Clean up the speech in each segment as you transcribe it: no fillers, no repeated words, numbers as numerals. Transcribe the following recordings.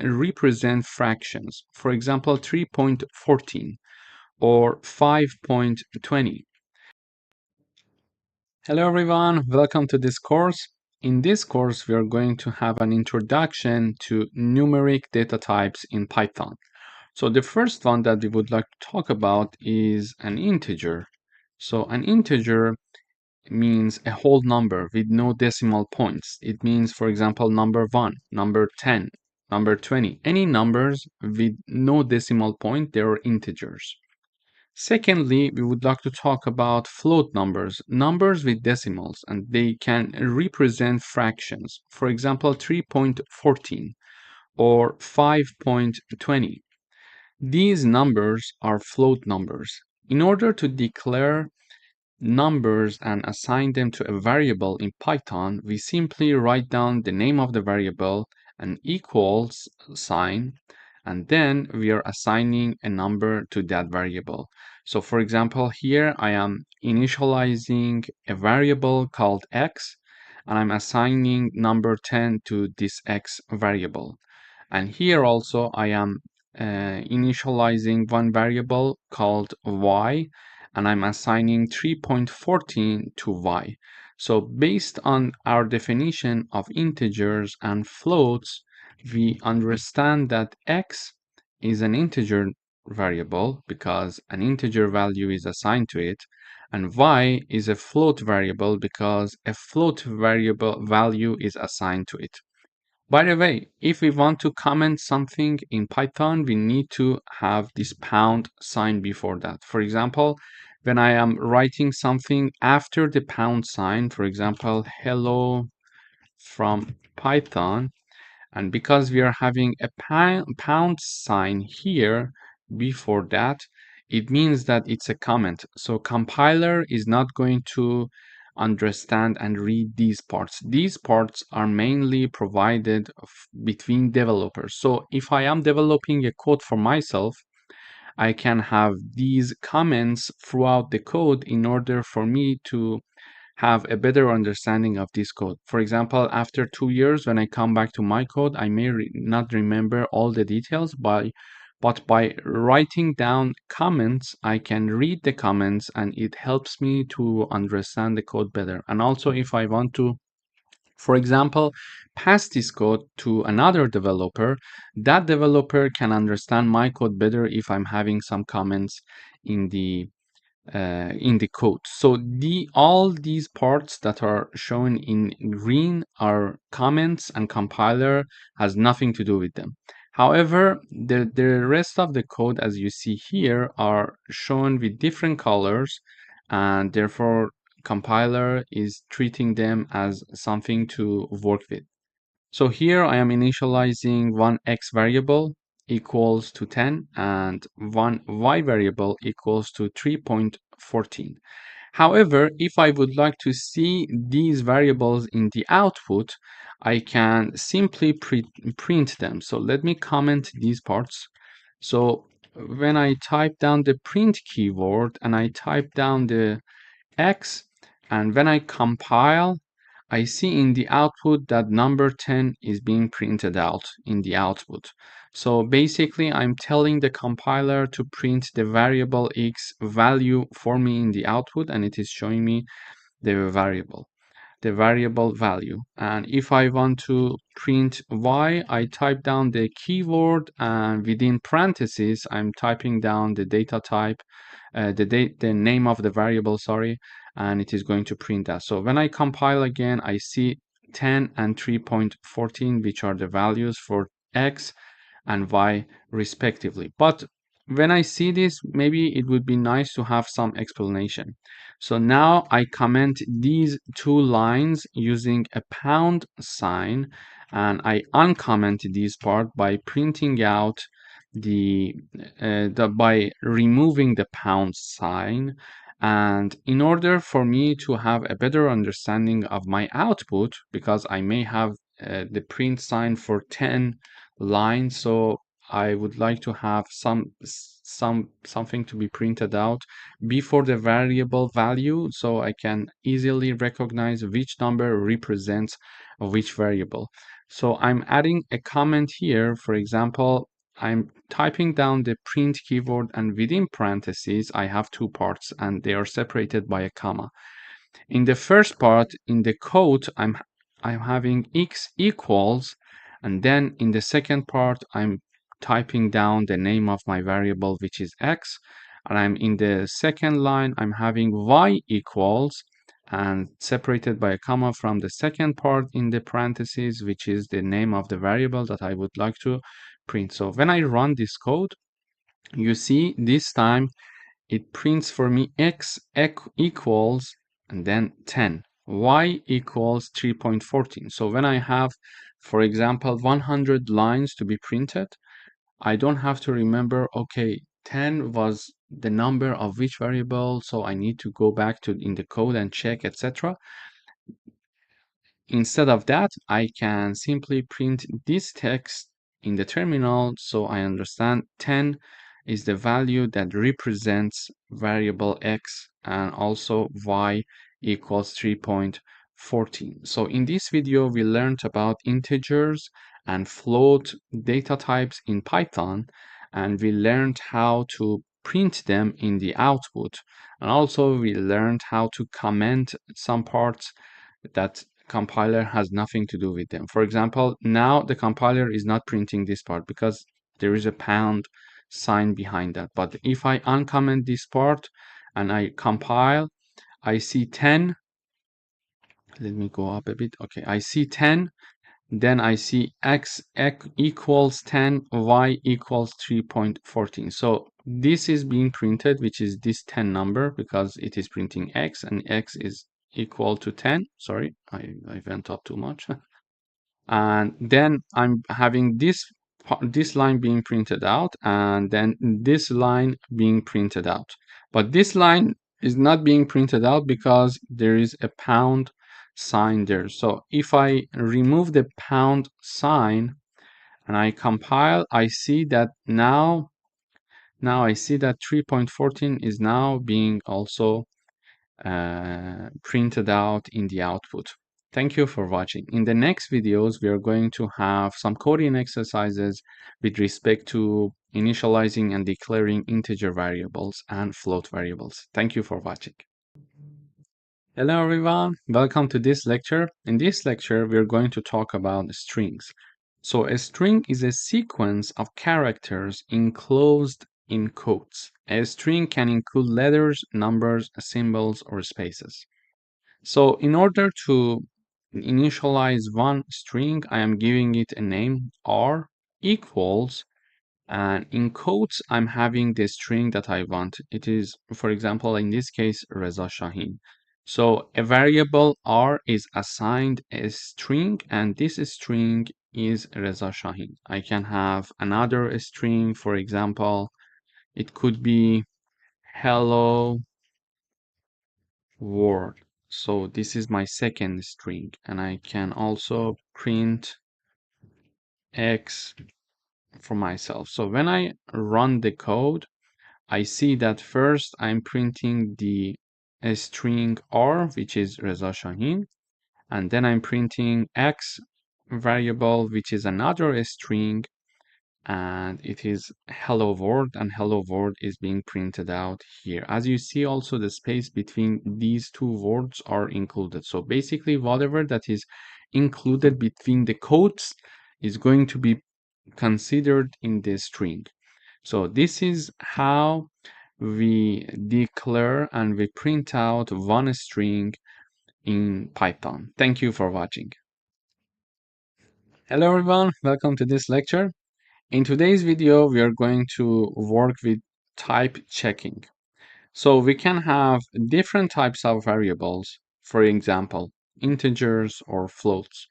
represent fractions, for example 3.14 or 5.20. Hello everyone, welcome to this course. In this course, we are going to have an introduction to numeric data types in Python. So the first one that we would like to talk about is an integer. So an integer means a whole number with no decimal points. It means, for example, number 1, number 10, number 20. Any numbers with no decimal point, they are integers. Secondly, we would like to talk about float numbers, numbers with decimals, and they can represent fractions. For example, 3.14 or 5.20. These numbers are float numbers. In order to declare numbers and assign them to a variable in Python, we simply write down the name of the variable, an equals sign, and then we are assigning a number to that variable. So for example, here I am initializing a variable called x, and I'm assigning number 10 to this x variable. And here also I am initializing one variable called y, and I'm assigning 3.14 to y. So based on our definition of integers and floats, we understand that x is an integer variable because an integer value is assigned to it, and y is a float variable because a float variable value is assigned to it. By the way, if we want to comment something in Python, we need to have this pound sign before that. For example, when I am writing something after the pound sign, for example, hello from Python, and because we are having a pound sign here before that, it means that it's a comment. So compiler is not going to understand and read these parts. These parts are mainly provided between developers. So if I am developing a code for myself, I can have these comments throughout the code in order for me to have a better understanding of this code. For example, after 2 years, when I come back to my code, I may not remember all the details, but by writing down comments, I can read the comments and it helps me to understand the code better. And also, if I want to, for example, pass this code to another developer, that developer can understand my code better if I'm having some comments in the code. So all these parts that are shown in green are comments, and compiler has nothing to do with them. However, the rest of the code, as you see here, are shown with different colors, and therefore compiler is treating them as something to work with. So here I am initializing one x variable equals to 10 and one y variable equals to 3.14. However, if I would like to see these variables in the output, I can simply print them. So let me comment these parts. So when I type down the print keyword and I type down the x, and when I compile, I see in the output that number 10 is being printed out in the output. So basically, I'm telling the compiler to print the variable x value for me in the output, and it is showing me the variable value. And if I want to print y, I type down the keyword, and within parentheses, I'm typing down the data type, the name of the variable, sorry, and it is going to print that. So when I compile again, I see 10 and 3.14, which are the values for x and y respectively. But when I see this, maybe it would be nice to have some explanation. So now I comment these two lines using a pound sign, and I uncomment this part by printing out by removing the pound sign. And in order for me to have a better understanding of my output, because I may have the print sign for 10 lines, so I would like to have something to be printed out before the variable value, so I can easily recognize which number represents which variable. So I'm adding a comment here. For example, I'm typing down the print keyword, and within parentheses, I have two parts and they are separated by a comma. In the first part, in the code, I'm having x equals, and then in the second part, I'm typing down the name of my variable, which is x, and I'm in the second line, I'm having y equals, and separated by a comma from the second part in the parentheses, which is the name of the variable that I would like to print. So when I run this code, you see this time it prints for me x equals and then 10, y equals 3.14. So when I have, for example, 100 lines to be printed, I don't have to remember, okay, 10 was the number of which variable, so I need to go back to in the code and check, etc. Instead of that, I can simply print this text in the terminal, so I understand 10 is the value that represents variable x, and also y equals 3.14. So in this video, we learned about integers and float data types in Python, and we learned how to print them in the output. And also we learned how to comment some parts that compiler has nothing to do with them. For example, now the compiler is not printing this part because there is a pound sign behind that. But if I uncomment this part and I compile, I see 10. Let me go up a bit. Okay, I see 10. Then I see x equals 10, y equals 3.14. So this is being printed, which is this 10 number, because it is printing x, and x is equal to 10. Sorry, I went up too much. And then I'm having this line being printed out, and then this line being printed out. But this line is not being printed out because there is a pound sign there. So if I remove the pound sign and I compile, I see that now I see that 3.14 is now being also printed out in the output. Thank you for watching. In the next videos, we are going to have some coding exercises with respect to initializing and declaring integer variables and float variables. Thank you for watching. Hello everyone, welcome to this lecture. In this lecture, we are going to talk about strings. So a string is a sequence of characters enclosed in quotes. A string can include letters, numbers, symbols, or spaces. So in order to initialize one string, I am giving it a name r equals, and in quotes, I'm having the string that I want. It is, for example, in this case, Reza Shahin. So a variable r is assigned a string, and this string is Reza Shahin. I can have another string, for example, it could be hello world. So this is my second string, and I can also print x for myself. So when I run the code, I see that first I'm printing the string r, which is Reza Shahin, and then I'm printing x variable, which is another string, and it is hello world, and hello world is being printed out here. As you see, also the space between these two words are included. So basically, whatever that is included between the quotes is going to be considered in the string. So this is how we declare and we print out one string in Python. Thank you for watching. Hello everyone, welcome to this lecture. In today's video, we are going to work with type checking. So we can have different types of variables, for example, integers or floats.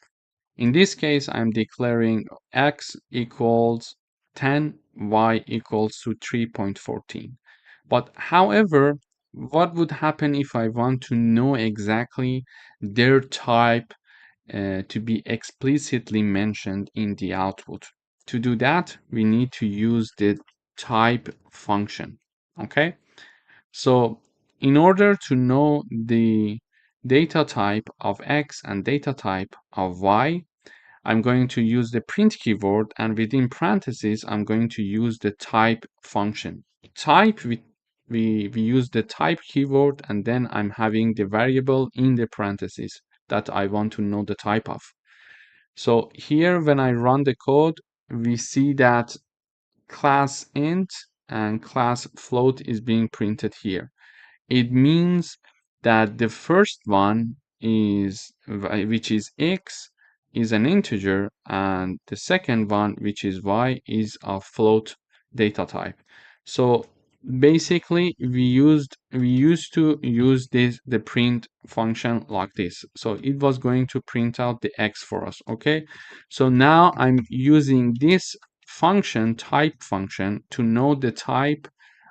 In this case, I'm declaring x equals 10, y equals to 3.14. But however, what would happen if I want to know exactly their type to be explicitly mentioned in the output? To do that, we need to use the type function. Okay, so in order to know the data type of x and data type of y, I'm going to use the print keyword, and within parentheses, I'm going to use the type function. Type, we use the type keyword, and then I'm having the variable in the parentheses that I want to know the type of. So here, when I run the code, we see that class int and class float is being printed here. It means that the first one is, which is x, is an integer, and the second one, which is y, is a float data type. So basically, we used to use the print function like this. So it was going to print out the x for us. Okay. So now I'm using this function, type function, to know the type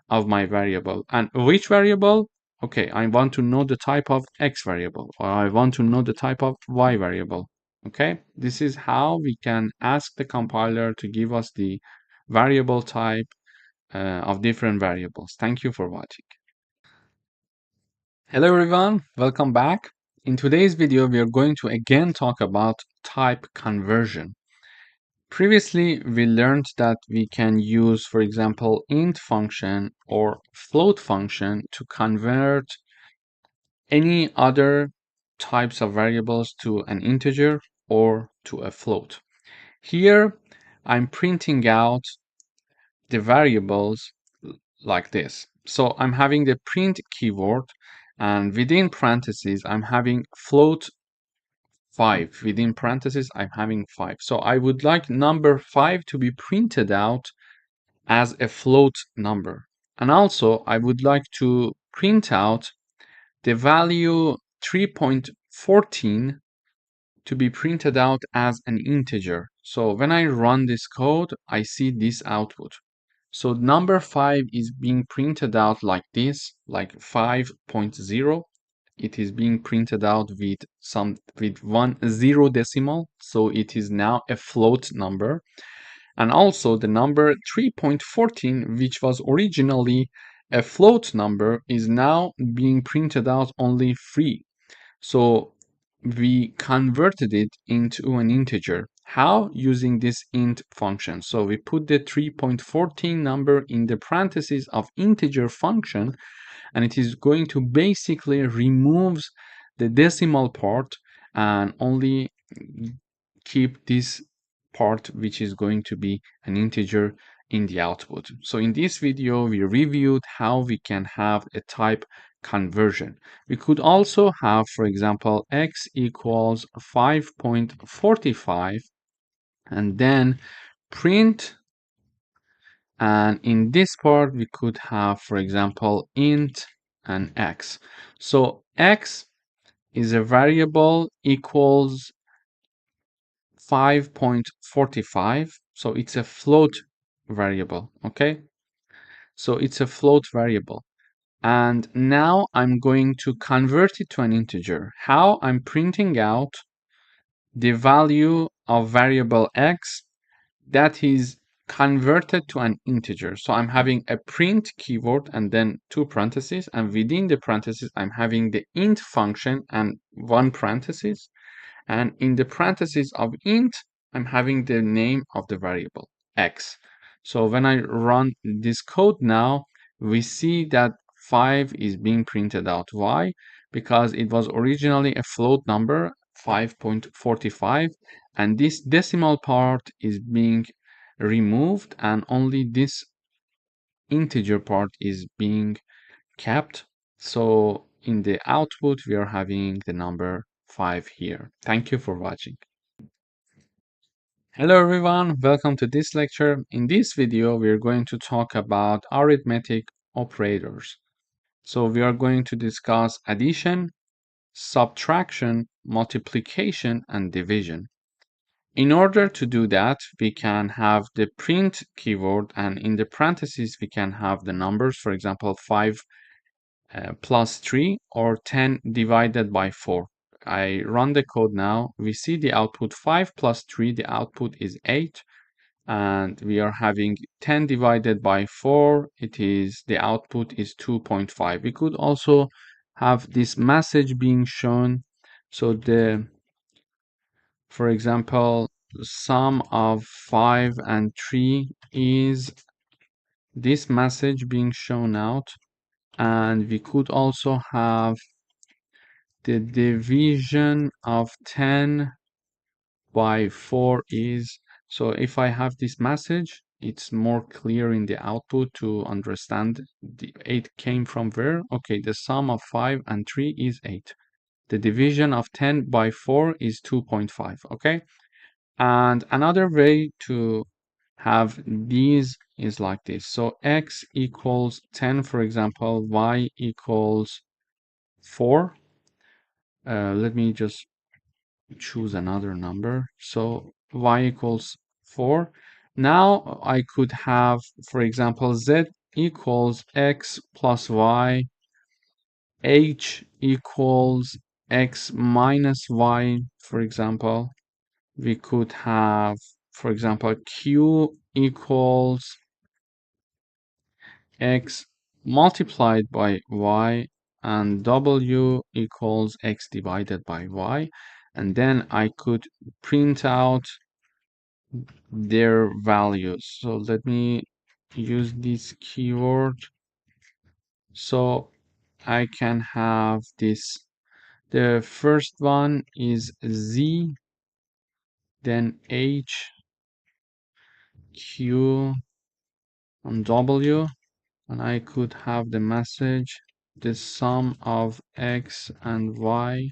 of my variable. And which variable? Okay, I want to know the type of x variable, or I want to know the type of y variable. Okay, this is how we can ask the compiler to give us the variable type of different variables. Thank you for watching. Hello everyone, welcome back. In today's video, we are going to again talk about type conversion. Previously, we learned that we can use, for example, int function or float function to convert any other types of variables to an integer or to a float. Here, I'm printing out the variables like this. So I'm having the print keyword, and within parentheses, I'm having float 5. Within parentheses, I'm having 5. So I would like number 5 to be printed out as a float number. And also, I would like to print out the value 3.14 to be printed out as an integer. So when I run this code, I see this output. So number 5 is being printed out like this, like 5.0. It is being printed out with 10 decimal, so it is now a float number. And also the number 3.14, which was originally a float number, is now being printed out only 3. So we converted it into an integer. How? Using this int function. So we put the 3.14 number in the parentheses of integer function, and it is going to basically removes the decimal part and only keep this part, which is going to be an integer in the output. So in this video, we reviewed how we can have a type conversion. We could also have, for example, x equals 5.45 and then print, and in this part we could have, for example, int and x. So x is a variable equals 5.45, so it's a float variable. Okay, so it's a float variable, and now I'm going to convert it to an integer. How? I'm printing out the value of variable x that is converted to an integer. So I'm having a print keyword and then 2 parentheses, and within the parentheses I'm having the int function and 1 parenthesis, and in the parentheses of int I'm having the name of the variable x. So when I run this code now, we see that 5 is being printed out. Why? Because it was originally a float number, 5.45, and this decimal part is being removed and only this integer part is being kept. So in the output we are having the number 5 here. Thank you for watching. Hello everyone, welcome to this lecture. In this video we are going to talk about arithmetic operators. So we are going to discuss addition, subtraction, multiplication, and division. In order to do that, we can have the print keyword, and in the parentheses we can have the numbers, for example 5 plus 3 or 10 divided by 4. I run the code now. We see the output 5 plus 3, the output is 8, and we are having 10 divided by 4, the output is 2.5. We could also have this message being shown. So for example, sum of 5 and 3 is this message being shown out, and we could also have the division of 10 by 4 is. So if I have this message, it's more clear in the output to understand the 8 came from where. Okay, the sum of 5 and 3 is 8. The division of 10 by 4 is 2.5. Okay, and another way to have these is like this. So x equals 10, for example, y equals 4. Let me just choose another number. So y equals 4. Now I could have, for example, z equals x plus y, h equals x minus y, for example. We could have, for example, q equals x multiplied by y, and w equals x divided by y. And then I could print out their values. So let me use this keyword. So I can have this. The first one is z, then h, q, and w. And I could have the message, the sum of x and y.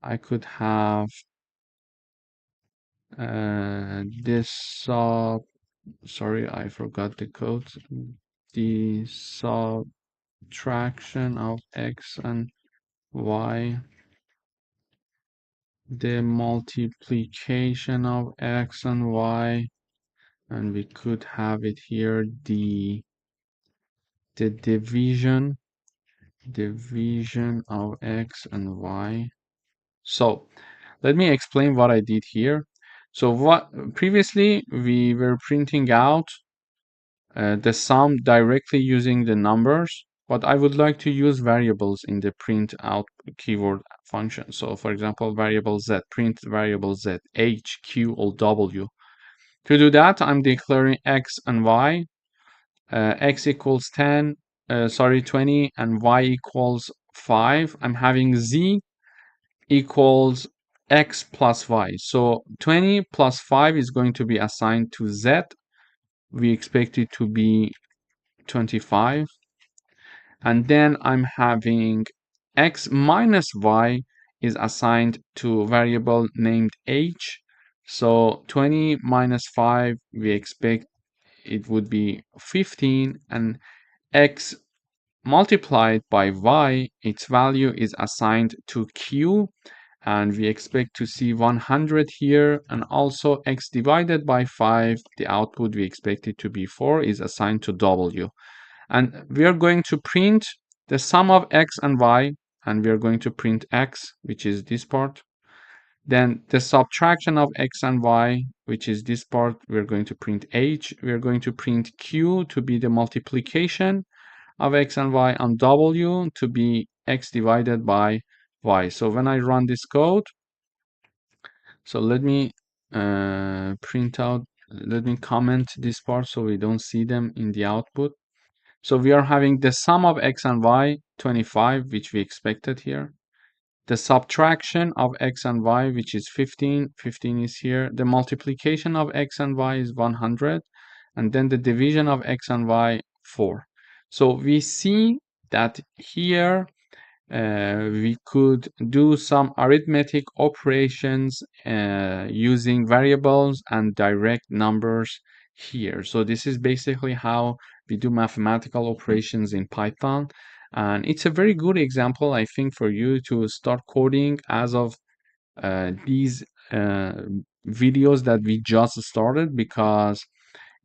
I could have this sorry, I forgot the code. The subtraction of x and y, the multiplication of x and y, and we could have it here, the division of x and y. So let me explain what I did here. So what previously we were printing out the sum directly using the numbers, but I would like to use variables in the print out keyword function. So for example, variable z, print variable z, h, q, or w. To do that, I'm declaring x and y. X equals 10, 20, and y equals 5. I'm having z equals x plus y. So 20 plus 5 is going to be assigned to z. We expect it to be 25. And then I'm having x minus y is assigned to a variable named h. So 20 minus 5, we expect it would be 15, and x multiplied by y, its value is assigned to q, and we expect to see 100 here, and also x divided by 5, the output we expect it to be 4, is assigned to w. And we are going to print the sum of x and y, and we are going to print x, which is this part. Then the subtraction of x and y, which is this part, we're going to print h. We're going to print q to be the multiplication of x and y, and w to be x divided by y. So when I run this code, so let me print out, let me comment this part so we don't see them in the output. So we are having the sum of x and y, 25, which we expected here. The subtraction of x and y, which is 15, 15 is here. The multiplication of x and y is 100. And then the division of x and y, 4. So we see that here we could do some arithmetic operations using variables and direct numbers here. So this is basically how we do mathematical operations in Python. And it's a very good example, I think, for you to start coding as of these videos that we just started, because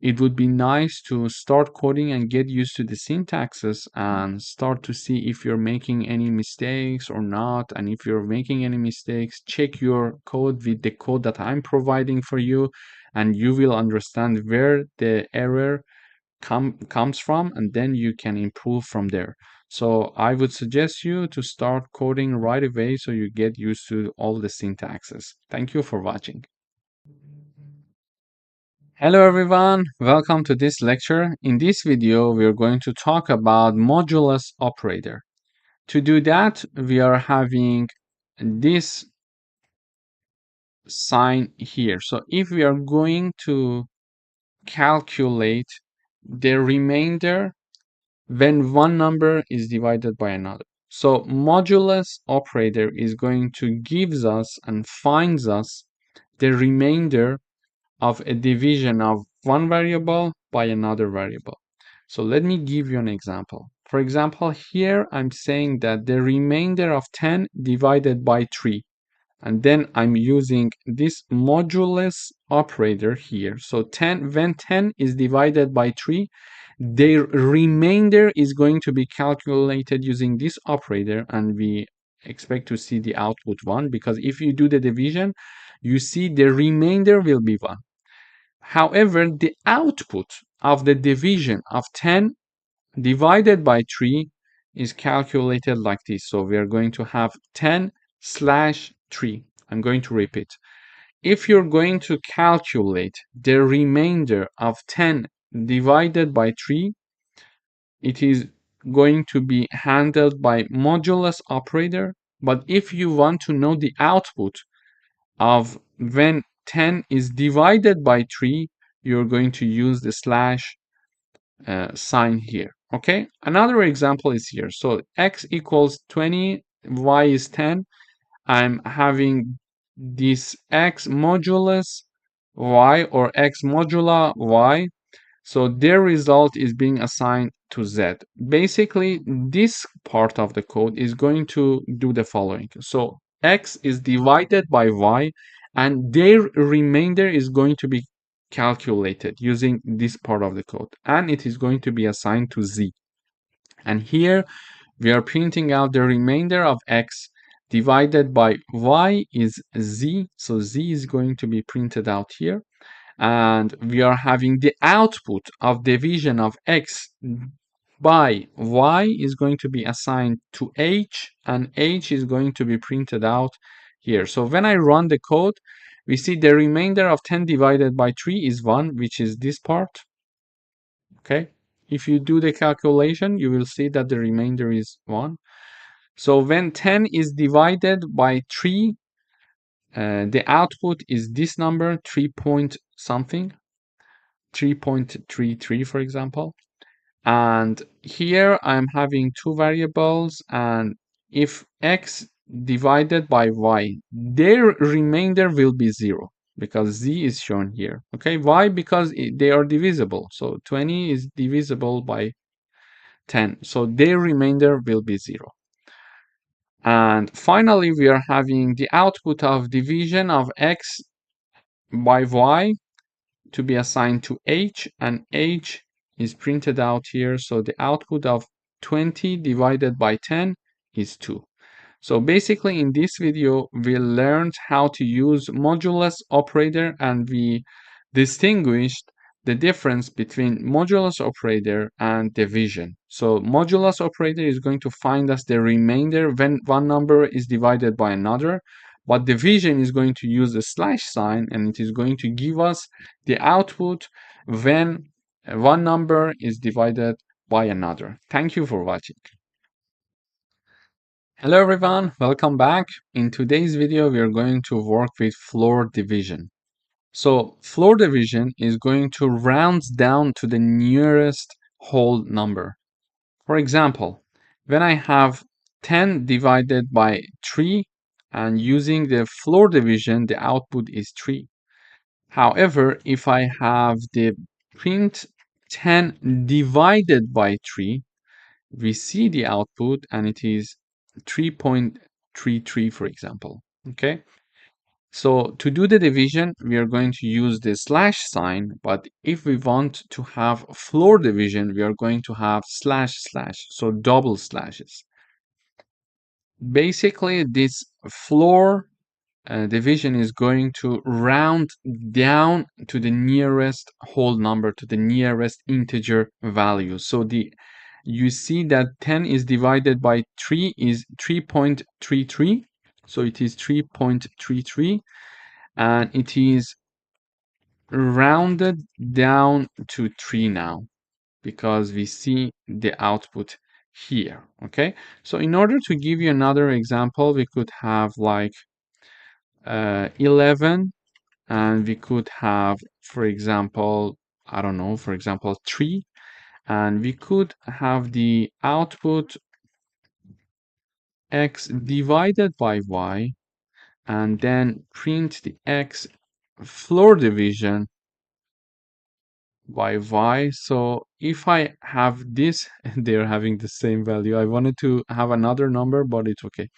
it would be nice to start coding and get used to the syntaxes and start to see if you're making any mistakes or not. And if you're making any mistakes, check your code with the code that I'm providing for you, and you will understand where the error comes from, and then you can improve from there. So I would suggest you to start coding right away so you get used to all the syntaxes. Thank you for watching. Hello everyone, welcome to this lecture. In this video, we are going to talk about modulus operator. To do that, we are having this sign here. So if we are going to calculate the remainder when one number is divided by another. So modulus operator is going to gives us and finds us the remainder of a division of one variable by another variable. So let me give you an example. For example, here I'm saying that the remainder of 10 divided by 3. And then I'm using this modulus operator here. So 10, when 10 is divided by 3, the remainder is going to be calculated using this operator, and we expect to see the output 1, because if you do the division, you see the remainder will be 1. However, the output of the division of 10 divided by 3 is calculated like this. So we are going to have 10/3. I'm going to repeat. If you're going to calculate the remainder of 10 divided by 3, it is going to be handled by modulus operator. But if you want to know the output of when 10 is divided by 3, you're going to use the slash sign here. Okay, another example is here. So x equals 20, y is 10. I'm having this x modulus y or x modula y. So their result is being assigned to z. Basically, this part of the code is going to do the following. So x is divided by y, and their remainder is going to be calculated using this part of the code, and it is going to be assigned to z. And here we are printing out the remainder of x divided by y is z. So z is going to be printed out here. And we are having the output of division of x by y is going to be assigned to h, and h is going to be printed out here. So when I run the code, we see the remainder of 10 divided by 3 is 1, which is this part. Okay, if you do the calculation, you will see that the remainder is 1. So when 10 is divided by 3, the output is this number, 3 point something, 3.33, for example. And here I'm having two variables, and if x divided by y, their remainder will be 0, because z is shown here. Okay, why? Because they are divisible. So 20 is divisible by 10, so their remainder will be 0. And finally, we are having the output of division of x by y to be assigned to h, and h is printed out here. So the output of 20 divided by 10 is 2. So basically in this video, we learned how to use modulus operator, and we distinguished the difference between modulus operator and division. So modulus operator is going to find us the remainder when one number is divided by another, but division is going to use the slash sign, and it is going to give us the output when one number is divided by another. Thank you for watching. Hello everyone, welcome back. In today's video, we are going to work with floor division. So floor division is going to round down to the nearest whole number. For example, when I have 10 divided by 3, and using the floor division, the output is 3. However, if I have the print 10 divided by 3, we see the output, and it is 3.33, for example. Okay, so to do the division, we are going to use the slash sign, but if we want to have floor division, we are going to have slash slash, so double slashes. Basically, this floor division is going to round down to the nearest whole number, to the nearest integer value. So you see that 10 is divided by 3 is 3.33. So it is 3.33, and it is rounded down to 3 now, because we see the output here. Okay, so in order to give you another example, we could have like 11, and we could have, for example, I don't know, for example 3, and we could have the output x divided by y, and then print the x floor division by y. So if I have this, they're having the same value. I wanted to have another number, but it's okay.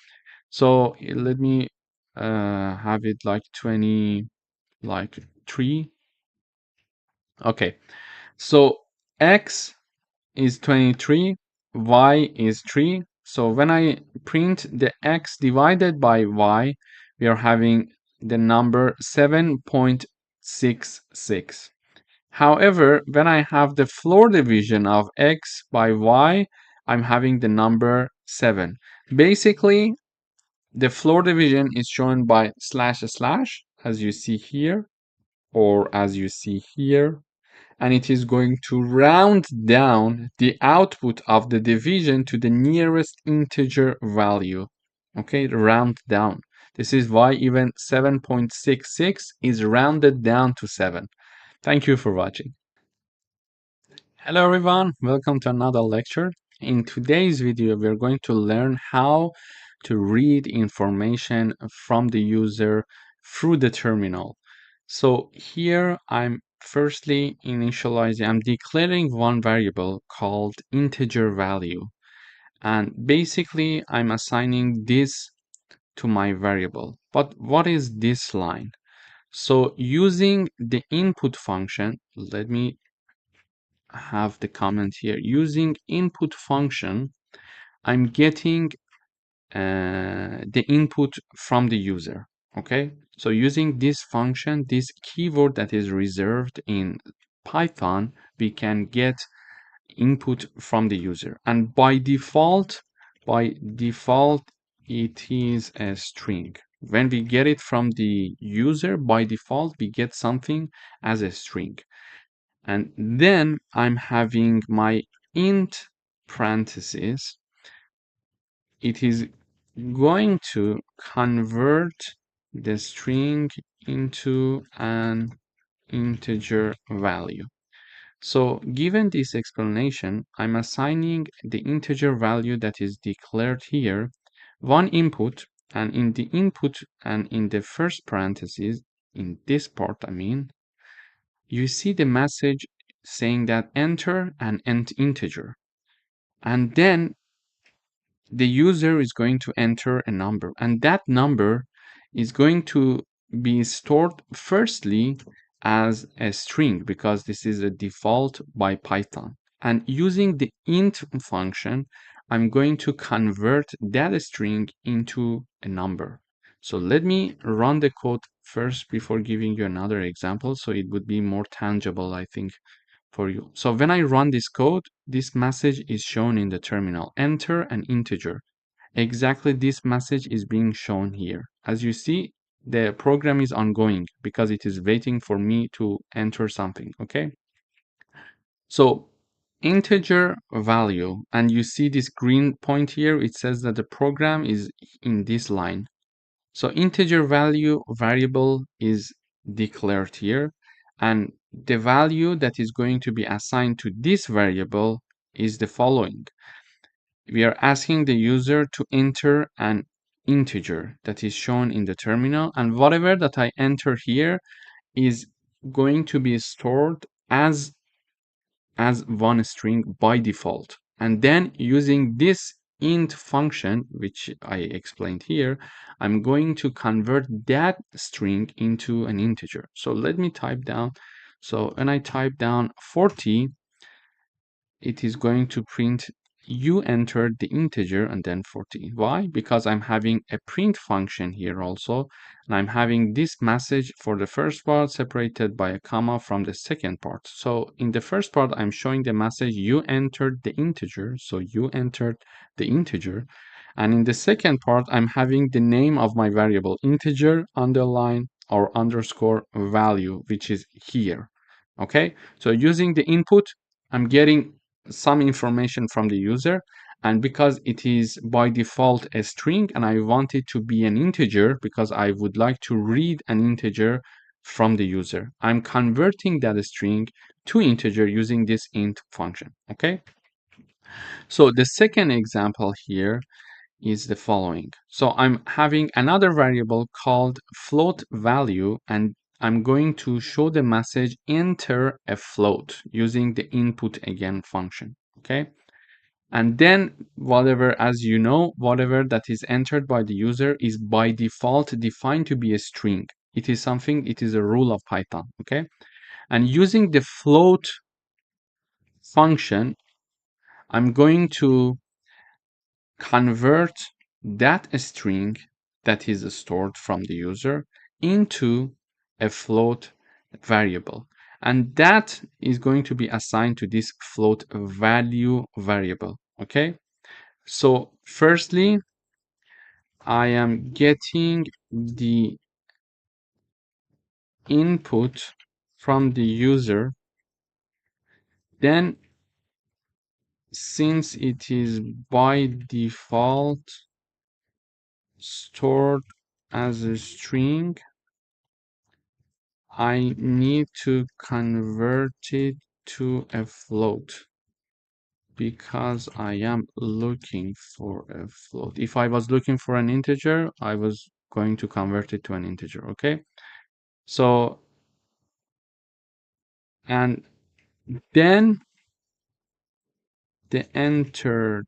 So let me have it like 20, like 3. Okay, so x is 23, y is 3. So when I print the x divided by y, we are having the number 7.66. However, when I have the floor division of x by y, I'm having the number 7. Basically, the floor division is shown by slash slash, as you see here, or as you see here, and it is going to round down the output of the division to the nearest integer value. Okay, round down. This is why even 7.66 is rounded down to 7. Thank you for watching. Hello everyone, welcome to another lecture. In today's video, we're going to learn how to read information from the user through the terminal. So here I'm firstly I'm declaring one variable called integer value. And basically I'm assigning this to my variable. But what is this line? So using the input function, let me have the comment here. Using input function, I'm getting the input from the user. Okay, so using this function, this keyword that is reserved in Python, we can get input from the user, and by default it is a string. When we get it from the user, by default we get something as a string. And then I'm having my int parentheses. It is going to convert the string into an integer value. So given this explanation, I'm assigning the integer value that is declared here one input, and in the input and in the first parenthesis, in this part I mean, you see the message saying that enter an integer, and then the user is going to enter a number, and that number is going to be stored firstly as a string, because this is a default by Python. And using the int function, I'm going to convert that string into a number. So let me run the code first before giving you another example, so it would be more tangible, I think, for you. So when I run this code, this message is shown in the terminal. Enter an integer. Exactly this message is being shown here. As you see, the program is ongoing because it is waiting for me to enter something. Okay. So integer value, and you see this green point here, it says that the program is in this line. So integer value variable is declared here, and the value that is going to be assigned to this variable is the following. We are asking the user to enter an integer that is shown in the terminal, and whatever that I enter here is going to be stored as one string by default. And then using this int function, which I explained here, I'm going to convert that string into an integer. So let me type down. So when I type down 40, it is going to print you entered the integer and then 14. Why? Because I'm having a print function here also, and I'm having this message for the first part separated by a comma from the second part. So in the first part, I'm showing the message you entered the integer, so you entered the integer. And in the second part, I'm having the name of my variable, integer underline or underscore value, which is here. Okay, so using the input, I'm getting some information from the user, and because it is by default a string and I want it to be an integer because I would like to read an integer from the user, I'm converting that string to integer using this int function. Okay, so the second example here is the following. So I'm having another variable called float value, and I'm going to show the message enter a float using the input again function. Okay, and then whatever, as you know, whatever that is entered by the user is by default defined to be a string. It is something, it is a rule of Python. Okay, and using the float function, I'm going to convert that string that is stored from the user into a float variable, and that is going to be assigned to this float value variable. Okay, so firstly I am getting the input from the user, then since it is by default stored as a string, I need to convert it to a float because I am looking for a float. If I was looking for an integer, I was going to convert it to an integer. Okay, so and then the entered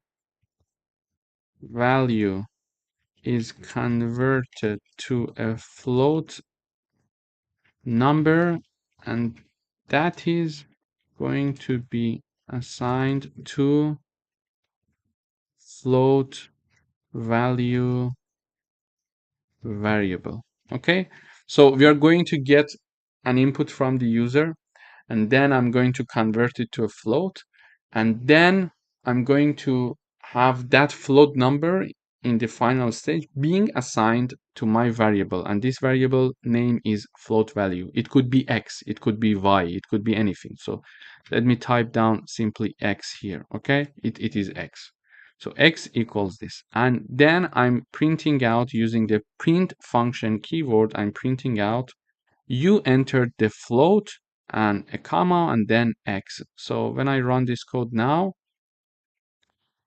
value is converted to a float number, and that is going to be assigned to float value variable. Okay, so we are going to get an input from the user, and then I'm going to convert it to a float, and then I'm going to have that float number in the final stage being assigned to my variable, and this variable name is float value. It could be x, it could be y, it could be anything. So let me type down simply x here. Okay, it is x. So x equals this, and then I'm printing out using the print function keyword. I'm printing out you entered the float and a comma and then x. So when I run this code now,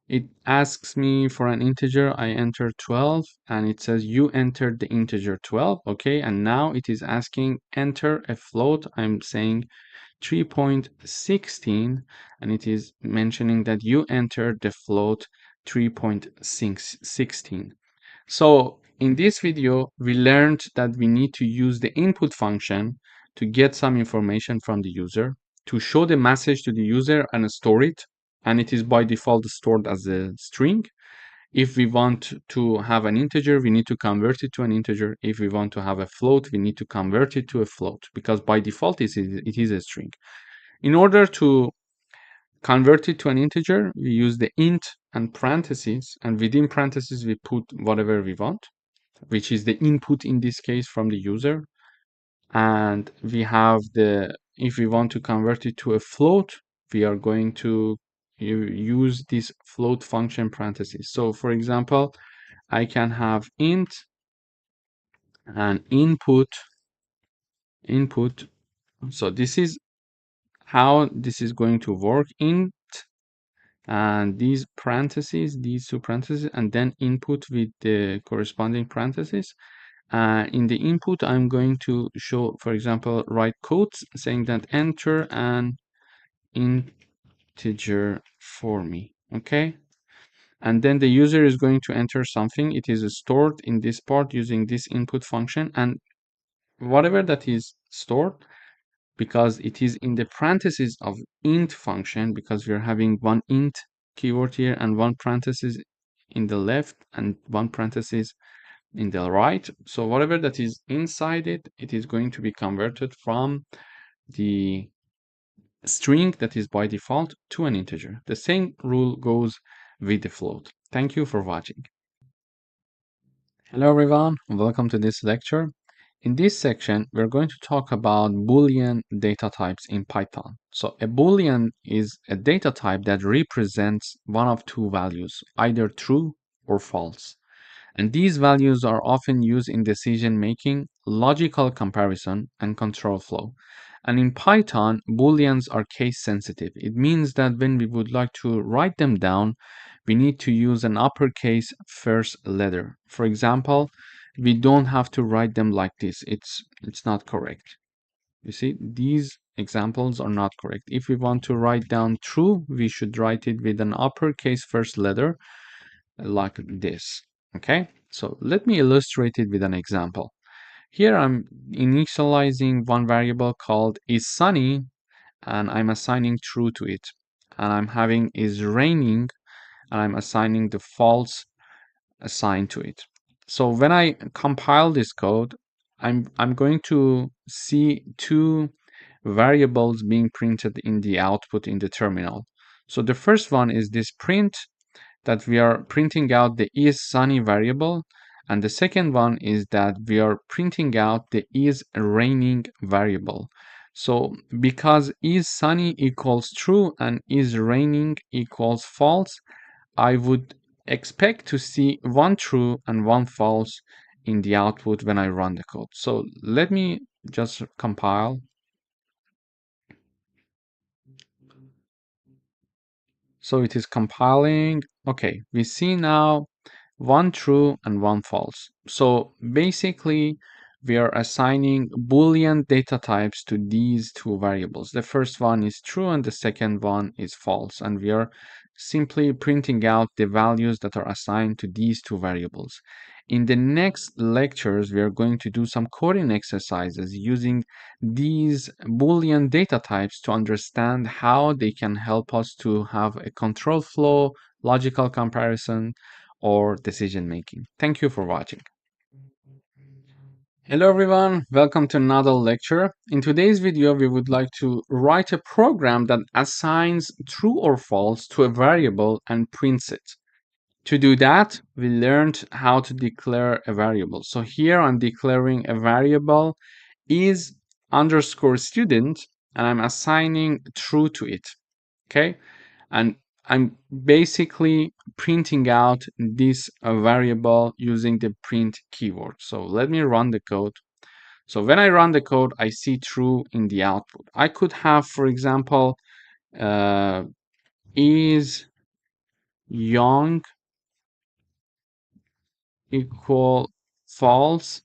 it asks me for an integer. I enter 12 and it says you entered the integer 12. Okay, and now it is asking enter a float. I'm saying 3.16, and it is mentioning that you entered the float 3.16. So in this video, we learned that we need to use the input function to get some information from the user, to show the message to the user and store it, and it is by default stored as a string. If we want to have an integer, we need to convert it to an integer. If we want to have a float, we need to convert it to a float because by default it is a string. In order to convert it to an integer, we use the int and parentheses, and within parentheses we put whatever we want, which is the input in this case from the user. And we have the, if we want to convert it to a float, we are going to use this float function parentheses. So for example, I can have int and input. So this is how this is going to work. Int and these parentheses, these two parentheses, and then input with the corresponding parentheses. In the input, I'm going to show, for example, write quotes saying that enter an integer for me. Okay, and then the user is going to enter something. It is stored in this part using this input function, and whatever that is stored, because it is in the parentheses of int function, because we are having one int keyword here and one parenthesis in the left and one parenthesis in the right. So whatever that is inside it, it is going to be converted from the string that is by default to an integer. The same rule goes with the float. Thank you for watching. Hello everyone, welcome to this lecture. In this section, we're going to talk about Boolean data types in Python. So a Boolean is a data type that represents one of two values, either true or false. And these values are often used in decision making, logical comparison, and control flow. And in Python, Booleans are case sensitive. It means that when we would like to write them down, we need to use an uppercase first letter. For example, we don't have to write them like this. It's not correct. You see, these examples are not correct. If we want to write down true, we should write it with an uppercase first letter like this. Okay, so let me illustrate it with an example. Here I'm initializing one variable called is sunny and I'm assigning true to it. And I'm having is raining and I'm assigning the false assigned to it. So when I compile this code, I'm going to see two variables being printed in the output in the terminal. So the first one is this print that we are printing out the is sunny variable, and the second one is that we are printing out the is raining variable. So because is sunny equals true and is raining equals false, I would expect to see one true and one false in the output when I run the code. So let me just compile. So it is compiling. Okay, we see now one true and one false. So basically, we are assigning Boolean data types to these two variables. The first one is true and the second one is false. And we are simply printing out the values that are assigned to these two variables. In the next lectures, we are going to do some coding exercises using these Boolean data types to understand how they can help us to have a control flow, logical comparison, or decision making. Thank you for watching. Hello everyone, welcome to another lecture. In today's video, we would like to write a program that assigns true or false to a variable and prints it. To do that, we learned how to declare a variable. So here I'm declaring a variable is underscore student and I'm assigning true to it. Okay, and I'm basically printing out this variable using the print keyword. So let me run the code. So when I run the code, I see true in the output. I could have, for example, is young equal false.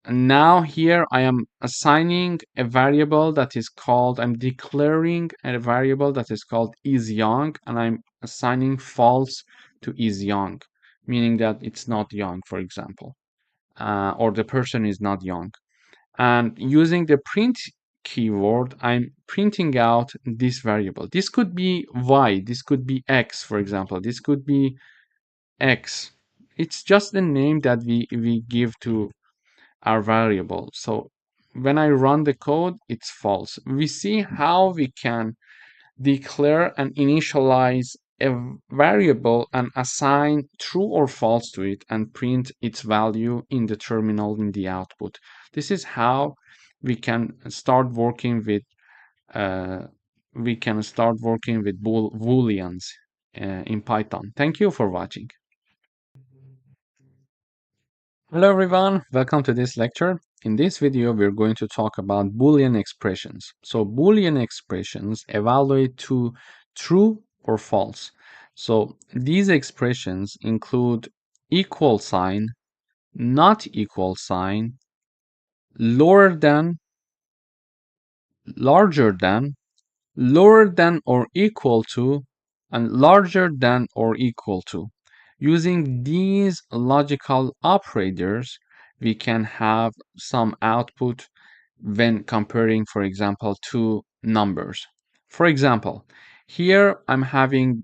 And now here I am assigning a variable that is called, I'm declaring a variable that is called is young, and I'm assigning false to is young, meaning that it's not young, for example, or the person is not young. And using the print keyword, I'm printing out this variable. This could be y, this could be x, for example, this could be x. It's just the name that we give to our variable. So when I run the code, it's false. We see how we can declare and initialize a variable and assign true or false to it and print its value in the terminal in the output. This is how we can start working with Booleans in Python. Thank you for watching. Hello everyone, welcome to this lecture. In this video, we're going to talk about Boolean expressions. So Boolean expressions evaluate to true or false. So these expressions include equal sign, not equal sign, lower than, larger than, lower than or equal to, and larger than or equal to. Using these logical operators, we can have some output when comparing, for example, two numbers. For example, Here I'm having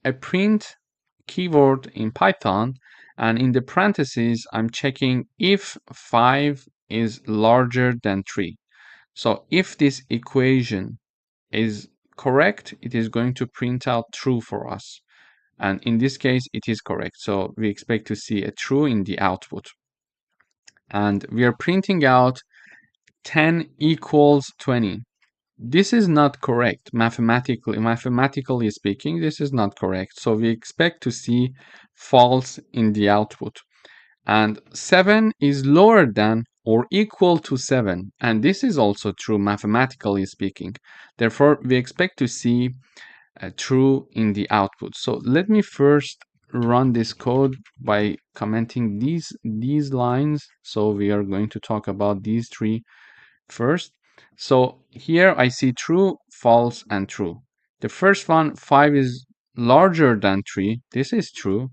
a print keyword in Python, and in the parentheses, I'm checking if 5 is larger than 3. So if this equation is correct, it is going to print out true for us. And in this case, it is correct. So we expect to see a true in the output. And we are printing out 10 equals 20. This is not correct mathematically speaking. This is not correct. So we expect to see false in the output. And 7 is lower than or equal to 7. And this is also true mathematically speaking. Therefore, we expect to see true in the output. So let me first run this code by commenting these lines. So we are going to talk about these three first. So here I see true, false, and true. The first one, 5 is larger than 3. This is true.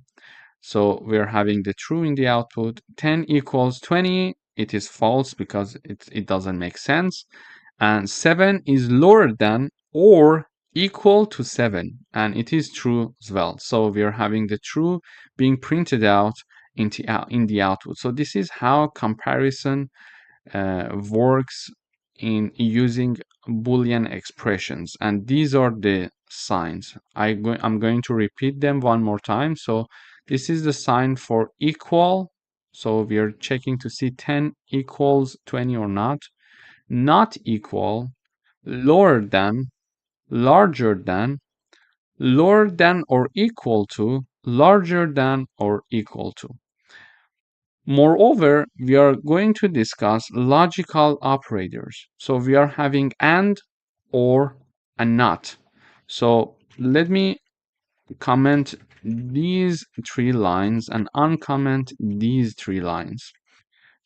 So we're having the true in the output. 10 equals 20. It is false because it doesn't make sense. And 7 is lower than or equal to 7. And it is true as well. So we're having the true being printed out in the output. So this is how comparison works in using Boolean expressions, and these are the signs. I'm going to repeat them one more time. So this is the sign for equal. So we are checking to see 10 equals 20 or not equal, lower than, larger than, lower than or equal to, larger than or equal to. Moreover, we are going to discuss logical operators. So we are having and, or, and not. So let me comment these three lines and uncomment these three lines.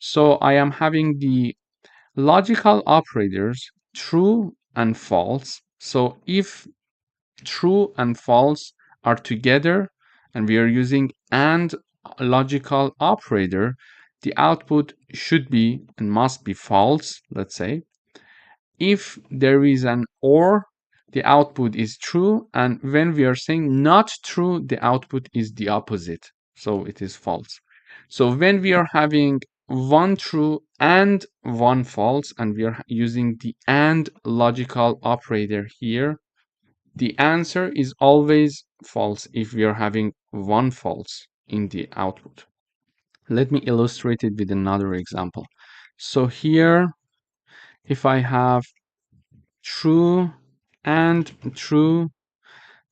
So I am having the logical operators true and false. So if true and false are together and we are using and logical operator, the output should be and must be false, let's say. If there is an or, the output is true, and when we are saying not true, the output is the opposite, so it is false. So when we are having one true and one false, and we are using the and logical operator here, the answer is always false if we are having one false in the output. Let me illustrate it with another example. So here, if I have true and true,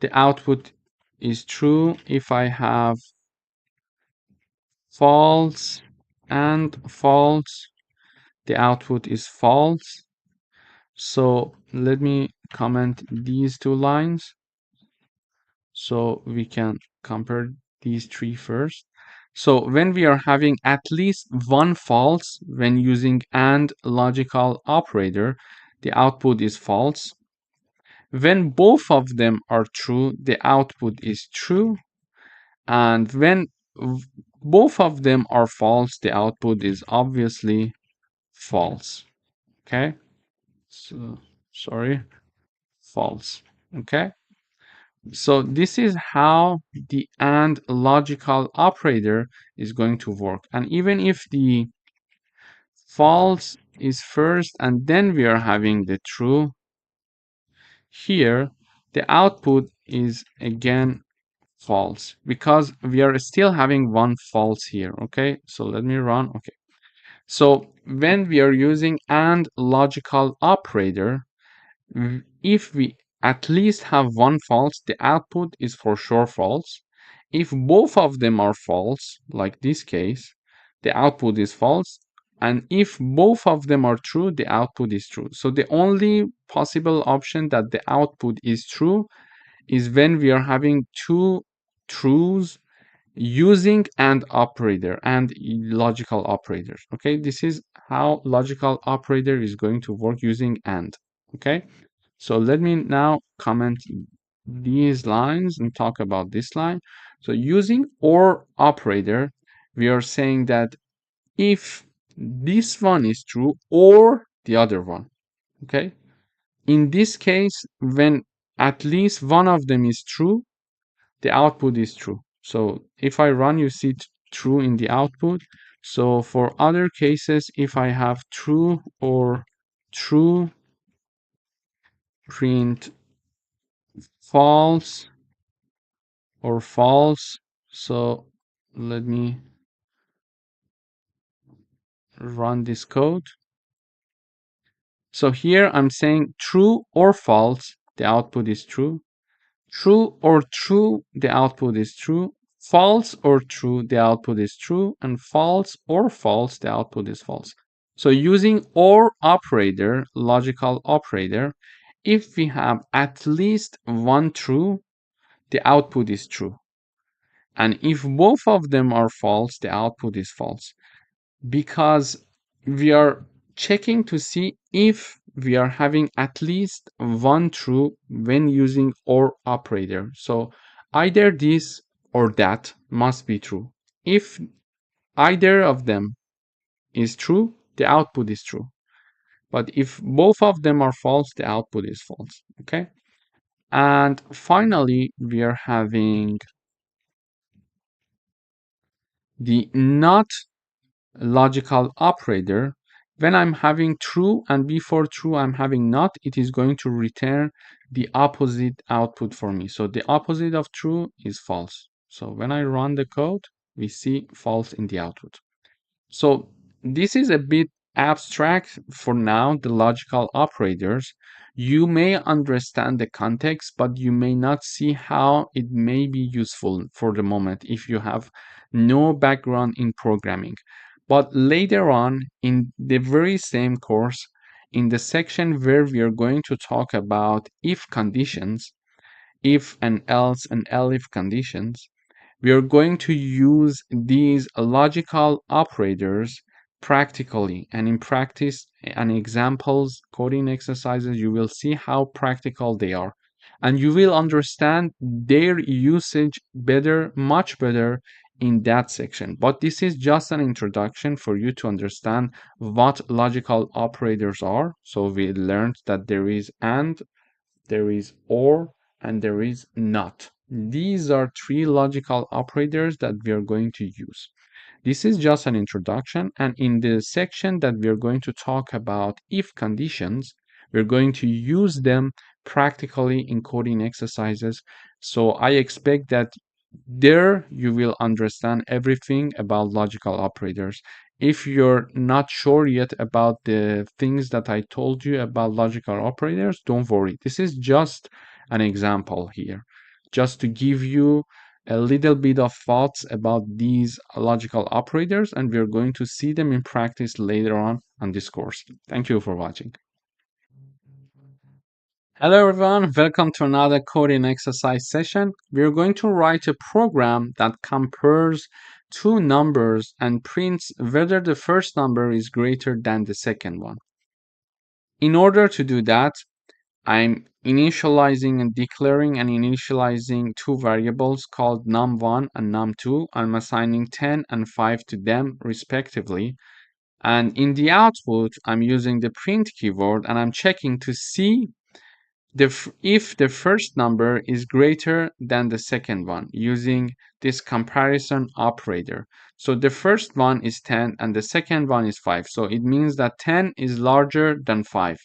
the output is true. If I have false and false, the output is false. So let me comment these two lines so we can compare these three first. So when we are having at least one false when using AND logical operator, the output is false. When both of them are true, the output is true. And when both of them are false, the output is obviously false. Okay? So, sorry, false. Okay? So this is how the AND logical operator is going to work. And even if the false is first and then we are having the true, here the output is again false because we are still having one false here. Okay, so let me run. Okay, so when we are using AND logical operator, if we at least have one false, the output is for sure false. If both of them are false, like this case, the output is false. And if both of them are true, the output is true. So the only possible option that the output is true is when we are having two truths using AND operator and logical operators. Okay, this is how logical operator is going to work using AND. Okay, so let me now comment these lines and talk about this line. So using OR operator, we are saying that if this one is true or the other one. Okay, in this case, when at least one of them is true, the output is true. So if I run, you see true in the output. So for other cases, if I have true or true, print false or false. So let me run this code. So here I'm saying true or false, the output is true. True or true, the output is true. False or true, the output is true. And false or false, the output is false. So using OR operator, logical operator, if we have at least one true, the output is true. And if both of them are false, the output is false. Because we are checking to see if we are having at least one true when using OR operator. So either this or that must be true. If either of them is true, the output is true. But if both of them are false, the output is false. Okay. And finally, we are having the not logical operator. When I'm having true and before true I'm having not, it is going to return the opposite output for me. So the opposite of true is false. So when I run the code, we see false in the output. So this is a bit abstract for now, the logical operators. You may understand the context, but you may not see how it may be useful for the moment if you have no background in programming. But later on in the very same course, in the section where we are going to talk about if conditions, if and else and elif conditions, we are going to use these logical operators practically, and in practice and examples, coding exercises, you will see how practical they are. And you will understand their usage better, much better in that section. But this is just an introduction for you to understand what logical operators are. So we learned that there is and, there is or, and there is not. These are three logical operators that we are going to use. This is just an introduction, and in the section that we are going to talk about if conditions, we're going to use them practically in coding exercises. So I expect that there you will understand everything about logical operators. If you're not sure yet about the things that I told you about logical operators, don't worry. This is just an example here, just to give you a little bit of thoughts about these logical operators, and we're going to see them in practice later on this course. Thank you for watching. Hello everyone, welcome to another coding exercise session. We're going to write a program that compares two numbers and prints whether the first number is greater than the second one. In order to do that, I'm initializing and declaring and initializing two variables called num1 and num2. I'm assigning 10 and 5 to them respectively. And in the output, I'm using the print keyword and I'm checking to see if the first number is greater than the second one using this comparison operator. So the first one is 10 and the second one is 5. So it means that 10 is larger than 5.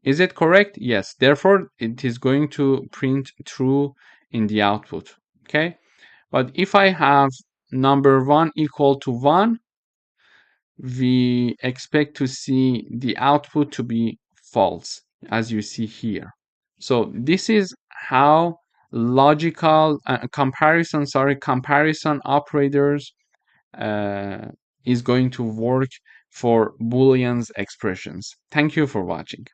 Is it correct? Yes. Therefore, it is going to print true in the output. Okay. But if I have number 1 equal to 1, we expect to see the output to be false, as you see here. So this is how logical comparison operators is going to work for Booleans expressions. Thank you for watching.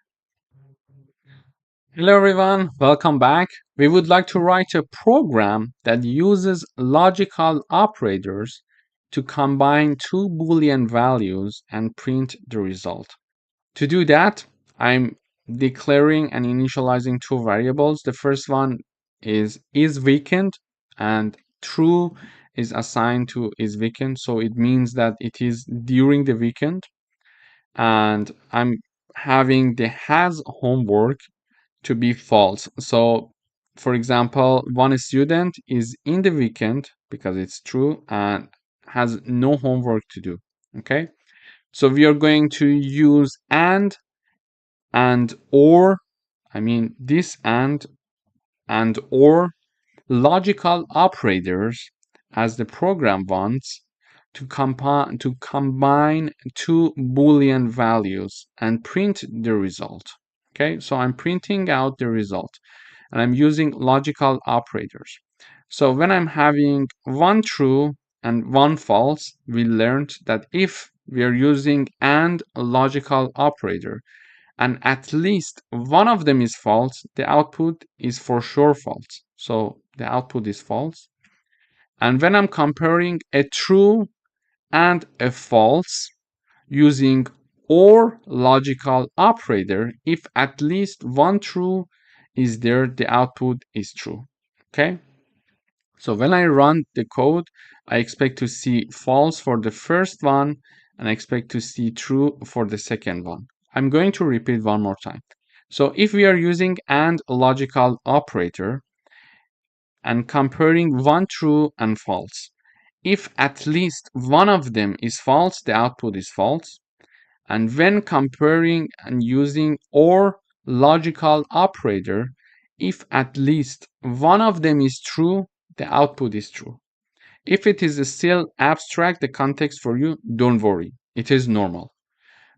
Hello everyone, welcome back. We would like to write a program that uses logical operators to combine two Boolean values and print the result. To do that, I'm declaring and initializing two variables. The first one is weekend, and true is assigned to is weekend, so it means that it is during the weekend. And I'm having the has homework to be false. So for example, one student is in the weekend because it's true and has no homework to do. Okay, so we are going to use and or, I mean this and or logical operators as the program wants to combine two Boolean values and print the result. Okay, so I'm printing out the result and I'm using logical operators. So when I'm having one true and one false, we learned that if we are using and a logical operator and at least one of them is false, the output is for sure false. So the output is false. And when I'm comparing a true and a false using or logical operator, if at least one true is there, the output is true. Okay? So when I run the code, I expect to see false for the first one and I expect to see true for the second one. I'm going to repeat one more time. So if we are using and logical operator and comparing one true and false, if at least one of them is false, the output is false. And when comparing and using or logical operator, if at least one of them is true, the output is true. If it is still abstract, the context for you, don't worry. It is normal.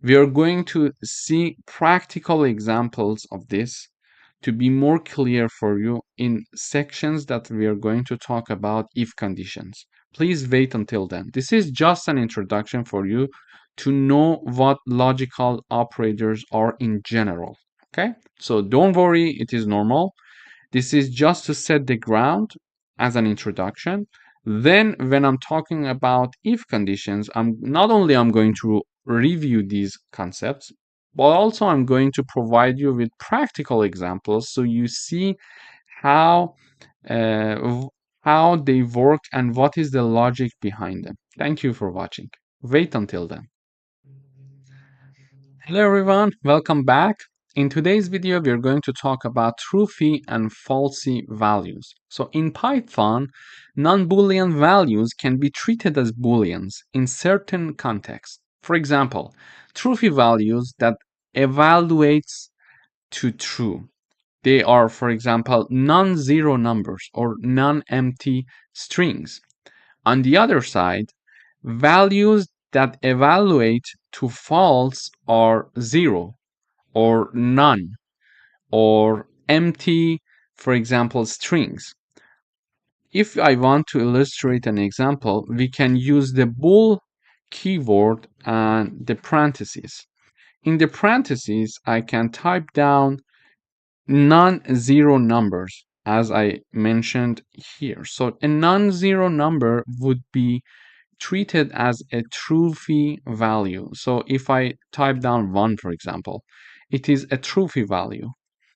We are going to see practical examples of this to be more clear for you in sections that we are going to talk about if conditions. Please wait until then. This is just an introduction for you to know what logical operators are in general. Okay? So don't worry, it is normal. This is just to set the ground as an introduction. Then when I'm talking about if conditions, I'm going to review these concepts, but also I'm going to provide you with practical examples so you see how how they work and what is the logic behind them. Thank you for watching. Wait until then. Hello everyone, welcome back. In today's video, we are going to talk about truthy and falsy values. So in Python, non-Boolean values can be treated as Booleans in certain contexts. For example, truthy values that evaluates to true. They are, for example, non-zero numbers or non-empty strings. On the other side, values that evaluate to false are 0 or none or empty, for example, strings. If I want to illustrate an example, we can use the bool keyword and the parentheses. In the parentheses, I can type down non-zero numbers as I mentioned here. So a non-zero number would be treated as a truthy value. So if I type down 1, for example, it is a truthy value.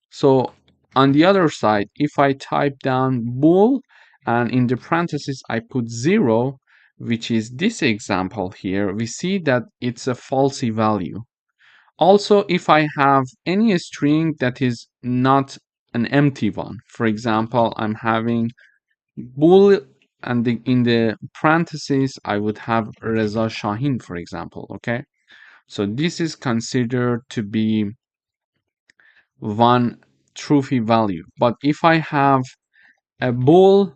So on the other side, if I type down bool and in the parentheses I put 0, which is this example here, we see that it's a falsy value. Also, if I have any string that is not an empty one, for example, I'm having bool and in the parentheses I would have Reza Shahin, for example. Okay, so this is considered to be one truthy value. But if I have a bool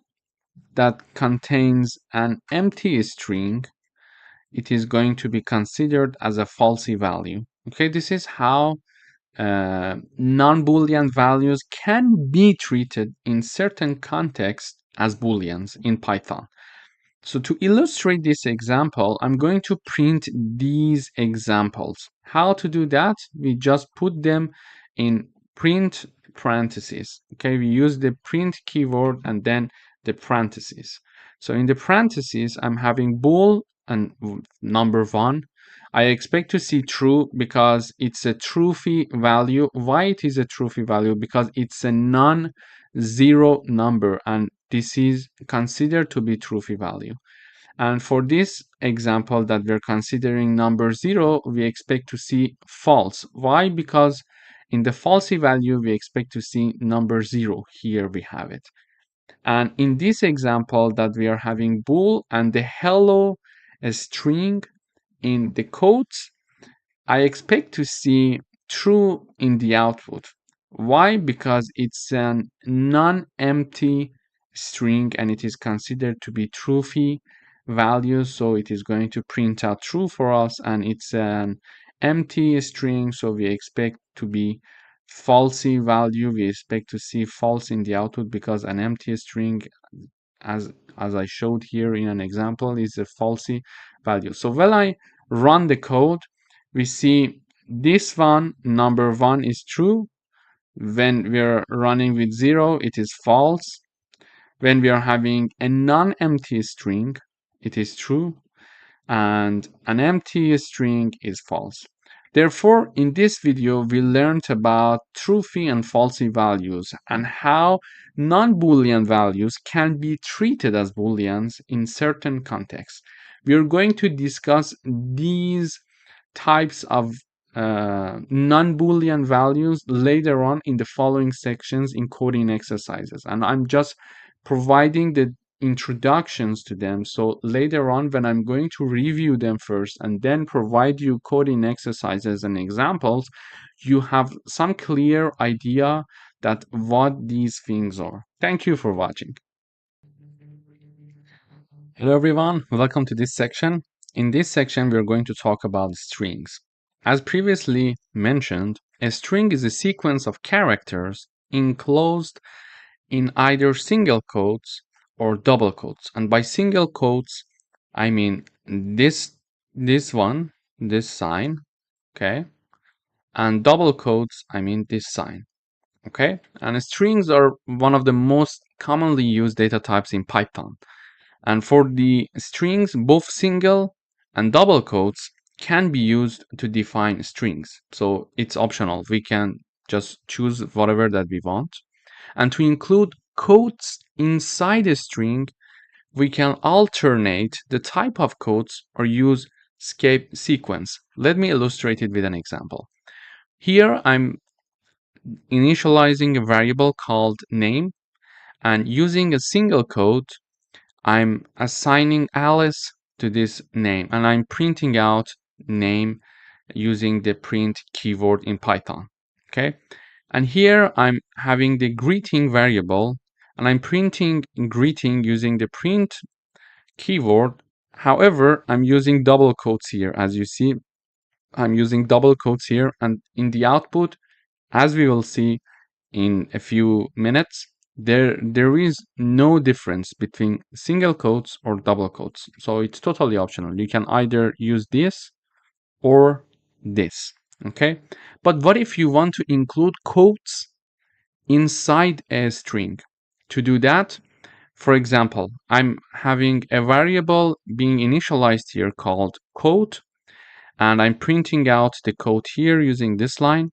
that contains an empty string, it is going to be considered as a falsy value. Okay, this is how non-Boolean values can be treated in certain contexts as Booleans in Python. So to illustrate this example, I'm going to print these examples. How to do that? We just put them in print parentheses. Okay, we use the print keyword and then the parentheses. So in the parentheses, I'm having bool and number 1. I expect to see true because it's a truthy value. Why it is a truthy value? Because it's a non-zero number and this is considered to be truthy value. And for this example that we're considering number 0, we expect to see false. Why? Because in the falsy value, we expect to see number 0. Here we have it. And in this example that we are having bool and the hello string in the quotes, I expect to see true in the output. Why? Because it's a non-empty string and it is considered to be truthy value, so it is going to print out true for us, and it's an empty string, so we expect to be falsy value. We expect to see false in the output because an empty string, as I showed here in an example, is a falsy value. So when I run the code, we see this one, number 1 is true. When we are running with 0, it is false. When we are having a non-empty string, it is true, and an empty string is false. Therefore, in this video, we learned about truthy and falsy values and how non-Boolean values can be treated as Booleans in certain contexts. We are going to discuss these types of non-Boolean values later on in the following sections in coding exercises. And I'm just providing the introductions to them. So later on, when I'm going to review them first and then provide you coding exercises and examples, you have some clear idea that what these things are. Thank you for watching. Hello everyone, welcome to this section. In this section, we're going to talk about strings. As previously mentioned, a string is a sequence of characters enclosed in either single quotes or double quotes. And by single quotes, I mean this one, this sign, okay? And double quotes, I mean this sign, okay? And strings are one of the most commonly used data types in Python. And for the strings, both single and double quotes can be used to define strings. So it's optional. We can just choose whatever that we want. And to include quotes inside a string, we can alternate the type of quotes or use escape sequence. Let me illustrate it with an example. Here I'm initializing a variable called name, and using a single quote, I'm assigning Alice to this name, and I'm printing out name using the print keyword in Python. Okay, and here I'm having the greeting variable, and I'm printing greeting using the print keyword. However, I'm using double quotes here. As you see, I'm using double quotes here, and in the output, as we will see in a few minutes, there is no difference between single quotes or double quotes. So it's totally optional. You can either use this or this, okay? But what if you want to include quotes inside a string? To do that, for example, I'm having a variable being initialized here called quote, and I'm printing out the quote here using this line.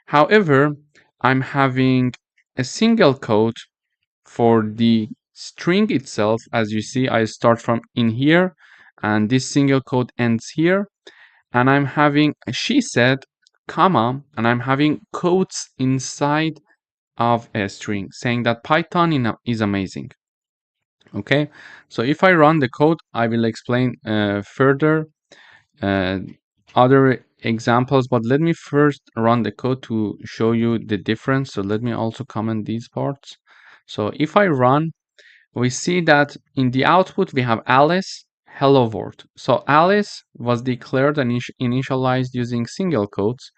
However, I'm having a single quote for the string itself. As you see, I start from in here, and this single quote ends here. And I'm having she said, comma, and I'm having quotes inside of a string, saying that Python is amazing. Okay, so if I run the code, I will explain further other examples, but let me first run the code to show you the difference. So let me also comment these parts. So if I run, we see that in the output we have Alice, hello world. So Alice was declared and initialized using single quotes,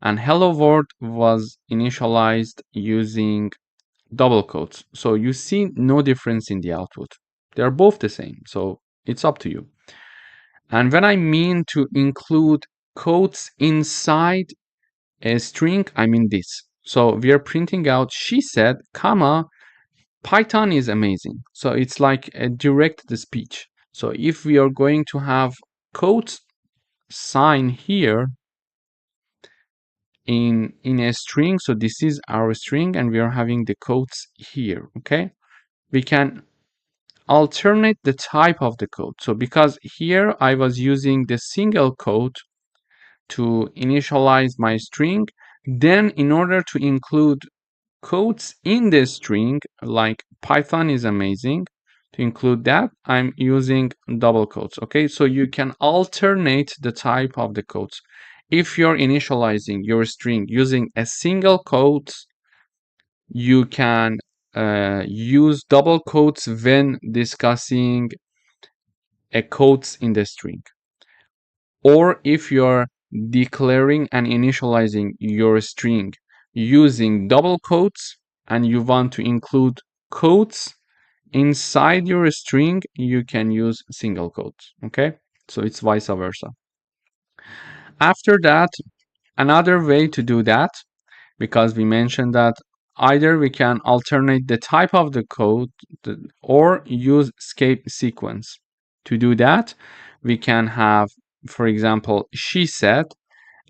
and hello world was initialized using double quotes. So you see no difference in the output. They're both the same, so it's up to you. And when I mean to include quotes inside a string, I mean this. So we are printing out she said, comma, Python is amazing. So it's like a direct speech. So if we are going to have quotes sign here in a string, so this is our string and we are having the quotes here, okay? We can alternate the type of the quote. So because here I was using the single quote to initialize my string, Then in order to include quotes in the string, like Python is amazing to include that, I'm using double quotes. Okay, so you can alternate the type of the quotes. If you're initializing your string using a single quote, you can use double quotes when discussing a quotes in the string. Or if you're declaring and initializing your string using double quotes and you want to include quotes inside your string, you can use single quotes. Okay, so it's vice versa. After that, another way to do that, because we mentioned that either we can alternate the type of the code or use escape sequence. To do that, we can have, for example, she said,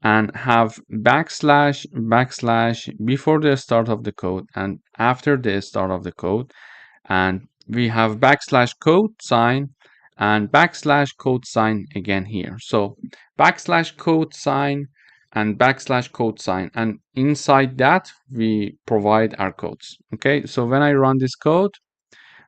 and have backslash before the start of the code and after the start of the code, and we have backslash code sign and backslash code sign again here. So backslash code sign and backslash code sign, and inside that we provide our codes. Okay, so when I run this code,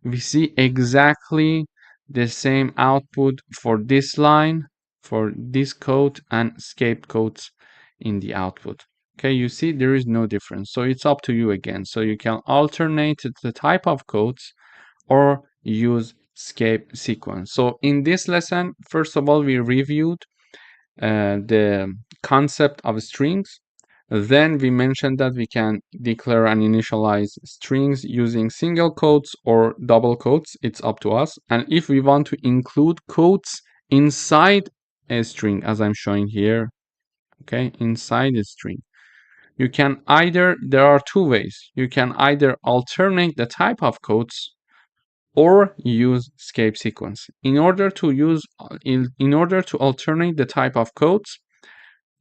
we see exactly the same output for this line, for this code, and escape codes in the output. Okay, you see there is no difference. So it's up to you again. So you can alternate the type of codes or use escape sequence. So in this lesson, first of all, we reviewed the concept of strings. Then we mentioned that we can declare and initialize strings using single quotes or double quotes. It's up to us. And if we want to include quotes inside a string, as I'm showing here, okay, inside a string, you can either, there are two ways. You can either alternate the type of quotes or use escape sequence. In order to alternate the type of quotes,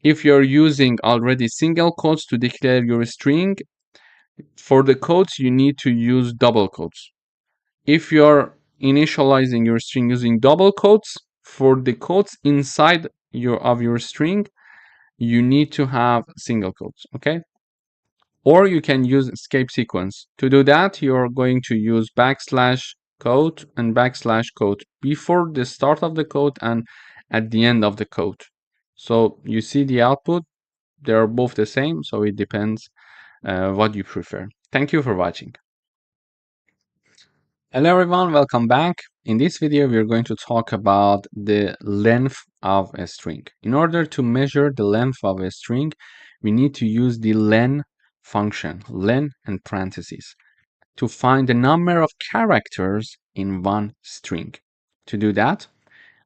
if you're using already single quotes to declare your string, for the quotes you need to use double quotes. If you're initializing your string using double quotes, for the quotes inside your string, you need to have single quotes, okay? Or you can use escape sequence. To do that, you're going to use backslash code and backslash code before the start of the code and at the end of the code. So you see the output, they're both the same, so it depends what you prefer. Thank you for watching. Hello everyone, welcome back. In this video, we're going to talk about the length of a string. In order to measure the length of a string, we need to use the len function, len and parentheses, to find the number of characters in one string. To do that,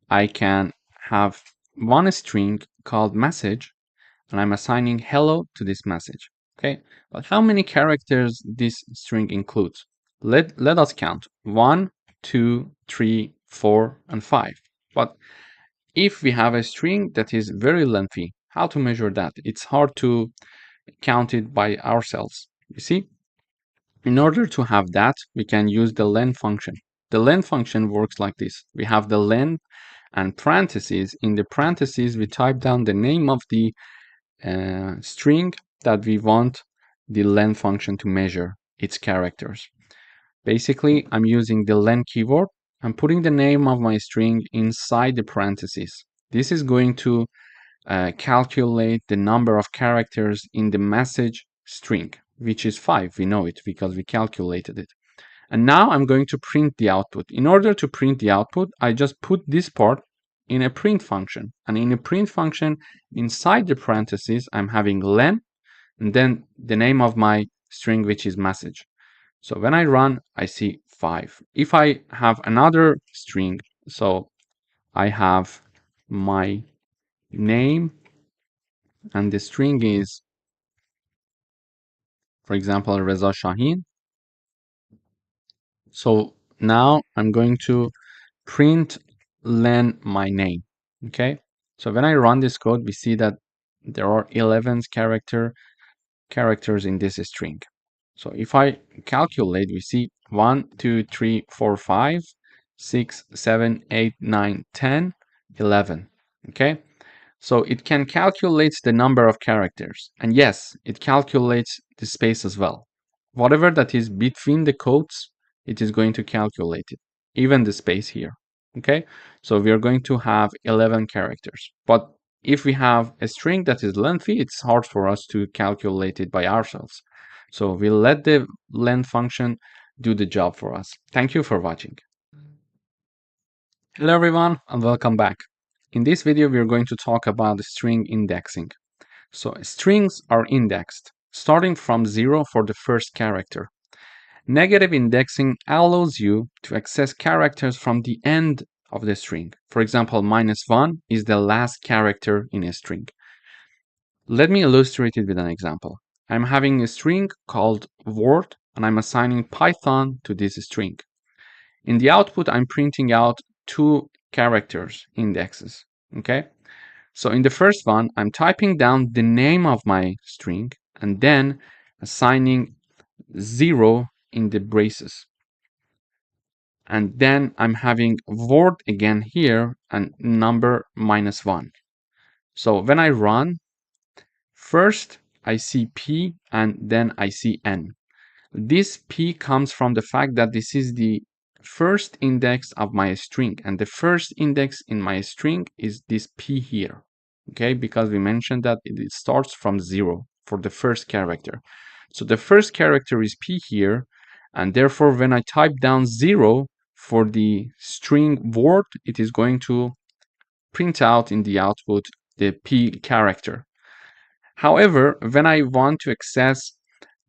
I can have one string called message, and I'm assigning hello to this message. Okay, but how many characters this string includes? Let us count 1, 2, 3, 4, and 5. But if we have a string that is very lengthy, how to measure that? It's hard to count it by ourselves. You see, in order to have that, we can use the len function. The len function works like this. We have the len and parentheses. In the parentheses, we type down the name of the string that we want the len function to measure its characters. Basically, I'm using the len keyword. I'm putting the name of my string inside the parentheses. This is going to calculate the number of characters in the message string, which is 5. We know it because we calculated it. And now I'm going to print the output. In order to print the output, I just put this part in a print function. And in a print function, inside the parentheses, I'm having len, and then the name of my string, which is message. So when I run, I see 5. If I have another string, so I have my name, and the string is, for example, Reza Shahin. So now I'm going to print len my name. Okay, so when I run this code, we see that there are 11 characters in this string. So if I calculate, we see 1, 2, 3, 4, 5, 6, 7, 8, 9, 10, 11. Okay, So it can calculate the number of characters. And yes, it calculates the space as well. Whatever that is between the quotes, it is going to calculate it, even the space here. Okay, so we are going to have 11 characters. But if we have a string that is lengthy, it's hard for us to calculate it by ourselves. So we'll let the length function do the job for us. Thank you for watching. Hello everyone and welcome back. In this video, we are going to talk about string indexing. So strings are indexed, starting from 0 for the first character. Negative indexing allows you to access characters from the end of the string. For example, -1 is the last character in a string. Let me illustrate it with an example. I'm having a string called word and I'm assigning Python to this string. In the output, I'm printing out two characters indexes, okay? So in the first one, I'm typing down the name of my string and then assigning 0 in the braces. And then I'm having word again here and number -1. So when I run, first I see P and then I see N. This P comes from the fact that this is the first index of my string, and the first index in my string is this P here, okay? Because we mentioned that it starts from 0 for the first character. So the first character is P here, and therefore when I type down 0 for the string word, it is going to print out in the output the P character. However, when I want to access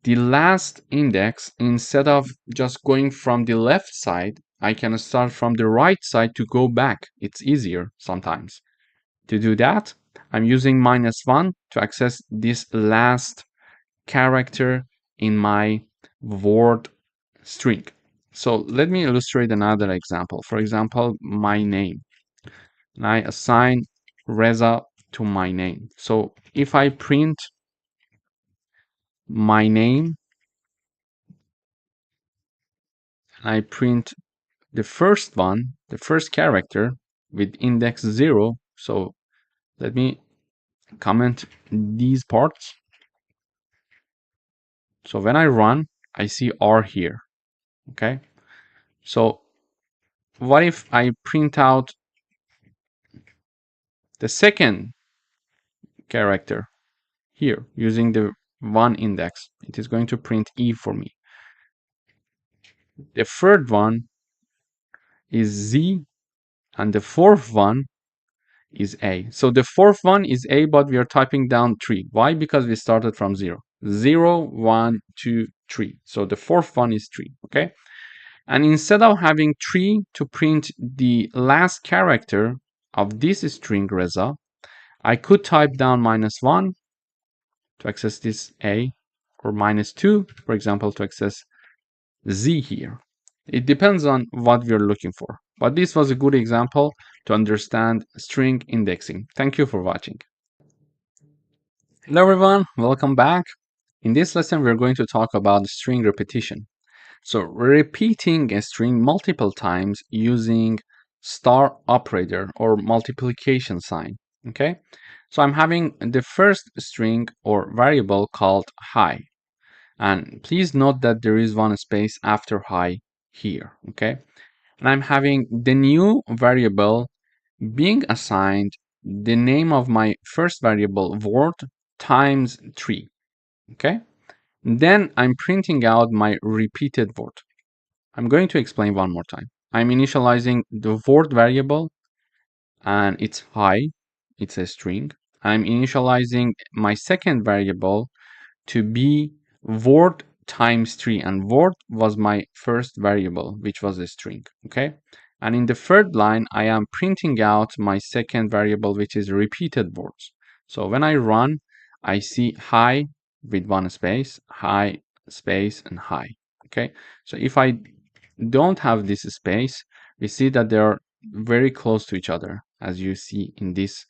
the last index, instead of just going from the left side, I can start from the right side to go back. It's easier sometimes. To do that, I'm using -1 to access this last character in my word string. So let me illustrate another example. For example, my name. And I assign Reza to my name. So if I print my name, I print the first one, the first character with index 0. So let me comment these parts. So when I run, I see R here. Okay. So what if I print out the second character here using the 1 index? It is going to print E for me. The third one is Z, and the fourth one is A. So the fourth one is A, but we are typing down 3. Why? Because we started from 0. 0, 1, 2, 3. So the fourth one is 3, okay? And instead of having 3 to print the last character of this string Reza, I could type down -1 to access this A, or -2, for example, to access Z here. It depends on what we're looking for. But this was a good example to understand string indexing. Thank you for watching. Hello everyone, welcome back. In this lesson, we're going to talk about string repetition. So repeating a string multiple times using star operator or multiplication sign, okay? So I'm having the first string or variable called hi. And please note that there is one space after hi here, okay? And I'm having the new variable being assigned the name of my first variable word times 3, okay? Then I'm printing out my repeated word. I'm going to explain one more time. I'm initializing the word variable and it's hi, it's a string. I'm initializing my second variable to be word times 3, and word was my first variable, which was a string, okay? And in the third line, I am printing out my second variable, which is repeated words. So when I run, I see hi with one space, hi, space, and hi, okay? So if I don't have this space, we see that they are very close to each other, as you see in this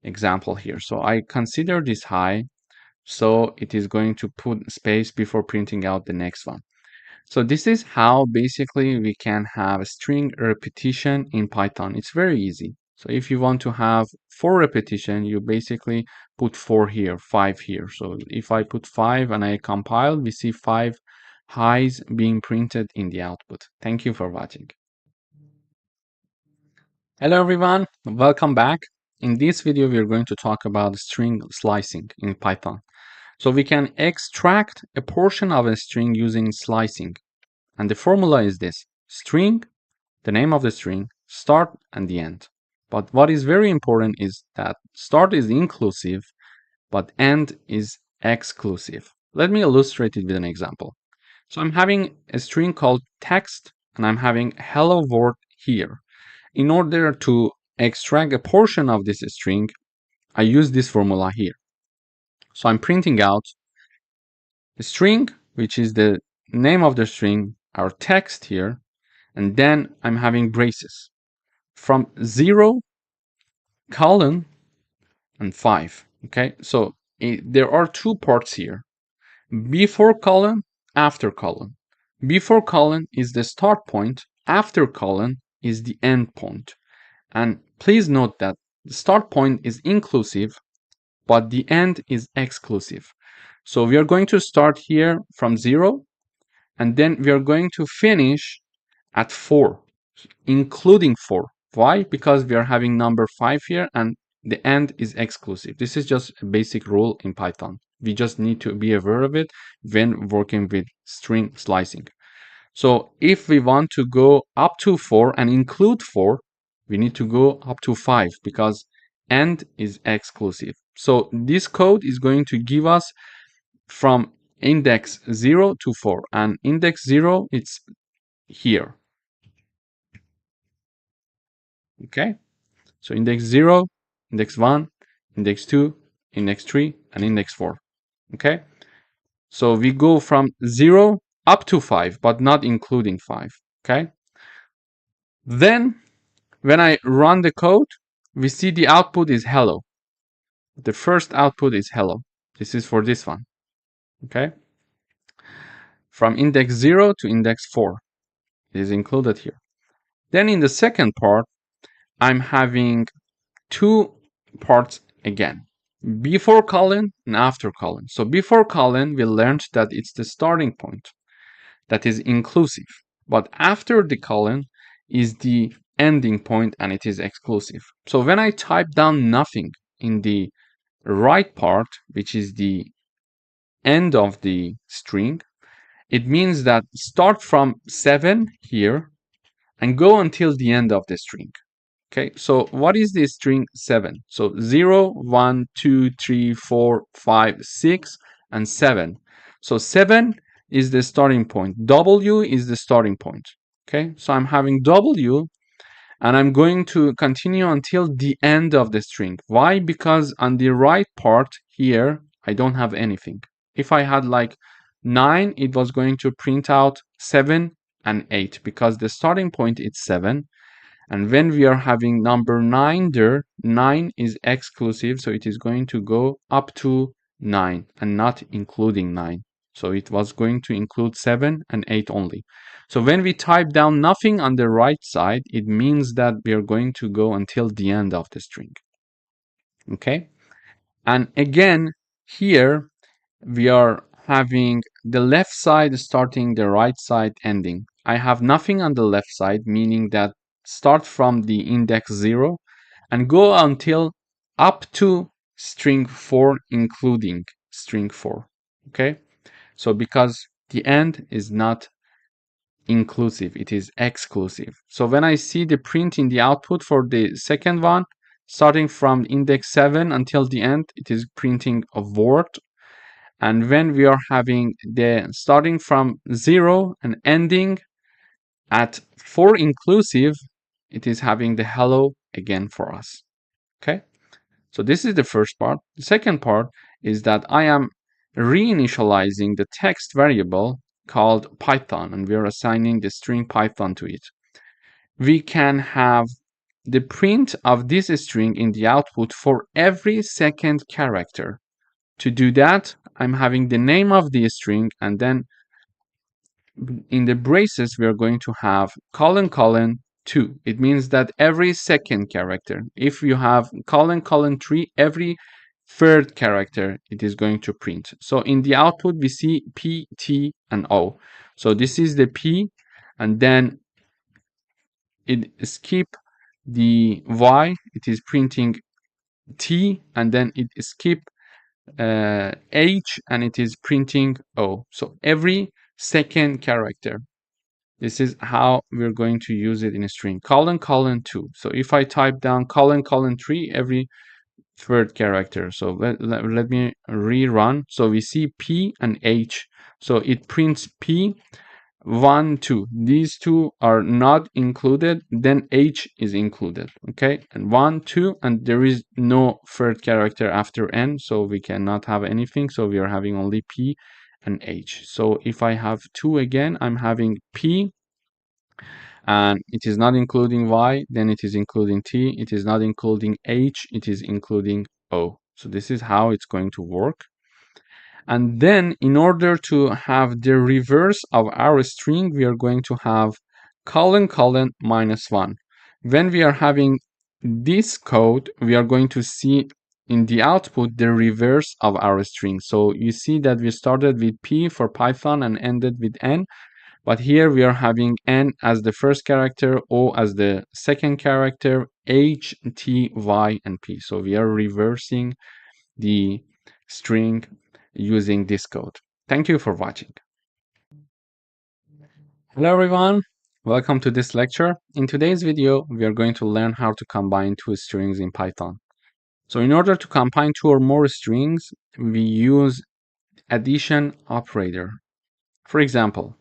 example here. So I consider this hi, so it is going to put space before printing out the next one. So this is how basically we can have a string repetition in Python. It's very easy. So if you want to have 4 repetition, you basically put 4 here, 5 here. So if I put 5 and I compile, we see 5 highs being printed in the output. Thank you for watching. Hello everyone, welcome back. In this video, we're going to talk about string slicing in Python. So we can extract a portion of a string using slicing. And the formula is this: string, the name of the string, start, and the end. But what is very important is that start is inclusive, but end is exclusive. Let me illustrate it with an example. So I'm having a string called text, and I'm having hello world here. In order to extract a portion of this string, I use this formula here. So I'm printing out the string, which is the name of the string, our text here, and then I'm having braces from 0, colon, and 5. Okay, so there are 2 parts here: before colon, after colon. Before colon is the start point, after colon is the end point. And please note that the start point is inclusive, but the end is exclusive. So we are going to start here from 0, and then we are going to finish at 4, including 4. Why? Because we are having number 5 here, and the end is exclusive. This is just a basic rule in Python. We just need to be aware of it when working with string slicing. So if we want to go up to 4 and include 4, we need to go up to 5 because end is exclusive. So this code is going to give us from index 0 to 4, and index 0, it's here. Okay, so index 0, index 1, index 2, index 3, and index 4. Okay, so we go from 0 up to 5, but not including 5. Okay, then when I run the code, we see the output is hello. The first output is hello. This is for this one. Okay, from index 0 to index 4 is included here. Then in the second part, I'm having 2 parts again: before colon and after colon. So before colon, we learned that it's the starting point that is inclusive, but after the colon is the ending point and it is exclusive. So when I type down nothing in the right part, which is the end of the string, it means that start from 7 here and go until the end of the string. Okay, so what is the string 7? So 0, 1, 2, 3, 4, 5, 6, and 7. So 7 is the starting point. W is the starting point. Okay, so I'm having W, and I'm going to continue until the end of the string. Why? Because on the right part here, I don't have anything. If I had like 9, it was going to print out 7 and 8 because the starting point is 7. And when we are having number 9 there, 9 is exclusive, so it is going to go up to 9 and not including 9. So it was going to include 7 and 8 only. So when we type down nothing on the right side, it means that we are going to go until the end of the string. Okay? And again, here we are having the left side starting, the right side ending. I have nothing on the left side, meaning that start from the index 0 and go until up to string 4, including string 4. Okay, so because the end is not inclusive, it is exclusive. So when I see the print in the output for the second one, starting from index 7 until the end, it is printing a word. And when we are having the starting from 0 and ending at 4 inclusive, it is having the hello again for us. Okay, so this is the first part. The second part is that I am reinitializing the text variable called Python, and we are assigning the string Python to it. We can have the print of this string in the output for every second character. To do that, I'm having the name of the string, and then in the braces, we are going to have colon, colon, 2. It means that every second character, if you have colon, colon 3, every third character it is going to print. So in the output, we see P, T, and O. So this is the P, and then it skip the Y, it is printing T, and then it skip H, and it is printing O. So every second character. This is how we're going to use it in a string. Colon, colon 2. So if I type down colon, colon 3, every third character. So let me rerun. So we see P and H. So it prints P, 1, 2. These two are not included, then H is included. Okay, and 1, 2, and there is no third character after N, so we cannot have anything. So we are having only P and H. So if I have 2 again, I'm having P, and it is not including Y, then it is including T, it is not including H, it is including O. So this is how it's going to work. And then in order to have the reverse of our string, we are going to have colon, colon, -1. When we are having this code, we are going to see in the output the reverse of our string. So you see that we started with P for Python and ended with N. But here we are having N as the first character, O as the second character, H, T, Y, and P. So we are reversing the string using this code. Thank you for watching. Hello everyone, welcome to this lecture. In today's video, we are going to learn how to combine two strings in Python. So in order to combine two or more strings, we use addition operator. For example,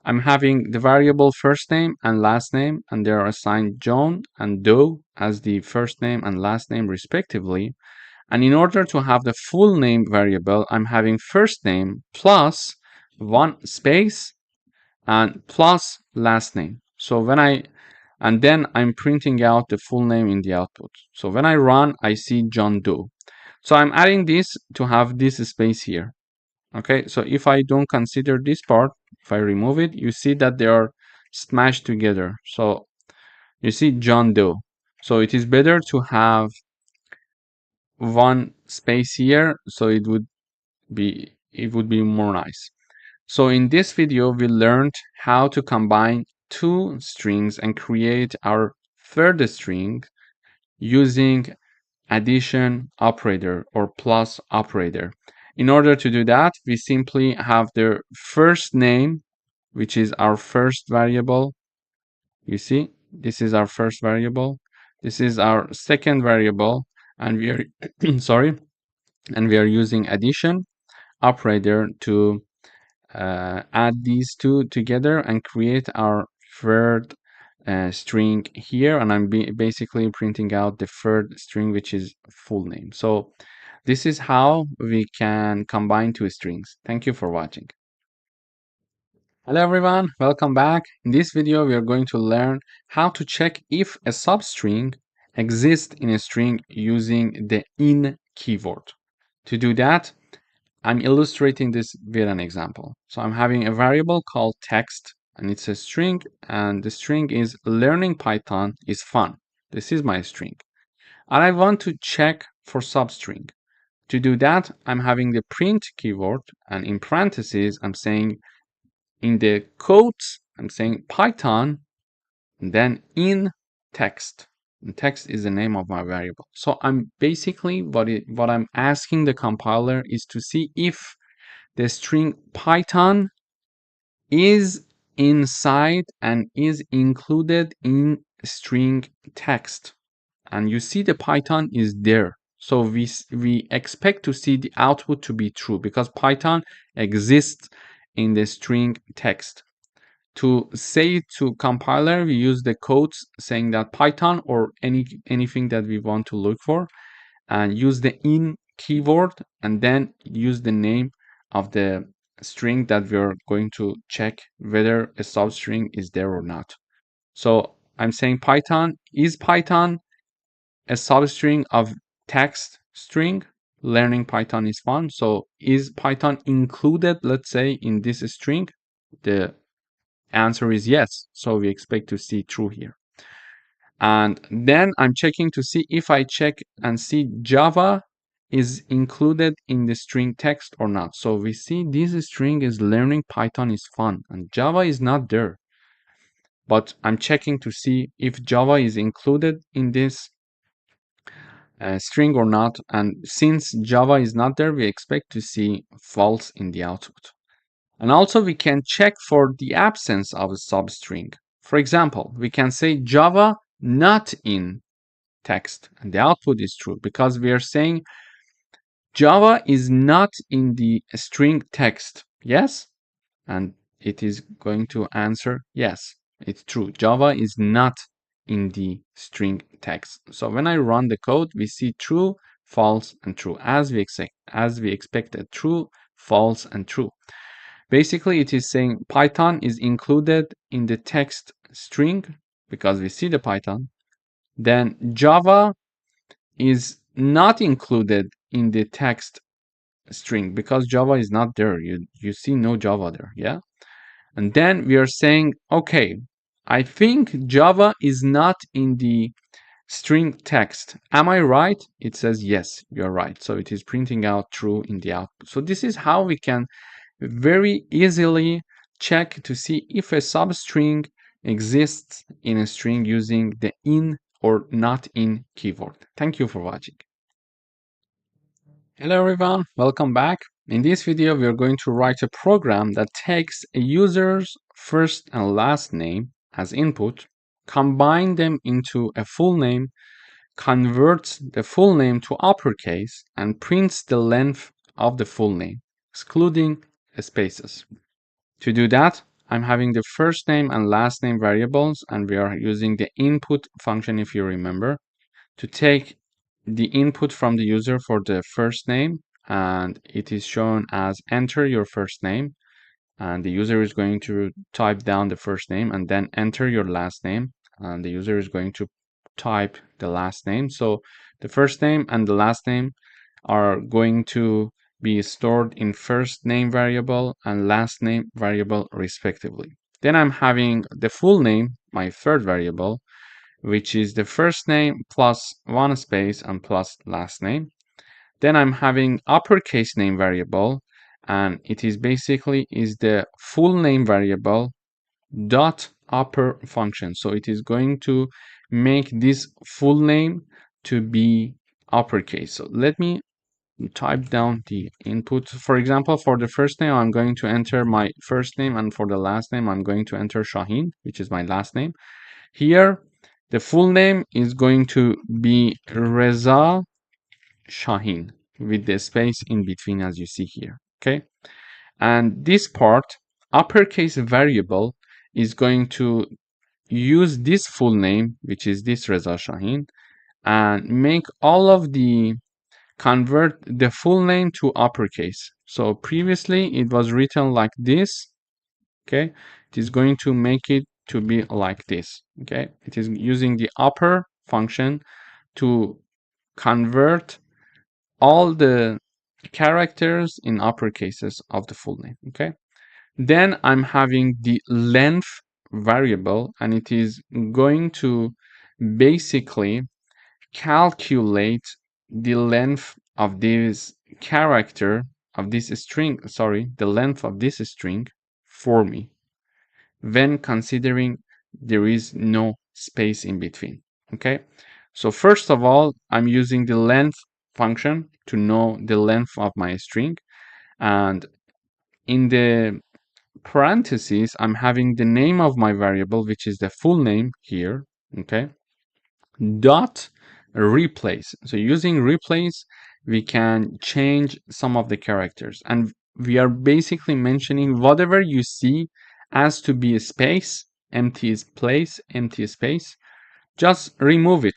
I'm having the variable first name and last name, and they are assigned John and Doe as the first name and last name respectively. And in order to have the full name variable, I'm having first name plus 1 space and plus last name. So and then I'm printing out the full name in the output. So when I run, I see John Doe. So I'm adding this to have this space here. Okay, so if I don't consider this part, if I remove it, you see that they are smashed together. So you see John Doe. So it is better to have 1 space here, so it would be more nice. So in this video, we learned how to combine two strings and create our third string using addition operator or plus operator. In order to do that, we simply have the first name, which is our first variable. You see, this is our first variable. This is our second variable, and we are sorry, and we are using addition operator to add these two together and create our third string here, and I'm basically printing out the third string, which is full name. So this is how we can combine two strings. Thank you for watching. Hello everyone, welcome back. In this video, we are going to learn how to check if a substring exists in a string using the in keyword. To do that, I'm illustrating this with an example. So I'm having a variable called text, and it's a string, and the string is learning Python is fun. This is my string. And I want to check for substring. To do that, I'm having the print keyword, and in parentheses, I'm saying in the quotes, I'm saying Python, and then in text. And text is the name of my variable. So I'm basically what I'm asking the compiler is to see if the string Python is inside and is included in string text. And you see the Python is there. So we expect to see the output to be true because Python exists in the string text. To say it to compiler, we use the codes saying that Python or anything that we want to look for, and use the in keyword, and then use the name of the string that we're going to check whether a substring is there or not. So I'm saying Python, is Python a substring of text string? Learning Python is fun. So is Python included, let's say, in this string? The answer is yes. So we expect to see true here. And then I'm checking to see if I check and see Java is included in the string text or not. So we see this string is learning Python is fun and Java is not there. But I'm checking to see if Java is included in this string or not. And since Java is not there, we expect to see false in the output. And also we can check for the absence of a substring. For example, we can say Java not in text and the output is true because we are saying Java is not in the string text. Yes? And it is going to answer yes, it's true. Java is not in the string text. So when I run the code, we see true, false, and true as we expected. True, false, and true. Basically, it is saying Python is included in the text string because we see the Python. Then Java is not included in the text string because Java is not there. You see no Java there, yeah? And then we are saying, okay, I think Java is not in the string text. Am I right? It says yes, you're right. So it is printing out true in the output. So this is how we can very easily check to see if a substring exists in a string using the in or not in keyword. Thank you for watching. Hello everyone, welcome back. In this video, we are going to write a program that takes a user's first and last name as input, combine them into a full name, converts the full name to uppercase, and prints the length of the full name, excluding spaces. To do that, I'm having the first name and last name variables, and we are using the input function, if you remember, to take the input from the user for the first name, and it is shown as enter your first name, and the user is going to type down the first name and then enter your last name, and the user is going to type the last name. So the first name and the last name are going to be stored in first name variable and last name variable respectively. Then I'm having the full name, my third variable, which is the first name plus one space and plus last name. Then I'm having uppercase name variable, and it is basically is the full name variable dot upper function. So it is going to make this full name to be uppercase. So let me type down the input. For example, for the first name, I'm going to enter my first name, and for the last name, I'm going to enter Shaheen, which is my last name. Here, the full name is going to be Reza Shaheen with the space in between, as you see here. Okay. And this part, uppercase variable, is going to use this full name, which is this Reza Shaheen, and make all of the convert the full name to uppercase. So previously it was written like this. Okay. It is going to make it to be like this. Okay. It is using the upper function to convert all the characters in uppercases of the full name. Okay. Then I'm having the length variable, and it is going to basically calculate the length of this character of this string, the length of this string for me when considering there is no space in between. Okay. So first of all, I'm using the length function to know the length of my string, and in the parentheses, I'm having the name of my variable, which is the full name here. Okay. Dot replace. So using replace, we can change some of the characters, and we are basically mentioning whatever you see as to be a space, empty place, empty space, just remove it.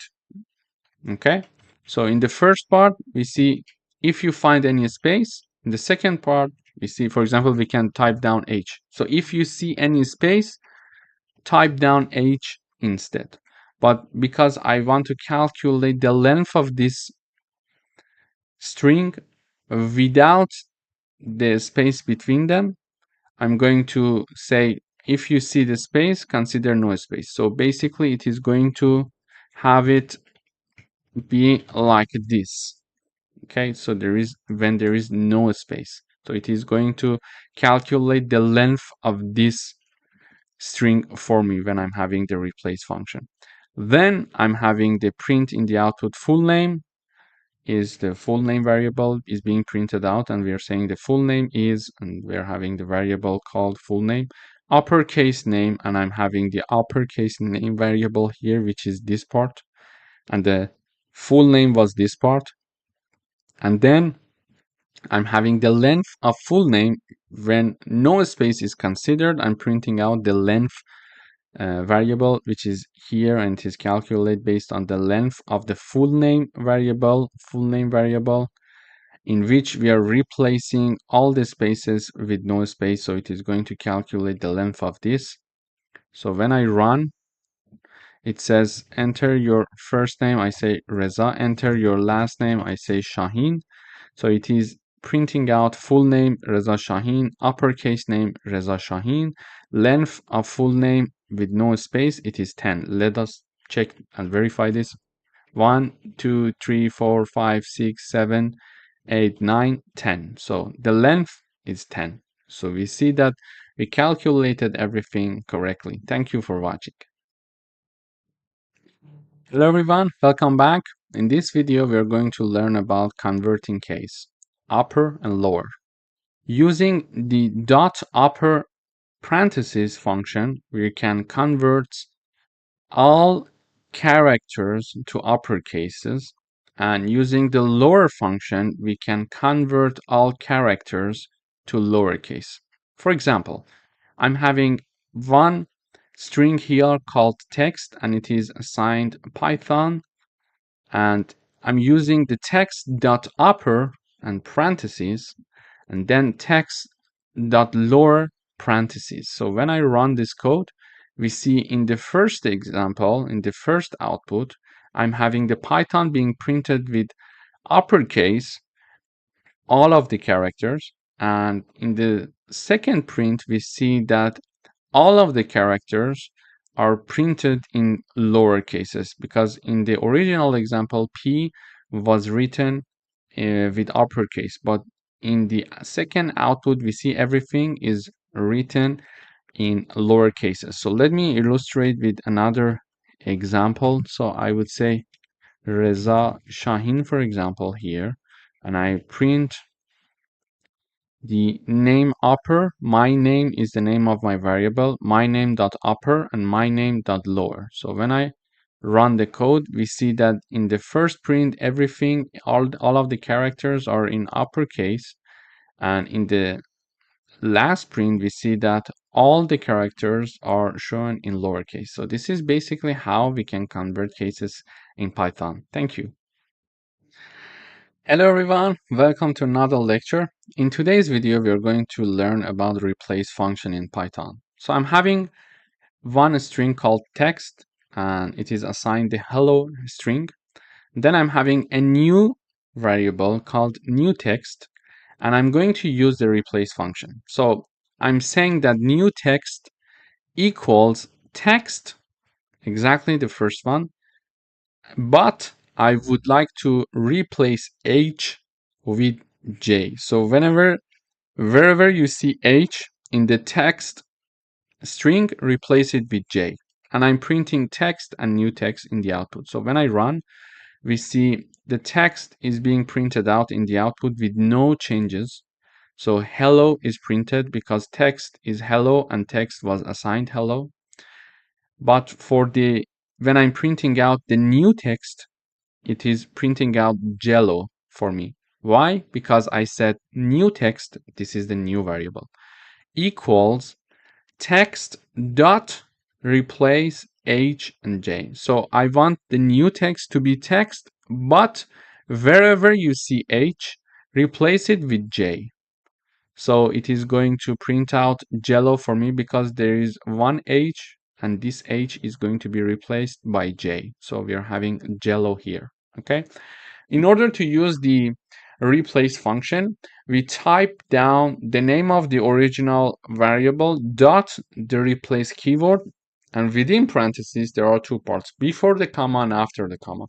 Okay. So in the first part, we see if you find any space. In the second part, we see, for example, we can type down H. So if you see any space, type down H instead. But because I want to calculate the length of this string without the space between them, I'm going to say if you see the space, consider no space. So basically it is going to have it be like this. Okay, so when there is no space. So it is going to calculate the length of this string for me when I'm having the replace function. Then I'm having the print in the output full name is the full name variable is being printed out, and we are saying the full name is, and we're having the variable called full name, uppercase name, and I'm having the uppercase name variable here, which is this part, and the full name was this part. And then I'm having the length of full name. When no space is considered, I'm printing out the length variable, which is here, and it is calculated based on the length of the full name variable, in which we are replacing all the spaces with no space. So it is going to calculate the length of this. So when I run, it says enter your first name, I say Reza, enter your last name, I say Shaheen. So it is printing out full name Reza Shaheen, uppercase name Reza Shaheen, length of full name with no space, it is 10. Let us check and verify this. 1, 2, 3, 4, 5, 6, 7, 8, 9, 10. So the length is 10. So we see that we calculated everything correctly. Thank you for watching. Hello everyone, welcome back. In this video, we are going to learn about converting case, upper and lower. Using the dot upper parentheses function, we can convert all characters to upper cases, and using the lower function, we can convert all characters to lowercase. For example, I'm having one string here called text, and it is assigned Python, and I'm using the text dot upper and parentheses, and then text dot lower parentheses. So when I run this code, we see in the first example, in the first output, I'm having the Python being printed with uppercase all of the characters, and in the second print we see that all of the characters are printed in lower cases, because in the original example P was written with uppercase, but in the second output we see everything is written in lower cases. So let me illustrate with another example. So I would say Reza Shaheen, for example, here, and I print the name upper. My name is the name of my variable, my name dot upper and my name dot lower. So when I run the code, we see that in the first print, everything, all of the characters are in uppercase, and in the last print, we see that all the characters are shown in lowercase. So this is basically how we can convert cases in Python. Thank you. Hello everyone, welcome to another lecture. In today's video, we are going to learn about the replace function in Python. So I'm having one string called text, and it is assigned the hello string. Then I'm having a new variable called new text, and I'm going to use the replace function. So I'm saying that new text equals text, exactly the first one, but I would like to replace H with J. So wherever you see H in the text string, replace it with J. And I'm printing text and new text in the output. So when I run, we see the text is being printed out in the output with no changes. So hello is printed because text is hello and text was assigned hello. But when I'm printing out the new text, it is printing out Jello for me. Why? Because I said new text, this is the new variable, equals text dot replace H and J. So I want the new text to be text, but wherever you see H, replace it with J. So it is going to print out Jello for me because there is one H, and this H is going to be replaced by J. So we are having Jello here. Okay. In order to use the replace function, we type down the name of the original variable dot the replace keyword, And within parentheses, there are two parts, before the comma and after the comma.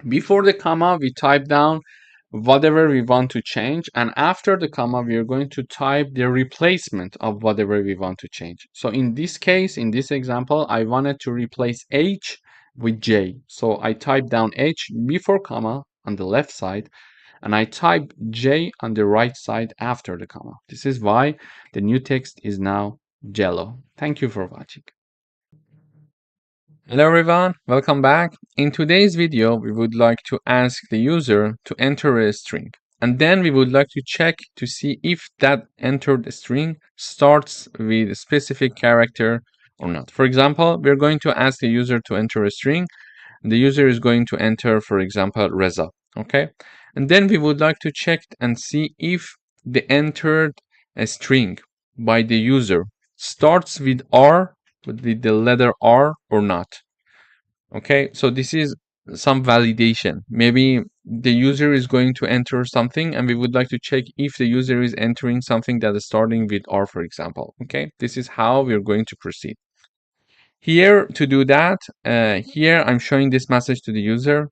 Before the comma, we type down whatever we want to change, and after the comma, we are going to type the replacement of whatever we want to change. So in this case, in this example, I wanted to replace H with J. So I type down H before comma on the left side, and I type J on the right side after the comma. This is why the new text is now yellow. Thank you for watching. Hello everyone, welcome back. In today's video, we would like to ask the user to enter a string. And then we would like to check to see if that entered string starts with a specific character or not. For example, we're going to ask the user to enter a string. The user is going to enter, for example, Reza. Okay. And then we would like to check and see if the entered string by the user starts with R, with the letter R or not. Okay, so this is some validation. Maybe the user is going to enter something and we would like to check if the user is entering something that is starting with R, for example. Okay, this is how we're going to proceed. Here, to do that, here I'm showing this message to the user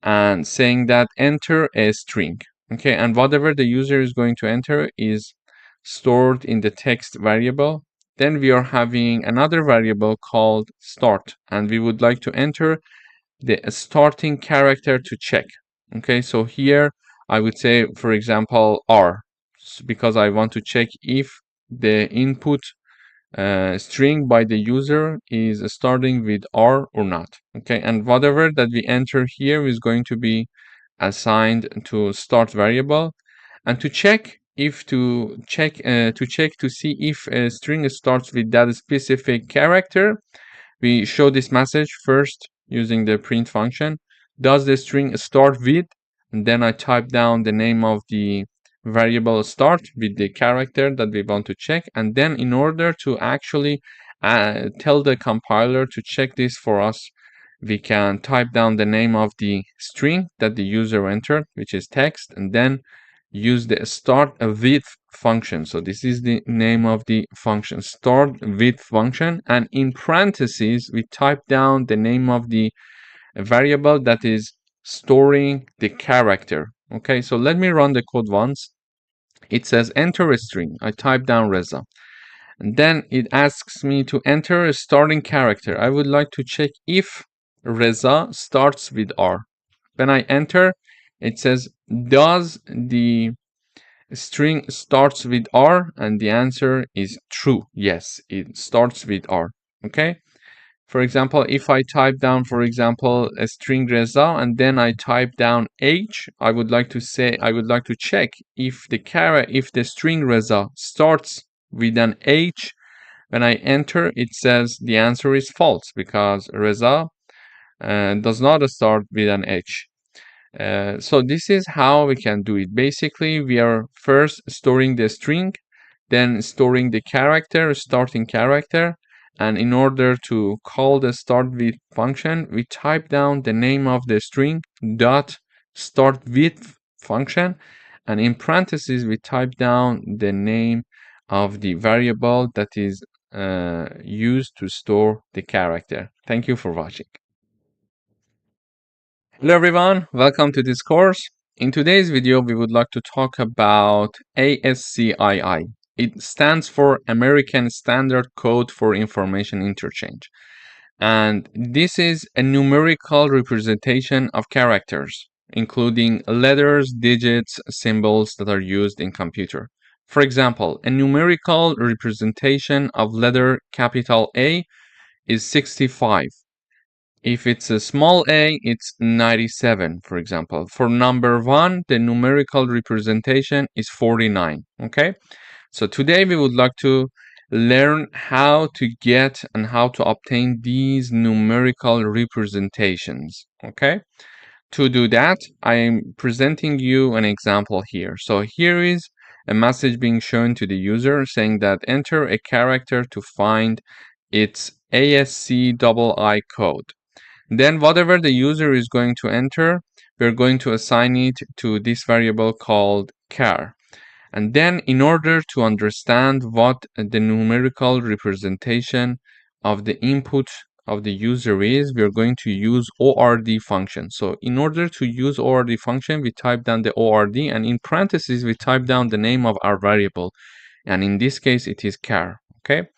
and saying that enter a string. Okay, and whatever the user is going to enter is stored in the text variable. Then we are having another variable called start, and we would like to enter the starting character to check. Okay, so here I would say, for example, R, because I want to check if the input string by the user is starting with R or not. Okay, and whatever that we enter here is going to be assigned to start variable, and to check to see if a string starts with that specific character, we show this message first using the print function. Does the string start with? And then I type down the name of the variable start with the character that we want to check. And then in order to actually tell the compiler to check this for us, we can type down the name of the string that the user entered, which is text, and then use the start with function. So this is the name of the function, start with function, and in parentheses we type down the name of the variable that is storing the character. Okay, so let me run the code once. It says enter a string. I type down Reza, and then it asks me to enter a starting character. I would like to check if Reza starts with R. When I enter, it says, does the string starts with R? And the answer is true. Yes, it starts with R. Okay. For example, if I type down, for example, a string Reza, and then I type down H, I would like to check if the string Reza starts with an H. When I enter, it says the answer is false because Reza does not start with an H. So this is how we can do it. Basically, we are first storing the string, then storing the character, starting character, and in order to call the start with function, we type down the name of the string dot start with function, and in parentheses we type down the name of the variable that is used to store the character. Thank you for watching. Hello everyone, welcome to this course. In today's video, we would like to talk about ASCII. It stands for American Standard Code for Information Interchange. And this is a numerical representation of characters, including letters, digits, symbols that are used in computer. For example, a numerical representation of letter capital A is 65. If it's a small a, it's 97, for example. For number 1, the numerical representation is 49, okay? So today we would like to learn how to get and how to obtain these numerical representations, okay? To do that, I am presenting you an example here. So here is a message being shown to the user saying that enter a character to find its ASCII code. Then whatever the user is going to enter, we're going to assign it to this variable called char. And then in order to understand what the numerical representation of the input of the user is, we're going to use ORD function. So in order to use ORD function, we type down the ORD, and in parentheses, we type down the name of our variable. And in this case, it is char, okay?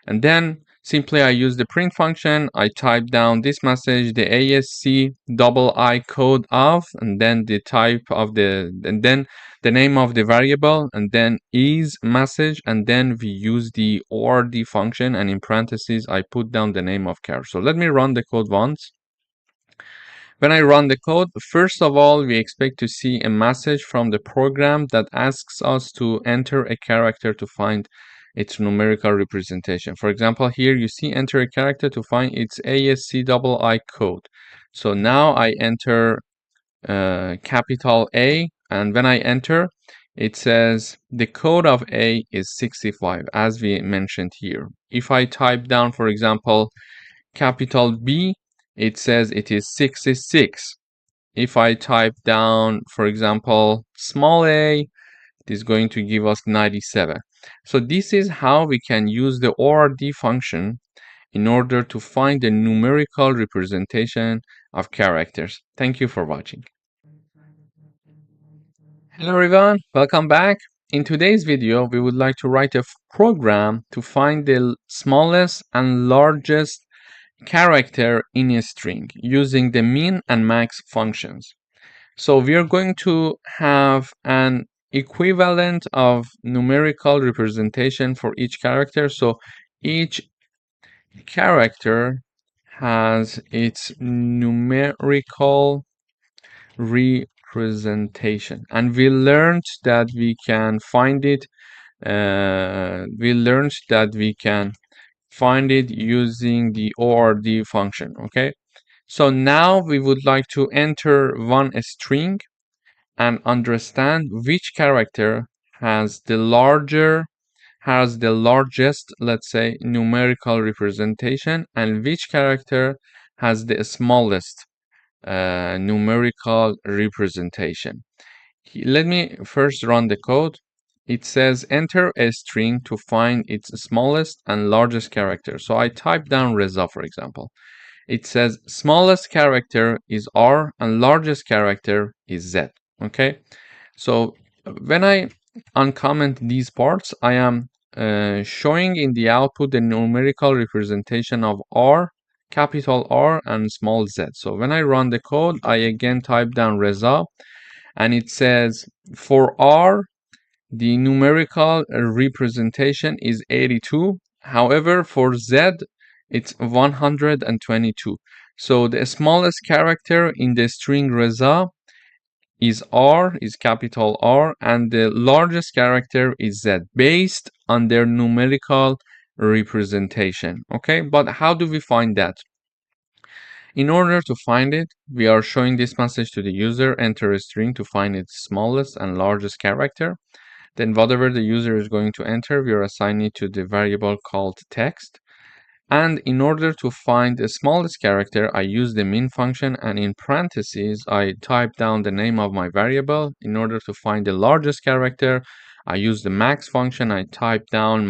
And then simply I use the print function. I type down this message, the ASC double I code of, and then the type of and then the name of the variable, and then is message, and then we use the ORD function, and in parentheses, I put down the name of char. So let me run the code once. When I run the code, first of all, we expect to see a message from the program that asks us to enter a character to find its numerical representation. For example, here you see enter a character to find its ASC double I code. So now I enter capital A, and when I enter, it says the code of A is 65, as we mentioned here. If I type down, for example, capital B, it says it is 66. If I type down, for example, small a, it is going to give us 97. So this is how we can use the ORD function in order to find the numerical representation of characters. Thank you for watching. Hello everyone, welcome back. In today's video, we would like to write a program to find the smallest and largest character in a string using the min and max functions. So we are going to have an equivalent of numerical representation for each character. So each character has its numerical representation, and we learned that we can find it using the ORD function. Okay, so now we would like to enter one string and understand which character has the largest, let's say, numerical representation, and which character has the smallest numerical representation. Let me first run the code. It says enter a string to find its smallest and largest character. So I type down Reza, for example. It says smallest character is R and largest character is Z. Okay, so when I uncomment these parts, I am showing in the output the numerical representation of R, capital R, and small z. So when I run the code, I again type down Reza, and it says for R, the numerical representation is 82. However, for Z, it's 122. So the smallest character in the string Reza is R, is capital R, and the largest character is Z, based on their numerical representation. Okay, but how do we find that? In order to find it, we are showing this message to the user, enter a string to find its smallest and largest character. Then whatever the user is going to enter, we are assigning it to the variable called text. And in order to find the smallest character, I use the min function, and in parentheses, I type down the name of my variable. In order to find the largest character, I use the max function. I type down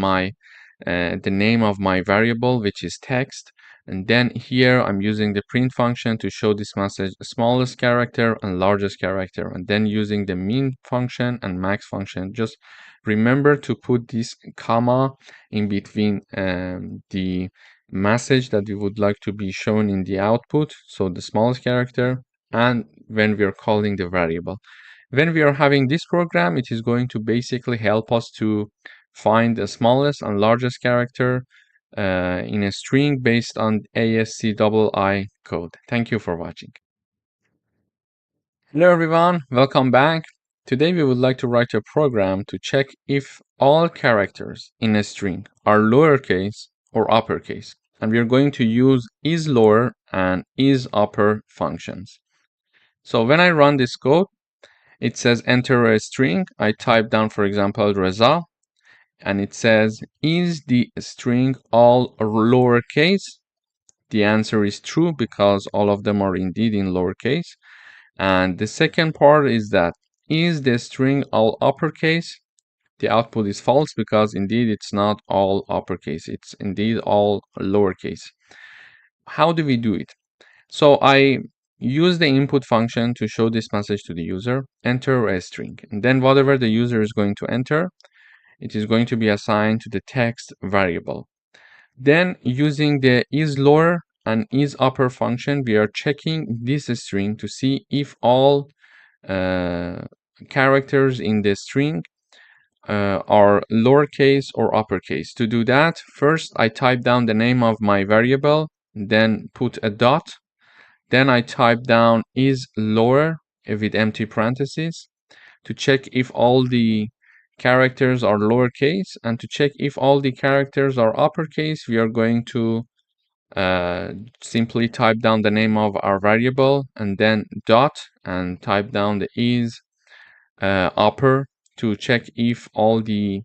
the name of my variable, which is text. And then here I'm using the print function to show this message, smallest character and largest character. And then using the min function and max function. Just remember to put this comma in between the message that we would like to be shown in the output, so the smallest character, and when we are calling the variable. When we are having this program, it is going to basically help us to find the smallest and largest character in a string based on ASC double I code. Thank you for watching. Hello everyone, welcome back. Today we would like to write a program to check if all characters in a string are lowercase or uppercase. And we are going to use isLower and isUpper functions. So when I run this code, it says enter a string. I type down, for example, Reza, and it says, is the string all lowercase? The answer is true because all of them are indeed in lowercase. And the second part is that, is the string all uppercase? the output is false because indeed it's not all uppercase, it's indeed all lowercase. How do we do it? So I use the input function to show this message to the user, enter a string, and then whatever the user is going to enter, it is going to be assigned to the text variable. Then using the isLower and isUpper function, we are checking this string to see if all characters in the string are lowercase or uppercase. To do that, first I type down the name of my variable, then put a dot, then I type down isLower with empty parentheses to check if all the characters are lowercase, and to check if all the characters are uppercase, we are going to simply type down the name of our variable and then dot and type down the is upper to check if all the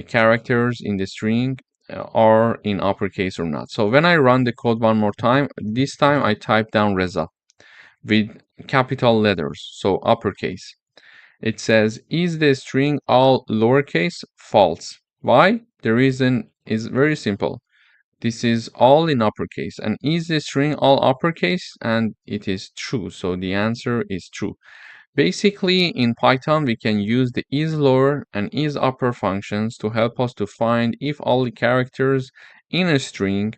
characters in the string are in uppercase or not. So when I run the code one more time, this time I type down Reza with capital letters, so uppercase. It says, is the string all lowercase? False. Why? The reason is very simple. This is all in uppercase. And is the string all uppercase? And it is true. So the answer is true. Basically, in Python, we can use the isLower and isUpper functions to help us to find if all the characters in a string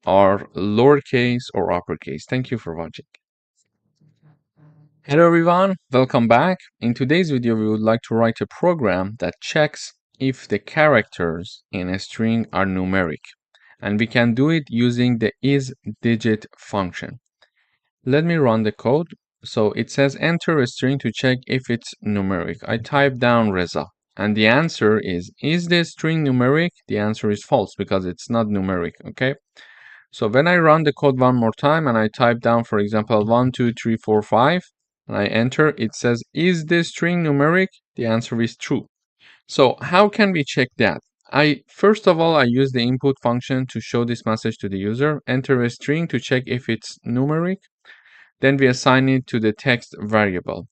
are lowercase or uppercase. Thank you for watching. Hello everyone, welcome back. In today's video, we would like to write a program that checks if the characters in a string are numeric. And we can do it using the isDigit function. Let me run the code. So it says enter a string to check if it's numeric. I type down Reza and the answer is the string numeric? The answer is false because it's not numeric, okay? So when I run the code one more time and I type down, for example, 1, 2, 3, 4, 5, and I enter, it says, is this string numeric? The answer is true. So how can we check that? First of all, I use the input function to show this message to the user, enter a string to check if it's numeric. Then we assign it to the text variable.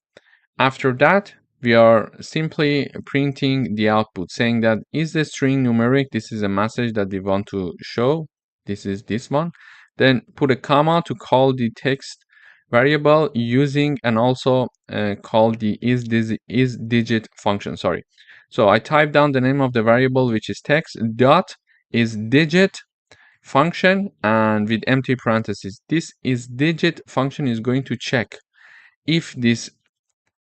After that, we are simply printing the output saying that is the string numeric? This is a message that we want to show. This is this one. Then put a comma to call the text variable using and also call the isDigit function. Sorry. So I type down the name of the variable, which is text dot isDigit function, and with empty parentheses. This isDigit function is going to check if this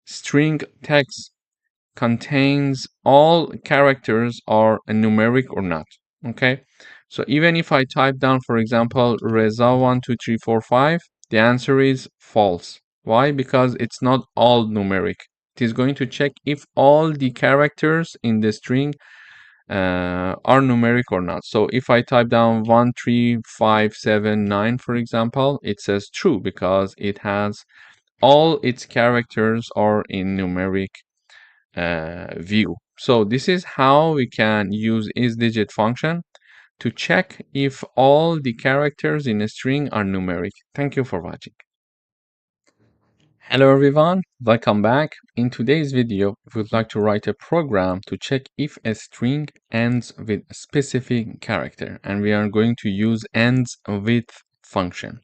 string text contains all characters are numeric or not. Okay, so even if I type down, for example, Reza 1, 2, 3, 4, 5, the answer is false. Why? Because it's not all numeric. It is going to check if all the characters in the string are numeric or not. So if I type down 1, 3, 5, 7, 9, for example, it says true because it has all its characters are in numeric view. So this is how we can use isDigit function to check if all the characters in a string are numeric. Thank you for watching. Hello everyone, welcome back. In today's video, we would like to write a program to check if a string ends with a specific character, and we are going to use ends with function.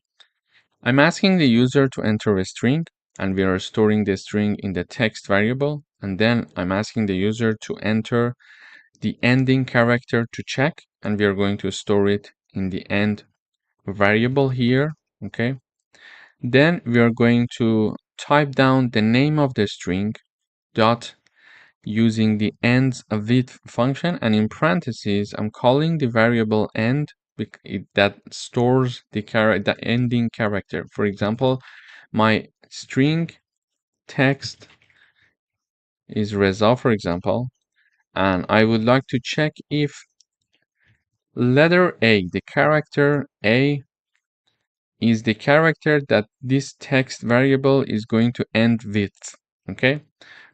I'm asking the user to enter a string, and we are storing the string in the text variable, and then I'm asking the user to enter the ending character to check, and we are going to store it in the end variable here, okay? Then we are going to type down the name of the string dot using the ends with function, and in parentheses I'm calling the variable end that stores the ending character. For example, my string text is Reza, for example, and I would like to check if letter A, the character A, is the character that this text variable is going to end with. Okay,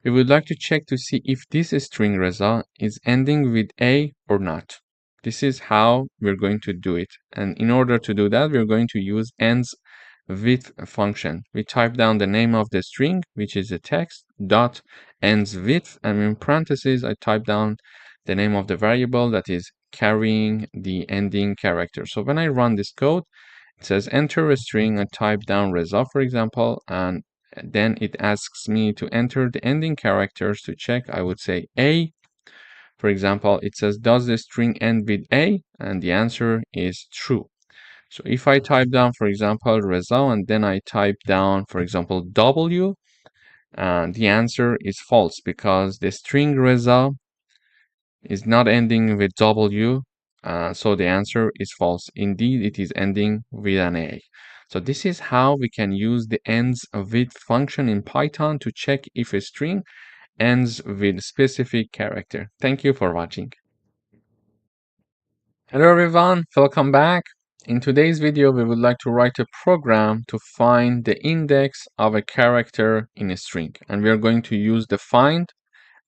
we would like to check to see if this string Reza is ending with A or not. This is how we're going to do it, and in order to do that, we're going to use ends with function. We type down the name of the string, which is a text, dot ends with, and in parentheses I type down the name of the variable that is carrying the ending character. So when I run this code, it says enter a string. I type down Reza, for example, and then it asks me to enter the ending characters to check. I would say A. For example, it says, does the string end with A? And the answer is true. So if I type down, for example, Reza, and then I type down, for example, W, the answer is false because the string Reza is not ending with W, so the answer is false. Indeed, it is ending with an A. So this is how we can use the ends with function in Python to check if a string ends with specific character. Thank you for watching. Hello everyone, welcome back. In today's video, we would like to write a program to find the index of a character in a string. And we are going to use the find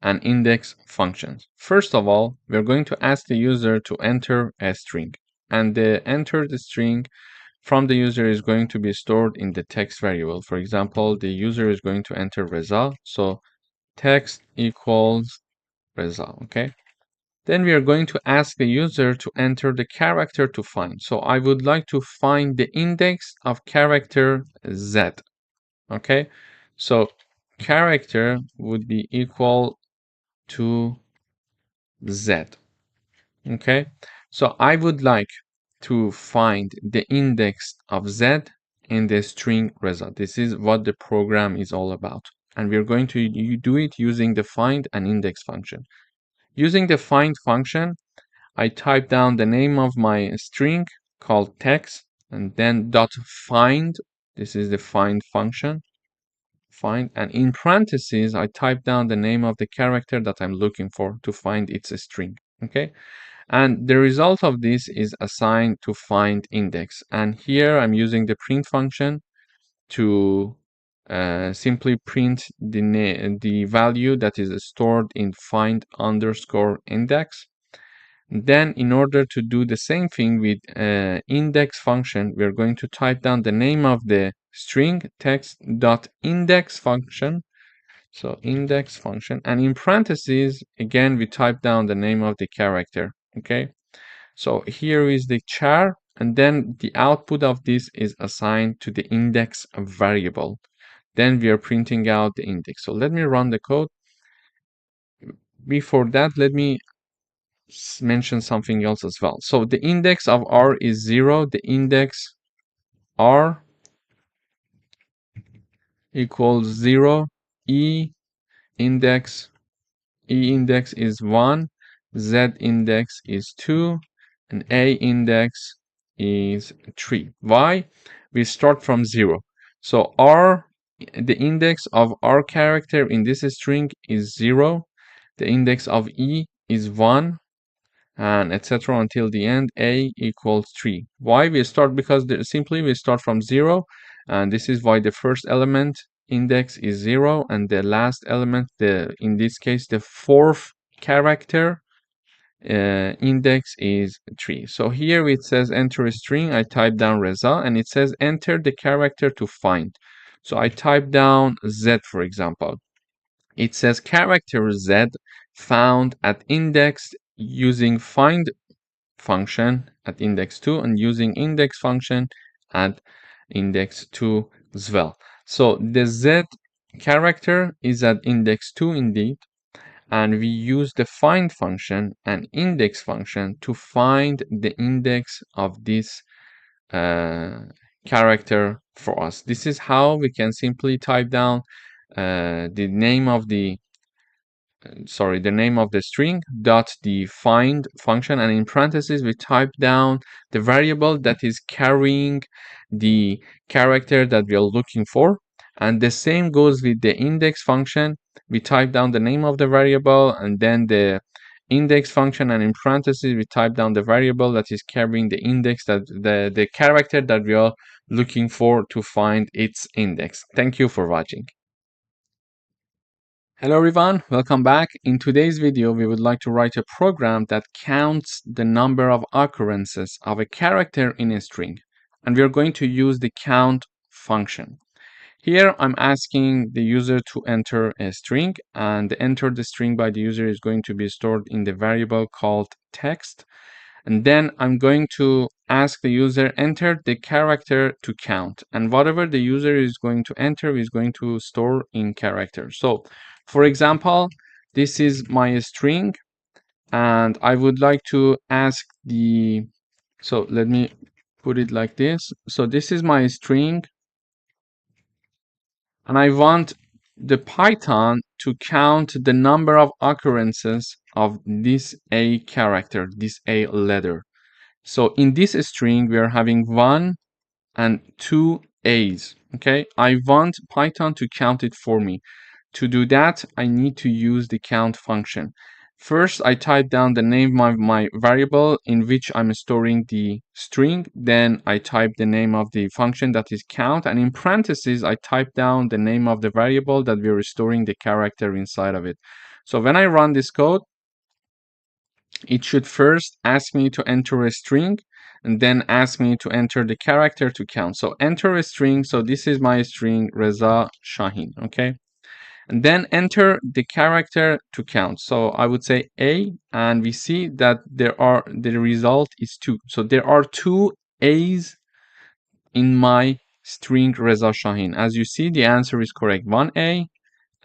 and index functions. First of all, we're going to ask the user to enter a string. And the entered string from the user is going to be stored in the text variable. For example, the user is going to enter Reza. So text equals Reza, okay? Then we are going to ask the user to enter the character to find. So I would like to find the index of character Z, okay? So character would be equal to Z, okay? So I would like to find the index of Z in the string Reza. This is what the program is all about. And we're going to do it using the find and index function. Using the find function, I type down the name of my string called text and then dot find. This is the find function. Find, and in parentheses, I type down the name of the character that I'm looking for to find its string. Okay. And the result of this is assigned to find index. And here I'm using the print function to simply print the value that is stored in find underscore index. Then in order to do the same thing with index function, we're going to type down the name of the string text dot index function. So index function, and in parentheses, again, we type down the name of the character, okay? So here is the char, and then the output of this is assigned to the index variable. Then we are printing out the index. So let me run the code. Before that, let me mention something else as well. So the index of R is 0. The index R equals 0. Index E index is 1. Z index is 2. And A index is 3. Why? We start from 0. So R, the index of R character in this string is 0. The index of E is 1. And etc. until the end. A equals 3. Why we start? Because simply we start from 0, and this is why the first element index is 0, and the last element, in this case the fourth character index is 3. So here it says enter a string. I type down Reza, and it says enter the character to find. So I type down Z, for example. It says character Z found at index using find function at index 2 and using index function at index 2 as well. So the Z character is at index 2 indeed, and we use the find function and index function to find the index of this character for us. This is how we can simply type down the name of the string dot the find function, and in parentheses we type down the variable that is carrying the character that we are looking for. And the same goes with the index function. We type down the name of the variable and then the index function, and in parentheses we type down the variable that is carrying the index, that the character that we are looking for to find its index. Thank you for watching. Hello everyone, welcome back. In today's video, we would like to write a program that counts the number of occurrences of a character in a string. And we are going to use the count function. Here I'm asking the user to enter a string, and enter the string by the user is going to be stored in the variable called text. And then I'm going to ask the user enter the character to count, and whatever the user is going to enter is going to store in character. So for example, this is my string, and I would like to ask so let me put it like this. So this is my string, and I want the Python to count the number of occurrences of this A character, this A letter. So in this string, we are having 1 and 2 A's. Okay, I want Python to count it for me. To do that, I need to use the count function. First, I type down the name of my variable in which I'm storing the string. Then I type the name of the function that is count. And in parentheses, I type down the name of the variable that we're storing the character inside of it. So when I run this code, it should first ask me to enter a string and then ask me to enter the character to count. So enter a string. So this is my string, Reza Shahin. Okay. And then enter the character to count. So I would say A, and we see that the result is 2. So there are 2 A's in my string Reza Shahin. As you see, the answer is correct. 1 A,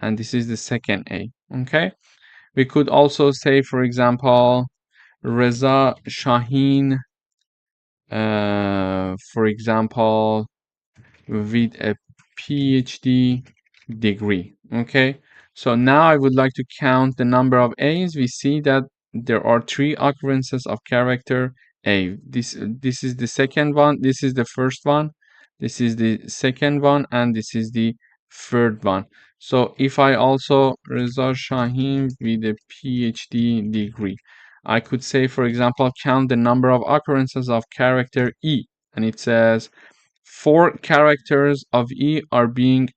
and this is the second A. Okay. We could also say, for example, Reza Shahin, for example, with a PhD degree. Okay, so now I would like to count the number of A's. We see that there are 3 occurrences of character A. This is the second one, this is the first one, this is the second one, and this is the third one. So if I also Reza Shahin with a PhD degree, I could say, for example, count the number of occurrences of character E, and it says 4 characters of E are being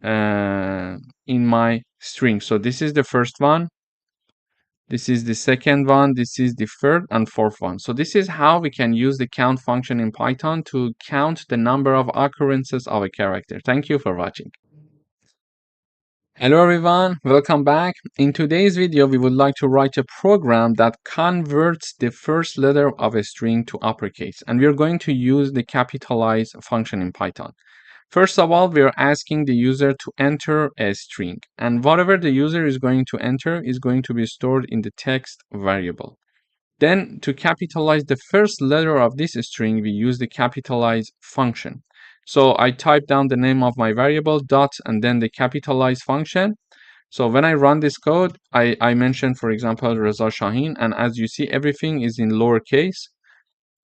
in my string. So this is the first one, this is the second one, this is the third and fourth one. So this is how we can use the count function in Python to count the number of occurrences of a character. Thank you for watching. Hello everyone, welcome back. In today's video, we would like to write a program that converts the first letter of a string to uppercase, and we are going to use the capitalize function in Python. First of all, we are asking the user to enter a string, and whatever the user is going to enter is going to be stored in the text variable. Then, to capitalize the first letter of this string, we use the capitalize function. So I type down the name of my variable, dot, and then the capitalize function. So when I run this code, I mentioned, for example, Reza Shahin, and as you see, everything is in lowercase.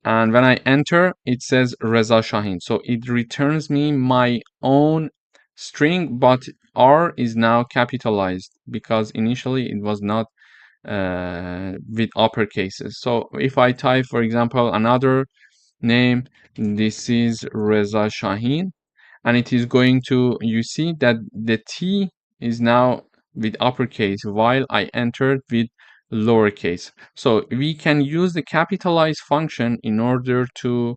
And when I enter, it says Reza Shahin. So it returns me my own string, but R is now capitalized because initially it was not with upper cases. So if I type, for example, another name, this is Reza Shahin, and it is going to, you see that the T is now with uppercase while I entered with lowercase. So we can use the capitalize function in order to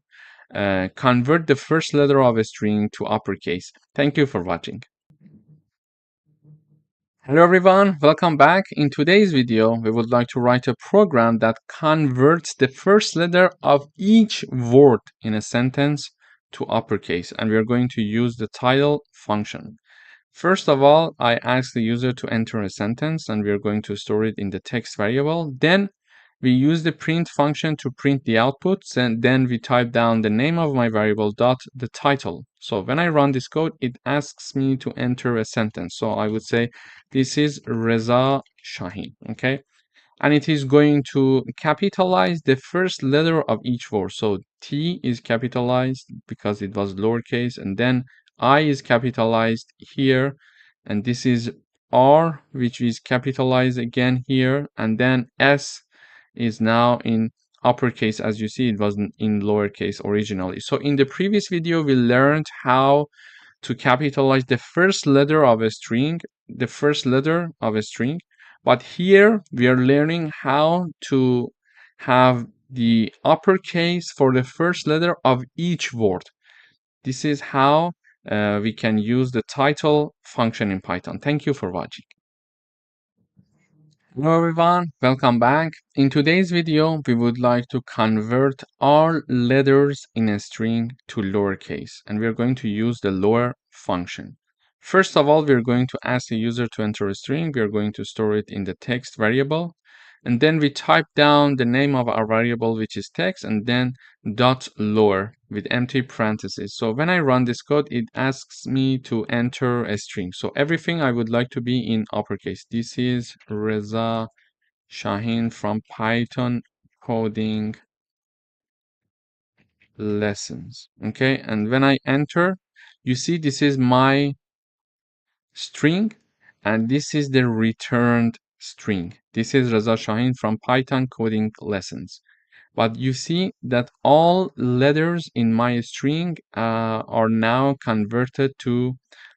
convert the first letter of a string to uppercase. Thank you for watching. Hello everyone, welcome back. In today's video, we would like to write a program that converts the first letter of each word in a sentence to uppercase, and we are going to use the title function. First of all, I ask the user to enter a sentence, and we are going to store it in the text variable. Then we use the print function to print the outputs, and then we type down the name of my variable dot the title. So when I run this code, it asks me to enter a sentence. So I would say this is Reza Shahin, okay? And it is going to capitalize the first letter of each word. So T is capitalized because it was lowercase, and then I is capitalized here, and this is R, which is capitalized again here, and then S is now in uppercase. As you see, it was in lowercase originally. So in the previous video, we learned how to capitalize the first letter of a string, but here we are learning how to have the uppercase for the first letter of each word. This is how we can use the title function in Python. Thank you for watching. Hello everyone, welcome back. In today's video, we would like to convert all letters in a string to lowercase, and we're going to use the lower function. First of all, we're going to ask the user to enter a string. We're going to store it in the text variable, and then we type down the name of our variable, which is text, and then dot lower with empty parentheses. So when I run this code, it asks me to enter a string. So everything I would like to be in uppercase. This is Reza Shaheen from Python coding lessons. Okay, and when I enter, you see this is my string, and this is the returned string. This is Reza Shaheen from Python coding lessons. But you see that all letters in my string are now converted to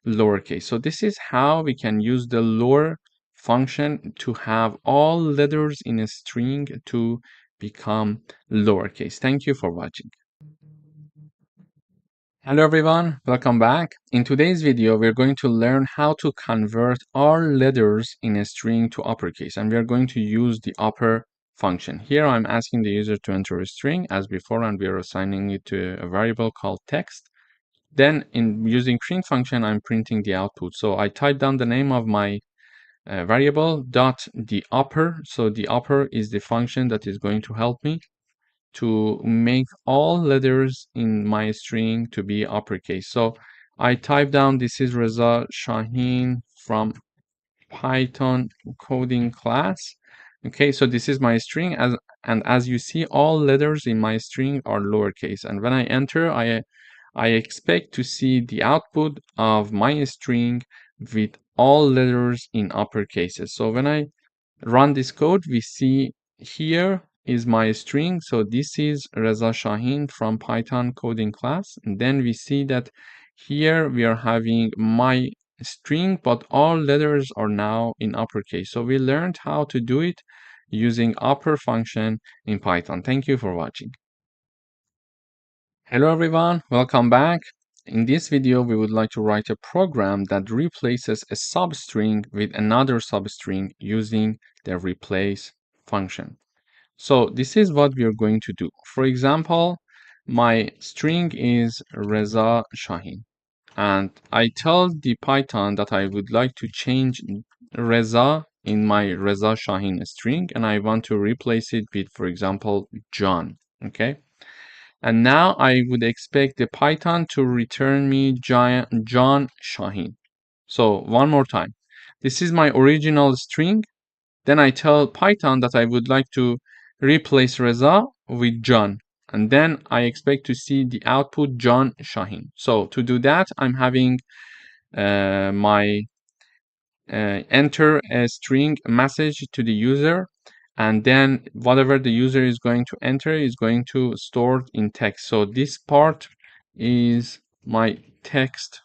lowercase. So this is how we can use the lower function to have all letters in a string to become lowercase. Thank you for watching. Hello everyone, welcome back. In today's video, we're going to learn how to convert all letters in a string to uppercase, and we're going to use the upper function. Here I'm asking the user to enter a string as before, and we are assigning it to a variable called text. Then in using print function, I'm printing the output. So I type down the name of my variable dot the upper. So the upper is the function that is going to help me to make all letters in my string to be uppercase. So I type down this is Reza Shaheen from Python coding class. Okay, so this is my string, and as you see, all letters in my string are lowercase. And when I enter, I expect to see the output of my string with all letters in uppercases. So when I run this code, we see here is my string. So this is Reza Shaheen from Python coding class. And then we see that here we are having my string, but all letters are now in uppercase. So we learned how to do it using upper function in Python. Thank you for watching. Hello everyone, welcome back. In this video, we would like to write a program that replaces a substring with another substring using the replace function. So this is what we are going to do. For example, my string is Reza Shaheen, and I tell the Python that I would like to change Reza in my Reza Shaheen string, and I want to replace it with, for example, John. Okay. And now I would expect the Python to return me John Shaheen. So one more time. This is my original string. Then I tell Python that I would like to replace Reza with John. And then I expect to see the output John Shaheen. So to do that, I'm having my enter a string message to the user, and then whatever the user is going to enter is going to store in text. So this part is my text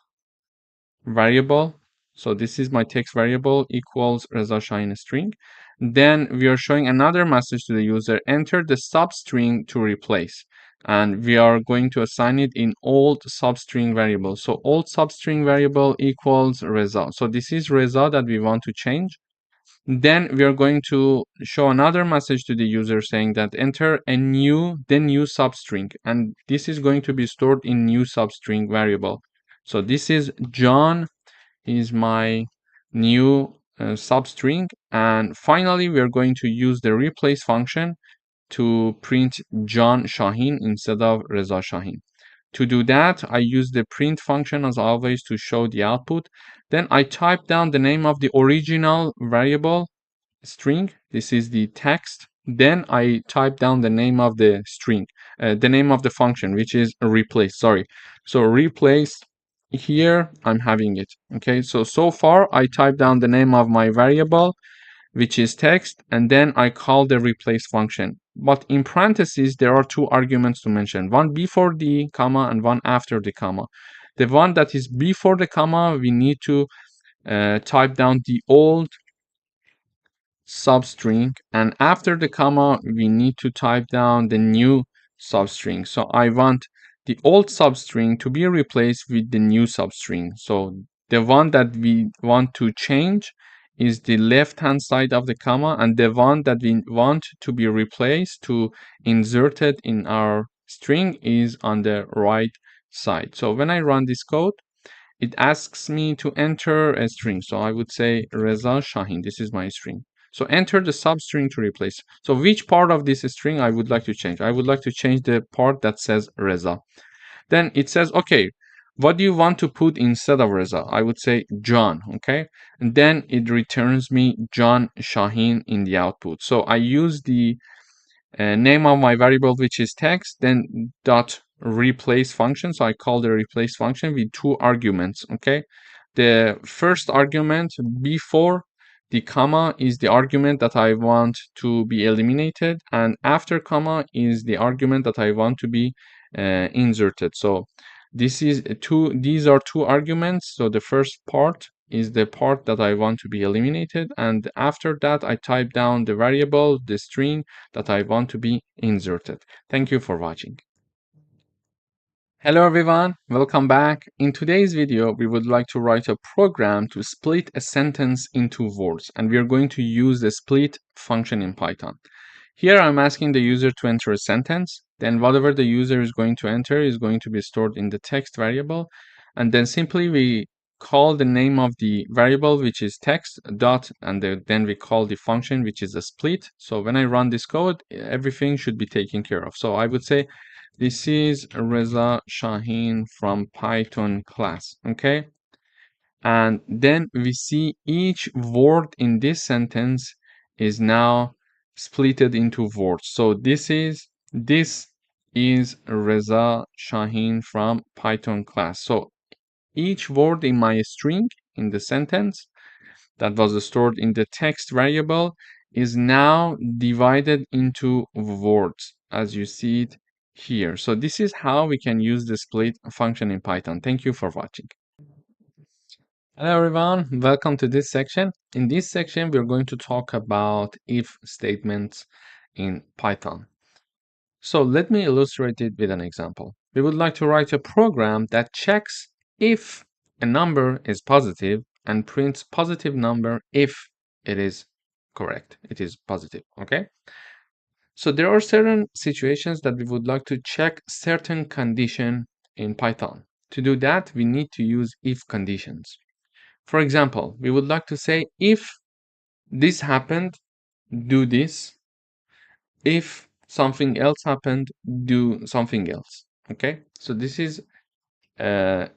variable. So this is my text variable equals Reza Shaheen string. Then we are showing another message to the user, enter the substring to replace. And we are going to assign it in old substring variable. So old substring variable equals Reza. So this is Reza that we want to change. Then we are going to show another message to the user saying that enter a new substring, and this is going to be stored in new substring variable. So this is John is my new substring, and finally we are going to use the replace function to print John Shaheen instead of Reza Shaheen. To do that, I use the print function as always to show the output. Then I type down the name of the original variable string. This is the text. Then I type down the name of the string, the name of the function, which is replace. Sorry. So replace here, I'm having it. Okay. So far I type down the name of my variable, which is text, and then I call the replace function. But in parentheses, there are two arguments to mention, one before the comma and one after the comma. The one that is before the comma, we need to type down the old substring, and after the comma, we need to type down the new substring. So I want the old substring to be replaced with the new substring. So the one that we want to change is the left hand side of the comma, and the one that we want to be replaced, to inserted in our string, is on the right side. So when I run this code, it asks me to enter a string. So I would say Reza Shahin. This is my string. So enter the substring to replace. So which part of this string I would like to change? I would like to change the part that says Reza. Then it says, okay, what do you want to put instead of Reza? I would say John, okay? And then it returns me John Shahin in the output. So I use the name of my variable, which is text, then dot replace function. So I call the replace function with two arguments, okay? The first argument before the comma is the argument that I want to be eliminated, and after comma is the argument that I want to be inserted. So these are two arguments. So the first part is the part that I want to be eliminated, and after that I type down the variable, the string that I want to be inserted. Thank you for watching. Hello everyone, welcome back. In today's video, we would like to write a program to split a sentence into words, and we are going to use the split function in Python. Here I'm asking the user to enter a sentence, then whatever the user is going to enter is going to be stored in the text variable, and then simply we call the name of the variable, which is text dot, and then we call the function, which is a split. So when I run this code, everything should be taken care of. So I would say this is Reza Shahin from Python class, okay? And then we see each word in this sentence is now splitted into words. So this is Reza Shahin from Python class. So each word in my string in the sentence that was stored in the text variable is now divided into words, as you see it here. So this is how we can use the split function in Python. Thank you for watching. Hello everyone, welcome to this section. In this section, we're going to talk about if statements in Python. So let me illustrate it with an example. We would like to write a program that checks if a number is positive and prints positive number if it is correct. It is positive, okay? So there are certain situations that we would like to check certain condition in Python. To do that, we need to use if conditions. For example, we would like to say if this happened, do this. If something else happened, do something else. Okay, so this is a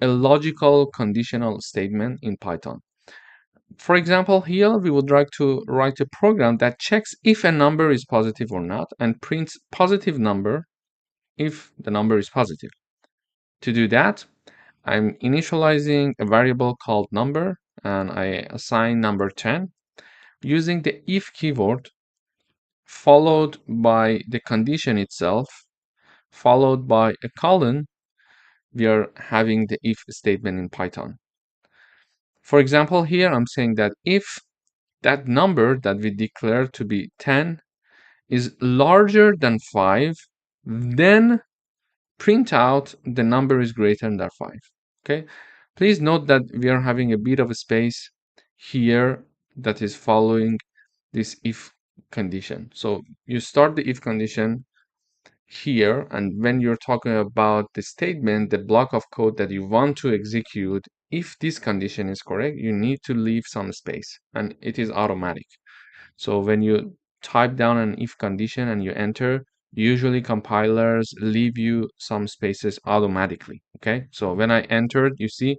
logical conditional statement in Python. For example, here we would like to write a program that checks if a number is positive or not and prints positive number if the number is positive. To do that, I'm initializing a variable called number and I assign number 10 using the if keyword followed by the condition itself, followed by a colon. We are having the if statement in Python. For example, here I'm saying that if that number that we declare to be 10 is larger than 5, then print out the number is greater than 5. Okay, please note that we are having a bit of a space here that is following this if condition. So you start the if condition here, and when you're talking about the statement, the block of code that you want to execute, if this condition is correct, you need to leave some space, and it is automatic. So when you type down an if condition and you enter, usually compilers leave you some spaces automatically. Okay, so when I entered, you see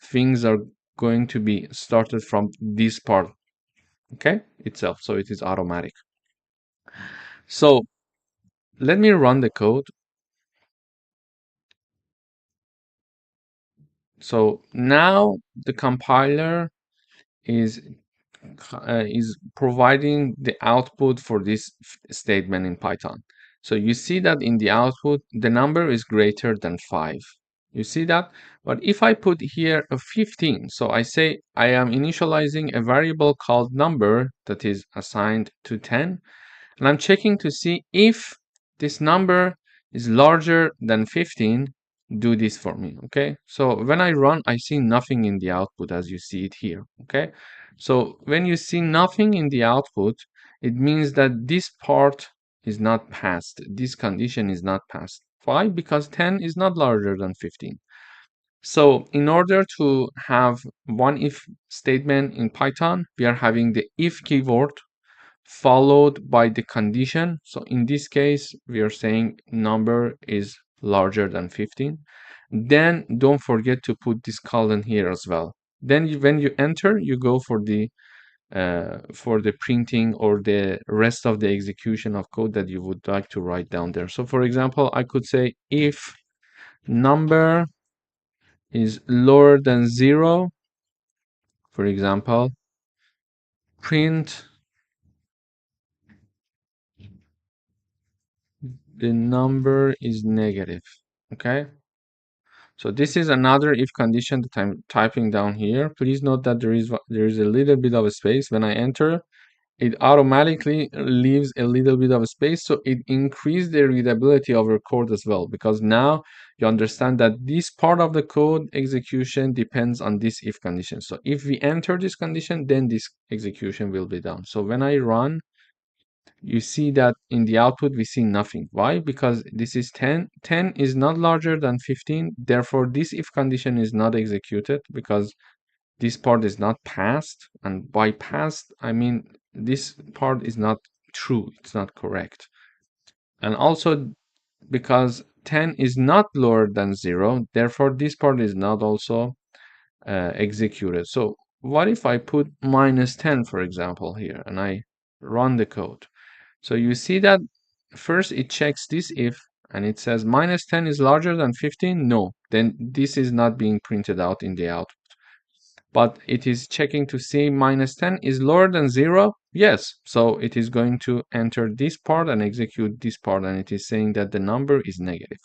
things are going to be started from this part, okay, itself. So it is automatic. So let me run the code. So now the compiler is providing the output for this statement in Python. So you see that in the output, the number is greater than 5. You see that? But if I put here a 15, so I say I am initializing a variable called number that is assigned to 10, and I'm checking to see if this number is larger than 15, do this for me, okay? So when I run, I see nothing in the output as you see it here, okay? So when you see nothing in the output, it means that this part is not passed. This condition is not passed. Why? Because 10 is not larger than 15. So in order to have one if statement in Python, we are having the if keyword followed by the condition. So in this case, we are saying number is larger than 15. Then don't forget to put this colon here as well. Then when you enter, you go for the printing or the rest of the execution of code that you would like to write down there. So for example, I could say if number is lower than 0, for example, print the number is negative, okay? So this is another if condition that I'm typing down here. Please note that there is a little bit of a space. When I enter, it automatically leaves a little bit of a space, so it increases the readability of your code as well, because now you understand that this part of the code execution depends on this if condition. So if we enter this condition, then this execution will be done. So when I run, you see that in the output we see nothing. Why? Because this is 10. 10 is not larger than 15. Therefore, this if condition is not executed because this part is not passed. And by passed, I mean this part is not true. It's not correct. And also because 10 is not lower than 0. Therefore, this part is not also executed. So what if I put -10, for example, here, and I run the code? So you see that first it checks this if, and it says -10 is larger than 15. No, then this is not being printed out in the output. But it is checking to see -10 is lower than 0. Yes, so it is going to enter this part and execute this part, and it is saying that the number is negative.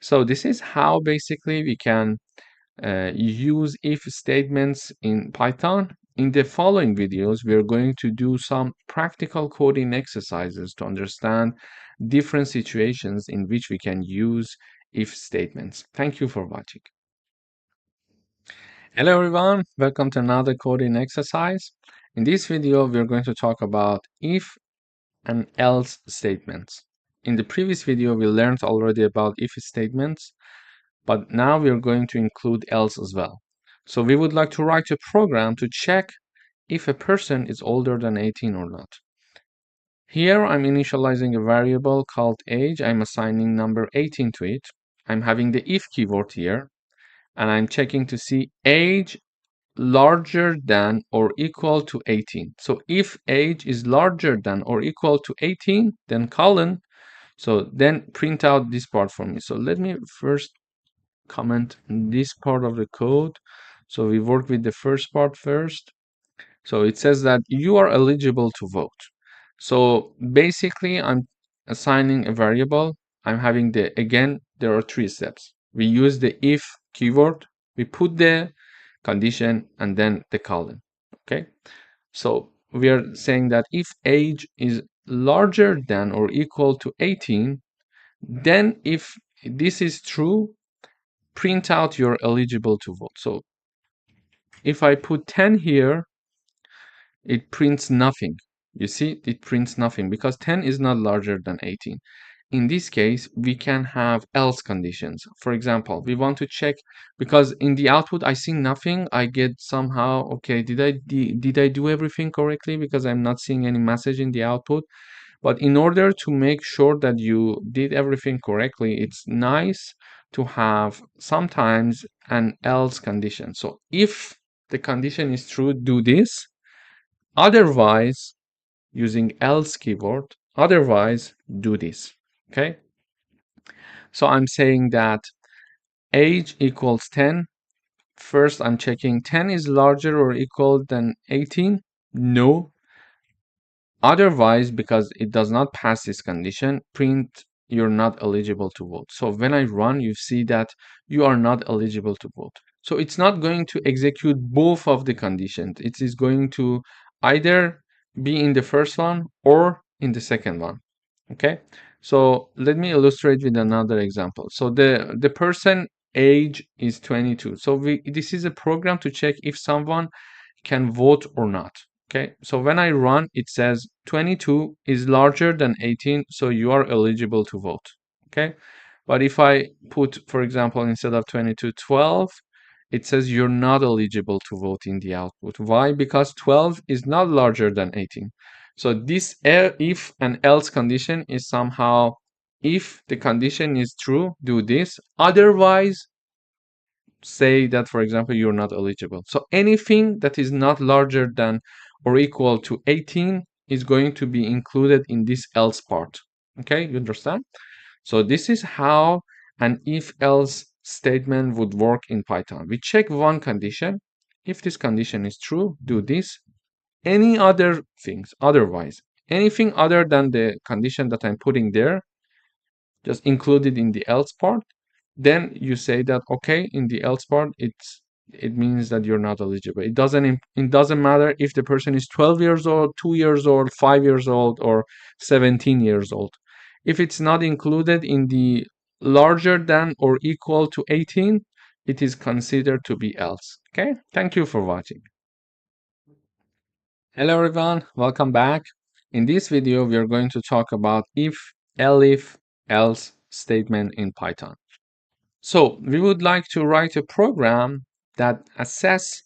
So this is how basically we can use if statements in Python. In the following videos, we are going to do some practical coding exercises to understand different situations in which we can use if statements. Thank you for watching. Hello everyone, welcome to another coding exercise. In this video, we're going to talk about if and else statements. In the previous video, we learned already about if statements, but now we are going to include else as well. So we would like to write a program to check if a person is older than 18 or not. Here I'm initializing a variable called age. I'm assigning number 18 to it. I'm having the if keyword here, and I'm checking to see age larger than or equal to 18. So if age is larger than or equal to 18, then colon. So then print out this part for me. So let me first comment this part of the code. So we work with the first part first. So it says that you are eligible to vote. So basically I'm assigning a variable. I'm having again, there are 3 steps. We use the if keyword, we put the condition, and then the colon. Okay. So we are saying that if age is larger than or equal to 18, then if this is true, print out you're eligible to vote. So if I put 10 here, it prints nothing. You see, it prints nothing because 10 is not larger than 18. In this case, we can have else conditions. For example, we want to check because in the output I see nothing. I get somehow, okay, did I do everything correctly? Because I'm not seeing any message in the output. But in order to make sure that you did everything correctly, it's nice to have sometimes an else condition. So if the condition is true, do this. Otherwise, using else keyword, otherwise do this. Okay. So I'm saying that age equals 10. First, I'm checking 10 is larger or equal than 18. No. Otherwise, because it does not pass this condition, print you're not eligible to vote. So when I run, you see that you are not eligible to vote. So it's not going to execute both of the conditions. It is going to either be in the first one or in the second one. Okay. So let me illustrate with another example. So the person age is 22. So this is a program to check if someone can vote or not. Okay, so when I run, it says 22 is larger than 18, so you are eligible to vote. Okay, but if I put, for example, instead of 22, 12, it says you're not eligible to vote in the output. Why? Because 12 is not larger than 18. So this if and else condition is somehow, if the condition is true, do this. Otherwise, say that, for example, you're not eligible. So anything that is not larger than or equal to 18 is going to be included in this else part. Okay, you understand? So this is how an if-else statement would work in Python. We check one condition. If this condition is true, do this. Any other things, otherwise, anything other than the condition that I'm putting there, just include it in the else part. Then you say that, okay, in the else part, it means that you're not eligible. It doesn't matter if the person is 12 years old, 2 years old, 5 years old, or 17 years old. If it's not included in the larger than or equal to 18, it is considered to be else. Okay, thank you for watching. Hello everyone, welcome back. In this video, we are going to talk about if, elif, else statement in Python. So we would like to write a program that assess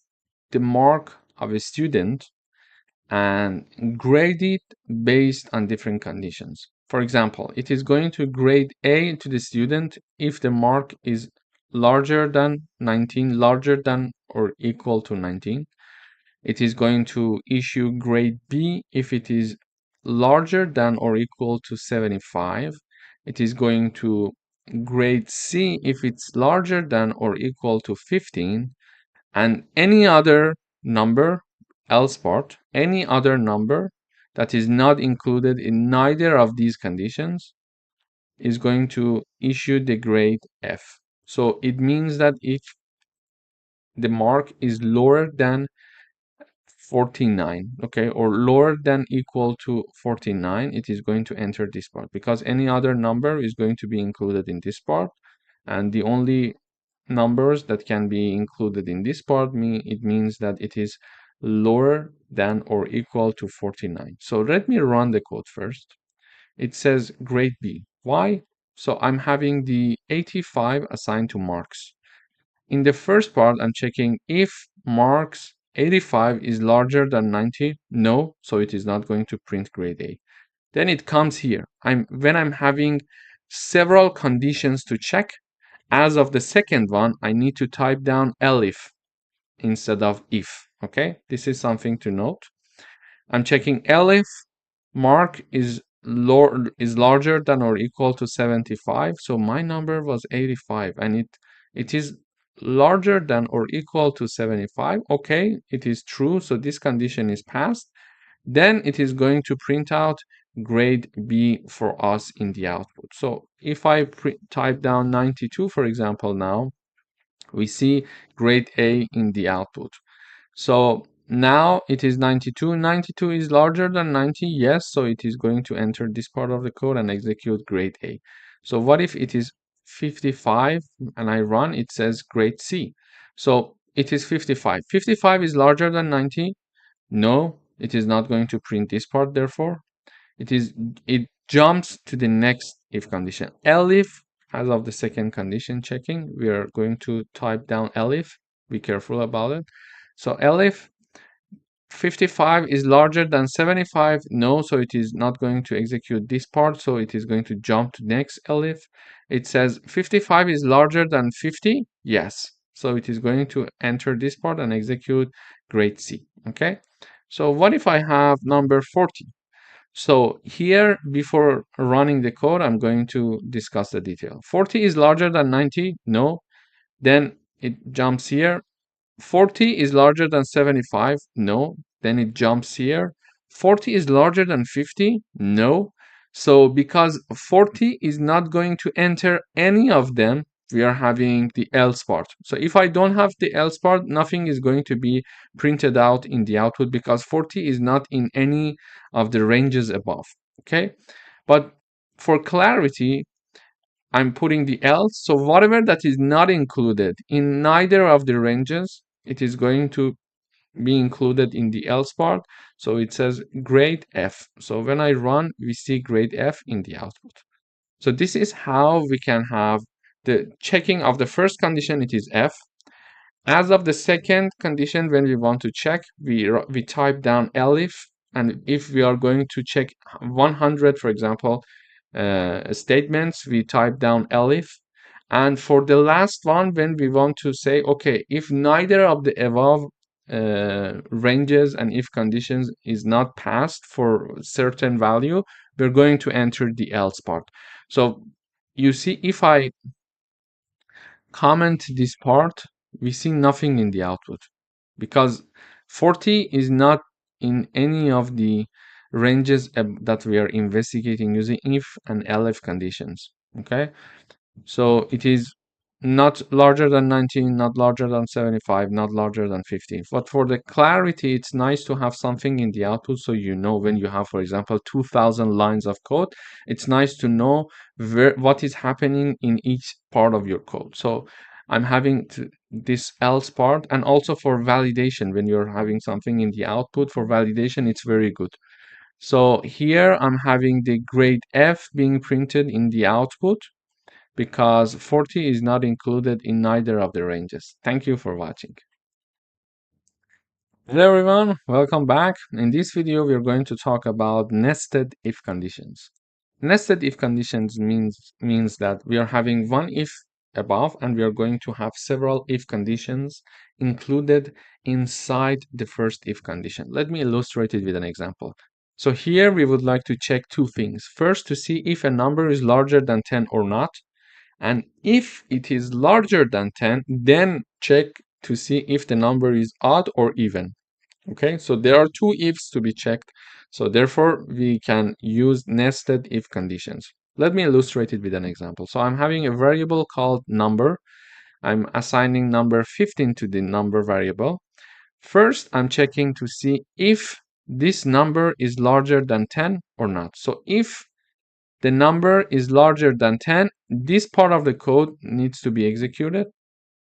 the mark of a student and grade it based on different conditions. For example, it is going to grade A to the student if the mark is larger than 19, larger than or equal to 19. It is going to issue grade B if it is larger than or equal to 75. It is going to grade C if it's larger than or equal to 15, and any other number, else part, any other number that is not included in neither of these conditions is going to issue the grade F. So it means that if the mark is lower than 49, okay, or lower than equal to 49, it is going to enter this part, because any other number is going to be included in this part, and the only numbers that can be included in this part it means that it is lower than or equal to 49. So let me run the code first. It says grade B. Why? So I'm having the 85 assigned to marks. In the first part, I'm checking if marks 85 is larger than 90. No, so it is not going to print grade A. Then it comes here. When I'm having several conditions to check, as of the second one, I need to type down elif instead of if. Okay, this is something to note. I'm checking elif mark is larger than or equal to 75. So my number was 85, and it is larger than or equal to 75. Okay, it is true. So this condition is passed. Then it is going to print out grade B for us in the output. So if I type down 92, for example, now we see grade A in the output. So now it is 92. 92 is larger than 90. Yes, so it is going to enter this part of the code and execute grade A. So what if it is 55 and I run, it says grade C. So it is 55. 55 is larger than 90. No, it is not going to print this part, therefore. It jumps to the next if condition. Elif, as of the second condition checking, we are going to type down elif. Be careful about it. So elif 55 is larger than 75. No, so it is not going to execute this part. So it is going to jump to next elif. It says 55 is larger than 50. Yes. So it is going to enter this part and execute grade C. Okay. So what if I have number 40? So here, before running the code, I'm going to discuss the detail. 40 is larger than 90? No. Then it jumps here. 40 is larger than 75? No. Then it jumps here. 40 is larger than 50? No. So because 40 is not going to enter any of them, we are having the else part. So if I don't have the else part, nothing is going to be printed out in the output because 40 is not in any of the ranges above. Okay. But for clarity, I'm putting the else. So whatever that is not included in neither of the ranges, it is going to be included in the else part. So it says grade F. So when I run, we see grade F in the output. So this is how we can have the checking of the first condition, it is F. As of the second condition, when we want to check, we type down elif, and if we are going to check 100, for example, statements, we type down elif. And for the last one, when we want to say, okay, if neither of the above ranges and if conditions is not passed for certain value, we're going to enter the else part. So you see, if I comment this part, we see nothing in the output because 40 is not in any of the ranges that we are investigating using if and elif conditions. Okay, so it is not larger than 19, not larger than 75, not larger than 50. But for the clarity, it's nice to have something in the output so you know when you have, for example, 2,000 lines of code, it's nice to know what is happening in each part of your code. So I'm having this else part, and also for validation, when you're having something in the output, for validation, it's very good. So here I'm having the grade F being printed in the output, because 40 is not included in neither of the ranges. Thank you for watching. Hello everyone, welcome back. In this video, we are going to talk about nested if conditions. Nested if conditions means that we are having one if above, and we are going to have several if conditions included inside the first if condition. Let me illustrate it with an example. So here we would like to check two things. First, to see if a number is larger than 10 or not. And if it is larger than 10, then check to see if the number is odd or even. Okay, so there are two ifs to be checked. So therefore, we can use nested if conditions. Let me illustrate it with an example. So I'm having a variable called number. I'm assigning number 15 to the number variable. First, I'm checking to see if this number is larger than 10 or not. So if the number is larger than 10, this part of the code needs to be executed.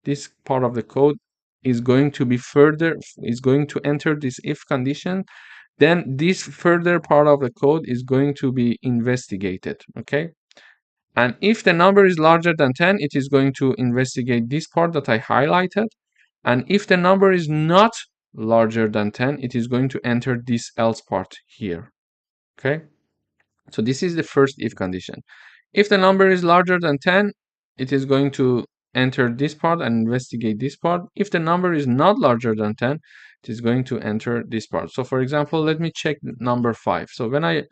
This part of the code is going to be is going to enter this if condition. Then this further part of the code is going to be investigated. Okay. And if the number is larger than 10, it is going to investigate this part that I highlighted. And if the number is not larger than 10, it is going to enter this else part here. Okay. So this is the first if condition. If the number is larger than 10, it is going to enter this part and investigate this part. If the number is not larger than 10, it is going to enter this part. So for example, let me check number 5. So when I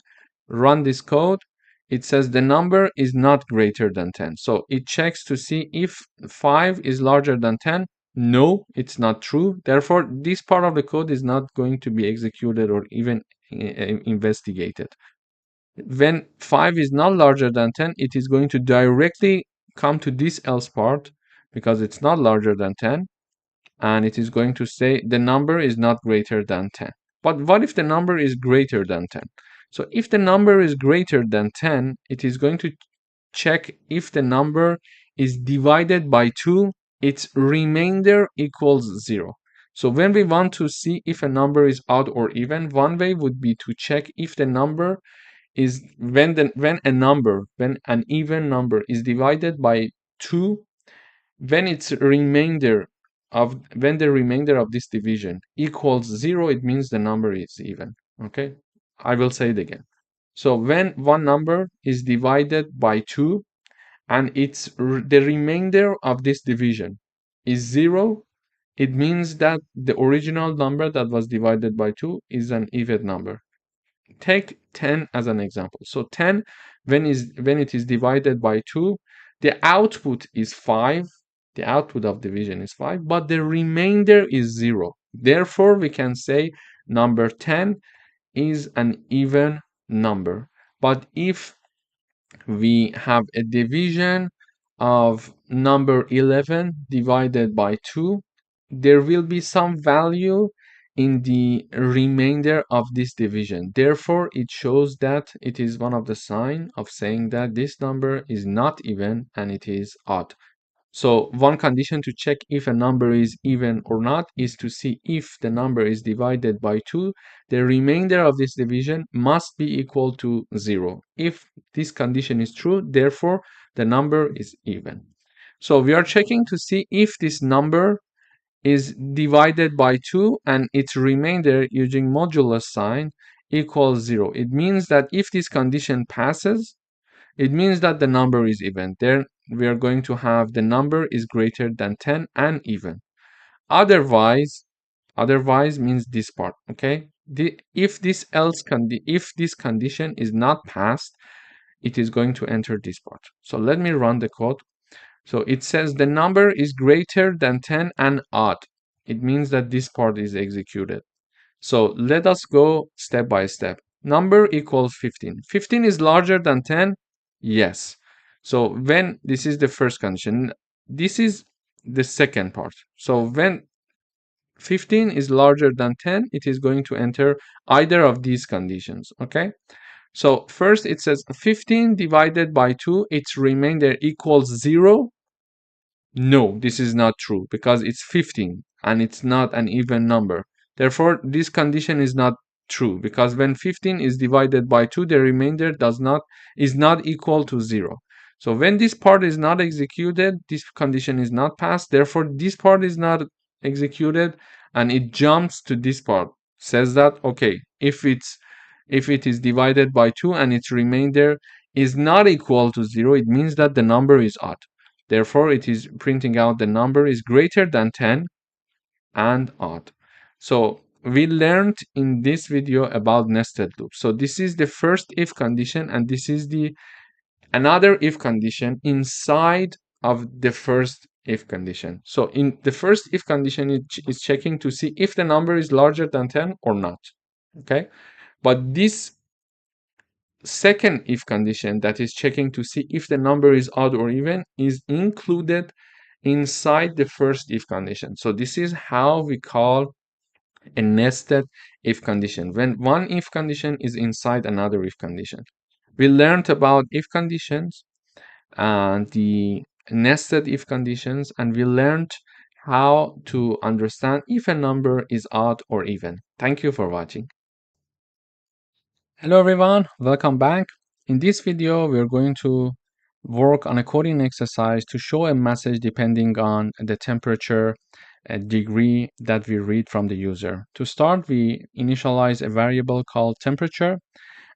run this code, it says the number is not greater than 10. So it checks to see if 5 is larger than 10. No, it's not true. Therefore, this part of the code is not going to be executed or even investigated. When 5 is not larger than 10, it is going to directly come to this else part because it's not larger than 10, and it is going to say the number is not greater than 10. But what if the number is greater than 10? So if the number is greater than 10, it is going to check if the number is divided by 2, its remainder equals 0. So when we want to see if a number is odd or even, one way would be to check if the number is when an even number is divided by 2, when the remainder of this division equals 0, it means the number is even. Okay, I will say it again. So when one number is divided by 2 and the remainder of this division is 0, it means that the original number that was divided by 2 is an even number. Take 10 as an example. So 10, when it is divided by 2, the output is 5. The output of division is 5, but the remainder is 0. Therefore, we can say number 10 is an even number. But if we have a division of number 11 divided by 2, there will be some value in the remainder of this division. Therefore, it shows that it is one of the sign of saying that this number is not even and it is odd. So one condition to check if a number is even or not is to see if the number is divided by 2, the remainder of this division must be equal to 0. If this condition is true, therefore the number is even. So we are checking to see if this number is divided by 2 and its remainder using modulus sign equals 0. It means that if this condition passes, it means that the number is even. Then we are going to have the number is greater than 10 and even. Otherwise means this part, okay? If this condition is not passed, it is going to enter this part. So let me run the code. So it says the number is greater than 10 and odd. It means that this part is executed. So let us go step by step. Number equals 15. 15 is larger than 10? Yes. So when this is the first condition, this is the second part. So when 15 is larger than 10, it is going to enter either of these conditions, okay? So first it says 15 divided by 2, its remainder equals 0. No, this is not true because it's 15 and it's not an even number. Therefore, this condition is not true because when 15 is divided by 2, the remainder is not equal to 0. So when this part is not executed, this condition is not passed. Therefore, this part is not executed and it jumps to this part. Says that, okay, if it is divided by 2 and its remainder is not equal to 0, it means that the number is odd. Therefore, it is printing out the number is greater than 10 and odd. So we learned in this video about nested loops. So this is the first if condition and this is another if condition inside of the first if condition. So in the first if condition, it is checking to see if the number is larger than 10 or not. Okay, but this second if condition that is checking to see if the number is odd or even is included inside the first if condition. So this is how we call a nested if condition, when one if condition is inside another if condition. We learned about if conditions and the nested if conditions, and we learned how to understand if a number is odd or even. Thank you for watching. Hello everyone, welcome back. In this video, we're going to work on a coding exercise to show a message depending on the temperature degree that we read from the user. To start, we initialize a variable called temperature,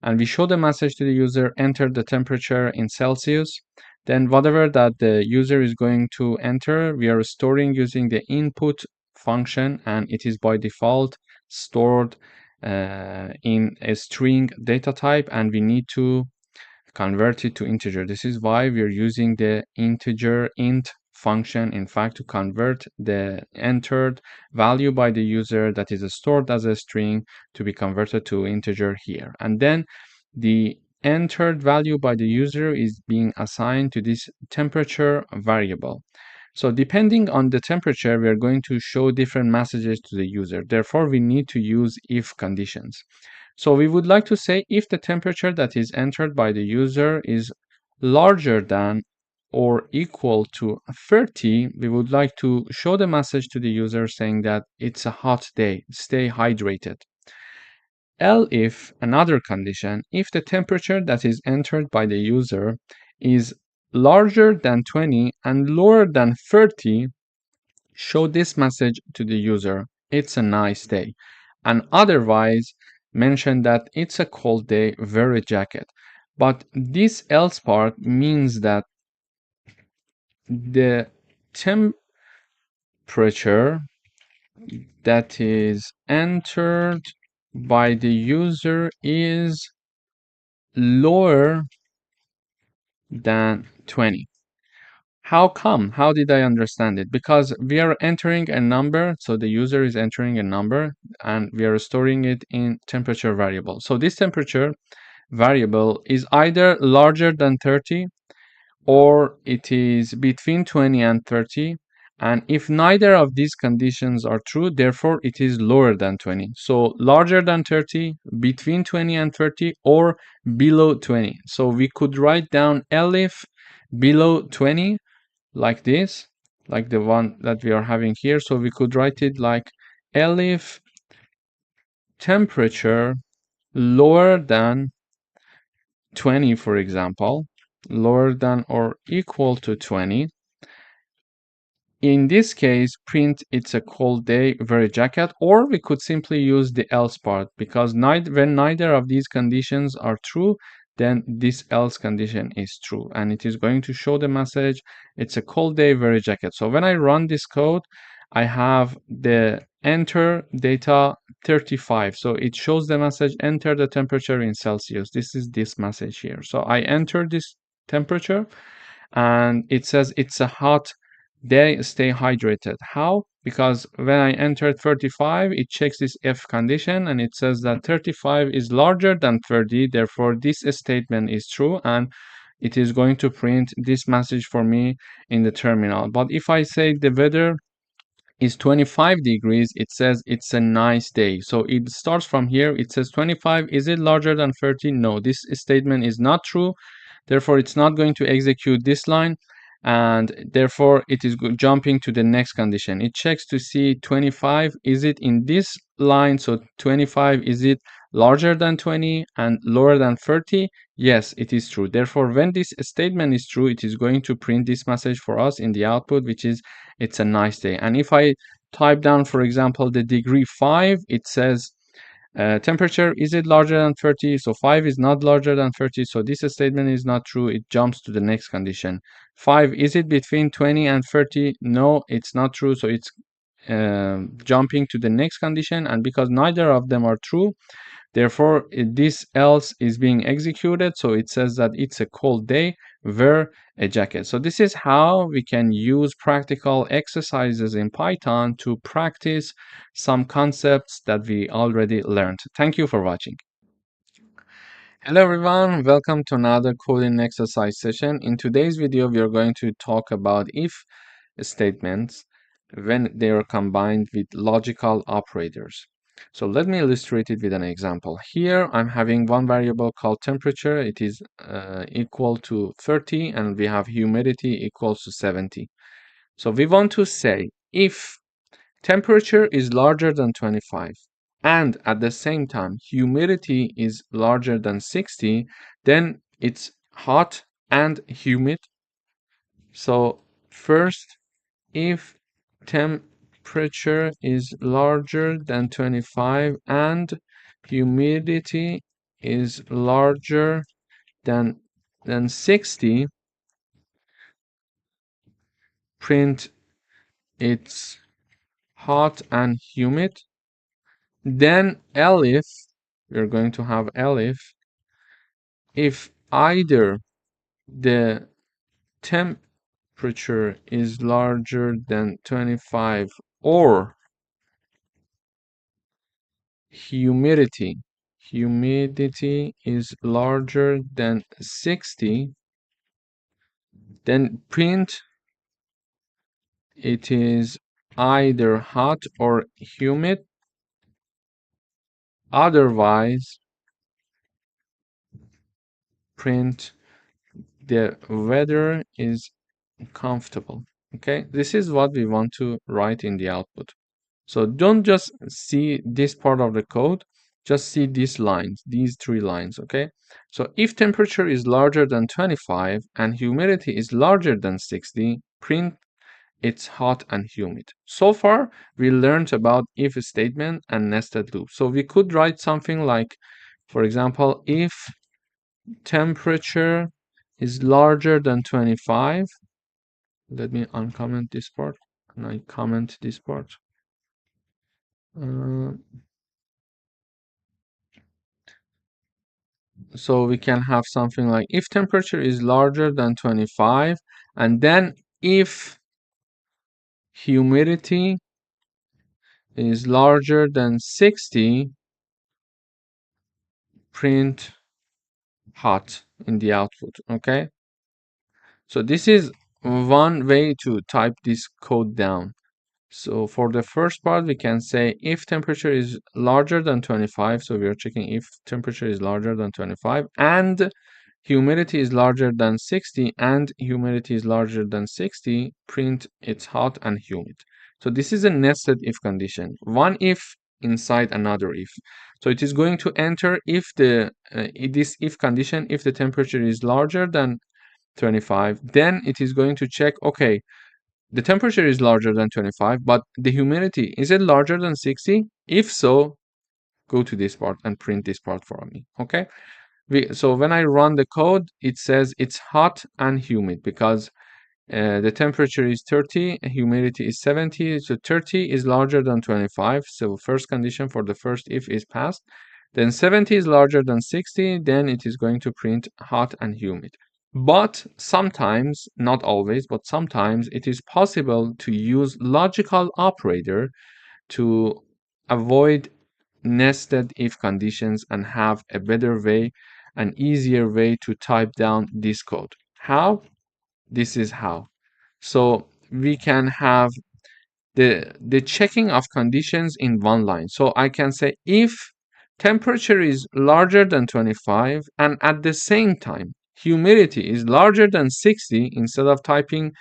and we show the message to the user, enter the temperature in Celsius. Then whatever that the user is going to enter, we are storing using the input function, and it is by default stored in a string data type, and we need to convert it to integer. This is why we are using the integer int function, in fact, to convert the entered value by the user that is stored as a string to be converted to integer here. And then the entered value by the user is being assigned to this temperature variable. So depending on the temperature, we are going to show different messages to the user. Therefore, we need to use if conditions. So we would like to say if the temperature that is entered by the user is larger than or equal to 30, we would like to show the message to the user saying that it's a hot day, stay hydrated. If another condition, if the temperature that is entered by the user is larger than 20 and lower than 30, show this message to the user, it's a nice day. And otherwise, mention that it's a cold day, wear a jacket. But this else part means that the temperature that is entered by the user is lower than 20. How come? How did I understand it? Because we are entering a number, so the user is entering a number and we are storing it in temperature variable. So this temperature variable is either larger than 30 or it is between 20 and 30, And if neither of these conditions are true, therefore it is lower than 20. So larger than 30, between 20 and 30, or below 20. So we could write down elif below 20 like this, like the one that we are having here. So we could write it like elif temperature lower than 20, for example, lower than or equal to 20. In this case, print it's a cold day, wear a jacket, or we could simply use the else part, because when neither of these conditions are true, then this else condition is true, and it is going to show the message, it's a cold day, wear a jacket. So when I run this code, I have the enter data 35. So it shows the message, enter the temperature in Celsius. This is this message here. So I enter this temperature, and it says it's a hot day, stay hydrated. How? Because when I enter 35, it checks this if condition, and it says that 35 is larger than 30, therefore this statement is true, and it is going to print this message for me in the terminal. But if I say the weather is 25 degrees, it says it's a nice day. So it starts from here. It says 25. Is it larger than 30? No, this statement is not true. Therefore, it's not going to execute this line, and therefore it is jumping to the next condition. It checks to see 25. Is it in this line? So 25, is it larger than 20 and lower than 30? Yes, it is true. Therefore, when this statement is true, it is going to print this message for us in the output, which is it's a nice day. And if I type down, for example, the degree 5, it says temperature, is it larger than 30? So 5 is not larger than 30. So this statement is not true. It jumps to the next condition. 5, is it between 20 and 30? No, it's not true. So it's jumping to the next condition. And because neither of them are true, therefore this else is being executed. So it says that it's a cold day, wear a jacket. So this is how we can use practical exercises in Python to practice some concepts that we already learned. Thank you for watching. Hello everyone, welcome to another coding exercise session. In today's video, we are going to talk about if statements when they are combined with logical operators. So let me illustrate it with an example. Here I'm having one variable called temperature. It is equal to 30, and we have humidity equals to 70. So we want to say if temperature is larger than 25 and at the same time humidity is larger than 60, then it's hot and humid. So first, if temperature is larger than 25 and humidity is larger than 60, print it's hot and humid. Then elif, we're going to have elif, if either the temperature is larger than 25 or humidity is larger than 60, then print it is either hot or humid, otherwise print the weather is comfortable. Okay, this is what we want to write in the output. So don't just see this part of the code, just see these lines, these 3 lines, okay? So if temperature is larger than 25 and humidity is larger than 60, print it's hot and humid. So far, we learned about if statement and nested loop. So we could write something like, for example, if temperature is larger than 25, let me uncomment this part and I comment this part. So we can have something like if temperature is larger than 25, and then if humidity is larger than 60, print hot in the output. Okay, so this is one way to type this code down. So for the first part, we can say if temperature is larger than 25, so we are checking if temperature is larger than 25 and humidity is larger than 60 and humidity is larger than 60, print it's hot and humid. So this is a nested if condition, one if inside another if. So it is going to enter if this if condition, if the temperature is larger than 25, then it is going to check, okay, the temperature is larger than 25, but the humidity, is it larger than 60? If so, go to this part and print this part for me, okay? So when I run the code, it says it's hot and humid because the temperature is 30, humidity is 70, so 30 is larger than 25, so first condition for the first if is passed. Then 70 is larger than 60, then it is going to print hot and humid. But sometimes, not always, but sometimes it is possible to use logical operator to avoid nested if conditions and have a better way, an easier way to type down this code. How? This is how. So we can have the checking of conditions in one line. So I can say if temperature is larger than 25 and at the same time humidity is larger than 60, instead of typing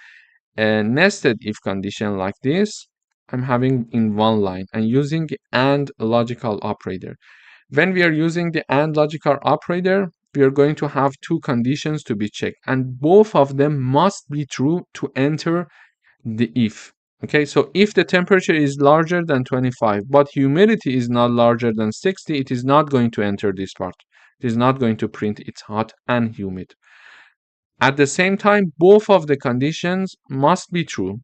a nested if condition like this, I'm having in one line and using AND logical operator. When we are using the AND logical operator, we are going to have two conditions to be checked, and both of them must be true to enter the if. Okay, so if the temperature is larger than 25, but humidity is not larger than 60, it is not going to enter this part. It is not going to print it's hot and humid. At the same time, both of the conditions must be true.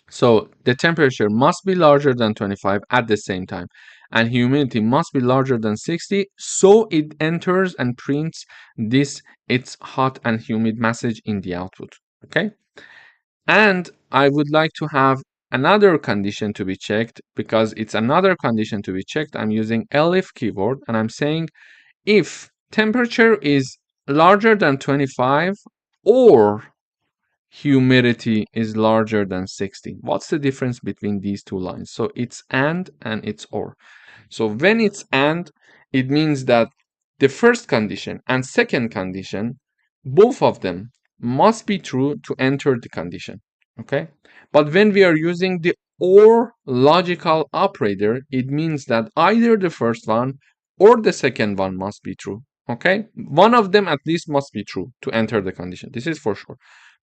So the temperature must be larger than 25 at the same time, and humidity must be larger than 60, so it enters and prints this it's hot and humid message in the output. Okay, and I would like to have another condition to be checked. Because it's another condition to be checked, I'm using elif keyword and I'm saying if temperature is larger than 25 or humidity is larger than 60. What's the difference between these two lines? So it's and it's or. So when it's and, it means that the first condition and second condition, both of them must be true to enter the condition. Okay? But when we are using the or logical operator, it means that either the first one or the second one must be true. Okay? One of them at least must be true to enter the condition. This is for sure.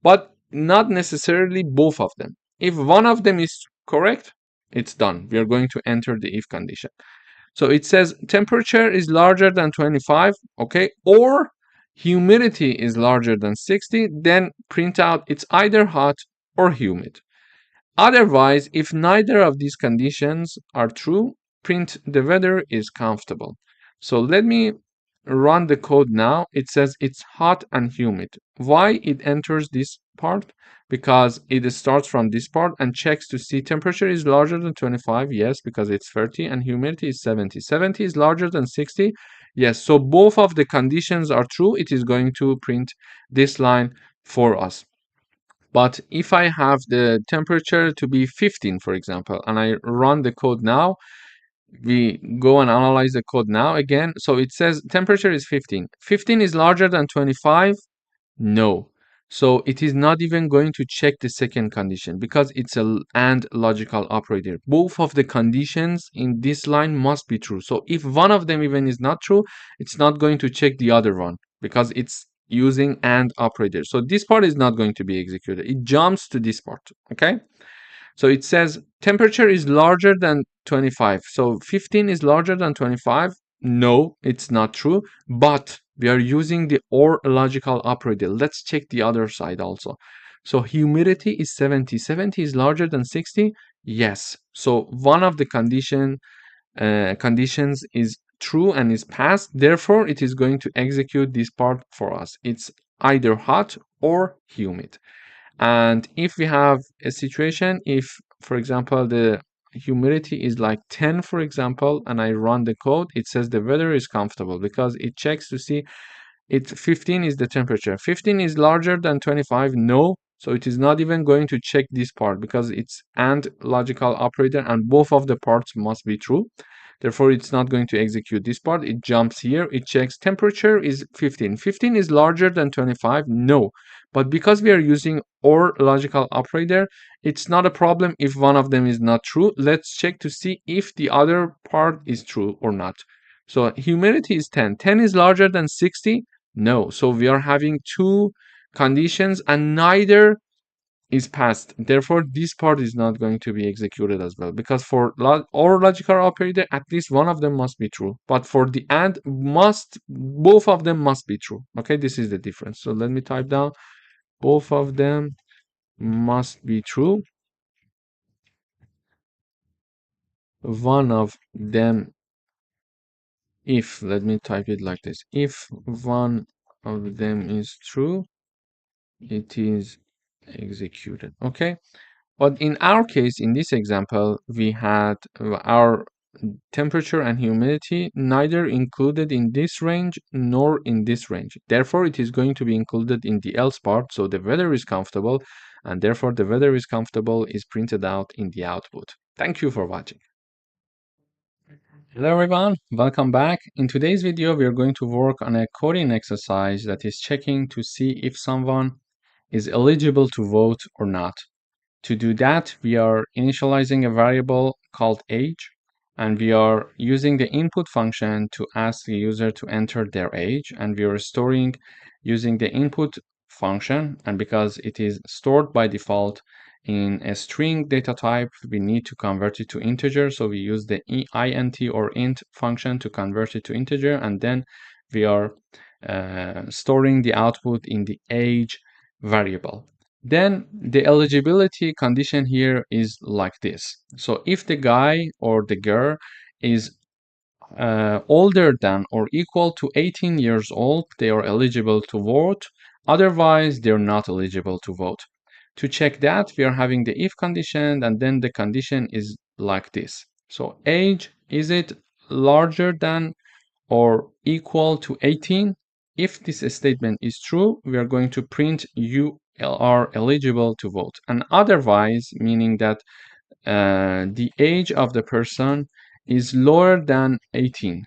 But not necessarily both of them. If one of them is correct, it's done. We are going to enter the if condition. So it says temperature is larger than 25, okay, or humidity is larger than 60, then print out it's either hot or humid. Otherwise, if neither of these conditions are true, print the weather is comfortable. So let me run the code now. It says it's hot and humid. Why it enters this part? Because it starts from this part and checks to see temperature is larger than 25, yes, because it's 30, and humidity is 70. 70 is larger than 60, yes. So both of the conditions are true. It is going to print this line for us. But if I have the temperature to be 15, for example, and I run the code now, we go and analyze the code now again. So it says temperature is 15. 15 is larger than 25? No. So it is not even going to check the second condition because it's a AND logical operator. Both of the conditions in this line must be true. So if one of them even is not true, it's not going to check the other one because it's using AND operator. So this part is not going to be executed. It jumps to this part, okay? So it says temperature is larger than 25. So 15 is larger than 25. No, it's not true, but we are using the OR logical operator. Let's check the other side also. So humidity is 70. 70 is larger than 60. Yes. So one of the conditions is true and is passed. Therefore, it is going to execute this part for us. It's either hot or humid. And if we have a situation, if, for example, the humidity is like 10, for example, and I run the code, it says the weather is comfortable because it checks to see 15 is the temperature. 15 is larger than 25? No. So it is not even going to check this part because it's AND logical operator and both of the parts must be true. Therefore, it's not going to execute this part. It jumps here. It checks temperature is 15. 15 is larger than 25. No. But because we are using OR logical operator, it's not a problem if one of them is not true. Let's check to see if the other part is true or not. So humidity is 10. 10 is larger than 60. No. So we are having two conditions and neither is passed. Therefore, this part is not going to be executed as well because for OR logical operator, at least one of them must be true. But for the AND, both of them must be true. Okay, this is the difference. So let me type down both of them must be true. One of them, if, let me type it like this. If one of them is true, it is executed. Okay. But in our case, in this example, we had our temperature and humidity neither included in this range nor in this range. Therefore, it is going to be included in the else part. So the weather is comfortable, and therefore the weather is comfortable is printed out in the output. Thank you for watching. Hello everyone, welcome back. In today's video, we are going to work on a coding exercise that is checking to see if someone is eligible to vote or not. To do that, we are initializing a variable called age, and we are using the input function to ask the user to enter their age, and we are storing using the input function, and because it is stored by default in a string data type, we need to convert it to integer, so we use the int or int function to convert it to integer, and then we are storing the output in the age variable. Then the eligibility condition here is like this. So if the guy or the girl is older than or equal to 18 years old, they are eligible to vote. Otherwise, they're not eligible to vote. To check that, we are having the if condition, and then the condition is like this. So age, is it larger than or equal to 18? If this statement is true, we are going to print you are eligible to vote. And otherwise, meaning that the age of the person is lower than 18.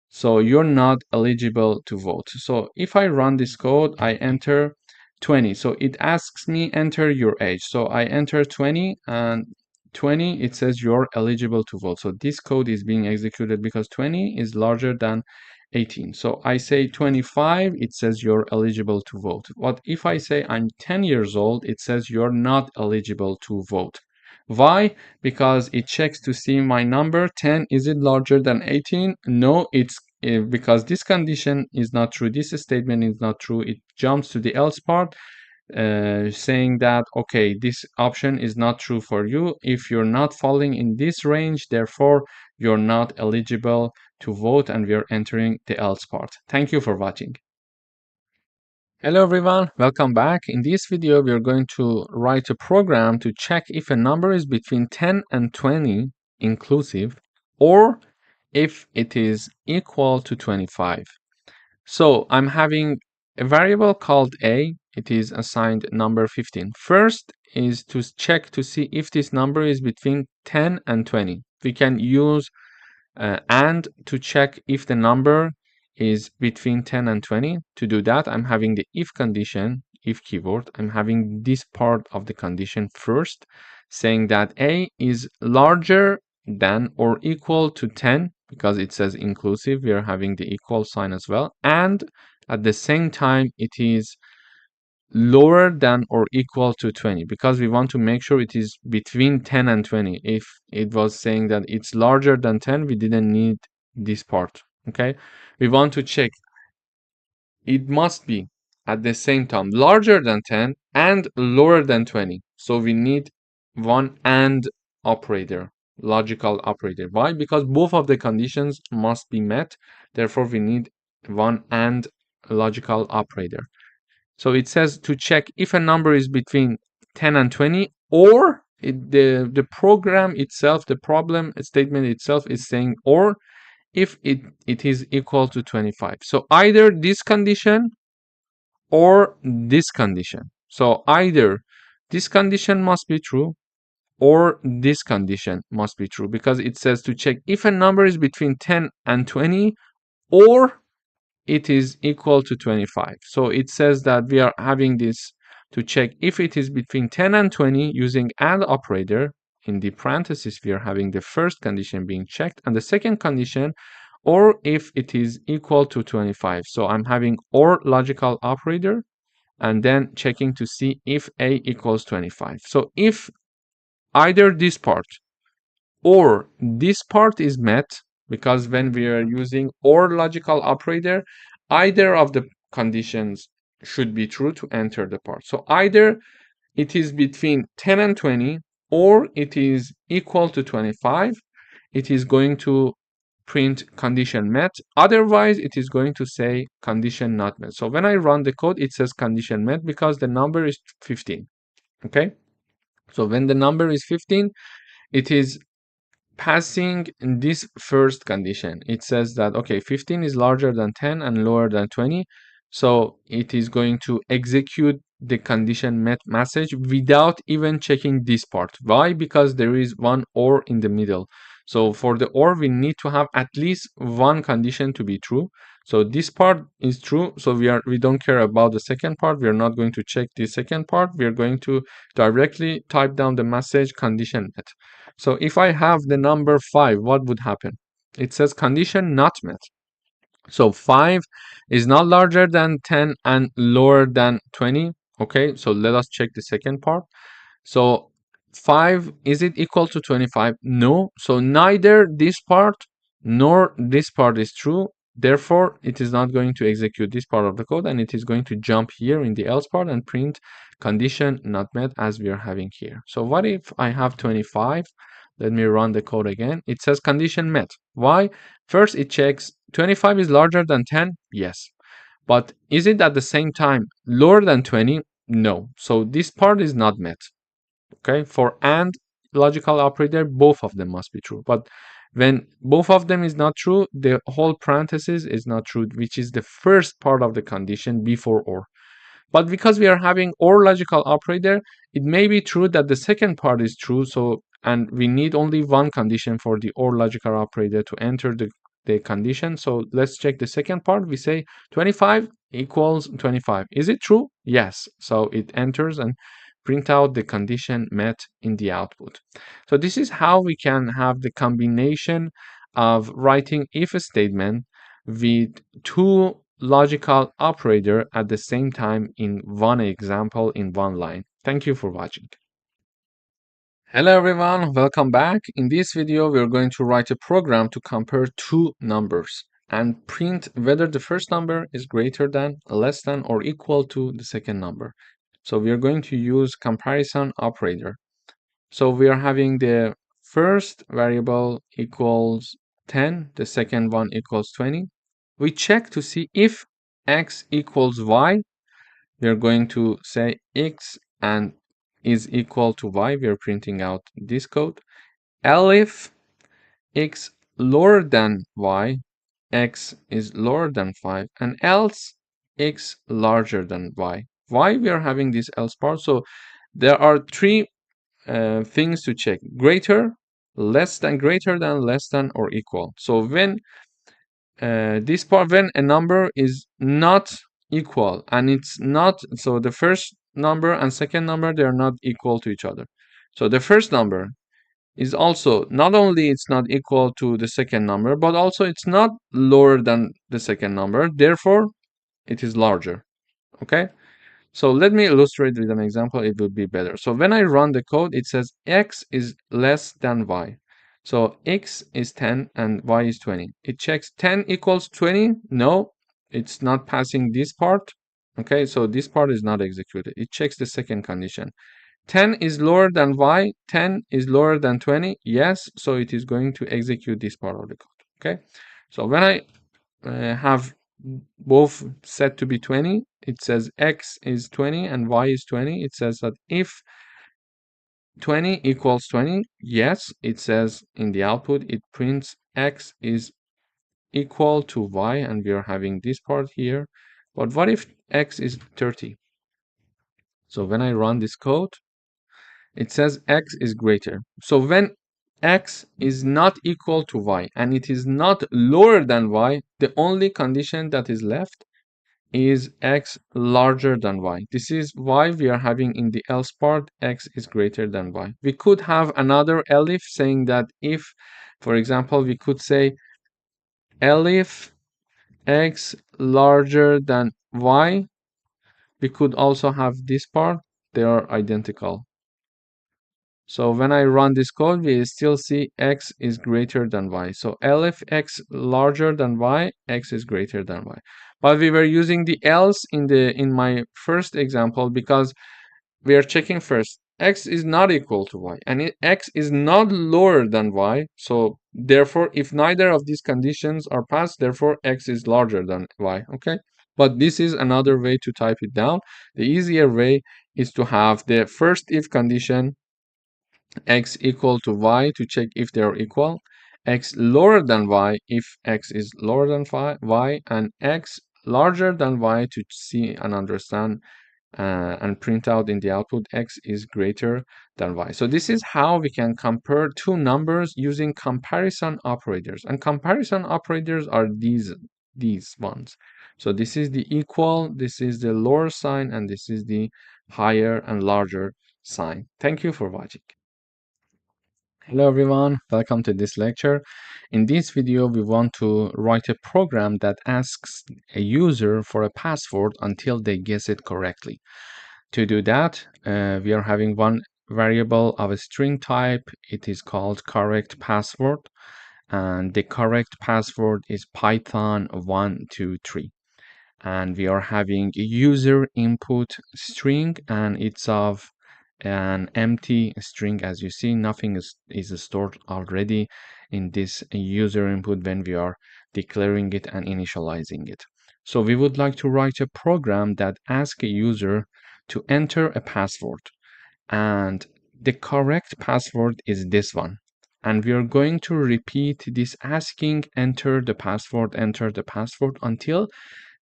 So you're not eligible to vote. So if I run this code, I enter 20. So it asks me enter your age. So I enter 20 and 20, it says you're eligible to vote. So this code is being executed because 20 is larger than 18. So I say 25, it says you're eligible to vote. What if I say I'm 10 years old, it says you're not eligible to vote. Why? Because it checks to see my number 10, is it larger than 18? No, it's because this condition is not true, this statement is not true, it jumps to the else part saying that, okay, this option is not true for you. If you're not falling in this range, therefore you're not eligible to vote, and we are entering the else part. Thank you for watching. Hello everyone, welcome back. In this video, we are going to write a program to check if a number is between 10 and 20 inclusive, or if it is equal to 25. So I'm having a variable called a, it is assigned number 15. First is to check to see if this number is between 10 and 20. We can use and to check if the number is between 10 and 20. To do that, I'm having the if condition, if keyword. I'm having this part of the condition first, saying that a is larger than or equal to 10, because it says inclusive, we are having the equal sign as well. And at the same time, it is lower than or equal to 20, because we want to make sure it is between 10 and 20. If it was saying that it's larger than 10, we didn't need this part. Okay, we want to check it must be at the same time larger than 10 and lower than 20. So we need one AND operator, logical operator. Why? Because both of the conditions must be met. Therefore, we need one AND logical operator. So it says to check if a number is between 10 and 20, or the program itself, the problem statement itself is saying or if it is equal to 25. So either this condition or this condition. So either this condition must be true, or this condition must be true, because it says to check if a number is between 10 and 20 or it is equal to 25. So it says that we are having this to check if it is between 10 and 20 using AND operator. In the parentheses, we are having the first condition being checked and the second condition, or if it is equal to 25. So I'm having OR logical operator and then checking to see if A equals 25. So if either this part or this part is met, because when we are using OR logical operator, either of the conditions should be true to enter the part. So either it is between 10 and 20 or it is equal to 25, it is going to print condition met. Otherwise, it is going to say condition not met. So when I run the code, it says condition met because the number is 15. Okay? So when the number is 15, it is passing this first condition. It says that, okay, 15 is larger than 10 and lower than 20. So it is going to execute the condition met message without even checking this part. Why? Because there is one OR in the middle. So for the OR, we need to have at least one condition to be true. So this part is true. So we don't care about the second part. We are not going to check the second part. We are going to directly type down the message condition met. So if I have the number 5, what would happen? It says condition not met. So 5 is not larger than 10 and lower than 20. Okay, so let us check the second part. So 5, is it equal to 25? No. So neither this part nor this part is true. Therefore, it is not going to execute this part of the code, and it is going to jump here in the else part and print condition not met as we are having here. So what if I have 25? Let me run the code again. It says condition met. Why? First, it checks 25 is larger than 10. Yes. But is it at the same time lower than 20? No. So this part is not met. Okay, for AND logical operator, both of them must be true. But when both of them is not true, the whole parenthesis is not true, which is the first part of the condition before OR. But because we are having OR logical operator, it may be true that the second part is true. So, and we need only one condition for the OR logical operator to enter the condition. So let's check the second part. We say 25 equals 25. Is it true? Yes. So it enters and print out the condition met in the output. So this is how we can have the combination of writing if statement with two logical operator at the same time in one example in one line. Thank you for watching. Hello everyone, welcome back. In this video, we're going to write a program to compare two numbers and print whether the first number is greater than, less than, or equal to the second number. So we are going to use comparison operator. So we are having the first variable equals 10, the second one equals 20. We check to see if x equals y. We are going to say x and is equal to y. We are printing out this code. If x lower than y, x is lower than 5, and else x larger than y. Why we are having this else part? So there are three things to check: greater, less than, less than, or equal. So when this part, when a number is not equal and it's not, so the first number and second number, they are not equal to each other. So the first number is also not only it's not equal to the second number, but also it's not lower than the second number, therefore it is larger. Okay, so let me illustrate with an example, it will be better. So when I run the code, it says x is less than y. So x is 10 and y is 20. It checks 10 equals 20. No, it's not passing this part. Okay, so this part is not executed. It checks the second condition. 10 is lower than y. 10 is lower than 20. Yes, so it is going to execute this part of the code. Okay, so when I have both set to be 20, it says x is 20 and y is 20. It says that if 20 equals 20, yes, it says in the output, it prints x is equal to y, and we are having this part here. But what if x is 30? So when I run this code, It says x is greater. So when x is not equal to y and it is not lower than y, the only condition that is left is x larger than y. This is why we are having in the else part x is greater than y. We could have another elif saying that if, for example, we could say elif x larger than y. We could also have this part. They are identical. So when I run this code, we still see x is greater than y. So elif x larger than y, x is greater than y. But we were using the else in my first example because we are checking first x is not equal to y and x is not lower than y. So therefore, if neither of these conditions are passed, therefore x is larger than y. Okay. But this is another way to type it down. The easier way is to have the first if condition x equal to y to check if they are equal, x lower than y if x is lower than y, and x larger than y to see and understand and print out in the output x is greater than y. So this is how we can compare two numbers using comparison operators. And comparison operators are these ones. So this is the equal, this is the lower sign, and this is the higher and larger sign. Thank you for watching. Hello everyone, welcome to this lecture. In this video, we want to write a program that asks a user for a password until they guess it correctly. To do that, we are having one variable of a string type. It is called correct password, and the correct password is Python123. And we are having a user input string, and it's of an empty string. As you see, nothing is stored already in this user input when we are declaring it and initializing it. So we would like to write a program that asks a user to enter a password, and the correct password is this one. And we are going to repeat this asking enter the password until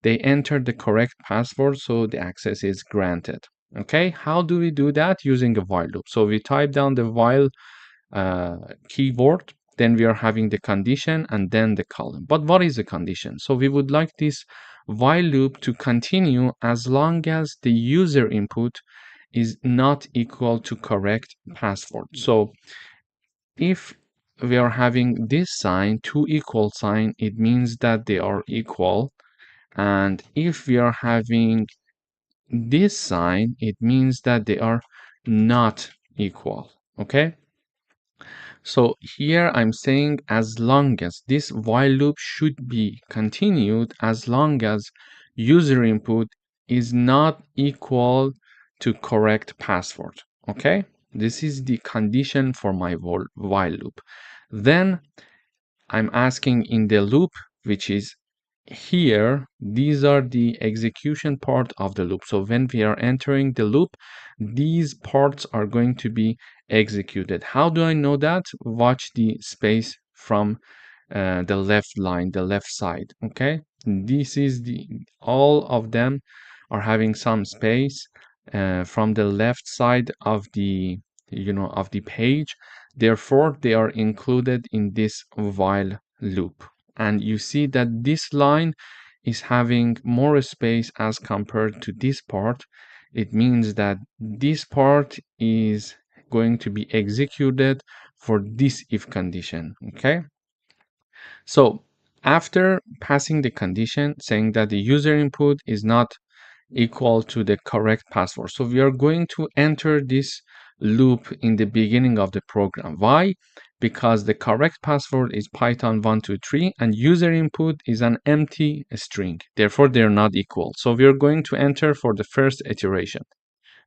they enter the correct password, so the access is granted. Okay, how do we do that? Using a while loop. So we type down the while keyword, then we are having the condition and then the column. But what is the condition? So we would like this while loop to continue as long as the user input is not equal to correct password. So if we are having this sign, two equal sign, it means that they are equal. And if we are having this sign, it means that they are not equal. Okay. So here I'm saying as long as this while loop should be continued as long as user input is not equal to correct password. Okay. This is the condition for my while loop. Then I'm asking in the loop, which is here, these are the execution part of the loop. So when we are entering the loop, these parts are going to be executed. How do I know that? Watch the space from the left line, the left side. Okay, this is all of them are having some space from the left side of the of the page. Therefore, they are included in this while loop. And you see that this line is having more space as compared to this part. It means that this part is going to be executed for this if condition. Okay. So after passing the condition saying that the user input is not equal to the correct password, so we are going to enter this loop in the beginning of the program. Why? Because the correct password is Python123 and user input is an empty string. Therefore, they're not equal. So we are going to enter for the first iteration.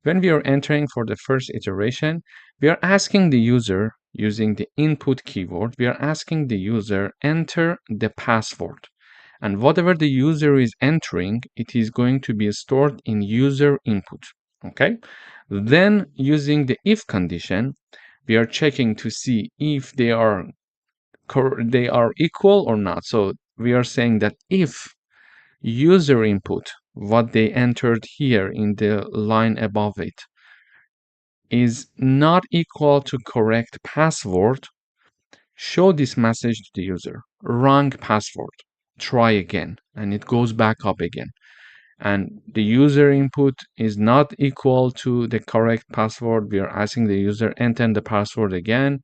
When we are entering for the first iteration, we are asking the user using the input keyword, we are asking the user enter the password. And whatever the user is entering, it is going to be stored in user input. Okay. Then using the if condition, we are checking to see if they are equal or not. So we are saying that if user input, what they entered here in the line above it, is not equal to correct password, show this message to the user. Wrong password. Try again. And it goes back up again. And the user input is not equal to the correct password. We are asking the user enter the password again.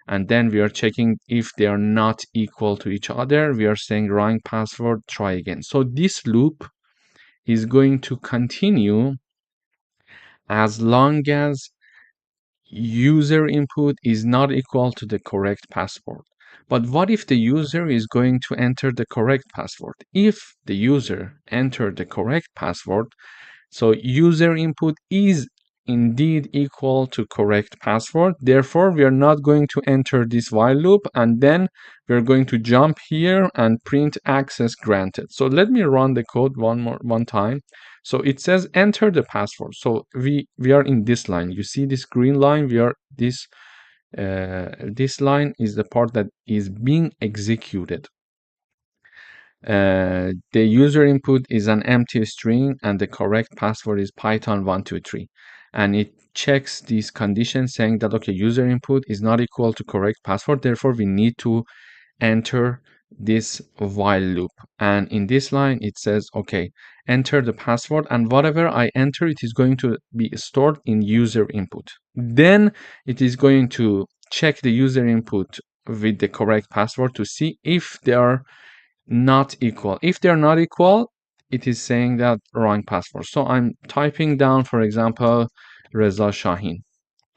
And then we are checking if they are not equal to each other. We are saying wrong password, try again. So this loop is going to continue as long as user input is not equal to the correct password. But what if the user is going to enter the correct password? If the user entered the correct password, so user input is indeed equal to correct password. Therefore, we are not going to enter this while loop, and then we're going to jump here and print access granted. So let me run the code one time. So it says enter the password. So we are in this line. You see this green line? We are this line is the part that is being executed. The user input is an empty string and the correct password is python123, and it checks these conditions saying that okay, user input is not equal to correct password, therefore we need to enter this while loop. And in this line it says okay, enter the password, and whatever I enter, it is going to be stored in user input. Then it is going to check the user input with the correct password to see if they are not equal. If they're not equal, it is saying that wrong password. So I'm typing down, for example, Reza Shahin.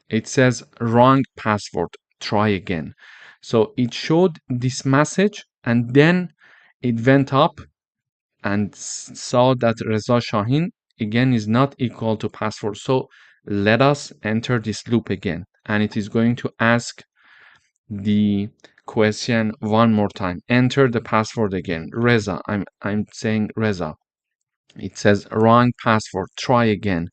It says wrong password, try again. So it showed this message and then it went up and saw that Reza Shahin again is not equal to password. So let us enter this loop again, and it is going to ask the question one more time. Enter the password again. Reza, I'm saying Reza. It says wrong password, try again.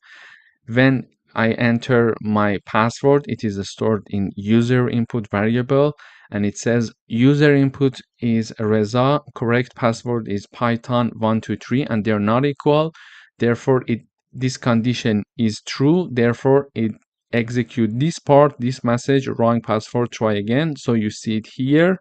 When I enter my password, it is stored in user input variable, and it says user input is Reza, correct password is python123, and they're not equal. Therefore this condition is true, therefore it execute this part, this message, wrong password, try again. So you see it here.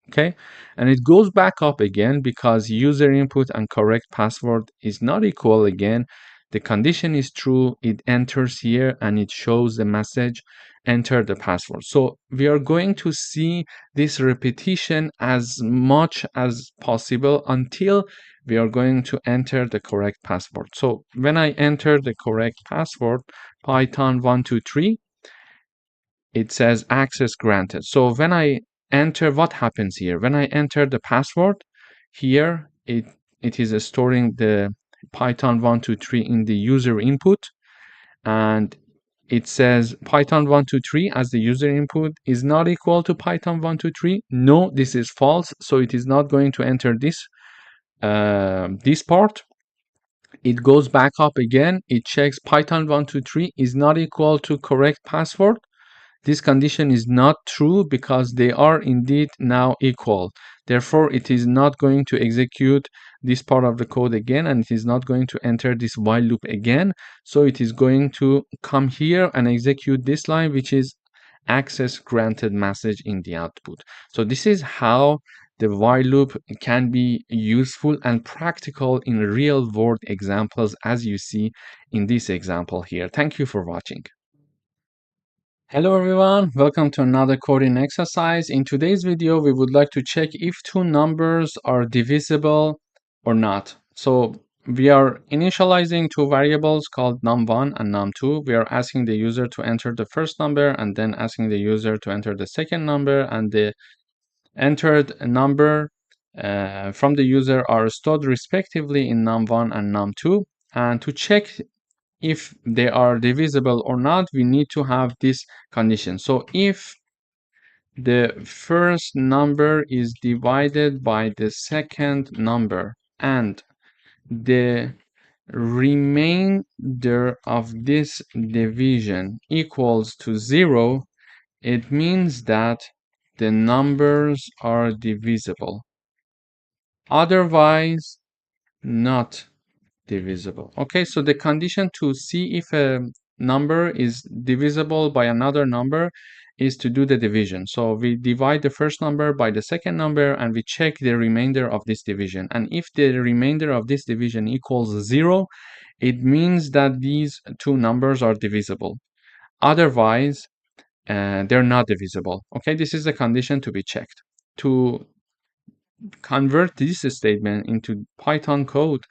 Okay, and it goes back up again because user input and correct password is not equal again. The condition is true, it enters here and it shows the message enter the password. So we are going to see this repetition as much as possible until we are going to enter the correct password. So when I enter the correct password, python123, it says access granted. So when I enter, what happens here? When I enter the password here, it is storing the python123 in the user input, and it says python123 as the user input is not equal to python123. No, this is false, so it is not going to enter this part. It goes back up again, it checks python123 is not equal to correct password. This condition is not true because they are indeed now equal. Therefore, it is not going to execute this part of the code again, and it is not going to enter this while loop again. So it is going to come here and execute this line, which is access granted message in the output. So this is how the while loop can be useful and practical in real world examples, as you see in this example here. Thank you for watching. Hello everyone, welcome to another coding exercise. In today's video, we would like to check if two numbers are divisible or not. So we are initializing two variables called num1 and num2. We are asking the user to enter the first number and then asking the user to enter the second number, and the entered number from the user are stored respectively in num1 and num2. And to check if they are divisible or not, we need to have this condition. So if the first number is divided by the second number and the remainder of this division equals to 0, it means that the numbers are divisible. Otherwise, not divisible. Okay, so the condition to see if a number is divisible by another number is to do the division. So we divide the first number by the second number and we check the remainder of this division. And if the remainder of this division equals 0, it means that these two numbers are divisible. Otherwise, they're not divisible. Okay, this is the condition to be checked. To convert this statement into Python code,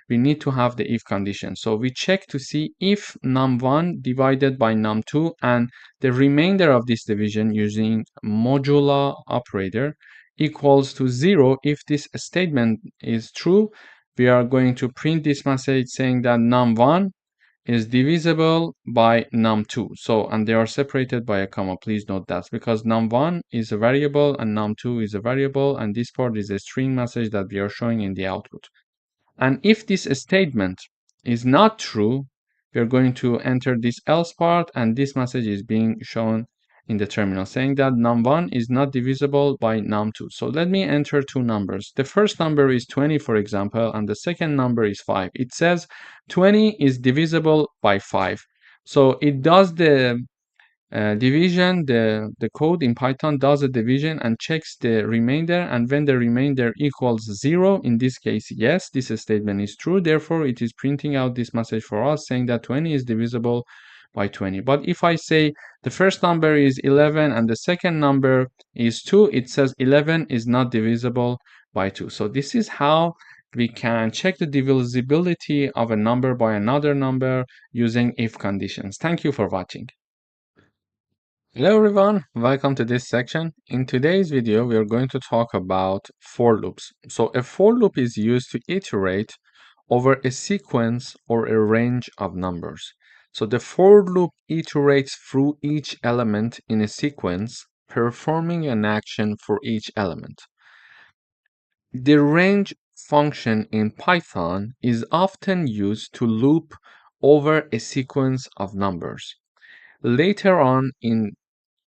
we need to have the if condition. So we check to see if num1 divided by num2 and the remainder of this division using modulo operator equals to 0. If this statement is true, we are going to print this message saying that num1 is divisible by num2. So, and they are separated by a comma. Please note that because num1 is a variable and num2 is a variable, and this part is a string message that we are showing in the output. And if this statement is not true, we are going to enter this else part, and this message is being shown in the terminal saying that num1 is not divisible by num2. So let me enter two numbers. The first number is 20, for example, and the second number is 5. It says 20 is divisible by 5. So it does the division, the code in Python does a division and checks the remainder, and when the remainder equals 0, in this case, yes, this statement is true, therefore it is printing out this message for us saying that 20 is divisible by 20. But if I say the first number is 11 and the second number is 2, it says 11 is not divisible by 2. So this is how we can check the divisibility of a number by another number using if conditions. Thank you for watching. Hello everyone, welcome to this section. In today's video, we are going to talk about for loops. So a for loop is used to iterate over a sequence or a range of numbers. So the for loop iterates through each element in a sequence, performing an action for each element. The range function in Python is often used to loop over a sequence of numbers. Later on in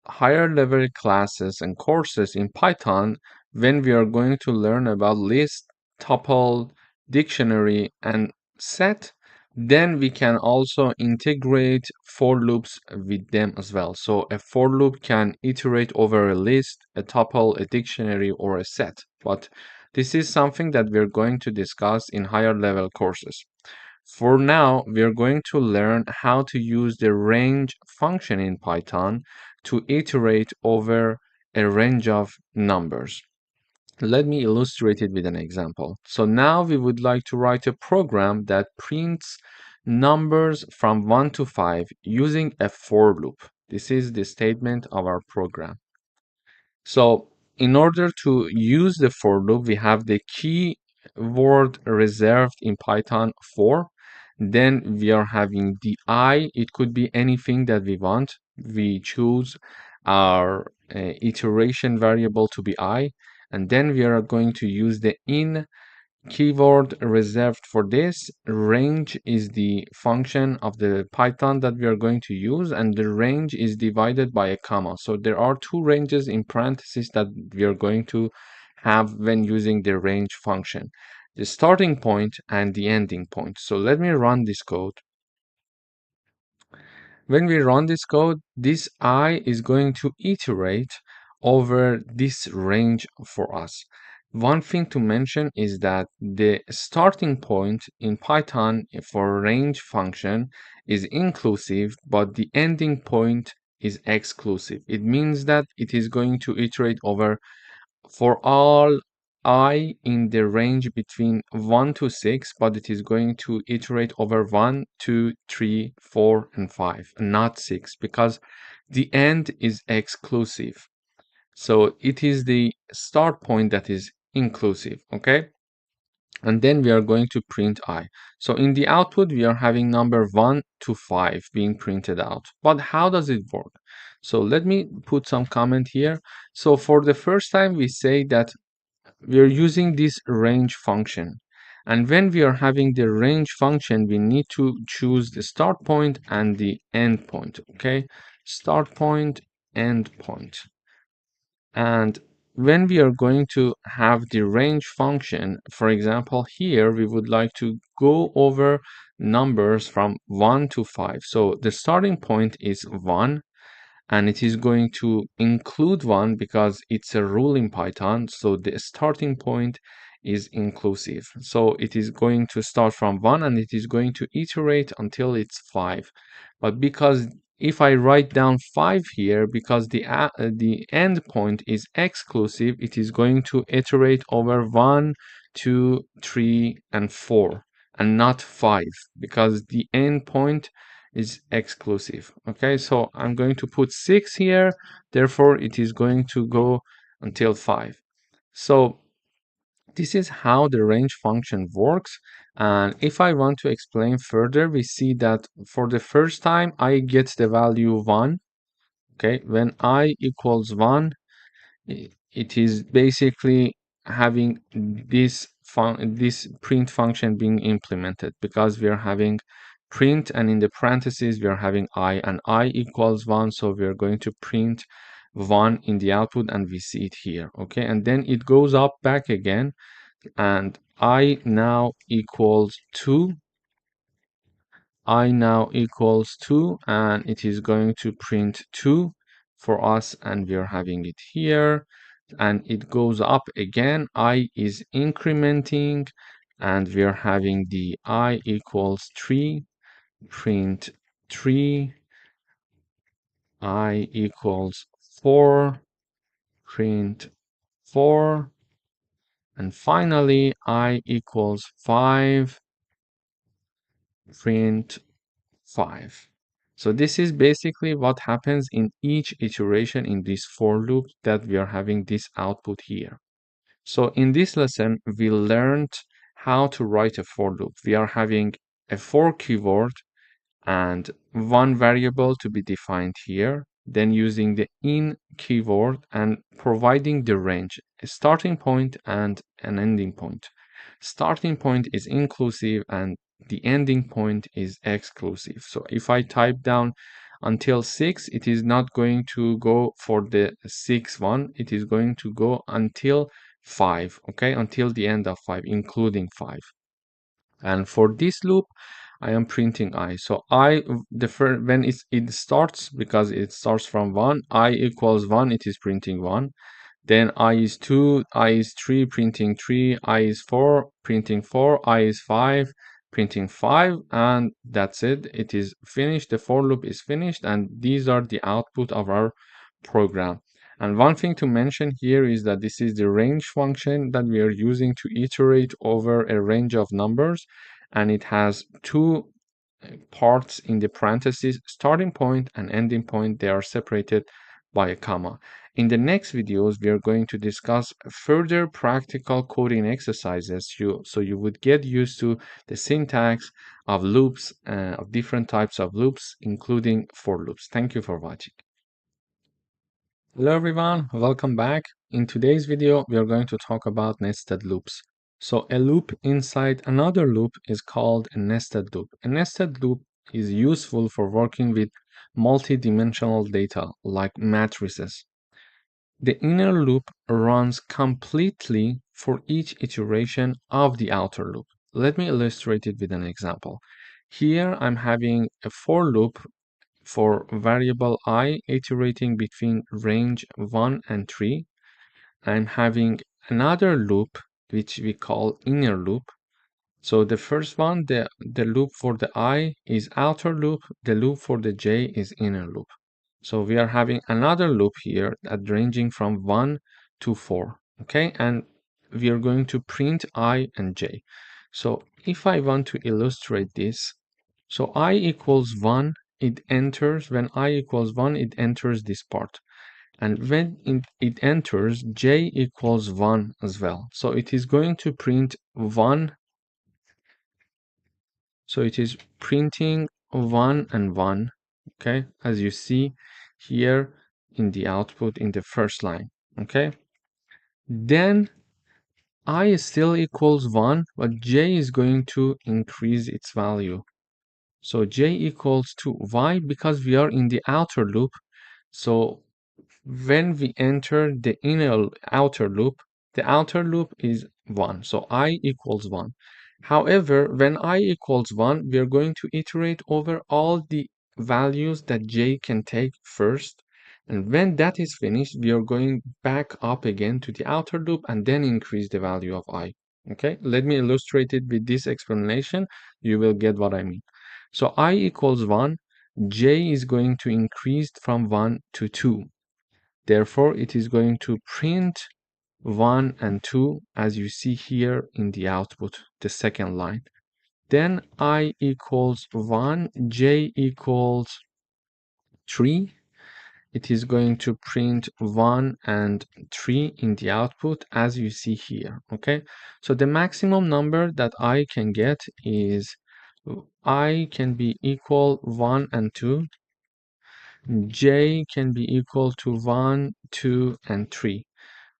higher level classes and courses in Python, when we are going to learn about list, tuple, dictionary, and set, then we can also integrate for loops with them as well. So a for loop can iterate over a list, a tuple, a dictionary, or a set. But this is something that we're going to discuss in higher level courses. For now, we are going to learn how to use the range function in Python to iterate over a range of numbers. Let me illustrate it with an example. So now we would like to write a program that prints numbers from 1 to 5 using a for loop. This is the statement of our program. So in order to use the for loop, we have the keyword reserved in Python for. Then we are having the I. It could be anything that we want. We choose our iteration variable to be I. And then we are going to use the in keyword reserved for this. Range is the function of the Python that we are going to use, and the range is divided by a comma. So there are two ranges in parentheses that we are going to have when using the range function, the starting point and the ending point. So let me run this code. When we run this code, this I is going to iterate over this range for us. One thing to mention is that the starting point in Python for range function is inclusive, but the ending point is exclusive. It means that it is going to iterate over for all I in the range between 1 to 6, but it is going to iterate over 1, 2, 3, 4, and 5, and not 6, because the end is exclusive. So it is the start point that is inclusive, okay? And then we are going to print I. So in the output, we are having number 1 to 5 being printed out. But how does it work? So let me put some comment here. So for the first time, we say that we are using this range function. And when we are having the range function, we need to choose the start point and the end point, okay? Start point, end point. And when we are going to have the range function, for example, here we would like to go over numbers from 1 to 5. So the starting point is 1, and it is going to include 1 because it's a rule in Python. So the starting point is inclusive. So it is going to start from 1 and it is going to iterate until it's 5. But because if I write down 5 here, because the end point is exclusive, it is going to iterate over 1, 2, 3, and 4, and not 5, because the end point is exclusive. Okay, so I'm going to put 6 here, therefore it is going to go until 5. So this is how the range function works. And if I want to explain further, we see that for the first time I get the value 1. Okay, when I equals 1, it is basically having this print function being implemented, because we are having print, and in the parentheses we are having I, and I equals 1, so we are going to print 1 in the output, and we see it here. Okay, and then it goes up back again, and I now equals 2, I now equals 2, and it is going to print 2 for us, and we are having it here, and it goes up again. I is incrementing, and we are having the I equals 3, print 3, I equals 4, print 4, and finally I equals 5, print 5. So this is basically what happens in each iteration in this for loop, that we are having this output here. So in this lesson, we learned how to write a for loop. We are having a for keyword and one variable to be defined here, then using the in keyword and providing the range, a starting point and an ending point. Starting point is inclusive and the ending point is exclusive. So if I type down until 6, it is not going to go for the 6th one, it is going to go until 5, okay, until the end of 5, including 5. And for this loop, I am printing I. So I, when it starts, because it starts from 1, I equals 1, it is printing 1. Then I is 2, I is 3, printing 3, I is 4, printing 4, I is 5, printing 5, and that's it. It is finished. The for loop is finished, and these are the output of our program. And one thing to mention here is that this is the range function that we are using to iterate over a range of numbers, and it has two parts in the parentheses, starting point and ending point. They are separated by a comma. In the next videos, we are going to discuss further practical coding exercises, so you would get used to the syntax of loops, of different types of loops, including for loops. Thank you for watching. Hello everyone, welcome back. In today's video, we are going to talk about nested loops. So a loop inside another loop is called a nested loop. A nested loop is useful for working with multi-dimensional data like matrices. The inner loop runs completely for each iteration of the outer loop. Let me illustrate it with an example. Here I'm having a for loop for variable I iterating between range 1 and 3. I'm having another loop which we call inner loop. So the first one, the loop for the I is outer loop, the loop for the J is inner loop. So we are having another loop here that ranging from 1 to 4, okay? And we are going to print I and J. So if I want to illustrate this, so I equals 1, it enters, when I equals 1, it enters this part. And when it enters, J equals 1 as well. So it is going to print 1. So it is printing 1 and 1, okay, as you see here in the output in the first line, okay. Then I still equals 1, but J is going to increase its value. So J equals 2. Why? Because we are in the outer loop. So when we enter the inner outer loop, the outer loop is 1. So I equals 1. However, when I equals 1, we are going to iterate over all the values that j can take first. And when that is finished, we are going back up again to the outer loop and then increase the value of I. Okay, let me illustrate it with this explanation. You will get what I mean. So I equals 1, j is going to increase from 1 to 2. Therefore, it is going to print 1 and 2 as you see here in the output, the second line. Then I equals 1, j equals 3. It is going to print 1 and 3 in the output as you see here. Okay, so the maximum number that I can get is I can be equal 1 and 2. J can be equal to 1, 2, and 3.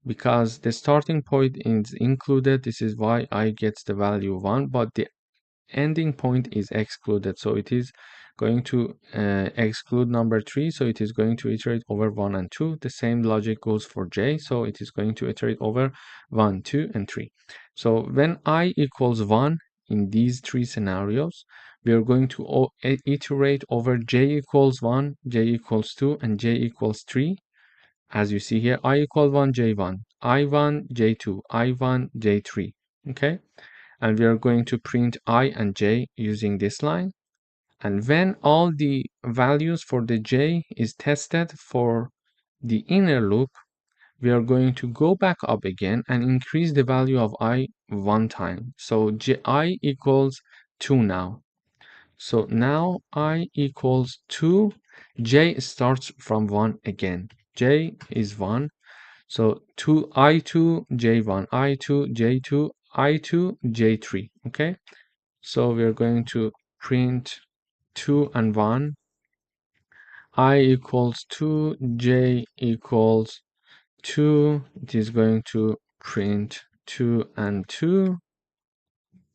Because the starting point is included, this is why I get the value 1, but the ending point is excluded, so it is going to exclude number 3, so it is going to iterate over 1 and 2. The same logic goes for j, so it is going to iterate over 1, 2, and 3. So when I equals 1 in these three scenarios, we are going to iterate over j equals 1, j equals 2, and j equals 3. As you see here, I equal 1, j1, I1, j2, I1, j3. Okay, and we are going to print I and j using this line. And when all the values for the j is tested for the inner loop, we are going to go back up again and increase the value of I one time. So I equals 2 now. So now I equals 2, j starts from 1 again. J is 1. So 2 I2, J1, I2, J2, I2, J3. Okay, so we're going to print 2 and 1. I equals 2, J equals 2. It is going to print 2 and 2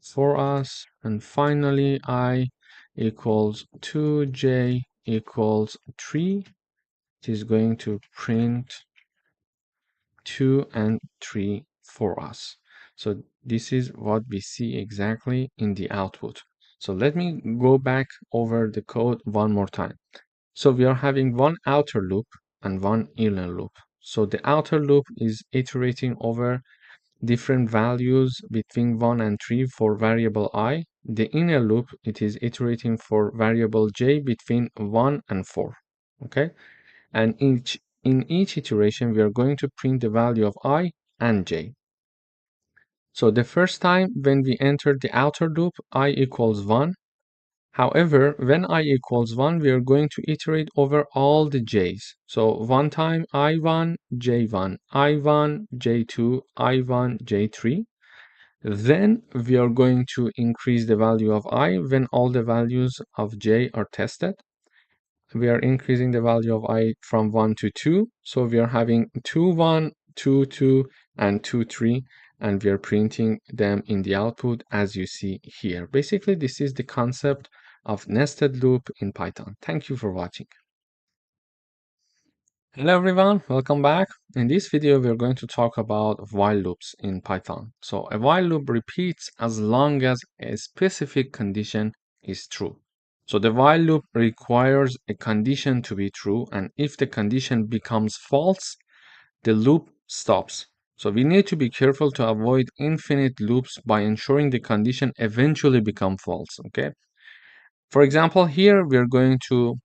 for us. And finally, I equals 2, J equals 3. It is going to print 2 and 3 for us. So this is what we see exactly in the output. So let me go back over the code one more time. So we are having one outer loop and one inner loop. So the outer loop is iterating over different values between 1 and 3 for variable I. The inner loop, it is iterating for variable j between 1 and 4. Okay, and in each iteration we are going to print the value of I and j. So the first time when we enter the outer loop, I equals 1. However, when I equals 1, we are going to iterate over all the j's. So one time I1, j1, I1, j2, I1, j3. Then we are going to increase the value of I when all the values of j are tested. We are increasing the value of I from 1 to 2. So we are having 2, 1, 2, 2, and 2, 3. And we are printing them in the output as you see here. Basically, this is the concept of nested loop in Python. Thank you for watching. Hello everyone, welcome back. In this video, we're going to talk about while loops in Python. So a while loop repeats as long as a specific condition is true. So the while loop requires a condition to be true, and if the condition becomes false, the loop stops. So we need to be careful to avoid infinite loops by ensuring the condition eventually becomes false, okay? For example, here we're going to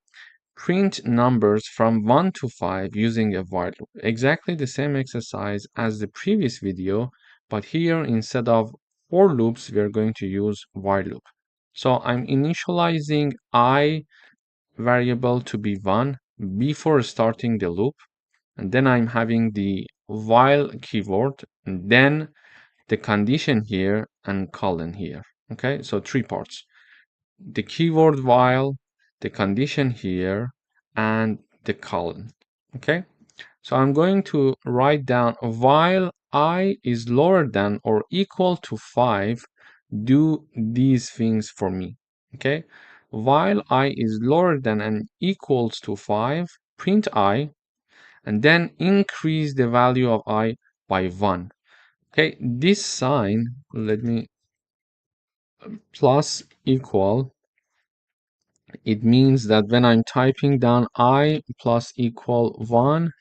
print numbers from 1 to 5 using a while loop. Exactly the same exercise as the previous video, but here instead of for loops, we are going to use while loop. So I'm initializing I variable to be 1 before starting the loop, and then I'm having the while keyword, and then the condition here and colon here. Okay, so three parts: the keyword while, the condition here, and the colon. Okay, so I'm going to write down while I is lower than or equal to 5, do these things for me. Okay, while I is lower than and equals to 5, print I, and then increase the value of I by 1. Okay, this sign, let me plus equal, it means that when I'm typing down I plus equal 1,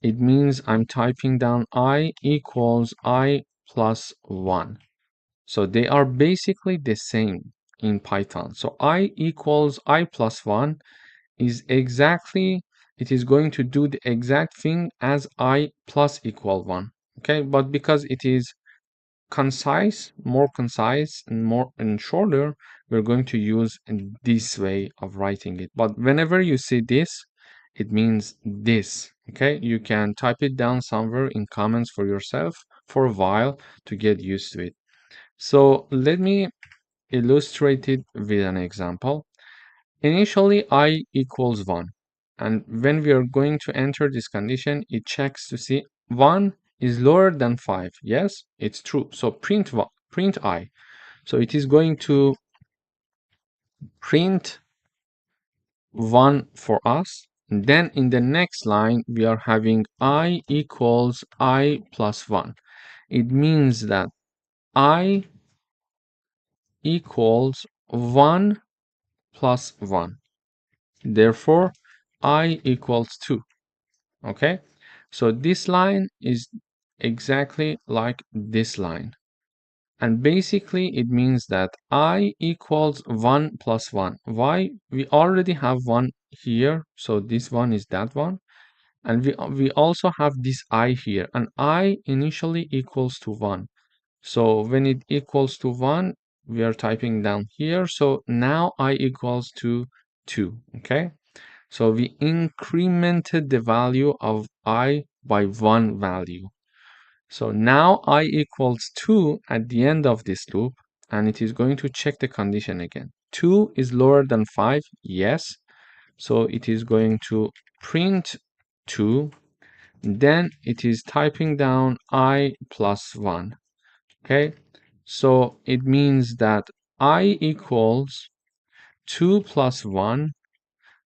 it means I'm typing down I equals I plus 1. So they are basically the same in Python. So I equals I plus 1 is exactly, it is going to do the exact thing as I plus equal 1. Okay, but because it is more concise and more and shorter, we're going to use this way of writing it. But whenever you see this, it means this. Okay, you can type it down somewhere in comments for yourself for a while to get used to it. So let me illustrate it with an example. Initially, I equals 1. And when we are going to enter this condition, it checks to see 1 is lower than 5. Yes, it's true. So print I. So it is going to print 1 for us. And then in the next line, we are having I equals I plus 1. It means that I equals 1 plus 1. Therefore, I equals 2. Okay, so this line is exactly like this line. And basically, it means that I equals 1 plus 1. Why? We already have 1 here, so this one is that one. And we also have this I here, and I initially equals to 1. So when it equals to 1, we are typing down here. So now I equals to 2, okay? So we incremented the value of I by 1 value. So now I equals 2 at the end of this loop, and it is going to check the condition again. 2 is lower than 5, yes. So it is going to print 2. Then it is typing down I plus 1. Okay, so it means that I equals 2 plus 1,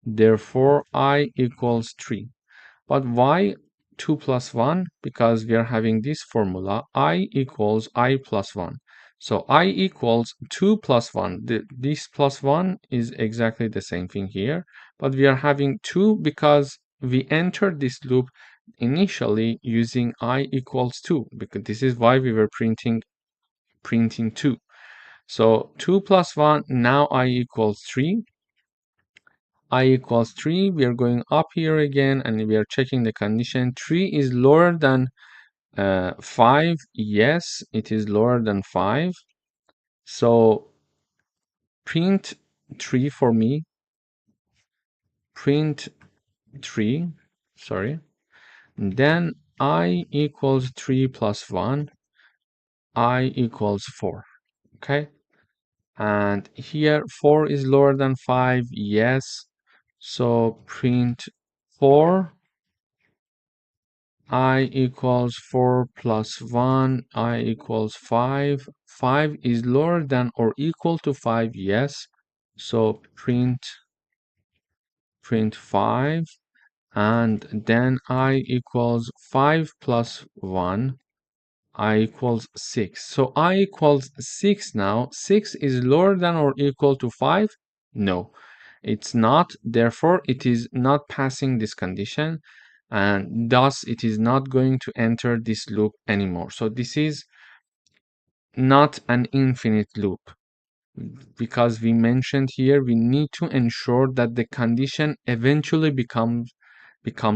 therefore I equals 3. But why 2 plus 1? Because we are having this formula, I equals I plus 1. So I equals 2 plus 1. This plus 1 is exactly the same thing here, but we are having 2 because we entered this loop initially using I equals 2, because this is why we were printing 2. So 2 plus 1, now I equals 3. I equals 3. We are going up here again and we are checking the condition. 3 is lower than 5. Yes, it is lower than 5. So print 3 for me. Print 3. Sorry. And then I equals 3 plus 1. I equals 4. Okay. And here 4 is lower than 5. Yes. So print 4. I equals 4 plus 1. I equals 5. 5 is lower than or equal to 5. Yes. So print 5. And then I equals 5 plus 1. I equals 6. So I equals 6 now. 6 is lower than or equal to 5? No, it's not. Therefore, it is not passing this condition, and thus it is not going to enter this loop anymore. So this is not an infinite loop, because we mentioned here we need to ensure that the condition eventually becomes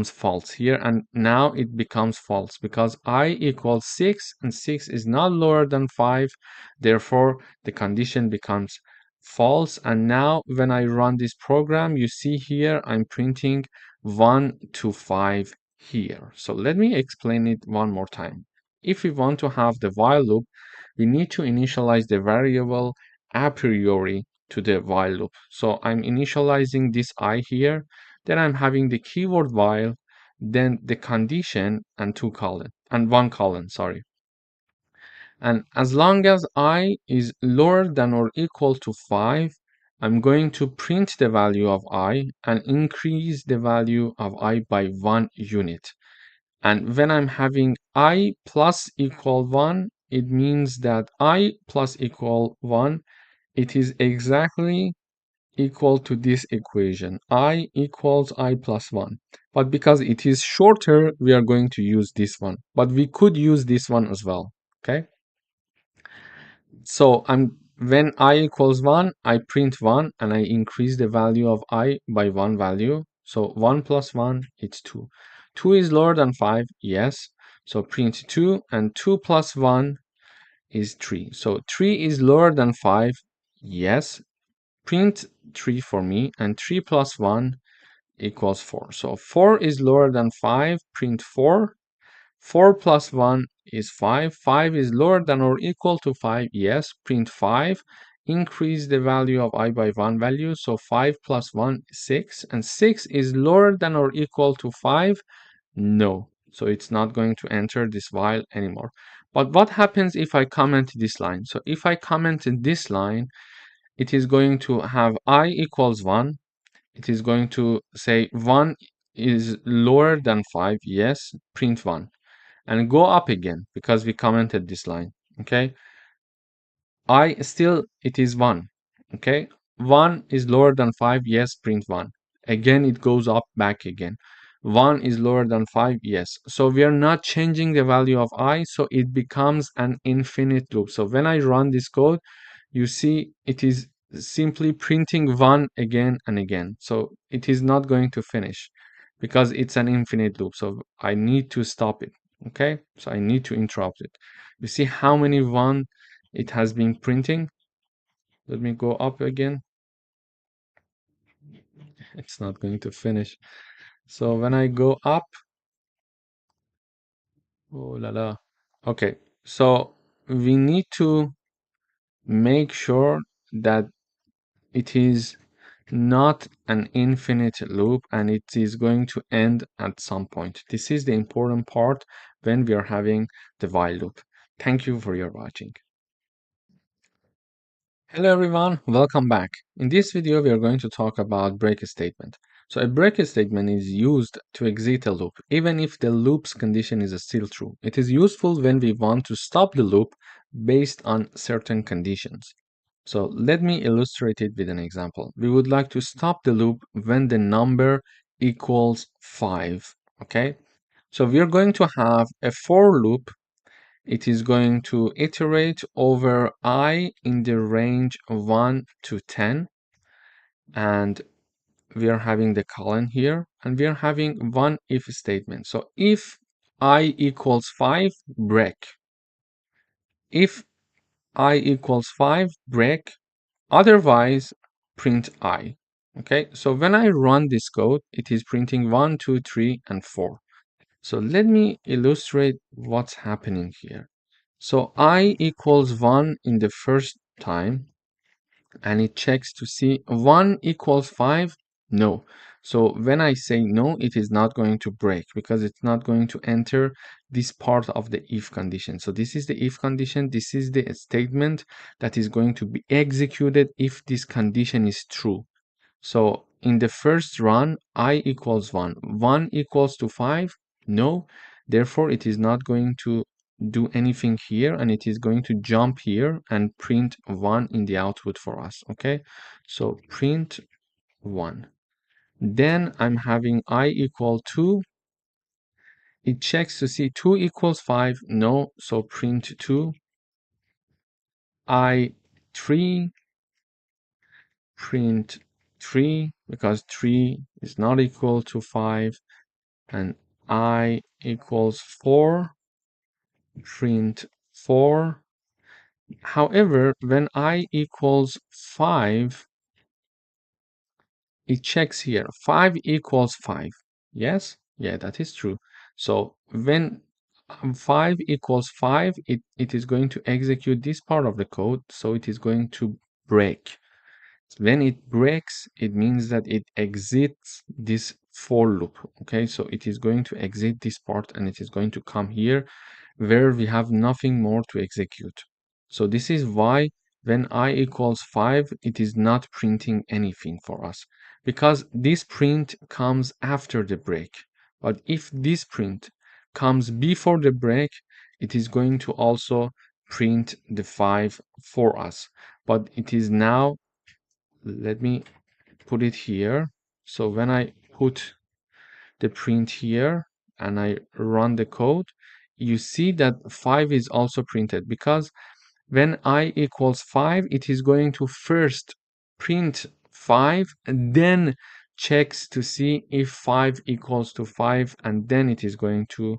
false here, and now it becomes false because I equals 6 and 6 is not lower than 5. Therefore, the condition becomes false, and now when I run this program, you see here I'm printing 1 to 5 here. So let me explain it one more time. If we want to have the while loop, we need to initialize the variable a priori to the while loop. So I'm initializing this I here, then I'm having the keyword while, then the condition and one colon, sorry. And as long as I is lower than or equal to 5, I'm going to print the value of I and increase the value of I by 1 unit. And when I'm having I plus equal 1, it means that I plus equal 1 it is exactly equal to this equation, I equals I plus 1. But because it is shorter, we are going to use this one. But we could use this one as well, okay? So when I equals 1, I print 1 and I increase the value of I by 1 value. So 1 plus 1, it's 2. 2 is lower than 5, yes. So print 2, and 2 plus 1 is 3. So 3 is lower than 5, yes. Print 3 for me, and 3 plus 1 equals 4. So 4 is lower than 5, print 4. 4 plus 1 is 5. 5 is lower than or equal to 5, yes. Print 5. Increase the value of I by 1 value. So 5 plus 1 is 6. And 6 is lower than or equal to 5, no. So it's not going to enter this while anymore. But what happens if I comment this line? So if I comment this line, it is going to have I equals 1. It is going to say 1 is lower than 5, yes. Print 1. And go up again because we commented this line, okay? I still, it is 1, okay? 1 is lower than 5, yes, print 1. Again, it goes up back again. 1 is lower than 5, yes. So we are not changing the value of I, so it becomes an infinite loop. So when I run this code, you see it is simply printing 1 again and again. So it is not going to finish because it's an infinite loop. So I need to stop it, okay? So I need to interrupt it. You see how many 1 it has been printing. Let me go up again. It's not going to finish. So when I go up, oh la la. Okay, so we need to make sure that it is not an infinite loop and it is going to end at some point. This is the important part when we are having the while loop. Thank you for your watching. Hello everyone, welcome back. In this video, we are going to talk about break statement. So a break statement is used to exit a loop, even if the loop's condition is still true. It is useful when we want to stop the loop based on certain conditions. So let me illustrate it with an example. We would like to stop the loop when the number equals 5, okay? So we are going to have a for loop. It is going to iterate over I in the range 1 to 10, and we are having the colon here, and we are having one if statement. So if I equals 5, break. If I equals 5, break. Otherwise, print I. Okay, so when I run this code, it is printing 1, 2, 3, and 4. So let me illustrate what's happening here. So I equals 1 in the first time, and it checks to see 1 equals 5. No. So when I say no, it is not going to break because it's not going to enter this part of the if condition. So this is the if condition. This is the statement that is going to be executed if this condition is true. So in the first run, I equals 1. 1 equals to 5. No. Therefore, it is not going to do anything here, and it is going to jump here and print 1 in the output for us. Okay. So print 1. Then I'm having I equal 2. It checks to see 2 equals 5. No. So print 2. I 3. Print 3 because 3 is not equal to 5. And I equals 4, print 4. However, when I equals 5, it checks here. 5 equals 5. Yes? Yeah, that is true. So when 5 equals 5, it is going to execute this part of the code. So it is going to break. When it breaks, it means that it exits this for loop. Okay, so it is going to exit this part and it is going to come here where we have nothing more to execute. So this is why when I equals 5, it is not printing anything for us because this print comes after the break. But if this print comes before the break, it is going to also print the 5 for us. but it is now, let me put it here. So when I put the print here and I run the code, you see that 5 is also printed, because when I equals 5, it is going to first print 5 and then checks to see if 5 equals to 5, and then it is going to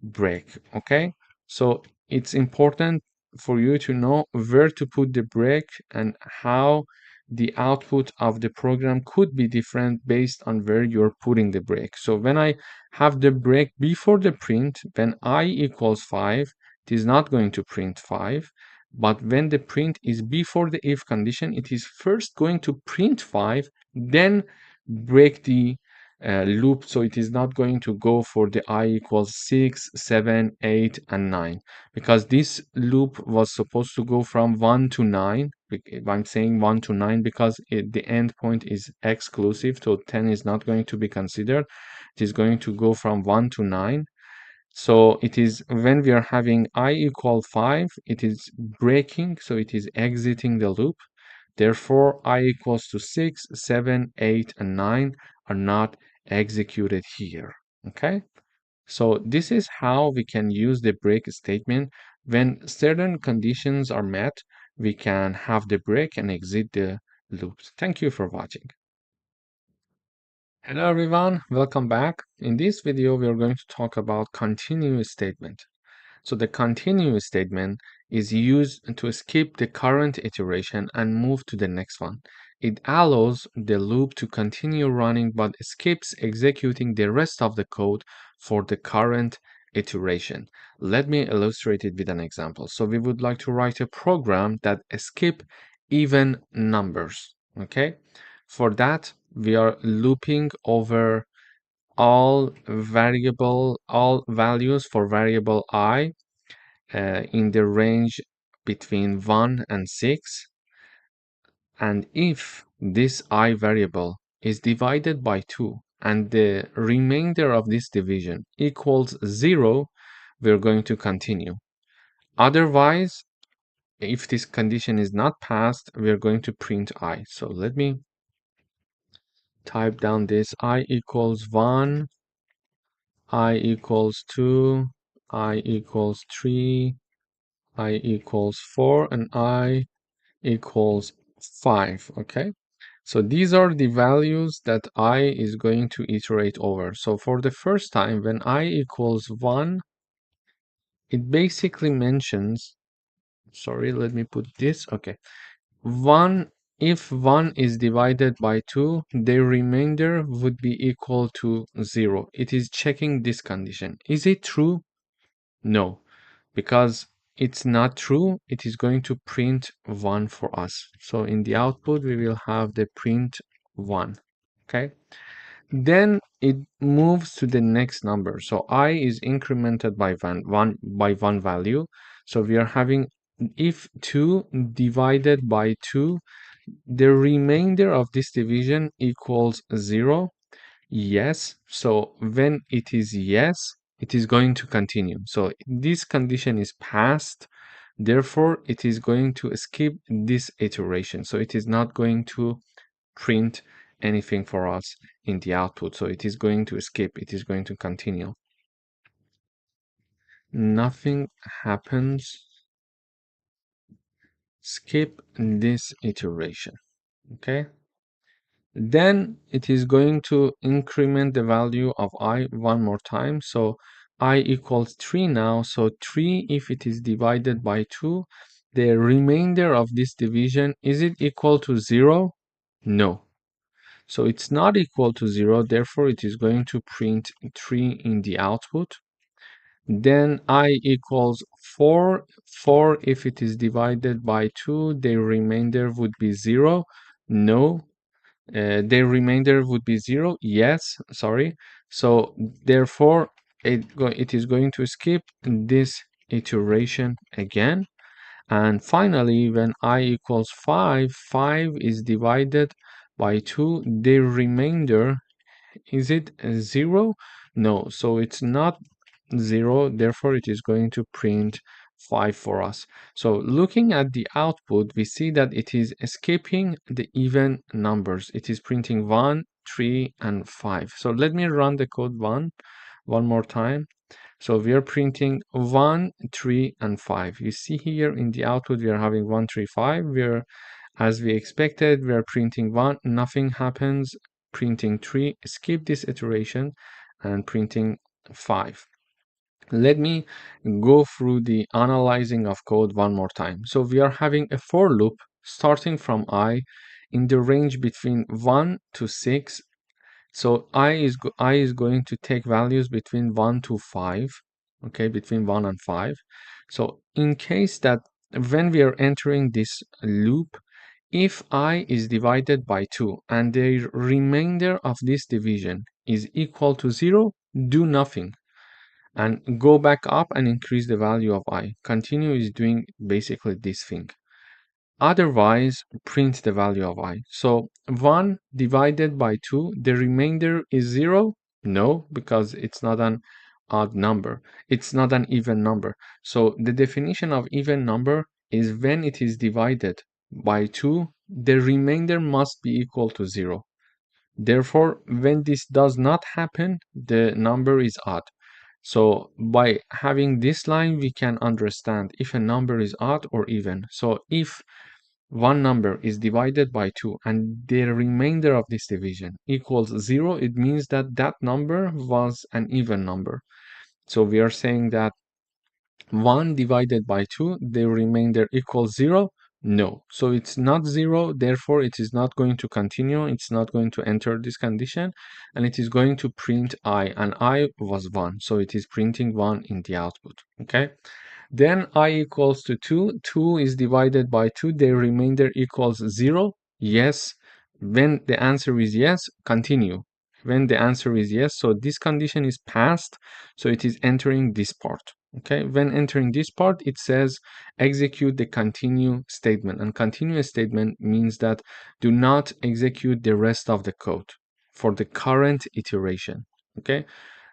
break. Okay, so it's important for you to know where to put the break and how the output of the program could be different based on where you're putting the break. So when I have the break before the print, when I equals 5, it is not going to print 5. But when the print is before the if condition, it is first going to print 5, then break the loop. So it is not going to go for the I equals 6, 7, 8, and 9, because this loop was supposed to go from 1 to 9. I'm saying 1 to 9 because the endpoint is exclusive, so 10 is not going to be considered. It is going to go from 1 to 9. So it is when we are having I equal 5, it is breaking, so it is exiting the loop. Therefore, I equals to 6, 7, 8, and 9 are not executed here. Okay? So this is how we can use the break statement. When certain conditions are met, we can have the break and exit the loops. Thank you for watching. Hello everyone, welcome back. In this video, we are going to talk about continue statement. So the continue statement is used to skip the current iteration and move to the next one. It allows the loop to continue running but skips executing the rest of the code for the current iteration. Let me illustrate it with an example. So we would like to write a program that skip even numbers. Okay? For that, we are looping over all values for variable I in the range between 1 and 6, and if this I variable is divided by 2 and the remainder of this division equals 0, we're going to continue. Otherwise, if this condition is not passed, we're going to print I. So let me type down this: I equals 1, I equals 2, I equals 3, I equals 4, and I equals 5. Okay, so these are the values that I is going to iterate over. So for the first time, when I equals 1, it basically mentions, sorry, let me put this. Okay, 1, if 1 is divided by 2, the remainder would be equal to 0. It is checking this condition. Is it true? No, because it's not true. It is going to print 1 for us. So in the output, we will have the print 1. Okay. Then it moves to the next number. So I is incremented by one value. So we are having, if 2 divided by 2, the remainder of this division equals 0. Yes. So when it is yes, it is going to continue. So this condition is passed. Therefore, it is going to skip this iteration. So it is not going to print anything for us in the output. So it is going to skip. It is going to continue. Nothing happens. Skip this iteration. Okay. Then it is going to increment the value of I one more time. So I equals 3 now. So 3, if it is divided by 2, the remainder of this division, is it equal to 0? No. So it's not equal to 0. Therefore, it is going to print 3 in the output. Then I equals 4. 4, if it is divided by 2, the remainder would be 0. No. The remainder would be 0. Yes, sorry. So therefore, it is going to skip this iteration again. And finally, when I equals 5, 5 is divided by 2. The remainder, is it 0? No, so it's not 0. Therefore, it is going to print 5 for us. So looking at the output, we see that it is skipping the even numbers. It is printing 1, 3, and 5. So let me run the code one more time. So we are printing 1, 3, and 5. You see here in the output, we are having 1, 3, 5. As we expected, we are printing 1, nothing happens, printing 3, skip this iteration, and printing 5. Let me go through the analyzing of code one more time. So we are having a for loop starting from I in the range between 1 to 6. So I is going to take values between 1 to 5, okay, between 1 and 5. So in case that when we are entering this loop, if I is divided by 2 and the remainder of this division is equal to 0, do nothing and go back up and increase the value of I. Continue is doing basically this thing. Otherwise, print the value of I. So 1 divided by 2, the remainder is 0? No, because it's not an odd number. It's not an even number. So the definition of even number is when it is divided by 2, the remainder must be equal to 0. Therefore, when this does not happen, the number is odd. So by having this line, we can understand if a number is odd or even. So if one number is divided by 2 and the remainder of this division equals 0, it means that that number was an even number. So we are saying that 1 divided by 2, the remainder equals 0. No, so it's not 0, therefore it is not going to continue, it's not going to enter this condition, and it is going to print I, and I was 1, so it is printing 1 in the output, okay? Then I equals to 2, 2 is divided by 2, the remainder equals 0, yes. When the answer is yes, continue. When the answer is yes, so this condition is passed, so it is entering this part. Okay, when entering this part, it says execute the continue statement, and continue statement means that do not execute the rest of the code for the current iteration. Okay,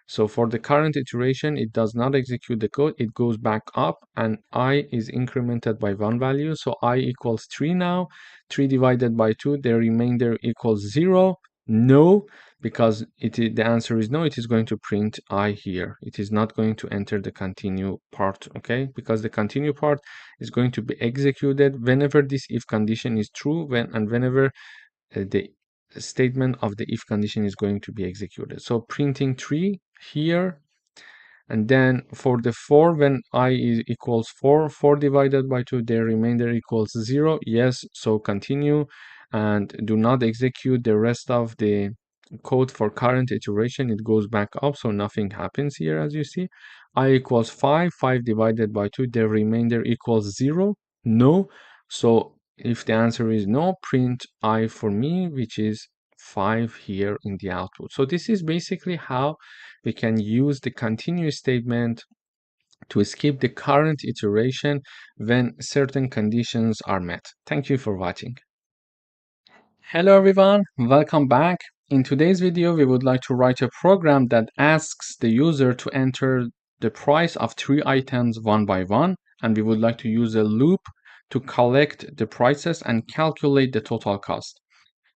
so for the current iteration, it does not execute the code, it goes back up, and I is incremented by 1 value, so I equals 3 now. 3 divided by 2, the remainder equals 0. No, because the answer is no, it is going to print I here. It is not going to enter the continue part, okay? Because the continue part is going to be executed whenever this if condition is true, whenever the statement of the if condition is going to be executed. So printing 3 here, and then for the 4, when I is equals 4, 4 divided by 2, the remainder equals 0. Yes, so continue and do not execute the rest of the code for current iteration. It goes back up, so nothing happens here, as you see. I equals 5, 5 divided by 2, the remainder equals 0. No, so if the answer is no, print I for me, which is 5 here in the output. So this is basically how we can use the continue statement to skip the current iteration when certain conditions are met. Thank you for watching. Hello everyone, welcome back. In today's video, we would like to write a program that asks the user to enter the price of 3 items one by one, and we would like to use a loop to collect the prices and calculate the total cost.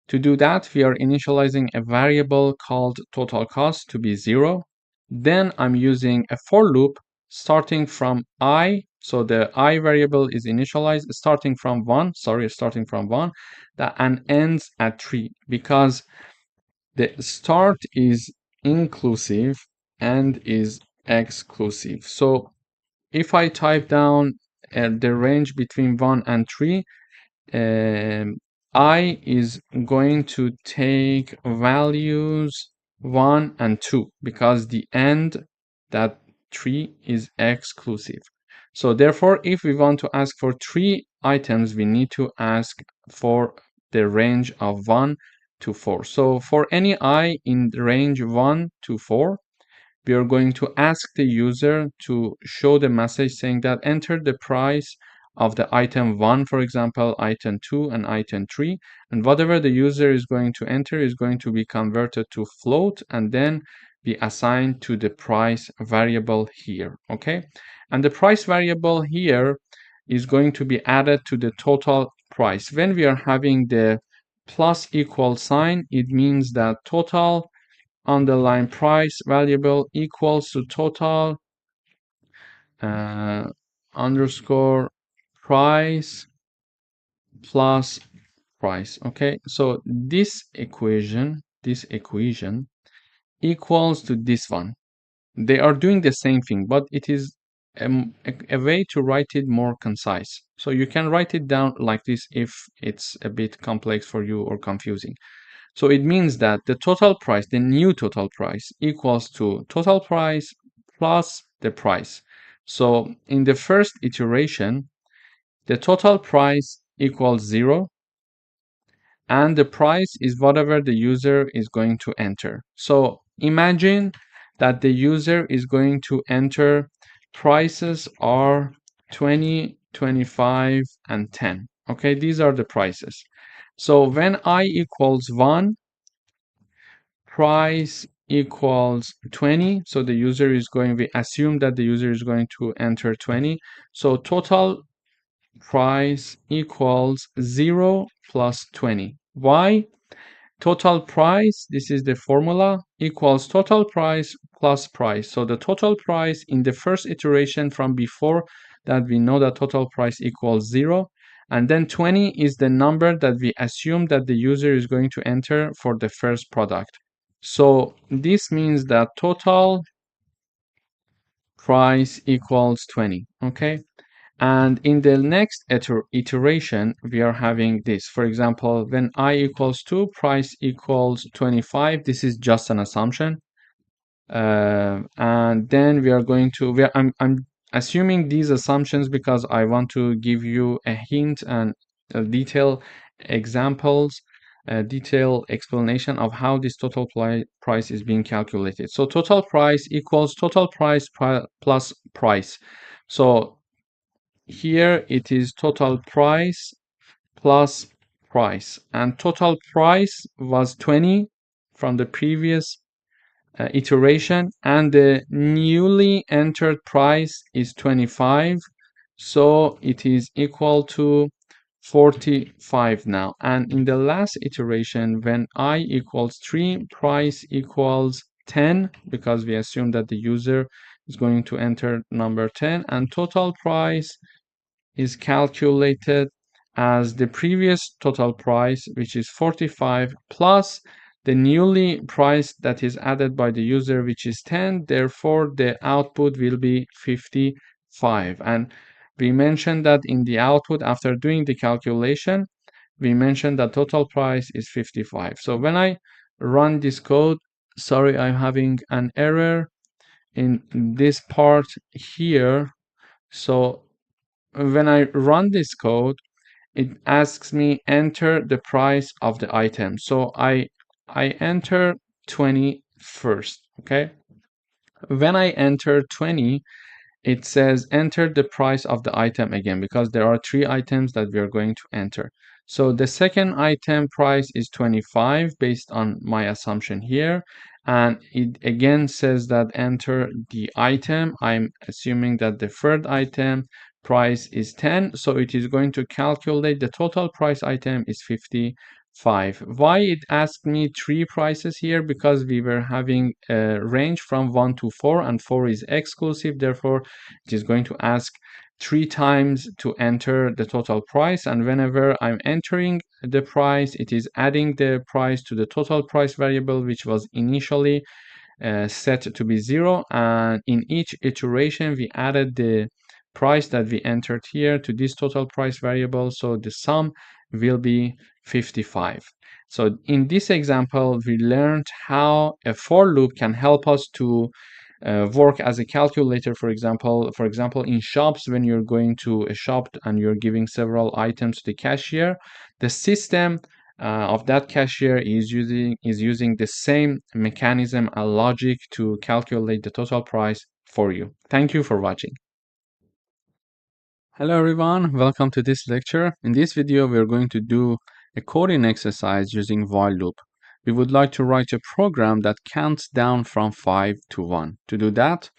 To do that, we are initializing a variable called total cost to be 0. Then I'm using a for loop starting from I. So the I variable is initialized starting from 1, and ends at 3, because the start is inclusive and is exclusive. So if I type down the range between 1 and 3, I is going to take values 1 and 2 because the end, that 3, is exclusive. So therefore, if we want to ask for 3 items, we need to ask for the range of 1 to 4. So for any I in the range 1 to 4, we are going to ask the user to show the message saying that enter the price of the item 1, for example, item 2 and item 3, and whatever the user is going to enter is going to be converted to float and then be assigned to the price variable here, okay? And the price variable here is going to be added to the total price. When we are having the plus equal sign, it means that total underline price variable equals to total underscore price plus price. Okay, so this equation equals to this one. They are doing the same thing, but it is a way to write it more concise. So you can write it down like this if it's a bit complex for you or confusing. So it means that the total price, the new total price, equals to total price plus the price. So in the first iteration, the total price equals 0, and the price is whatever the user is going to enter. So imagine that the user is going to enter prices are 20, 25, and 10. Okay, these are the prices. So when I equals 1, price equals 20. So the user is going, we assume that the user is going to enter 20. So total price equals 0 plus 20. Why? Total price, this is the formula, equals total price plus price. So the total price in the first iteration from before that we know that total price equals 0. And then 20 is the number that we assume that the user is going to enter for the first product. So this means that total price equals 20. Okay. And in the next iteration, we are having this. For example, when I equals 2, price equals 25. This is just an assumption. And then we are going to, I'm assuming these assumptions because I want to give you a hint and a detailed examples, a detailed explanation of how this total price is being calculated. So total price equals total price plus price. So here it is total price plus price, and total price was 20 from the previous iteration, and the newly entered price is 25, so it is equal to 45 now. And in the last iteration, when I equals 3, price equals 10, because we assume that the user is going to enter number 10, and total price is calculated as the previous total price, which is 45, plus the newly price that is added by the user, which is 10. Therefore, the output will be 55. And we mentioned that in the output, after doing the calculation, we mentioned that total price is 55. So when I run this code, sorry, I'm having an error in this part here. So when I run this code, it asks me enter the price of the item. So I enter 20 first, okay? When I enter 20, it says enter the price of the item again, because there are 3 items that we are going to enter. So the second item price is 25 based on my assumption here, and it again says that enter the item. I'm assuming that the third item price is 10, so it is going to calculate the total price item is 55. Why it asked me 3 prices here? Because we were having a range from 1 to 4, and 4 is exclusive. Therefore, it is going to ask 3 times to enter the total price, and whenever I'm entering the price, it is adding the price to the total price variable, which was initially set to be 0, and in each iteration we added the price that we entered here to this total price variable, so the sum will be 55. So in this example, we learned how a for loop can help us to work as a calculator. For example, in shops, when you're going to a shop and you're giving several items to the cashier, the system of that cashier is using the same mechanism and logic to calculate the total price for you. Thank you for watching. Hello everyone, welcome to this lecture. In this video, we're going to do a coding exercise using while loop. We would like to write a program that counts down from 5 to 1. To do that,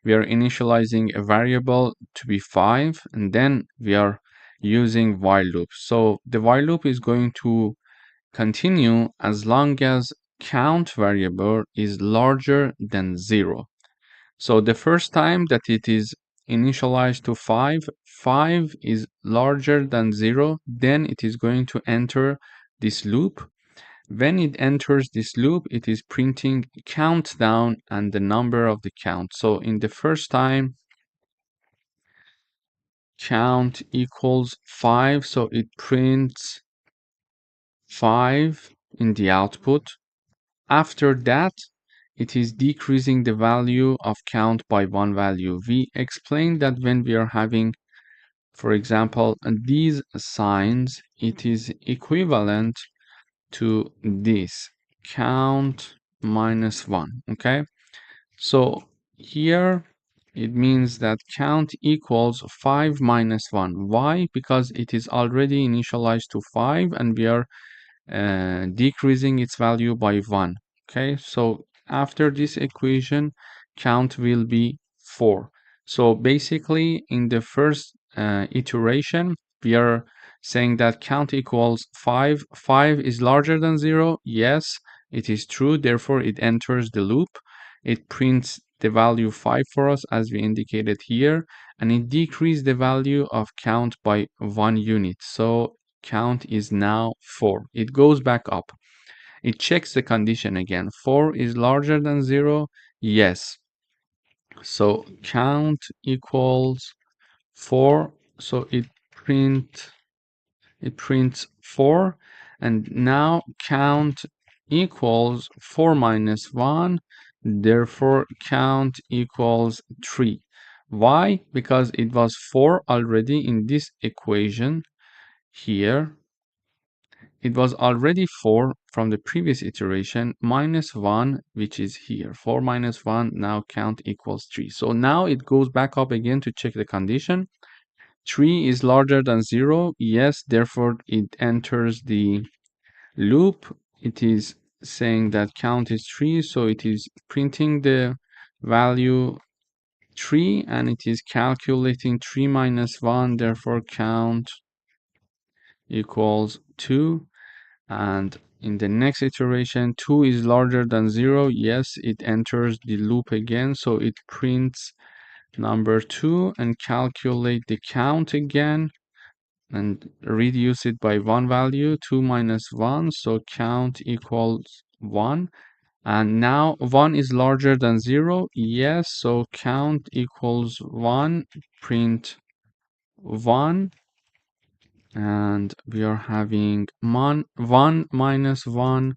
we are initializing a variable to be 5, and then we are using while loop. So the while loop is going to continue as long as count variable is larger than 0. So the first time that it is initialized to 5, 5 is larger than 0, then it is going to enter this loop. When it enters this loop, it is printing countdown and the number of the count. So in the first time, count equals 5, so it prints 5 in the output. After that, it is decreasing the value of count by one value. We explained that when we are having, for example, these signs, it is equivalent to this count minus 1. Okay, so here it means that count equals 5 minus 1. Why? Because it is already initialized to 5 and we are decreasing its value by 1. Okay, so after this equation, count will be 4. So basically, in the first iteration, we are saying that count equals 5. 5 is larger than 0. Yes, it is true. Therefore, it enters the loop. It prints the value 5 for us, as we indicated here, and it decreases the value of count by 1 unit. So count is now 4. It goes back up. It checks the condition again. 4 is larger than 0. Yes. So count equals 4. So it prints 4, and now count equals 4 minus 1. Therefore count equals 3. Why? Because it was 4 already in this equation here. It was already 4 from the previous iteration, minus 1, which is here. 4 minus 1, now count equals 3. So now it goes back up again to check the condition. 3 is larger than 0. Yes, therefore it enters the loop. It is saying that count is 3, so it is printing the value 3, and it is calculating 3 minus 1. Therefore count equals 2. And in the next iteration, 2 is larger than 0. Yes, it enters the loop again, so it prints number 2 and calculate the count again and reduce it by one value, 2 minus 1, so count equals 1. And now 1 is larger than 0. Yes, so count equals 1, print 1. And we are having 1 minus 1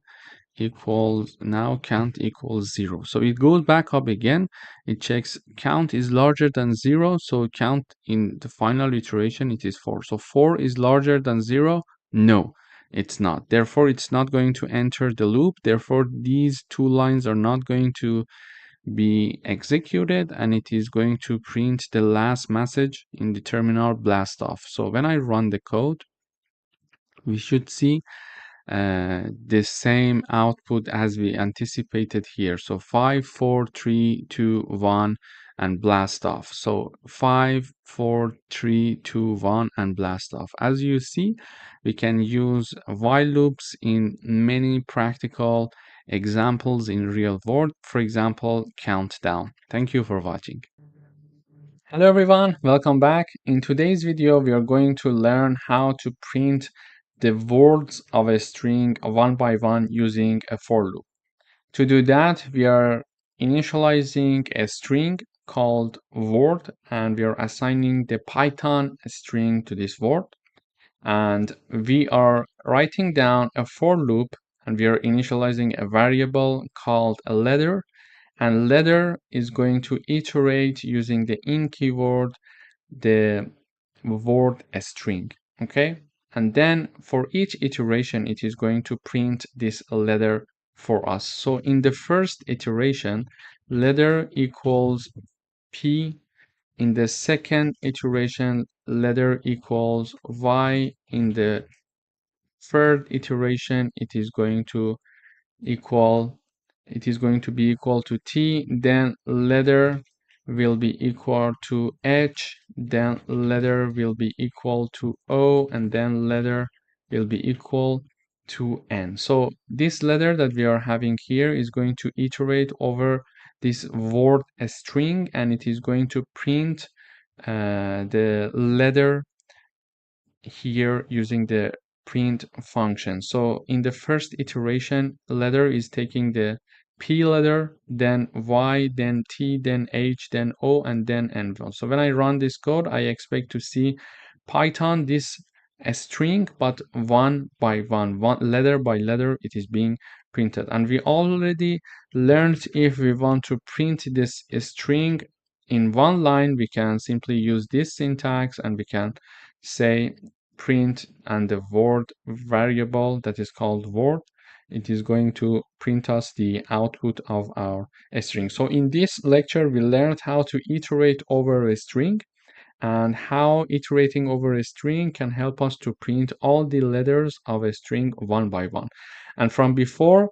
equals, now count equals 0. So it goes back up again. It checks count is larger than 0. So count in the final iteration, it is 4. So 4 is larger than 0. No, it's not. Therefore, it's not going to enter the loop. Therefore, these two lines are not going to be executed, and it is going to print the last message in the terminal blast off. So when I run the code, we should see the same output as we anticipated here. So 5, 4, 3, 2, 1, and blast off. So 5, 4, 3, 2, 1, and blast off. As you see, we can use while loops in many practical examples in real world. For example, countdown. Thank you for watching. Hello everyone, welcome back. In today's video, we are going to learn how to print the words of a string one by one using a for loop. To do that, we are initializing a string called word, and we are assigning the Python string to this word. And we are writing down a for loop, and we are initializing a variable called a letter, and letter is going to iterate using the in keyword the word string. Okay, and then for each iteration it is going to print this letter for us. So in the first iteration, letter equals p. In the second iteration, letter equals y. In the third iteration, it is going to be equal to t. Then letter will be equal to H, then letter will be equal to O, and then letter will be equal to N. So this letter that we are having here is going to iterate over this word string, and it is going to print the letter here using the print function. So in the first iteration, letter is taking the P letter, then Y, then T, then H, then O, and then N. So when I run this code, I expect to see Python this a string, but one by one letter by letter, it is being printed. And we already learned if we want to print this string in one line, we can simply use this syntax and we can say print and the word variable that is called word, it is going to print us the output of our string. So in this lecture, we learned how to iterate over a string and how iterating over a string can help us to print all the letters of a string one by one. And from before,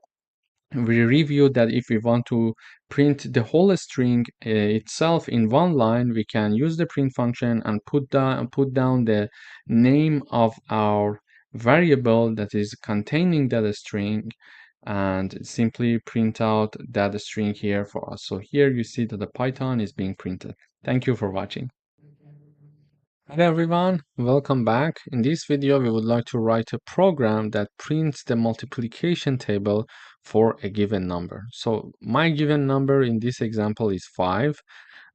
we reviewed that if we want to print the whole string itself in one line, we can use the print function and put down the name of our variable that is containing that string and simply print out that string here for us. So here you see that the Python is being printed. Thank you for watching. Hello everyone, welcome back. In this video, we would like to write a program that prints the multiplication table for a given number. So my given number in this example is 5,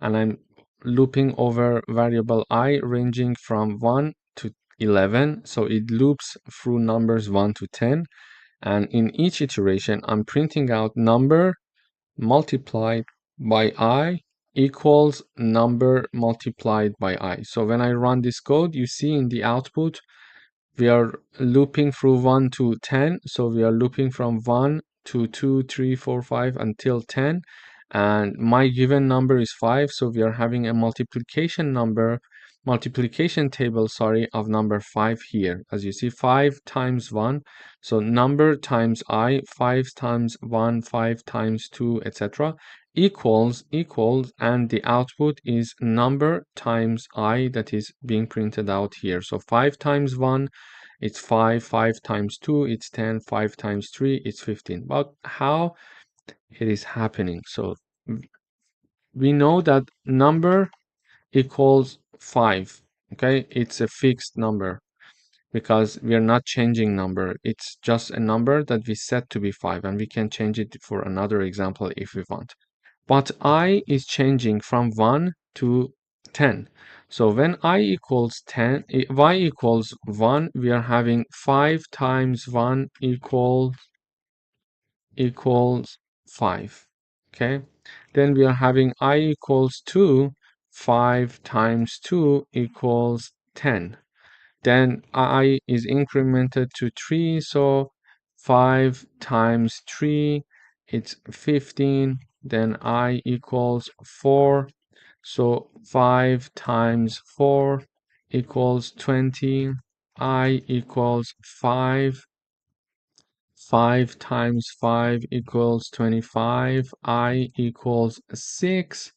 and I'm looping over variable I ranging from 1 to 11. So it loops through numbers 1 to 10. And in each iteration, I'm printing out number multiplied by I equals number multiplied by I. So when I run this code, you see in the output, we are looping through 1 to 10. So we are looping from 1 to 2, 3, 4, 5 until 10. And my given number is 5. So we are having a multiplication table, of number 5 here. As you see, 5 times 1. So number times I, 5 times 1, 5 times 2, etc. equals, and the output is number times I that is being printed out here. So 5 times 1, it's 5, 5 times 2, it's 10, 5 times 3, it's 15. But how it is happening? So we know that number equals 5. Okay, it's a fixed number because we are not changing number. It's just a number that we set to be 5, and we can change it for another example if we want. But I is changing from 1 to 10. So when I equals 10, y equals 1, we are having 5 times 1 equals 5. Okay, then we are having I equals 2, 5 times 2 equals 10. Then I is incremented to 3, so 5 times 3, it's 15. Then I equals 4, so 5 times 4 equals 20. I equals 5. 5 times 5 equals 25. I equals 6.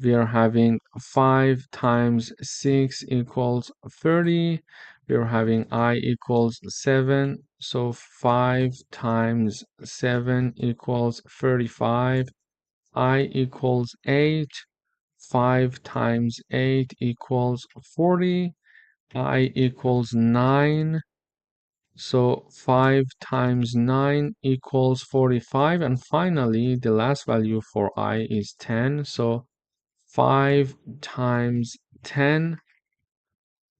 We are having 5 times 6 equals 30. We are having I equals 7. So 5 times 7 equals 35. I equals 8. 5 times 8 equals 40. I equals 9. So 5 times 9 equals 45. And finally, the last value for I is 10. So 5 times 10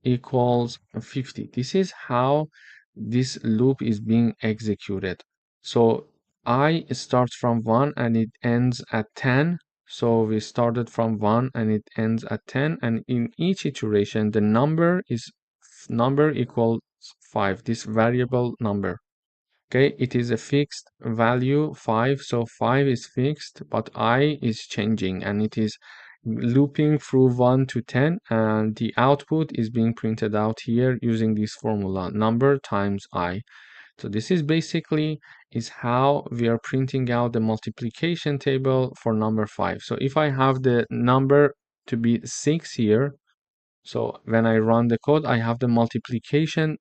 equals 50. This is how this loop is being executed. So I starts from 1 and it ends at 10. So we started from 1 and it ends at 10. And in each iteration, the number equals 5, this variable number. Okay, it is a fixed value 5, so 5 is fixed, but I is changing and it is looping through 1 to 10, and the output is being printed out here using this formula, number times I. So this is basically is how we are printing out the multiplication table for number 5. So if I have the number to be 6 here, so when I run the code, I have the multiplication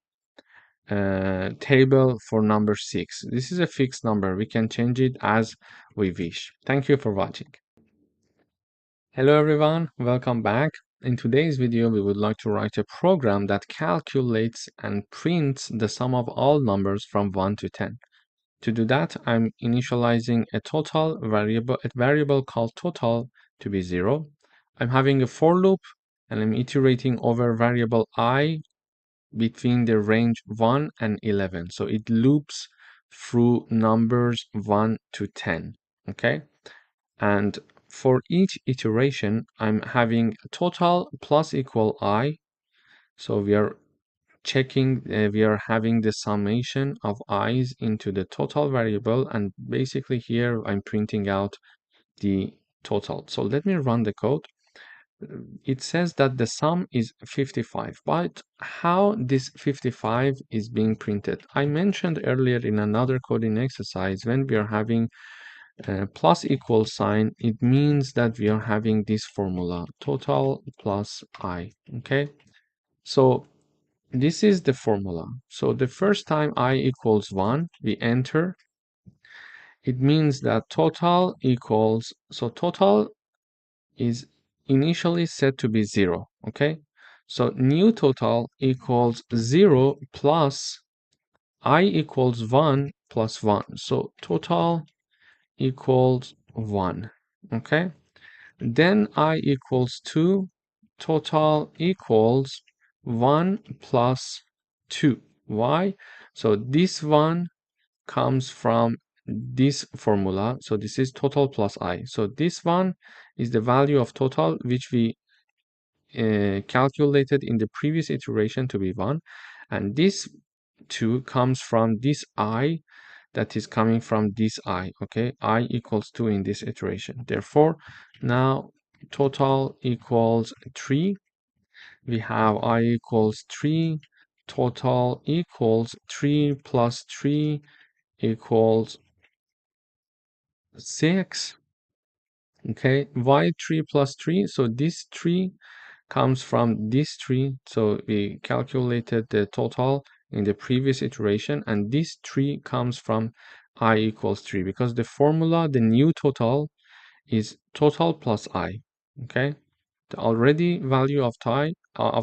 table for number 6. This is a fixed number. We can change it as we wish. Thank you for watching. Hello everyone, welcome back. In today's video, we would like to write a program that calculates and prints the sum of all numbers from 1 to 10. To do that, I'm initializing a variable called total to be 0. I'm having a for loop and I'm iterating over variable I between the range 1 and 11. So it loops through numbers 1 to 10, okay? And for each iteration, I'm having total plus equal I. So we are checking, we are having the summation of i's into the total variable. And basically here, I'm printing out the total. So let me run the code. It says that the sum is 55, but how this 55 is being printed? I mentioned earlier in another coding exercise, when we are having plus equal sign, it means that we are having this formula, total plus I, okay? So this is the formula. So the first time I equals 1, we enter. It means that total equals, so total is initially set to be 0, okay? So new total equals 0 plus I equals 1 plus 1. So total equals 1, okay? Then I equals 2, total equals 1 plus 2. Why? So this one comes from this formula. So this is total plus I. So this one is the value of total which we calculated in the previous iteration to be 1. And this 2 comes from this I that is coming from this I, okay? I equals 2 in this iteration. Therefore, now total equals 3. We have I equals 3. Total equals 3 plus 3 equals 6. Okay, why 3 plus 3? So this 3 comes from this 3. So we calculated the total in the previous iteration, and this 3 comes from I equals 3 because the formula, the new total, is total plus I. Okay, the already value of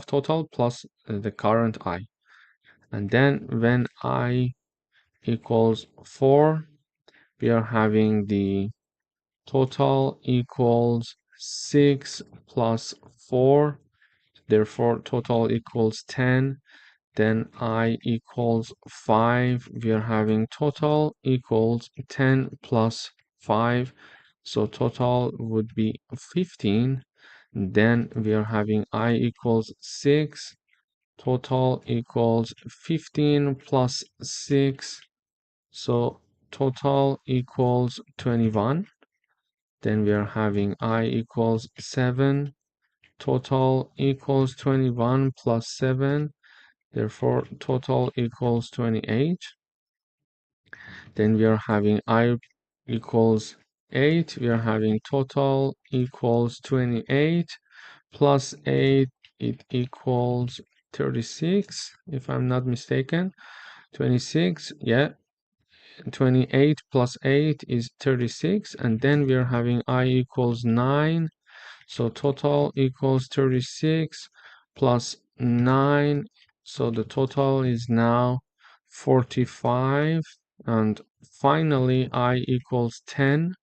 total plus the current I. And then when I equals 4, we are having the total equals 6 plus 4. Therefore, total equals 10. Then I equals 5. We are having total equals 10 plus 5. So total would be 15. Then we are having I equals 6. Total equals 15 plus 6. So total equals 21. Then we are having I equals 7. Total equals 21 plus 7. Therefore, total equals 28. Then we are having I equals 8. We are having total equals 28 plus 8. It equals 36, if I'm not mistaken. 26, yeah. 28 plus 8 is 36. And then we are having I equals 9. So total equals 36 plus 9. So the total is now 45. And finally, I equals 10.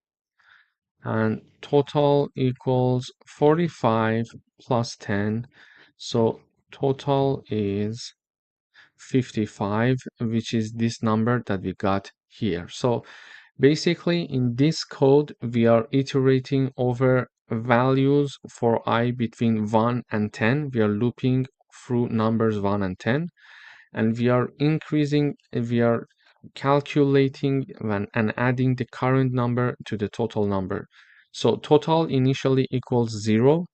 And total equals 45 plus 10. So total is 55, which is this number that we got here. So basically, in this code, we are iterating over values for I between 1 and 10. We are looping through numbers 1 and 10. And we are calculating and adding the current number to the total number. So total initially equals 0.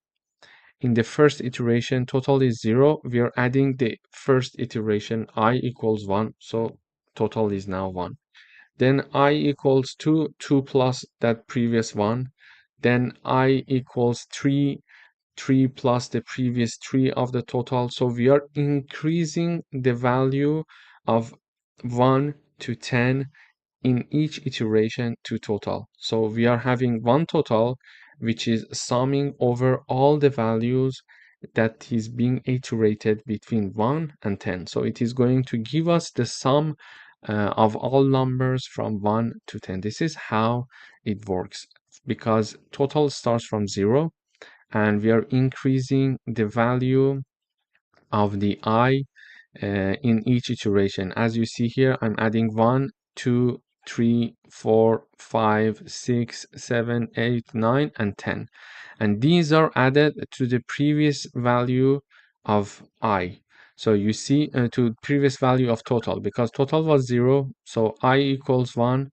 In the first iteration, total is 0. We are adding the first iteration, I equals 1. So total is now 1. Then I equals 2, 2 plus that previous one. Then I equals 3, 3 plus the previous 3 of the total. So we are increasing the value of 1 to 10 in each iteration to total. So we are having one total which is summing over all the values that is being iterated between 1 and 10. So it is going to give us the sum of all numbers from 1 to 10. This is how it works, because total starts from 0 and we are increasing the value of the I in each iteration. As you see here, I'm adding 1, 2, 3, 4, 5, 6, 7, 8, 9, and 10. And these are added to the previous value of I. So you see to previous value of total, because total was 0. So I equals 1.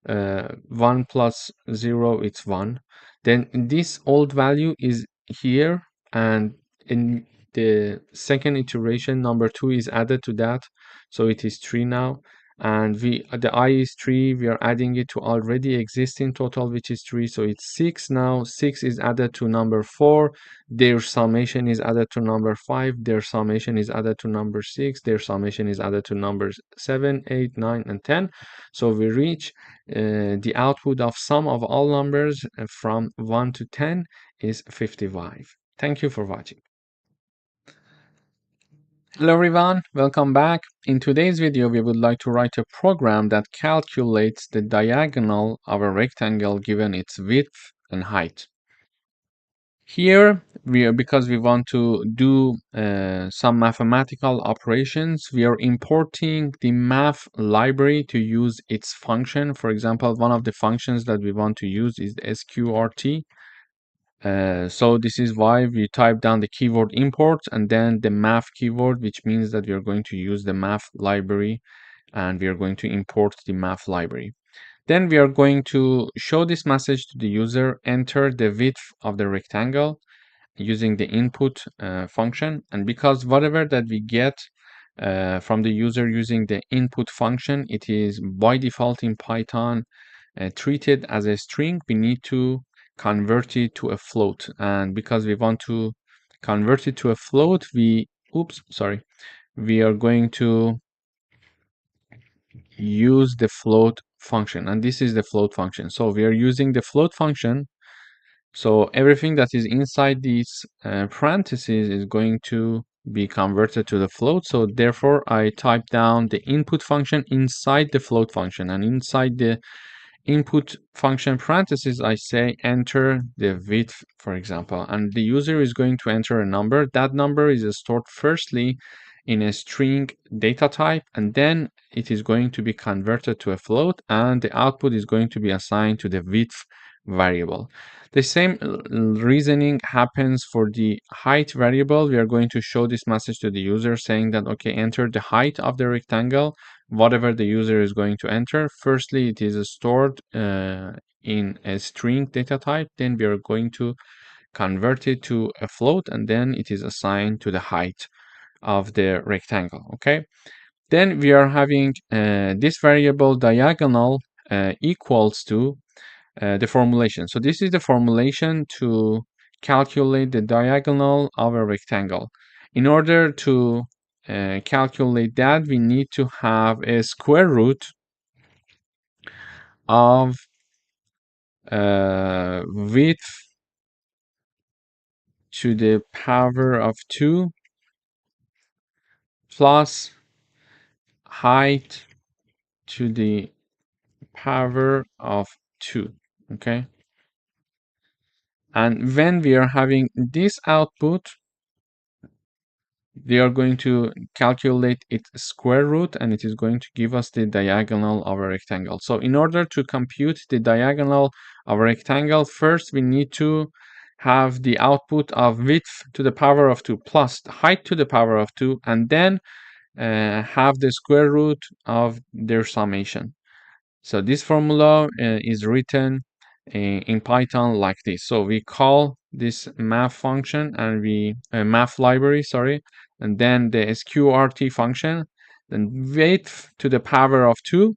1 plus 0, it's 1. Then this old value is here, and in the second iteration, number 2 is added to that, so it is 3 now. And the I is 3, we are adding it to already existing total, which is 3, so it's 6 now. 6 is added to number 4, their summation is added to number 5, their summation is added to number 6, their summation is added to numbers 7, 8, 9, and 10. So we reach the output of sum of all numbers from 1 to 10 is 55. Thank you for watching. Hello everyone, welcome back. In today's video, we would like to write a program that calculates the diagonal of a rectangle given its width and height. Here, because we want to do some mathematical operations, we are importing the math library to use its function. For example, one of the functions that we want to use is the sqrt. So this is why we type down the keyword import and then the math keyword, which means that we are going to use the math library and we are going to import the math library. Then we are going to show this message to the user, enter the width of the rectangle using the input function. And because whatever that we get from the user using the input function, it is by default in Python treated as a string, we need to convert it to a float. And because we want to convert it to a float, we are going to use the float function, and this is the float function. So we are using the float function. So everything that is inside these parentheses is going to be converted to the float. So therefore, I type down the input function inside the float function, and inside the input function parentheses, I say enter the width, for example, and the user is going to enter a number. That number is stored firstly in a string data type, and then it is going to be converted to a float, and the output is going to be assigned to the width variable. The same reasoning happens for the height variable. We are going to show this message to the user saying that, okay, enter the height of the rectangle, whatever the user is going to enter. Firstly, it is stored in a string data type. Then we are going to convert it to a float, and then it is assigned to the height of the rectangle. Okay. Then we are having this variable diagonal equals to the formulation. So this is the formulation to calculate the diagonal of a rectangle. In order to calculate that, we need to have a square root of width to the power of 2 plus height to the power of 2. Okay. And when we are having this output, we are going to calculate its square root, and it is going to give us the diagonal of a rectangle. So in order to compute the diagonal of a rectangle, first we need to have the output of width to the power of 2 plus height to the power of 2, and then have the square root of their summation. So this formula is written in Python like this. So we call this math function and math library, sorry, and then the sqrt function, then width to the power of 2,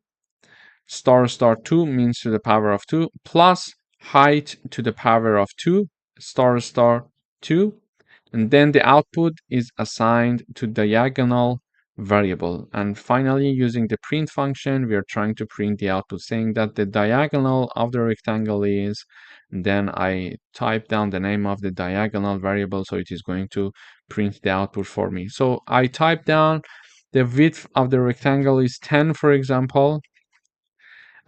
star star 2 means to the power of 2, plus height to the power of 2, star star 2, and then the output is assigned to diagonal variable. And finally, using the print function, we are trying to print the output saying that the diagonal of the rectangle is, and then I type down the name of the diagonal variable, so it is going to print the output for me. So I type down the width of the rectangle is 10, for example,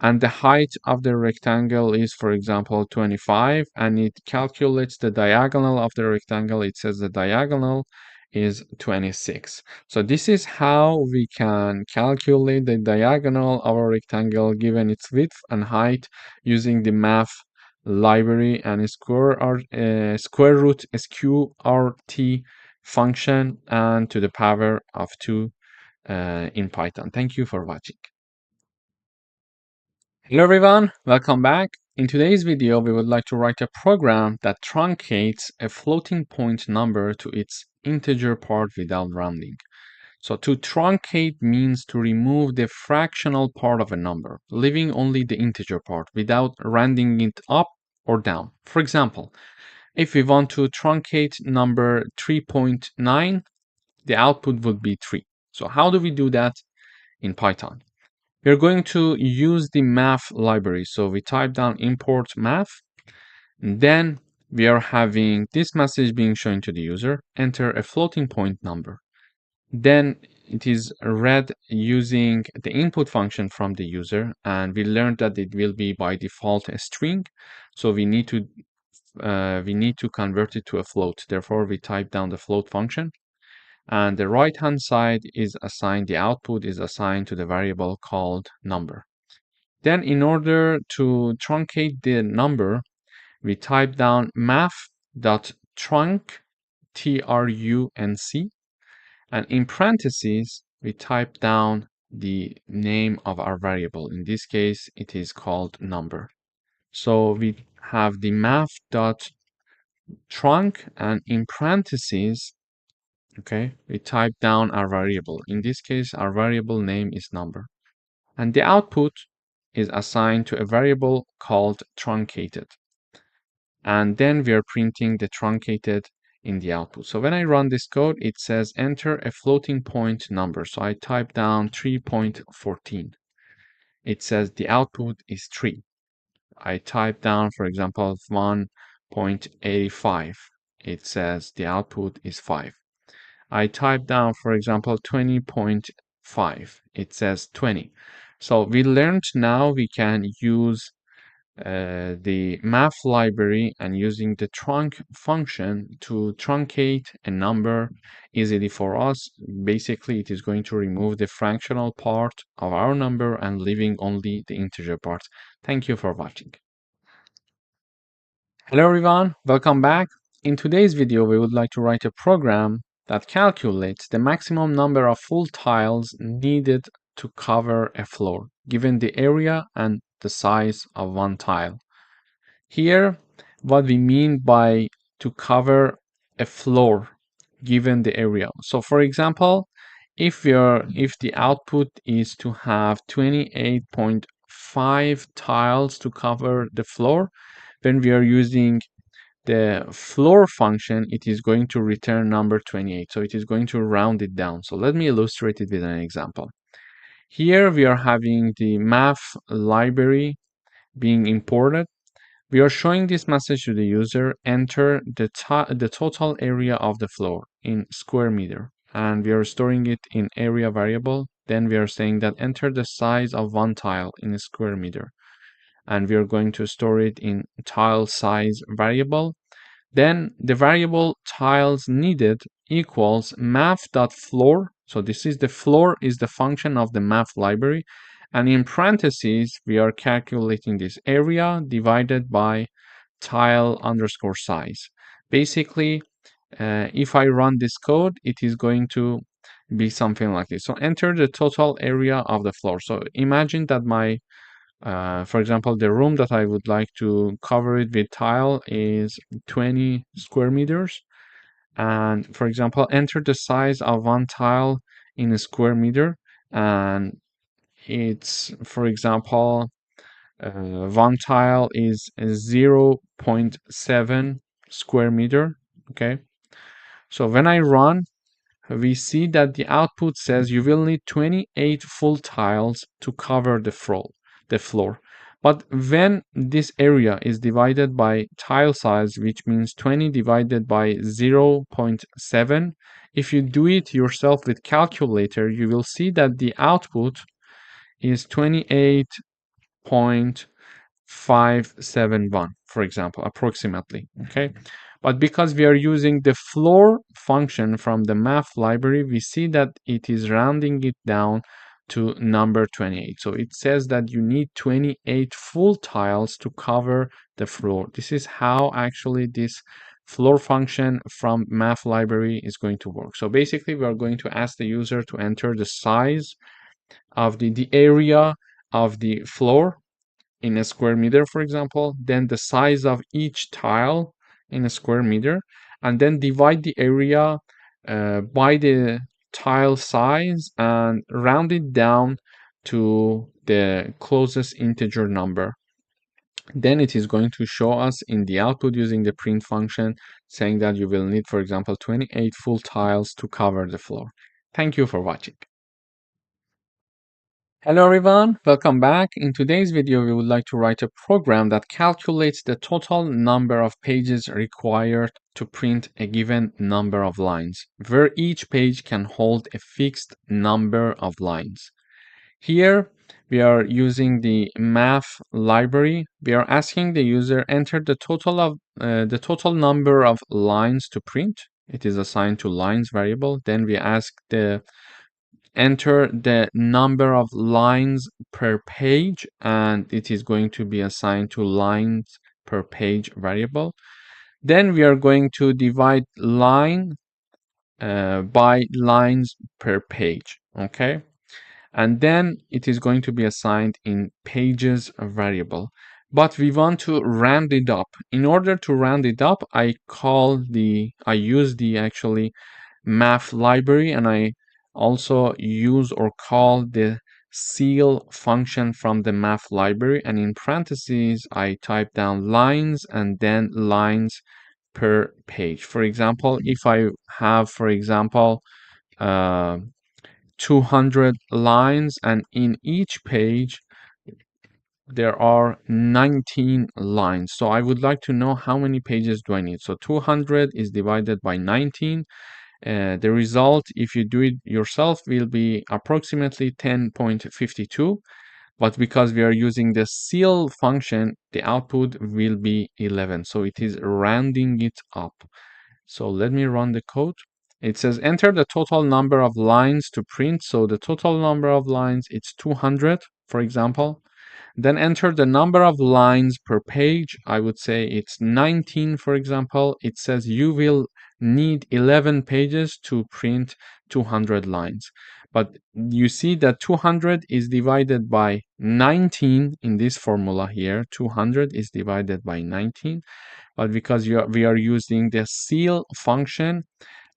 and the height of the rectangle is, for example, 25, and it calculates the diagonal of the rectangle. It says the diagonal is 26. So this is how we can calculate the diagonal of a rectangle given its width and height using the math library and square root sqrt function and to the power of 2 in Python. Thank you for watching. Hello everyone, welcome back. In today's video, we would like to write a program that truncates a floating point number to its integer part without rounding. So to truncate means to remove the fractional part of a number, leaving only the integer part without rounding it up or down. For example, if we want to truncate number 3.9, the output would be 3. So how do we do that in Python? We're going to use the math library. So we type down import math. Then we are having this message being shown to the user, enter a floating point number. Then it is read using the input function from the user. And we learned that it will be by default a string. So we need to convert it to a float. Therefore, we type down the float function. And the right hand side is assigned, the output is assigned to the variable called number. Then in order to truncate the number, we type down math.trunc, T-R-U-N-C, and in parentheses, we type down the name of our variable. In this case, it is called number. So we have the math.trunc, and in parentheses, okay, we type down our variable. In this case, our variable name is number. And the output is assigned to a variable called truncated. And then we are printing the truncated in the output. So when I run this code, it says enter a floating point number. So I type down 3.14. It says the output is 3. I type down, for example, 1.85. It says the output is 5. I type down, for example, 20.5. It says 20. So we learned now we can use the math library and using the trunc function to truncate a number easily for us. Basically, it is going to remove the fractional part of our number and leaving only the integer part. Thank you for watching. Hello everyone, welcome back. In today's video, we would like to write a program that calculates the maximum number of full tiles needed to cover a floor, given the area and the size of one tile. Here, what we mean by to cover a floor, given the area. So for example, if the output is to have 28.5 tiles to cover the floor, when we are using the floor function, it is going to return number 28. So it is going to round it down. So let me illustrate it with an example. Here we are having the math library being imported. We are showing this message to the user, enter the total area of the floor in square meter. And we are storing it in area variable. Then we are saying that enter the size of one tile in a square meter. And we are going to store it in tile size variable. Then the variable tiles needed equals math.floor. So this is the floor is the function of the math library. And in parentheses, we are calculating this area divided by tile underscore size. Basically, if I run this code, it is going to be something like this. So enter the total area of the floor. So imagine that my for example, the room that I would like to cover it with tile is 20 square meters. And for example, enter the size of one tile in a square meter. and it's, for example, one tile is 0.7 square meter. Okay, so when I run, we see that the output says you will need 28 full tiles to cover the floor. But when this area is divided by tile size, which means 20 divided by 0.7, if you do it yourself with calculator, you will see that the output is 28.571, for example, approximately. Okay, but because we are using the floor function from the math library, we see that it is rounding it down to number 28. So it says that you need 28 full tiles to cover the floor. This is how actually this floor function from math library is going to work. So basically we are going to ask the user to enter the size of the area of the floor in a square meter, for example, then the size of each tile in a square meter, and then divide the area by the tile size and round it down to the closest integer number. Then it is going to show us in the output using the print function saying that you will need, for example, 28 full tiles to cover the floor. Thank you for watching. Hello everyone, welcome back. In today's video, we would like to write a program that calculates the total number of pages required to print a given number of lines, where each page can hold a fixed number of lines. Here, we are using the math library. We are asking the user enter the total number of lines to print. It is assigned to lines variable. Then we ask the enter the number of lines per page, and it is going to be assigned to lines per page variable. Then we are going to divide line by lines per page. Okay, and then it is going to be assigned in pages variable, but we want to round it up. In order to round it up, I use the actually math library, and I also use or call the ceil function from the math library, and in parentheses I type down lines and then lines per page. For example, if I have, for example, 200 lines, and in each page there are 19 lines, so I would like to know how many pages do I need. So 200 is divided by 19. The result, if you do it yourself, will be approximately 10.52, but because we are using the ceil function, the output will be 11, so it is rounding it up. So let me run the code. It says enter the total number of lines to print. So the total number of lines, it's 200, for example. Then enter the number of lines per page. I would say it's 19, for example. It says you will need 11 pages to print 200 lines. But you see that 200 is divided by 19 in this formula here. 200 is divided by 19. But because we are using the ceil function,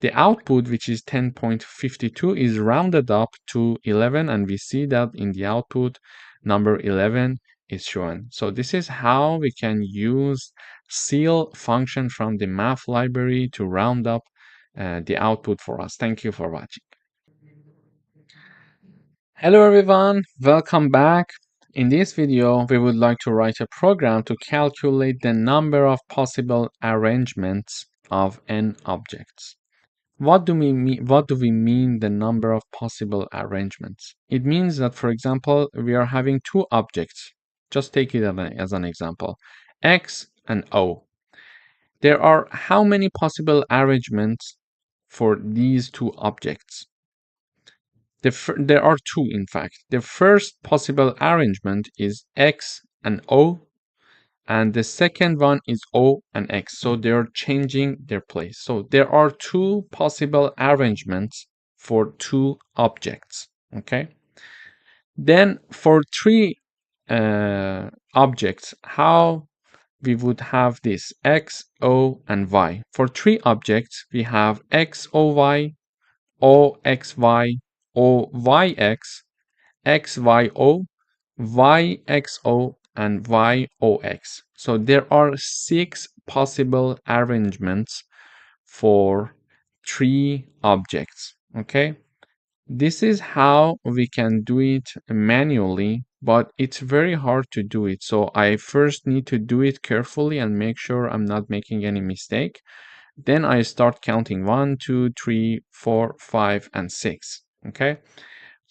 the output, which is 10.52, is rounded up to 11, and we see that in the output, number 11 is shown. So this is how we can use ceil function from the math library to round up the output for us. Thank you for watching. Hello everyone, welcome back. In this video, we would like to write a program to calculate the number of possible arrangements of n objects. What do we mean the number of possible arrangements? It means that, for example, we are having two objects. Just take it as an example, X and O. There are how many possible arrangements for these two objects? There are two, in fact. The first possible arrangement is X and O, and the second one is O and X. So they're changing their place. So there are two possible arrangements for two objects. Okay. Then for three objects, how we would have this X, O, and Y. For three objects, we have X, O, Y, O, X, Y, OYX, XYO, YXO, and YOX. So there are 6 possible arrangements for 3 objects. Okay, this is how we can do it manually, but it's very hard to do it. So I first need to do it carefully and make sure I'm not making any mistake. Then I start counting 1, 2, 3, 4, 5, and 6. Okay.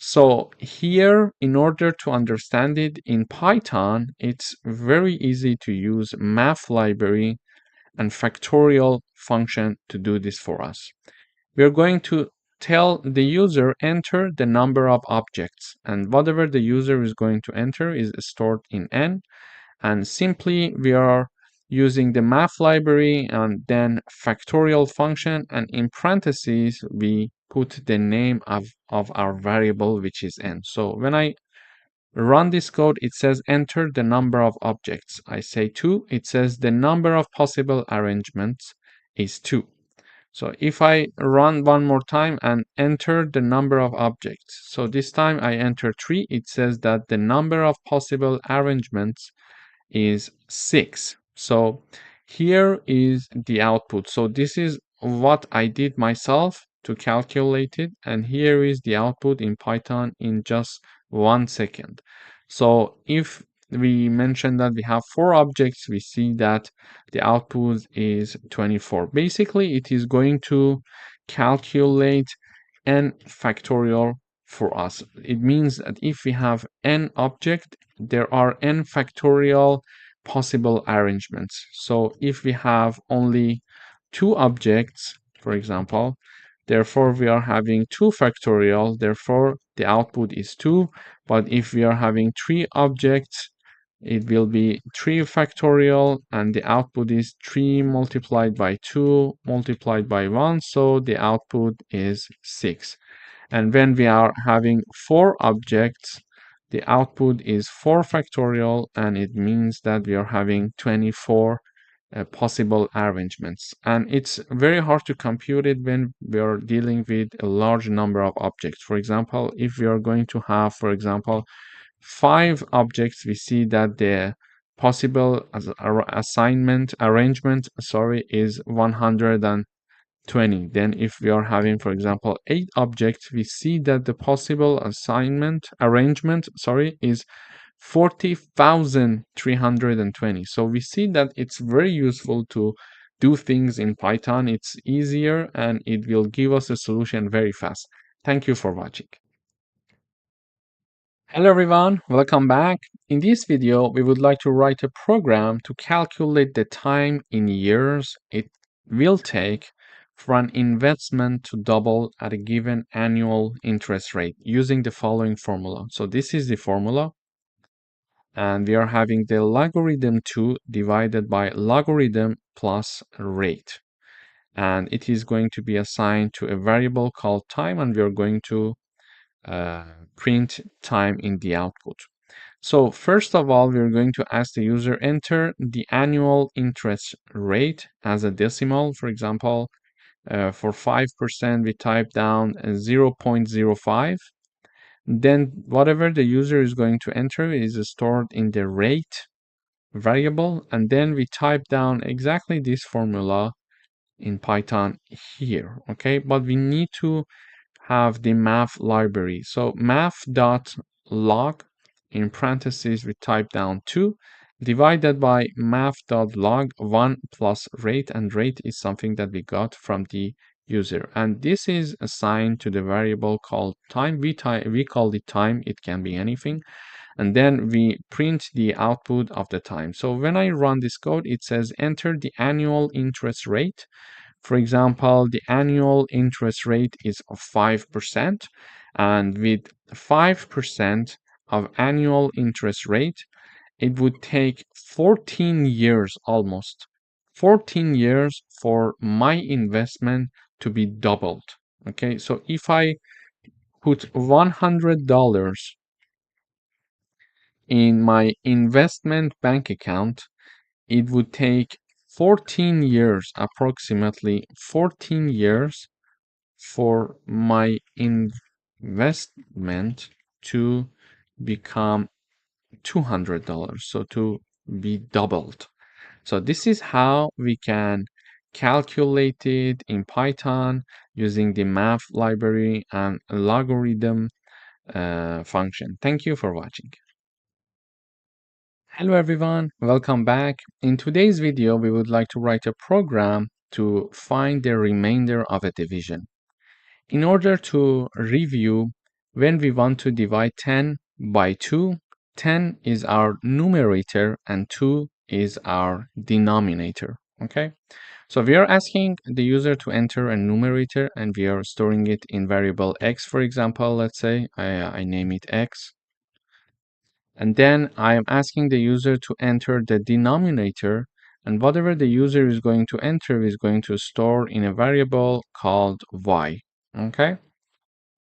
So here, in order to understand it in Python, it's very easy to use math library and factorial function to do this for us. We're going to tell the user enter the number of objects, and whatever the user is going to enter is stored in n, and simply we are using the math library and then factorial function, and in parentheses we put the name of our variable, which is n. So when I run this code, it says enter the number of objects. I say 2, it says the number of possible arrangements is 2. So if I run one more time and enter the number of objects, so this time I enter 3, it says that the number of possible arrangements is 6. So here is the output. So this is what I did myself to calculate it, and here is the output in Python in just 1 second. So if we mention that we have 4 objects, we see that the output is 24. Basically, it is going to calculate n factorial for us. It means that if we have n object, there are n factorial possible arrangements. So if we have only 2 objects, for example, therefore we are having 2 factorial, therefore the output is 2. But if we are having 3 objects, it will be 3 factorial, and the output is 3 multiplied by 2 multiplied by 1, so the output is 6. And when we are having 4 objects, the output is 4 factorial, and it means that we are having 24 possible arrangements. And it's very hard to compute it when we are dealing with a large number of objects. For example, if we are going to have, for example, 5 objects, we see that the possible arrangement, is 120. Then if we are having, for example, 8 objects, we see that the possible arrangement is 40,320. So we see that it's very useful to do things in Python. It's easier and it will give us a solution very fast. Thank you for watching. Hello everyone, welcome back. In this video, we would like to write a program to calculate the time in years it will take for an investment to double at a given annual interest rate using the following formula. So this is the formula, and we are having the logarithm 2 divided by logarithm plus rate. And it is going to be assigned to a variable called time, and we are going to print time in the output. So first of all, we're going to ask the user enter the annual interest rate as a decimal. For example, for 5%, we type down 0.05. Then whatever the user is going to enter is stored in the rate variable. And then we type down exactly this formula in Python here. Okay, but we need to have the math library. So math.log, in parentheses we type down 2 divided by math.log 1 plus rate, and rate is something that we got from the user, and this is assigned to the variable called time. We call it time, it can be anything, and then we print the output of the time. So when I run this code, it says enter the annual interest rate. For example, the annual interest rate is of 5%, and with 5% of annual interest rate, it would take 14 years, almost 14 years, for my investment to be doubled. Okay, so if I put $100 in my investment bank account, it would take 14 years, approximately 14 years, for my investment to become $200, so to be doubled. So this is how we can calculate it in Python using the math library and logarithm function. Thank you for watching. Hello everyone, welcome back. In today's video, we would like to write a program to find the remainder of a division. In order to review, when we want to divide 10 by 2, 10 is our numerator and 2 is our denominator. Okay, so we are asking the user to enter a numerator and we are storing it in variable x, for example. Let's say I name it x. And then I am asking the user to enter the denominator, and whatever the user is going to enter is going to store in a variable called y. Okay,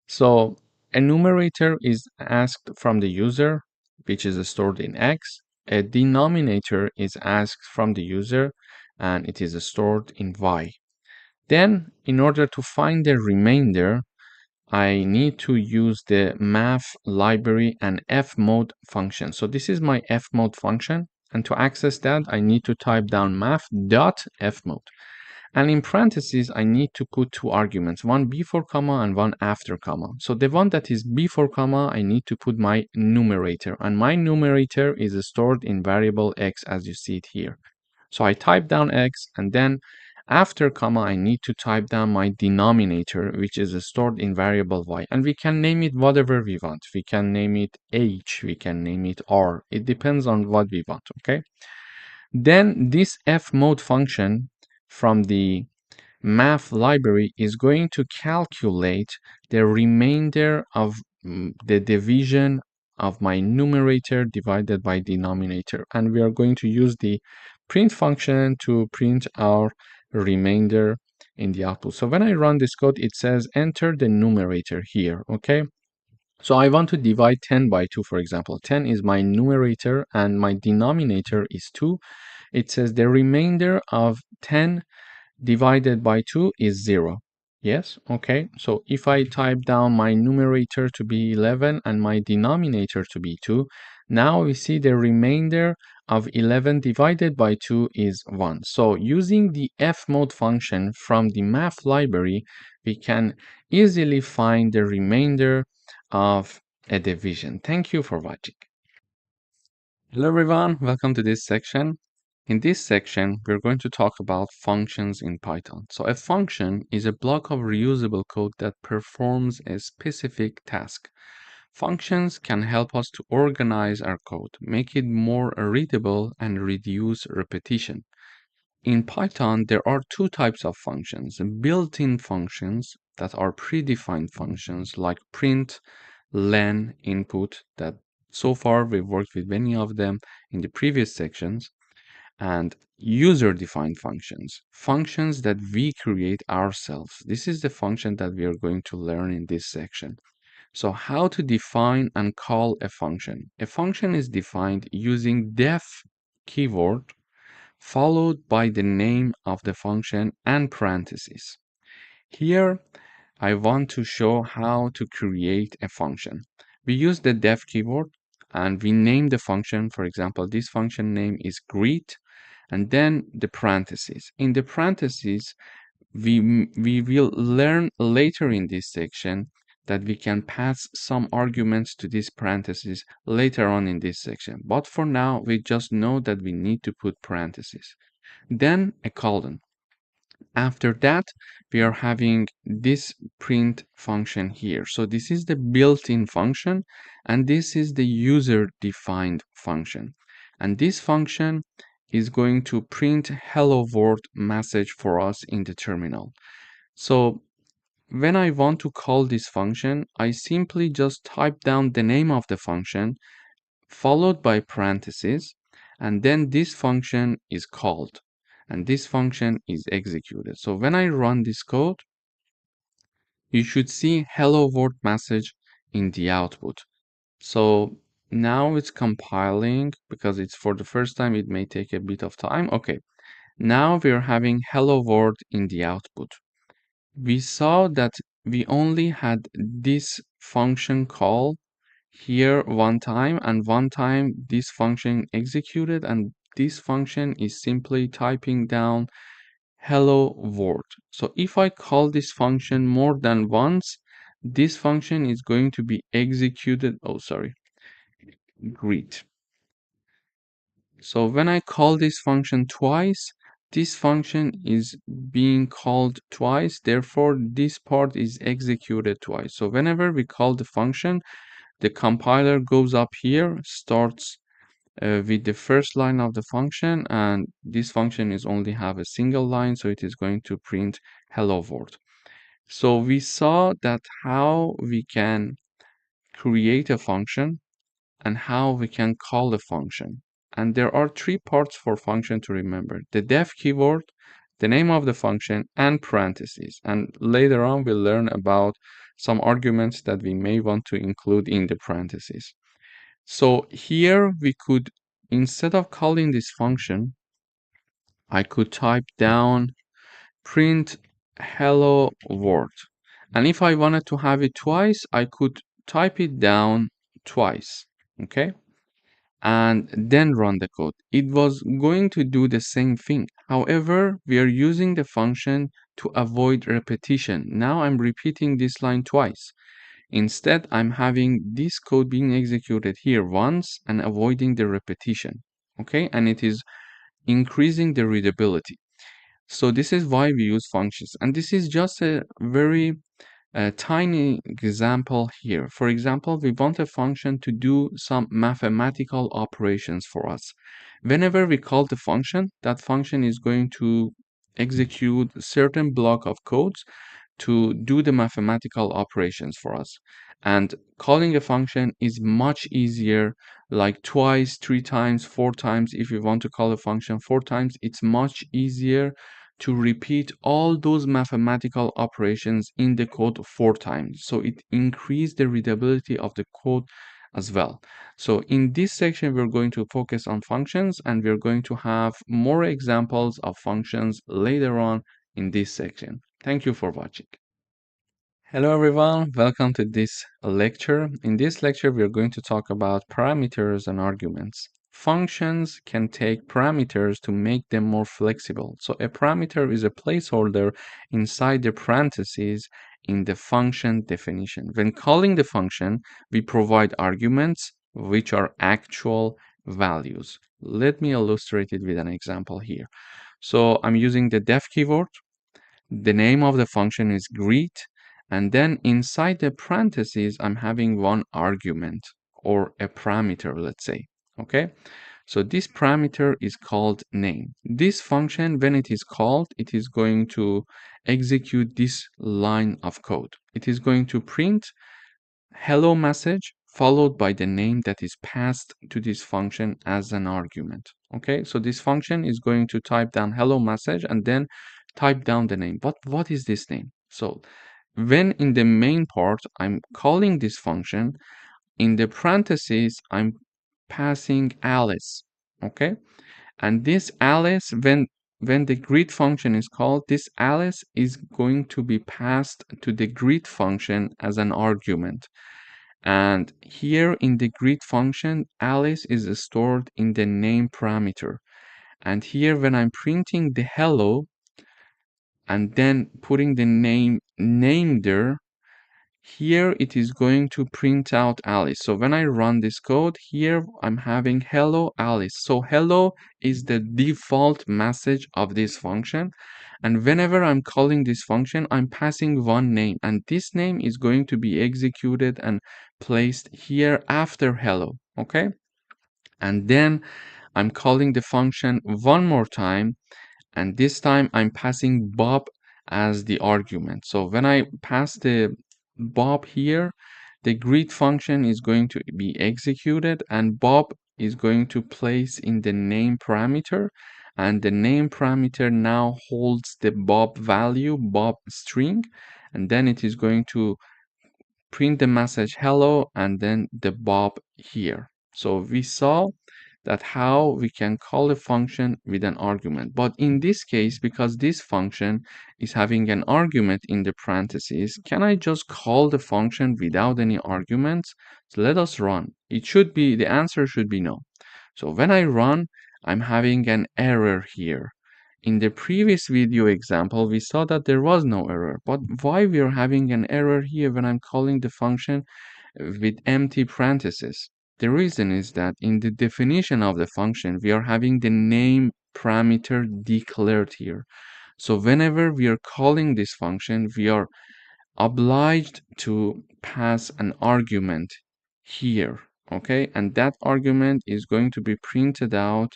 so a numerator is asked from the user, which is stored in x. A denominator is asked from the user, and it is stored in y. Then, in order to find the remainder, I need to use the math library and fmode function. So this is my fmode function. And to access that, I need to type down math.fmode. And in parentheses, I need to put two arguments, one before comma and one after comma. So the one that is before comma, I need to put my numerator. And my numerator is stored in variable x as you see it here. So I type down x, and then after comma, I need to type down my denominator, which is stored in variable y. And we can name it whatever we want. We can name it h, we can name it r. It depends on what we want, okay? Then this fmode function from the math library is going to calculate the remainder of the division of my numerator divided by denominator, and we are going to use the print function to print our remainder in the output. So when I run this code, it says enter the numerator here. Okay, so I want to divide 10 by 2, for example. 10 is my numerator and my denominator is 2. It says the remainder of 10 divided by 2 is 0. Yes, okay. So if I type down my numerator to be 11 and my denominator to be 2, now we see the remainder of 11 divided by 2 is 1. So using the fmode function from the math library, we can easily find the remainder of a division. Thank you for watching. Hello everyone, welcome to this section. In this section, we're going to talk about functions in Python. So a function is a block of reusable code that performs a specific task. Functions can help us to organize our code, make it more readable, and reduce repetition. In Python, there are two types of functions: built-in functions that are predefined functions like print, len, input, that so far we've worked with many of them in the previous sections, and user-defined functions, functions that we create ourselves. This is the function that we are going to learn in this section. So how to define and call a function. A function is defined using def keyword followed by the name of the function and parentheses. Here, I want to show how to create a function. We use the def keyword and we name the function. For example, this function name is greet, and then the parentheses. In the parentheses, we will learn later in this section that we can pass some arguments to these parentheses later on in this section. But for now, we just know that we need to put parentheses. Then a colon. After that, we are having this print function here. So this is the built-in function, and this is the user-defined function. And this function is going to print hello world message for us in the terminal. So when I want to call this function, I simply just type down the name of the function followed by parentheses, and then this function is called and this function is executed. So when I run this code, you should see hello world message in the output. So now it's compiling because it's for the first time. It may take a bit of time. Okay, now we're having hello world in the output. We saw that we only had this function call here one time, and one time this function executed, and this function is simply typing down hello world. So if I call this function more than once, this function is going to be executed. Oh, sorry, greet. So when I call this function twice, this function is being called twice, therefore this part is executed twice. So whenever we call the function, the compiler goes up here, starts with the first line of the function, and this function is only have a single line, so it is going to print hello world. So we saw that how we can create a function and how we can call a function. And there are three parts for function to remember: the def keyword, the name of the function, and parentheses. And later on, we'll learn about some arguments that we may want to include in the parentheses. So here we could, instead of calling this function, I could type down print hello world. And if I wanted to have it twice, I could type it down twice, okay? And then run the code. It was going to do the same thing. However, we are using the function to avoid repetition. Now I'm repeating this line twice. Instead, I'm having this code being executed here once and avoiding the repetition, okay? And it is increasing the readability. So this is why we use functions. And this is just a very tiny example here. For example, we want a function to do some mathematical operations for us. Whenever we call the function, that function is going to execute a certain block of codes to do the mathematical operations for us. And calling a function is much easier, like twice, 3 times, 4 times. If you want to call a function 4 times, it's much easier to repeat all those mathematical operations in the code 4 times. So it increases the readability of the code as well. So in this section, we're going to focus on functions, and we're going to have more examples of functions later on in this section. Thank you for watching. Hello everyone, welcome to this lecture. In this lecture, we are going to talk about parameters and arguments. Functions can take parameters to make them more flexible. So a parameter is a placeholder inside the parentheses in the function definition. When calling the function, we provide arguments which are actual values. Let me illustrate it with an example here. So I'm using the def keyword. The name of the function is greet, and then inside the parentheses, I'm having one argument or a parameter, let's say. Okay, so this parameter is called name. This function, when it is called, it is going to execute this line of code. It is going to print hello message followed by the name that is passed to this function as an argument. Okay, so this function is going to type down hello message and then type down the name. But what is this name? So when in the main part I'm calling this function, in the parentheses I'm passing Alice. Okay, and this Alice, when the greet function is called, this Alice is going to be passed to the greet function as an argument. And here in the greet function, Alice is stored in the name parameter. And here when I'm printing the hello and then putting the name there, here it is going to print out Alice. So when I run this code here, I'm having hello Alice. So hello is the default message of this function. And whenever I'm calling this function, I'm passing one name, and this name is going to be executed and placed here after hello. Okay. And then I'm calling the function one more time, and this time I'm passing Bob as the argument. So when I pass the Bob here, the greet function is going to be executed, and Bob is going to place in the name parameter, and the name parameter now holds the Bob value, Bob string, and then it is going to print the message hello and then the Bob here. So we saw that how we can call a function with an argument. But in this case, because this function is having an argument in the parentheses, can I just call the function without any arguments? So let us run. The answer should be no. So when I run, I'm having an error here. In the previous video example, we saw that there was no error. But why we are having an error here when I'm calling the function with empty parentheses? The reason is that in the definition of the function, we are having the name parameter declared here. So whenever we are calling this function, we are obliged to pass an argument here, okay? And that argument is going to be printed out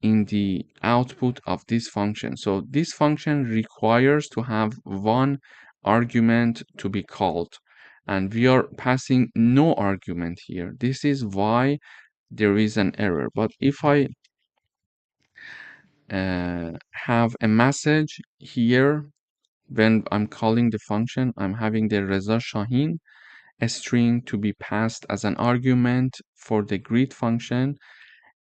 in the output of this function. So this function requires to have one argument to be called, and we are passing no argument here. This is why there is an error. But if I have a message here when I'm calling the function, I'm having the Reza Shahin, a string to be passed as an argument for the greet function.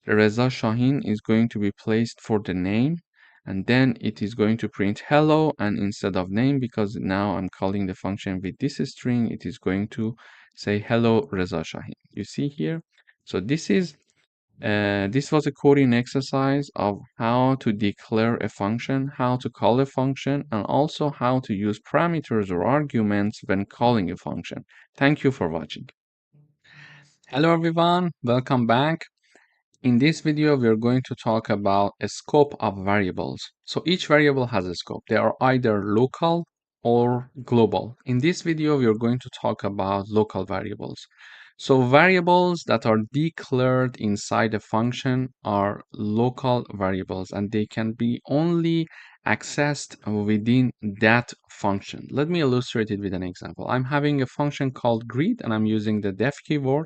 Reza Shahin is going to be placed for the name, and then it is going to print hello, and instead of name, because now I'm calling the function with this string, it is going to say hello Reza Shahin. You see here? So this was a coding exercise of how to declare a function, how to call a function, and also how to use parameters or arguments when calling a function. Thank you for watching. Hello everyone, welcome back. In this video, we are going to talk about a scope of variables. So each variable has a scope. They are either local or global. In this video, we are going to talk about local variables. So variables that are declared inside a function are local variables, and they can be only accessed within that function. Let me illustrate it with an example. I'm having a function called greet, and I'm using the def keyword,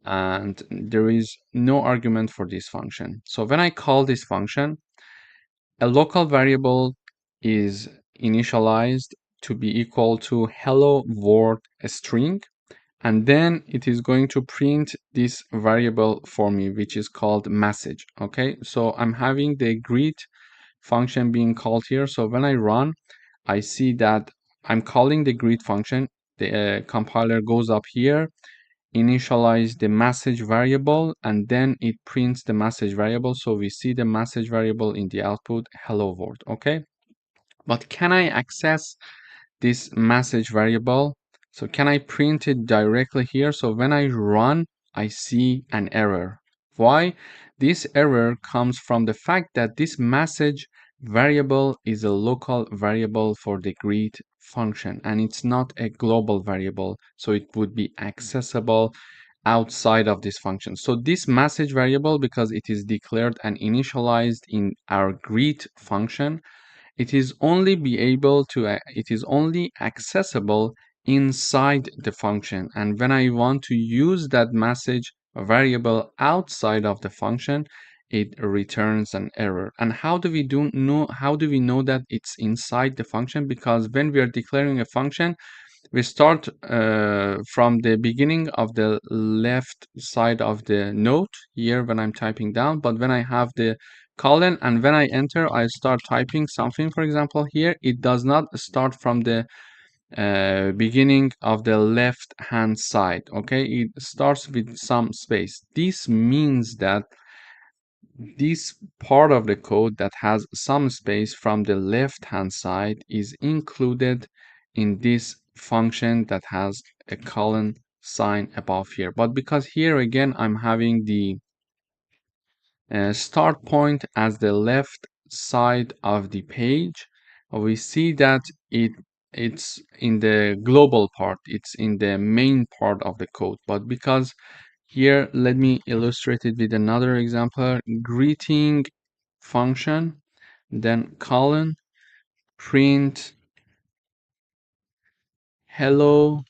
and there is no argument for this function. So when I call this function, a local variable is initialized to be equal to hello world string, and then it is going to print this variable for me, which is called message. Okay, so I'm having the greet function being called here. So when I run, I see that I'm calling the greet function. The compiler goes up here, initialize the message variable, and then it prints the message variable. So we see the message variable in the output, hello world. Okay, but can I access this message variable? So can I print it directly here? So when I run, I see an error. Why? This error comes from the fact that this message variable is a local variable for the greet function, and it's not a global variable, so it would be accessible outside of this function. So this message variable, because it is declared and initialized in our greet function, it is only accessible inside the function. And when I want to use that message variable outside of the function, it returns an error. And how do we know that it's inside the function? Because when we are declaring a function, we start from the beginning of the left side of the note here when I'm typing down, but when I have the colon and when I enter, I start typing something, for example, here, it does not start from the beginning of the left hand side. Okay, it starts with some space. This means that this part of the code that has some space from the left hand side is included in this function that has a colon sign above here. But because here again I'm having the start point as the left side of the page, we see that it's in the global part, it's in the main part of the code. But because here, let me illustrate it with another example. Greeting function, then colon, print hello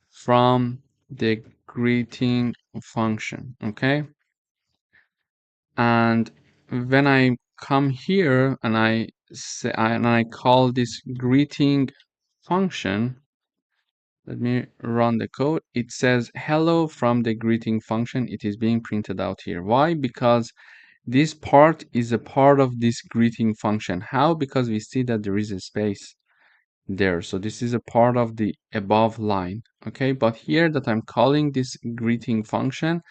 from the greeting function. Okay, and when I come here and I call this greeting function, Let me run the code. It says hello from the greeting function. It is being printed out here. Why? Because this part is a part of this greeting function. How? Because we see that there is a space there. So this is a part of the above line. Okay, but here that I'm calling this greeting function,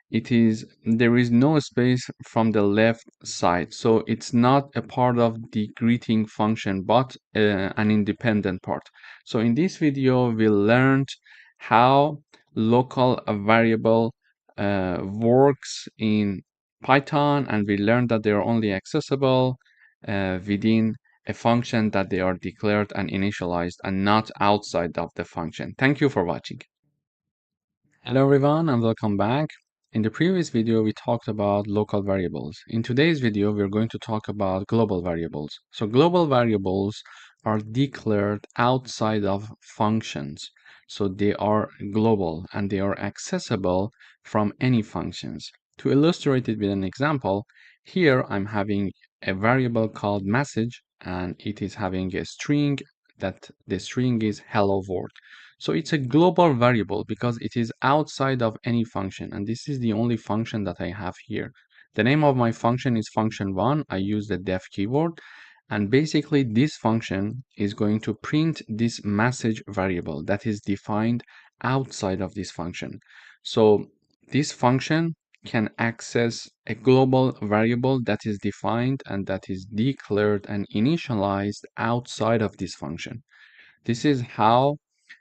there is no space from the left side, so it's not a part of the greeting function but an independent part. So in this video we learned how local variable works in Python, and we learned that they are only accessible within a function that they are declared and initialized and not outside of the function. Thank you for watching. Hello everyone and welcome back. In the previous video we talked about local variables. In today's video we're going to talk about global variables. So global variables are declared outside of functions. So they are global and they are accessible from any functions. To illustrate it with an example, here I'm having a variable called message and it is having a string that the string is hello world. So it's a global variable because it is outside of any function, and this is the only function that I have here. The name of my function is function1. I use the def keyword, and basically this function is going to print this message variable that is defined outside of this function. So this function can access a global variable that is defined and that is declared and initialized outside of this function. This is how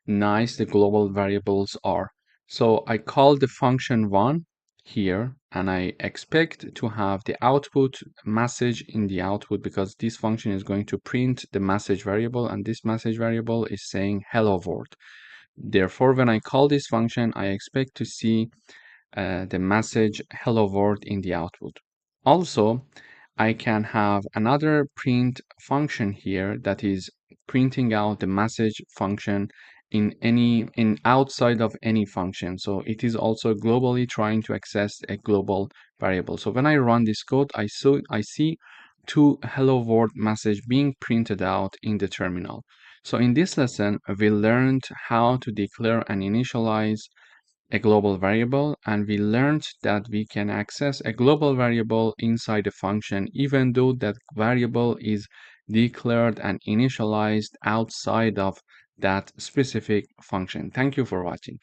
nice the global variables are. So I call the function one here, and I expect to have the output message in the output because this function is going to print the message variable, and this message variable is saying hello world. Therefore, when I call this function, I expect to see the message hello world in the output. Also, I can have another print function here that is printing out the message function in outside of any function. So it is also globally trying to access a global variable. So when I run this code, I see two hello world message being printed out in the terminal. So in this lesson, we learned how to declare and initialize a global variable, and we learned that we can access a global variable inside a function even though that variable is declared and initialized outside of that specific function. Thank you for watching.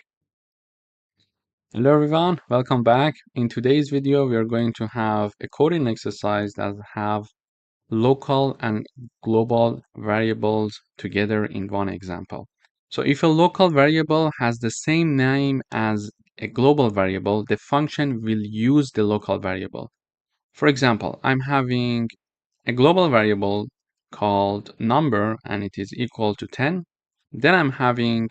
Hello everyone, welcome back. In today's video we are going to have a coding exercise that have local and global variables together in one example. So if a local variable has the same name as a global variable, the function will use the local variable. For example, I'm having a global variable called number and it is equal to 10. Then I'm having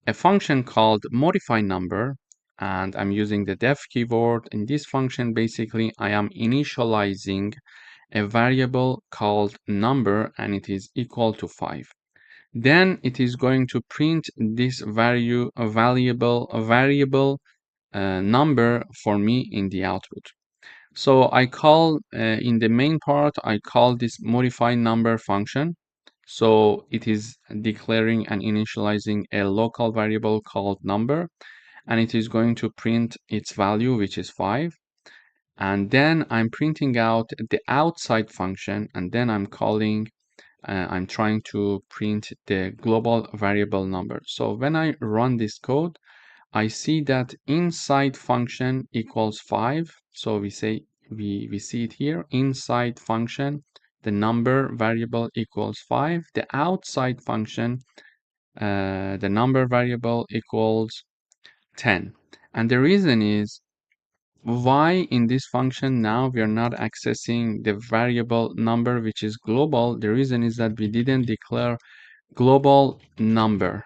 a function called modify number and I'm using the def keyword. In this function, basically, I am initializing a variable called number and it is equal to 5. Then it is going to print this variable number for me in the output. So I call in the main part, I call this modify number function. So it is declaring and initializing a local variable called number, and it is going to print its value, which is 5. And then I'm printing out the outside function, and then I'm trying to print the global variable number. So when I run this code, I see that inside function equals 5. So we see it here, inside function, the number variable equals 5. The outside function, the number variable equals 10. And the reason is why in this function now we are not accessing the variable number which is global. The reason is that we didn't declare global number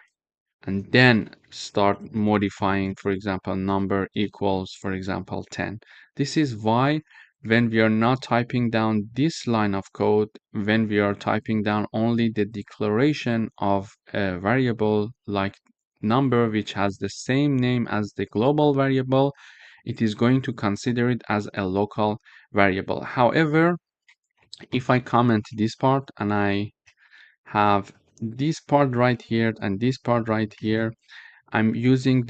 and then start modifying, for example, number equals, for example, 10. This is why when we are not typing down this line of code, when we are typing down only the declaration of a variable like number which has the same name as the global variable, it is going to consider it as a local variable. However, if I comment this part and I have this part right here and this part right here, I'm using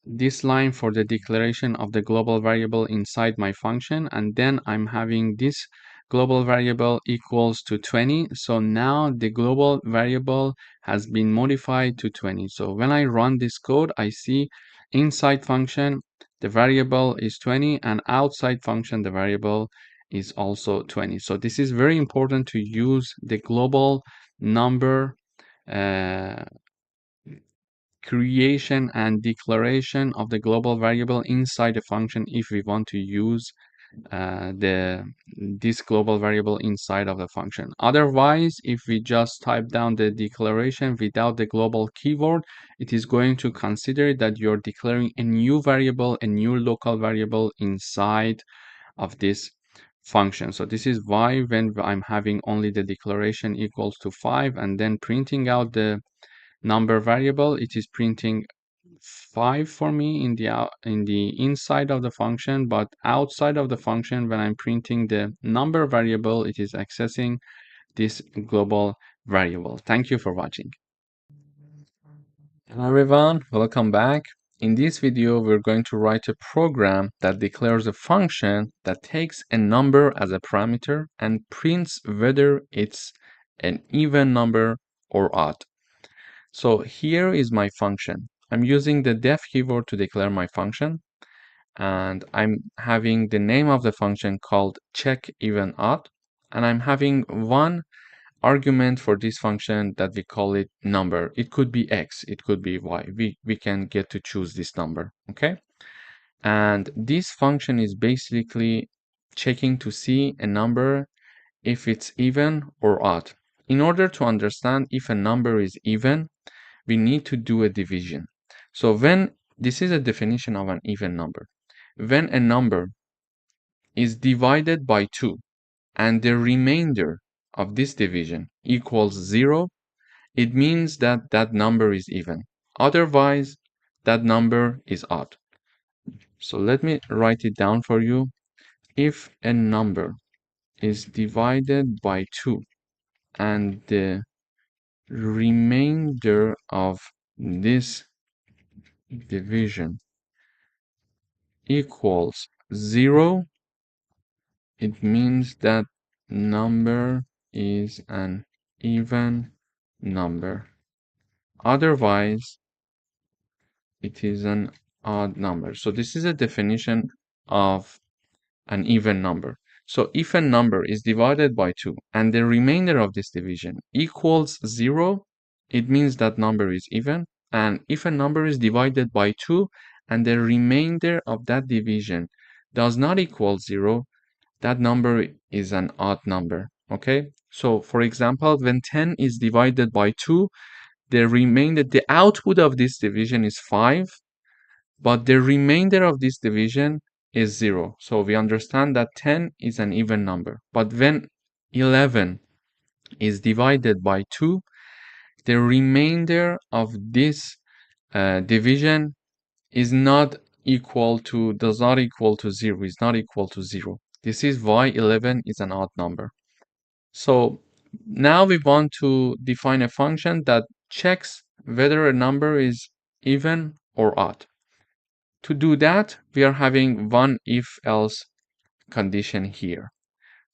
this line for the declaration of the global variable inside my function, and then I'm having this global variable equals to 20. So now the global variable has been modified to 20. So when I run this code, I see inside function the variable is 20, and outside function the variable is also 20. So this is very important to use the global number uh, creation and declaration of the global variable inside a function if we want to use this global variable inside of the function. Otherwise, if we just type down the declaration without the global keyword, it is going to consider that you're declaring a new variable, a new local variable inside of this function. So this is why when I'm having only the declaration equals to 5 and then printing out the number variable, it is printing 5 for me in the inside of the function, but outside of the function, when I'm printing the number variable, it is accessing this global variable. Thank you for watching. Hello everyone, welcome back. In this video, we're going to write a program that declares a function that takes a number as a parameter and prints whether it's an even number or odd. So here is my function. I'm using the def keyword to declare my function, and I'm having the name of the function called check even odd, and I'm having one argument for this function that we call it number. It could be x, it could be y. We can get to choose this number, okay? And this function is basically checking to see a number if it's even or odd. In order to understand if a number is even, we need to do a division. So when this is a definition of an even number. When a number is divided by 2 and the remainder of this division equals 0, it means that that number is even. Otherwise, that number is odd. So let me write it down for you. If a number is divided by 2 and the remainder of this division equals 0, it means that number is an even number. Otherwise, it is an odd number. So this is a definition of an even number. So if a number is divided by 2 and the remainder of this division equals 0, it means that number is even. And if a number is divided by 2 and the remainder of that division does not equal 0, that number is an odd number. Okay, so for example, when 10 is divided by 2, the output of this division is 5, but the remainder of this division is 0. So we understand that 10 is an even number. But when 11 is divided by 2, the remainder of this division is not equal to, does not equal to 0, is not equal to 0. This is why 11 is an odd number. So now we want to define a function that checks whether a number is even or odd. To do that, we are having one if-else condition here.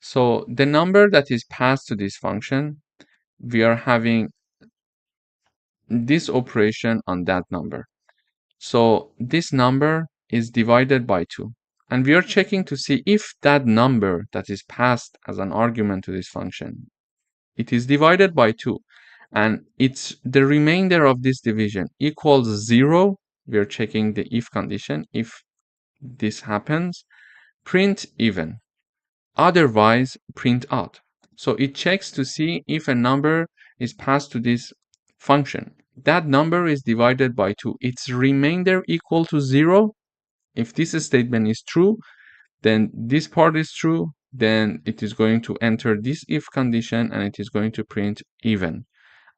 So the number that is passed to this function, we are having this operation on that number. So this number is divided by 2. And we are checking to see if that number that is passed as an argument to this function, it is divided by 2. And it's the remainder of this division equals 0. We are checking the if condition. If this happens, print even. Otherwise, print odd. So it checks to see if a number is passed to this function. That number is divided by 2. Its remainder equal to 0. If this statement is true, then this part is true. Then it is going to enter this if condition and it is going to print even.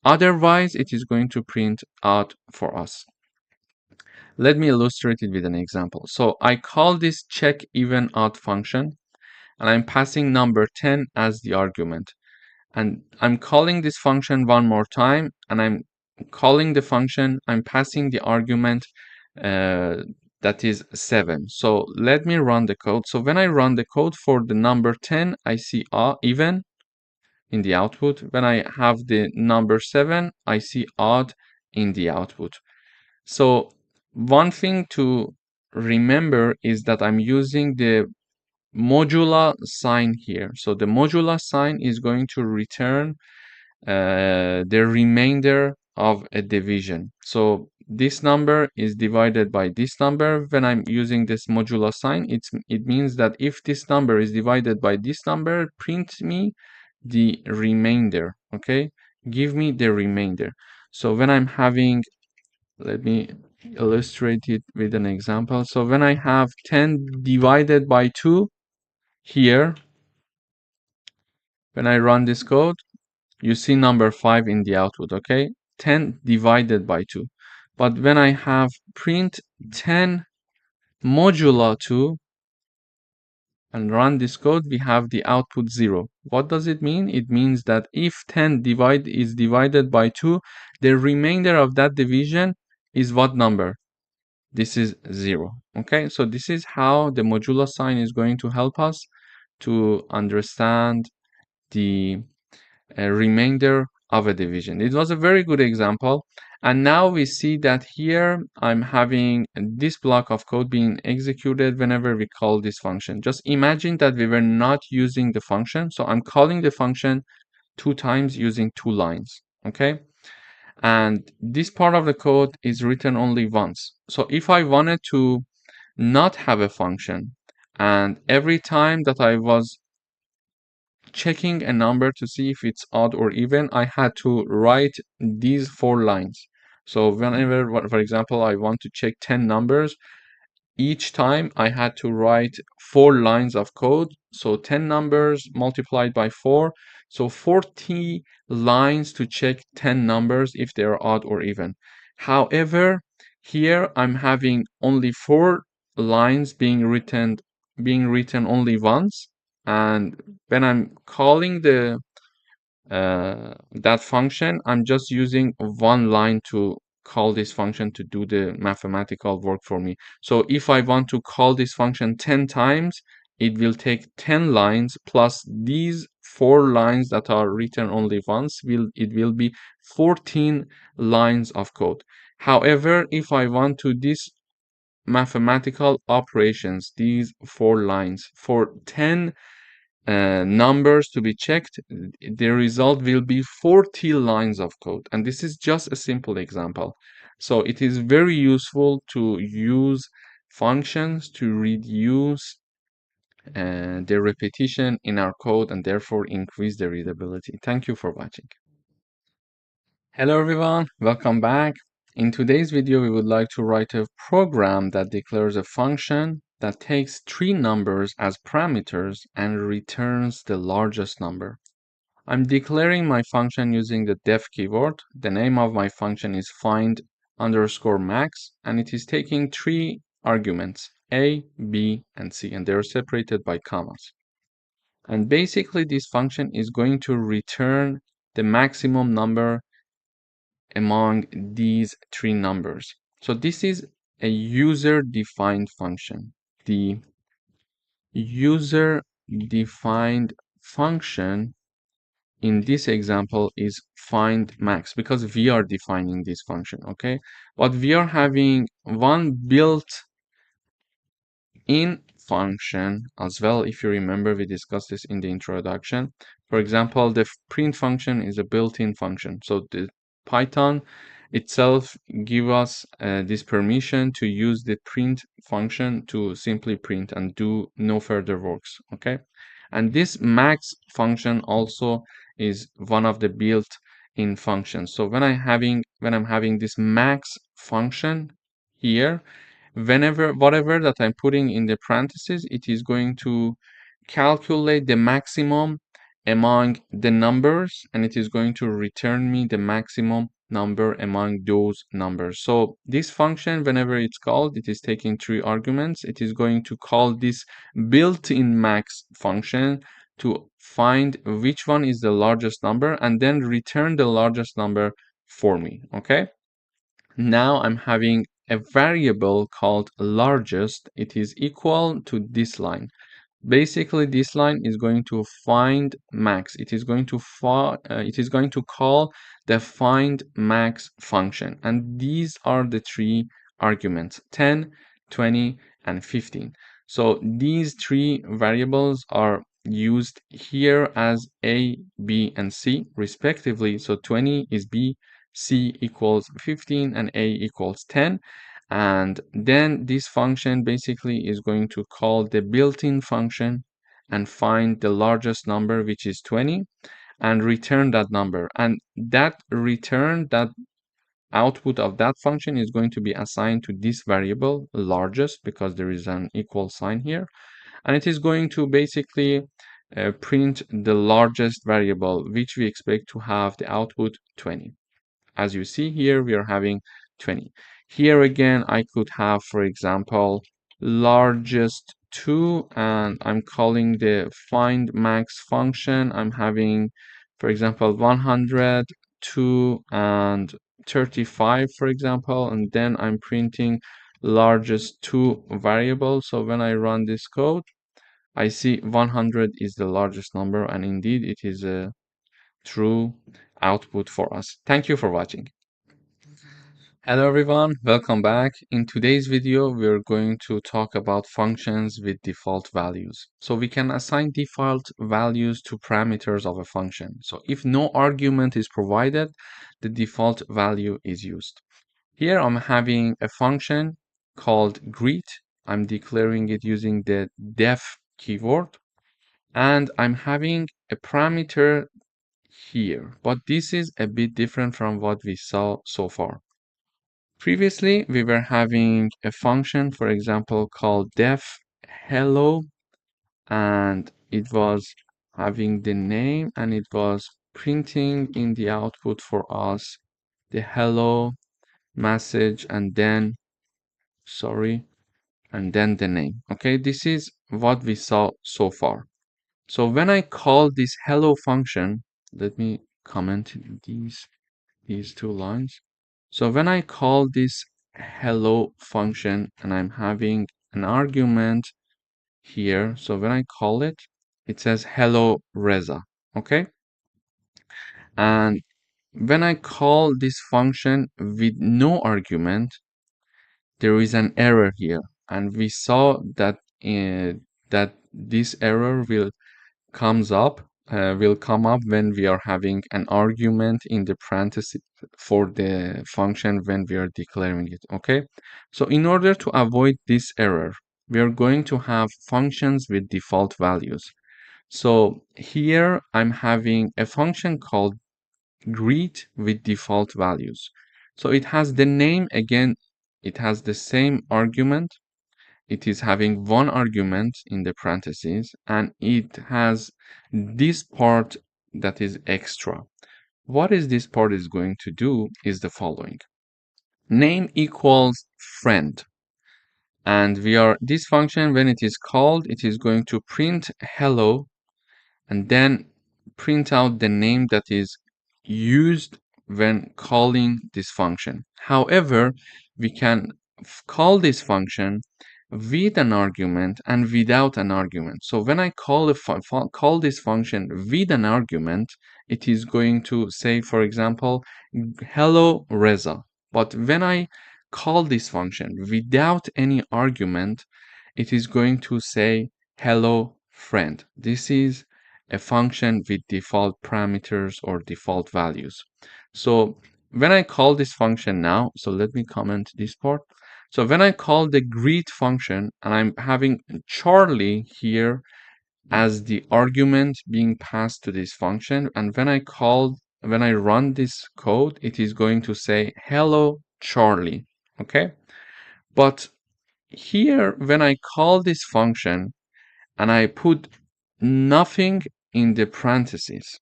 Otherwise, it is going to print odd for us. Let me illustrate it with an example. So I call this check even odd function, and I'm passing number 10 as the argument. And I'm calling this function one more time, and I'm calling the function, I'm passing the argument that is 7. So let me run the code. So when I run the code for the number 10, I see even in the output. When I have the number 7, I see odd in the output. So one thing to remember is that I'm using the modular sign here. So the modular sign is going to return the remainder of a division. So this number is divided by this number. When I'm using this modular sign, it means that if this number is divided by this number, print me the remainder. Okay, give me the remainder. So when I'm having, let me illustrate it with an example. So when I have 10 divided by 2 here, when I run this code, you see number 5 in the output, okay? 10 divided by 2. But when I have print 10 modulo 2 and run this code, we have the output 0. What does it mean? It means that if 10 is divided by 2, the remainder of that division is what number? This is 0. Okay, so this is how the modulo sign is going to help us to understand the remainder of a division. It was a very good example. And now we see that here I'm having this block of code being executed whenever we call this function. Just imagine that we were not using the function. So I'm calling the function 2 times using 2 lines. Okay. And this part of the code is written only once. So if I wanted to not have a function, and every time that I was checking a number to see if it's odd or even, I had to write these 4 lines. So whenever, for example, I want to check 10 numbers, each time I had to write 4 lines of code. So 10 numbers multiplied by 4. So 40 lines to check 10 numbers if they're odd or even. However, here I'm having only 4 lines being written only once. And when I'm calling that function, I'm just using 1 line to call this function to do the mathematical work for me. So if I want to call this function 10 times, it will take 10 lines plus these 4 lines that are written only once. It will be 14 lines of code. However, if I want to this mathematical operations, these 4 lines for 10 numbers to be checked, the result will be 40 lines of code. And this is just a simple example. So it is very useful to use functions to reduce the repetition in our code and therefore increase the readability. Thank you for watching. Hello everyone, welcome back. In today's video, we would like to write a program that declares a function that takes 3 numbers as parameters and returns the largest number. I'm declaring my function using the def keyword. The name of my function is find_max, and it is taking 3 arguments, a, b, and c, and they're separated by commas. And basically, this function is going to return the maximum number among these 3 numbers. So this is a user-defined function. The user-defined function in this example is find max because we are defining this function, okay? But we are having one built-in function as well. If you remember, we discussed this in the introduction. For example, the print function is a built-in function. So the Python itself give us this permission to use the print function to simply print and do no further works, okay? And this max function also is one of the built-in functions. So when I'm having this max function here, whatever that I'm putting in the parentheses, it is going to calculate the maximum among the numbers, and it is going to return me the maximum number among those numbers. So this function, whenever it's called, it is taking 3 arguments. It is going to call this built-in max function to find which one is the largest number and then return the largest number for me, okay? Now I'm having a variable called largest. It is equal to this line. Basically, this line is going to find max. It is going to call the find max function, and these are the three arguments: 10, 20, and 15. So these three variables are used here as A, B, and C respectively. So 20 is B, C equals 15, and A equals 10. And then this function basically is going to call the built-in function and find the largest number, which is 20, and return that number. And that output of that function is going to be assigned to this variable largest, because there is an equal sign here. And it is going to basically print the largest variable, which we expect to have the output 20. As you see here, we are having 20. Here again, I could have, for example, largest 2, and I'm calling the find max function. I'm having, for example, 100, 2, and 35, for example, and then I'm printing largest 2 variable. So when I run this code, I see 100 is the largest number, and indeed it is a true output for us. Thank you for watching. Hello everyone, welcome back. In today's video, we're going to talk about functions with default values. So we can assign default values to parameters of a function. So if no argument is provided, the default value is used. Here I'm having a function called greet. I'm declaring it using the def keyword, and I'm having a parameter here, but this is a bit different from what we saw so far. Previously, we were having a function, for example, called def hello, and it was having the name, and it was printing in the output for us the hello message, and then, and then the name. Okay, this is what we saw so far. So when I call this hello function, let me comment these two lines. So when I call this hello function and I'm having an argument here, so when I call it, it says hello Reza, okay? And when I call this function with no argument, there is an error here, and we saw that that this error will come up when we are having an argument in the parentheses for the function when we are declaring it, okay? So in order to avoid this error, we are going to have functions with default values. So here I'm having a function called greet with default values. So it has the name again, it has the same argument. It is having one argument in the parentheses, and it has this part that is extra. What is this part is going to do is the following. Name equals friend, and this function, when it is called, it is going to print hello and then print out the name that is used when calling this function. However, we can call this function with an argument and without an argument. So when I call this function with an argument, it is going to say, for example, hello Reza. But when I call this function without any argument, it is going to say hello friend. This is a function with default parameters or default values. So when I call this function now, so let me comment this part. So when I call the greet function, and I'm having Charlie here as the argument being passed to this function, and when I run this code, it is going to say hello Charlie, okay? But here, when I call this function and I put nothing in the parentheses,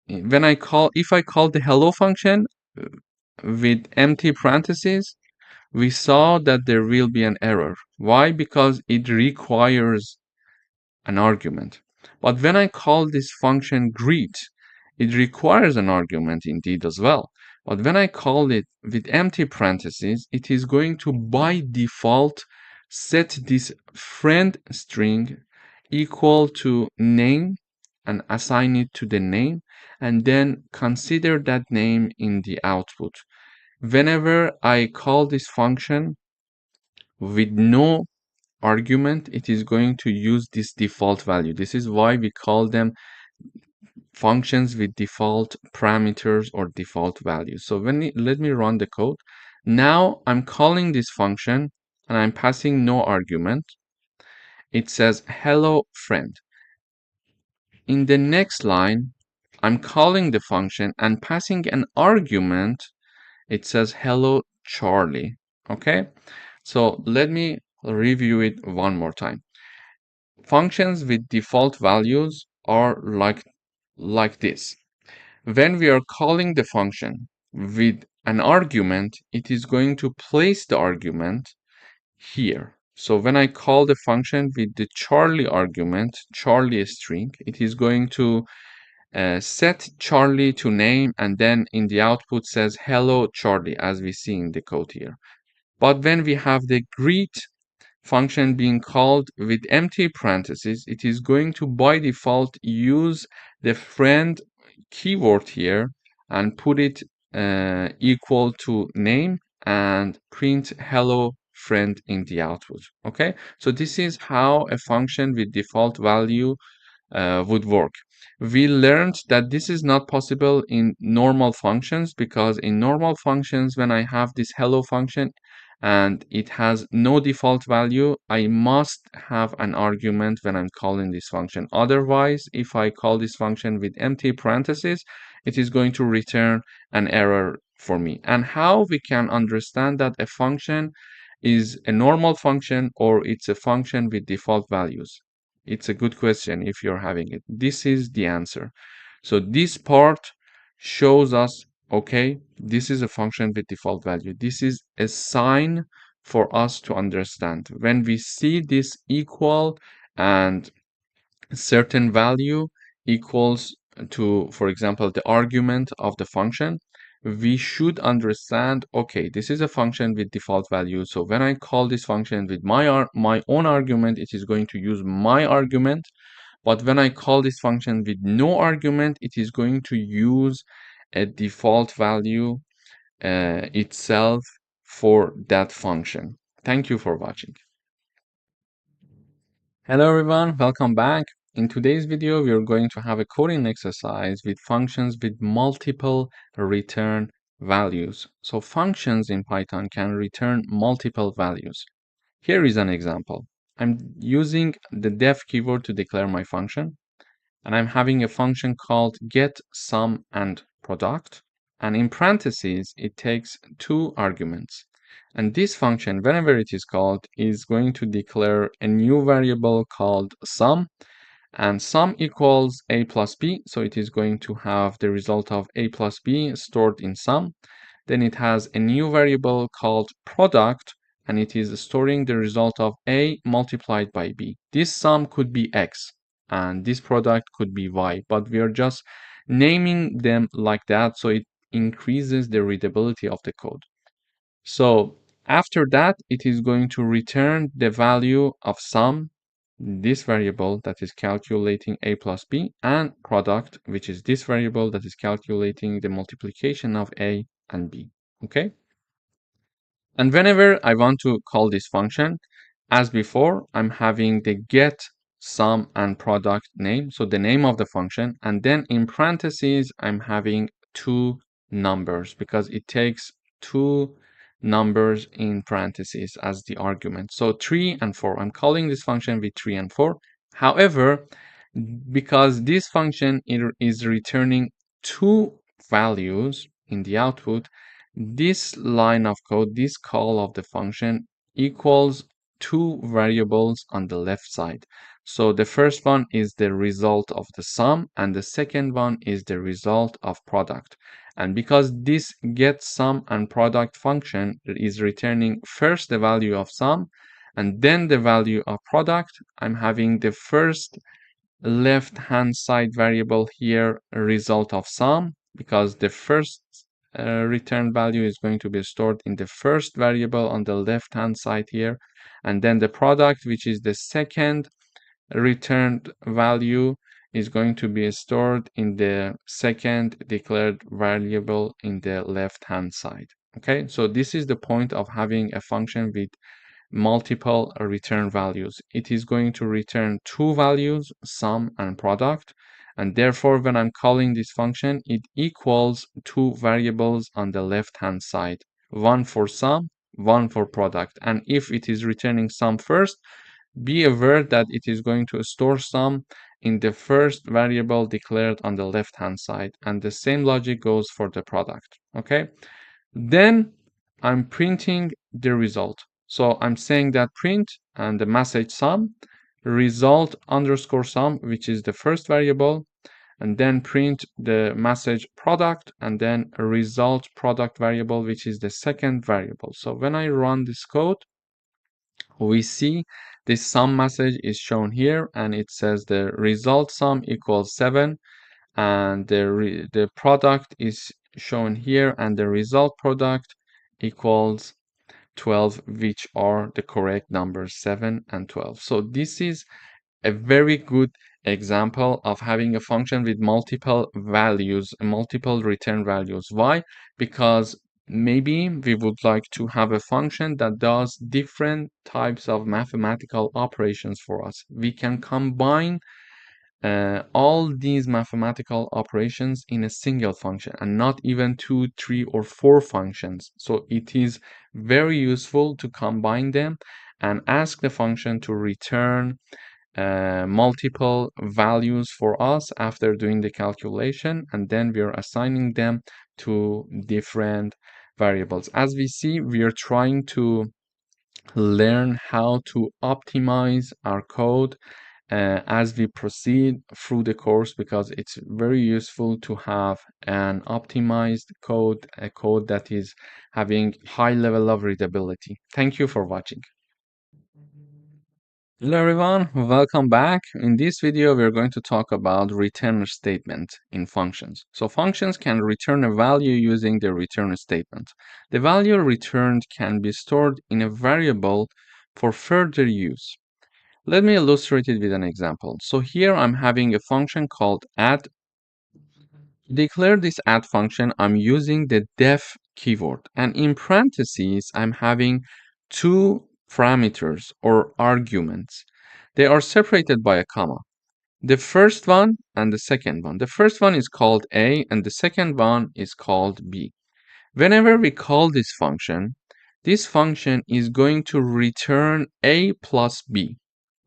if I call the hello function with empty parentheses, we saw that there will be an error. Why? Because it requires an argument. But when I call this function greet, it requires an argument indeed as well. But when I call it with empty parentheses, it is going to by default set this friend string equal to name and assign it to the name, and then consider that name in the output. Whenever I call this function with no argument, it is going to use this default value. This is why we call them functions with default parameters or default values. So let me run the code. Now I'm calling this function and I'm passing no argument. It says hello friend. In the next line, I'm calling the function and passing an argument. It says hello Charlie. Okay, so let me review it one more time. Functions with default values are like this. When we are calling the function with an argument, it is going to place the argument here. So when I call the function with the Charlie argument, Charlie string, it is going to set Charlie to name, and then in the output says hello Charlie, as we see in the code here. But when we have the greet function being called with empty parentheses, it is going to by default use the friend keyword here and put it equal to name and print hello friend in the output. Okay, so this is how a function with default value would work. We learned that this is not possible in normal functions, because in normal functions, when I have this hello function and it has no default value, I must have an argument when I'm calling this function. Otherwise, if I call this function with empty parentheses, it is going to return an error for me. And how we can understand that a function is a normal function or it's a function with default values? It's a good question if you're having it. This is the answer. So this part shows us, okay, this is a function with default value. This is a sign for us to understand. When we see this equal and certain value equals to, for example, the argument of the function, we should understand, okay, this is a function with default value. So when I call this function with my own argument, it is going to use my argument. But when I call this function with no argument, it is going to use a default value itself for that function. Thank you for watching. Hello everyone, welcome back. In today's video, we are going to have a coding exercise with functions with multiple return values. So functions in Python can return multiple values. Here is an example. I'm using the def keyword to declare my function, and I'm having a function called get sum and product. And in parentheses, it takes two arguments. And this function, whenever it is called, is going to declare a new variable called sum. And sum equals a plus b. So it is going to have the result of a plus b stored in sum. Then it has a new variable called product, and it is storing the result of a multiplied by b. This sum could be x, and this product could be y, but we are just naming them like that so it increases the readability of the code. So after that, it is going to return the value of sum, this variable that is calculating a plus b, and product, which is this variable that is calculating the multiplication of a and b. Okay? And whenever I want to call this function, as before, I'm having the get sum and product name, so the name of the function, and then in parentheses, I'm having two numbers because it takes two numbers in parentheses as the argument. So 3 and 4. I'm calling this function with 3 and 4. However, because this function is returning two values in the output, this line of code, this call of the function equals two variables on the left side. So the first one is the result of the sum, and the second one is the result of product. And because this get sum and product function is returning first the value of sum and then the value of product, I'm having the first left hand side variable here result of sum, because the first return value is going to be stored in the first variable on the left hand side here, and then the product, which is the second returned value, is going to be stored in the second declared variable in the left hand side. Okay, so this is the point of having a function with multiple return values. It is going to return two values, sum and product, and therefore when I'm calling this function, it equals two variables on the left hand side, one for sum, one for product. And if it is returning sum first, be aware that it is going to store sum in the first variable declared on the left hand side, and the same logic goes for the product. Okay, then I'm printing the result. So I'm saying that print and the message sum, result underscore sum, which is the first variable, and then print the message product, and then result product variable, which is the second variable. So when I run this code, we see this sum message is shown here, and it says the result sum equals 7, and the product is shown here, and the result product equals 12, which are the correct numbers, 7 and 12. So this is a very good example of having a function with multiple values, multiple return values. Why? Because maybe we would like to have a function that does different types of mathematical operations for us. We can combine all these mathematical operations in a single function, and not even 2, 3, or 4 functions. So it is very useful to combine them and ask the function to return multiple values for us after doing the calculation, and then we are assigning them to different variables. As we see, we are trying to learn how to optimize our code as we proceed through the course, because it's very useful to have an optimized code, a code that is having high level of readability. Thank you for watching. Hello everyone, welcome back. In this video, we're going to talk about return statement in functions. So functions can return a value using the return statement. The value returned can be stored in a variable for further use. Let me illustrate it with an example. So here I'm having a function called add. To declare this add function, I'm using the def keyword, and in parentheses, I'm having two parameters or arguments. They are separated by a comma. The first one and the second one. The first one is called A, and the second one is called B. Whenever we call this function is going to return A plus B.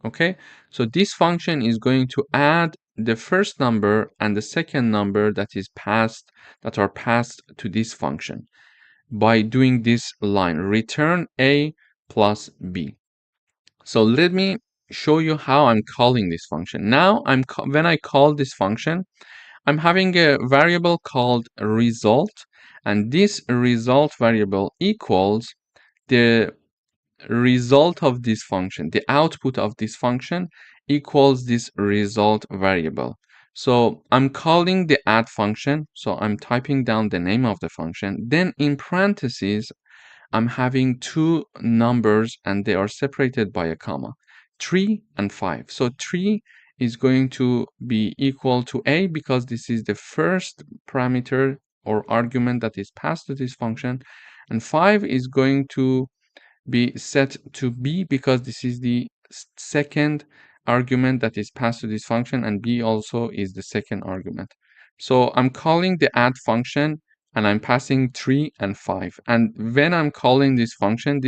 Okay, so this function is going to add the first number and the second number that are passed to this function by doing this line, return A plus B. So let me show you how I'm calling this function. Now when I call this function, I'm having a variable called result, and this result variable equals the result of this function, the output of this function equals this result variable. So I'm calling the add function, so I'm typing down the name of the function, then in parentheses I'm having two numbers and they are separated by a comma, 3 and 5. So 3 is going to be equal to A because this is the first parameter or argument that is passed to this function, and 5 is going to be set to B because this is the second argument that is passed to this function, and B also is the second argument. So I'm calling the add function and I'm passing 3 and 5. And when I'm calling this function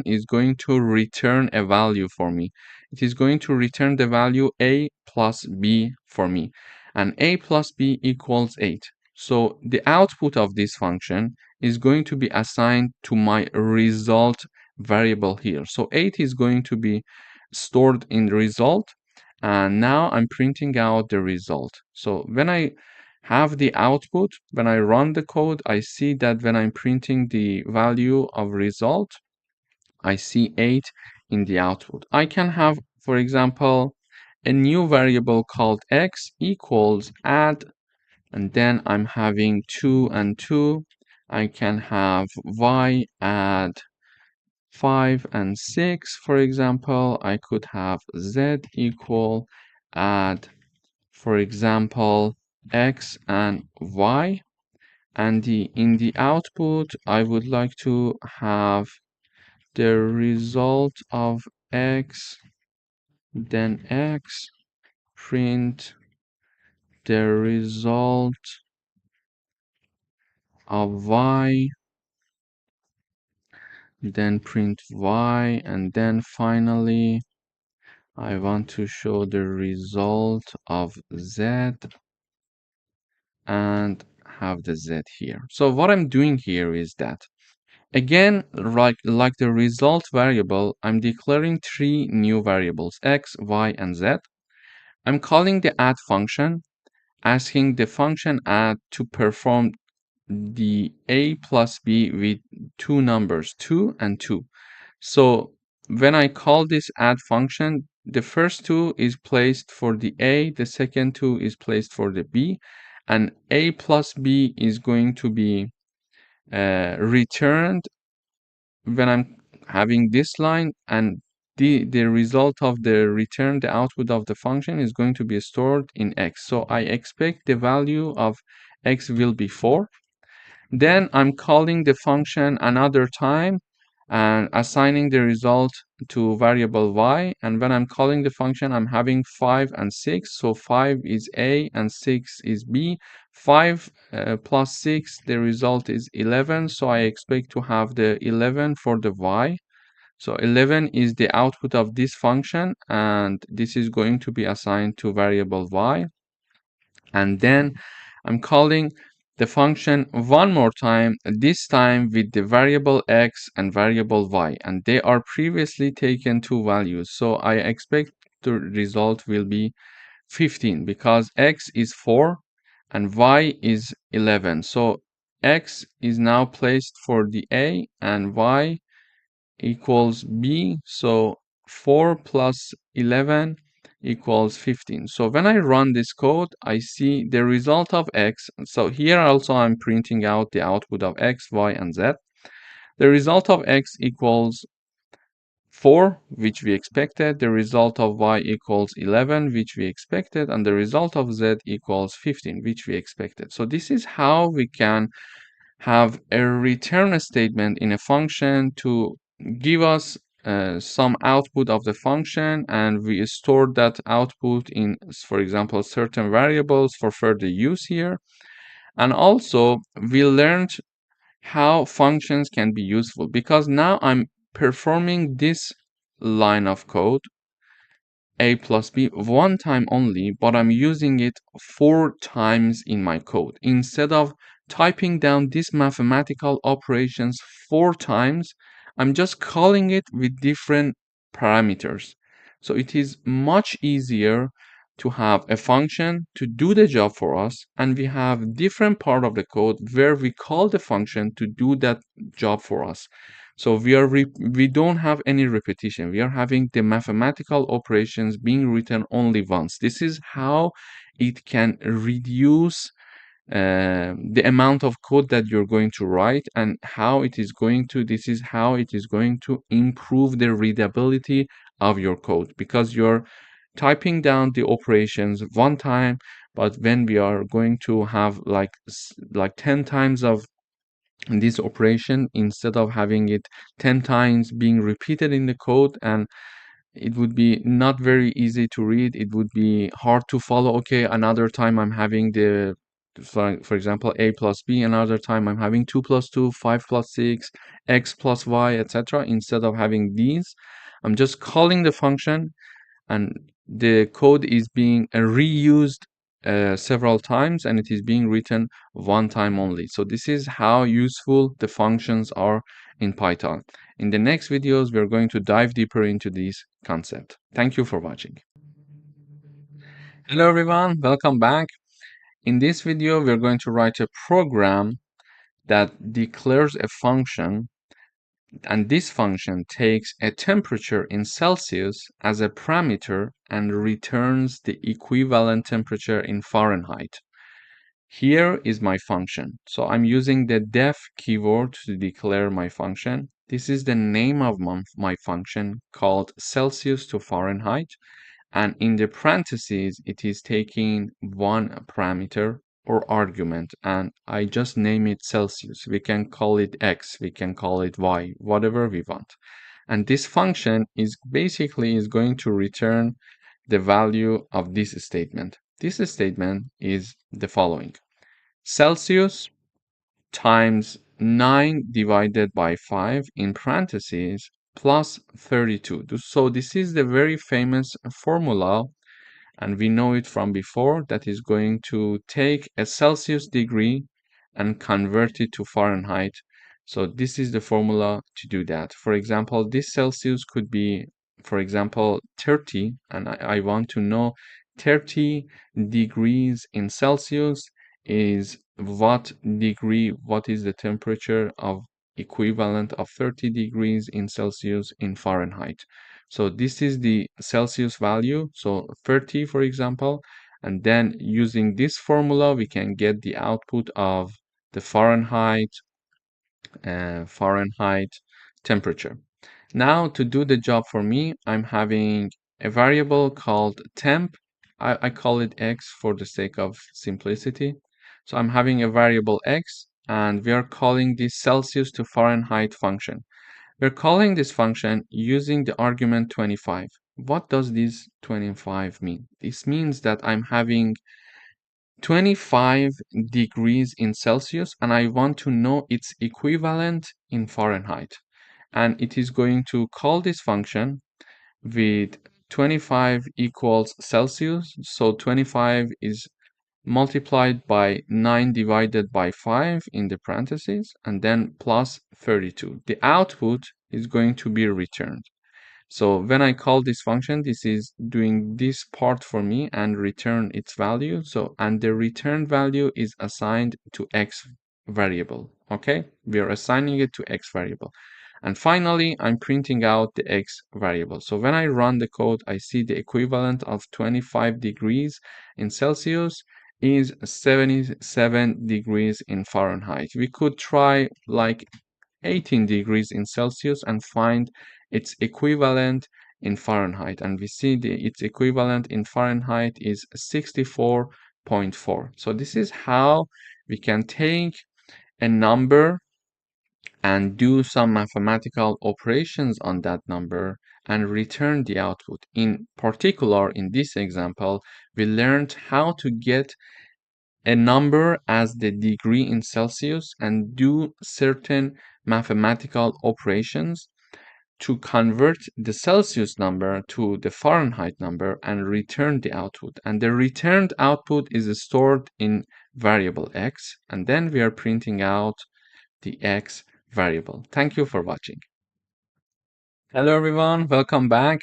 is going to return a value for me. It is going to return the value A plus B for me. And A plus B equals 8. So the output of this function is going to be assigned to my result variable here. So 8 is going to be stored in the result, and now I'm printing out the result. So when I have the output, when I run the code, I see that when I'm printing the value of result, I see 8 in the output. I can have, for example, a new variable called x equals add, and then I'm having 2 and 2. I can have y add 5 and 6, for example. I could have z equal add, for example, x and y. And in the output, I would like to have the result of x, then x, print the result of y, then print y, and then finally I want to show the result of z and have the z here. So what I'm doing here is that, again, like the result variable, I'm declaring 3 new variables, x, y, and z. I'm calling the add function, asking the function add to perform the a plus b with 2 numbers, 2 and 2. So when I call this add function, the first 2 is placed for the a, the second 2 is placed for the b, and a plus b is going to be returned when I'm having this line, and the result of the return, the output of the function is going to be stored in x. So I expect the value of x will be 4. Then I'm calling the function another time and assigning the result to variable y. And when I'm calling the function, I'm having 5 and 6. So 5 is a and 6 is b. 5 plus 6, the result is 11. So I expect to have the 11 for the y. So 11 is the output of this function, and this is going to be assigned to variable y. And then I'm calling the function one more time, this time with the variable x and variable y, and they are previously taken 2 values. So I expect the result will be 15 because x is 4 and y is 11. So x is now placed for the a and y equals b. So 4 plus 11 equals 15. So when I run this code, I see the result of x. So here also I'm printing out the output of x, y, and z. The result of x equals 4, which we expected. The result of y equals 11, which we expected. And the result of z equals 15, which we expected. So this is how we can have a return statement in a function to give us some output of the function, and we store that output in, for example, certain variables for further use here. And also we learned how functions can be useful, because now I'm performing this line of code a plus b one time only, but I'm using it 4 times in my code. Instead of typing down these mathematical operations 4 times, I'm just calling it with different parameters. So it is much easier to have a function to do the job for us, and we have different part of the code where we call the function to do that job for us. So we don't have any repetition. We are having the mathematical operations being written only once. This is how it can reduce the amount of code that you're going to write, and this is how it is going to improve the readability of your code, because you're typing down the operations one time, but when we are going to have like 10 times of this operation, instead of having it 10 times being repeated in the code, and it would be not very easy to read, it would be hard to follow. Okay, another time I'm having for example, a plus b, another time I'm having 2 plus 2, 5 plus 6, x plus y, etc. Instead of having these, I'm just calling the function, and the code is being reused several times, and it is being written one time only. So this is how useful the functions are in Python. In the next videos, we're going to dive deeper into this concept. Thank you for watching. Hello everyone, welcome back. In this video, we're going to write a program that declares a function And this function takes a temperature in Celsius as a parameter and returns the equivalent temperature in Fahrenheit. Here is my function. So I'm using the def keyword to declare my function. This is the name of my function called Celsius to Fahrenheit. And in the parentheses, it is taking one parameter or argument, and I just name it Celsius. We can call it X, we can call it Y, whatever we want. And this function is basically is going to return the value of this statement. This statement is the following. Celsius times 9 divided by 5 in parentheses plus 32. So this is the very famous formula, and we know it from before, that is going to take a Celsius degree and convert it to Fahrenheit. So this is the formula to do that. For example, this Celsius could be, for example, 30, and I want to know 30 degrees in Celsius is what is the temperature of equivalent of 30 degrees in Celsius in Fahrenheit. So this is the Celsius value, so 30 for example, and then using this formula we can get the output of the Fahrenheit temperature. Now to do the job for me, I'm having a variable called temp. I call it x for the sake of simplicity. So I'm having a variable x, and we are calling this Celsius to Fahrenheit function. We're calling this function using the argument 25. What does this 25 mean? This means that I'm having 25 degrees in Celsius and I want to know its equivalent in Fahrenheit. And it is going to call this function with 25 equals Celsius. So 25 is multiplied by 9 divided by 5 in the parentheses, and then plus 32. The output is going to be returned. So when I call this function, this is doing this part for me and return its value. So, and the return value is assigned to X variable. Okay, we are assigning it to X variable. And finally, I'm printing out the X variable. So when I run the code, I see the equivalent of 25 degrees in Celsius is 77 degrees in Fahrenheit. We could try like 18 degrees in Celsius and find its equivalent in Fahrenheit. And we see its equivalent in Fahrenheit is 64.4. So this is how we can take a number and do some mathematical operations on that number and return the output. In particular, in this example, we learned how to get a number as the degree in Celsius and do certain mathematical operations to convert the Celsius number to the Fahrenheit number and return the output. And the returned output is stored in variable x, and then we are printing out the x variable. Thank you for watching. Hello everyone, welcome back.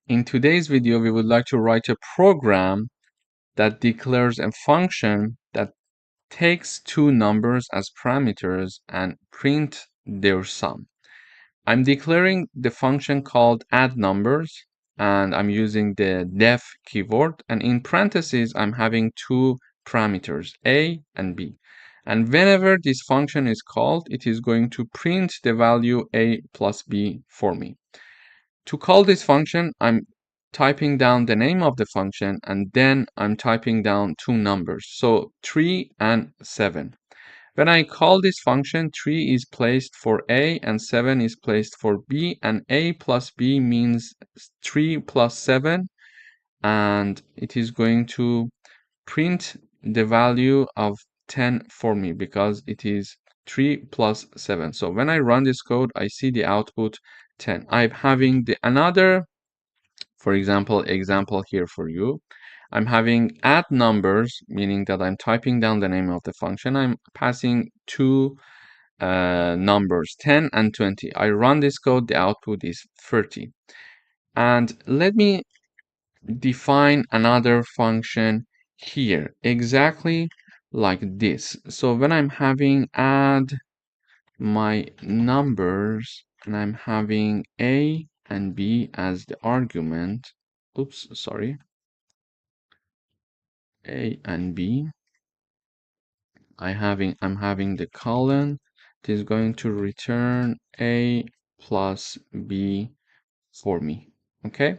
In today's video, we would like to write a program that declares a function that takes two numbers as parameters and print their sum. I'm declaring the function called add numbers, and I'm using the def keyword, and in parentheses I'm having two parameters, a and b. And whenever this function is called, it is going to print the value a plus b for me. To call this function, I'm typing down the name of the function, and then I'm typing down two numbers, so 3 and 7. When I call this function, 3 is placed for a and 7 is placed for b, and a plus b means 3 plus 7, and it is going to print the value of 10 for me because it is 3 plus 7. So when I run this code, I see the output 10. I'm having the another, for example here for you. I'm having add numbers, meaning that I'm typing down the name of the function. I'm passing two numbers, 10 and 20. I run this code, the output is 30. And let me define another function here, exactly like this. So when I'm having add my numbers, and I'm having A and B as the argument. Oops, sorry. A and B. I'm having the colon. It is going to return A plus B for me. Okay.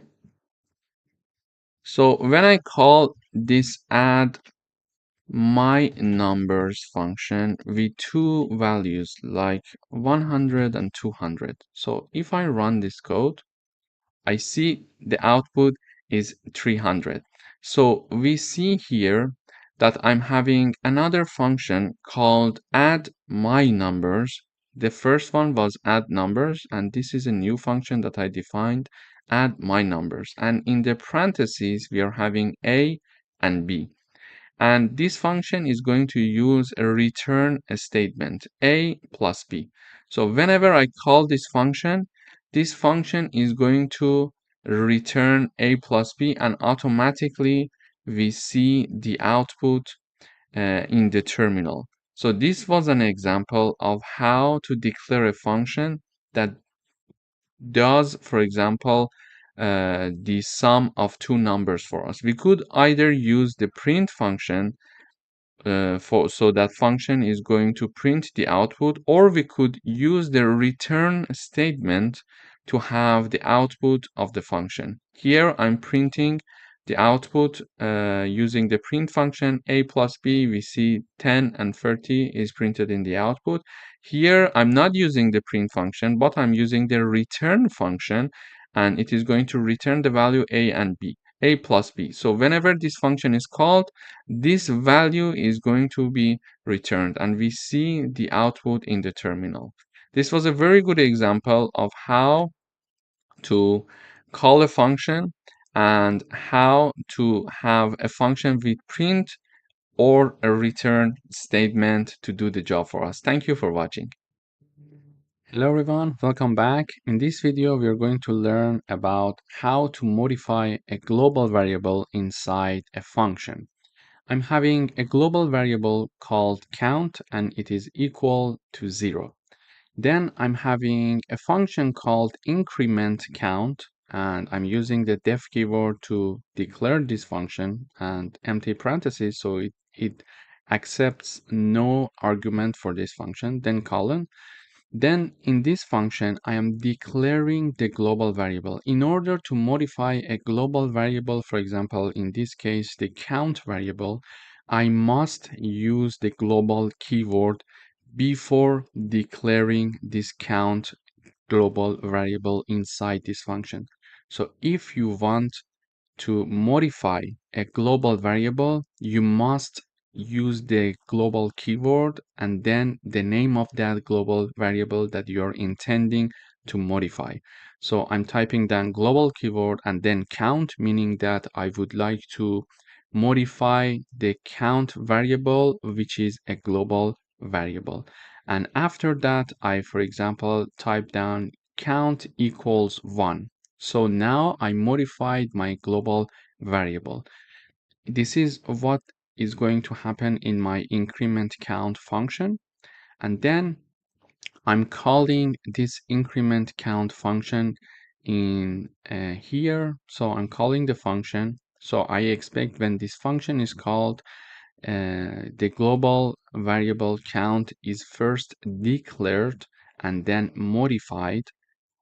So when I call this add my numbers function with two values like 100 and 200. So if I run this code, I see the output is 300. So we see here that I'm having another function called add my numbers. The first one was add numbers, and this is a new function that I defined, add my numbers. And in the parentheses, we are having A and B. And this function is going to use a return statement, A plus B. So whenever I call this function is going to return A plus B, and automatically we see the output in the terminal. So this was an example of how to declare a function that does, for example, the sum of two numbers for us. We could either use the print function so that function is going to print the output, or we could use the return statement to have the output of the function. Here I'm printing the output using the print function A plus B. We see 10 and 30 is printed in the output. Here I'm not using the print function, but I'm using the return function, and it is going to return the value A and B, A plus B. So whenever this function is called, this value is going to be returned, and we see the output in the terminal. This was a very good example of how to call a function and how to have a function with print or a return statement to do the job for us. Thank you for watching. Hello everyone, welcome back. In this video, we are going to learn about how to modify a global variable inside a function. I'm having a global variable called count, and it is equal to 0. Then I'm having a function called increment count, and I'm using the def keyword to declare this function and empty parentheses, so it accepts no argument for this function, then colon. Then in this function, I am declaring the global variable. In order to modify a global variable, for example, in this case, the count variable, I must use the global keyword before declaring this count global variable inside this function. So if you want to modify a global variable, you must use the global keyword and then the name of that global variable that you're intending to modify. So I'm typing down global keyword and then count, meaning that I would like to modify the count variable, which is a global variable. And after that, I, for example, type down count equals 1. So now I modified my global variable. This is what is going to happen in my increment count function. And then I'm calling this increment count function in here. So I'm calling the function. So I expect when this function is called, the global variable count is first declared and then modified.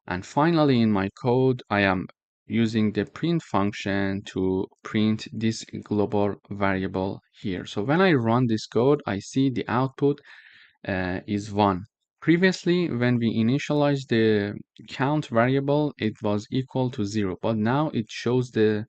And finally, in my code, I am using the print function to print this global variable here. So when I run this code, I see the output is 1. Previously, when we initialized the count variable, it was equal to 0, but now it shows the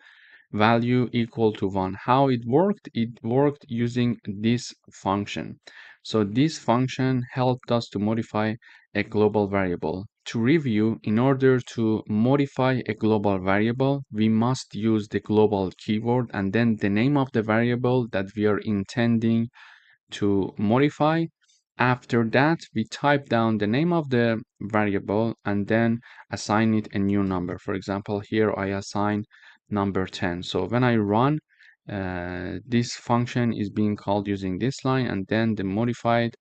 value equal to 1. How it worked? It worked using this function. So this function helped us to modify a global variable. To review, in order to modify a global variable, we must use the global keyword and then the name of the variable that we are intending to modify. After that, we type down the name of the variable and then assign it a new number. For example, here I assign number 10. So when I run, this function is being called using this line, and then the modified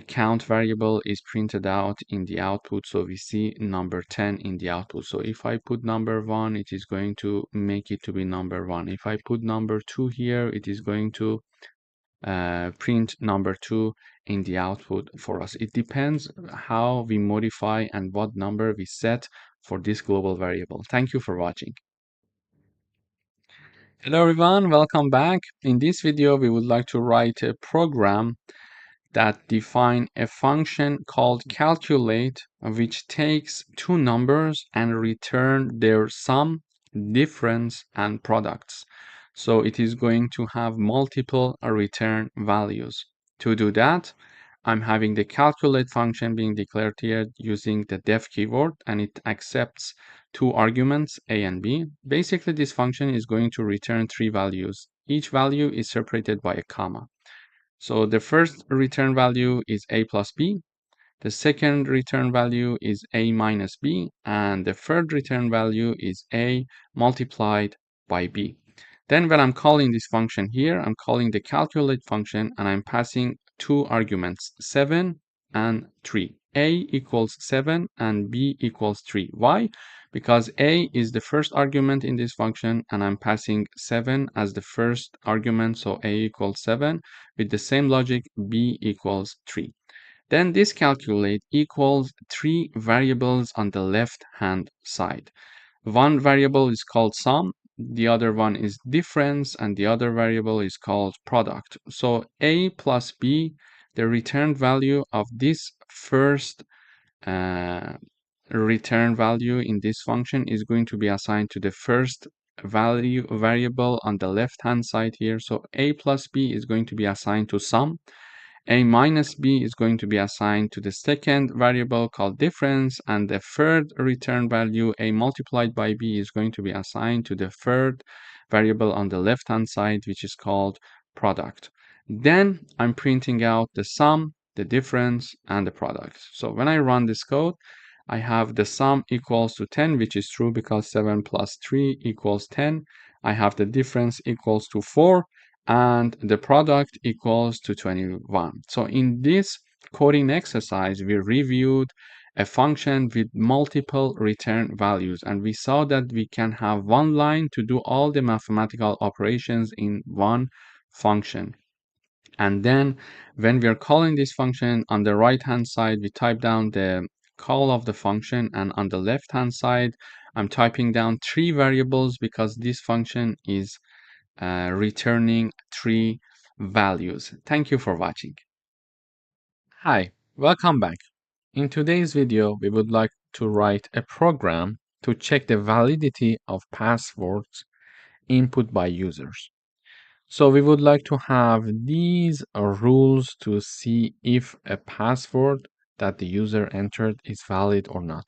count variable is printed out in the output. So we see number 10 in the output. So if I put number 1, it is going to make it to be number 1. If I put number 2 here, it is going to print number 2 in the output for us. It depends how we modify and what number we set for this global variable. Thank you for watching. Hello everyone, welcome back. In this video, we would like to write a program that define a function called calculate, which takes two numbers and return their sum, difference, and products. So it is going to have multiple return values. To do that, I'm having the calculate function being declared here using the def keyword, and it accepts two arguments, a and b. Basically, this function is going to return three values. Each value is separated by a comma. So the first return value is a plus b, the second return value is a minus b, and the third return value is a multiplied by b. Then when I'm calling this function here, I'm calling the calculate function and I'm passing two arguments, 7 and 3. A equals 7 and b equals 3. Why? Because a is the first argument in this function and I'm passing 7 as the first argument, so a equals 7. With the same logic, b equals 3. Then this calculate equals three variables on the left hand side. One variable is called sum, the other one is difference, and the other variable is called product. So a plus b, the return value of this first return value in this function is going to be assigned to the first variable on the left hand side here. So a plus b is going to be assigned to sum. A minus b is going to be assigned to the second variable called difference, and the third return value, a multiplied by b, is going to be assigned to the third variable on the left hand side, which is called product. Then I'm printing out the sum, the difference, and the product. So when I run this code, I have the sum equals to 10, which is true because 7 plus 3 equals 10. I have the difference equals to 4, and the product equals to 21. So in this coding exercise, we reviewed a function with multiple return values, and we saw that we can have one line to do all the mathematical operations in one function. And then when we are calling this function, on the right hand side, we type down the call of the function, and on the left hand side, I'm typing down three variables because this function is returning three values. Thank you for watching. Hi, welcome back. In today's video, we would like to write a program to check the validity of passwords input by users. So we would like to have these rules to see if a password that the user entered is valid or not.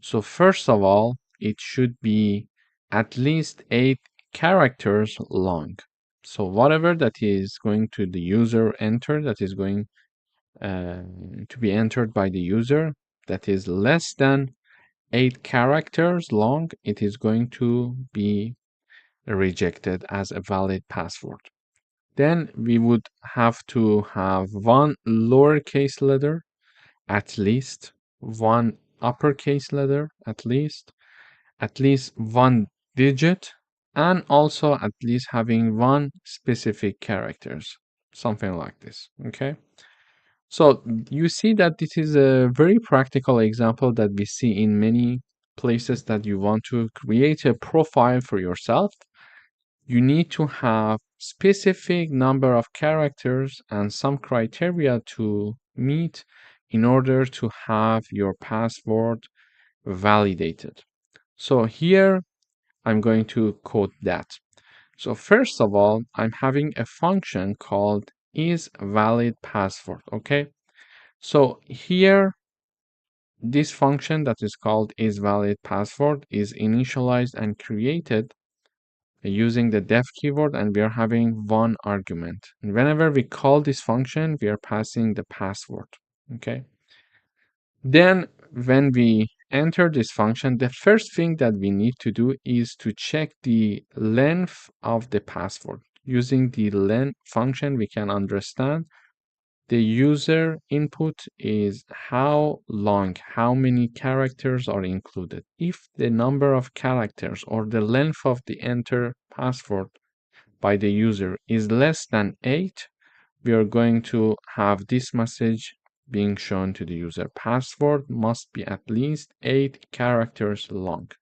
So first of all, it should be at least 8 characters long. So whatever that is going to the user enter, that is going to be entered by the user, that is less than 8 characters long, it is going to be rejected as a valid password. Then we would have to have one lowercase letter, at least one uppercase letter, at least one digit, and also at least having one specific characters, something like this. Okay, so you see that this is a very practical example that we see in many places that you want to create a profile for yourself. You need to have specific number of characters and some criteria to meet in order to have your password validated. So here I'm going to code that. So first of all, I'm having a function called isValidPassword. Okay, so here this function that is called isValidPassword is initialized and created using the def keyword, and we are having one argument. And whenever we call this function, we are passing the password. Okay, then when we enter this function, the first thing that we need to do is to check the length of the password. Using the len function, we can understand the user input is how long, how many characters are included. If the number of characters or the length of the enter password by the user is less than 8, we are going to have this message being shown to the user. Password must be at least 8 characters long.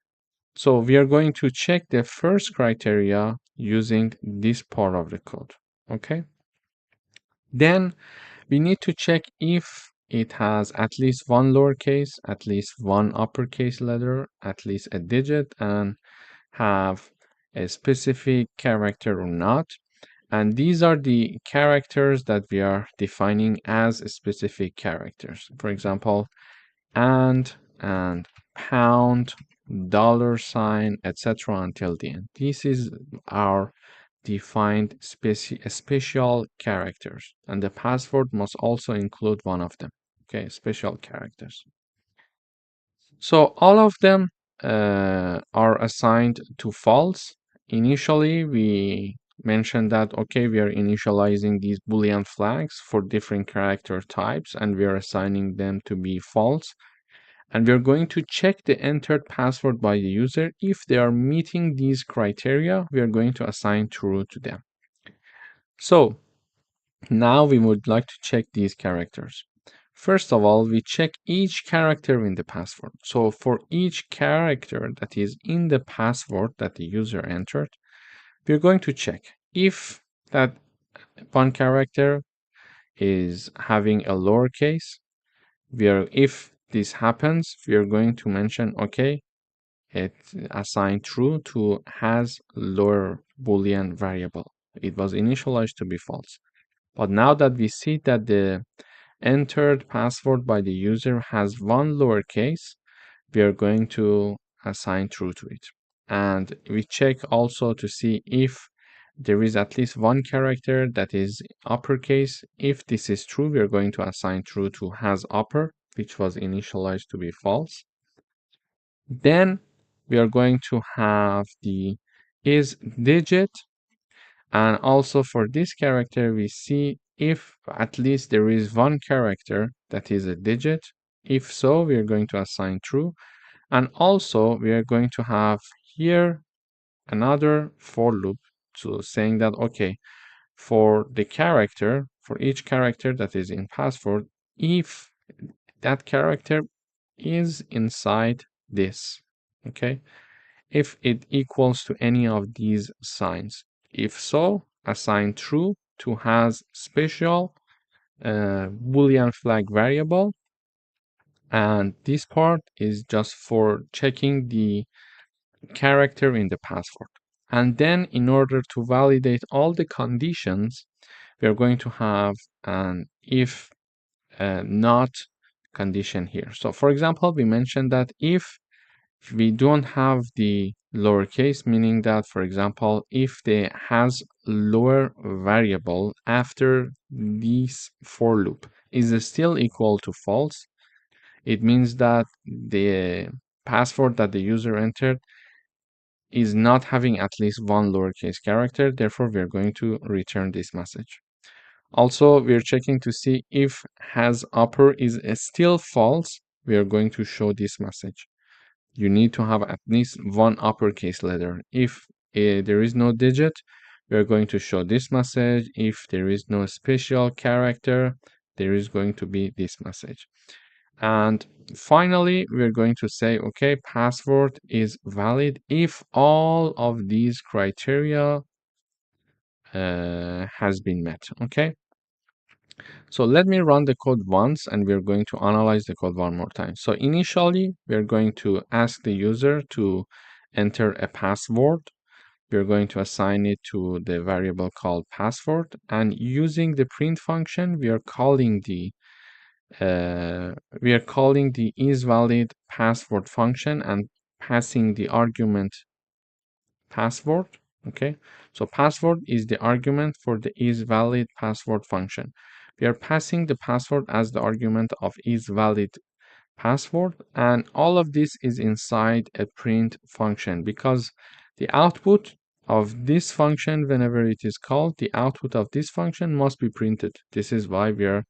So we are going to check the first criteria using this part of the code. Okay. Then we need to check if it has at least one lowercase, at least one uppercase letter, at least a digit, and have a specific character or not. And these are the characters that we are defining as specific characters. For example, and pound, dollar sign, etc. until the end. This is our defined special characters, and the password must also include one of them. Okay, special characters. So all of them are assigned to false. Initially, we mentioned that, okay, we are initializing these Boolean flags for different character types, and we are assigning them to be false. And we're going to check the entered password by the user. If they are meeting these criteria, we are going to assign true to them. So now we would like to check these characters. First of all, we check each character in the password. So for each character that is in the password that the user entered, we're going to check if that one character is having a lowercase. If this happens, we are going to mention, okay, it assigned true to has lower Boolean variable. It was initialized to be false. But now that we see that the entered password by the user has one lowercase, we are going to assign true to it. And we check also to see if there is at least one character that is uppercase. If this is true, we are going to assign true to has upper, which was initialized to be false. Then we are going to have the is digit. And also for this character, we see if at least there is one character that is a digit. If so, we are going to assign true. And also we are going to have here another for loop. So saying that, okay, for the character, for each character that is in password, if that character is inside this, okay, if it equals to any of these signs. If so, assign true to has special Boolean flag variable. And this part is just for checking the character in the password. And then in order to validate all the conditions, we are going to have an if not condition here. So for example, we mentioned that if we don't have the lowercase, meaning that, for example, if the has lower variable after this for loop is still equal to false, it means that the password that the user entered is not having at least one lowercase character. Therefore, we are going to return this message. Also, we are checking to see if has upper is still false. We are going to show this message. You need to have at least one uppercase letter. If there is no digit, we are going to show this message. If there is no special character, there is going to be this message. And finally, we're going to say, okay, password is valid if all of these criteria has been met. Okay. So let me run the code once and we're going to analyze the code one more time. So initially, we're going to ask the user to enter a password. We're going to assign it to the variable called password. And using the print function, we are calling the isValid password function and passing the argument password. Okay, so password is the argument for the isValid password function. We are passing the password as the argument of isValid password, and all of this is inside a print function because the output of this function, whenever it is called, the output of this function must be printed. This is why we are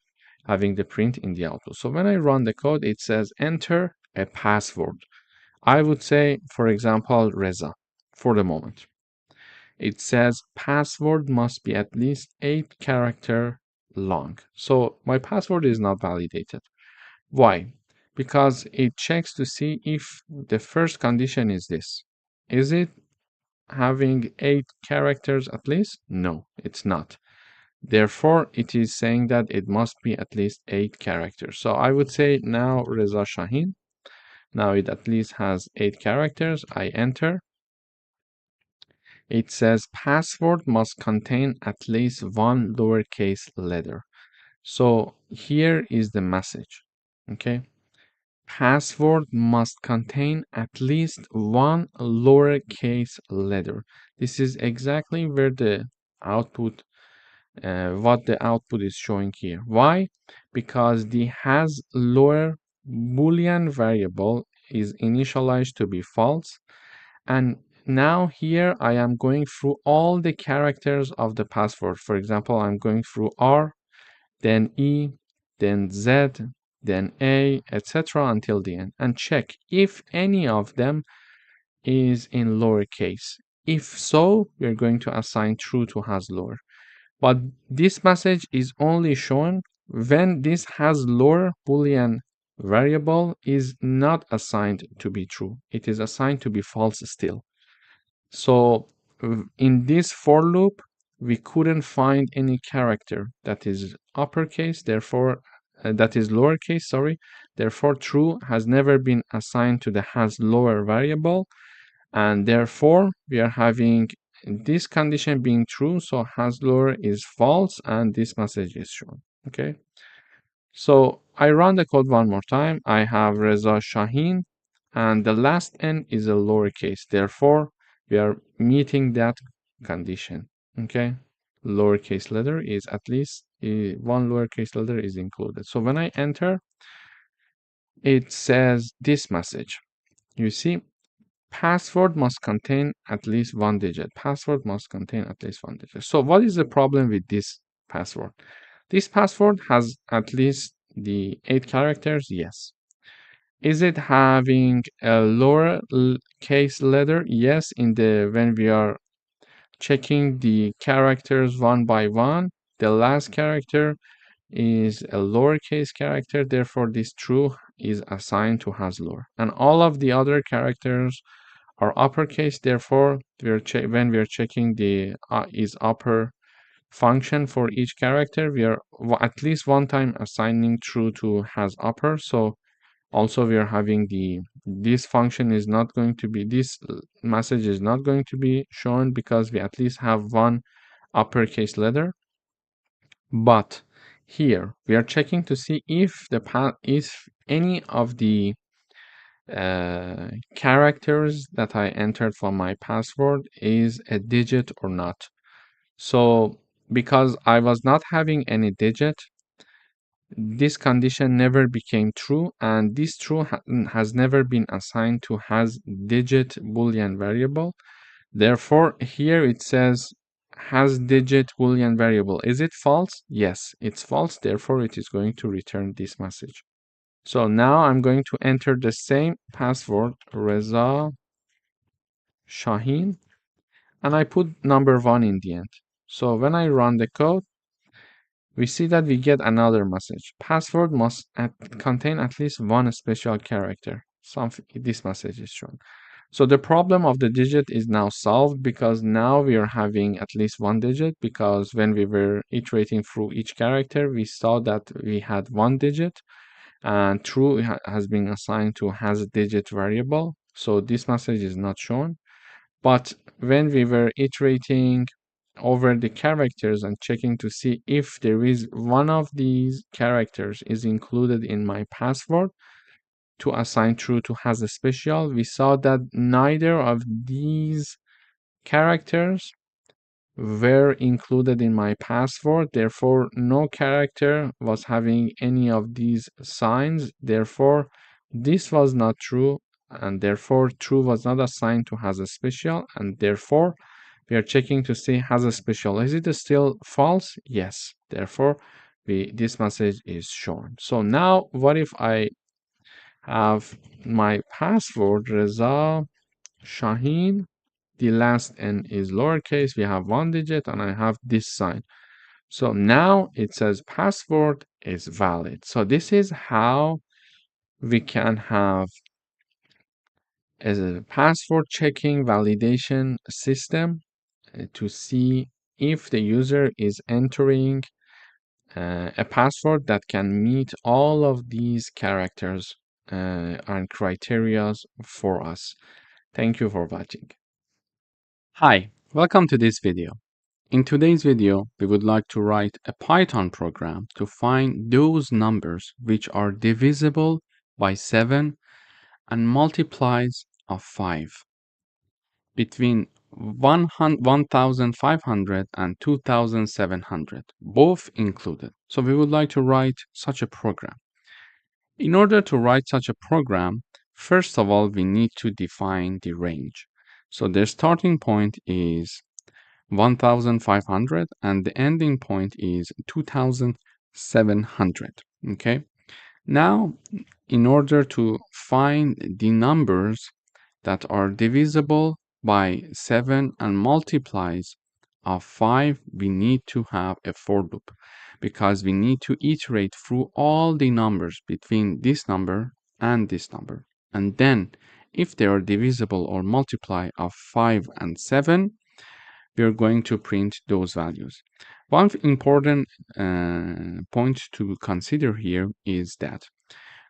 having the print in the output. So when I run the code, it says enter a password. I would say, for example, Reza for the moment. It says password must be at least 8-character long. So my password is not validated. Why? Because it checks to see if the first condition is this. Is it having 8 characters at least? No, it's not. Therefore, it is saying that it must be at least 8 characters. So I would say now Reza Shahin. Now it at least has 8 characters. I enter. It says password must contain at least one lowercase letter. So here is the message. Okay. Password must contain at least one lowercase letter. This is exactly where the output, what the output is showing here. Why? Because the has lower Boolean variable is initialized to be false. And now here I am going through all the characters of the password. For example, I'm going through R, then E, then Z, then A, etc. until the end, and check if any of them is in lowercase. If so, we're going to assign true to has lower. But this message is only shown when this has lower Boolean variable is not assigned to be true. It is assigned to be false still. So in this for loop, we couldn't find any character that is uppercase, therefore that is lowercase, sorry. Therefore, true has never been assigned to the has lower variable, and therefore we are having this condition being true, so has lower is false, and this message is shown. Okay. So I run the code one more time. I have Reza Shahin, and the last n is a lowercase. Therefore, we are meeting that condition. Okay, lowercase letter is at least one lowercase letter is included. So when I enter, it says this message. You see, password must contain at least one digit. Password must contain at least one digit. So what is the problem with this password? This password has at least the 8 characters? Yes. Is it having a lower case letter? Yes. When we are checking the characters one by one, the last character is a lowercase character. Therefore, this true is assigned to has lower, and all of the other characters are uppercase. Therefore, when we are checking the is upper function for each character, we are at least one time assigning true to has upper. So also we are having this function is not going to be, this message is not going to be shown because we at least have one uppercase letter. But here we are checking to see if any of the characters that I entered for my password is a digit or not. So because I was not having any digit, this condition never became true, and this true has never been assigned to has digit Boolean variable. Therefore, here it says has digit Boolean variable. Is it false? Yes, it's false. Therefore, it is going to return this message. So now I'm going to enter the same password, Reza Shahin, and I put number 1 in the end. So when I run the code, we see that we get another message. Password must contain at least one special character. This message is shown. So the problem of the digit is now solved because now we are having at least one digit, because when we were iterating through each character, we saw that we had one digit, and true has been assigned to has a digit variable. So this message is not shown. But when we were iterating over the characters and checking to see if there is one of these characters is included in my password to assign true to has a special, we saw that neither of these characters were included in my password. Therefore, no character was having any of these signs. Therefore, this was not true, and therefore true was not assigned to has a special, and therefore we are checking to see has a special. Is it still false? Yes. Therefore, this message is shown. So now what if I have my password Reza Shaheen, the last n is lowercase, we have one digit, and I have this sign. So now it says password is valid. So this is how we can have a password checking validation system to see if the user is entering a password that can meet all of these characters and criteria for us. Thank you for watching. Hi, welcome to this video. In today's video, we would like to write a Python program to find those numbers which are divisible by 7 and multiplies of 5 between 1,500 and 2,700, both included. So we would like to write such a program. In order to write such a program, first of all, we need to define the range. So the starting point is 1,500 and the ending point is 2,700. Okay. Now, in order to find the numbers that are divisible by 7 and multiplies of 5, we need to have a for loop because we need to iterate through all the numbers between this number and this number. And then if they are divisible or multiply of 5 and 7, we are going to print those values. One important point to consider here is that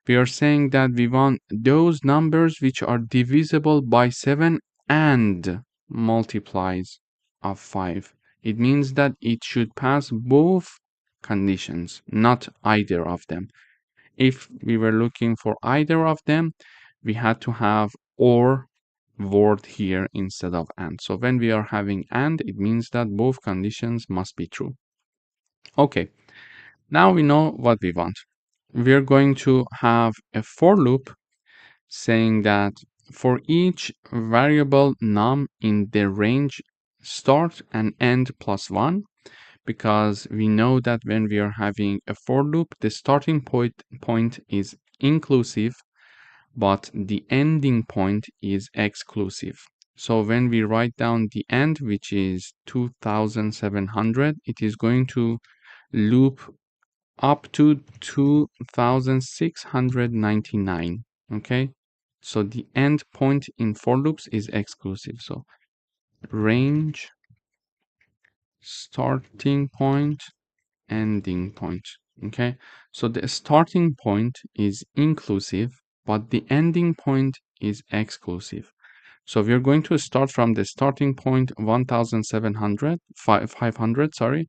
we are saying that we want those numbers which are divisible by 7 and multiplies of 5. It means that it should pass both conditions, not either of them. If we were looking for either of them, we had to have or word here instead of and. So when we are having and, it means that both conditions must be true. Okay, now we know what we want. We're going to have a for loop saying that for each variable num in the range start and end plus 1, because we know that when we are having a for loop, the starting point is inclusive, but the ending point is exclusive. So when we write down the end, which is 2,700, it is going to loop up to 2,699. Okay, so the end point in for loops is exclusive. So range, starting point, ending point. Okay, so the starting point is inclusive, but the ending point is exclusive. So we're going to start from the starting point 1,700, 500, sorry,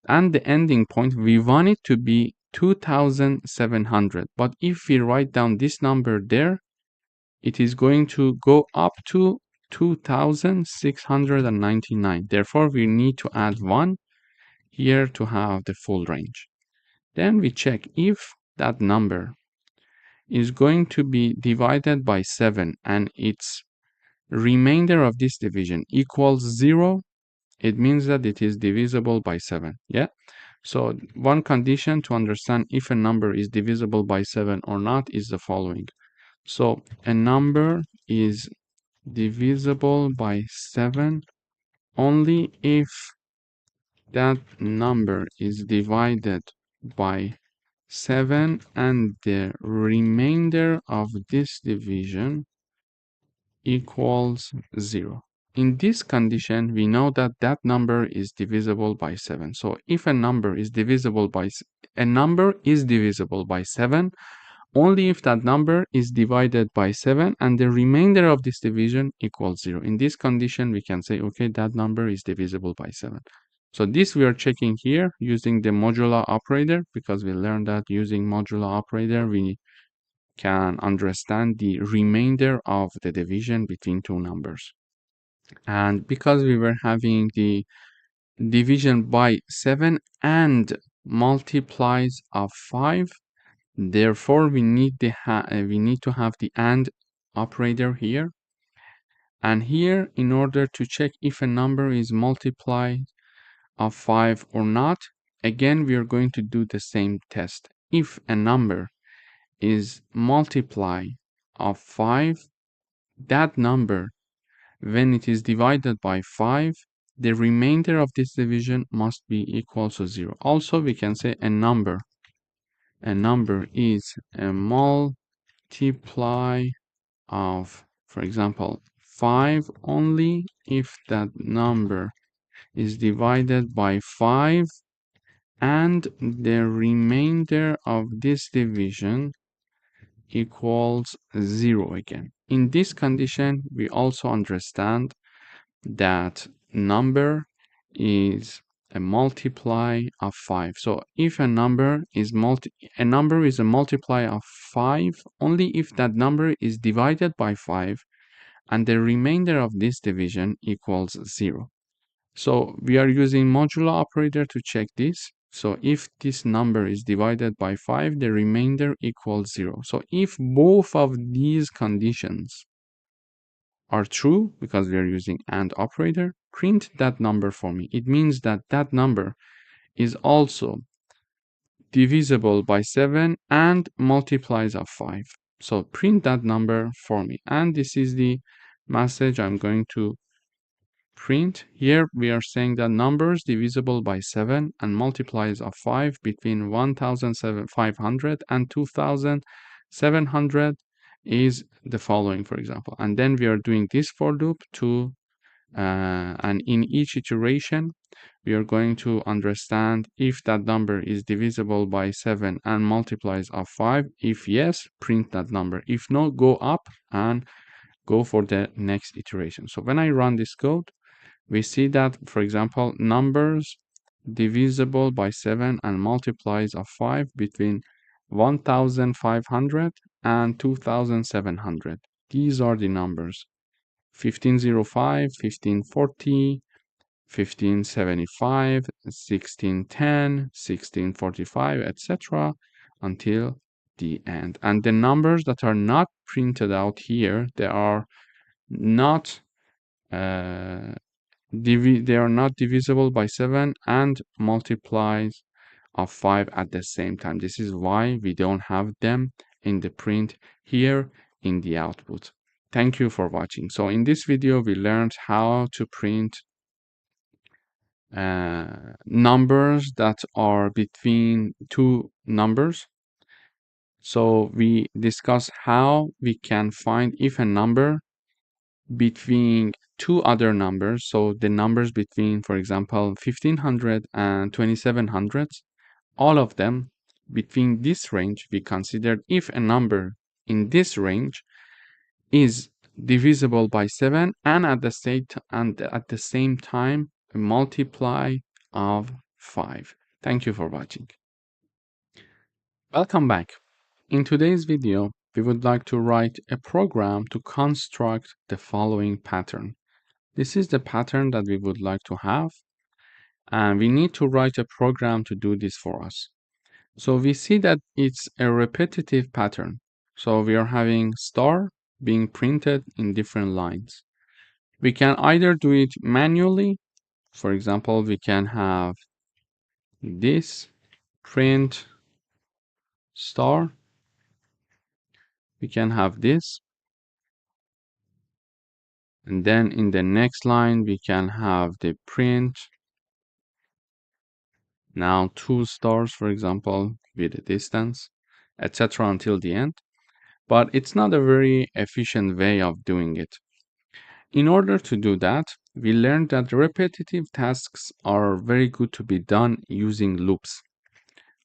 and the ending point, we want it to be 2,700. But if we write down this number there, it is going to go up to 2,699. Therefore, we need to add 1 here to have the full range. Then we check if that number is going to be divided by 7 and its remainder of this division equals 0, it means that it is divisible by 7. Yeah. So one condition to understand if a number is divisible by 7 or not is the following. So a number is divisible by 7 only if that number is divided by 7 and the remainder of this division equals 0. In this condition, we know that that number is divisible by 7. So if a number is divisible by 7 only if that number is divided by 7 and the remainder of this division equals 0. In this condition, we can say, okay, that number is divisible by 7. So this we are checking here using the modulo operator, because we learned that using modulo operator, we can understand the remainder of the division between two numbers. And because we were having the division by 7 and multiplies of 5, therefore we need to have the AND operator here. And here, in order to check if a number is multiplied of 5 or not, again, we are going to do the same test. If a number is multiply of 5, that number, when it is divided by 5, the remainder of this division must be equal to 0. Also, we can say a number is a multiply of, for example, 5 only if that number is divided by 5 and the remainder of this division equals 0 again. In this condition, we also understand that number is a multiply of 5. So if a number is a multiply of 5 only if that number is divided by 5 and the remainder of this division equals 0. So we are using modulo operator to check this. So if this number is divided by 5, the remainder equals 0. So if both of these conditions are true, because we are using AND operator, print that number for me. It means that that number is also divisible by 7 and multiplies of 5. So print that number for me. And this is the message I'm going to print. Here we are saying that numbers divisible by 7 and multiplies of 5 between 1,500 and 2,700 is the following, for example. And then we are doing this for loop to and in each iteration we are going to understand if that number is divisible by 7 and multiplies of 5. If yes, print that number. If no, go up and go for the next iteration. So when I run this code, we see that, for example, numbers divisible by 7 and multiplies of 5 between 1,500 and 2,700. These are the numbers: 1505, 1540, 1575, 1610, 1645, etc. until the end. And the numbers that are not printed out here, they are not divisible by 7 and multiplies of 5 at the same time. This is why we don't have them in the print here in the output. Thank you for watching. So in this video, we learned how to print numbers that are between two numbers. So we discussed how we can find if a number between two other numbers, so the numbers between, for example, 1500 and 2700, all of them between this range, we considered if a number in this range is divisible by 7 and at the same time a multiply of 5. Thank you for watching. Welcome back. In today's video, we would like to write a program to construct the following pattern. This is the pattern that we would like to have, and we need to write a program to do this for us. So we see that it's a repetitive pattern. So we are having star being printed in different lines. We can either do it manually. For example, we can have this print star. We can have this. And then in the next line, we can have the print. Now 2 stars, for example, with a distance, etc. until the end. But it's not a very efficient way of doing it. In order to do that, we learned that repetitive tasks are very good to be done using loops.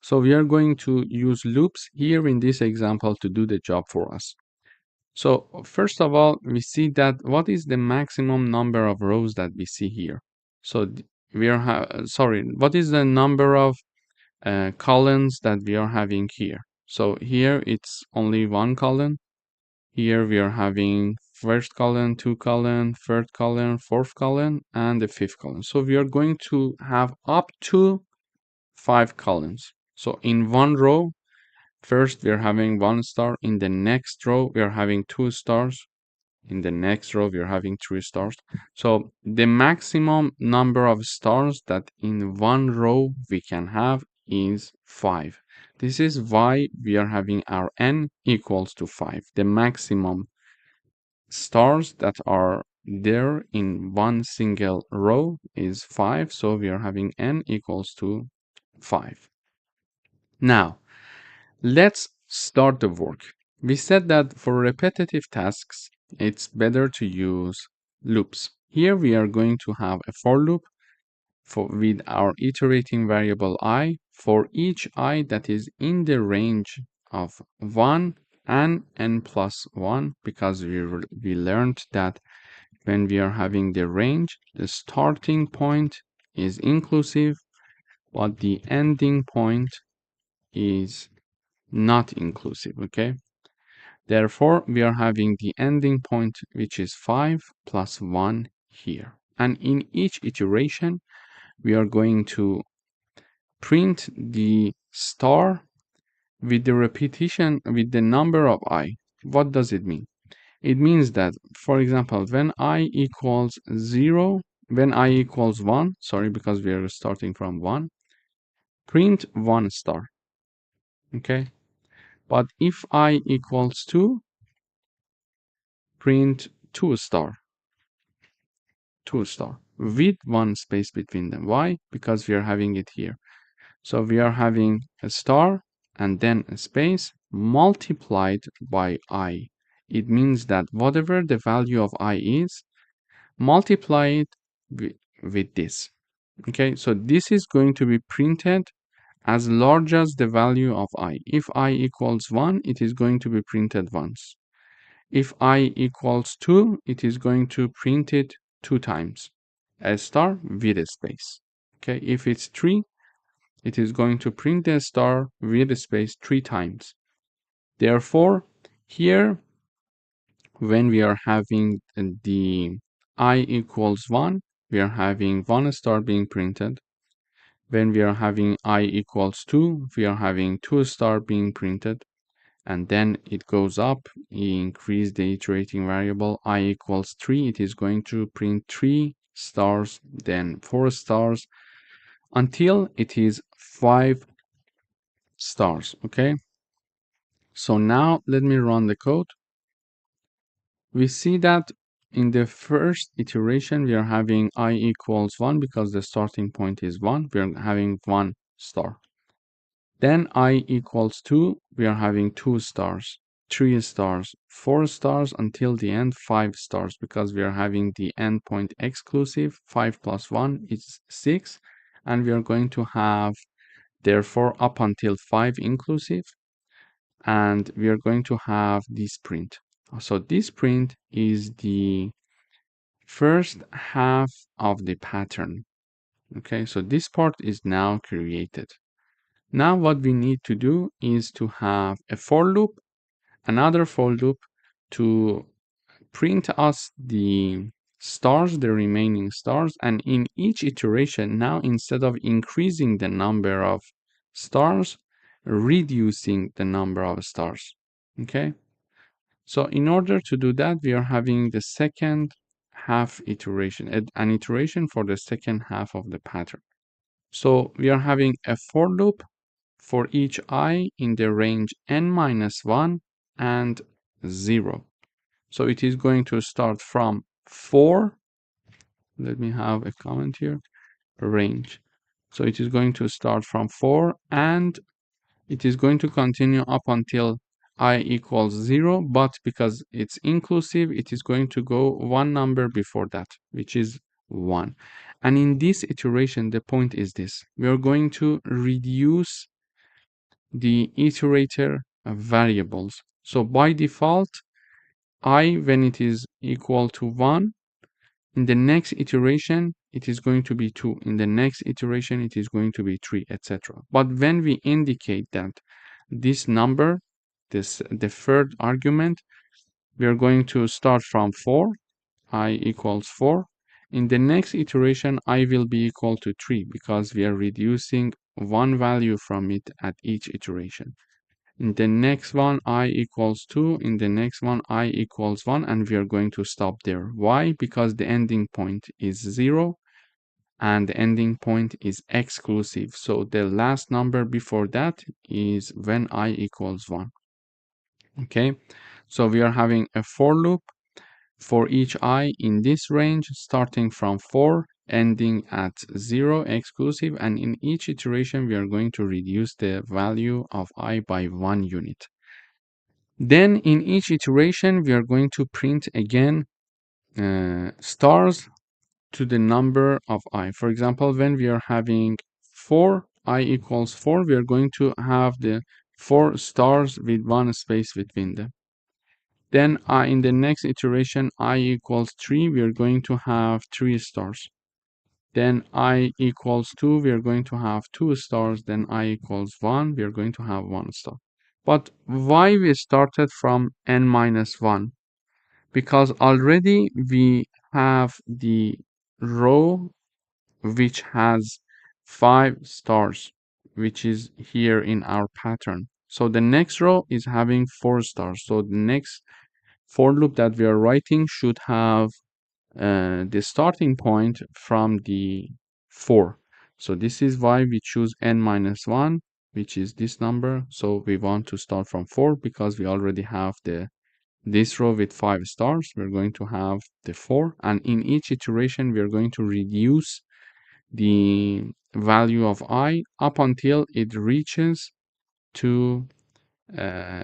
So we are going to use loops here in this example to do the job for us. So first of all, we see that what is the maximum number of rows that we see here. So we are what is the number of columns that we are having here. So here it's only one column. Here we are having first column, 2 column, third column, fourth column, and the 5th column. So we are going to have up to 5 columns. So in one row, first we are having 1 star. In the next row, we are having 2 stars. In the next row, we are having 3 stars. So the maximum number of stars that in one row we can have is 5. This is why we are having our n equals to 5. The maximum stars that are there in one single row is 5. So we are having n equals to 5. Now, let's start the work. We said that for repetitive tasks, it's better to use loops. Here we are going to have a for loop with our iterating variable I for each I that is in the range of 1 and n plus 1, because we learned that when we are having the range, the starting point is inclusive, but the ending point is not inclusive, okay? Therefore, we are having the ending point, which is 5 plus 1 here. And in each iteration, we are going to print the star with the repetition, with the number of I. What does it mean? It means that, for example, when I equals 0, when I equals 1, sorry, because we are starting from 1, print 1 star, okay? But if I equals 2, print 2 star, 2 star with 1 space between them. Why? Because we are having it here. So we are having a star and then a space multiplied by I. It means that whatever the value of I is, multiply it with this. Okay, so this is going to be printed as large as the value of I. If I equals 1, it is going to be printed once. If I equals 2, it is going to print it 2 times, a star with a space. Okay, if it's 3, it is going to print the star with a space 3 times. Therefore, here, when we are having the I equals 1, we are having 1 star being printed. When we are having I equals 2, we are having 2 star being printed. And then it goes up, increase the iterating variable I equals 3, it is going to print 3 stars, then 4 stars, until it is 5 stars, okay? So now let me run the code. We see that in the first iteration, we are having I equals 1 because the starting point is 1, we are having 1 star. Then I equals 2, we are having 2 stars, 3 stars, 4 stars, until the end 5 stars, because we are having the endpoint exclusive. 5 plus 1 is 6, and we are going to have therefore up until 5 inclusive, and we are going to have this print. So this print is the first half of the pattern. Okay, so this part is now created. Now what we need to do is to have a for loop, another for loop to print us the stars, the remaining stars, and in each iteration, now instead of increasing the number of stars, reducing the number of stars. Okay, so in order to do that, we are having the second half iteration, an iteration for the second half of the pattern. So we are having a for loop for each I in the range n minus 1 and 0. So it is going to start from 4. Let me have a comment here. Range. So it is going to start from 4, and it is going to continue up until I equals 0, but because it's inclusive, it is going to go one number before that, which is 1. And in this iteration, the point is this. We are going to reduce the iterator variables. So by default, I, when it is equal to 1, in the next iteration, it is going to be 2. In the next iteration, it is going to be 3, etc. But when we indicate that this number, the third argument, we are going to start from 4, I equals 4. In the next iteration, I will be equal to 3 because we are reducing one value from it at each iteration. In the next one, I equals 2. In the next one, I equals 1. And we are going to stop there. Why? Because the ending point is 0 and the ending point is exclusive. So the last number before that is when I equals 1. Okay, so we are having a for loop for each I in this range, starting from 4, ending at 0 exclusive, and in each iteration we are going to reduce the value of I by 1 unit. Then in each iteration we are going to print again stars to the number of I. For example, when we are having 4, I equals 4, we are going to have the 4 stars with 1 space between them. Then in the next iteration, I equals 3, we are going to have 3 stars. Then I equals 2, we are going to have 2 stars. Then I equals 1, we are going to have 1 star. But why we started from n minus 1? Because already we have the row which has 5 stars, which is here in our pattern. So the next row is having 4 stars. So the next for loop that we are writing should have the starting point from the 4. So this is why we choose n minus 1, which is this number. So we want to start from 4 because we already have this row with 5 stars. We're going to have the 4, and in each iteration we are going to reduce the value of I up until it reaches to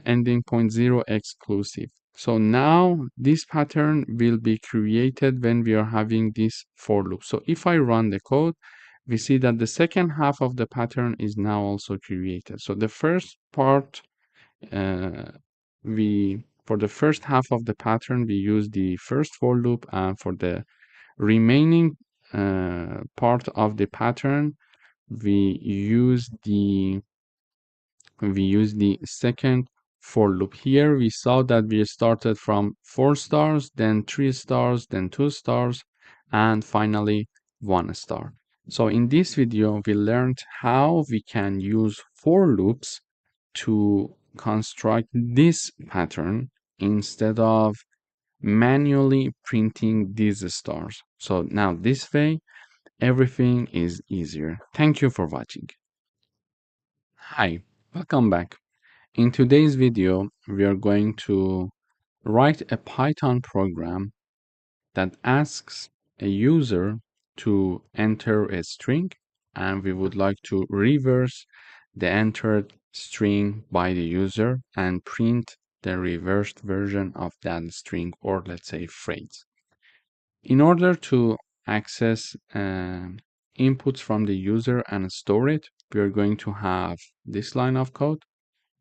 ending point 0 exclusive. So now this pattern will be created when we are having this for loop. So if I run the code, we see that the second half of the pattern is now also created. So the first part, for the first half of the pattern, we use the first for loop, and for the remaining part of the pattern, we use the second for loop. Here we saw that we started from 4 stars, then 3 stars, then 2 stars, and finally 1 star. So in this video, we learned how we can use for loops to construct this pattern instead of manually printing these stars. So now this way, everything is easier. Thank you for watching. Hi, welcome back. In today's video, we are going to write a Python program that asks a user to enter a string, and we would like to reverse the entered string by the user and print the reversed version of that string, or let's say phrase. In order to access inputs from the user and store it, we are going to have this line of code.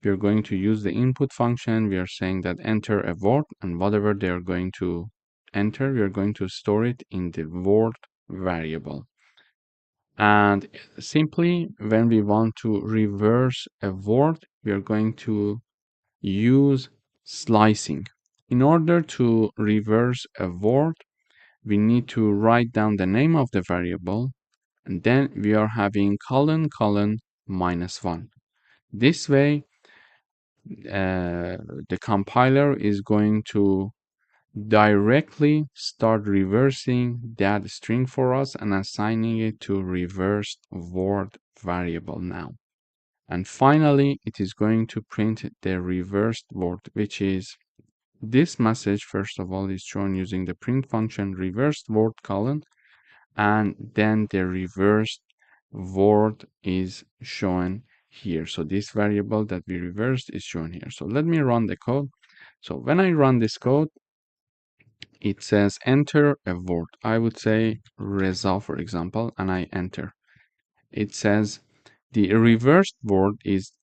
We are going to use the input function. We are saying that enter a word, and whatever they are going to enter, we are going to store it in the word variable. And simply, when we want to reverse a word, we are going to use slicing. In order to reverse a word, we need to write down the name of the variable, and then we are having colon colon -1. This way, the compiler is going to directly start reversing that string for us and assigning it to reversed word variable now. And finally, it is going to print the reversed word, which is this message. First of all, is shown using the print function reversed word colon, and then the reversed word is shown here. So this variable that we reversed is shown here. So let me run the code. So when I run this code, it says enter a word. I would say Reza, for example, and I enter. It says the reversed word is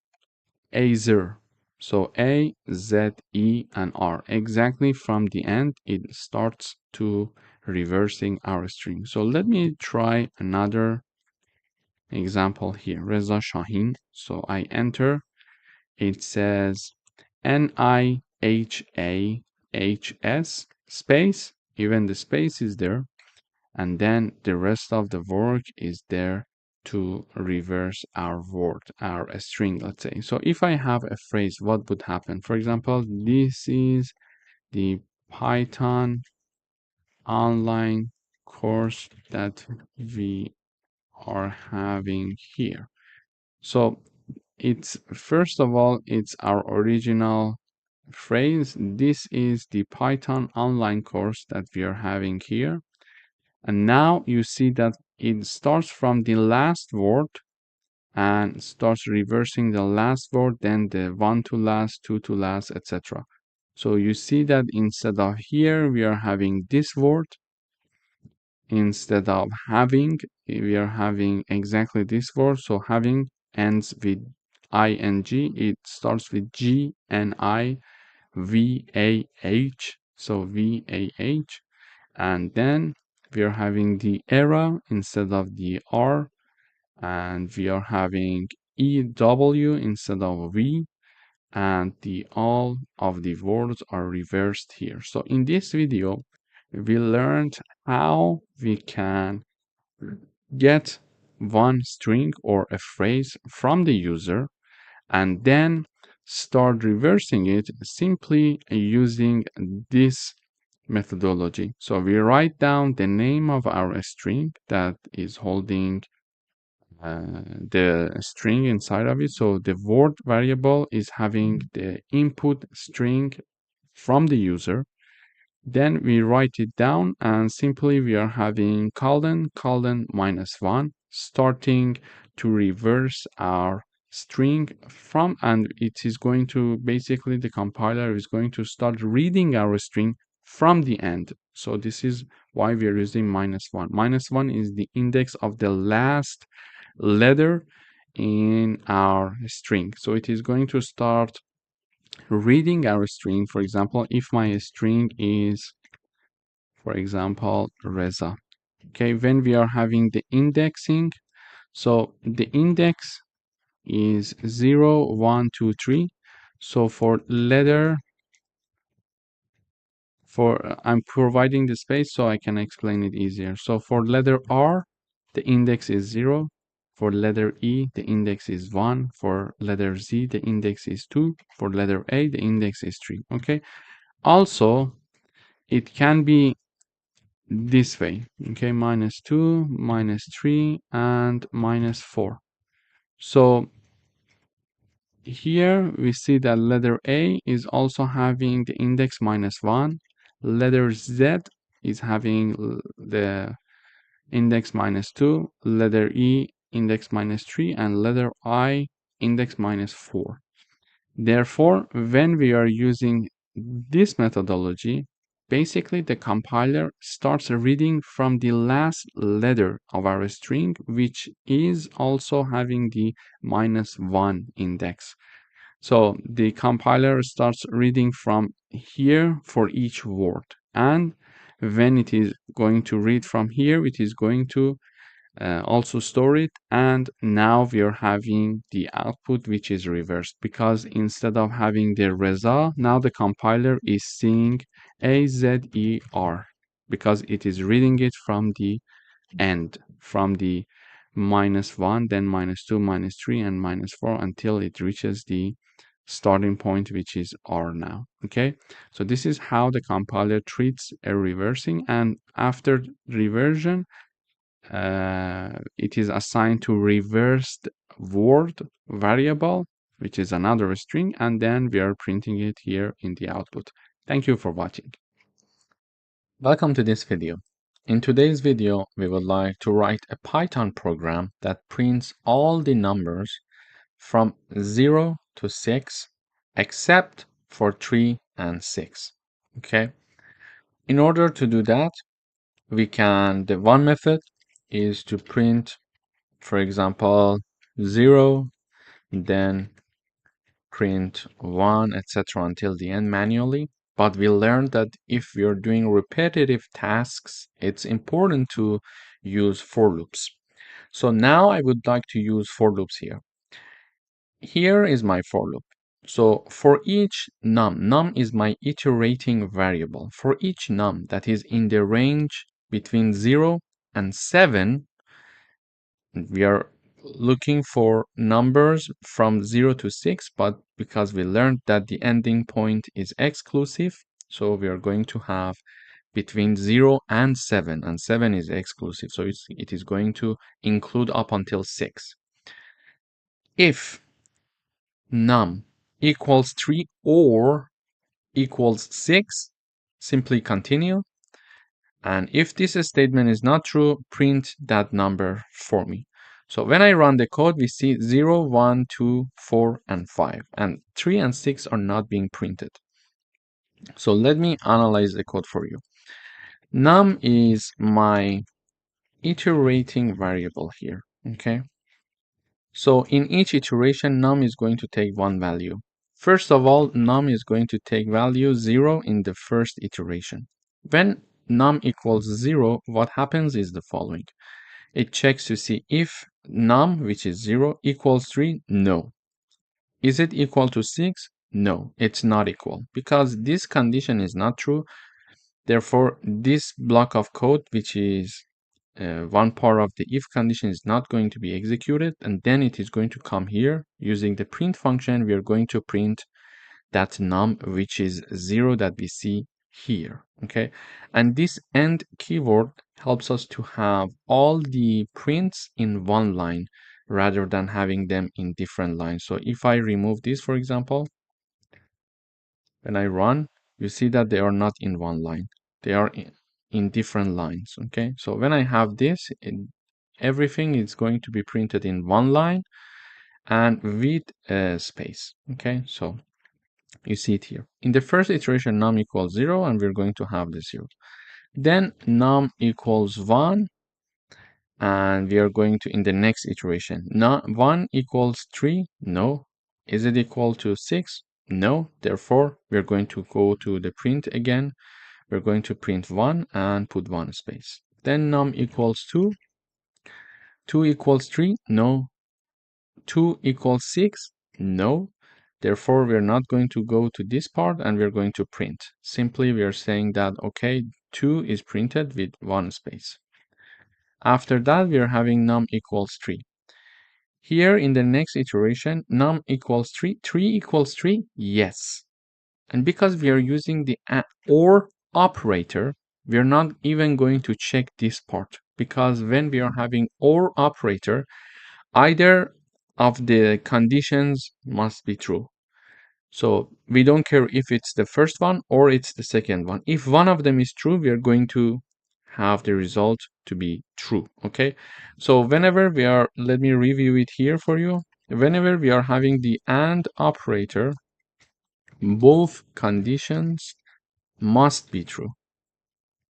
Azer. So A, Z, E, and R. Exactly from the end, it starts to reversing our string. So let me try another example here. Reza Shahin. So I enter. It says NIHAHS space. Even the space is there. And then the rest of the work is there to reverse our word, our string, let's say. So if I have a phrase, what would happen? For example, this is the Python online course that we are having here. So it's first of all, it's our original phrase. This is the Python online course that we are having here. And now you see that it starts from the last word and starts reversing the last word, then the one to last, two to last, etc. So you see that instead of here, we are having this word. Instead of having, we are having exactly this word. So having ends with ing. It starts with G, N, I, V, A, H. So V, A, H. And then we are having the era instead of the R. And we are having EW instead of V. And all of the words are reversed here. So in this video, we learned how we can get one string or a phrase from the user and then start reversing it simply using this methodology. So we write down the name of our string that is holding the string inside of it. So the word variable is having the input string from the user. Then we write it down and simply we are having colon -1 starting to reverse our string from, and it is going to basically the compiler is going to start reading our string from the end. So this is why we are using -1. -1 is the index of the last letter in our string. So it is going to start reading our string. For example, if my string is, for example, Reza. Okay, when we are having the indexing, so the index is 0, 1, 2, 3. So for letter, I'm providing the space so I can explain it easier. So for letter R, the index is 0. For letter E, the index is 1. For letter Z, the index is 2. For letter A, the index is 3. Okay. Also, it can be this way. Okay, -2, -3, and -4. So here we see that letter A is also having the index -1. Letter Z is having the index -2. Letter E index -3, and letter I index -4. Therefore, when we are using this methodology, basically the compiler starts reading from the last letter of our string, which is also having the -1 index. So the compiler starts reading from here for each word. And when it is going to read from here, it is going to also store it, and now we are having the output which is reversed, because instead of having the Reza, now the compiler is seeing AZER because it is reading it from the end, from the -1, then -2, -3, and -4 until it reaches the starting point, which is R now. Okay, so this is how the compiler treats a reversing, and after reversion, it is assigned to reversed word variable, which is another string, and then we are printing it here in the output. Thank you for watching. Welcome to this video. In today's video, we would like to write a Python program that prints all the numbers from 0 to 6, except for 3 and 6. Okay. In order to do that, the one method is to print, for example, 0, then print 1, etc. until the end manually. But we learned that if we are doing repetitive tasks, it's important to use for loops. So now I would like to use for loops here. Here is my for loop. So for each num is my iterating variable. For each num that is in the range between 0 and 7, we are looking for numbers from 0 to 6, but because we learned that the ending point is exclusive, so we are going to have between 0 and 7, and 7 is exclusive, so it is going to include up until 6. If num equals 3 or equals 6, simply continue. And if this statement is not true, print that number for me. So when I run the code, we see 0, 1, 2, 4, and 5. And 3 and 6 are not being printed. So let me analyze the code for you. Num is my iterating variable here, okay? So in each iteration, num is going to take one value. First of all, num is going to take value 0 in the first iteration. When num equals 0, what happens is the following. It checks to see if num, which is 0, equals 3. No. Is it equal to 6? No, it's not equal, because this condition is not true. Therefore, this block of code, which is one part of the if condition, is not going to be executed, and then it is going to come here. Using the print function, we are going to print that num, which is 0, that we see here, okay? And this end keyword helps us to have all the prints in one line rather than having them in different lines. So if I remove this, for example, when I run, you see that they are not in one line. They are in different lines, okay? So when I have this, everything is going to be printed in one line and with a space, okay? So you see it here. In the first iteration, num equals 0, and we're going to have the 0. Then num equals 1, and we are going to, in the next iteration, 1 equals 3. No. Is it equal to 6? No. Therefore, we're going to go to the print again. We're going to print 1 and put 1 space. Then num equals 2. 2 equals 3? No. 2 equals 6? No. Therefore, we're not going to go to this part, and we're going to print. Simply, we are saying that, okay, 2 is printed with 1 space. After that, we are having num equals 3. Here in the next iteration, num equals 3. 3 equals 3? Yes. And because we are using the OR operator, we are not even going to check this part, because when we are having OR operator, either of the conditions must be true. So we don't care if it's the first one or it's the second one. If one of them is true, we are going to have the result to be true, okay? So whenever we are, let me review it here for you. Whenever we are having the AND operator, both conditions must be true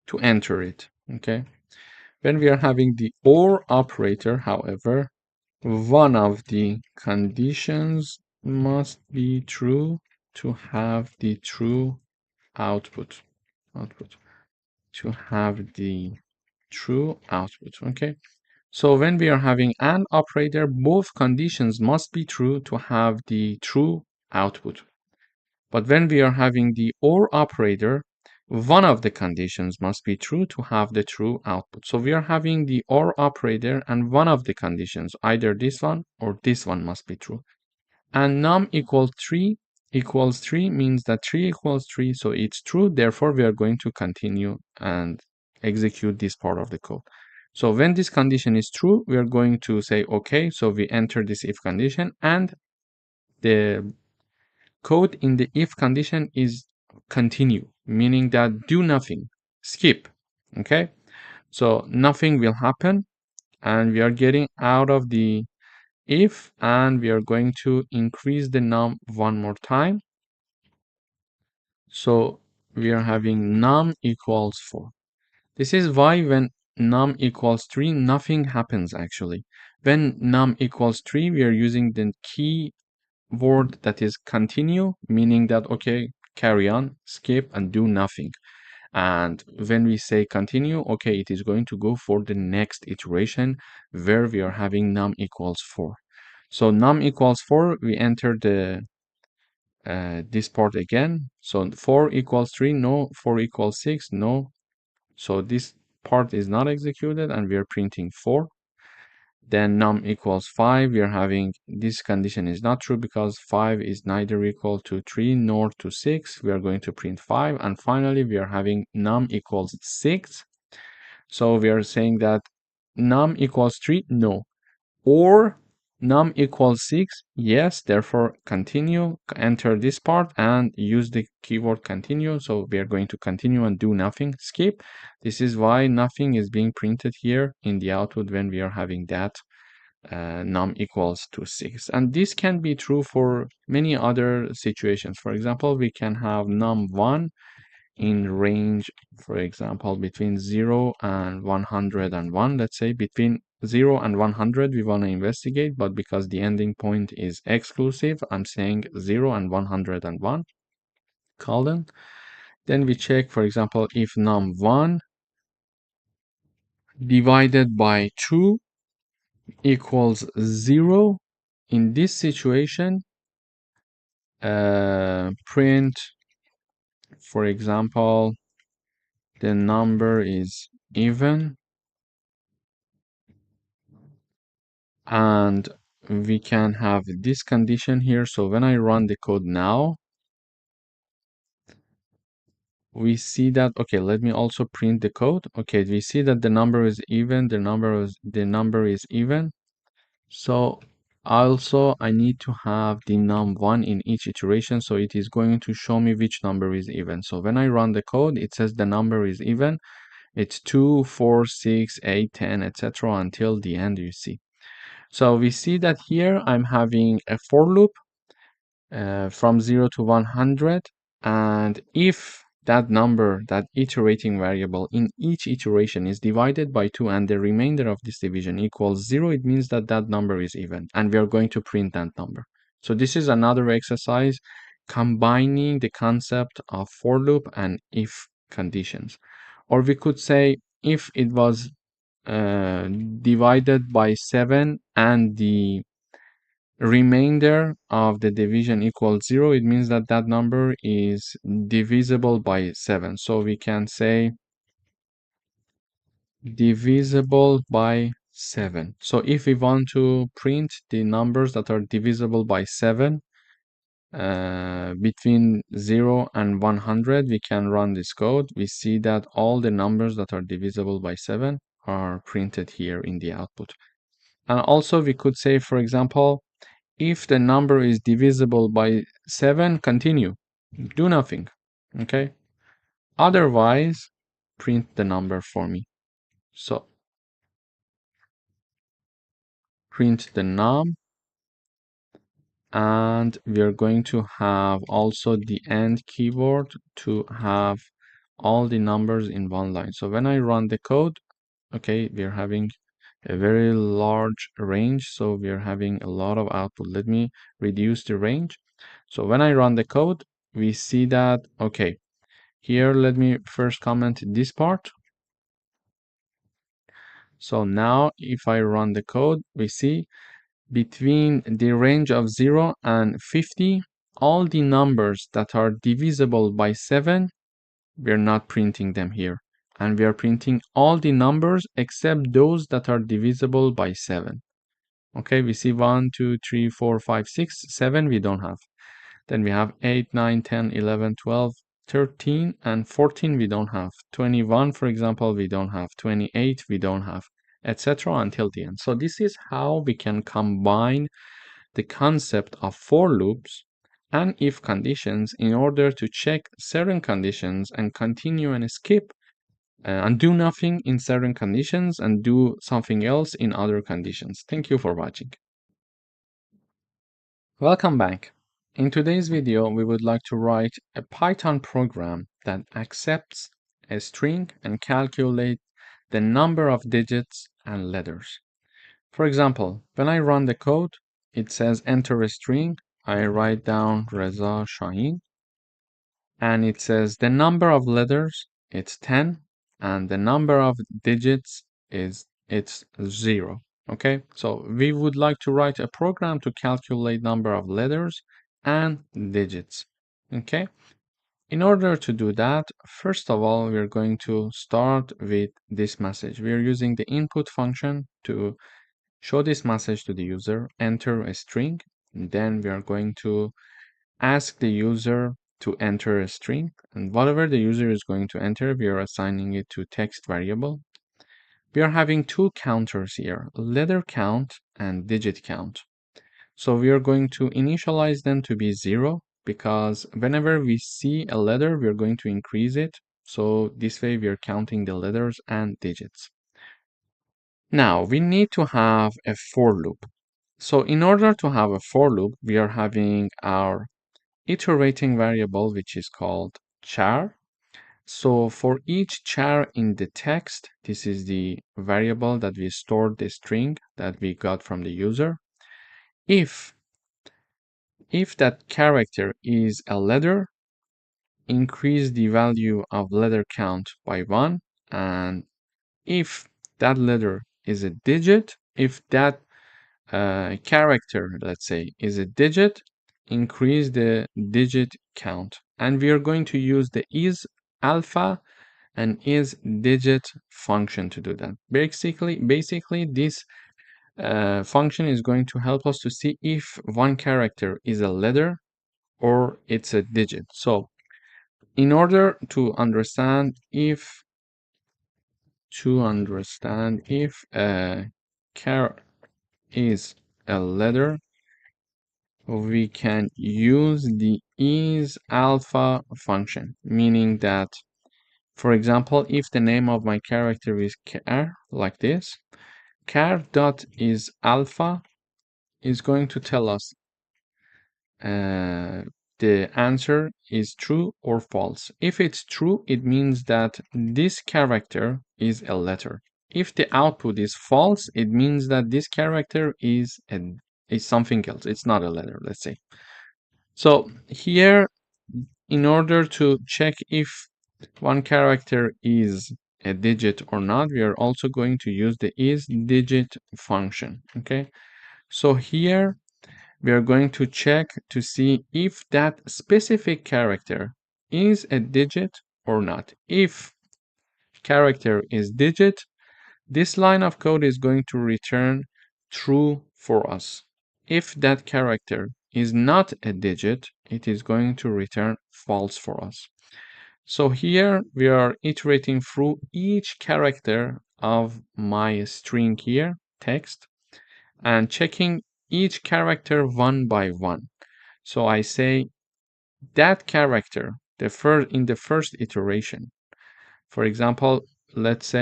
to enter it, okay? When we are having the OR operator, however, one of the conditions must be true to have the true output. To have the true output, okay? So when we are having AND operator, both conditions must be true to have the true output. But when we are having the OR operator, one of the conditions must be true to have the true output. So we are having the OR operator, and one of the conditions, either this one or this one, must be true. And num equals 3 means that 3 equals 3, so it's true. Therefore, we are going to continue and execute this part of the code. So when this condition is true, we are going to say, okay, so we enter this if condition, and the code in the if condition is continue, meaning that do nothing, skip, okay? So nothing will happen, and we are getting out of the if, and we are going to increase the num one more time. So we are having num equals 4. This is why when num equals 3, nothing happens actually. When num equals 3, we are using the key word that is continue, meaning that, okay, carry on, skip, and do nothing. And when we say continue, okay, it is going to go for the next iteration where we are having num equals 4. So num equals 4, we enter the this part again. So 4 equals 3, no. 4 equals 6, no. So this part is not executed, and we are printing 4. Then num equals 5. We are having this condition is not true because 5 is neither equal to 3 nor to 6. We are going to print 5. And finally, we are having num equals 6. So we are saying that num equals 3, no. Or num equals 6, yes, therefore continue, enter this part and use the keyword continue. So we are going to continue and do nothing, skip. This is why nothing is being printed here in the output when we are having that num equals to 6. And this can be true for many other situations. For example, we can have num1 in range, for example, between 0 and 101. Let's say between 0 and 100 we want to investigate, but because the ending point is exclusive, I'm saying 0 and 101 colon. Then we check, for example, if num1 divided by 2 equals 0. In this situation, print, for example, the number is even, and we can have this condition here. So when I run the code now, we see that, okay, let me also print the code. Okay, we see that the number is even, the number is even. So also I need to have the num1 in each iteration, so it is going to show me which number is even. So when I run the code, it says the number is even. It's 2, 4, 6, 8, 10, etc. until the end, you see. So we see that here I'm having a for loop from 0 to 100, and if that number, that iterating variable in each iteration is divided by 2 and the remainder of this division equals 0, it means that that number is even, and we are going to print that number. So this is another exercise combining the concept of for loop and if conditions. Or we could say if it was divided by 7 and the remainder of the division equals 0, it means that that number is divisible by 7. So we can say divisible by 7. So if we want to print the numbers that are divisible by 7 between 0 and 100, we can run this code. We see that all the numbers that are divisible by 7 are printed here in the output. And also we could say, for example, if the number is divisible by 7, continue, do nothing, okay? Otherwise, print the number for me. So print the num, and we are going to have also the end keyword to have all the numbers in one line. So when I run the code, okay, we are having a very large range, so we are having a lot of output. Let me reduce the range. So when I run the code, we see that, okay, here let me first comment this part. So now if I run the code, we see between the range of 0 and 50, all the numbers that are divisible by 7, we're not printing them here. And we are printing all the numbers except those that are divisible by 7. Okay, we see 1, 2, 3, 4, 5, 6, 7 we don't have. Then we have 8, 9, 10, 11, 12, 13, and 14 we don't have. 21, for example, we don't have. 28 we don't have, etc. until the end. So this is how we can combine the concept of for loops and if conditions in order to check certain conditions and continue and skip and do nothing in certain conditions and do something else in other conditions. Thank you for watching. Welcome back. In today's video, we would like to write a Python program that accepts a string and calculate the number of digits and letters. For example, when I run the code, it says enter a string. I write down Reza Shahin, and it says the number of letters, it's 10, and the number of digits it's 0. Okay, so we would like to write a program to calculate number of letters and digits. Okay, in order to do that, first of all, we're going to start with this message. We're using the input function to show this message to the user, enter a string, and then we are going to ask the user to enter a string, and whatever the user is going to enter, we are assigning it to text variable. We are having two counters here, letter count and digit count. So we are going to initialize them to be 0 because whenever we see a letter, we are going to increase it. So this way we are counting the letters and digits. Now we need to have a for loop. So in order to have a for loop, we are having our iterating variable, which is called char. So for each char in the text, this is the variable that we stored the string that we got from the user. If that character is a letter, increase the value of letter count by 1. And if that letter is a digit, if that character, let's say, is a digit, increase the digit count. And we are going to use the is alpha and is digit function to do that. Basically this function is going to help us to see if one character is a letter or it's a digit. So in order to understand if a char is a letter, we can use the is alpha function, meaning that, for example, if the name of my character is char, like this, char dot is alpha is going to tell us the answer is true or false. If it's true, it means that this character is a letter. If the output is false, it means that this character is something else. It's not a letter, let's say. So here, in order to check if one character is a digit or not, we are also going to use the is digit function. Okay, so here we are going to check to see if that specific character is a digit or not. If character is digit, this line of code is going to return true for us. If that character is not a digit, it is going to return false for us. So here we are iterating through each character of my string here, text, and checking each character one by one. So I say that character, in the first iteration. For example, let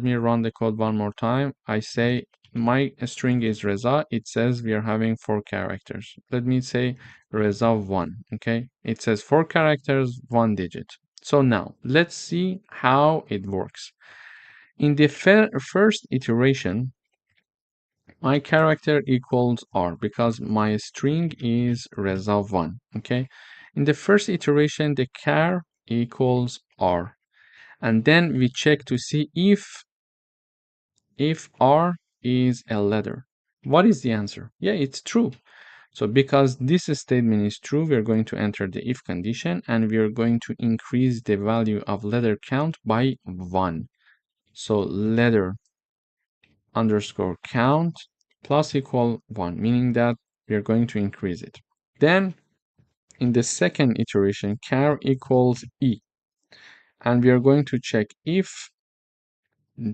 me run the code one more time. I say my string is Reza. It says we are having 4 characters. Let me say Reza 1. Okay, it says 4 characters, 1 digit. So now let's see how it works. In the first iteration, my character equals R because my string is Reza 1. Okay, in the first iteration, the char equals R. And then we check to see if R is a letter. What is the answer? Yeah, it's true. So because this statement is true, we're going to enter the if condition and we are going to increase the value of letter count by 1. So letter underscore count plus equal 1, meaning that we are going to increase it. Then in the second iteration, char equals E. And we are going to check if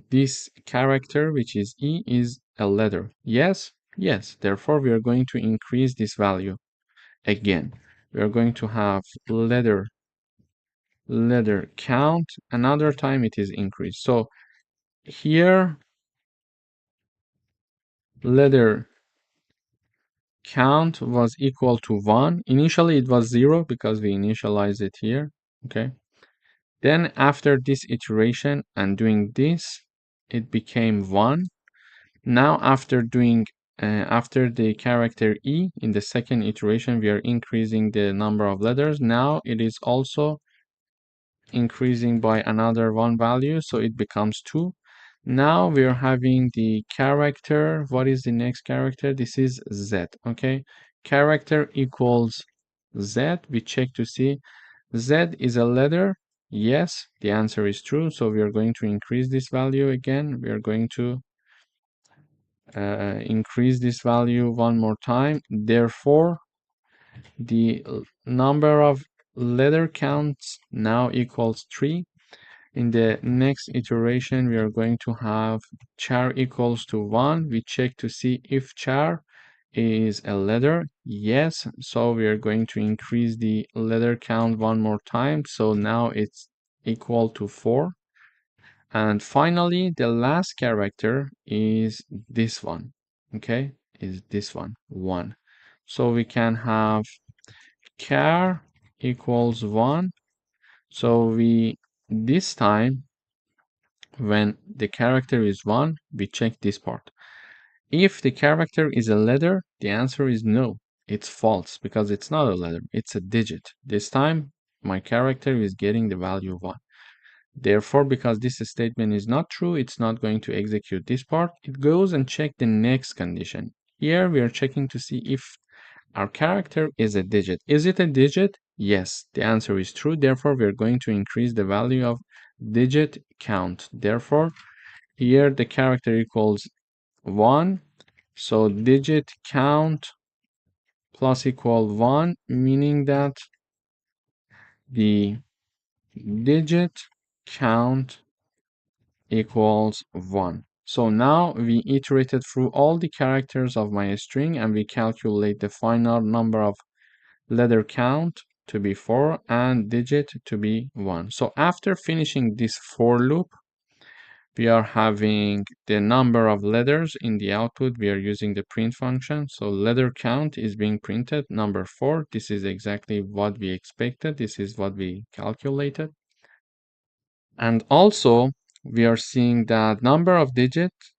this character, which is E, is a letter. Yes, yes. Therefore, we are going to increase this value again. We are going to have letter count. Another time it is increased. So here, letter count was equal to 1. Initially, it was 0 because we initialized it here. Okay. Then after this iteration and doing this, it became 1. Now after the character E in the second iteration, we are increasing the number of letters. Now it is also increasing by another 1 value, so it becomes 2. Now we are having the character. What is the next character? This is Z. Okay, character equals Z. We check to see Z is a letter. Yes, the answer is true. So we are going to increase this value again. We are going to increase this value one more time. Therefore, the number of letter counts now equals 3. In the next iteration, we are going to have char equals to 1. We check to see if char is a letter. Yes, so we are going to increase the letter count one more time. So now it's equal to 4. And finally, the last character is this one, okay? Is this one, 1. So we can have char equals 1. So this time, when the character is 1, we check this part. If the character is a letter, the answer is no. It's false because it's not a letter, it's a digit. This time, my character is getting the value 1. Therefore, because this statement is not true, it's not going to execute this part. It goes and check the next condition. Here, we are checking to see if our character is a digit. Is it a digit? Yes, the answer is true. Therefore, we are going to increase the value of digit count. Therefore, here the character equals 1. So digit count plus equal 1, meaning that the digit count equals 1. So now we iterated through all the characters of my string and we calculate the final number of letter count to be 4 and digit to be 1. So after finishing this for loop, we are having the number of letters in the output. We are using the print function. So letter count is being printed, number 4. This is exactly what we expected. This is what we calculated. And also, we are seeing that number of digits.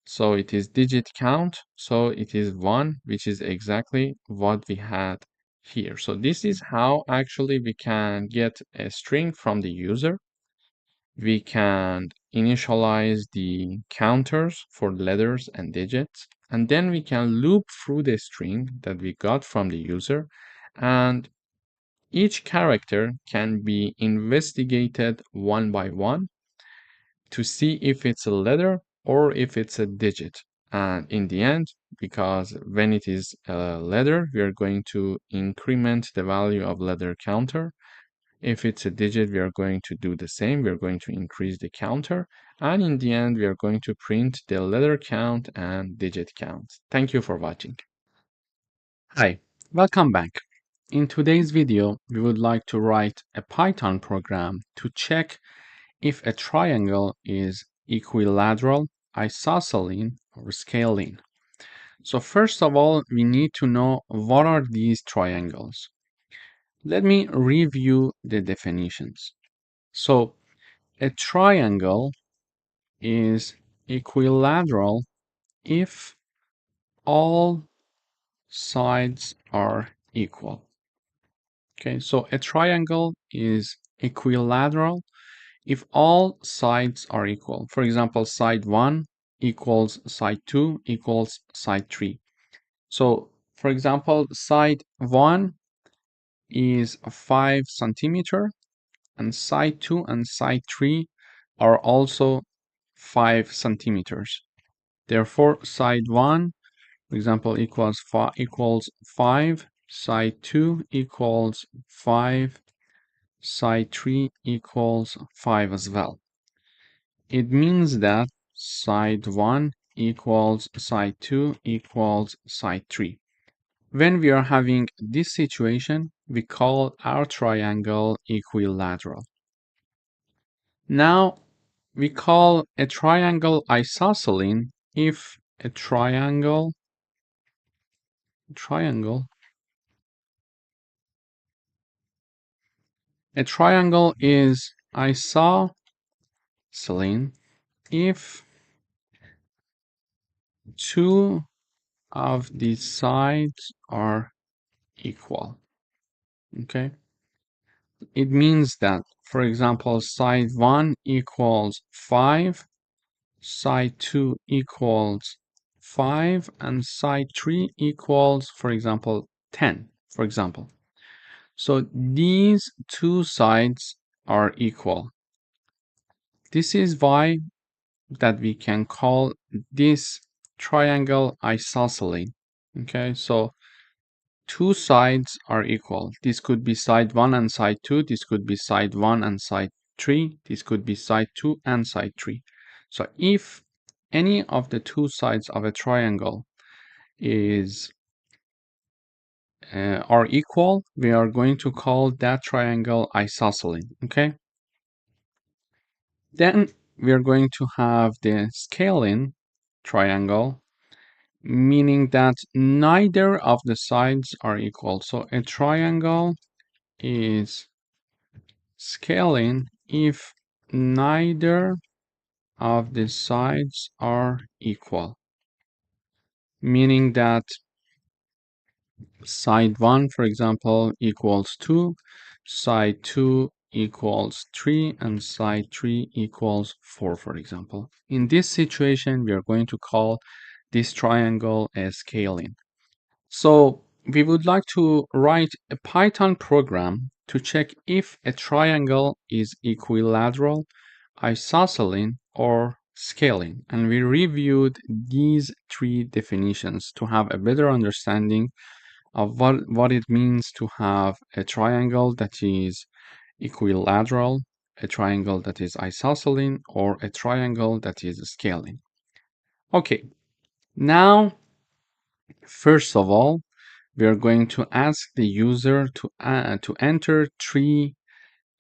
So it is digit count. So it is 1, which is exactly what we had here. So this is how actually we can get a string from the user. We can initialize the counters for letters and digits, and then we can loop through the string that we got from the user, and each character can be investigated one by one to see if it's a letter or if it's a digit. And in the end, because when it is a letter, we are going to increment the value of letter counter. If it's a digit, we are going to do the same. We are going to increase the counter. And in the end, we are going to print the letter count and digit count. Thank you for watching. Hi, welcome back. In today's video, we would like to write a Python program to check if a triangle is equilateral, isosceles, or scalene. So first of all, we need to know what are these triangles. Let me review the definitions. So a triangle is equilateral if all sides are equal. Okay, so a triangle is equilateral if all sides are equal. For example, side 1 equals side 2 equals side 3. So, for example, side 1 is 5 centimeter and side 2 and side 3 are also 5 centimeters. Therefore, side 1, for example, equals 5, side 2 equals 5, side 3 equals 5 as well. It means that side 1 equals side 2 equals side 3. When we are having this situation, we call our triangle equilateral. Now, we call a triangle isosceles if a triangle is isosceles if two of the sides are equal. Okay, it means that, for example, side 1 equals 5, side 2 equals 5, and side 3 equals, for example, 10, for example. So these two sides are equal. This is why that we can call this triangle isosceles. Okay, so two sides are equal. This could be side 1 and side 2. This could be side 1 and side 3. This could be side 2 and side 3. So if any of the two sides of a triangle are equal, we are going to call that triangle isosceles. Okay. Then we are going to have the scaling triangle, meaning that neither of the sides are equal. So a triangle is scaling if neither of the sides are equal, meaning that side 1, for example, equals 2, side 2 equals 3, and side 3 equals 4, for example. In this situation, we are going to call this triangle a scaling. So we would like to write a Python program to check if a triangle is equilateral, isosceles, or scaling. And we reviewed these three definitions to have a better understanding of what it means to have a triangle that is equilateral, a triangle that is isosceles, or a triangle that is scaling. Okay, now, first of all, we are going to ask the user to enter three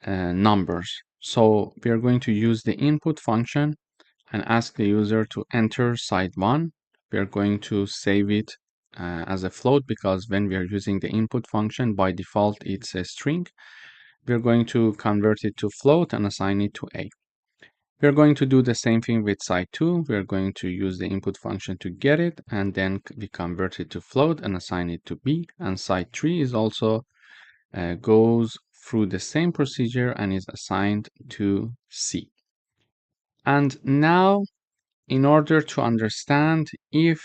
numbers. So we are going to use the input function and ask the user to enter side 1. We are going to save it as a float because when we are using the input function, by default, it's a string. We are going to convert it to float and assign it to A. We are going to do the same thing with side 2. We are going to use the input function to get it, and then we convert it to float and assign it to B. And side 3 is also goes through the same procedure and is assigned to C. And now, in order to understand if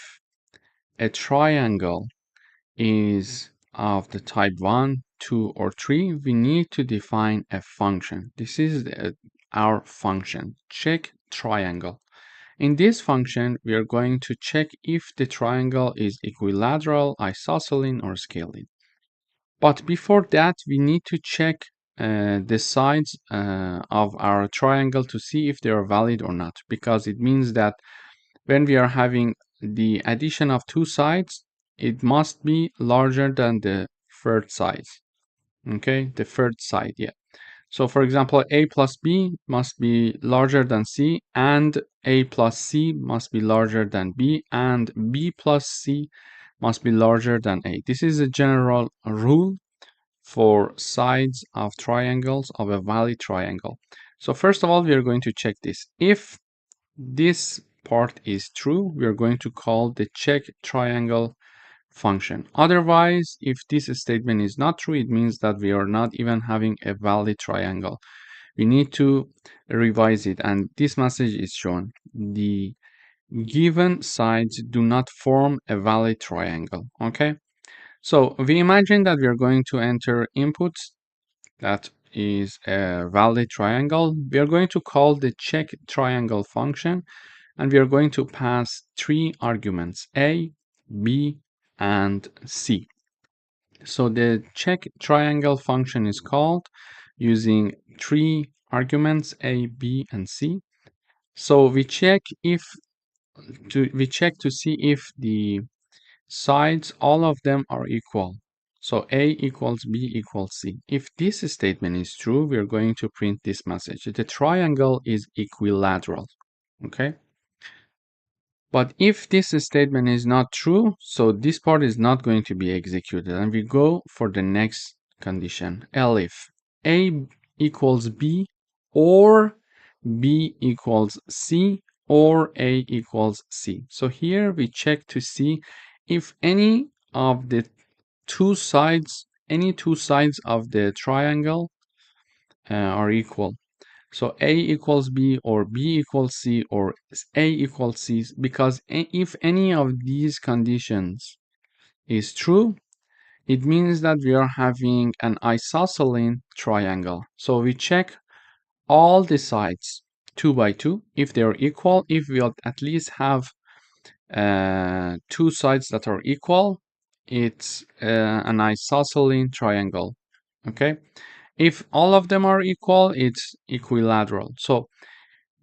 a triangle is of the type 1, 2, or 3, we need to define a function. This is our function, check triangle. In this function, we are going to check if the triangle is equilateral, isosceles, or scaling. But before that, we need to check the sides of our triangle to see if they are valid or not, because it means that when we are having the addition of two sides, it must be larger than the third side. Okay, the third side, yeah. So for example, A plus B must be larger than C, and A plus C must be larger than B, and B plus C must be larger than A. This is a general rule for sides of triangles of a valid triangle. So first of all, we are going to check this. If this part is true, we are going to call the check triangle function. Otherwise, if this statement is not true, it means that we are not even having a valid triangle. We need to revise it, and this message is shown. The given sides do not form a valid triangle. Okay, so we imagine that we are going to enter inputs that is a valid triangle. We are going to call the check triangle function, and we are going to pass three arguments, A, B, and C. So the check triangle function is called using three arguments, A, B, and C. So we check to see if the sides, all of them are equal. So A equals B equals C. If this statement is true, we are going to print this message. The triangle is equilateral. Okay. But if this statement is not true, so this part is not going to be executed, and we go for the next condition. Elif A equals B, or B equals C, or A equals C. So here we check to see if any of the two sides of the triangle are equal. So A equals B, or B equals C, or A equals C, because if any of these conditions is true, it means that we are having an isosceles triangle. So we check all the sides 2 by 2 if they are equal. If we at least have two sides that are equal, it's an isosceles triangle. Okay, if all of them are equal, it's equilateral. So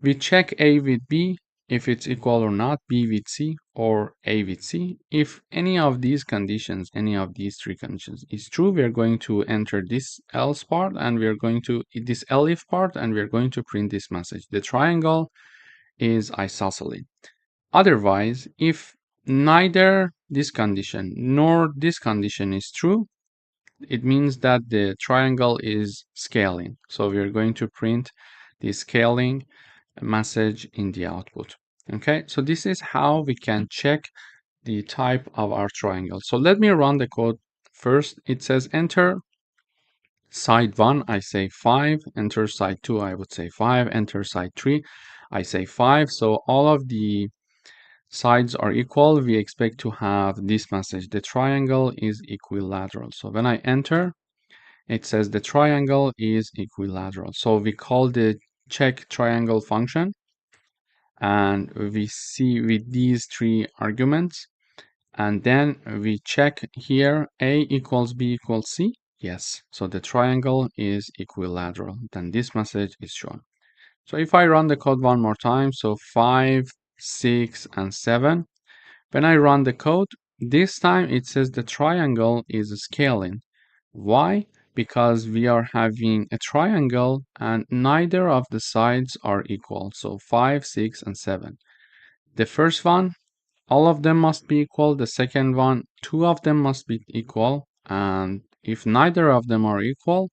we check A with B if it's equal or not, B with C or A with C. If any of these conditions, any of these three conditions is true, we are going to enter this else part and we are going to this elif part and we are going to print this message. The triangle is isosceles. Otherwise, if neither this condition nor this condition is true, it means that the triangle is scaling. So we are going to print the scaling message in the output. Okay, so this is how we can check the type of our triangle. So let me run the code first. It says enter side 1, I say 5, enter side 2, I would say 5, enter side 3, I say 5. So all of the sides are equal. We expect to have this message. The triangle is equilateral. So when I enter, it says the triangle is equilateral. So we call the check triangle function and we see with these three arguments, and then we check here A equals B equals C. Yes, so the triangle is equilateral. Then this message is shown. So if I run the code one more time, so 5, 6, and 7, when I run the code, this time it says the triangle is scaling. Why? Because we are having a triangle and neither of the sides are equal. So 5, 6, and 7. The first one, all of them must be equal. The second one, two of them must be equal. And if neither of them are equal,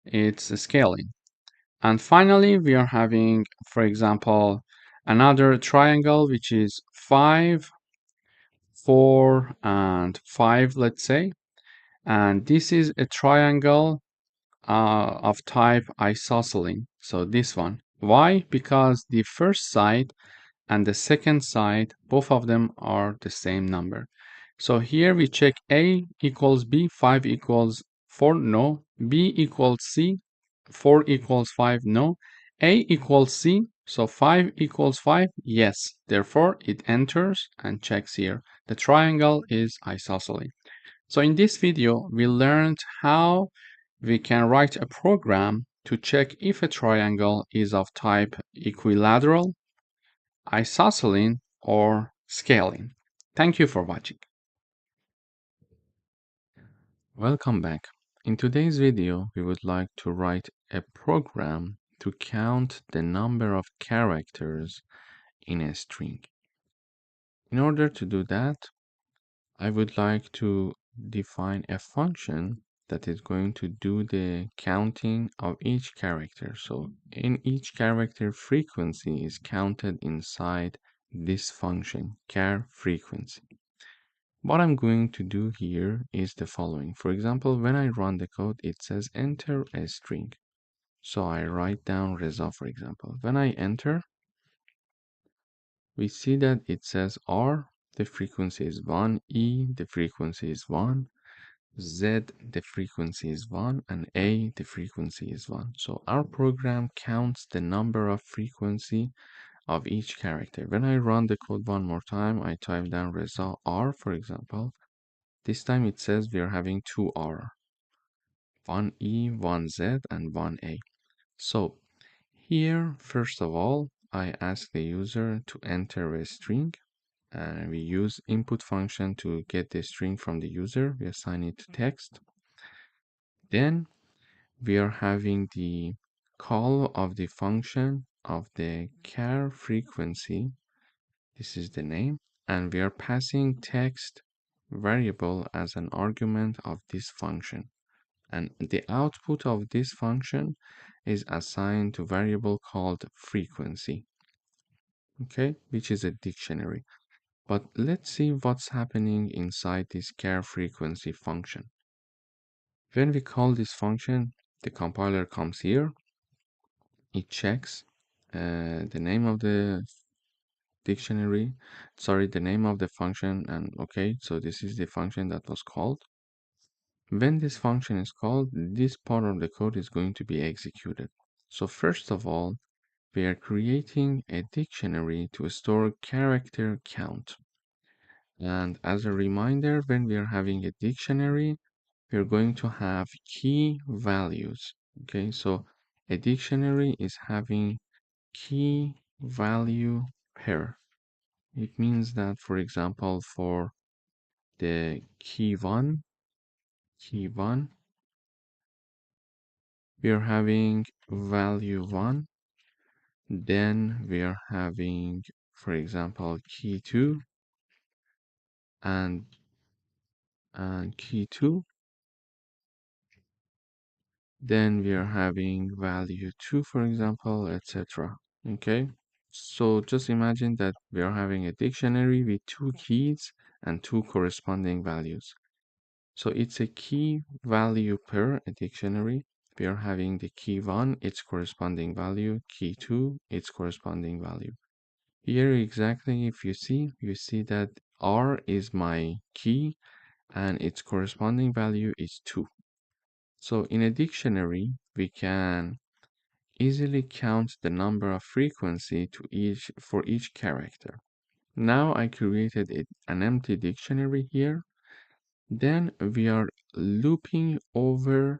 it's scaling. And finally, we are having, for example, another triangle, which is 5, 4, and 5, let's say. And this is a triangle of type isosceles. So this one. Why? Because the first side and the second side, both of them are the same number. So here we check A equals B, 5 equals 4, no. B equals C, 4 equals 5, no. A equals C, so 5 equals 5, yes. Therefore, it enters and checks here. The triangle is isosceles. So in this video, we learned how we can write a program to check if a triangle is of type equilateral, isosceles, or scaling. Thank you for watching. Welcome back. In today's video, we would like to write a program to count the number of characters in a string. In order to do that, I would like to define a function that is going to do the counting of each character. So in each character, frequency is counted inside this function, char frequency. What I'm going to do here is the following. For example, when I run the code, it says enter a string. So I write down Reza, for example. When I enter, we see that it says R, the frequency is 1, E, the frequency is 1, Z, the frequency is 1, and A, the frequency is 1. So our program counts the number of frequency of each character. When I run the code one more time, I type down Reza R, for example. This time it says we are having two R, one E, one Z, and one A. So here, first of all, I ask the user to enter a string. We use input function to get the string from the user. We assign it to text. Then we are having the call of the function of the char frequency. This is the name. And we are passing text variable as an argument of this function. And the output of this function is assigned to variable called frequency, okay, which is a dictionary. But let's see what's happening inside this char frequency function. When we call this function, the compiler comes here. It checks the name of the dictionary, the name of the function, and okay, so this is the function that was called. When this function is called, this part of the code is going to be executed. So first of all, we are creating a dictionary to store character count. And as a reminder, when we are having a dictionary, we're going to have key values. Okay, so a dictionary is having key value pair. It means that, for example, for the key one, we are having value 1. Then we are having, for example, key 2 and key 2. Then we are having value 2, for example, etc. Okay, so just imagine that we are having a dictionary with 2 keys and 2 corresponding values. So it's a key value pair, a dictionary. We are having the key 1, its corresponding value, key 2, its corresponding value. Here exactly, if you see that R is my key and its corresponding value is 2. So in a dictionary, we can easily count the number of frequency for each character. Now I created an empty dictionary here. Then we are looping over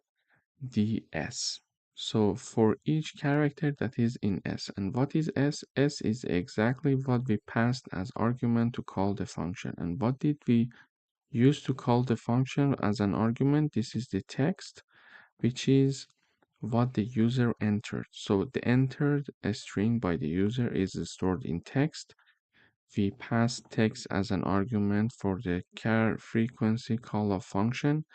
the S. So for each character that is in S. And what is S? S is exactly what we passed as argument to call the function. And what did we use to call the function as an argument? This is the text, which is what the user entered. So the entered string by the user is stored in text. We pass text as an argument for the char frequency call of function.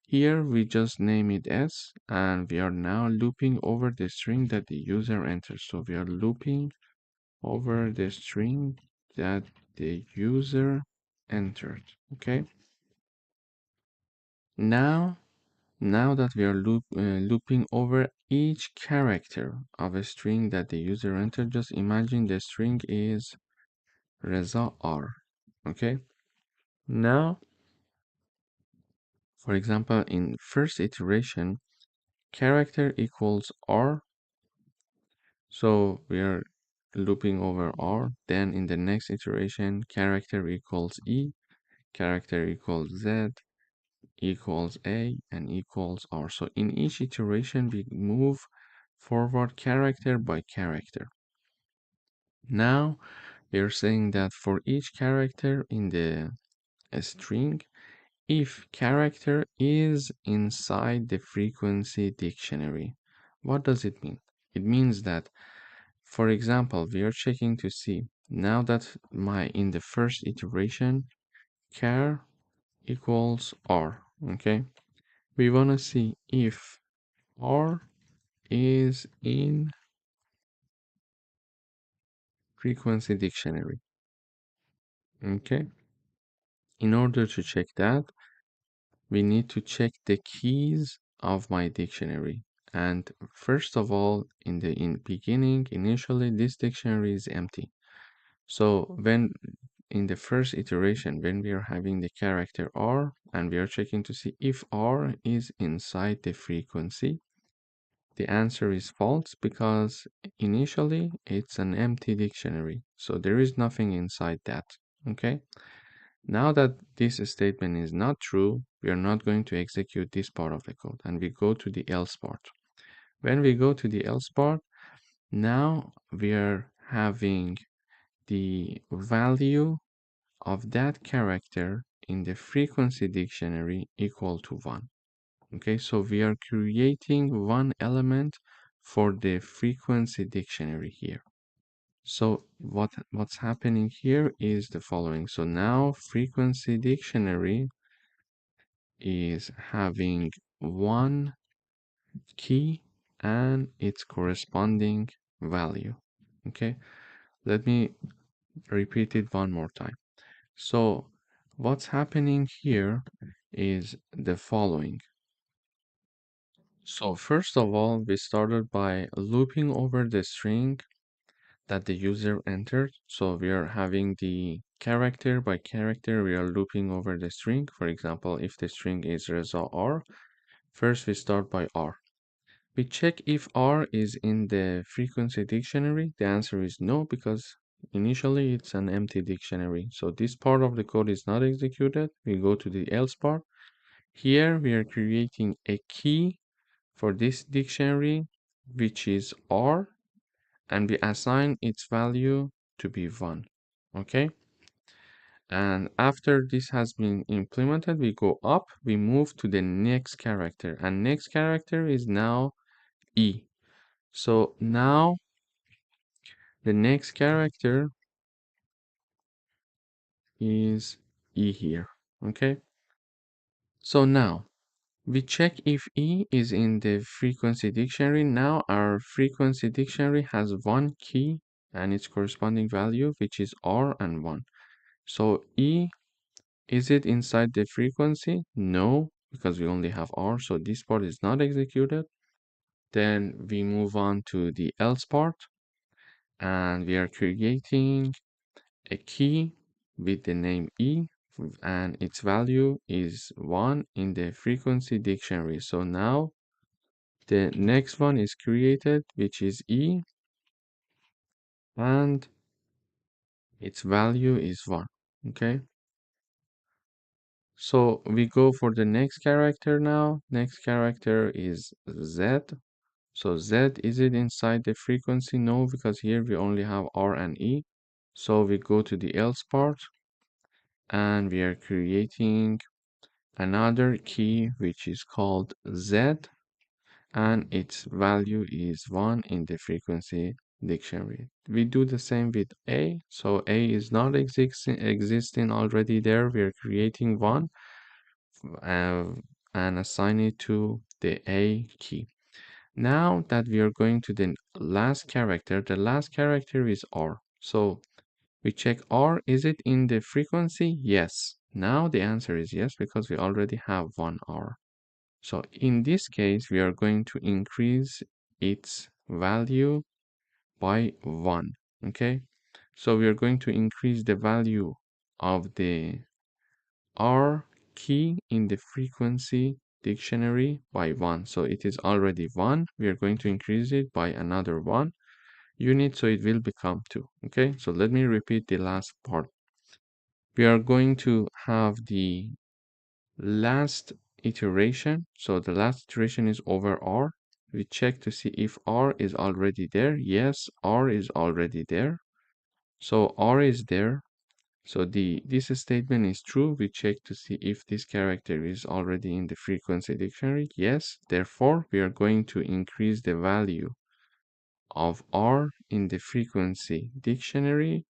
Here we just name it s, and we are now looping over the string that the user enters. So we are looping over the string that the user entered. Okay. Now that we are looping over each character of a string that the user entered, just imagine the string is Reza R. Okay. Now, for example, in first iteration, character equals R. So we are looping over R. Then in the next iteration, character equals E, character equals Z, equals A, and equals R. So in each iteration, we move forward character by character. Now we are saying that for each character in the string, if character is inside the frequency dictionary. What does it mean? It means that, for example, we are checking to see now that in the first iteration, char equals R. Okay, we want to see if R is in frequency dictionary. Okay, in order to check that, we need to check the keys of my dictionary. And first of all, in the beginning, initially, this dictionary is empty. So when in the first iteration, when we are having the character R and we are checking to see if R is inside the frequency, the answer is false because initially it's an empty dictionary. So there is nothing inside that. Okay. Now that this statement is not true, we are not going to execute this part of the code and we go to the else part. When we go to the else part, now we are having the value of that character in the frequency dictionary equal to 1. Okay, so we are creating one element for the frequency dictionary here. So what's happening here is the following. So now frequency dictionary is having one key and its corresponding value. Okay, let me repeat it one more time. So what's happening here is the following. So first of all, we started by looping over the string that the user entered. So we are having the character by character, we are looping over the string. For example, if the string is Reza R, first we start by R. We check if R is in the frequency dictionary. The answer is no, because initially it's an empty dictionary. So this part of the code is not executed. We go to the else part. Here we are creating a key for this dictionary, which is R, and we assign its value to be 1. Okay? And after this has been implemented, we go up, we move to the next character, and next character is now E. So now the next character is E here. Okay? So now we check if E is in the frequency dictionary. Now our frequency dictionary has one key and its corresponding value, which is R and 1. So E, is it inside the frequency? No, because we only have R, so this part is not executed. Then we move on to the else part, and we are creating a key with the name E, and its value is 1 in the frequency dictionary. So now the next one is created, which is E, and its value is 1. Okay, so we go for the next character now. Next character is Z. So Z, is it inside the frequency? No, because here we only have R and E. So we go to the else part, and we are creating another key which is called Z, and its value is 1 in the frequency dictionary. We do the same with A. So A is not existing already there. We are creating one uh, and assign it to the A key. Now that we are going to the last character, the last character is R. So we check R, is it in the frequency? Yes. Now the answer is yes, because we already have one R. So in this case, we are going to increase its value by 1. Okay. So we are going to increase the value of the R key in the frequency dictionary by 1. So it is already 1. We are going to increase it by another 1 unit, so it will become 2. Okay, so let me repeat the last part. We are going to have the last iteration. So the last iteration is over R. We check to see if R is already there. Yes, R is already there. So R is there. So this statement is true. We check to see if this character is already in the frequency dictionary. Yes, therefore we are going to increase the value of R in the frequency dictionary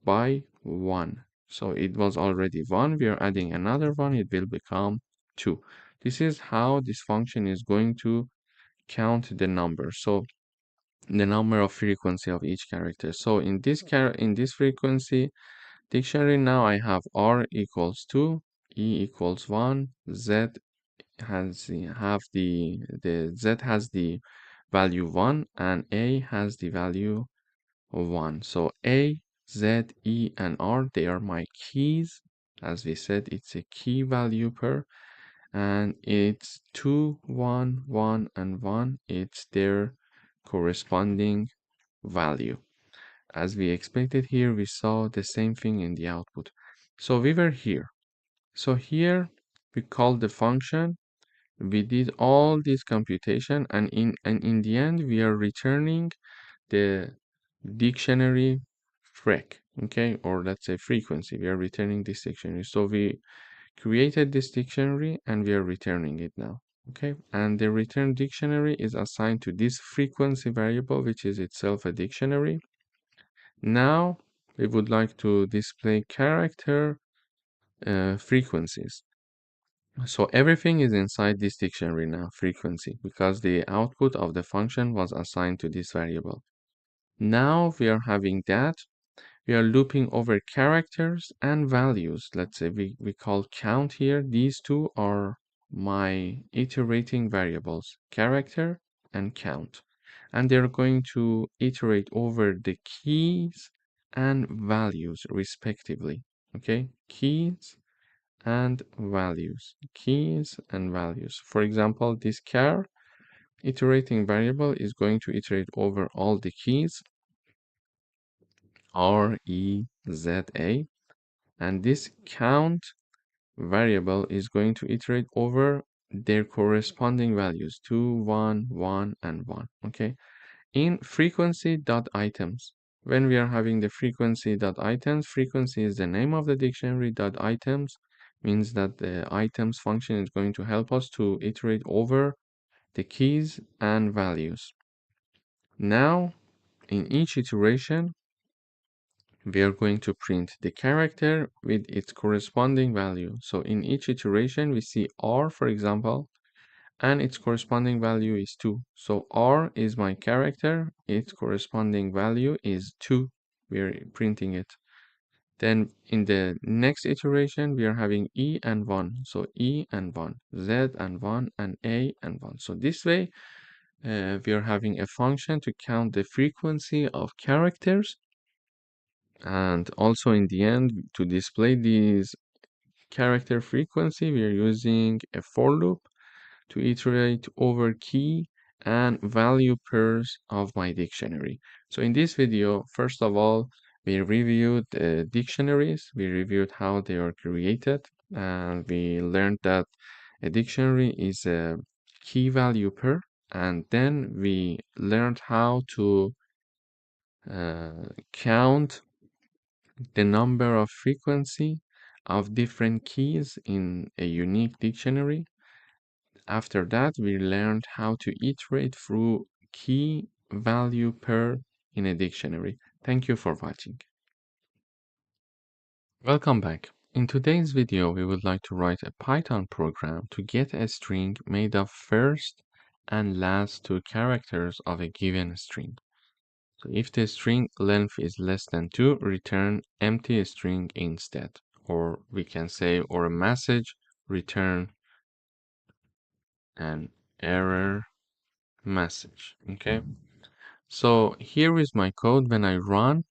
by 1. So it was already 1. We are adding another one. It will become 2. This is how this function is going to count the number. So the number of frequency of each character. So in this frequency dictionary, now I have R equals 2, E equals 1, Z has the Z has the value 1, and A has the value 1. So A, Z, E, and R, they are my keys. As we said, it's a key value pair, and it's 2, 1, 1, and 1. It's their corresponding value. As we expected here, we saw the same thing in the output. So we were here. So here we called the function. We did all this computation, and in the end, we are returning the dictionary frec, okay, or let's say frequency. We are returning this dictionary. So we created this dictionary and we are returning it now, okay, and the return dictionary is assigned to this frequency variable, which is itself a dictionary. Now we would like to display character frequencies. So everything is inside this dictionary now, frequency, because the output of the function was assigned to this variable. Now we are having that. We are looping over characters and values. Let's say we call count here. These two are my iterating variables, character and count. And they're going to iterate over the keys and values respectively. Okay, keys and values, keys and values. For example, this char iterating variable is going to iterate over all the keys R, E, Z, A, and this count variable is going to iterate over their corresponding values 2, 1, 1, and 1. Okay. In frequency.items, when we are having the frequency.items, frequency is the name of the dictionary. .items means that the items function is going to help us to iterate over the keys and values. Now, in each iteration, we are going to print the character with its corresponding value. So in each iteration, we see R, for example, and its corresponding value is 2. So R is my character, its corresponding value is 2. We're printing it. Then in the next iteration, we are having E and 1. So E and 1, Z and 1, and A and 1. So this way, we are having a function to count the frequency of characters. And also in the end, to display these character frequency, we are using a for loop to iterate over key and value pairs of my dictionary. So in this video, first of all, we reviewed dictionaries, we reviewed how they are created, and we learned that a dictionary is a key value pair, and then we learned how to count the number of frequency of different keys in a unique dictionary. After that, we learned how to iterate through key value pair in a dictionary. Thank you for watching. Welcome back. In today's video, we would like to write a Python program to get a string made of first and last two characters of a given string. So if the string length is less than 2, return empty string instead. Or we can say, or a message, return an error message. Okay. So here is my code. When I run,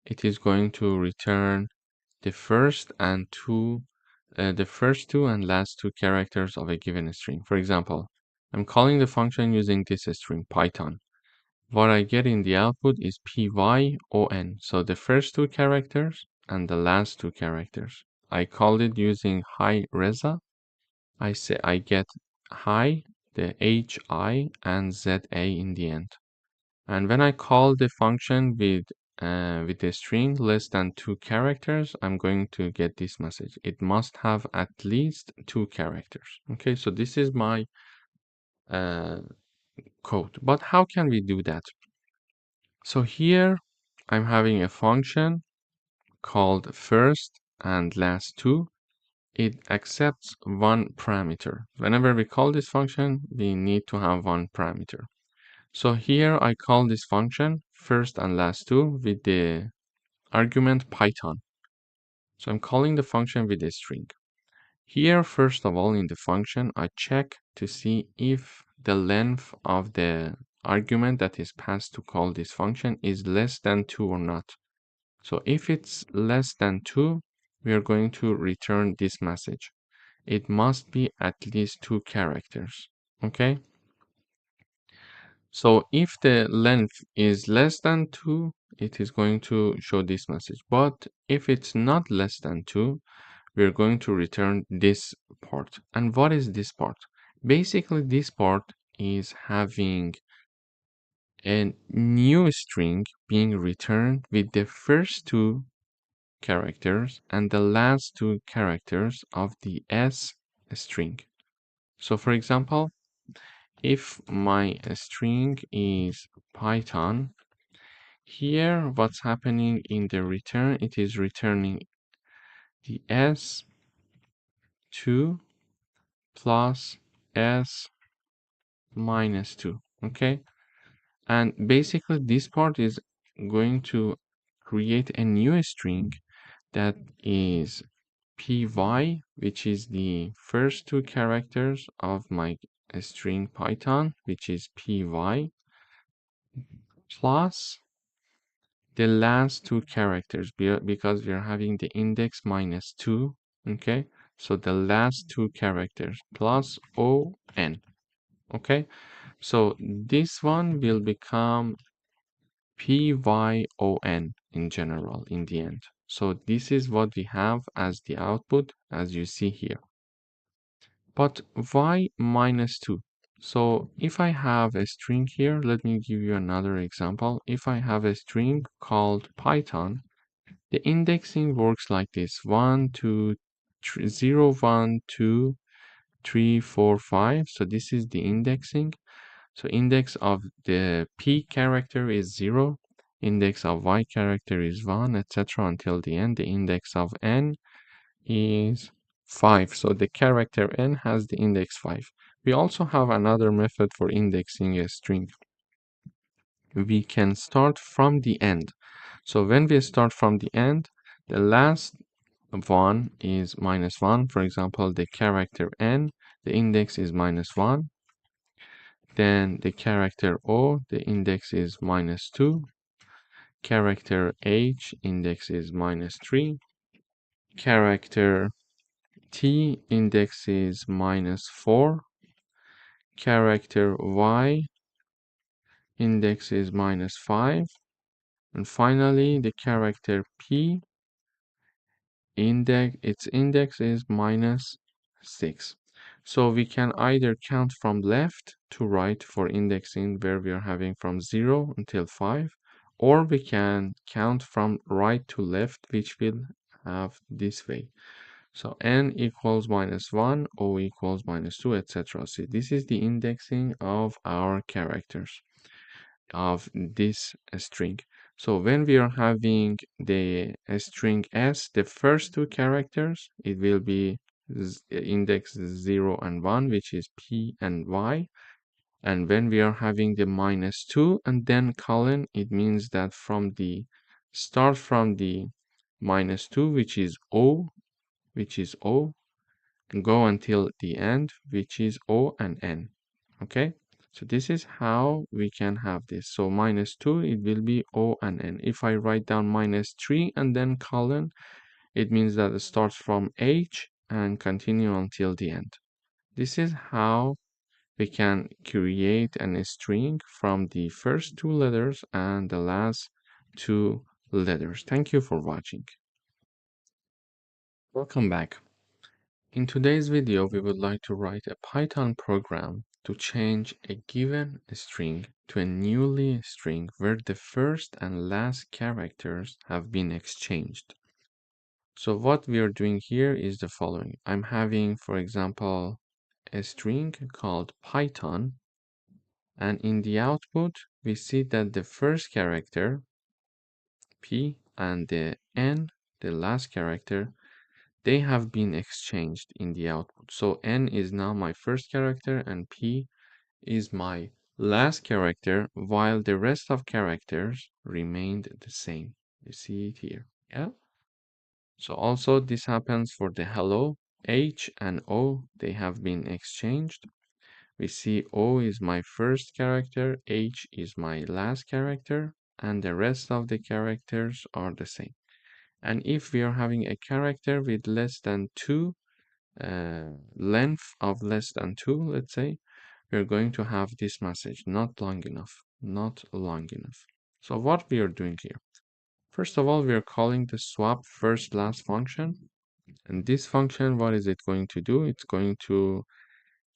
it is going to return the first two and last two characters of a given string. For example, I'm calling the function using this string Python. What I get in the output is pyon, so the first two characters and the last two characters. I called it using hi Reza. I say I get hi, the hi and za in the end. And when I call the function with the string less than two characters, I'm going to get this message. It must have at least two characters. Okay, so this is my code. But how can we do that? So here I'm having a function called first and last two. It accepts one parameter. Whenever we call this function, we need to have one parameter. So here I call this function first and last two with the argument Python. So I'm calling the function with a string. Here, first of all, in the function, I check to see if the length of the argument that is passed to call this function is less than 2 or not. So if it's less than 2, we are going to return this message. It must be at least 2 characters. Okay? So if the length is less than 2, it is going to show this message. But if it's not less than 2, we're going to return this part. And what is this part? Basically, this part is having a new string being returned with the first two characters and the last two characters of the S string. So for example, if my string is Python, here what's happening in the return, it is returning the S2 plus S minus 2. Okay, and basically this part is going to create a new string that is py, which is the first two characters of my string Python, which is py, plus the last two characters, because we are having the index minus 2. Okay, so the last two characters plus on. Okay, So this one will become PYON in general in the end. So this is what we have as the output, as you see here. But why -2? So if I have a string here, let me give you another example. If I have a string called Python, the indexing works like this: 1, 2, 3, 0, 1, 2, 3, 4, 5. So this is the indexing. So index of the P character is 0, index of Y character is 1, etc. until the end. The index of N is 5. So the character N has the index 5. We also have another method for indexing a string. We can start from the end. So when we start from the end, the last one is -1. For example, the character N, the index is -1. Then the character O, the index is -2. Character H, index is -3. Character T, index is -4. Character Y, index is -5. And finally, the character P, its index is -6. So we can either count from left to right for indexing where we are having from 0 until 5, or we can count from right to left, which will have this way. So n equals -1, o equals -2, etc. So this is the indexing of our characters of this string. So when we are having the string s, the first two characters, it will be index 0 and 1, which is p and y. And when we are having the -2 and then colon, it means that start from the -2, which is o, and go until the end, which is o and n. Okay? So this is how we can have this. So -2, it will be O and N. If I write down -3 and then colon, it means that it starts from H and continue until the end. This is how we can create a string from the first two letters and the last two letters. Thank you for watching. Welcome back. In today's video, we would like to write a Python program to change a given string to a newly string where the first and last characters have been exchanged. So what we are doing here is the following. I'm having, for example, a string called Python, and in the output, we see that the first character, P, and the N, the last character, they have been exchanged in the output. So N is now my first character and P is my last character, while the rest of characters remained the same. You see it here. Yeah. So also this happens for the hello. H and O, they have been exchanged. We see O is my first character, H is my last character, and the rest of the characters are the same. And if we are having a character with less than 2, length of less than 2, let's say, we're going to have this message, not long enough, not long enough. So what we are doing here? First of all, we are calling the swap first last function. And this function, what is it going to do? It's going to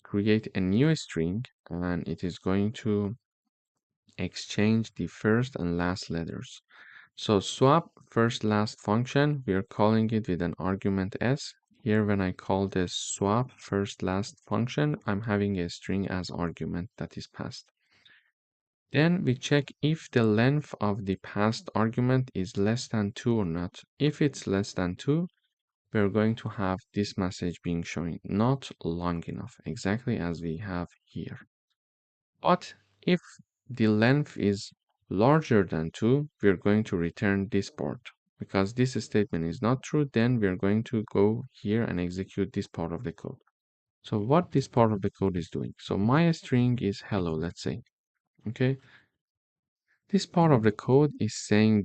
create a new string, and it is going to exchange the first and last letters. So swap first last function, we are calling it with an argument s. Here when I call the swap first last function, I'm having a string as argument that is passed. Then we check if the length of the passed argument is less than 2 or not. If it's less than 2, we're going to have this message being shown, not long enough, exactly as we have here. But if the length is larger than 2, we're going to return this part. Because this statement is not true, then we're going to go here and execute this part of the code. So what this part of the code is doing. So my string is hello, let's say. Okay. This part of the code is saying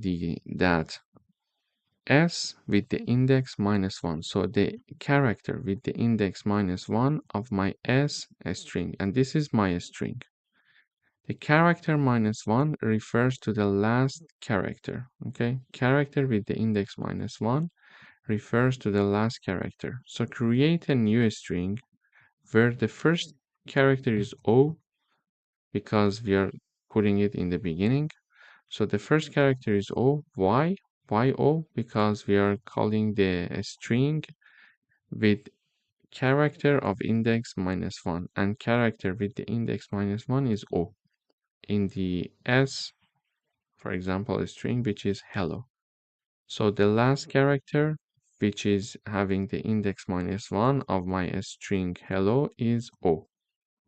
that s with the index -1. So the character with the index -1 of my s string, and this is my string. The character -1 refers to the last character, okay? Character with the index -1 refers to the last character. So create a new string where the first character is O because we are putting it in the beginning. So the first character is O. Why? Why O? Because we are calling the string with character of index -1, and character with the index -1 is O. In the S, for example, a string which is hello. So the last character, which is having the index -1 of my string hello, is O.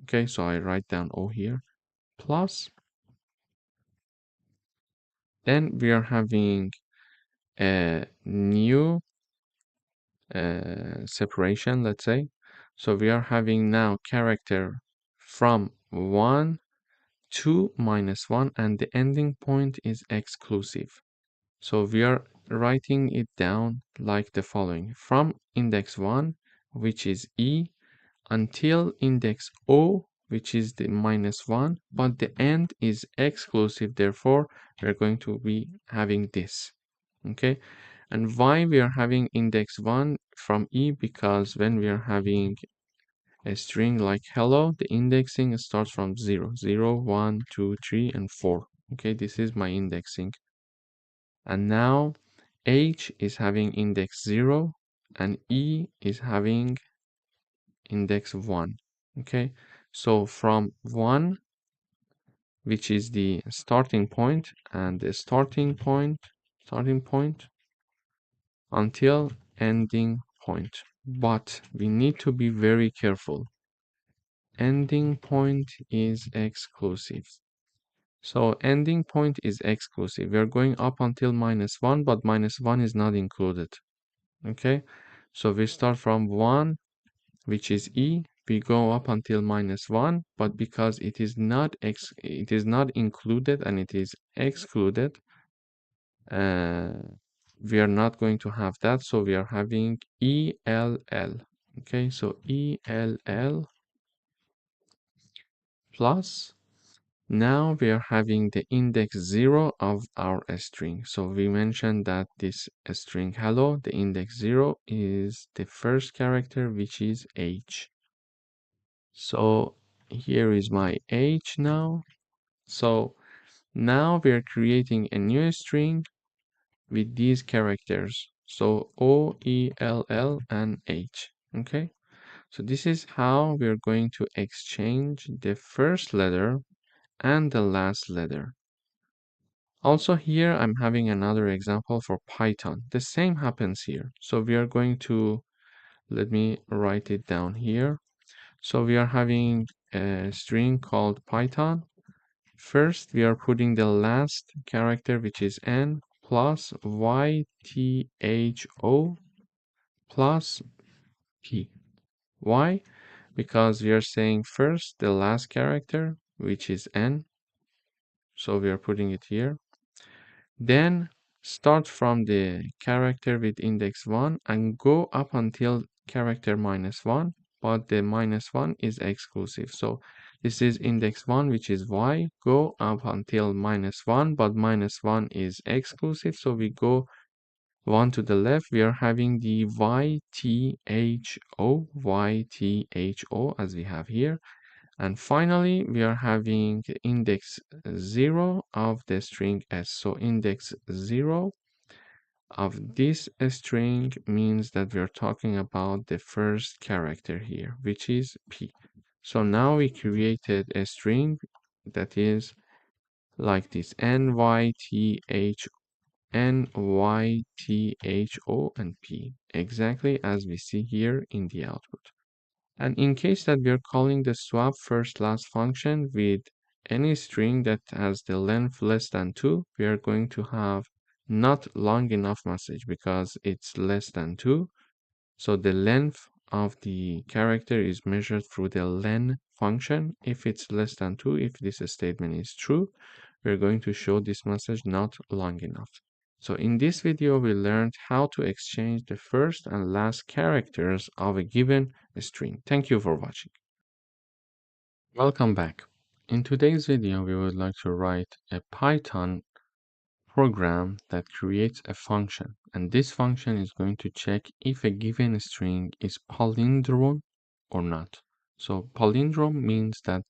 Okay, so I write down O here, plus, then we are having a new separation, let's say. So we are having now character from 1 to -1, and the ending point is exclusive. So we are writing it down like the following: from index 1, which is E, until index O, which is the -1, but the end is exclusive. Therefore, we're going to be having this. Okay, and why we are having index 1 from E? Because when we are having a string like hello, the indexing starts from 0, 0, 1, 2, 3, and 4. Okay, this is my indexing. And now H is having index 0 and E is having index 1. Okay, so from 1, which is the starting point, and the starting point until ending point. But we need to be very careful. Ending point is exclusive. So ending point is exclusive. We are going up until -1, but -1 is not included. Okay, so we start from 1, which is E. We go up until -1, but because it is not included and it is excluded, uh, we are not going to have that. So we are having ELL. Okay, so ELL plus. Now we are having the index 0 of our string. So we mentioned that this string hello, the index 0 is the first character, which is H. So here is my H now. So now we are creating a new string with these characters. So O, E, L, L, and H. Okay. So this is how we are going to exchange the first letter and the last letter. Also here, I'm having another example for Python. The same happens here. So we are going to, let me write it down here. So we are having a string called Python. First, we are putting the last character, which is n, plus ytho plus p. Why? Because we are saying first the last character, which is n. So we are putting it here. Then start from the character with index 1 and go up until character -1, but the -1 is exclusive. So this is index 1, which is y. Go up until -1, but -1 is exclusive. So we go 1 to the left. We are having the ytho as we have here. And finally, we are having index 0 of the string s. So index 0 of this string means that we are talking about the first character here, which is p. So now we created a string that is like this: nytho and p, exactly as we see here in the output. And in case that we are calling the swap first last function with any string that has the length less than 2, we are going to have not long enough message because it's less than 2. So the length of the character is measured through the len function. If it's less than 2, if this statement is true, we're going to show this message not long enough. So in this video, we learned how to exchange the first and last characters of a given string. Thank you for watching. Welcome back. In today's video, we would like to write a Python program that creates a function, and this function is going to check if a given string is palindrome or not. So palindrome means that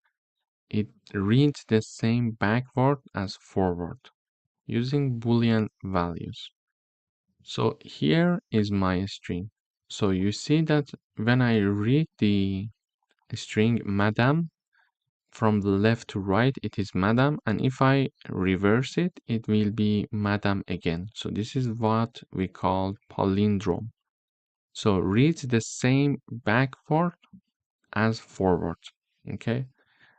it reads the same backward as forward using Boolean values. So here is my string. So you see that when I read the string madam, from the left to right, it is madam, and if I reverse it, it will be madam again. So this is what we call palindrome. So reads the same backward as forward, okay?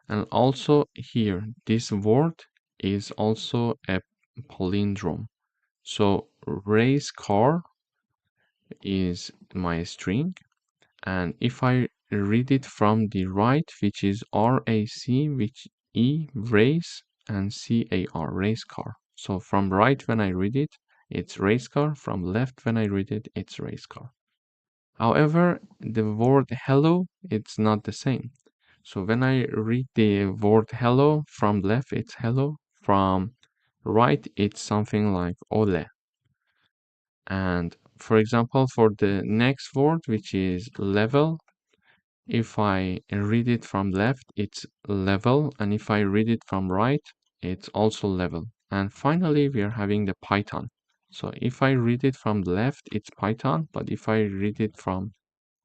And also here, this word is also a palindrome. So race car is my string, and if I read it from the right, which is RAC, which E, race, and CAR, race car. So from right when I read it, it's race car. From left when I read it, it's race car. However, the word hello, it's not the same. So when I read the word hello, from left it's hello, from right it's something like ole. And for example, for the next word, which is level, if I read it from left, it's level, and if I read it from right, it's also level. And finally, we are having the Python. So if I read it from left, it's Python, but if I read it from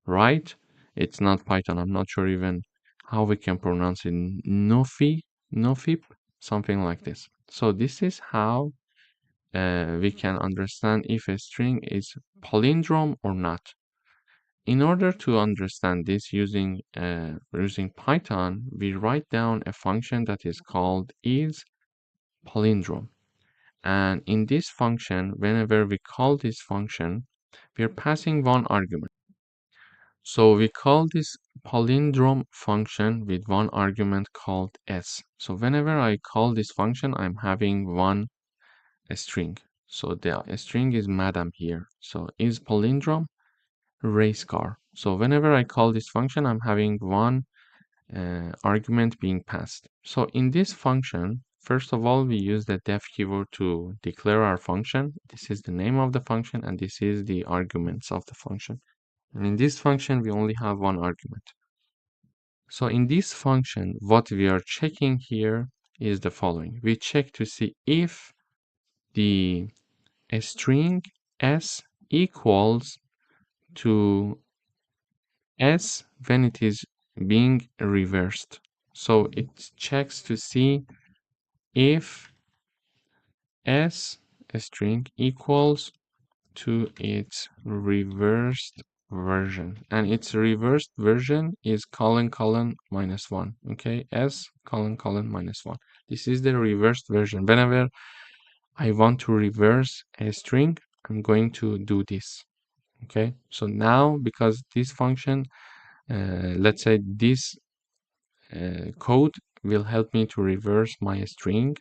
right, it's not Python. I'm not sure even how we can pronounce it. Nofip, something like this. So this is how we can understand if a string is palindrome or not. In order to understand this using Python, we write down a function that is called isPalindrome. And in this function, whenever we call this function, we are passing one argument. So we call this palindrome function with one argument called s. So whenever I call this function, I'm having one string. So the string is madam here. So isPalindrome race car. So whenever I call this function, I'm having one argument being passed. So in this function, first of all, we use the def keyword to declare our function. This is the name of the function, and this is the arguments of the function. And in this function, we only have one argument. So in this function, what we are checking here is the following. We check to see if the string s equals to s when it is being reversed. So it checks to see if s string equals to its reversed version, and its reversed version is colon colon minus one. Okay, s colon colon minus one. This is the reversed version. Whenever I want to reverse a string, I'm going to do this. Okay, so now because this function, let's say this code will help me to reverse my string,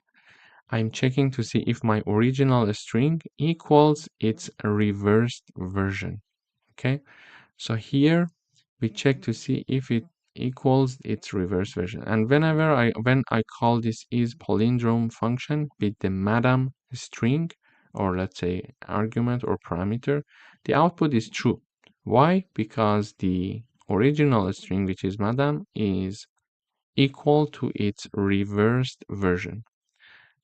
I'm checking to see if my original string equals its reversed version. Okay, so here we check to see if it equals its reverse version. And when I call this isPalindrome function with the madam string, or let's say argument or parameter, the output is true. Why? Because the original string, which is madam, is equal to its reversed version.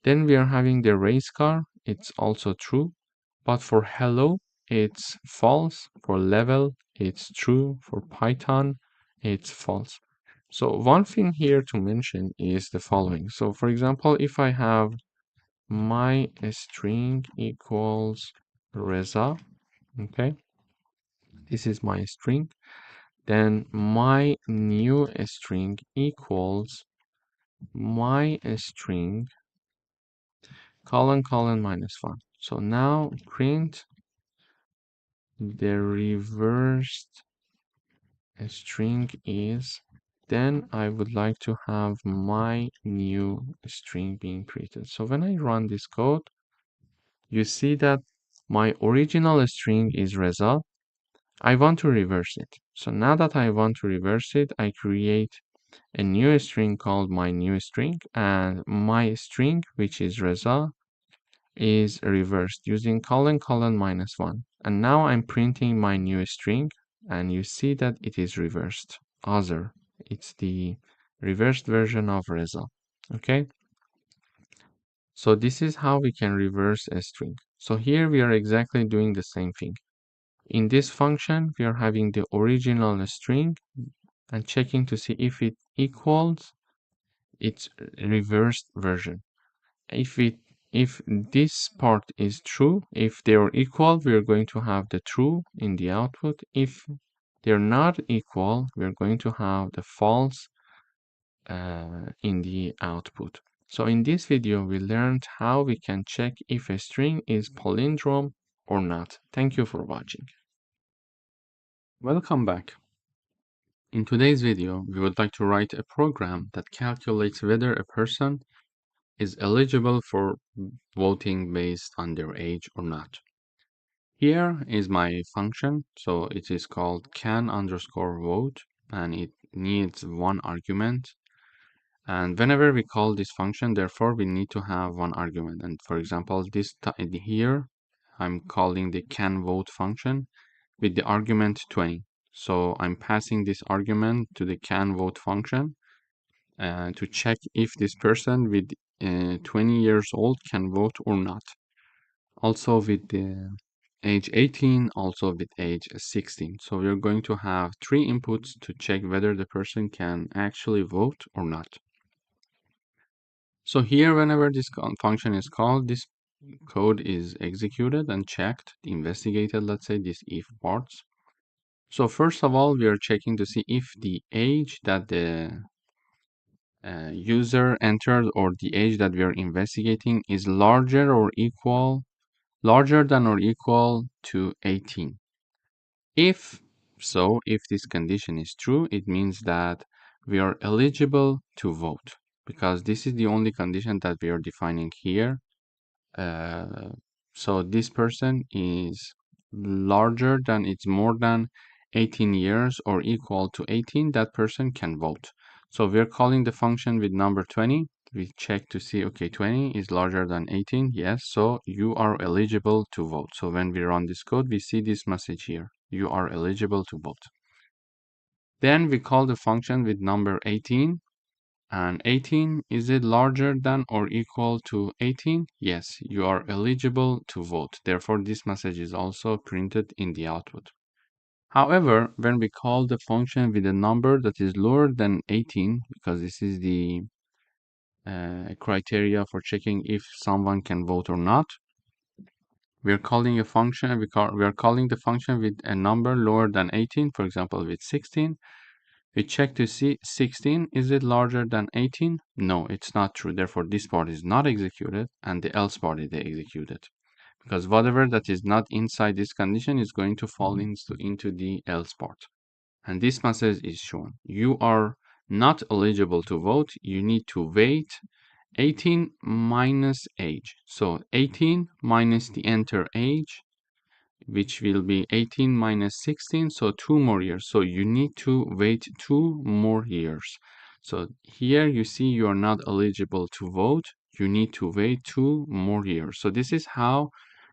Then we are having the race car, it's also true, but for hello, it's false. For level, it's true. For Python, it's false. So one thing here to mention is the following. So for example, if I have my string equals Reza, okay, this is my string, then my new string equals my string colon colon minus one. So now print the reversed string is, then I would like to have my new string being printed. So when I run this code, you see that my original string is Reza. I want to reverse it. So now that I want to reverse it, I create a new string called my new string, and my string, which is Reza, is reversed using colon -1. And now I'm printing my new string, and you see that it is reversed. Other. It's the reversed version of Reza. Okay? So this is how we can reverse a string. So here we are exactly doing the same thing. In this function, we are having the original string and checking to see if it equals its reversed version. If this part is true, if they are equal, we are going to have the true in the output. If they're not equal, we are going to have the false in the output. So in this video, we learned how we can check if a string is palindrome or not. Thank you for watching. Welcome back. In today's video, we would like to write a program that calculates whether a person is eligible for voting based on their age or not. Here is my function. So it is called can_vote, and it needs one argument. And whenever we call this function, therefore, we need to have one argument. And for example, here, I'm calling the canVote function with the argument 20. So I'm passing this argument to the canVote function to check if this person with 20 years old can vote or not. Also with the age 18, also with age 16. So we're going to have three inputs to check whether the person can actually vote or not. So here, whenever this function is called, this code is executed and checked, investigated, let's say, these if parts. So first of all, we are checking to see if the age that the user entered or the age that we are investigating is larger than or equal to 18. If so, if this condition is true, it means that we are eligible to vote, because this is the only condition that we are defining here. So this person is larger than, it's more than 18 years or equal to 18, that person can vote. So we're calling the function with number 20. We check to see, okay, 20 is larger than 18. Yes, so you are eligible to vote. So when we run this code, we see this message here. You are eligible to vote. Then we call the function with number 18. And 18, is it larger than or equal to 18? Yes, you are eligible to vote. Therefore, this message is also printed in the output. However, when we call the function with a number that is lower than 18, because this is the criteria for checking if someone can vote or not, we are calling a function, we are calling the function with a number lower than 18, for example, with 16. We check to see 16, is it larger than 18? No, it's not true. Therefore, this part is not executed and the else part is executed. Because whatever that is not inside this condition is going to fall into the else part. And this message is shown. You are not eligible to vote. You need to wait 18 minus age. So 18 minus the enter age, which will be 18 minus 16, so 2 more years. So you need to wait 2 more years. So here you see you are not eligible to vote. You need to wait 2 more years. So this is how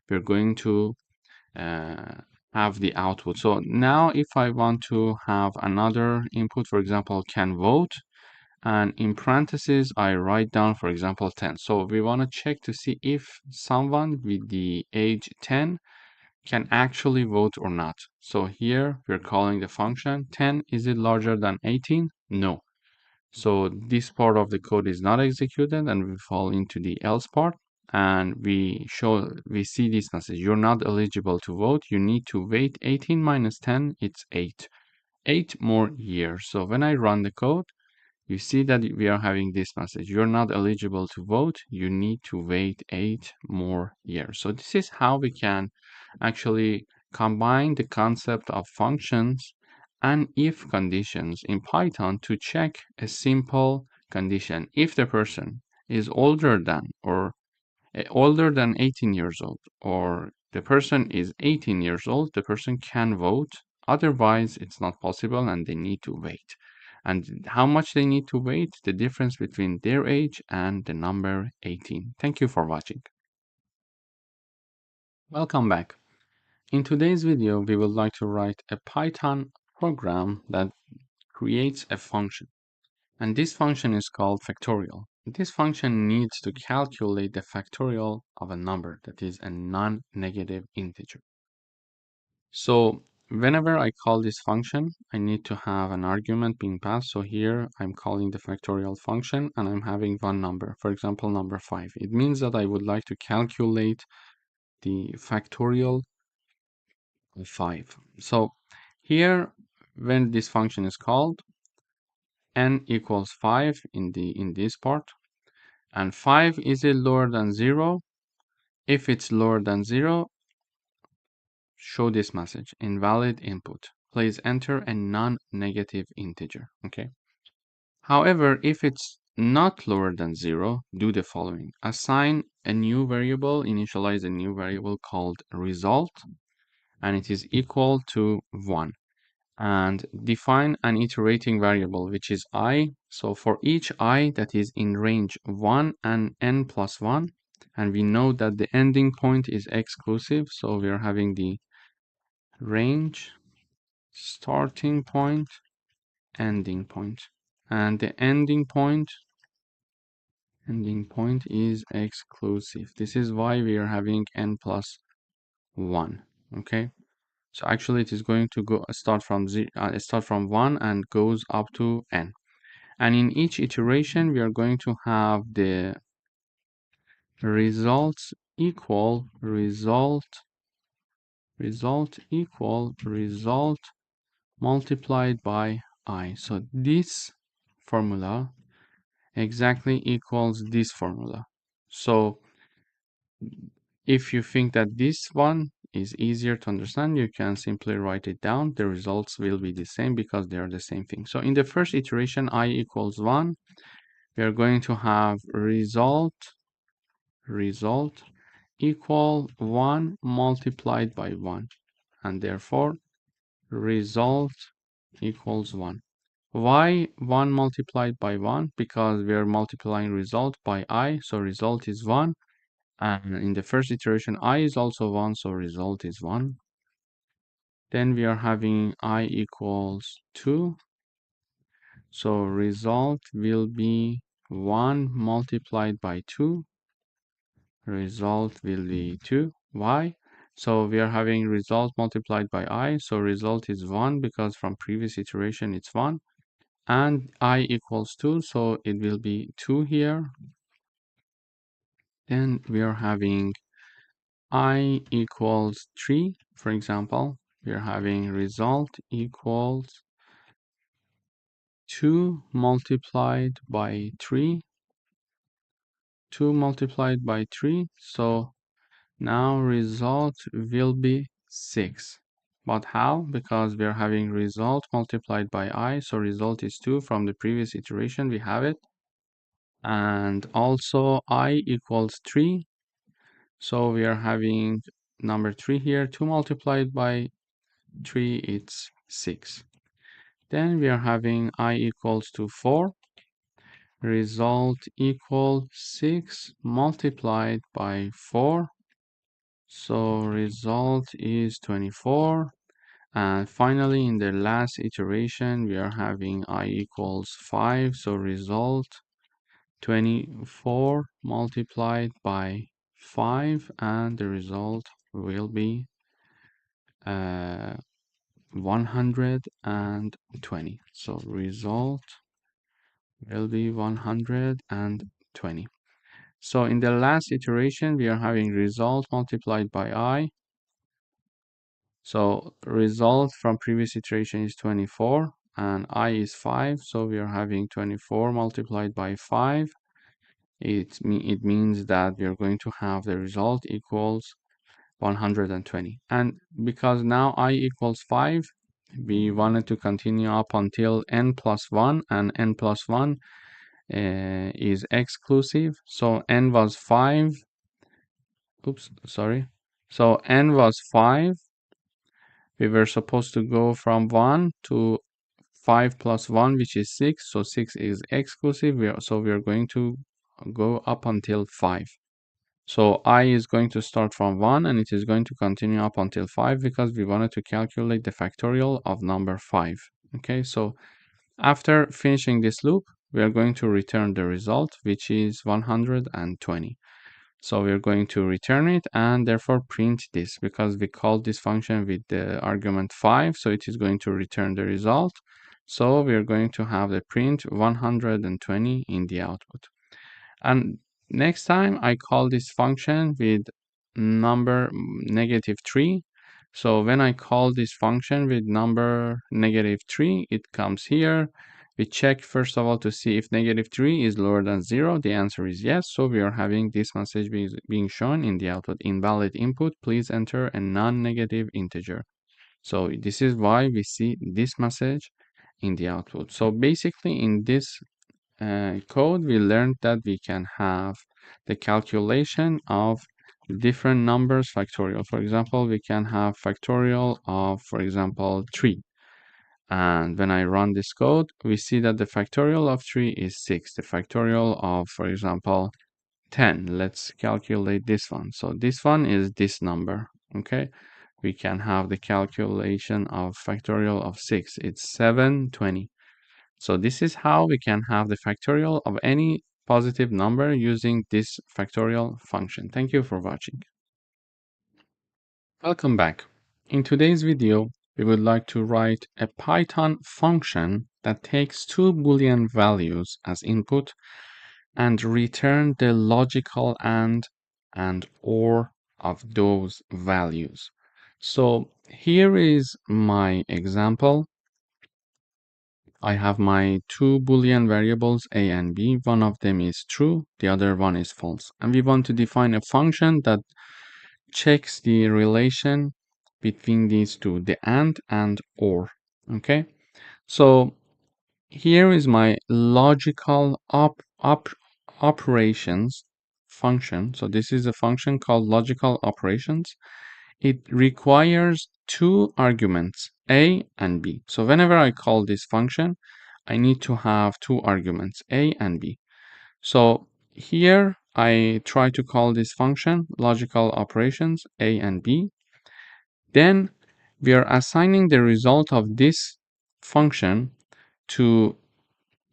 we're going to have the output. So now if I want to have another input, for example, can vote, and in parentheses, I write down, for example, 10. So we want to check to see if someone with the age 10 can actually vote or not. So here we're calling the function 10. Is it larger than 18? No. So this part of the code is not executed and we fall into the else part, and we see this message. You're not eligible to vote. You need to wait 18 minus 10. It's 8. 8 more years. So when I run the code, you see that we are having this message. You're not eligible to vote. You need to wait 8 more years. So this is how we can actually combine the concept of functions and if conditions in Python to check a simple condition. If the person is older than 18 years old, or the person is 18 years old, the person can vote. Otherwise, it's not possible and they need to wait. And how much they need to wait? The difference between their age and the number 18. Thank you for watching. Welcome back. In today's video, we would like to write a Python program that creates a function. And this function is called factorial. This function needs to calculate the factorial of a number that is a non-negative integer. So whenever I call this function, I need to have an argument being passed. So here I'm calling the factorial function and I'm having one number, for example, number 5. It means that I would like to calculate the factorial of 5. So here, when this function is called, n equals 5 in this part, and 5 is it lower than 0? If it's lower than 0, show this message, invalid input. Please enter a non-negative integer, okay? However, if it's not lower than 0, do the following. Assign a new variable, initialize a new variable called result, and it is equal to 1. And define an iterating variable, which is I. So for each I that is in range 1 and n plus 1, and we know that the ending point is exclusive, so we are having the range, starting point, ending point. And the ending point is exclusive. This is why we are having n plus 1, okay? So actually it is going to go start from 1 and goes up to n. And in each iteration, we are going to have the results equal result multiplied by I. So this formula exactly equals this formula. So if you think that this one is easier to understand, you can simply write it down. The results will be the same because they are the same thing. So in the first iteration, I equals 1, we are going to have result equal 1 multiplied by 1, and therefore result equals 1. Why 1 multiplied by 1? Because we are multiplying result by I, so result is 1. And in the first iteration, I is also 1, so result is 1. Then we are having I equals 2. So result will be 1 multiplied by 2. Result will be 2. Why? So we are having result multiplied by I. So result is 1 because from previous iteration it's 1. And I equals 2. So it will be 2 here. Then we are having I equals 3. For example, we are having result equals 2 multiplied by 3. 2 multiplied by 3. So now result will be 6. But how? Because we are having result multiplied by I, so result is 2. From the previous iteration we have it. And also I equals 3. So we are having number 3 here. 2 multiplied by 3, it's 6. Then we are having I equals to 4. Result equal 6 multiplied by 4. So result is 24. And finally, in the last iteration, we are having I equals 5. So result 24 multiplied by 5. And the result will be 120. So result will be 120. So in the last iteration, we are having result multiplied by I. So result from previous iteration is 24 and I is 5. So we are having 24 multiplied by 5. It means that we are going to have the result equals 120. And because now I equals 5, we wanted to continue up until n plus 1, and n plus 1 is exclusive. So n was 5. Oops, sorry. So n was 5. We were supposed to go from 1 to 5 plus 1, which is 6. So 6 is exclusive. So we are going to go up until 5. So I is going to start from 1 and it is going to continue up until 5 because we wanted to calculate the factorial of number 5. Okay, so after finishing this loop, we are going to return the result, which is 120. So we're going to return it and therefore print this because we called this function with the argument 5. So it is going to return the result. So we're going to have the print 120 in the output. And next time I call this function with number -3. So when I call this function with number -3, it comes here. We check first of all to see if -3 is lower than 0. The answer is yes. So we are having this message being shown in the output. Invalid input. Please enter a non-negative integer. So this is why we see this message in the output. So basically in this code, we learned that we can have the calculation of different numbers factorial. For example, we can have factorial of, for example, 3. And when I run this code, we see that the factorial of 3 is 6. The factorial of, for example, 10. Let's calculate this one. So this one is this number, okay? We can have the calculation of factorial of 6. It's 720. So this is how we can have the factorial of any positive number using this factorial function. Thank you for watching. Welcome back. In today's video, we would like to write a Python function that takes two Boolean values as input and return the logical and or of those values. So here is my example. I have my two Boolean variables a and b. One of them is true, the other one is false. And we want to define a function that checks the relation between these two, the and or. Okay, so here is my logical operations function. So this is a function called logical operations. It requires two arguments, a and b. So whenever I call this function, I need to have two arguments, a and b. So here I try to call this function logical operations, a and b. Then we are assigning the result of this function to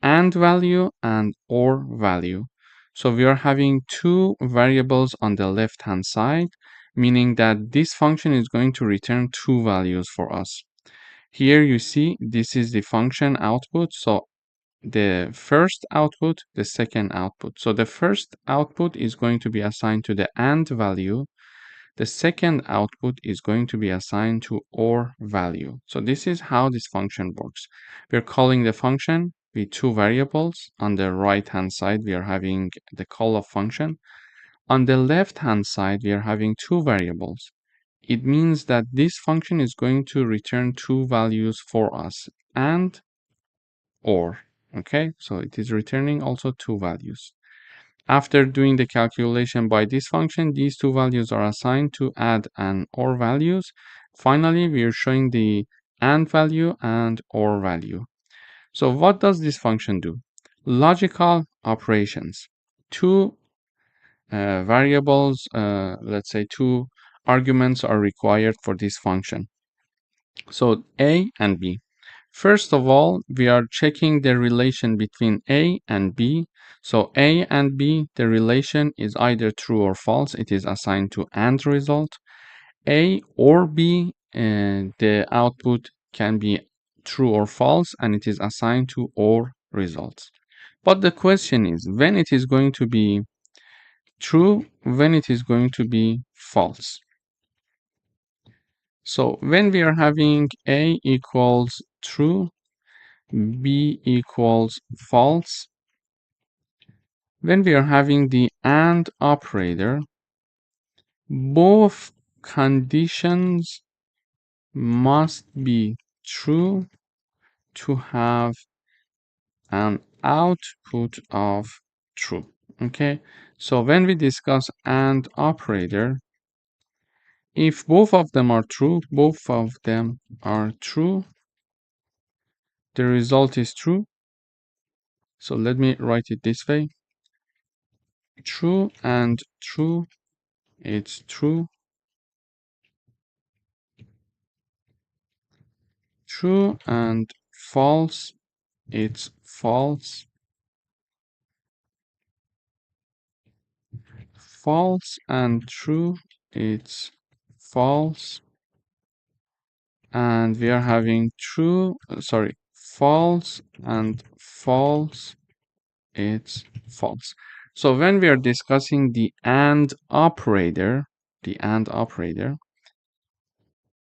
and value and or value. So we are having two variables on the left hand side, meaning that this function is going to return two values for us. Here you see this is the function output. So the first output, the second output. So the first output is going to be assigned to the and value. The second output is going to be assigned to or value. So this is how this function works. We're calling the function with two variables. On the right hand side, we are having the call of function. On the left hand side, we are having two variables. It means that this function is going to return two values for us, and or. Okay, so it is returning also two values. After doing the calculation by this function, these two values are assigned to add and or values. Finally, we are showing the and value and or value. So what does this function do? Logical operations. Two variables, let's say two arguments are required for this function. So a and b. First of all, we are checking the relation between a and b. So a and b, the relation is either true or false. It is assigned to and result. A or b, the output can be true or false, and it is assigned to or results. But the question is when it is going to be true, when it is going to be false. So when we are having a equals true, b equals false, when we are having the AND operator, both conditions must be true to have an output of true. Okay, so when we discuss AND operator, if both of them are true, the result is true. So let me write it this way. True and true, it's true. True and false, it's false. False and true, it's false. And we are having false and false, it's false. So when we are discussing the AND operator,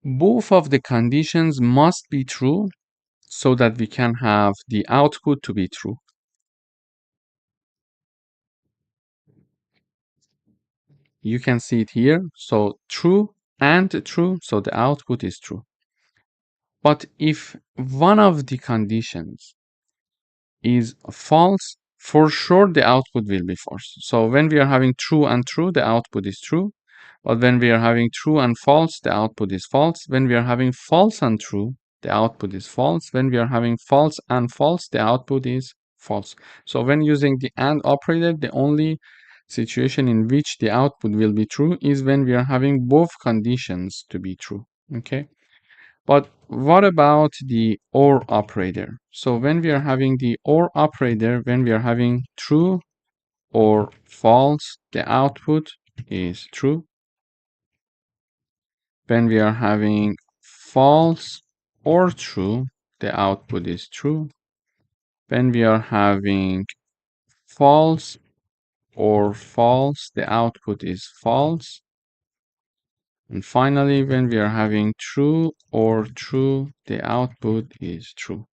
both of the conditions must be true so that we can have the output to be true. You can see it here. So true and true, so the output is true. But if one of the conditions is false, for sure the output will be false. So when we are having true and true, the output is true. But when we are having true and false, the output is false. When we are having false and true, the output is false. When we are having false and false, the output is false. So when using the AND operator, the only situation in which the output will be true is when we are having both conditions to be true. Okay. But what about the OR operator? So when we are having the OR operator, when we are having true or false, the output is true. When we are having false or true, the output is true. When we are having false or false, the output is false. And finally, when we are having true or true, the output is true.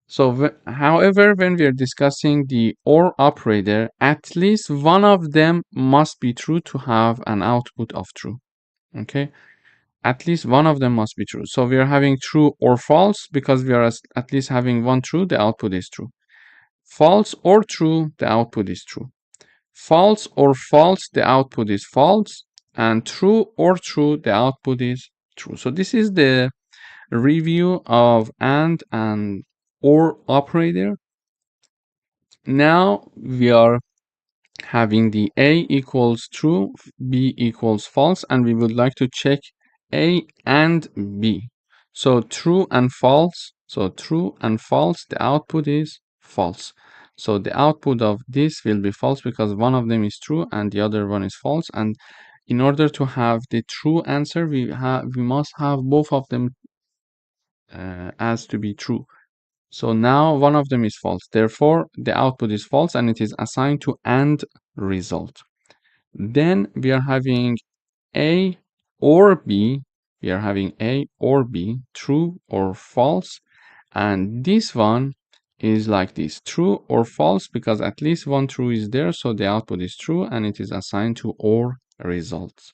So, however, when we are discussing the OR operator, at least one of them must be true to have an output of true. Okay, at least one of them must be true. So we are having true or false because we are at least having one true, the output is true. False or true, the output is true. False or false, the output is false. And true or true, the output is true. So this is the review of AND and OR operator. Now we are having the A equals true, B equals false, and we would like to check A and B. So true and false. So true and false, the output is false. So the output of this will be false because one of them is true and the other one is false. And in order to have the true answer, we must have both of them as to be true. So now one of them is false. Therefore, the output is false and it is assigned to AND result. Then we are having A or B. We are having A or B, true or false. And this one is like this, true or false, because at least one true is there. So the output is true and it is assigned to OR results.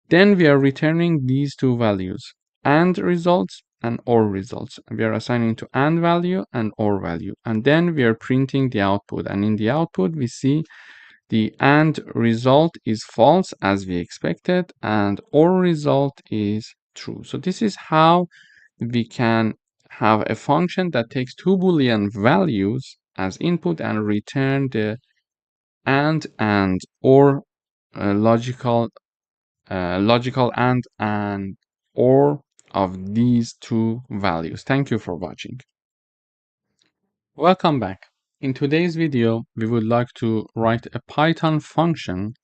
Then we are returning these two values, AND results and OR results. We are assigning to AND value and OR value. And then we are printing the output. And in the output, we see the AND result is false as we expected, and OR result is true. So this is how we can have a function that takes two Boolean values as input and return the AND and OR logical and OR of these two values. Thank you for watching. Welcome back. In today's video, we would like to write a Python function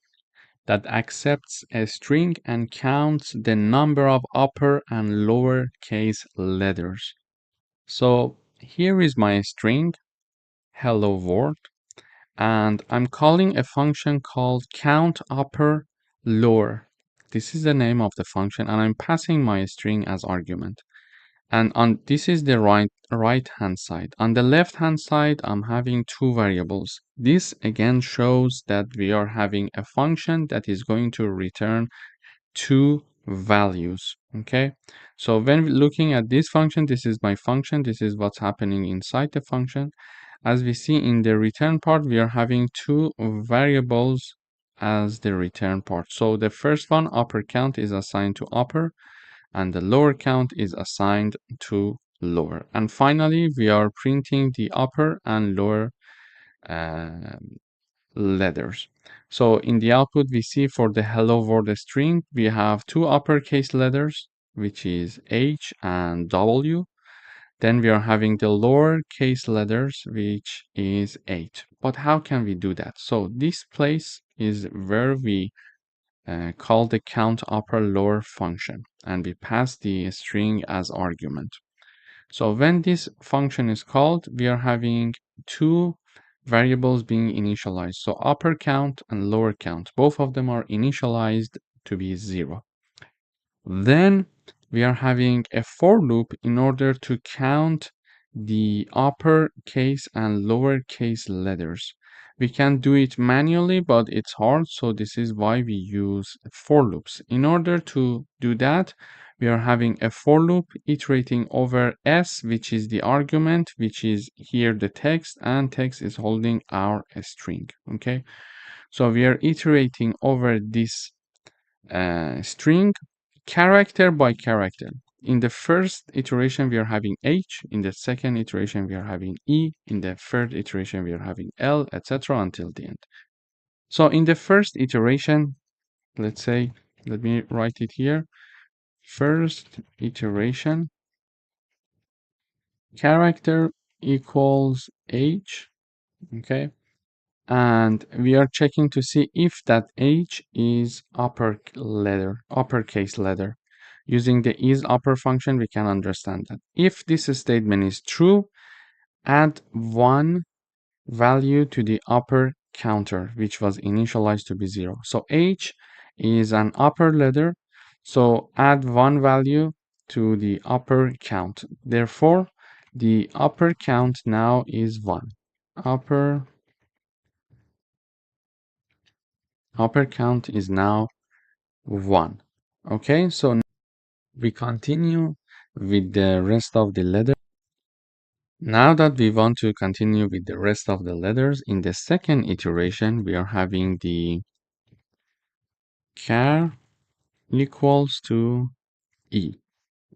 that accepts a string and counts the number of upper and lower case letters. So here is my string, hello world, and I'm calling a function called count upper lower. This is the name of the function, and I'm passing my string as argument. And this is the right hand side. On the left hand side, I'm having two variables. This again shows that we are having a function that is going to return two values. Okay, so when looking at this function, this is my function, this is what's happening inside the function. As we see in the return part, we are having two variables as the return part. So the first one, upper count, is assigned to upper, and the lower count is assigned to lower. And finally, we are printing the upper and lower letters. So in the output, we see for the hello world string, we have two uppercase letters, which is H and W. Then we are having the lowercase letters, which is 8. But how can we do that? So this place is where we call the count upper lower function, and we pass the string as argument. So when this function is called, we are having two variables being initialized. So upper count and lower count, both of them are initialized to be 0. Then we are having a for loop in order to count the uppercase and lowercase letters. We can do it manually, but it's hard, so this is why we use for loops. In order to do that, we are having a for loop iterating over s, which is the argument, which is here the text, and text is holding our string. Okay, so we are iterating over this string character by character. In the first iteration, we are having H. In the second iteration, we are having E. In the third iteration, we are having L, etc. until the end. So in the first iteration, let's say, let me write it here. First iteration, character equals H, okay? And we are checking to see if that H is uppercase letter. Using the isUpper function, we can understand that. If this statement is true, add 1 value to the upper counter, which was initialized to be 0. So H is an upper letter, so add 1 value to the upper count. Therefore, the upper count now is 1. Upper count is now 1. Okay, so we continue with the rest of the letters. Now that we want to continue with the rest of the letters, in the second iteration, we are having the char equals to E.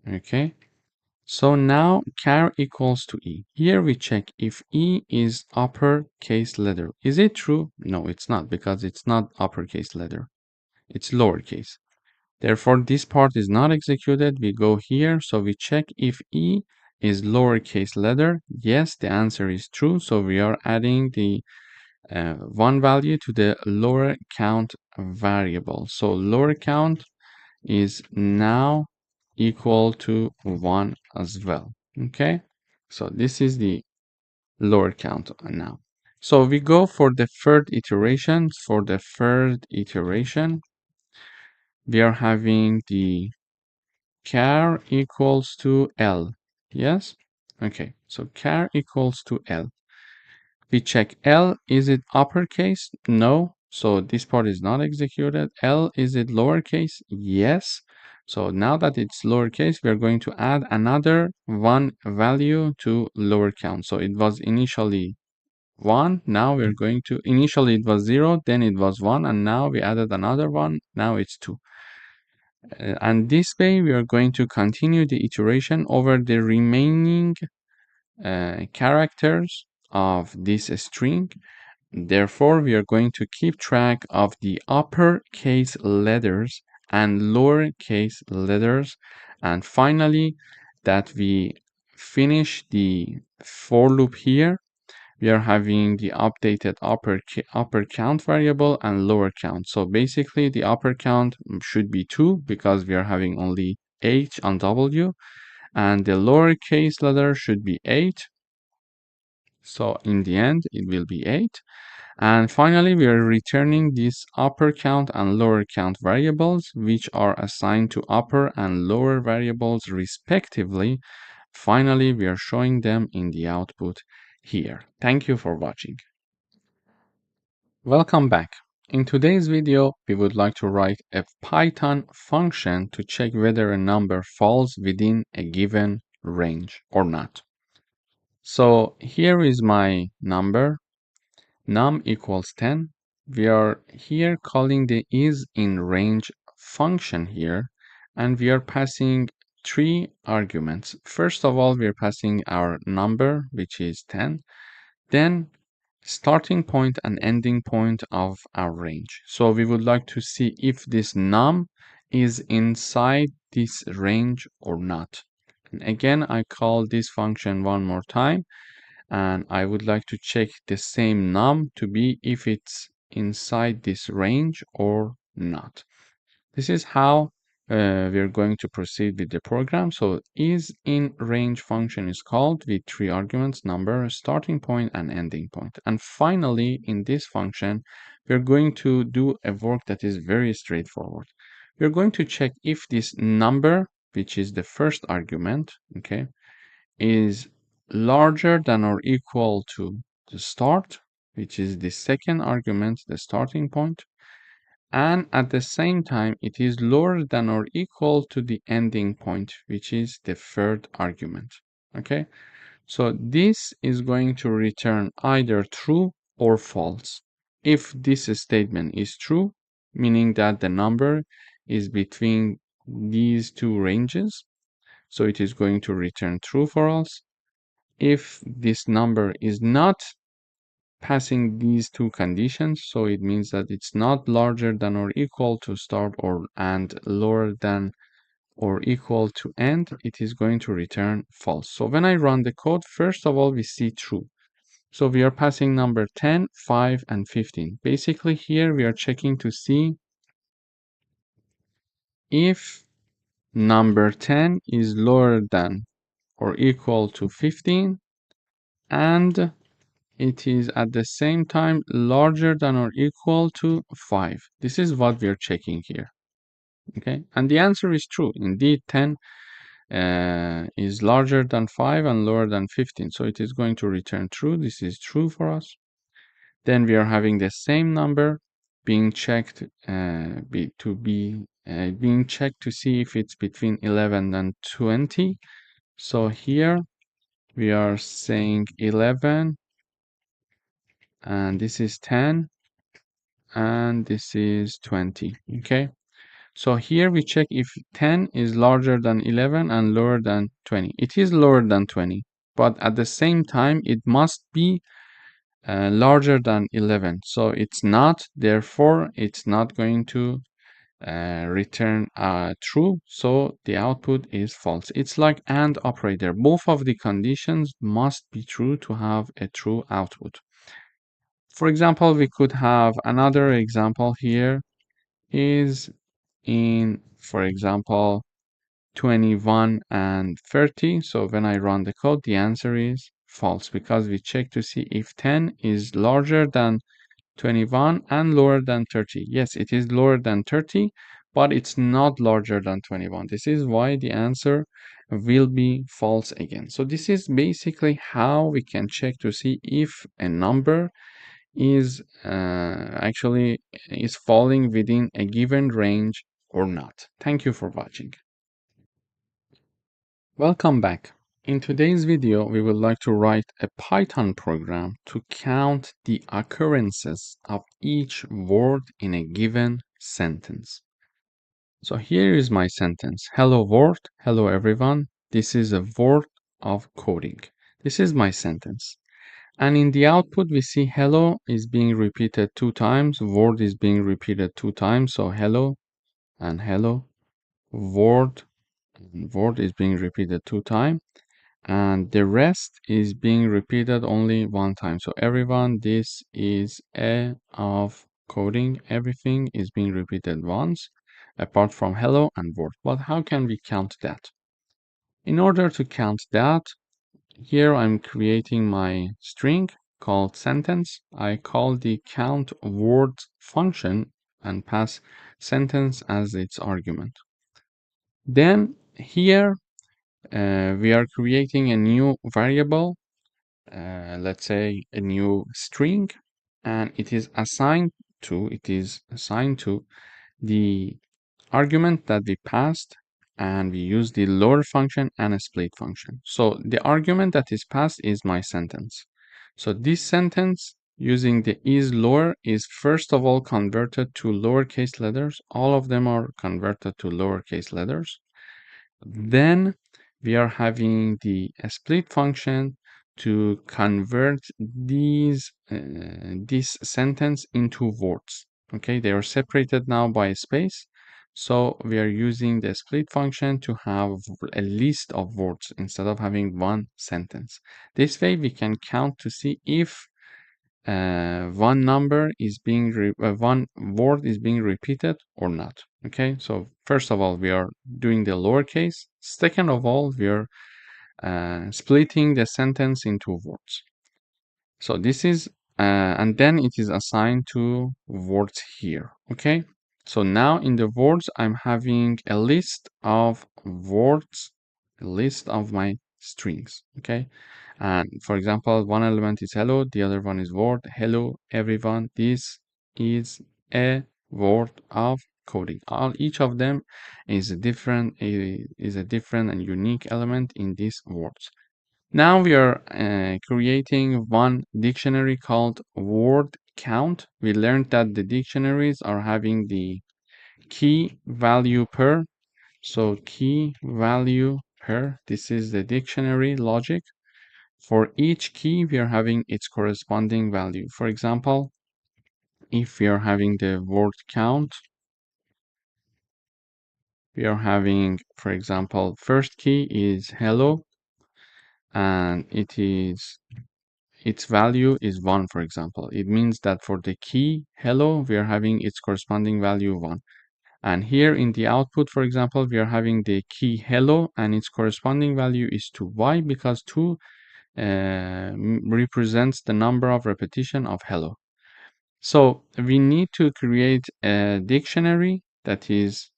Okay, so now char equals to E. Here we check if E is uppercase letter. Is it true? No, it's not, because it's not uppercase letter. It's lowercase. Therefore, this part is not executed. We go here, so we check if E is lowercase letter. Yes, the answer is true. So we are adding the 1 value to the lower count variable. So lower count is now equal to 1 as well. Okay, so this is the lower count now. So we go for the third iteration. For the third iteration, we are having the char equals to L. Yes? Okay, so char equals to L. We check L, is it uppercase? No. So this part is not executed. L, is it lowercase? Yes. So now that it's lowercase, we are going to add another 1 value to lower count. So it was initially 1. Now we're going to, initially it was 0, then it was 1, and now we added another 1. Now it's 2. And this way, we are going to continue the iteration over the remaining characters of this string. Therefore, we are going to keep track of the uppercase letters and lowercase letters. And finally, that we finish the for loop here, we are having the updated upper count variable and lower count. So basically the upper count should be 2 because we are having only H and W, and the lowercase letter should be 8. So in the end, it will be 8. And finally, we are returning these upper count and lower count variables, which are assigned to upper and lower variables respectively. Finally, we are showing them in the output here. Thank you for watching. Welcome back. In today's video, we would like to write a Python function to check whether a number falls within a given range or not. So here is my number, num equals 10. We are here calling the isInRange function here, and we are passing three arguments. First of all, we're passing our number, which is 10, then starting point and ending point of our range. So we would like to see if this num is inside this range or not. And again, I call this function one more time, and I would like to check the same num to be if it's inside this range or not. This is how we're going to proceed with the program. So is in range function is called with three arguments, number, starting point, and ending point. And finally, in this function, we're going to do a work that is very straightforward. We're going to check if this number, which is the first argument, okay, is larger than or equal to the start, which is the second argument, the starting point, and at the same time it is lower than or equal to the ending point, which is the third argument. Okay, so this is going to return either true or false. If this statement is true, meaning that the number is between these two ranges, so it is going to return true for us. If this number is not passing these two conditions, so it means that it's not larger than or equal to start or and lower than or equal to end, it is going to return false. So when I run the code, first of all, we see true. So we are passing number 10, 5, and 15. Basically here we are checking to see if number 10 is lower than or equal to 15, and it is at the same time larger than or equal to 5. This is what we are checking here. Okay, and the answer is true. Indeed, 10 is larger than 5 and lower than 15. So it is going to return true. This is true for us. Then we are having the same number being checked being checked to see if it's between 11 and 20. So here we are saying 11, and this is 10, and this is 20. Okay, so here we check if 10 is larger than 11 and lower than 20. It is lower than 20, but at the same time it must be larger than 11. So it's not, therefore it's not going to return true, so the output is false. It's like AND operator. Both of the conditions must be true to have a true output. For example, we could have another example here is in, for example, 21 and 30. So when I run the code, the answer is false because we check to see if 10 is larger than 21 and lower than 30. Yes, it is lower than 30, but it's not larger than 21. This is why the answer will be false again. So this is basically how we can check to see if a number is actually is falling within a given range or not. Thank you for watching. Welcome back. In today's video, we would like to write a Python program to count the occurrences of each word in a given sentence. So here is my sentence. Hello world, hello everyone. This is a word of coding. This is my sentence. And in the output, we see hello is being repeated 2 times, word is being repeated 2 times. So hello and hello, word and word is being repeated 2 times. And the rest is being repeated only 1 time. So everyone, this is a of coding. Everything is being repeated once, apart from hello and word. But how can we count that? In order to count that, here I'm creating my string called sentence. I call the count words function and pass sentence as its argument. Then here we are creating a new variable, let's say a new string, and it is assigned to the argument that we passed, and we use the lower function and a split function. So the argument that is passed is my sentence. So this sentence using the is lower is first of all converted to lowercase letters. All of them are converted to lowercase letters. Then we are having the split function to convert this sentence into words. Okay, they are separated now by a space. So we are using the split function to have a list of words instead of having one sentence. This way we can count to see if one word is being repeated or not. Okay, so first of all, we are doing the lowercase. Second of all, we are splitting the sentence into words. So this is, and then it is assigned to words here. Okay, so now in the words, I'm having a list of words, a list of my strings. Okay, and for example, one element is hello, the other one is word. Hello, everyone. This is a word of coding. Each of them is a different and unique element in these words. Now we are creating one dictionary called word count. We learned that the dictionaries are having the key value per. So key value per, this is the dictionary logic. For each key, we are having its corresponding value. For example, if we are having the word count, we are having, for example, first key is hello, and its value is 1, for example. It means that for the key hello, we are having its corresponding value 1. And here in the output, for example, we are having the key hello and its corresponding value is 2. Why? Because 2 represents the number of repetition of hello. So we need to create a dictionary that is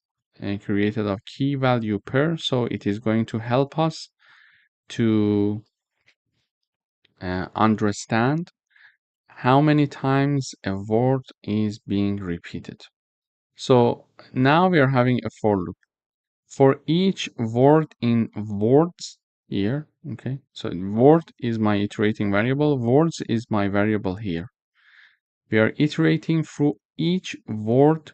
created of key value per. So it is going to help us to understand how many times a word is being repeated. So now we are having a for loop. For each word in words here, okay, so word is my iterating variable, words is my variable here. We are iterating through each word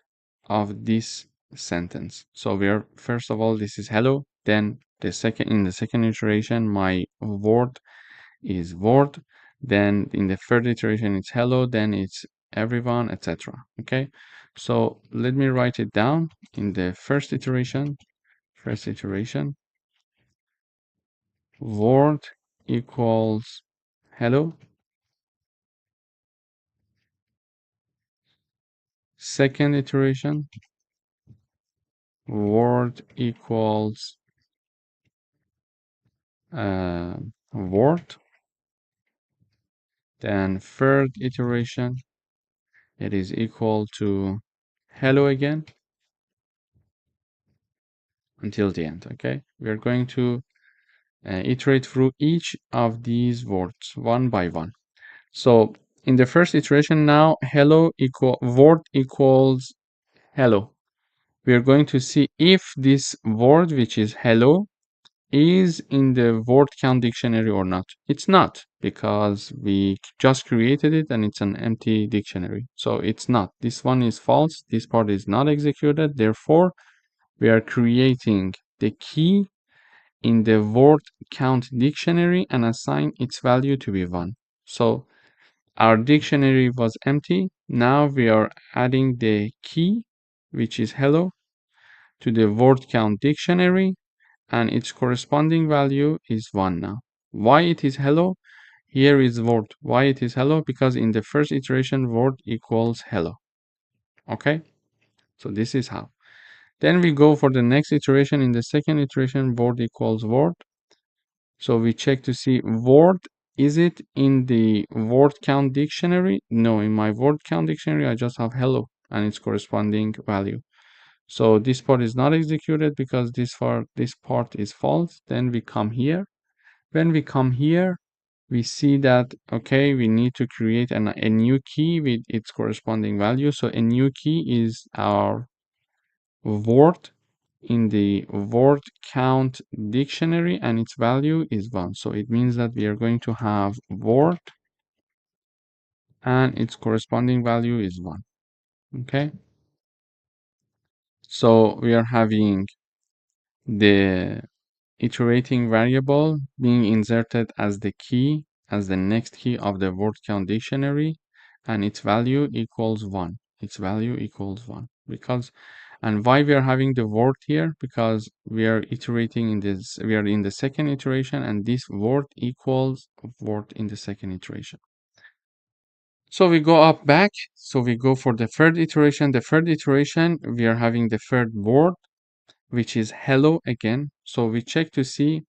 of this sentence. So we are, first of all, this is hello, then in the second iteration, my word is word, then in the third iteration it's hello, then it's everyone, etc. Okay, so let me write it down. In the first iteration, word equals hello. Second iteration, word equals word. Then third iteration, it is equal to hello again until the end. Okay, we are going to iterate through each of these words one by one. So in the first iteration now, word equals hello. We are going to see if this word, which is hello, is in the word count dictionary or not. It's not, because we just created it and it's an empty dictionary. So it's not. This one is false. This part is not executed. Therefore, we are creating the key in the word count dictionary and assign its value to be 1. So our dictionary was empty. Now we are adding the key, which is hello, to the word count dictionary, and its corresponding value is 1 now. Why it is hello? Here is word. Why it is hello? Because in the first iteration, word equals hello. Okay? So this is how. Then we go for the next iteration. In the second iteration, word equals word. So we check to see word, is it in the word count dictionary? No, in my word count dictionary, I just have hello and its corresponding value. So this part is not executed because this part is false. Then we come here. When we come here, we see that, okay, we need to create a new key with its corresponding value. So a new key is our word in the word count dictionary and its value is 1. So it means that we are going to have word and its corresponding value is 1. Okay. So we are having the iterating variable being inserted as the key, as the next key of the word count dictionary, and its value equals 1. Its value equals 1. Because, and why we are having the word here? Because we are iterating in this, we are in the second iteration, and this word equals word in the second iteration. So we go up back. So we go for the third iteration. The third iteration, we are having the third word, which is hello again. So we check to see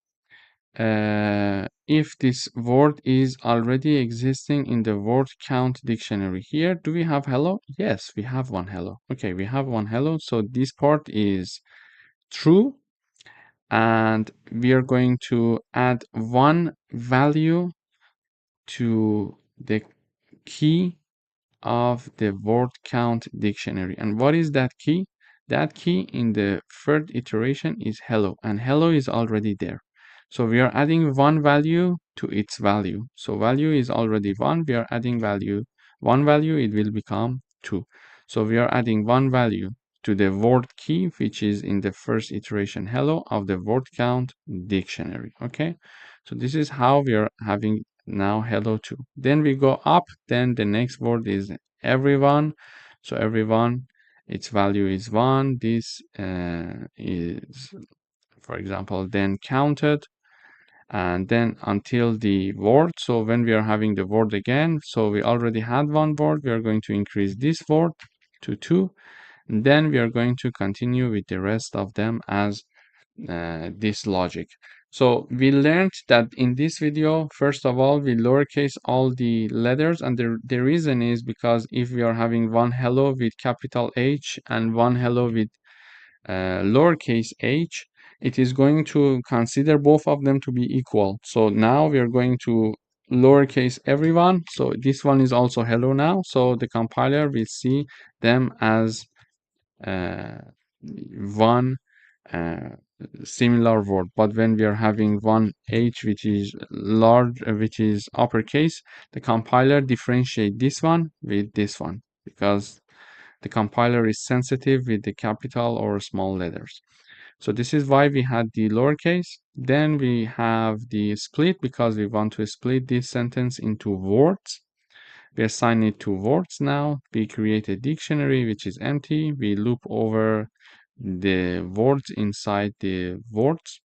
if this word is already existing in the word count dictionary. Here, do we have hello? Yes, we have one hello. Okay, we have one hello. So this part is true. And we are going to add one value to the key of the word count dictionary. And what is that key? That key in the third iteration is hello, and hello is already there. So we are adding one value to its value. So value is already one. We are adding one value, it will become two. So we are adding one value to the word key, which is in the first iteration hello of the word count dictionary. Okay. So this is how we are having now hello 2. Then we go up, then the next word is everyone. So everyone, its value is 1. This is, for example, then counted, and then until the word. So when we are having the word again, so we already had one word, we are going to increase this word to 2. And then we are going to continue with the rest of them as this logic. So we learned that in this video, first of all, we lowercase all the letters, and the reason is because if we are having one hello with capital H and one hello with lowercase h, it is going to consider both of them to be equal. So now we are going to lowercase everyone. So this one is also hello now. So the compiler will see them as uh, one uh, similar word. But when we are having one h which is large, which is uppercase, the compiler differentiate this one with this one because the compiler is sensitive with the capital or small letters. So this is why we had the lowercase. Then we have the split because we want to split this sentence into words. We assign it to words now. We create a dictionary which is empty. We loop over the words inside the words.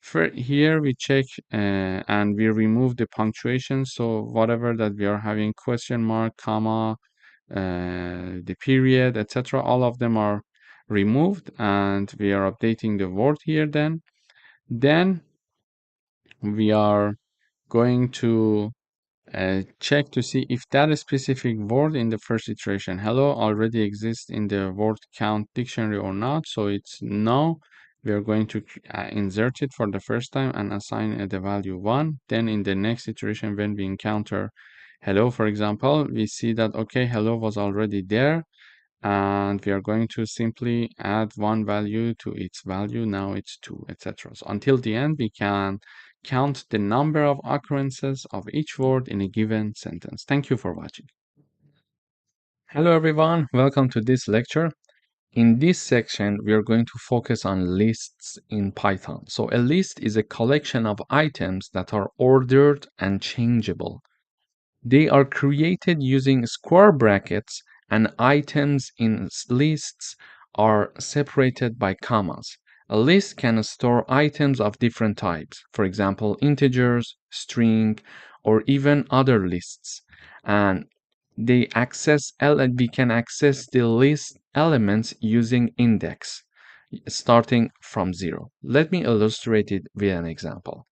For here we check and we remove the punctuation. So whatever that we are having, question mark, comma, the period, etc., all of them are removed, and we are updating the word here. Then we are going to check to see if that specific word in the first iteration hello already exists in the word count dictionary or not. So it's no. We are going to insert it for the first time and assign it the value 1. Then in the next iteration, when we encounter hello, for example, we see that okay, hello was already there, and we are going to simply add one value to its value. Now it's 2, etc. So until the end, we can count the number of occurrences of each word in a given sentence. Thank you for watching. Hello everyone, welcome to this lecture. In this section, we are going to focus on lists in Python. So a list is a collection of items that are ordered and changeable. They are created using square brackets, and items in lists are separated by commas. A list can store items of different types, for example, integers, string, or even other lists. And we can access the list elements using index, starting from 0. Let me illustrate it with an example.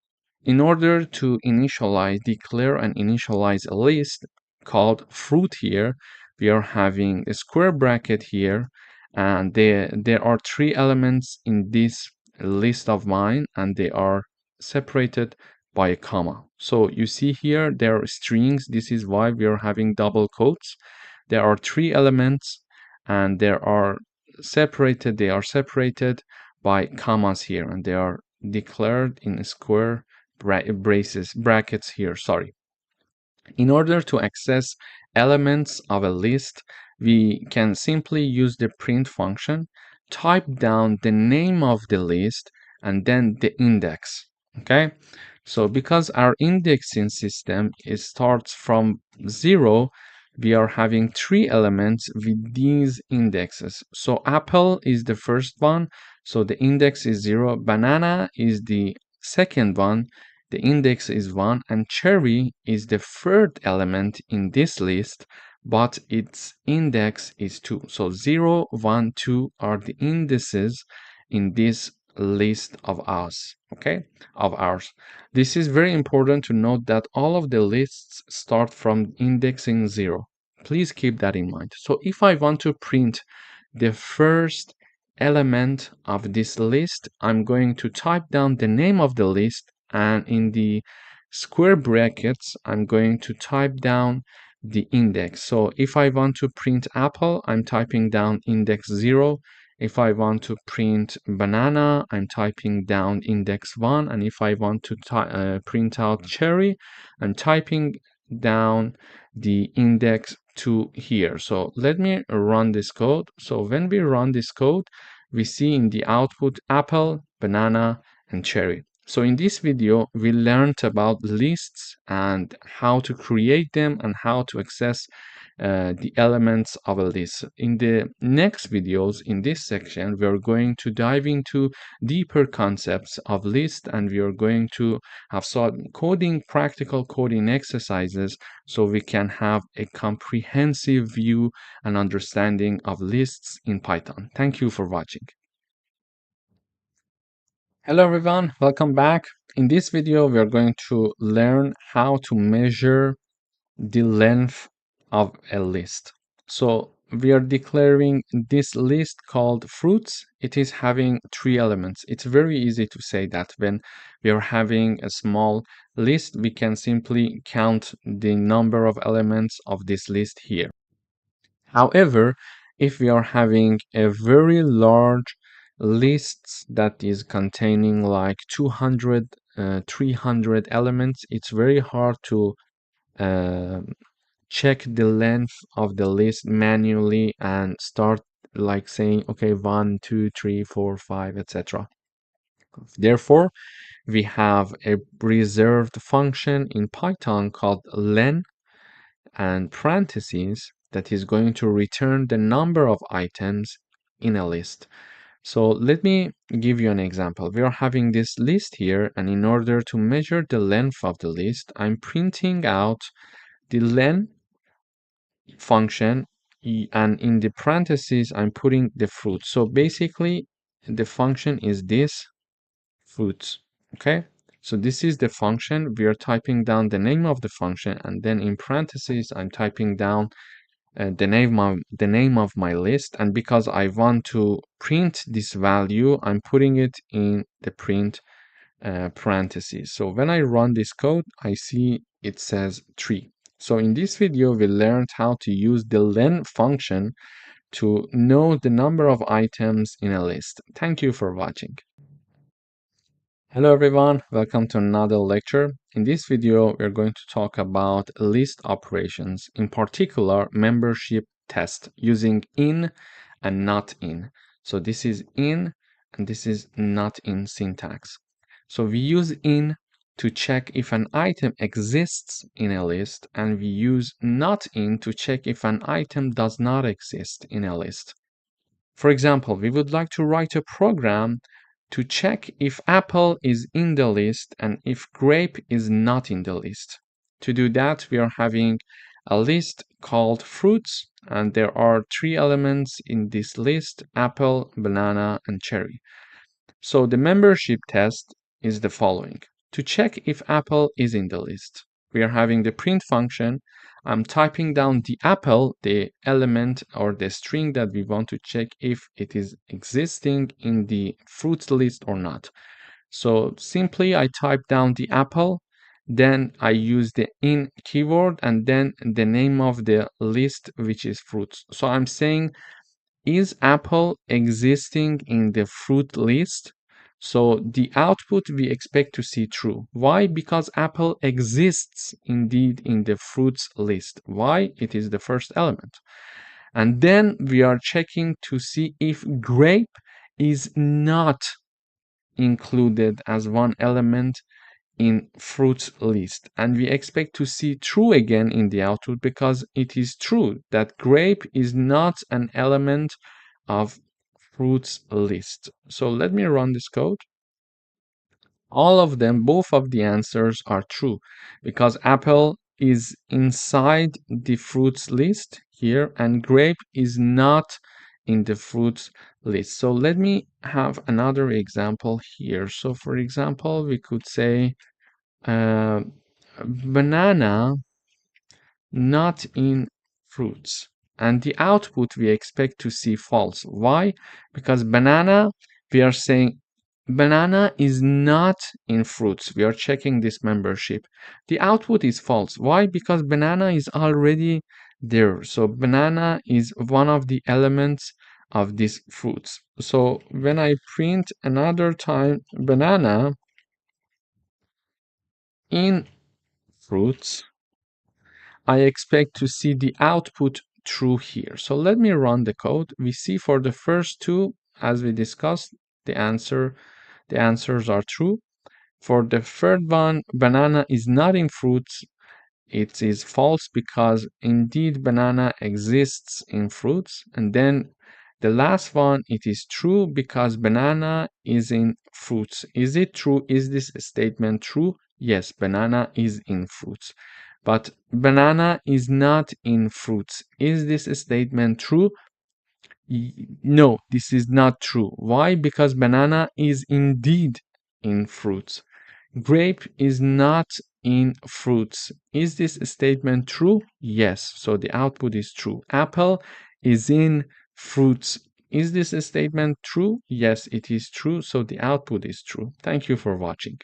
In order to declare and initialize a list called fruit here, we are having a square bracket here, and there are 3 elements in this list of mine, and they are separated by a comma. So you see here, there are strings. This is why we are having double quotes. There are 3 elements, and they are separated by commas here, and they are declared in square brackets here, sorry. In order to access elements of a list, we can simply use the print function, type down the name of the list, and then the index. Okay, so because our indexing system starts from 0, we are having 3 elements with these indexes. So apple is the first one, so the index is 0. Banana is the second one, the index is 1, and cherry is the third element in this list, but its index is 2. So 0, 1, 2 are the indices in this list of us, okay, of ours. This is very important to note that all of the lists start from indexing 0. Please keep that in mind. So if I want to print the first element of this list, I'm going to type down the name of the list, and in the square brackets, I'm going to type down the index. So if I want to print apple, I'm typing down index 0. If I want to print banana, I'm typing down index 1. And if I want to print out cherry, I'm typing down the index 2 here. So let me run this code. So when we run this code, we see in the output apple, banana, and cherry. So in this video, we learned about lists and how to create them and how to access the elements of a list. In the next videos, in this section, we are going to dive into deeper concepts of list, and we are going to have some practical coding exercises so we can have a comprehensive view and understanding of lists in Python. Thank you for watching. Hello everyone, welcome back. In this video, we are going to learn how to measure the length of a list. So we are declaring this list called fruits. It is having 3 elements. It's very easy to say that when we are having a small list, we can simply count the number of elements of this list here. However, if we are having a very large list that is containing like 200, 300 elements, it's very hard to uh, check the length of the list manually and start like saying, okay, 1, 2, 3, 4, 5, etc. Therefore, we have a reserved function in Python called len and parentheses that is going to return the number of items in a list. So let me give you an example. We are having this list here, and in order to measure the length of the list, I'm printing out the len function, and in the parentheses, I'm putting the fruit. So basically, the function is this fruits, okay? So this is the function. We are typing down the name of the function, and then in parentheses, I'm typing down the name of my list. And because I want to print this value, I'm putting it in the print parentheses. So when I run this code, I see it says 3. So in this video, we learned how to use the len function to know the number of items in a list. Thank you for watching. Hello everyone, welcome to another lecture. In this video, we're going to talk about list operations, in particular membership test using in and not in. So this is in and this is not in syntax. So we use in to check if an item exists in a list, and we use not in to check if an item does not exist in a list. For example, we would like to write a program to check if apple is in the list and if grape is not in the list. To do that, we are having a list called fruits, and there are 3 elements in this list: apple, banana, and cherry. So the membership test is the following. To check if apple is in the list, we are having the print function. I'm typing down the apple, the element or the string that we want to check if it is existing in the fruits list or not. So simply I type down the apple, then I use the in keyword, and then the name of the list, which is fruits. So I'm saying, is apple existing in the fruit list? So the output we expect to see true. Why? Because apple exists indeed in the fruits list. Why? It is the first element. And then we are checking to see if grape is not included as one element in fruits list, and we expect to see true again in the output because it is true that grape is not an element of fruits list. So let me run this code. All of them, both of the answers are true because apple is inside the fruits list here and grape is not in the fruits list. So let me have another example here. So for example, we could say uh, banana not in fruits. And the output we expect to see false. Why? Because banana, we are saying banana is not in fruits. We are checking this membership. The output is false. Why? Because banana is already there. So banana is one of the elements of these fruits. So when I print another time banana in fruits, I expect to see the output true here. So let me run the code. We see for the first two, as we discussed, the answers are true. For the third one, banana is not in fruits. It is false because indeed banana exists in fruits. And then the last one, it is true because banana is in fruits. Is it true? Is this statement true? Yes, banana is in fruits. But banana is not in fruits. Is this statement true? No, this is not true. Why? Because banana is indeed in fruits. Grape is not in fruits. Is this statement true? Yes, so the output is true. Apple is in fruits. Is this statement true? Yes, it is true, so the output is true. Thank you for watching.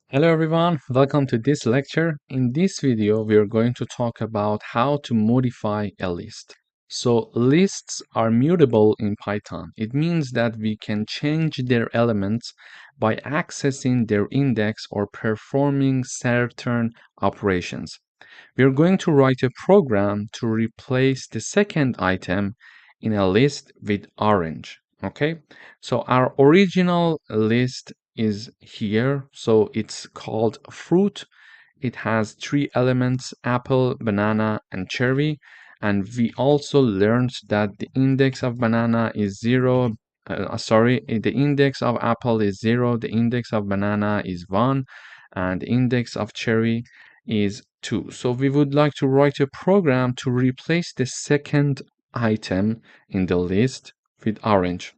Hello everyone, welcome to this lecture. In this video, we are going to talk about how to modify a list. So lists are mutable in Python. It means that we can change their elements by accessing their index or performing certain operations. We are going to write a program to replace the second item in a list with orange. Okay, so our original list is here. So it's called fruit. It has three elements: apple, banana, and cherry. And we also learned that the index of banana is 0. The index of apple is 0, the index of banana is 1, and the index of cherry is 2. So we would like to write a program to replace the second item in the list with orange.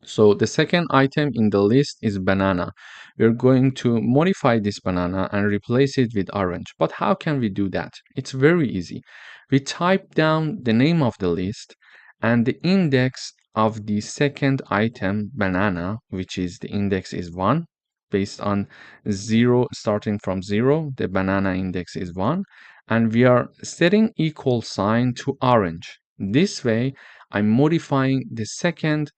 So the second item in the list is banana. We're going to modify this banana and replace it with orange. But how can we do that? It's very easy. We type down the name of the list and the index of the second item, banana, which is the index is 1, based on 0, starting from 0, the banana index is 1, and we are setting equal sign to orange. This way, I'm modifying the second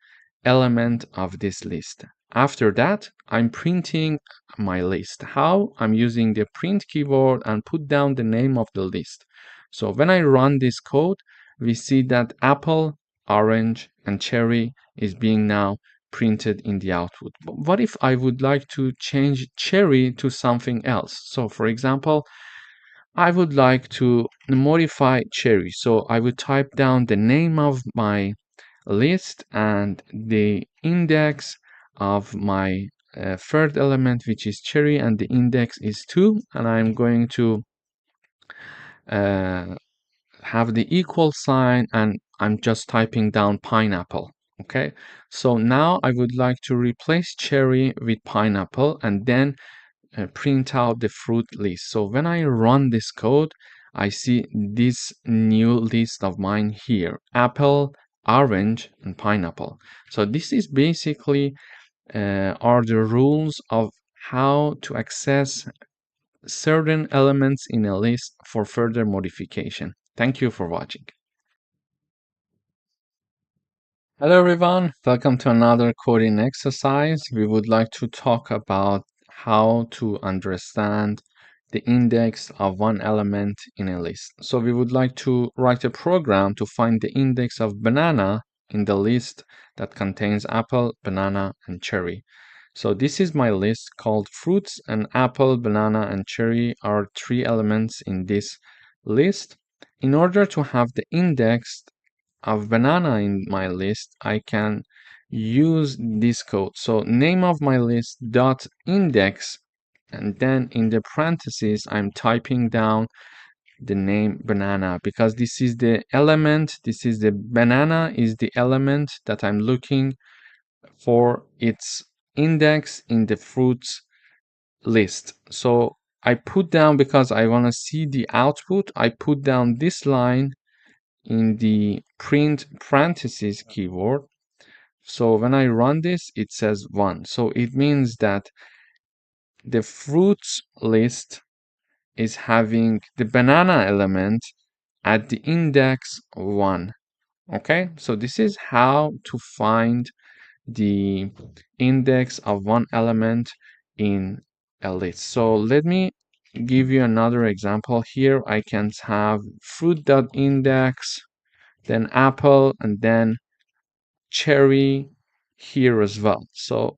element of this list. After that, I'm printing my list. How? I'm using the print keyword and put down the name of the list. So when I run this code, we see that apple, orange, and cherry is being now printed in the output. But what if I would like to change cherry to something else? So for example, I would like to modify cherry. So I would type down the name of my list and the index of my third element, which is cherry, and the index is 2, and I'm going to uh, have the equal sign, and I'm just typing down pineapple. Okay, so now I would like to replace cherry with pineapple and then print out the fruit list. So when I run this code, I see this new list of mine here: apple, orange, and pineapple. So this is basically are the rules of how to access certain elements in a list for further modification. Thank you for watching. Hello everyone, welcome to another coding exercise. We would like to talk about how to understand the index of one element in a list. So we would like to write a program to find the index of banana in the list that contains apple, banana, and cherry. So this is my list called fruits, and apple, banana, and cherry are 3 elements in this list. In order to have the index of banana in my list, I can use this code. So name of my list dot index, and then in the parentheses, I'm typing down the name banana because this is the element, this is the banana is the element that I'm looking for its index in the fruits list. So I put down, because I want to see the output, I put down this line in the print parentheses keyword. So when I run this, it says 1. So it means that the fruits list is having the banana element at the index 1. Okay, so this is how to find the index of one element in a list. So let me give you another example here. I can have fruit.index, then apple, and then cherry here as well. So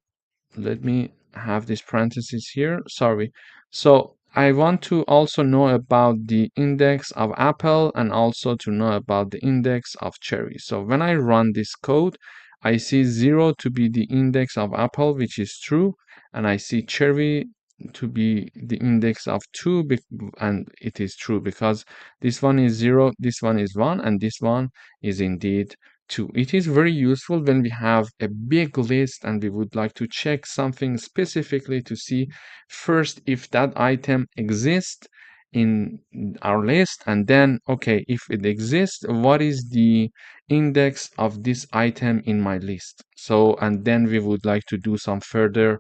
let me have this parenthesis here. Sorry. So I want to also know about the index of apple and also to know about the index of cherry. So when I run this code, I see 0 to be the index of apple, which is true, and I see cherry to be the index of 2, and it is true because this one is 0, this one is 1, and this one is indeed 2. It is very useful when we have a big list and we would like to check something specifically to see first if that item exists in our list, and then, okay, if it exists, what is the index of this item in my list? So, and then we would like to do some further,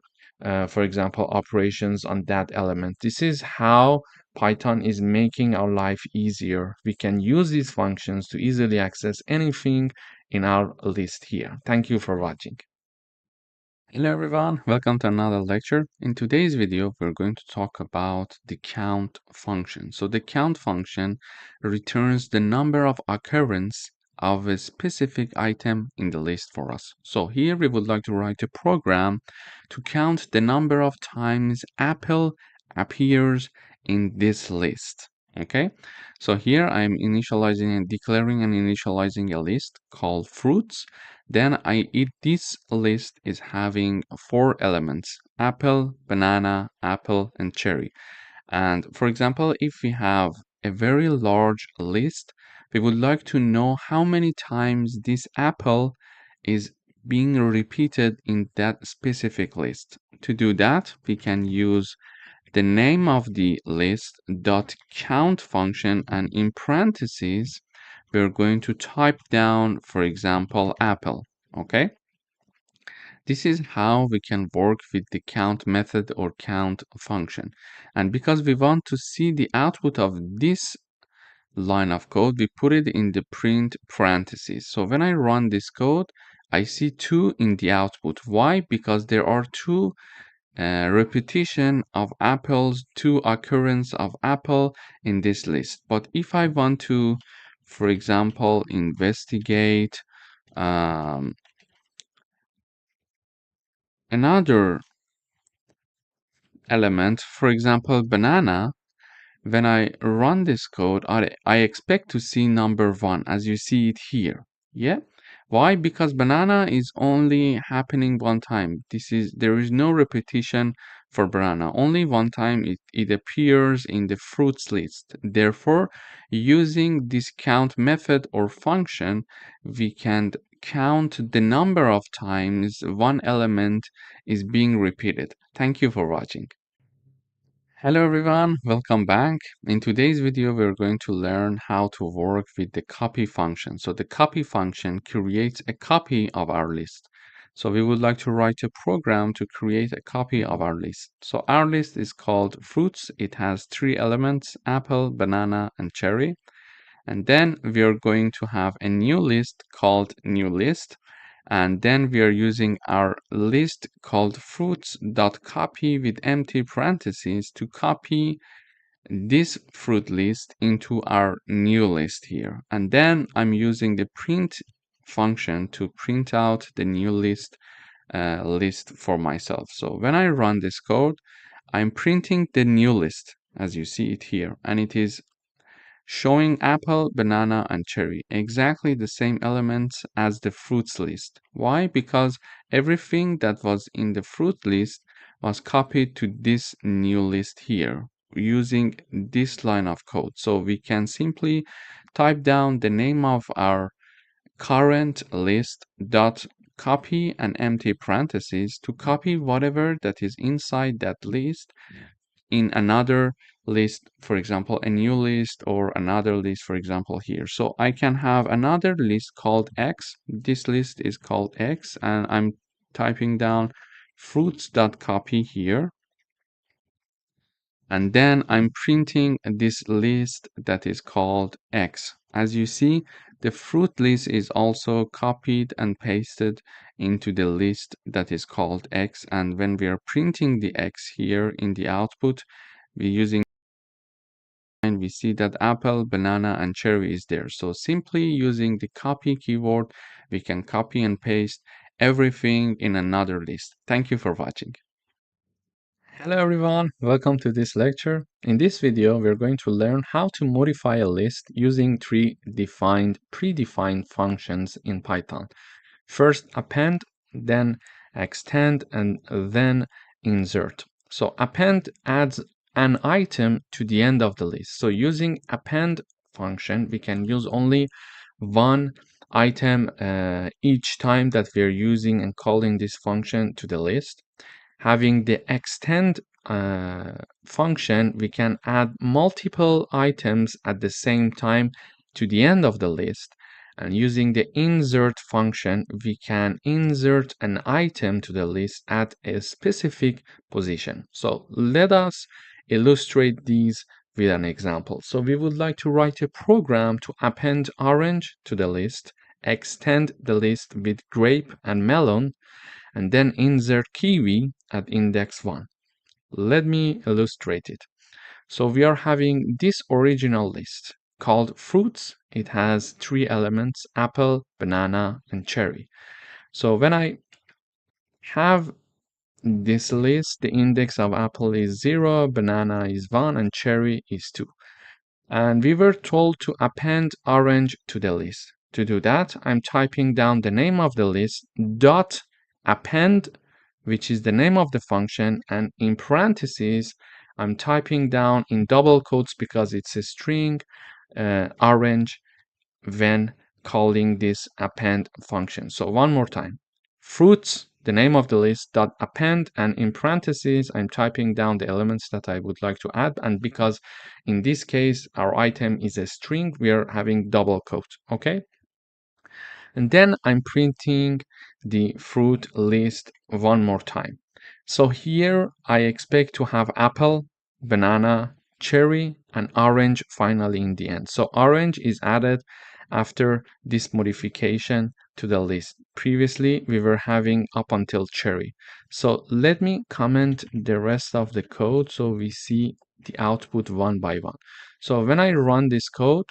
for example, operations on that element. This is how Python is making our life easier. We can use these functions to easily access anything in our list here. Thank you for watching. Hello everyone, welcome to another lecture. In today's video, we're going to talk about the count function. So the count function returns the number of occurrence of a specific item in the list for us. So here we would like to write a program to count the number of times apple appears in this list. Okay, so here I'm initializing and declaring and initializing a list called fruits. Then this list is having 4 elements: apple, banana, apple, and cherry. And for example, if we have a very large list, we would like to know how many times this apple is being repeated in that specific list. To do that, we can use the name of the list dot count function, and in parentheses we're going to type down, for example, apple. Okay, this is how we can work with the count method or count function. And because we want to see the output of this line of code, we put it in the print parentheses. So when I run this code, I see 2 in the output. Why? Because there are 2 repetition of apples, 2 occurrence of apple in this list. But if I want to, for example, investigate another element, for example, banana, when I run this code, I expect to see number 1 as you see it here. Yeah. Why? Because banana is only happening one time. There is no repetition for banana. Only one time it appears in the fruits list. Therefore, using this count method or function, we can count the number of times one element is being repeated. Thank you for watching. Hello everyone, welcome back. In today's video, we're going to learn how to work with the copy function. So the copy function creates a copy of our list. So we would like to write a program to create a copy of our list. So our list is called fruits. It has 3 elements: apple, banana, and cherry. And then we are going to have a new list called new list. And then we are using our list called fruits.copy with empty parentheses to copy this fruit list into our new list here. And then I'm using the print function to print out the new list for myself. So when I run this code, I'm printing the new list as you see it here, and it is showing apple, banana, and cherry, exactly the same elements as the fruits list. Why? Because everything that was in the fruit list was copied to this new list here using this line of code. So we can simply type down the name of our current list dot copy an empty parentheses to copy whatever that is inside that list in another list, for example, a new list or another list, for example, here. So I can have another list called X. This list is called X, and I'm typing down fruits.copy here. And then I'm printing this list that is called X. As you see, the fruit list is also copied and pasted into the list that is called X. And when we are printing the X here in the output, we're using and we see that apple, banana, and cherry is there. So simply using the copy keyword, we can copy and paste everything in another list. Thank you for watching. Hello everyone, welcome to this lecture. In this video, we're going to learn how to modify a list using three predefined functions in Python. First append, then extend, and then insert. So append adds an item to the end of the list. So using append function, we can use only one item each time that we're using and calling this function to the list. Having the extend function, we can add multiple items at the same time to the end of the list. And using the insert function, we can insert an item to the list at a specific position. So let us illustrate these with an example. So we would like to write a program to append orange to the list, extend the list with grape and melon, and then insert kiwi at index 1. Let me illustrate it. So we are having this original list called fruits. It has three elements: apple, banana, and cherry. So when I have this list, the index of apple is 0, banana is 1, and cherry is 2. And we were told to append orange to the list. To do that, I'm typing down the name of the list dot append, which is the name of the function, and in parentheses, I'm typing down in double quotes because it's a string orange when calling this append function. So one more time, fruits, the name of the list dot append, and in parentheses I'm typing down the elements that I would like to add, and because in this case our item is a string, we are having double quote. Okay, and then I'm printing the fruit list one more time. So here I expect to have apple, banana, cherry, and orange finally in the end. So orange is added after this modification to the list. Previously, we were having up until cherry. So let me comment the rest of the code so we see the output one by one. So when I run this code,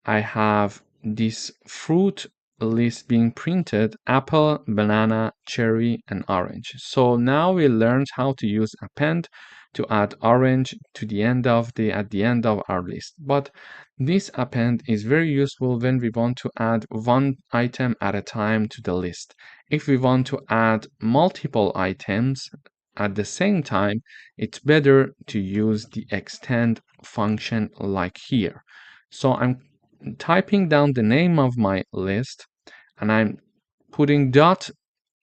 I have this fruit list being printed: apple, banana, cherry, and orange. So now we learned how to use append to add orange to the end of at the end of our list. But this append is very useful when we want to add one item at a time to the list. If we want to add multiple items at the same time, it's better to use the extend function like here. So I'm typing down the name of my list, and I'm putting dot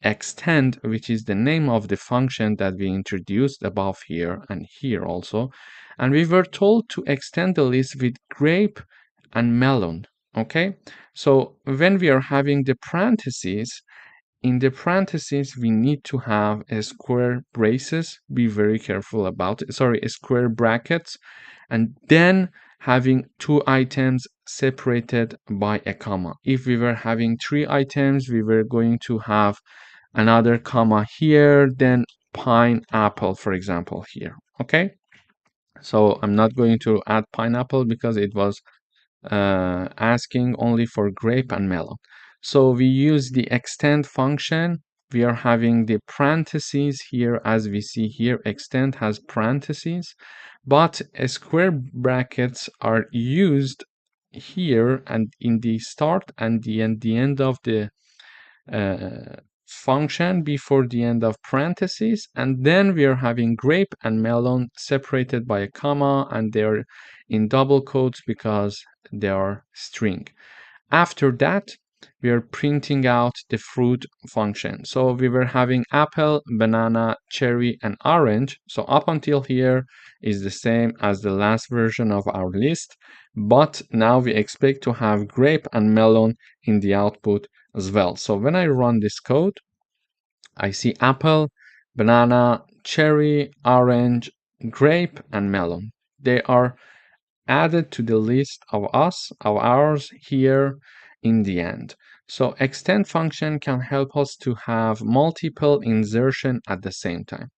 extend, which is the name of the function that we introduced above here and here also. And we were told to extend the list with grape and melon. Okay, so when we are having the parentheses, in the parentheses we need to have a square braces. Be very careful about it. Sorry, square brackets, and then having two items separated by a comma. If we were having three items, we were going to have another comma here, then pineapple, for example, here. Okay, so I'm not going to add pineapple because it was asking only for grape and melon. So we use the extend function. We are having the parentheses here, as we see here. Extend has parentheses, but square brackets are used here and in the start and the end of the function before the end of parentheses, and then we are having grape and melon separated by a comma, and they're in double quotes because they are string. After that, we are printing out the fruit function. So we were having apple, banana, cherry, and orange. So up until here is the same as the last version of our list, but now we expect to have grape and melon in the output as well. So when I run this code, I see apple, banana, cherry, orange, grape, and melon. They are added to the list of ours here in the end. So extend function can help us to have multiple insertion at the same time.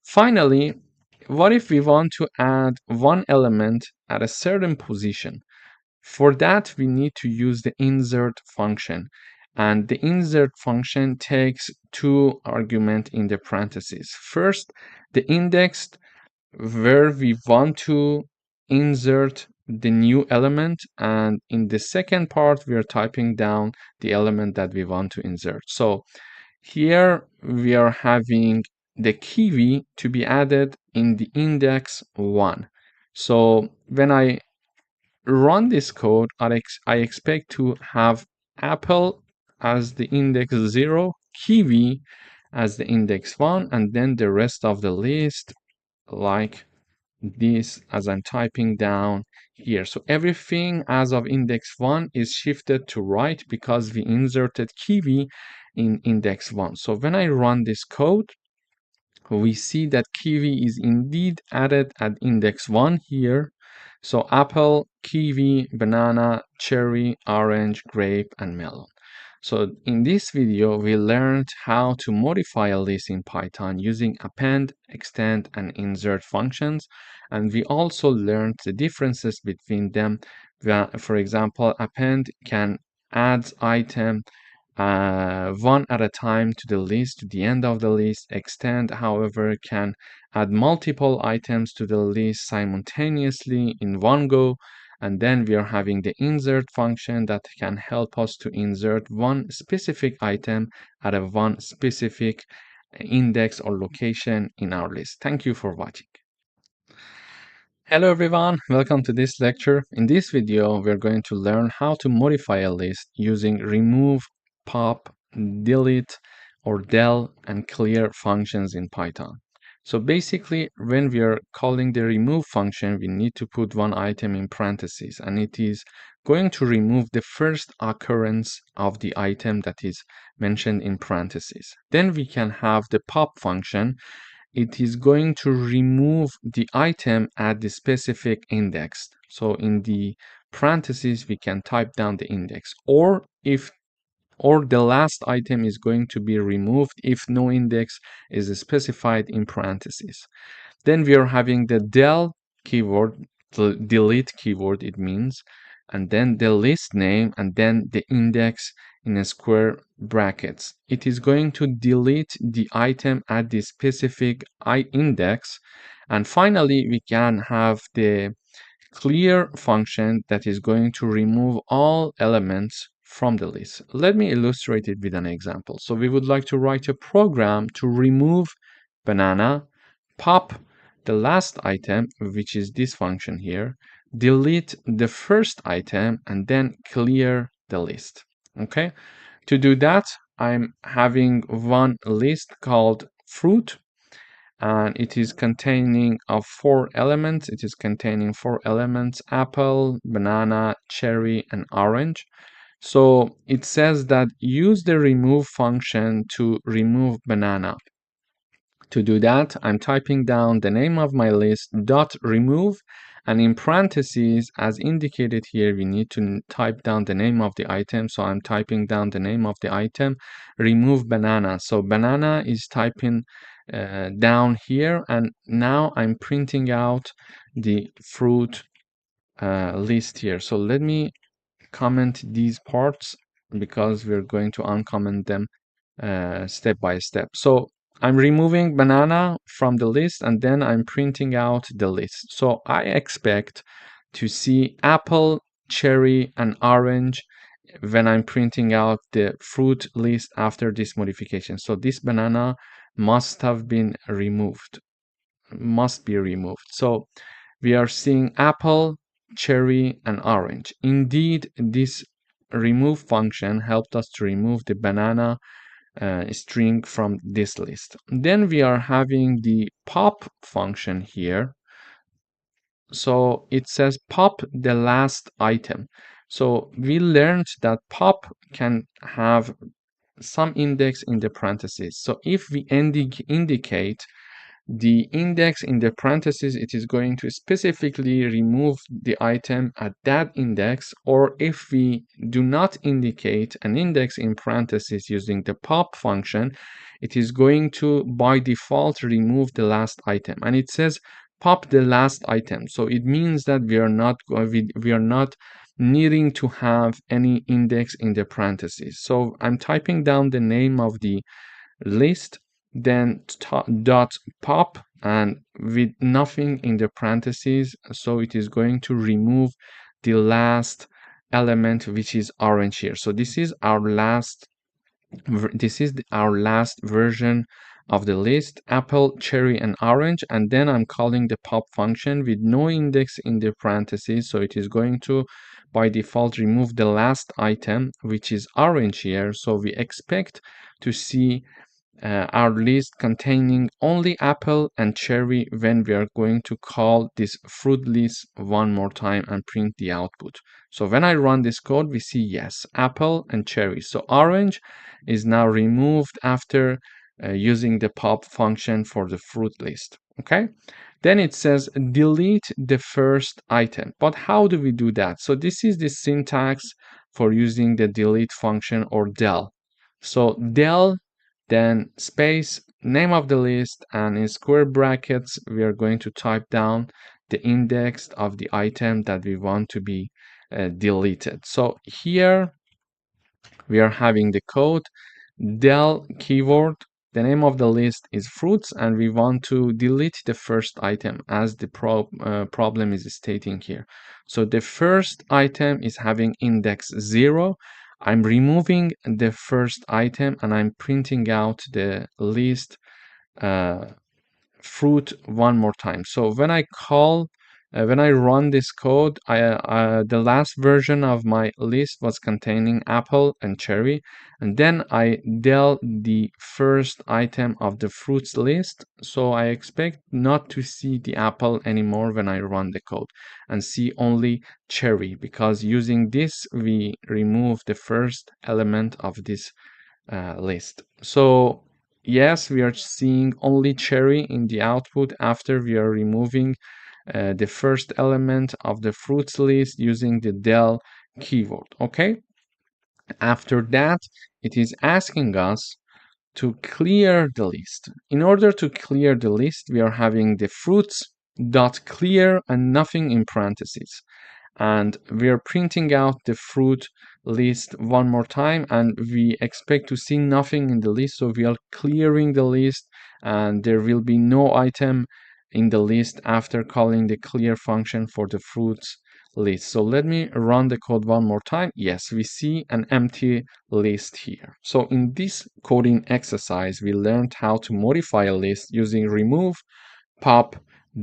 Finally, what if we want to add one element at a certain position? For that, we need to use the insert function. And the insert function takes two arguments in the parentheses. First, the index where we want to insert the new element, and in the second part we are typing down the element that we want to insert. So here we are having the kiwi to be added in the index 1. So when I run this code, I expect to have apple as the index 0, kiwi as the index 1, and then the rest of the list like this as I'm typing down here. So everything as of index 1 is shifted to right because we inserted kiwi in index 1. So when I run this code, we see that kiwi is indeed added at index 1 here. So apple, kiwi, banana, cherry, orange, grape, and melon. So in this video, we learned how to modify a list in Python using append, extend, and insert functions. And we also learned the differences between them. For example, append can add item one at a time to the list, to the end of the list. Extend, however, can add multiple items to the list simultaneously in one go. And then we are having the insert function that can help us to insert one specific item at a one specific index or location in our list. Thank you for watching. Hello everyone, welcome to this lecture. In this video, we're going to learn how to modify a list using remove, pop, delete, or del and clear functions in Python. So basically, when we are calling the remove function, we need to put one item in parentheses, and it is going to remove the first occurrence of the item that is mentioned in parentheses. Then we can have the pop function. It is going to remove the item at the specific index. So in the parentheses, we can type down the index, or the last item is going to be removed if no index is specified in parentheses. Then we are having the del keyword, the delete keyword it means, and then the list name, and then the index in a square brackets. It is going to delete the item at the specific index. And finally, we can have the clear function that is going to remove all elements from the list. Let me illustrate it with an example. So we would like to write a program to remove banana, pop the last item, which is this function here, delete the first item, and then clear the list. Okay, to do that, I'm having one list called fruit, and it is containing of 4 elements. It is containing 4 elements: apple, banana, cherry, and orange. So it says that use the remove function to remove banana. To do that, I'm typing down the name of my list dot remove, and in parentheses, as indicated here, we need to type down the name of the item. So I'm typing down the name of the item, remove banana. So banana is typing down here, and now I'm printing out the fruit list here. So let me comment these parts because we're going to uncomment them step by step. So I'm removing banana from the list and then I'm printing out the list. So I expect to see apple, cherry, and orange when I'm printing out the fruit list after this modification. So this banana must have been removed, must be removed. So we are seeing apple, cherry, and orange. Indeed, this remove function helped us to remove the banana string from this list. Then we are having the pop function here. So it says pop the last item. So we learned that pop can have some index in the parentheses. So if we indicate the index in the parentheses, it is going to specifically remove the item at that index, or if we do not indicate an index in parentheses using the pop function, it is going to by default remove the last item. And it says pop the last item, so it means that we are not needing to have any index in the parentheses. So I'm typing down the name of the list, then dot pop, and with nothing in the parentheses, so it is going to remove the last element, which is orange here. So this is our last version of the list, apple, cherry, and orange. And then I'm calling the pop function with no index in the parentheses, so it is going to by default remove the last item, which is orange here. So we expect to see our list containing only apple and cherry when we are going to call this fruit list one more time and print the output. So when I run this code, we see yes, apple and cherry. So orange is now removed after using the pop function for the fruit list. Okay. Then it says delete the first item. But how do we do that? So this is the syntax for using the delete function, or del. So del, then space, name of the list, and in square brackets, we are going to type down the index of the item that we want to be deleted. So here we are having the code del keyword. The name of the list is fruits, and we want to delete the first item as the problem is stating here. So the first item is having index 0. I'm removing the first item and I'm printing out the list uh, fruit one more time. So when I run this code, the last version of my list was containing apple and cherry, and then I del the first item of the fruits list. So I expect not to see the apple anymore when I run the code and see only cherry, because using this we remove the first element of this list. So yes, we are seeing only cherry in the output after we are removing the first element of the fruits list using the del keyword. Okay. After that, it is asking us to clear the list. In order to clear the list, we are having the fruits dot clear and nothing in parentheses, and we are printing out the fruit list one more time, and we expect to see nothing in the list, so we are clearing the list and there will be no item in the list after calling the clear function for the fruits list. So let me run the code one more time. Yes, we see an empty list here. So in this coding exercise, we learned how to modify a list using remove, pop,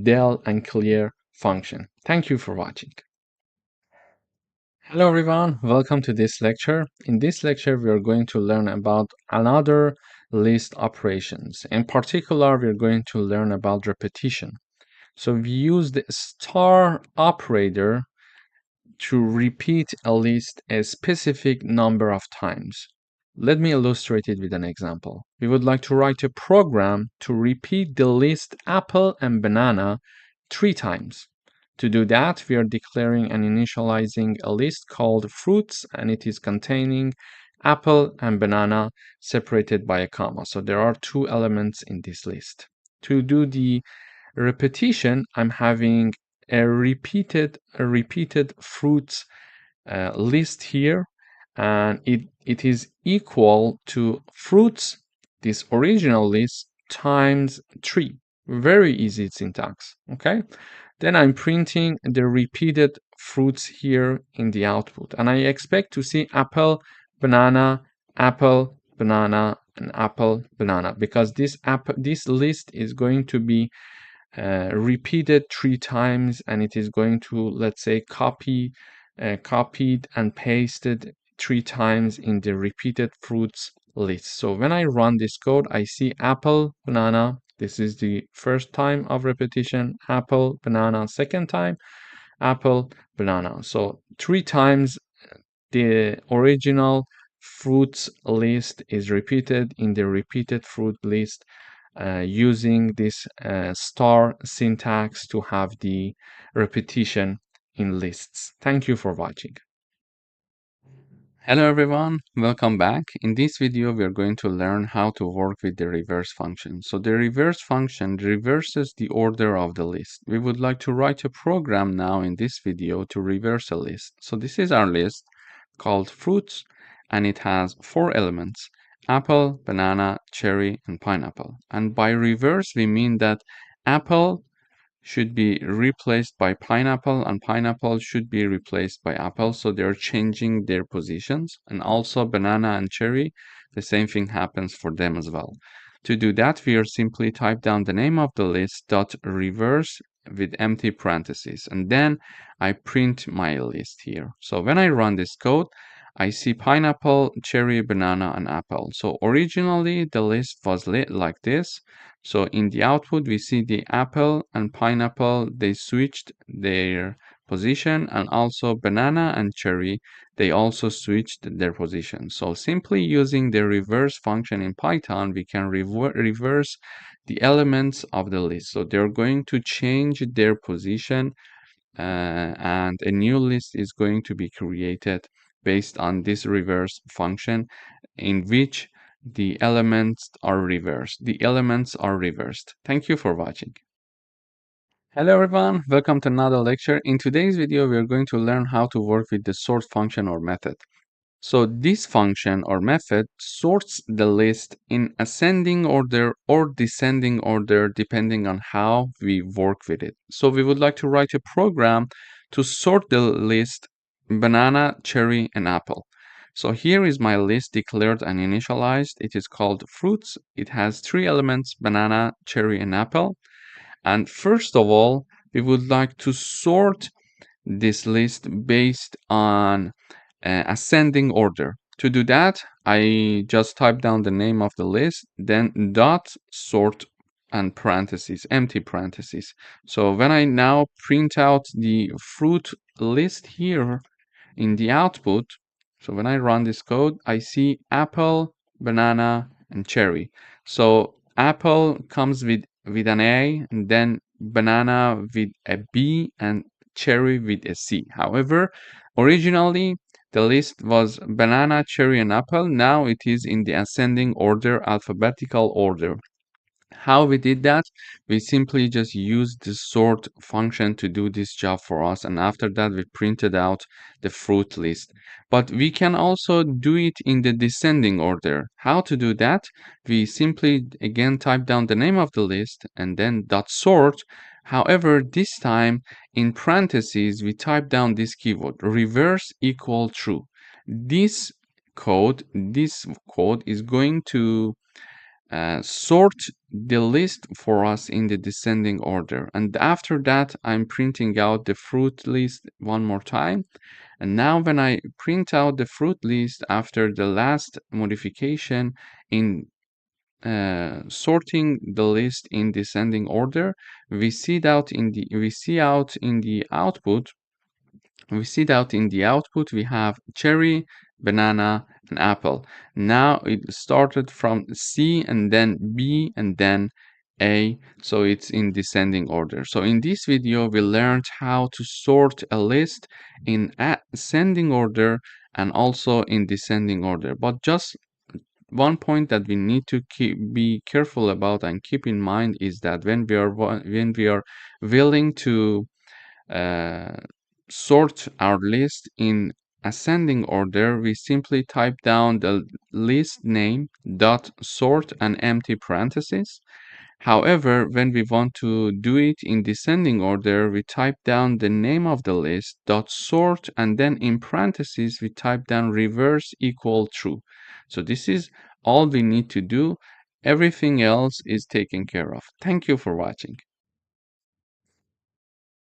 del, and clear function. Thank you for watching. Hello everyone, welcome to this lecture. In this lecture, we are going to learn about another list operations. In particular, we are going to learn about repetition. So we use the star operator to repeat a list a specific number of times. Let me illustrate it with an example. We would like to write a program to repeat the list apple and banana 3 times. To do that, we are declaring and initializing a list called fruits, and it is containing apple and banana separated by a comma. So there are 2 elements in this list. To do the repetition, I'm having a repeated fruits list here, and it is equal to fruits, this original list, times 3. Very easy syntax, okay? Then I'm printing the repeated fruits here in the output, and I expect to see apple, banana, apple, banana, and apple, banana, because this list is going to be repeated 3 times, and it is going to, let's say, copied and pasted 3 times in the repeated fruits list. So when I run this code, I see apple, banana. This is the first time of repetition. Apple, banana, second time. Apple, banana. So 3 times the original fruits list is repeated in the repeated fruit list using this star syntax to have the repetition in lists. Thank you for watching. Hello everyone, welcome back. In this video, we are going to learn how to work with the reverse function. So the reverse function reverses the order of the list. We would like to write a program now in this video to reverse a list. So this is our list called fruits, and it has 4 elements: apple, banana, cherry, and pineapple. And by reverse, we mean that apple should be replaced by pineapple, and pineapple should be replaced by apple. So they're changing their positions. And also banana and cherry, the same thing happens for them as well. To do that, we are simply type down the name of the list dot reverse with empty parentheses, and then I print my list here. So when I run this code, I see pineapple, cherry, banana, and apple. So originally the list was lit like this. So in the output, we see the apple and pineapple, they switched their position, and also banana and cherry, they also switched their position. So simply using the reverse function in Python, we can reverse the elements of the list. So they're going to change their position, and a new list is going to be created based on this reverse function, in which the elements are reversed. The elements are reversed. Thank you for watching. Hello everyone, welcome to another lecture. In today's video, we are going to learn how to work with the sort function or method. So this function or method sorts the list in ascending order or descending order depending on how we work with it. So we would like to write a program to sort the list banana, cherry, and apple. So here is my list declared and initialized. It is called fruits. It has 3 elements: banana, cherry, and apple. And first of all, we would like to sort this list based on ascending order. To do that, I just type down the name of the list, then dot sort and parentheses, empty parentheses. So when I now print out the fruit list here in the output, so when I run this code, I see apple, banana, and cherry. So apple comes with an A, and then banana with a B, and cherry with a C. However, originally the list was banana, cherry, and apple. Now it is in the ascending order, alphabetical order. How we did that? We simply just used the sort function to do this job for us, and after that we printed out the fruit list. But we can also do it in the descending order. How to do that? We simply again type down the name of the list and then dot sort. However, this time in parentheses we type down this keyword, reverse equal true. This code is going to sort the list for us in the descending order. And after that, I'm printing out the fruit list one more time. And now when I print out the fruit list after the last modification in sorting the list in descending order, we see out in the output we have cherry, banana, and apple. Now it started from C and then B and then A, so it's in descending order. So in this video, we learned how to sort a list in ascending order and also in descending order. But just one point that we need to be careful about and keep in mind is that when we are willing to uh, sort our list in ascending order, we simply type down the list name dot sort and empty parentheses. However, when we want to do it in descending order, we type down the name of the list dot sort, and then in parentheses we type down reverse equal true. So this is all we need to do. Everything else is taken care of. Thank you for watching.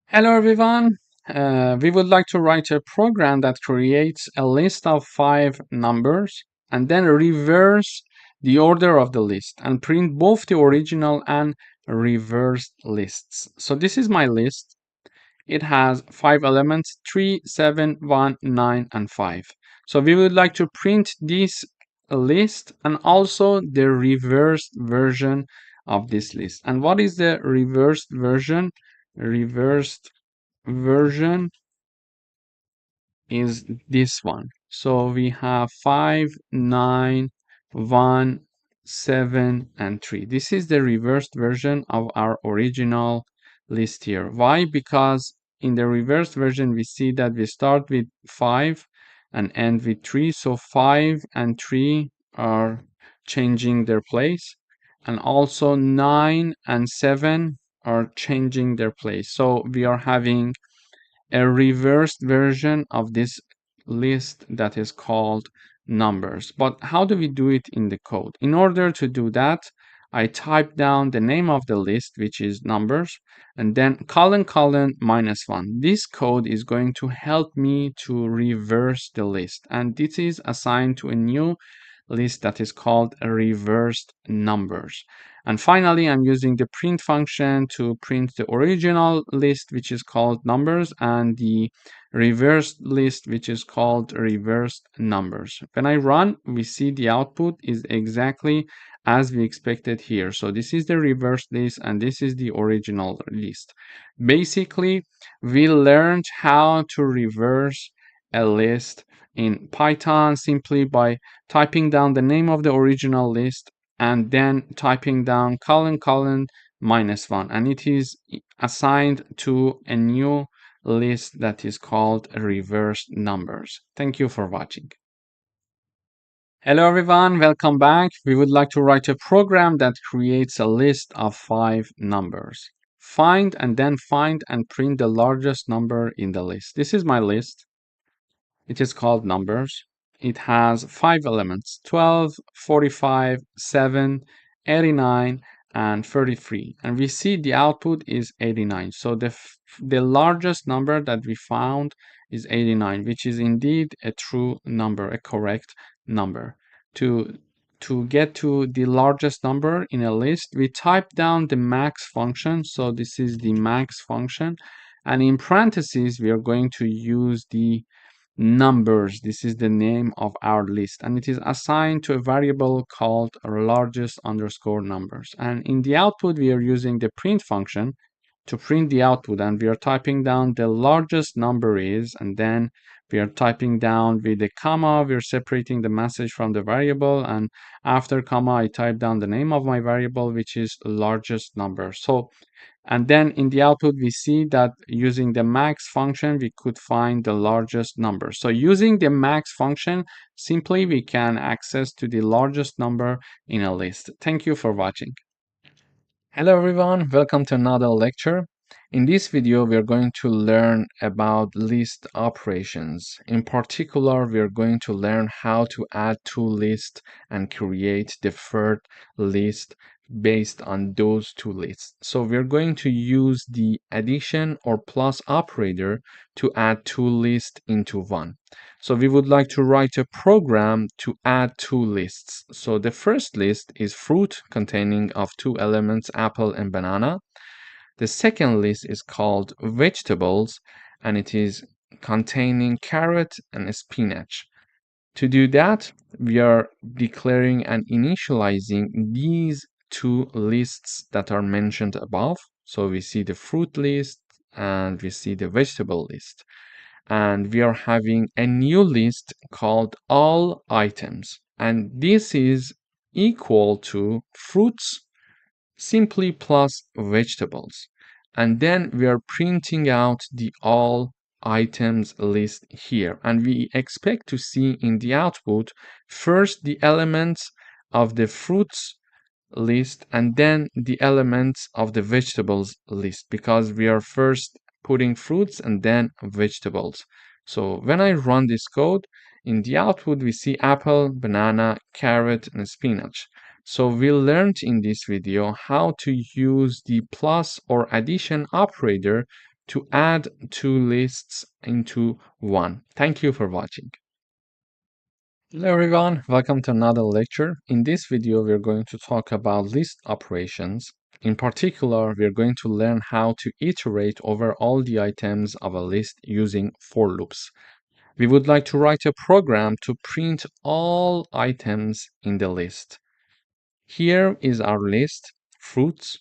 Hello everyone. We would like to write a program that creates a list of 5 numbers and then reverse the order of the list and print both the original and reversed lists. So this is my list. It has 5 elements: 3, 7, 1, 9, and 5. So we would like to print this list and also the reversed version of this list. And what is the reversed version? Reversed version is this one. So we have 5, 9, 1, 7, and 3. This is the reversed version of our original list here. Why? Because in the reversed version, we see that we start with 5 and end with 3. So 5 and 3 are changing their place. And also 9 and 7 are changing their place. So we are having a reversed version of this list that is called numbers. But how do we do it in the code? In order to do that, I type down the name of the list, which is numbers, and then colon -1. This code is going to help me to reverse the list, and this is assigned to a new list that is called reversed numbers. And finally, I'm using the print function to print the original list, which is called numbers, and the reversed list, which is called reversed numbers. When I run, we see the output is exactly as we expected here. So this is the reversed list and this is the original list. Basically, we learned how to reverse a list in Python simply by typing down the name of the original list and then typing down colon -1, and it is assigned to a new list that is called reversed numbers. Thank you for watching. Hello everyone, welcome back. We would like to write a program that creates a list of 5 numbers. Find and print the largest number in the list. This is my list. It is called numbers. It has 5 elements: 12, 45, 7, 89, and 33. And we see the output is 89. So the largest number that we found is 89, which is indeed a true number, a correct number. To get to the largest number in a list, we type down the max function. So this is the max function. And in parentheses, we are going to use the numbers. This is the name of our list, and it is assigned to a variable called largest underscore numbers. And in the output, we are using the print function to print the output, and we are typing down the largest number is, and then we are typing down with a comma, we're separating the message from the variable, and after comma, I type down the name of my variable, which is largest number. So and then in the output, we see that using the max function, we could find the largest number. So using the max function, simply we can access to the largest number in a list. Thank you for watching. Hello everyone, welcome to another lecture. In this video, we are going to learn about list operations. In particular, we are going to learn how to add two lists and create the third list based on those two lists. So we're going to use the addition or plus operator to add two lists into one. So we would like to write a program to add two lists. So the first list is fruit containing of two elements, apple and banana. The second list is called vegetables and it is containing carrot and spinach. To do that, we are declaring and initializing these two lists that are mentioned above. So we see the fruit list and we see the vegetable list. And we are having a new list called all items. And this is equal to fruits simply plus vegetables. And then we are printing out the all items list here, and we expect to see in the output first the elements of the fruits list and then the elements of the vegetables list, because we are first putting fruits and then vegetables. So when I run this code, in the output we see apple, banana, carrot, and spinach. So we learned in this video how to use the plus or addition operator to add two lists into one. Thank you for watching. Hello everyone, welcome to another lecture. In this video, we're going to talk about list operations. In particular, we're going to learn how to iterate over all the items of a list using for loops. We would like to write a program to print all items in the list. Here is our list, fruits,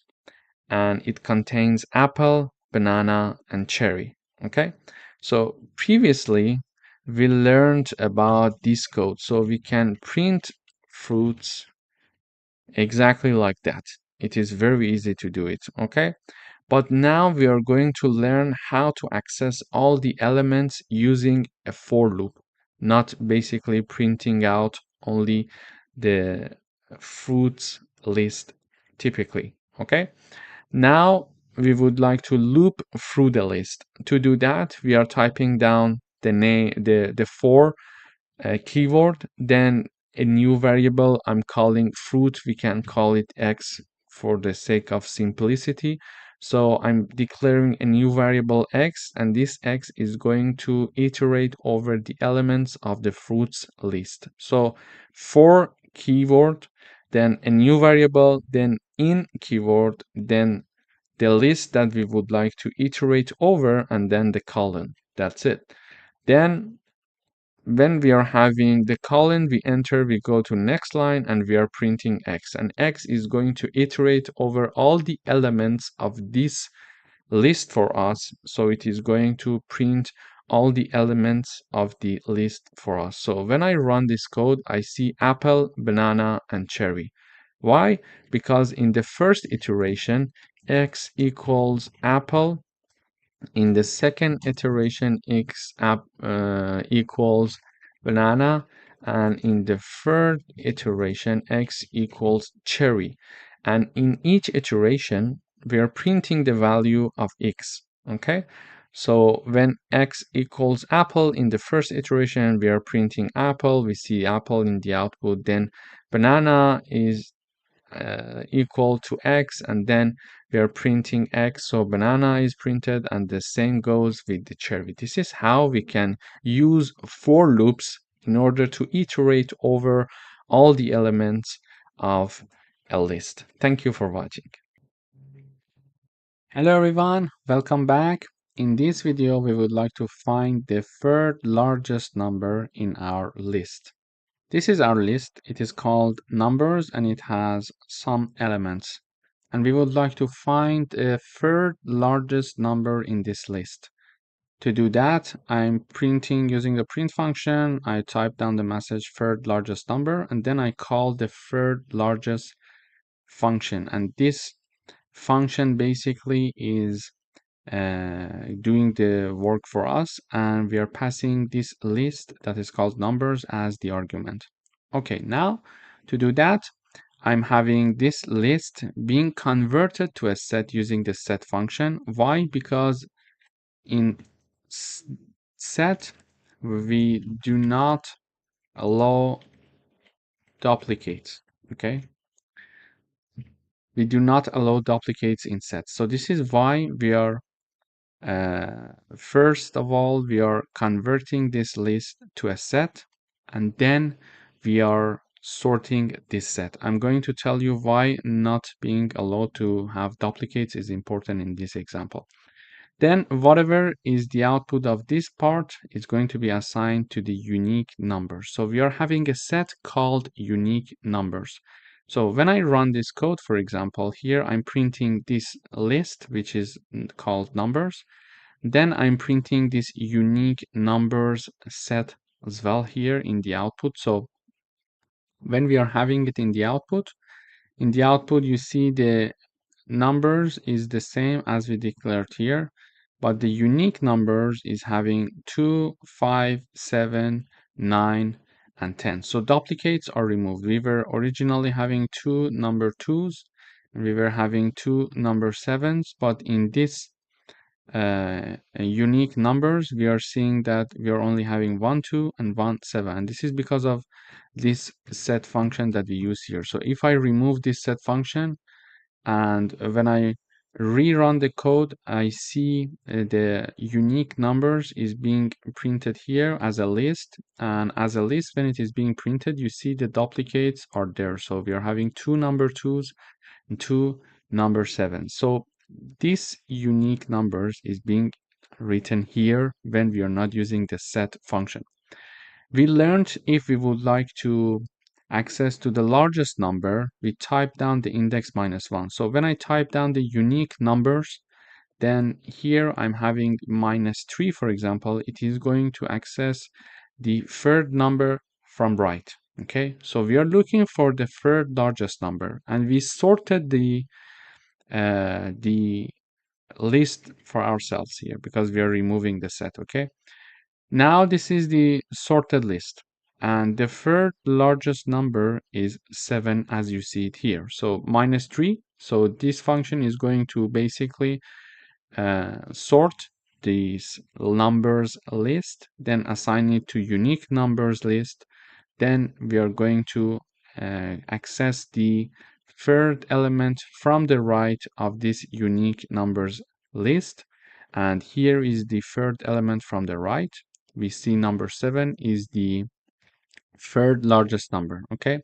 and it contains apple, banana, and cherry. Okay, so previously we learned about this code, so we can print fruits exactly like that. It is very easy to do it. Okay, but now we are going to learn how to access all the elements using a for loop, not basically printing out only the fruits list typically. Okay, now we would like to loop through the list. To do that, we are typing down the name, the for keyword, then a new variable I'm calling fruit. We can call it x for the sake of simplicity. So I'm declaring a new variable x, and this x is going to iterate over the elements of the fruits list. So for keyword, then a new variable, then in keyword, then the list that we would like to iterate over, and then the colon. That's it. Then when we are having the colon, we go to next line, and we are printing x. And x is going to iterate over all the elements of this list for us. So it is going to print all the elements of the list for us. So when I run this code, I see apple, banana, and cherry. Why? Because in the first iteration, x equals apple. In the second iteration, x equals banana, and in the third iteration, x equals cherry. And in each iteration, we are printing the value of x. Okay, so when x equals apple in the first iteration, we are printing apple. We see apple in the output. Then banana is equal to x, and then we are printing x, so banana is printed, and the same goes with the cherry. This is how we can use for loops in order to iterate over all the elements of a list. Thank you for watching. Hello everyone, welcome back. In this video, we would like to find the third largest number in our list. This is our list. It is called numbers, and it has some elements. And we would like to find the third largest number in this list. To do that, I'm printing using the print function. I type down the message third largest number, and then I call the third largest function. And this function basically is doing the work for us, and we are passing this list that is called numbers as the argument. Okay, now to do that, I'm having this list being converted to a set using the set function. Why? Because in set, we do not allow duplicates. Okay, we do not allow duplicates in sets. So this is why we are first of all, we are converting this list to a set, and then we are sorting this set. I'm going to tell you why not being allowed to have duplicates is important in this example. Then whatever is the output of this part is going to be assigned to the unique numbers. So we are having a set called unique numbers. So when I run this code, for example, here I'm printing this list, which is called numbers. Then I'm printing this unique numbers set as well here in the output. So when we are having it in the output you see the numbers is the same as we declared here. but the unique numbers is having 2, 5, 7, 9, and 10. So duplicates are removed. We were originally having two number 2s, and we were having two number 7s, but in this unique numbers, we are seeing that we are only having 1, 2, and 1, 7. And this is because of this set function that we use here. So if I remove this set function, and when I rerun the code, I see the unique numbers is being printed here as a list. And as a list, when it is being printed, you see the duplicates are there. So we are having two number 2s and two number 7s. So this unique numbers is being written here when we are not using the set function. We learned if we would like to access to the largest number, we type down the index -1. So when I type down the unique numbers, then here I'm having -3, for example, it is going to access the third number from right. Okay, so we are looking for the third largest number, and we sorted the list for ourselves here because we are removing the set. Okay, now this is the sorted list, and the third largest number is 7 as you see it here. So -3. So this function is going to basically sort these numbers list, then assign it to unique numbers list. Then we are going to access the third element from the right of this unique numbers list. And here is the third element from the right. We see number 7 is the third largest number. Okay,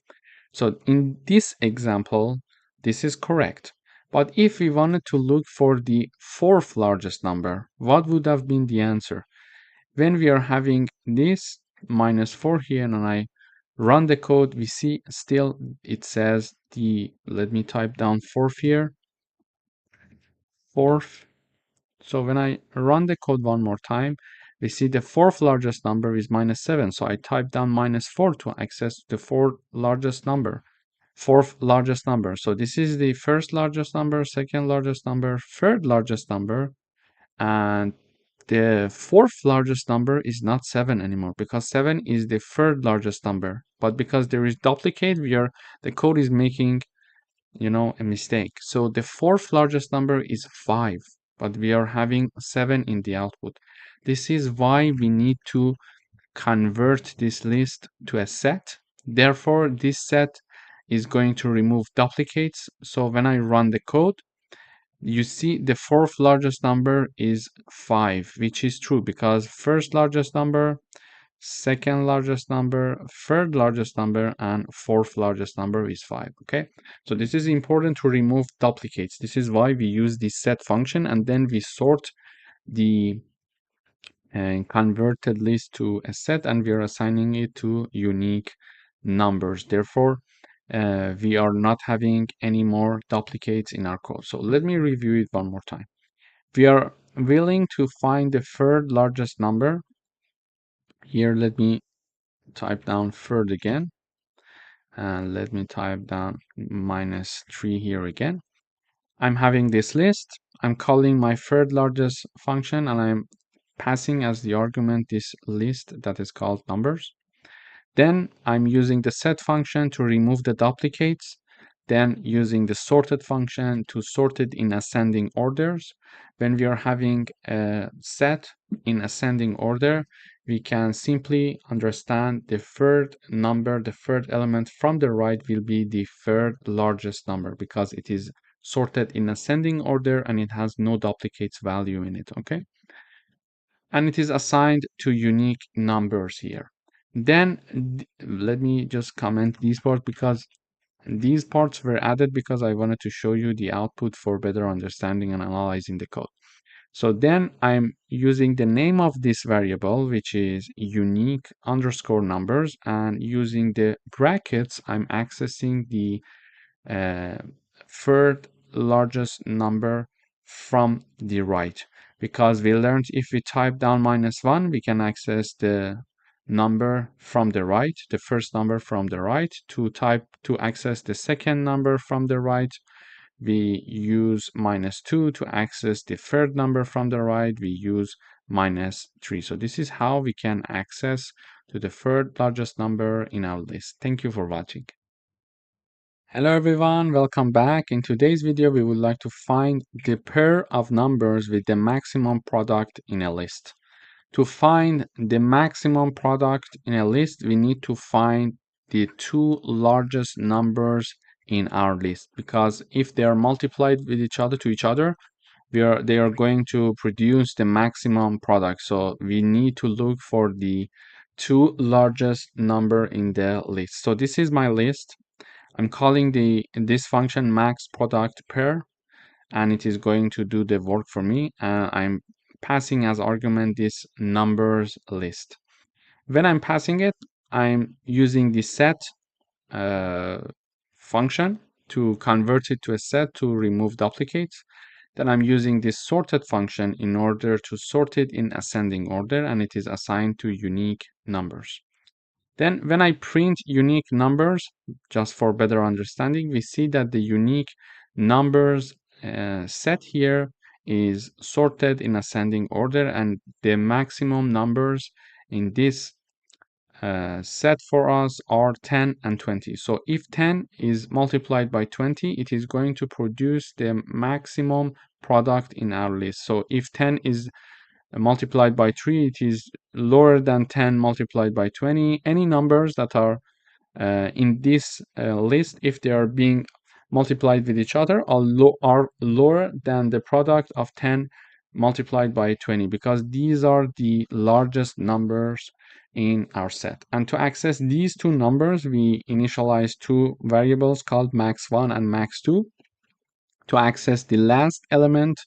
so in this example, this is correct. But if we wanted to look for the fourth largest number, what would have been the answer? When we are having this -4 here and I run the code, we see still it says the, let me type down fourth here, fourth. So when I run the code one more time, we see the fourth largest number is -7. So I type down -4 to access the fourth largest number. Fourth largest number. So this is the first largest number, second largest number, third largest number, and the fourth largest number is not 7 anymore because 7 is the third largest number. But because there is duplicate, the code is making, a mistake. So the fourth largest number is 5, but we are having 7 in the output. This is why we need to convert this list to a set. Therefore, this set is going to remove duplicates. So when I run the code, you see the fourth largest number is 5, which is true because first largest number, second largest number, third largest number, and fourth largest number is 5. Okay, so this is important to remove duplicates. This is why we use the set function, and then we sort the converted list to a set, and we are assigning it to unique numbers. Therefore, we are not having any more duplicates in our code. So let me review it one more time. We are willing to find the third largest number. Here, let me type down third again. And let me type down -3 here again. I'm having this list. I'm calling my third largest function, and I'm passing as the argument this list that is called numbers. Then I'm using the set function to remove the duplicates, then using the sorted function to sort it in ascending orders. When we are having a set in ascending order, we can simply understand the third number, the third element from the right will be the third largest number because it is sorted in ascending order and it has no duplicates value in it, okay? And it is assigned to unique numbers here. Then let me just comment these parts because these parts were added because I wanted to show you the output for better understanding and analyzing the code. So then I'm using the name of this variable, which is unique underscore numbers, and using the brackets, I'm accessing the third largest number from the right, because we learned if we type down -1, we can access the number from the right, the first number from the right, to access the second number from the right, we use -2. To access the third number from the right, we use -3. So this is how we can access to the third largest number in our list. Thank you for watching. Hello everyone, welcome back. In today's video, we would like to find the pair of numbers with the maximum product in a list. To find the maximum product in a list, we need to find the two largest numbers in our list, because if they are multiplied with each other, they are going to produce the maximum product. So we need to look for the two largest number in the list. So this is my list. I'm calling this function max product pair, and it is going to do the work for me. I'm passing as argument this numbers list. When I'm passing it, I'm using the set uh, function to convert it to a set to remove duplicates. Then I'm using this sorted function in order to sort it in ascending order, and it is assigned to unique numbers. Then when I print unique numbers, just for better understanding, we see that the unique numbers set here is sorted in ascending order, and the maximum numbers in this set for us are 10 and 20. So if 10 is multiplied by 20, it is going to produce the maximum product in our list. So if 10 is multiplied by 3, it is lower than 10 multiplied by 20. Any numbers that are in this list, if they are being multiplied with each other, are lower than the product of 10 multiplied by 20, because these are the largest numbers in our set. And to access these two numbers, we initialize two variables called max1 and max2. To access the last element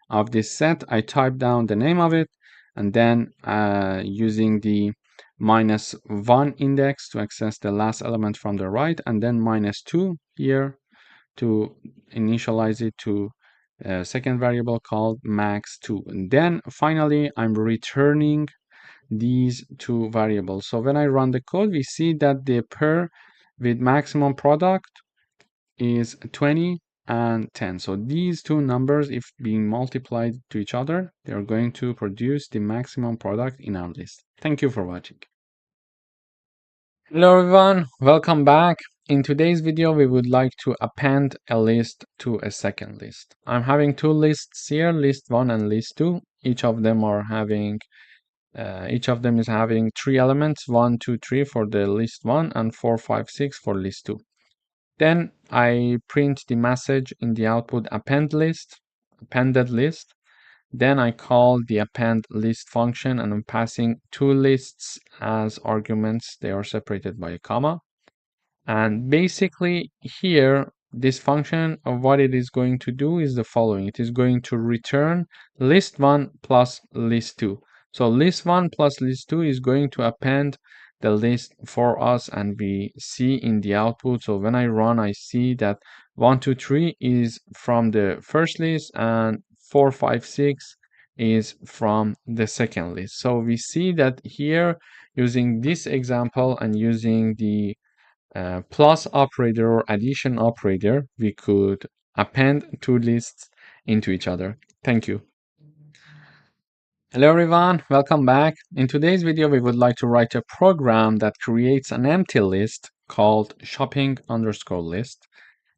of this set, I type down the name of it, and then using the -1 index to access the last element from the right, and then -2 here to initialize it to a second variable called max2. And then finally, I'm returning these two variables. So when I run the code, we see that the pair with maximum product is 20 and 10. So these two numbers, if being multiplied to each other, they are going to produce the maximum product in our list. Thank you for watching. Hello everyone, welcome back. In today's video, we would like to append a list to a second list. I'm having two lists here, list 1 and list 2. Each of them is having 3 elements, 1, 2, 3 for the list 1 and 4, 5, 6 for list 2. Then I print the message in the output appended list. Then I call the append list function, and I'm passing two lists as arguments. They are separated by a comma. And basically here, this function of what it is going to do is the following. It is going to return list 1 plus list 2. So list 1 plus list 2 is going to append the list for us, and we see in the output. So when I run, I see that 1, 2, 3 is from the first list, and 4, 5, 6 is from the second list. So we see that here, using this example and using the plus operator or addition operator, we could append two lists into each other. Thank you. Hello everyone, welcome back. In today's video, we would like to write a program that creates an empty list called shopping_list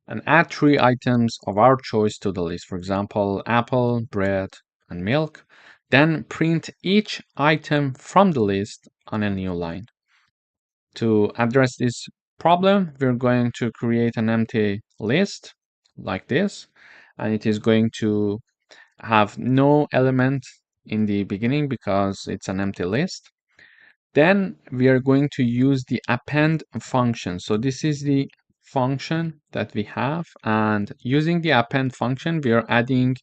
and add 3 items of our choice to the list. For example, apple, bread, and milk. Then print each item from the list on a new line. To address this problem, we're going to create an empty list like this, and it is going to have no element in the beginning because it's an empty list. Then we are going to use the append function. So this is the function that we have, and using the append function, we are adding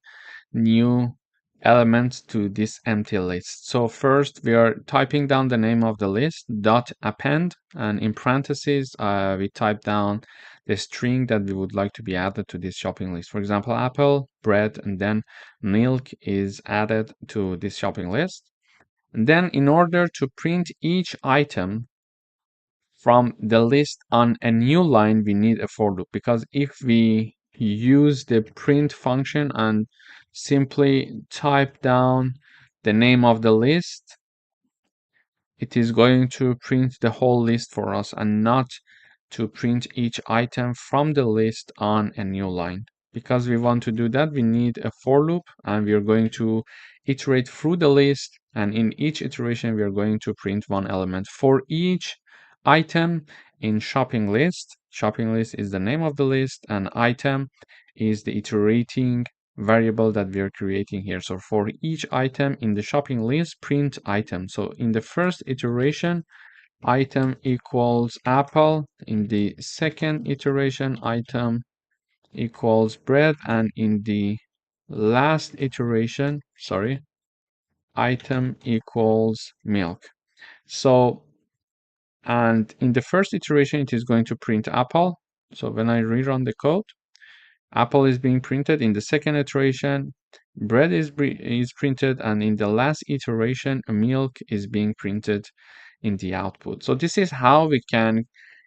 new elements to this empty list. So first we are typing down the name of the list, dot append, and in parentheses we type down the string that we would like to be added to this shopping list. For example, apple, bread, and then milk is added to this shopping list. And then in order to print each item from the list on a new line, we need a for loop, because if we use the print function and simply type down the name of the list, it is going to print the whole list for us and not to print each item from the list on a new line. Because we want to do that, we need a for loop, and we are going to iterate through the list, and in each iteration we are going to print one element for each item in shopping list. Shopping list is the name of the list, and item is the iterating variable that we are creating here. So for each item in the shopping list, print item. So in the first iteration, item equals apple. In the second iteration, item equals bread. And in the last iteration, sorry, item equals milk. So, and in the first iteration, it is going to print apple. So when I rerun the code, apple is being printed. In the second iteration, bread is printed, and in the last iteration, milk is being printed in the output. So this is how we can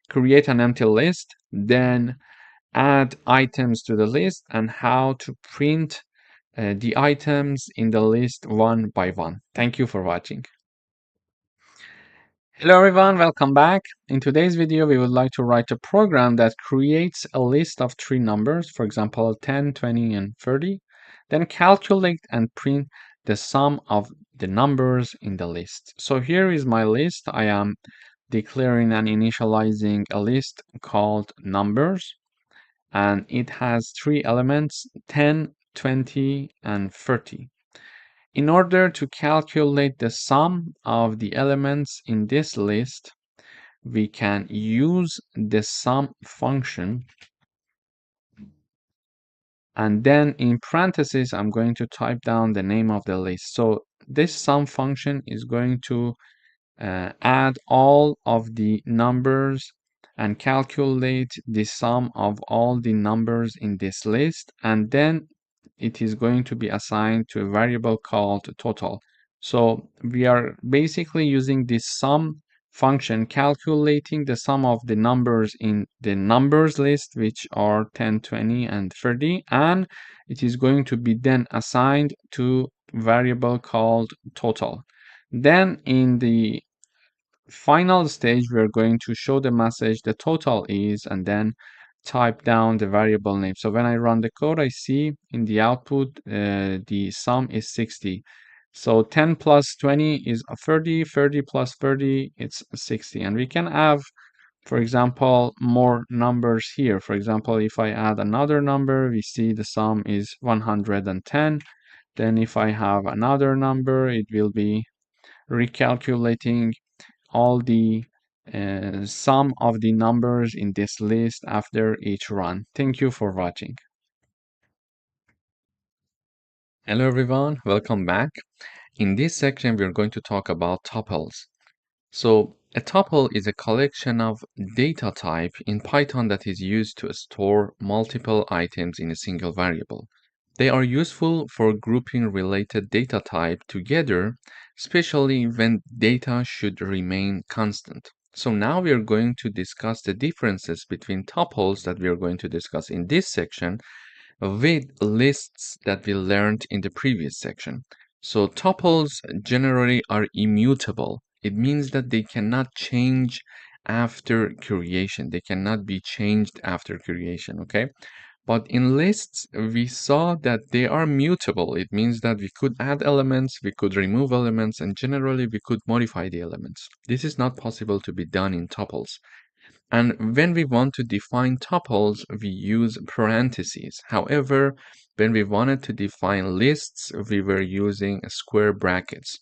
create an empty list, then add items to the list, and how to print the items in the list one by one. Thank you for watching. Hello everyone, welcome back. In today's video, we would like to write a program that creates a list of three numbers, for example, 10, 20, and 30, then calculate and print the sum of the numbers in the list. So here is my list. I am declaring and initializing a list called numbers, and it has three elements, 10, 20, and 30. In order to calculate the sum of the elements in this list, we can use the sum function, and then in parentheses I'm going to type down the name of the list. So this sum function is going to add all of the numbers and calculate the sum of all the numbers in this list, and then it is going to be assigned to a variable called total. So we are basically using this sum function calculating the sum of the numbers in the numbers list, which are 10, 20, and 30, and it is going to be then assigned to variable called total. Then in the final stage, we're going to show the message the total is, and then type down the variable name. So when I run the code, I see in the output the sum is 60. So 10 plus 20 is 30, 30 plus 30, it's 60. And we can have, for example, more numbers here. For example, if I add another number, we see the sum is 110. Then if I have another number, it will be recalculating all the sum of the numbers in this list after each run. Thank you for watching. Hello everyone, welcome back. In this section, we're going to talk about tuples. So a tuple is a collection of data type in Python that is used to store multiple items in a single variable. They are useful for grouping related data type together, especially when data should remain constant. So now we are going to discuss the differences between tuples that we are going to discuss in this section with lists that we learned in the previous section. So tuples generally are immutable. It means that they cannot change after creation. They cannot be changed after creation, okay? But in lists, we saw that they are mutable. It means that we could add elements, we could remove elements, and generally we could modify the elements. This is not possible to be done in tuples. And when we want to define tuples, we use parentheses. However, when we wanted to define lists, we were using square brackets.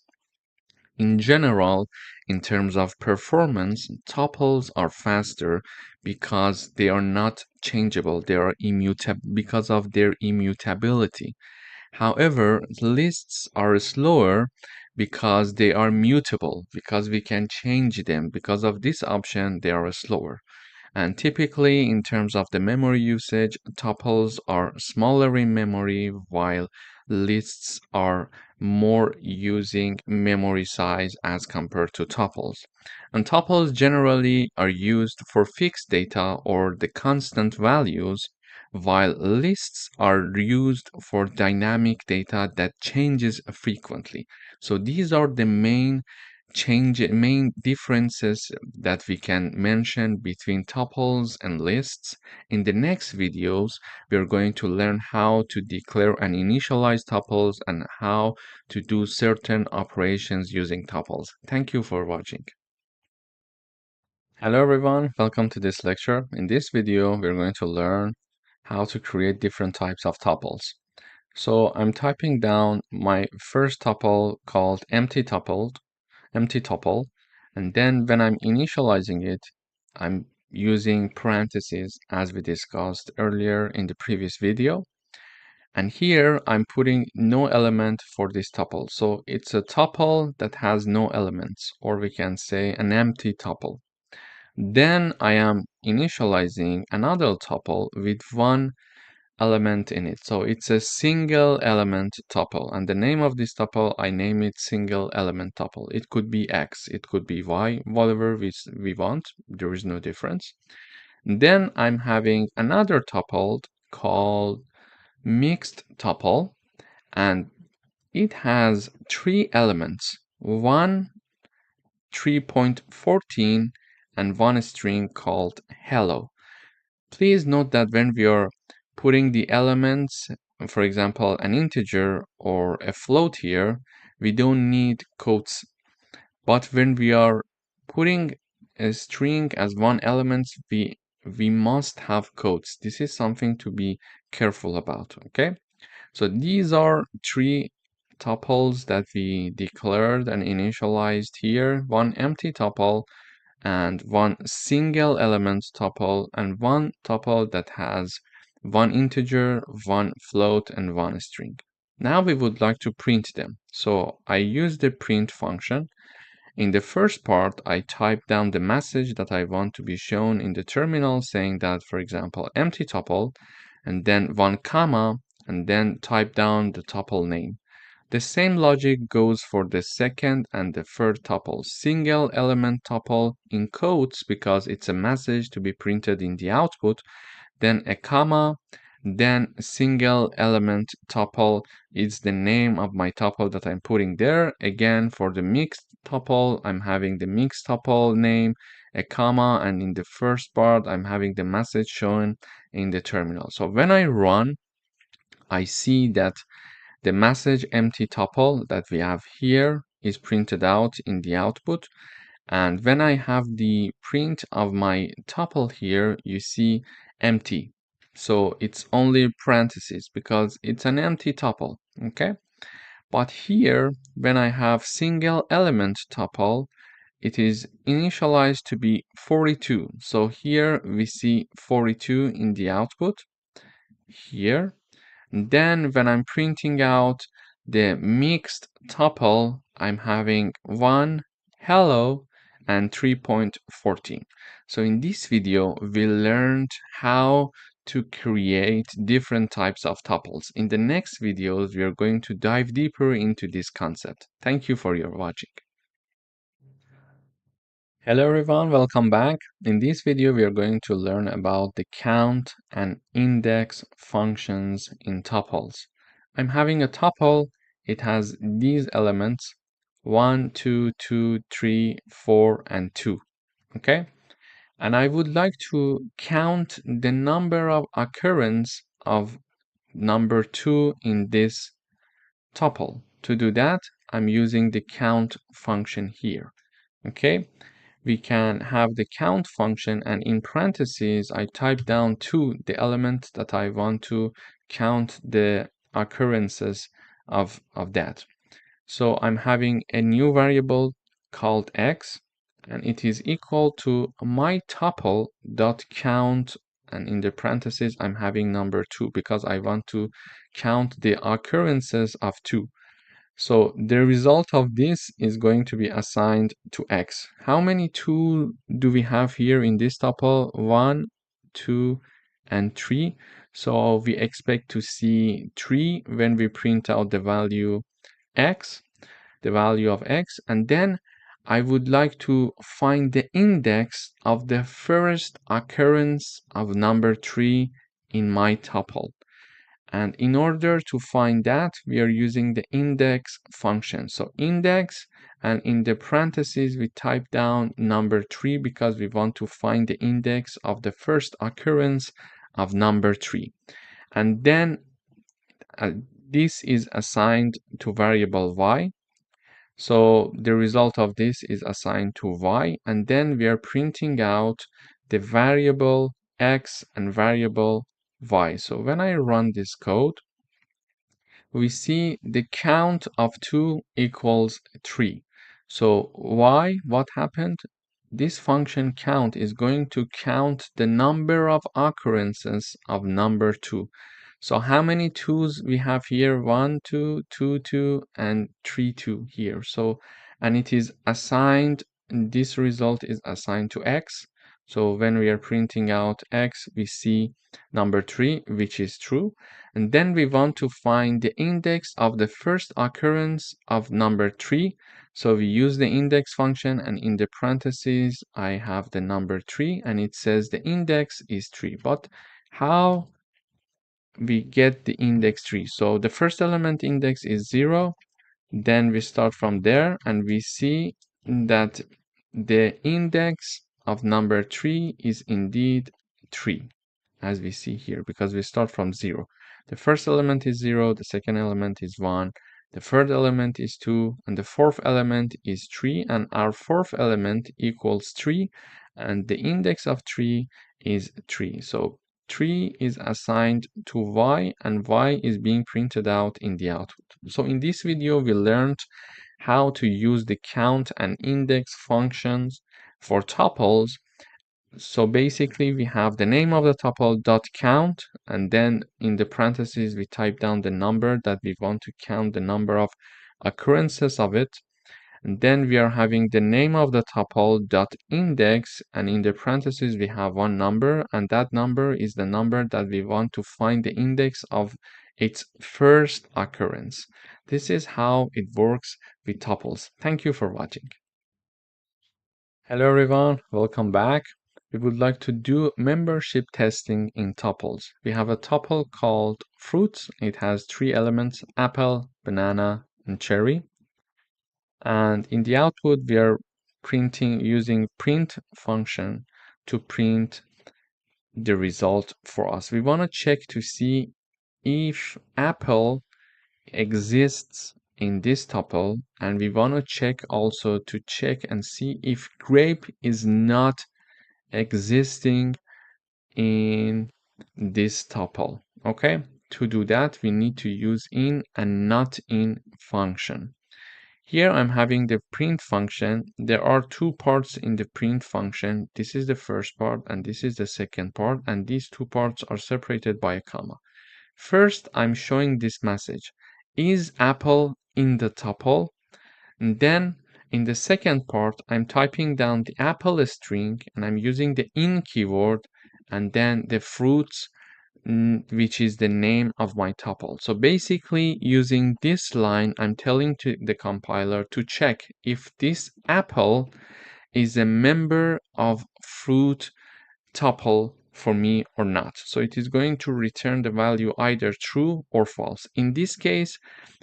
In general, in terms of performance, tuples are faster because they are not changeable. They are immutable because of their immutability. However, lists are slower because they are mutable, because we can change them. Because of this option, they are slower. And typically, in terms of the memory usage, tuples are smaller in memory, while lists are more using memory size as compared to tuples. And tuples generally are used for fixed data or the constant values, while lists are used for dynamic data that changes frequently. So these are the main differences that we can mention between tuples and lists. In the next videos, we're going to learn how to declare and initialize tuples and how to do certain operations using tuples. Thank you for watching. Hello everyone, welcome to this lecture. In this video, we're going to learn how to create different types of tuples. So I'm typing down my first tuple called empty tuple, and then when I'm initializing it, I'm using parentheses as we discussed earlier in the previous video. And here I'm putting no element for this tuple. So it's a tuple that has no elements, or we can say an empty tuple. Then I am initializing another tuple with one element in it. So it's a single element tuple. And the name of this tuple, I name it single element tuple. It could be X, it could be Y, whatever we want. There is no difference. Then I'm having another tuple called mixed tuple, and it has three elements, one 3.14 and one string called hello. Please note that when we are putting the elements, for example, an integer or a float here, we don't need quotes. But when we are putting a string as one element, we must have quotes. This is something to be careful about, okay? So these are three tuples that we declared and initialized here, one empty tuple and one single element tuple and one tuple that has one integer, one float, and one string. Now we would like to print them. So I use the print function. In the first part, I type down the message that I want to be shown in the terminal, saying that, for example, empty tuple, and then one comma, and then type down the tuple name. The same logic goes for the second and the third tuple. Single element tuple in quotes because it's a message to be printed in the output, then a comma, then single element tuple is the name of my tuple that I'm putting there. Again, for the mixed tuple, I'm having the mixed tuple name, a comma, and in the first part, I'm having the message shown in the terminal. So when I run, I see that the message empty tuple that we have here is printed out in the output. And when I have the print of my tuple here, you see empty. So it's only parentheses because it's an empty tuple, okay? But here, when I have single element tuple, it is initialized to be 42. So here we see 42 in the output here. Then when I'm printing out the mixed tuple, I'm having one hello and 3.14. So in this video, we learned how to create different types of tuples. In the next videos, we are going to dive deeper into this concept. Thank you for your watching. Hello everyone, welcome back. In this video, we are going to learn about the count and index functions in tuples. I'm having a tuple. It has these elements 1, 2, 2, 3, 4, and 2. Okay? And I would like to count the number of occurrence of number 2 in this tuple. To do that, I'm using the count function here. Okay? We can have the count function, and in parentheses I type down 2, the element that I want to count the occurrences of that. So I'm having a new variable called x, and it is equal to my tuple dot count, and in the parentheses I'm having number 2 because I want to count the occurrences of 2. So the result of this is going to be assigned to x. How many 2 do we have here in this tuple? 1, 2, and 3. So we expect to see 3 when we print out the value x, the value of x. And then I would like to find the index of the first occurrence of number 3 in my tuple. And in order to find that, we are using the index function. So index, and in the parentheses, we type down number 3 because we want to find the index of the first occurrence of number 3. And then this is assigned to variable y. So the result of this is assigned to y, and then we are printing out the variable x and variable y. So when I run this code, we see the count of 2 equals 3. So why? What happened? This function count is going to count the number of occurrences of number 2. So how many 2's we have here? 1, 2, 2, 2, and 3, 2 here. So, and it is assigned, this result is assigned to x. So when we are printing out x, we see number 3, which is true. And then we want to find the index of the first occurrence of number 3. So we use the index function, and in the parentheses, I have the number 3, and it says the index is 3. But how we get the index 3? So the first element index is 0. Then we start from there, and we see that the index of number 3 is indeed 3, as we see here, because we start from 0. The first element is 0, the second element is 1, the third element is 2, and the fourth element is 3, and our fourth element equals 3, and the index of 3 is 3. So 3 is assigned to y, and y is being printed out in the output. So in this video, we learned how to use the count and index functions for tuples. So basically, we have the name of the tuple dot count, and then in the parentheses, we type down the number that we want to count, the number of occurrences of it. And then we are having the name of the tuple dot index, and in the parentheses we have one number, and that number is the number that we want to find the index of its first occurrence. This is how it works with tuples. Thank you for watching. Hello everyone, welcome back. We would like to do membership testing in tuples. We have a tuple called fruits. It has 3 elements: apple, banana, and cherry. And in the output, we are printing using print function to print the result for us. We want to check to see if apple exists in this tuple, and we want to check also to check and see if grape is not existing in this tuple. Okay, to do that, we need to use in and not in function. Here I'm having the print function. There are 2 parts in the print function. This is the first part and this is the second part, and these 2 parts are separated by a comma. First, I'm showing this message: is apple in the tuple? And then in the second part, I'm typing down the apple string and I'm using the in keyword, and then the fruits, which is the name of my tuple. So basically, using this line, I'm telling to the compiler to check if this apple is a member of fruit tuple for me or not. So it is going to return the value either true or false. In this case,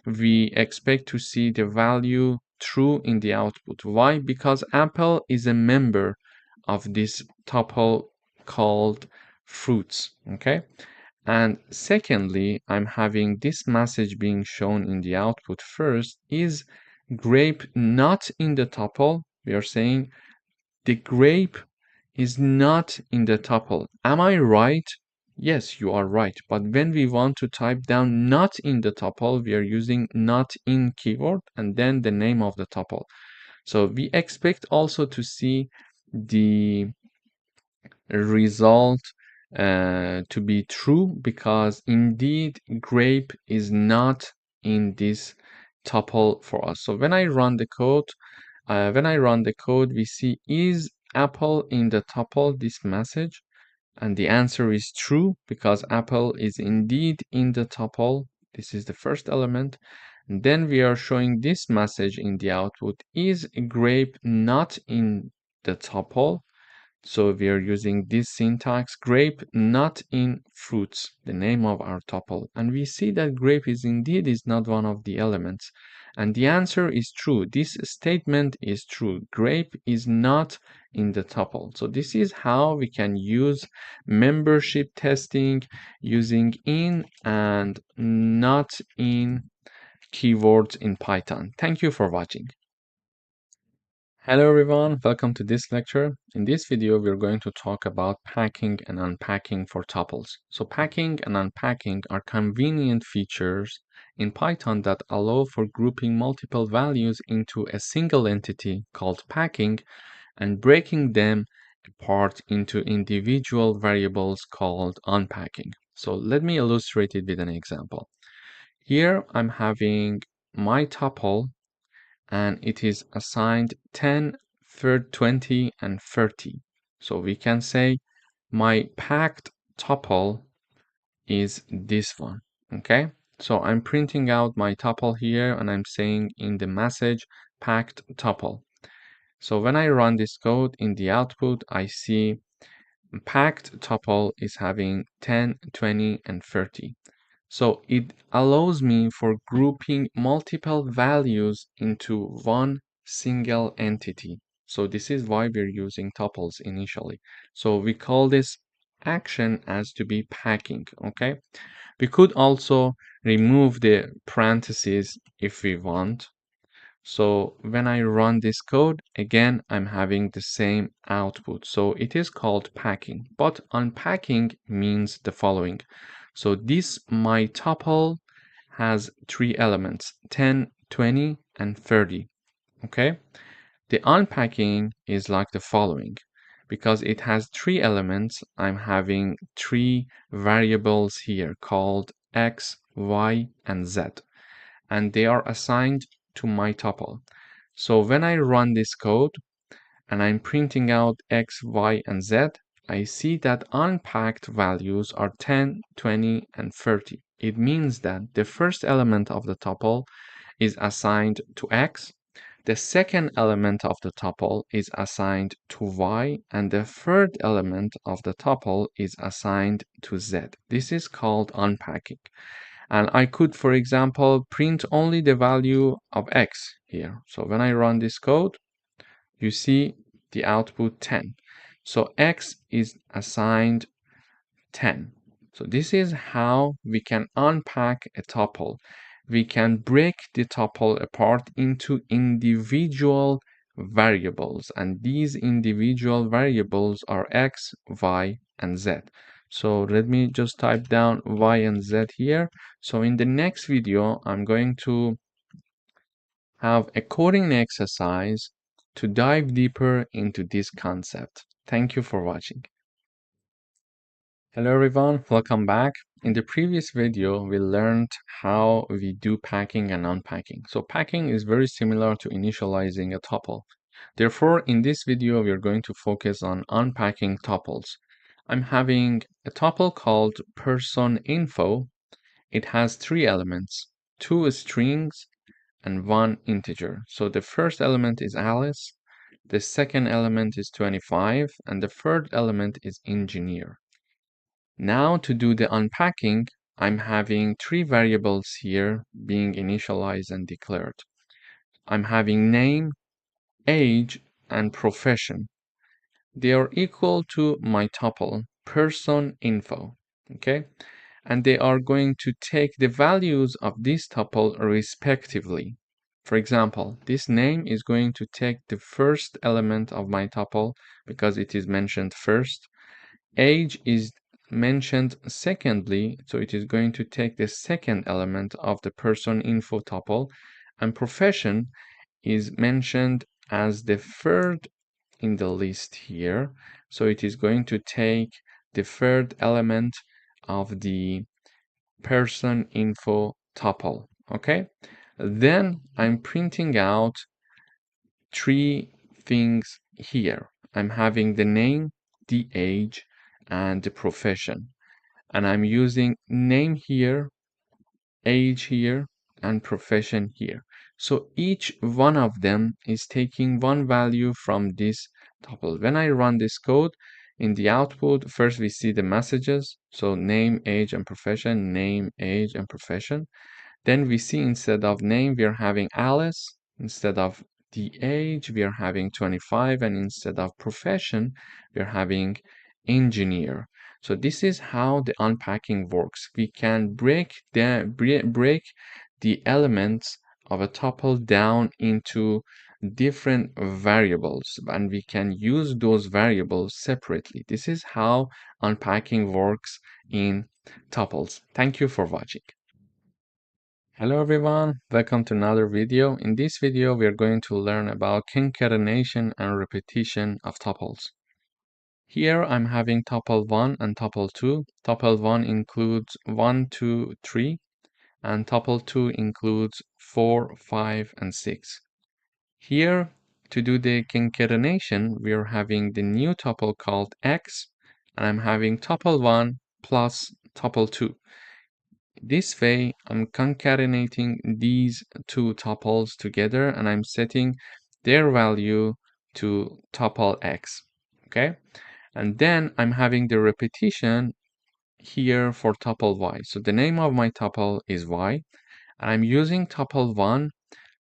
we expect to see the value true in the output. Why? Because apple is a member of this tuple called fruits. Okay. And secondly, I'm having this message being shown in the output first: is grape not in the tuple? We are saying the grape is not in the tuple. Am I right? Yes, you are right. But when we want to type down not in the tuple, we are using not in keyword and then the name of the tuple. So we expect also to see the result to be true, because indeed grape is not in this tuple for us. So when I run the code, we see is apple in the tuple, this message, and the answer is true because apple is indeed in the tuple. This is the first element. And then we are showing this message in the output: is grape not in the tuple? So we are using this syntax, grape not in fruits, the name of our tuple. And we see that grape is not one of the elements. And the answer is true. This statement is true. Grape is not in the tuple. So this is how we can use membership testing using in and not in keywords in Python. Thank you for watching. Hello everyone, welcome to this lecture. In this video, we're going to talk about packing and unpacking for tuples. So packing and unpacking are convenient features in Python that allow for grouping multiple values into a single entity called packing and breaking them apart into individual variables called unpacking. So let me illustrate it with an example. Here I'm having my tuple and it is assigned 10, 20, and 30. So we can say my packed tuple is this one, okay? So I'm printing out my tuple here and I'm saying in the message packed tuple. So when I run this code in the output, I see packed tuple is having 10, 20, and 30. So it allows me for grouping multiple values into one single entity. So this is why we're using tuples initially. So we call this action as to be packing, okay? We could also remove the parentheses if we want. So when I run this code, again, I'm having the same output. So it is called packing, but unpacking means the following. So this my tuple has three elements, 10, 20, and 30, okay? The unpacking is like the following. Because it has three elements, I'm having three variables here called x, y, and z, and they are assigned to my tuple. So when I run this code and I'm printing out x, y, and z, I see that unpacked values are 10, 20, and 30. It means that the first element of the tuple is assigned to x, the second element of the tuple is assigned to y, and the third element of the tuple is assigned to z. This is called unpacking. And I could, for example, print only the value of x here. So when I run this code, you see the output 10. So x is assigned 10. So this is how we can unpack a tuple. We can break the tuple apart into individual variables, and these individual variables are x, y, and z. So let me just type down y and z here. So in the next video, I'm going to have a coding exercise to dive deeper into this concept. Thank you for watching. Hello everyone, welcome back. In the previous video, we learned how we do packing and unpacking. So packing is very similar to initializing a tuple. Therefore, in this video, we are going to focus on unpacking tuples. I'm having a tuple called person info. It has three elements, two strings and one integer. So the first element is Alice, the second element is 25, and the third element is engineer. Now to do the unpacking, I'm having three variables here being initialized and declared. I'm having name, age, and profession. They are equal to my tuple, person info, okay? And they are going to take the values of this tuple respectively. For example, this name is going to take the first element of my tuple because it is mentioned first. Age is mentioned secondly, so it is going to take the second element of the person info tuple, and profession is mentioned as the third in the list here, so it is going to take the third element of the person info tuple, okay? Then I'm printing out three things here. I'm having the name, the age, and the profession. And I'm using name here, age here, and profession here. So each one of them is taking one value from this tuple. When I run this code, in the output, first we see the messages. So name, age, and profession, name, age, and profession. Then we see instead of name, we are having Alice. Instead of the age, we are having 25. And instead of profession, we are having engineer. So this is how the unpacking works. We can break the elements of a tuple down into different variables, and we can use those variables separately. This is how unpacking works in tuples. Thank you for watching. Hello everyone, welcome to another video. In this video, we are going to learn about concatenation and repetition of tuples. Here I'm having tuple 1 and tuple 2. Tuple 1 includes 1, 2, 3, and tuple 2 includes 4, 5, and 6. Here, to do the concatenation, we are having the new tuple called x, and I'm having tuple 1 plus tuple 2. This way, I'm concatenating these two tuples together, and I'm setting their value to tuple x, okay? And then I'm having the repetition here for tuple y. So the name of my tuple is y, and I'm using tuple 1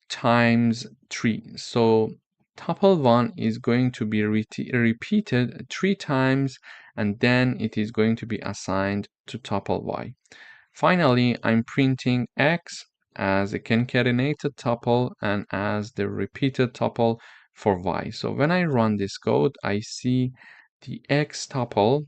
times 3. So tuple 1 is going to be repeated 3 times, and then it is going to be assigned to tuple y. Finally, I'm printing x as a concatenated tuple and as the repeated tuple for y. So when I run this code, I see the x tuple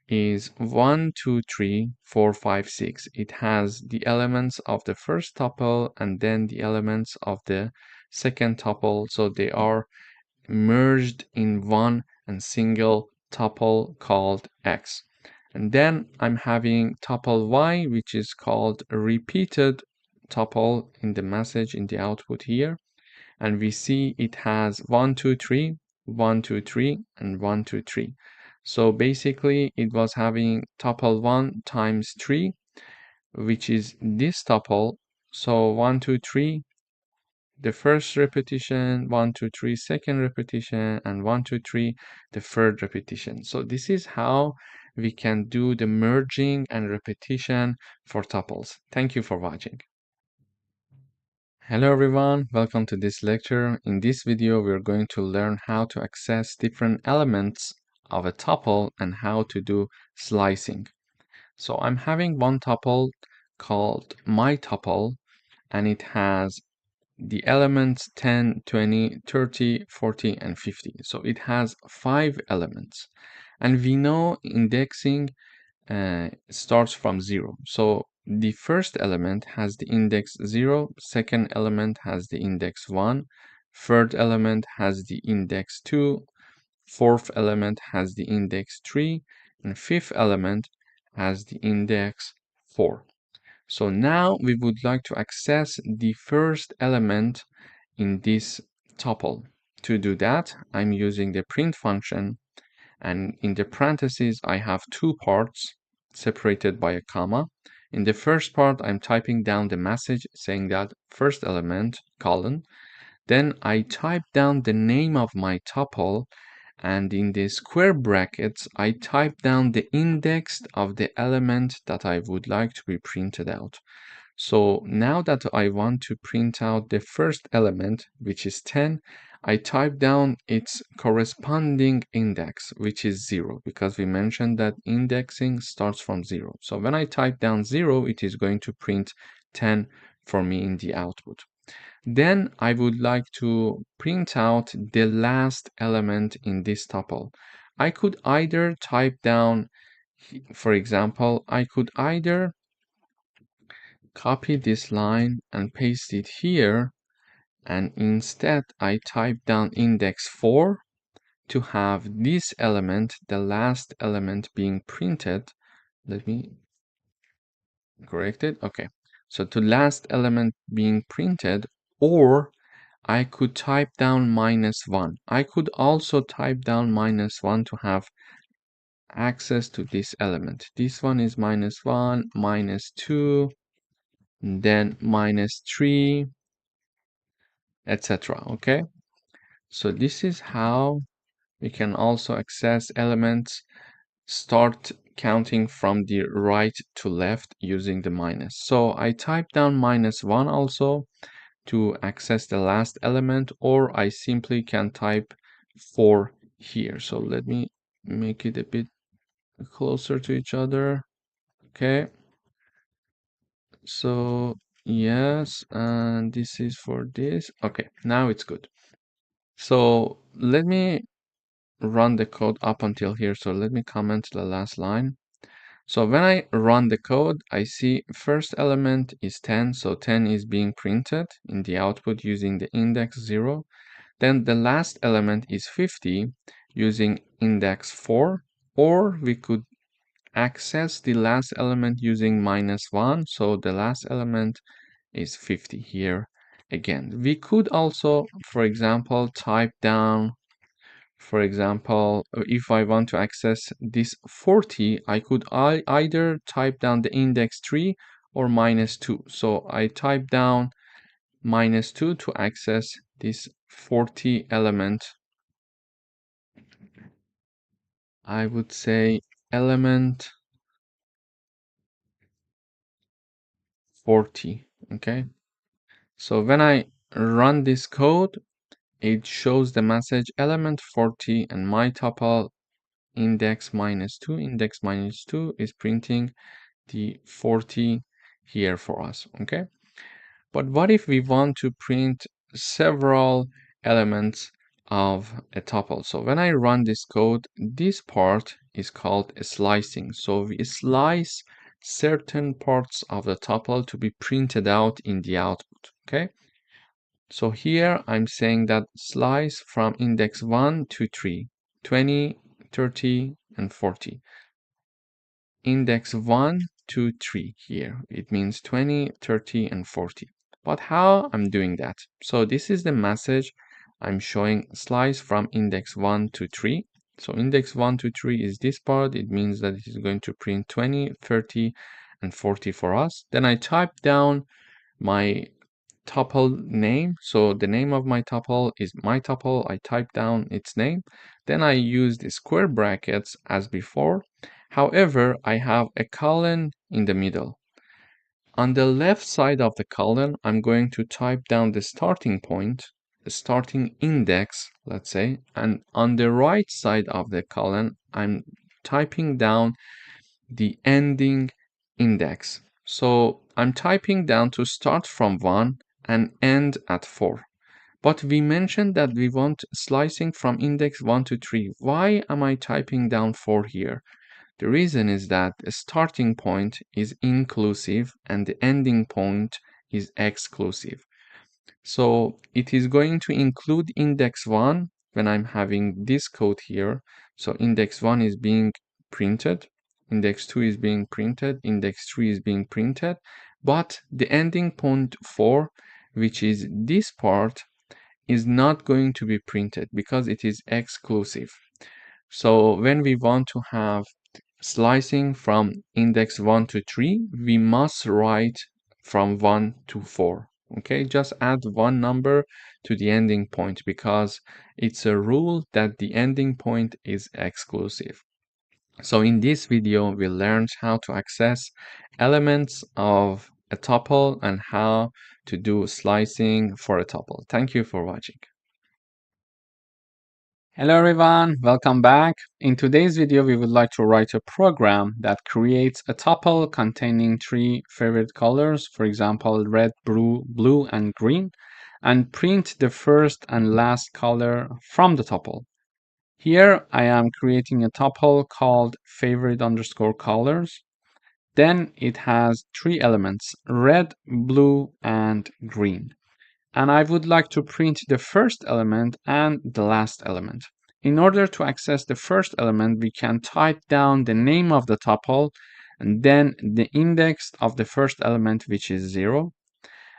is 1, 2, 3, 4, 5, 6. It has the elements of the first tuple and then the elements of the second tuple. So they are merged in one and single tuple called x. And then I'm having tuple y, which is called a repeated tuple in the message in the output here. And we see it has 1, 2, 3, 1, 2, 3, and 1, 2, 3. So basically it was having tuple 1 times 3, which is this tuple. So 1, 2, 3, the first repetition, 1, 2, 3, second repetition, and 1, 2, 3, the third repetition. So this is how we can do the merging and repetition for tuples. Thank you for watching. Hello everyone, welcome to this lecture. In this video, we're going to learn how to access different elements of a tuple and how to do slicing. So I'm having one tuple called my tuple, and it has the elements 10, 20, 30, 40, and 50. So it has 5 elements. And we know indexing starts from 0. So the first element has the index 0, second element has the index 1, third element has the index 2, fourth element has the index 3, and fifth element has the index 4. So now we would like to access the first element in this tuple. To do that, I'm using the print function, and in the parentheses, I have two parts separated by a comma. In the first part, I'm typing down the message saying that first element, colon. Then I type down the name of my tuple, and in the square brackets, I type down the index of the element that I would like to be printed out. So now that I want to print out the first element, which is 10, I type down its corresponding index, which is 0, because we mentioned that indexing starts from 0. So when I type down 0, it is going to print 10 for me in the output. Then I would like to print out the last element in this tuple. I could either type down, for example, I could either copy this line and paste it here, and instead I type down index 4 to have this element, the last element, being printed. Let me correct it. Okay, so to last element being printed, or I could type down -1. I could also type down -1 to have access to this element. This one is -1, -2, then -3, etc. Okay, so this is how We can also access elements, start counting from the right to left using the minus. So I type down -1 also to access the last element, or I simply can type 4 here. So let me make it a bit closer to each other. Okay. So yes, and this is for this. Okay, now it's good. So let me run the code up until here. So let me comment the last line. So when I run the code, I see first element is 10, so 10 is being printed in the output using the index 0. Then the last element is 50 using index 4, or we could access the last element using -1, so the last element is 50 here again. We could also, for example, type down, for example, if I want to access this 40, I could either type down the index 3 or -2. So I type down -2 to access this 40 element. I would say element 40. Okay. So when I run this code, it shows the message element 40 and my tuple index -2 is printing the 40 here for us. Okay. But what if we want to print several elements of a tuple? So when I run this code, this part is called slicing. So we slice certain parts of the tuple to be printed out in the output. Okay. So here I'm saying that slice from index 1 to 3, 20, 30, and 40. Index 1 to 3 here. It means 20, 30, and 40. But how I'm doing that? So this is the message I'm showing slice from index 1 to 3. So index 1 to 3 is this part. It means that it is going to print 20, 30, and 40 for us. Then I type down my tuple name. So the name of my tuple is my tuple. I type down its name. Then I use the square brackets as before. However, I have a colon in the middle. On the left side of the colon, I'm going to type down the starting point, the starting index, let's say, and on the right side of the colon, I'm typing down the ending index. So I'm typing down to start from 1 and end at 4. But we mentioned that we want slicing from index 1 to 3. Why am I typing down 4 here? The reason is that the starting point is inclusive and the ending point is exclusive. So it is going to include index 1 when I'm having this code here. So index 1 is being printed, index 2 is being printed, index 3 is being printed, but the ending point 4, which is this part, is not going to be printed because it is exclusive. So when we want to have slicing from index 1 to 3, we must write from 1 to 4. Okay, just add one number to the ending point because it's a rule that the ending point is exclusive. So in this video, we learned how to access elements of a tuple and how to do slicing for a tuple. Thank you for watching. Hello everyone, welcome back. In today's video, we would like to write a program that creates a tuple containing 3 favorite colors, for example, red, blue, and green, and print the first and last color from the tuple. Here I am creating a tuple called favorite underscore colors. Then it has 3 elements, red, blue, and green. And I would like to print the first element and the last element. In order to access the first element, we can type down the name of the tuple and then the index of the first element, which is 0.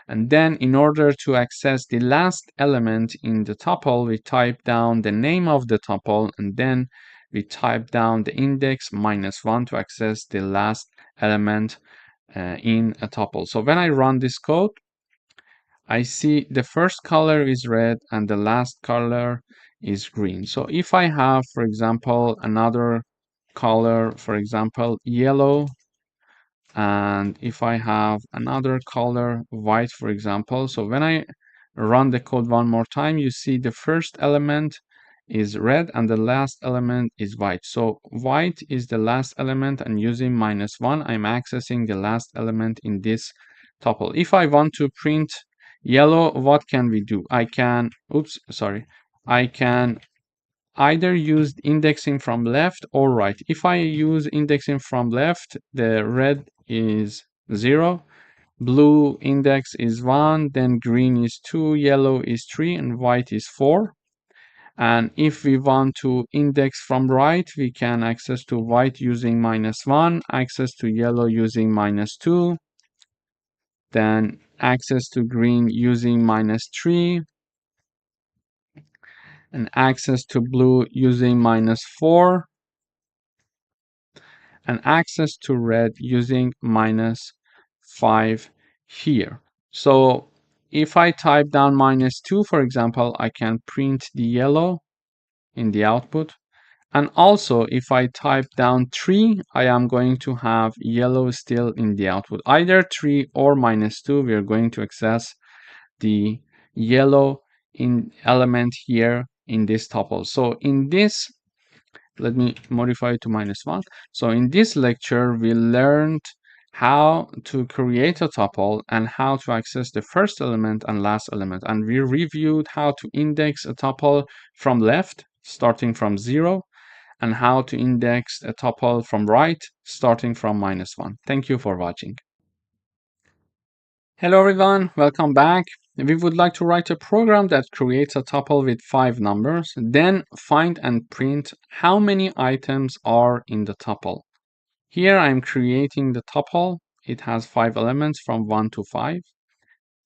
And then in order to access the last element in the tuple, we type down the name of the tuple and then we type down the index -1 to access the last element in a tuple. So when I run this code, I see the first color is red and the last color is green. So if I have, for example, another color, for example, yellow, and if I have another color, white, for example, so when I run the code one more time, you see the first element is red and the last element is white. So white is the last element, and using -1, I'm accessing the last element in this tuple. If I want to print yellow, what can we do? I can either use indexing from left or right. If I use indexing from left, the red is 0, blue index is 1, then green is 2, yellow is 3, and white is 4. And if we want to index from right, we can access to white using -1, access to yellow using -2, then access to green using -3, and access to blue using -4, and access to red using -5 here. So if I type down -2, for example, I can print the yellow in the output. And also, if I type down 3, I am going to have yellow still in the output. Either 3 or -2, we are going to access the yellow in element here in this tuple. So in this, let me modify it to -1. So in this lecture, we learned how to create a tuple and how to access the first element and last element. And we reviewed how to index a tuple from left, starting from 0, and how to index a tuple from right, starting from -1. Thank you for watching. Hello everyone, welcome back. We would like to write a program that creates a tuple with 5 numbers, then find and print how many items are in the tuple. Here I'm creating the tuple. It has 5 elements from 1 to 5.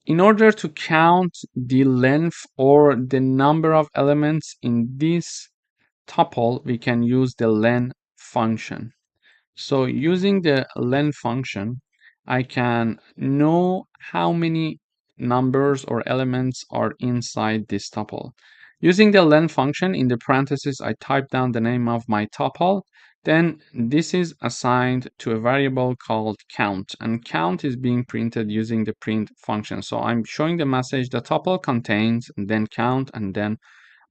In order to count the length or the number of elements in this tuple, we can use the len function. So using the len function, I can know how many numbers or elements are inside this tuple. Using the len function, in the parentheses, I type down the name of my tuple. Then this is assigned to a variable called count, and count is being printed using the print function. So I'm showing the message the tuple contains, and then count, and then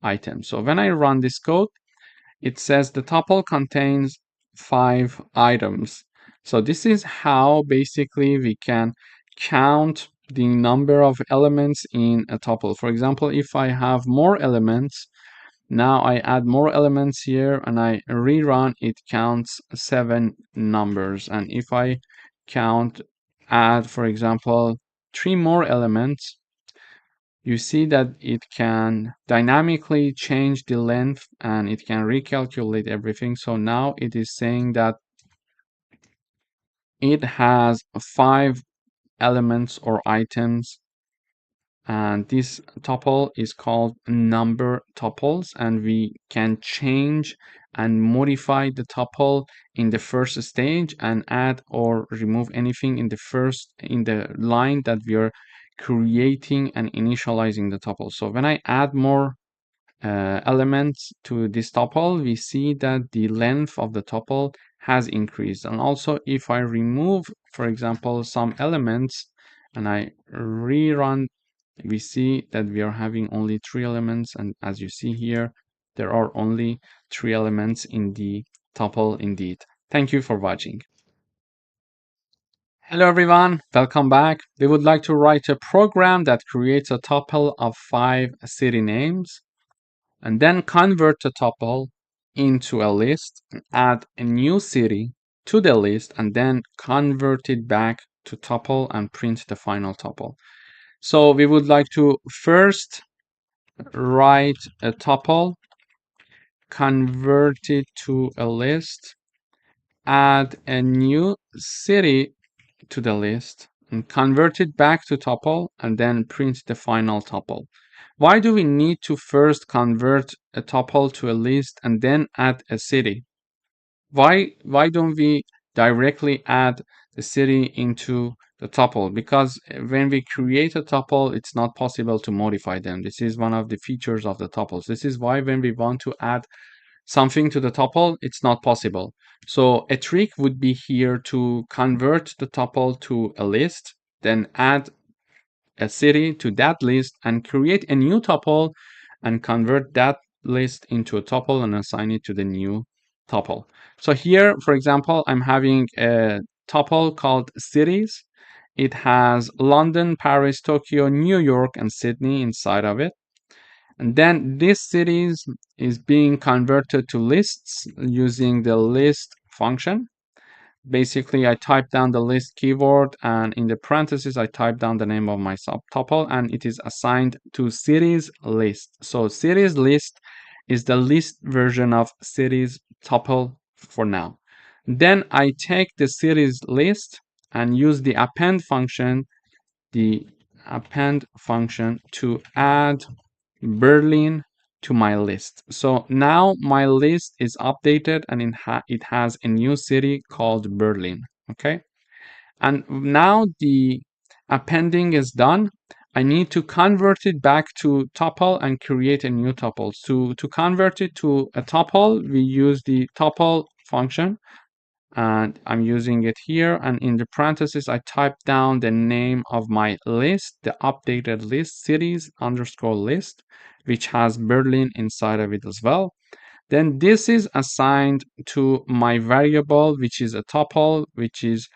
item. So when I run this code, it says the tuple contains 5 items. So this is how basically we can count the number of elements in a tuple. For example, if I have more elements, now I add more elements here and I rerun, it counts 7 numbers. And if I add, for example, 3 more elements, you see that it can dynamically change the length and it can recalculate everything. So now it is saying that it has 5 elements or items, and this tuple is called number tuples, and we can change and modify the tuple in the first stage and add or remove anything in the line that we are creating and initializing the tuple. So when I add more elements to this tuple, we see that the length of the tuple has increased. And also, if I remove, for example, some elements and I rerun, we see that we are having only 3 elements. And as you see here, there are only 3 elements in the tuple indeed. Thank you for watching. Hello everyone, welcome back. We would like to write a program that creates a tuple of 5 city names, and then convert the tuple into a list, add a new city to the list, and then convert it back to tuple and print the final tuple. So we would like to first write a tuple, convert it to a list, add a new city to the list, and convert it back to tuple, and then print the final tuple. Why do we need to first convert a tuple to a list and then add a city? Why don't we directly add the city into the tuple, because when we create a tuple, it's not possible to modify them. This is one of the features of the tuples. This is why when we want to add something to the tuple, it's not possible. So a trick would be here to convert the tuple to a list, then add a city to that list and create a new tuple and convert that list into a tuple and assign it to the new tuple. So here, for example, I'm having a tuple called cities. It has London, Paris, Tokyo, New York, and Sydney inside of it. And then this cities is being converted to lists using the list function. Basically, I type down the list keyword, and in the parentheses, I type down the name of my subtuple, and it is assigned to cities list. So cities list is the list version of cities tuple for now. Then I take the cities list and use the append function, to add Berlin to my list. So now my list is updated and it has a new city called Berlin. Okay. And now the appending is done. I need to convert it back to tuple and create a new tuple. To convert it to a tuple, we use the tuple function, and I'm using it here, and in the parentheses I type down the name of my list, the updated list, cities underscore list, which has Berlin inside of it as well. Then this is assigned to my variable, which is a tuple, which is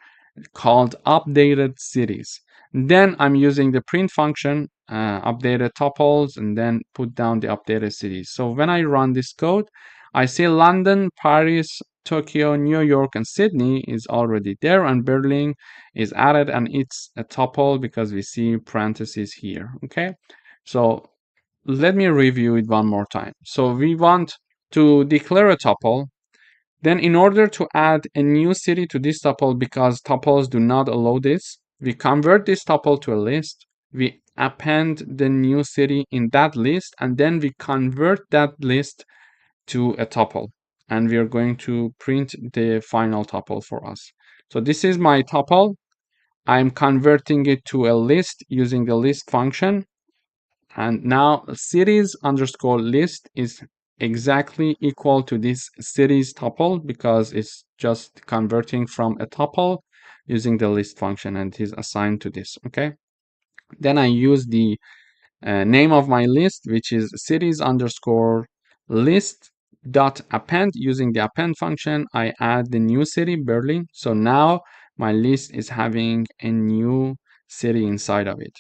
called updated cities. Then I'm using the print function, updated tuples, and then put down the updated cities. So when I run this code, I see London, Paris, Tokyo, New York, and Sydney is already there, and Berlin is added, and it's a tuple because we see parentheses here. Okay, so let me review it one more time. So we want to declare a tuple. Then in order to add a new city to this tuple, because tuples do not allow this, we convert this tuple to a list, we append the new city in that list, and then we convert that list to a tuple. And we are going to print the final tuple for us. So this is my tuple. I'm converting it to a list using the list function. And now cities underscore list is exactly equal to this cities tuple because it's just converting from a tuple using the list function, and it is assigned to this. Okay. Then I use the name of my list, which is cities underscore list dot append. Using the append function, I add the new city, Berlin. So now my list is having a new city inside of it.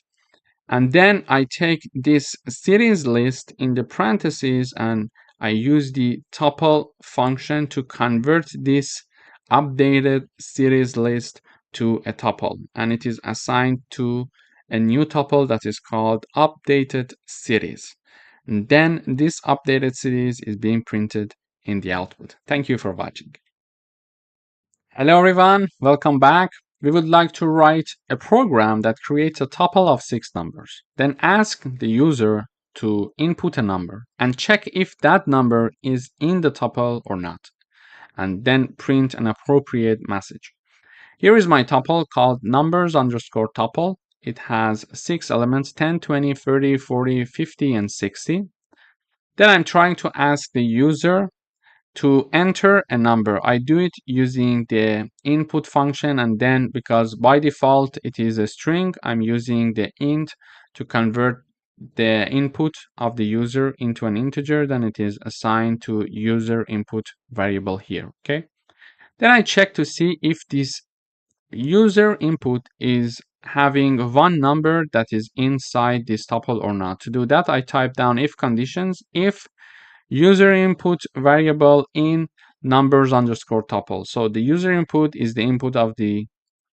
And then I take this cities list in the parentheses and I use the tuple function to convert this updated cities list to a tuple. And it is assigned to a new tuple that is called updated cities. And then this updated cities is being printed in the output. Thank you for watching. Hello everyone, welcome back. We would like to write a program that creates a tuple of 6 numbers. Then ask the user to input a number and check if that number is in the tuple or not. And then print an appropriate message. Here is my tuple called numbers underscore tuple. It has 6 elements, 10, 20, 30, 40, 50, and 60. Then I'm trying to ask the user to enter a number. I do it using the input function, and then because by default it is a string, I'm using the int to convert the input of the user into an integer. Then it is assigned to user input variable here. Okay. Then I check to see if this user input is having one number that is inside this tuple or not. To do that, I type down if conditions, if user input variable in numbers underscore tuple. So the user input is the input of the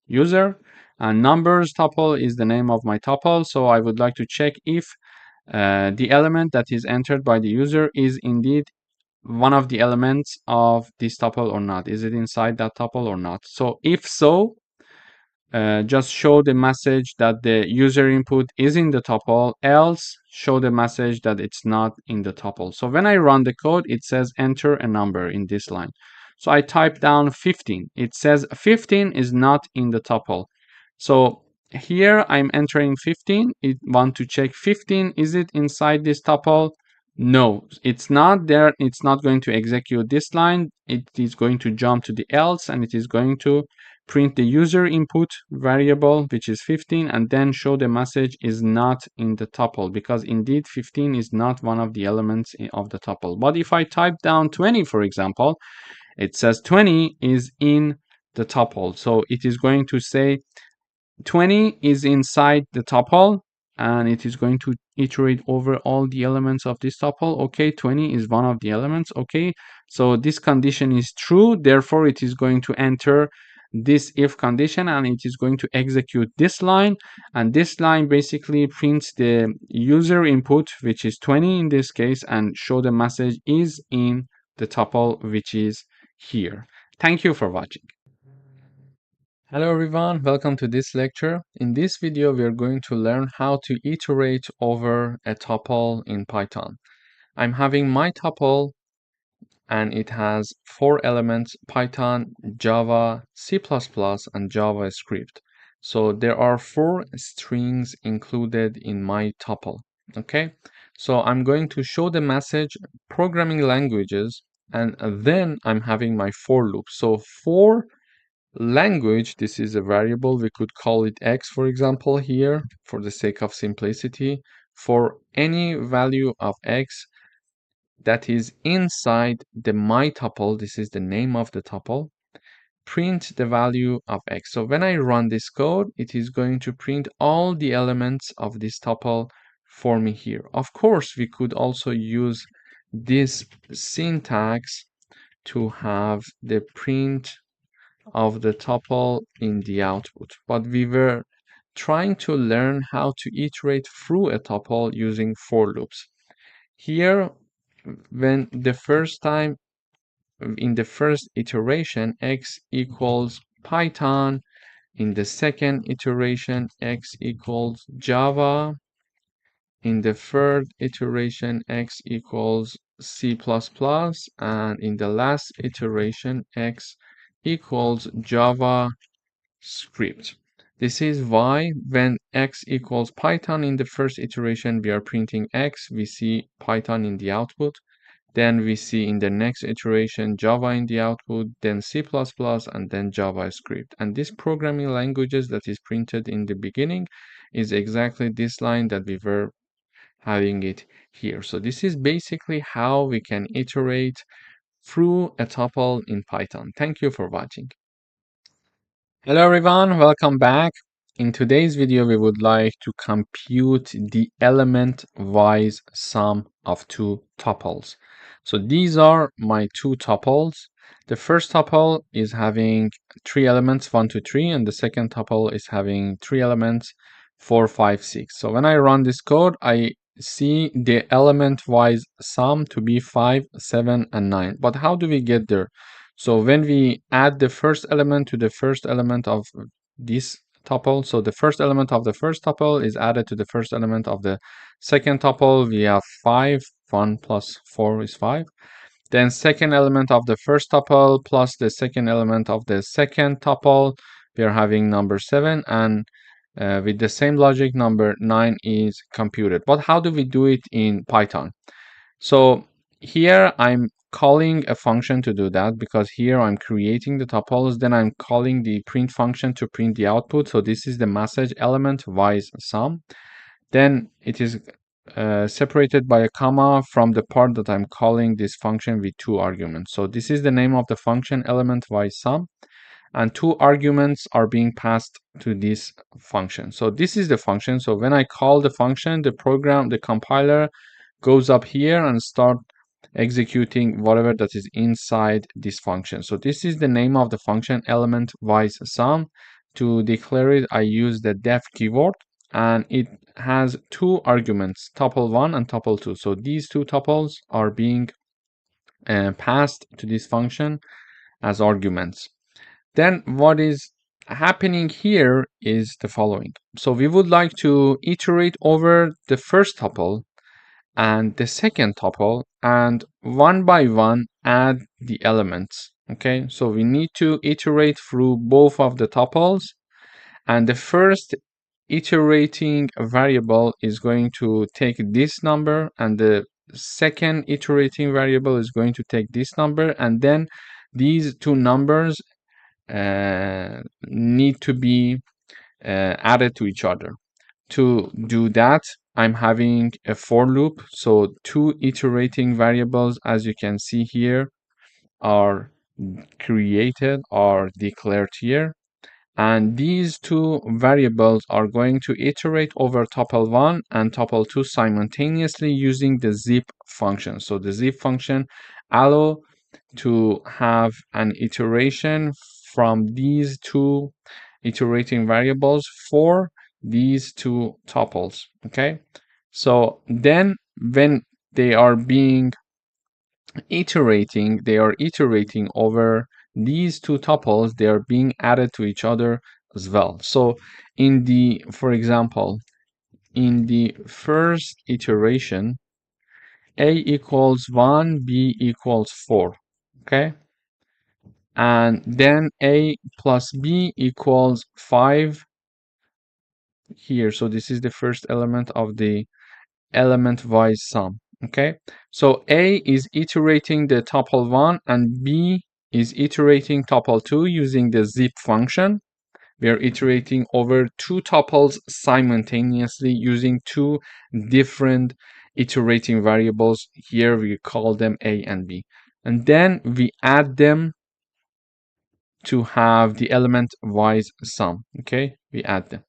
user, and numbers tuple is the name of my tuple. So I would like to check if the element that is entered by the user is indeed one of the elements of this tuple or not. Is it inside that tuple or not? So if so, just show the message that the user input is in the tuple, else show the message that it's not in the tuple. So when I run the code, it says enter a number in this line. So I type down 15. It says 15 is not in the tuple. So here I'm entering 15. It want to check 15. Is it inside this tuple? No, it's not there. It's not going to execute this line. It is going to jump to the else, and it is going to print the user input variable, which is 15, and then show the message is not in the tuple, because indeed 15 is not one of the elements of the tuple. But if I type down 20, for example, it says 20 is in the tuple. So it is going to say 20 is inside the tuple, and it is going to iterate over all the elements of this tuple. Okay, 20 is one of the elements. Okay, so this condition is true, therefore it is going to enter this if condition, and it is going to execute this line, and this line basically prints the user input, which is 20 in this case, and show the message is in the tuple, which is here. Thank you for watching. Hello everyone, welcome to this lecture. In this video, we are going to learn how to iterate over a tuple in Python. I'm having my tuple and it has 4 elements: Python, Java, C++, and JavaScript. So there are 4 strings included in my tuple. Okay, so I'm going to show the message programming languages, and then I'm having my for loop. So for language, this is a variable. We could call it x, for example, here for the sake of simplicity. For any value of x that is inside the my tuple, this is the name of the tuple, print the value of x. So when I run this code, it is going to print all the elements of this tuple for me here. Of course, we could also use this syntax to have the print of the tuple in the output, but we were trying to learn how to iterate through a tuple using for loops. Here, when the first time in the first iteration x equals Python, in the second iteration x equals Java, in the third iteration x equals C++, and in the last iteration x equals Java script. This is why when x equals Python in the first iteration, we are printing x, we see Python in the output. Then we see in the next iteration Java in the output, then C++, and then JavaScript. And this programming languages that is printed in the beginning is exactly this line that we were having it here. So this is basically how we can iterate through a tuple in Python. Thank you for watching. Hello everyone, welcome back. In today's video, we would like to compute the element-wise sum of 2 tuples. So these are my 2 tuples. The first tuple is having 3 elements, 1, 2, 3, and the second tuple is having 3 elements, 4, 5, 6. So when I run this code, I see the element-wise sum to be 5, 7, and 9. But how do we get there? So when we add the first element to the first element of this tuple, so the first element of the first tuple is added to the first element of the second tuple, we have 5. 1 plus 4 is 5. Then second element of the first tuple plus the second element of the second tuple, we are having number 7, and with the same logic, number 9 is computed. But how do we do it in Python? So here I'm calling a function to do that, because here I'm creating the tuples, then I'm calling the print function to print the output. So this is the message element wise sum. Then it is separated by a comma from the part that I'm calling this function with 2 arguments. So this is the name of the function, element wise sum, and 2 arguments are being passed to this function. So this is the function. So when I call the function, the compiler goes up here and start executing whatever that is inside this function. So this is the name of the function, element wise sum. To declare it, I use the def keyword, and it has 2 arguments, tuple 1 and tuple 2. So these 2 tuples are being passed to this function as arguments. Then what is happening here is the following. So we would like to iterate over the first tuple and the second tuple, and one by one add the elements. Okay, so we need to iterate through both of the tuples And the first iterating variable is going to take this number, and the second iterating variable is going to take this number, and then these two numbers need to be added to each other. To do that, I'm having a for loop. So two iterating variables, as you can see here, are created or declared here. And these two variables are going to iterate over tuple1 and tuple2 simultaneously using the zip function. So the zip function allow to have an iteration from these two iterating variables for these two tuples. Okay, so then when they are iterating over these two tuples, they are being added to each other as well. So for example, in the first iteration, a equals 1, b equals 4. Okay, and then a plus b equals 5 here. So this is the first element of the element-wise sum. Okay, so a is iterating the tuple 1 and b is iterating tuple 2 using the zip function. We are iterating over two tuples simultaneously using two different iterating variables. Here we call them a and b, and then we add them to have the element-wise sum. Okay, we add them.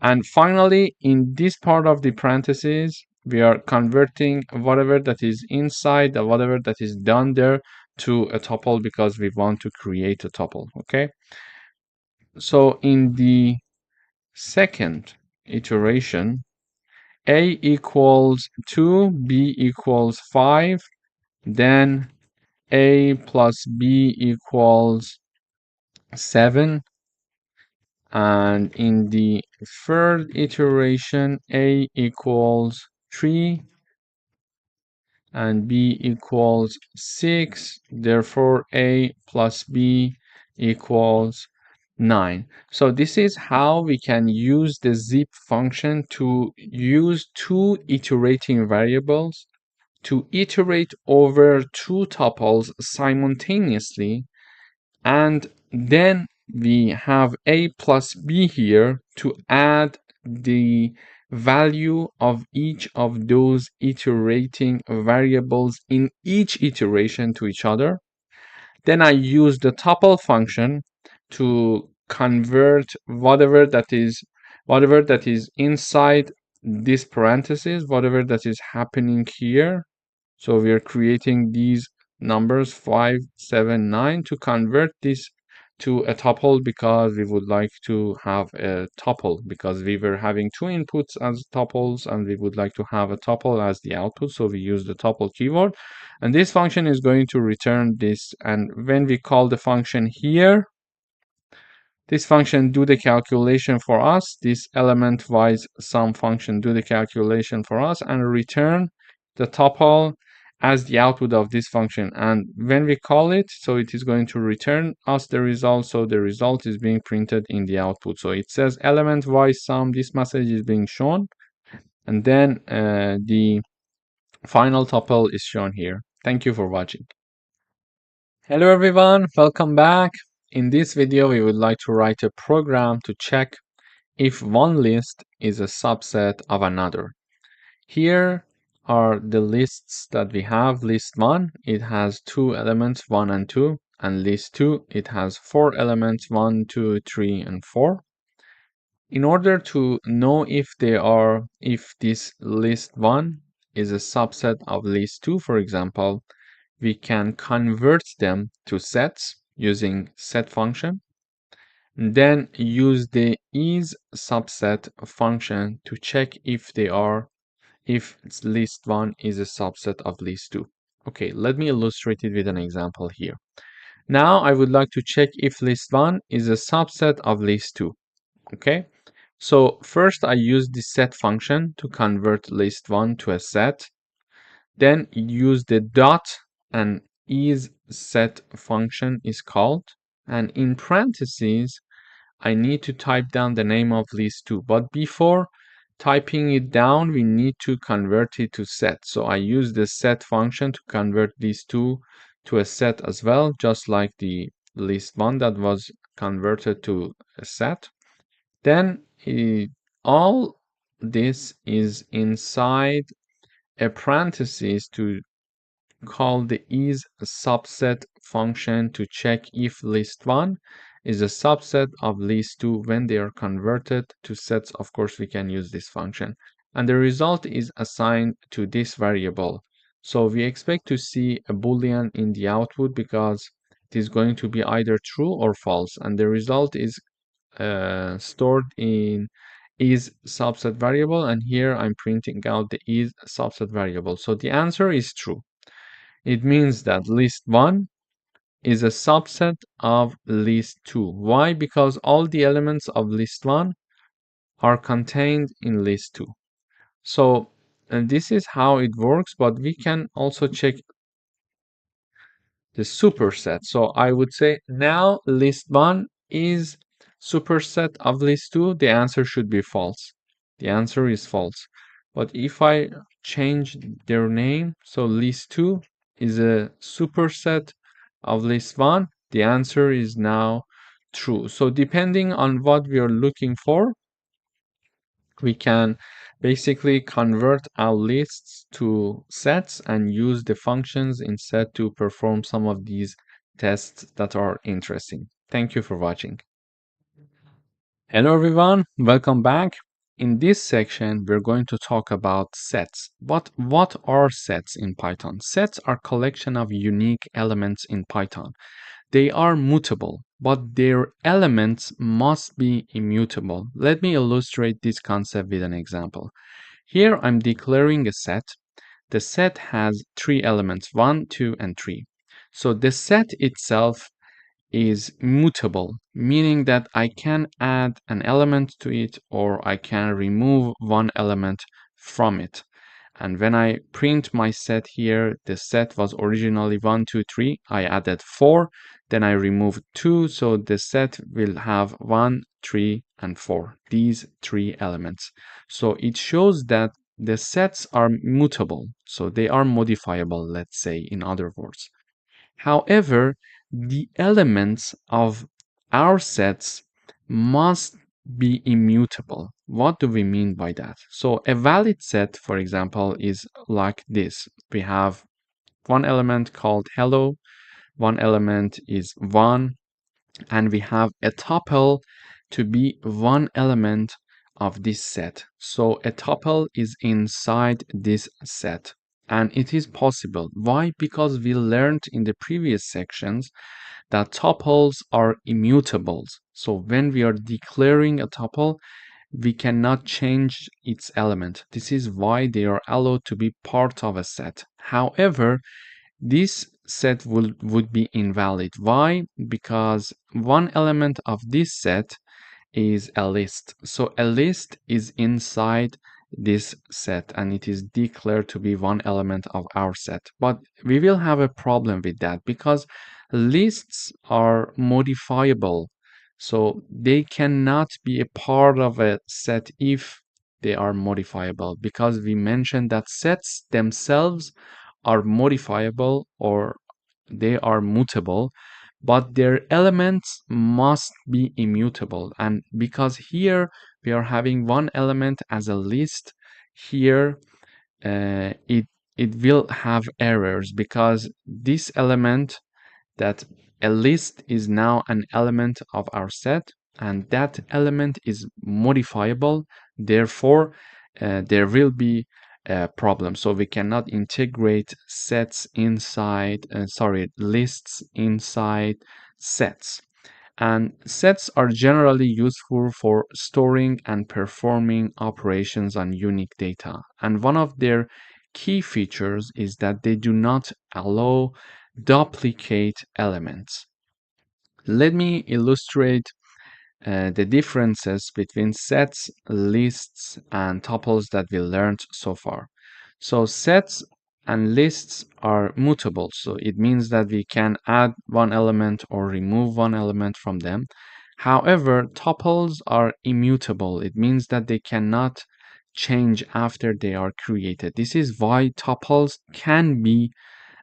And finally, in this part of the parentheses, we are converting whatever that is inside and whatever that is done there to a tuple because we want to create a tuple. Okay, so in the second iteration, a equals 2, b equals 5, then a plus b equals 7, and in the third iteration, a equals 3 and b equals 6. Therefore, a plus b equals 9. So this is how we can use the zip function to use two iterating variables to iterate over two tuples simultaneously, and then we have a plus b here to add the value of each of those iterating variables in each iteration to each other. Then I use the tuple function to convert whatever that is inside this parenthesis, whatever that is happening here. So we are creating these numbers 5, 7, 9 to convert this to a tuple because we would like to have a tuple because we were having two inputs as tuples and we would like to have a tuple as the output. So we use the tuple keyword, and this function is going to return this. And when we call the function here, this function do the calculation for us. This element-wise sum function do the calculation for us and return the tuple as the output of this function. And when we call it, so it is going to return us the result. So the result is being printed in the output. So it says element-wise sum. This message is being shown, and then the final tuple is shown here. Thank you for watching. Hello everyone, welcome back. In this video, we would like to write a program to check if one list is a subset of another. Here are the lists that we have. List 1, it has 2 elements, 1 and 2, and list 2, it has 4 elements, 1, 2, 3, and 4. In order to know if this list 1 is a subset of list 2, for example, we can convert them to sets using set function, then use the isSubset function to check if list 1 is a subset of list 2. Okay, let me illustrate it with an example here. Now I would like to check if list 1 is a subset of list 2. Okay, so first I use the set function to convert list 1 to a set, then use the dot and isSet function is called, and in parentheses I need to type down the name of list2. But before typing it down, we need to convert it to set. So I use the set function to convert list2 to a set as well, just like the list1 that was converted to a set. Then all this is inside a parenthesis to call the is subset function to check if list1 is a subset of list2 when they are converted to sets. Of course, we can use this function. And the result is assigned to this variable. So we expect to see a boolean in the output because it is going to be either true or false. And the result is stored in is subset variable. And here I'm printing out the is subset variable. So the answer is true. It means that list1 is a subset of list2. Why? Because all the elements of list1 are contained in list2. So, and this is how it works, but we can also check the superset. So I would say now list1 is superset of list2. The answer should be false. The answer is false. But if I change their name, so list2 is a superset of list1, the answer is now true. So depending on what we are looking for, we can basically convert our lists to sets and use the functions instead to perform some of these tests that are interesting. Thank you for watching. Hello everyone, welcome back. In this section, we're going to talk about sets. But what are sets in Python? Sets are collection of unique elements in Python. They are mutable, but their elements must be immutable. Let me illustrate this concept with an example. Here I'm declaring a set. The set has three elements, 1, 2, and 3. So the set itself is mutable, meaning that I can add an element to it or I can remove one element from it. And when I print my set here, the set was originally 1, 2, 3. I added 4, then I removed 2, so the set will have 1, 3, and 4. These three elements. So it shows that the sets are mutable, so they are modifiable, let's say, in other words. However, the elements of our sets must be immutable. What do we mean by that? So a valid set, for example, is like this. We have one element called hello, one element is 1, and we have a tuple to be one element of this set. So a tuple is inside this set. And it is possible. Why? Because we learned in the previous sections that tuples are immutables. So when we are declaring a tuple, we cannot change its element. This is why they are allowed to be part of a set. However, this set would be invalid. Why? Because one element of this set is a list. So a list is inside this set and it is declared to be one element of our set. But we will have a problem with that because lists are modifiable. So they cannot be a part of a set if they are modifiable because we mentioned that sets themselves are modifiable or they are mutable, but their elements must be immutable. And because here we are having one element as a list, here it will have errors because this element, that a list is now an element of our set and that element is modifiable. Therefore, there will be a problem. So we cannot integrate sets inside, lists inside sets. And sets are generally useful for storing and performing operations on unique data. And one of their key features is that they do not allow duplicate elements. Let me illustrate the differences between sets, lists, and tuples that we learned so far. So sets and lists are mutable, so it means that we can add one element or remove one element from them. However, tuples are immutable. It means that they cannot change after they are created. This is why tuples can be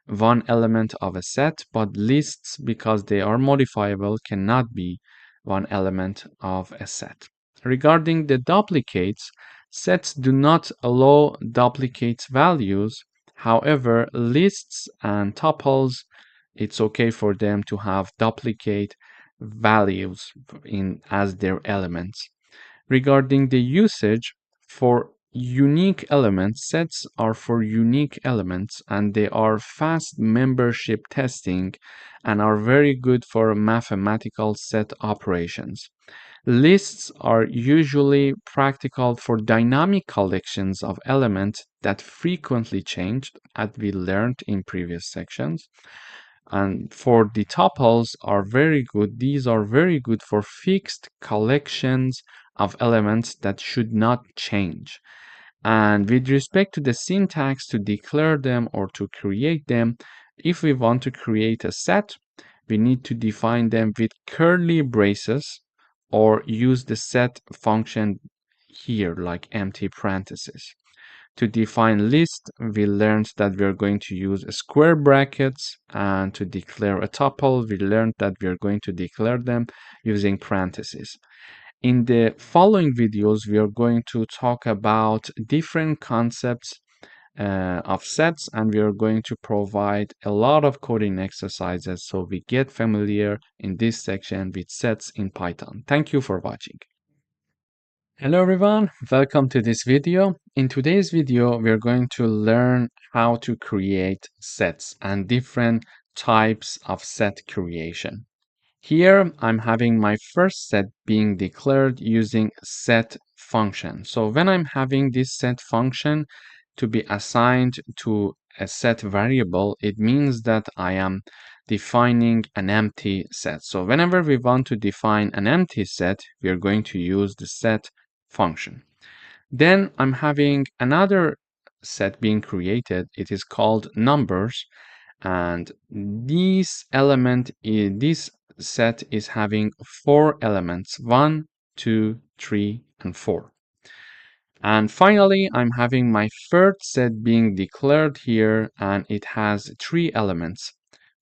one element of a set, but lists, because they are modifiable, cannot be one element of a set. Regarding the duplicates, sets do not allow duplicate values. However, lists and tuples, it's okay for them to have duplicate values as their elements. Regarding the usage, for unique elements, sets are for unique elements and they are fast membership testing and are very good for mathematical set operations. Lists are usually practical for dynamic collections of elements that frequently change, as we learned in previous sections. And for the tuples are very good. These are very good for fixed collections of elements that should not change. And with respect to the syntax to declare them or to create them, if we want to create a set, we need to define them with curly braces or use the set function here, like empty parentheses. To define list, we learned that we are going to use square brackets, and to declare a tuple, we learned that we are going to declare them using parentheses. In the following videos, we are going to talk about different concepts of sets, and we are going to provide a lot of coding exercises so we get familiar in this section with sets in Python. Thank you for watching. Hello everyone, welcome to this video. In today's video, we're going to learn how to create sets and different types of set creation. Here, I'm having my first set being declared using set function. So when I'm having this set function to be assigned to a set variable, it means that I am defining an empty set. So whenever we want to define an empty set, we are going to use the set function. Then I'm having another set being created. It is called numbers, and this set is having 4 elements: 1, 2, 3, and 4. And finally, I'm having my third set being declared here, and it has 3 elements: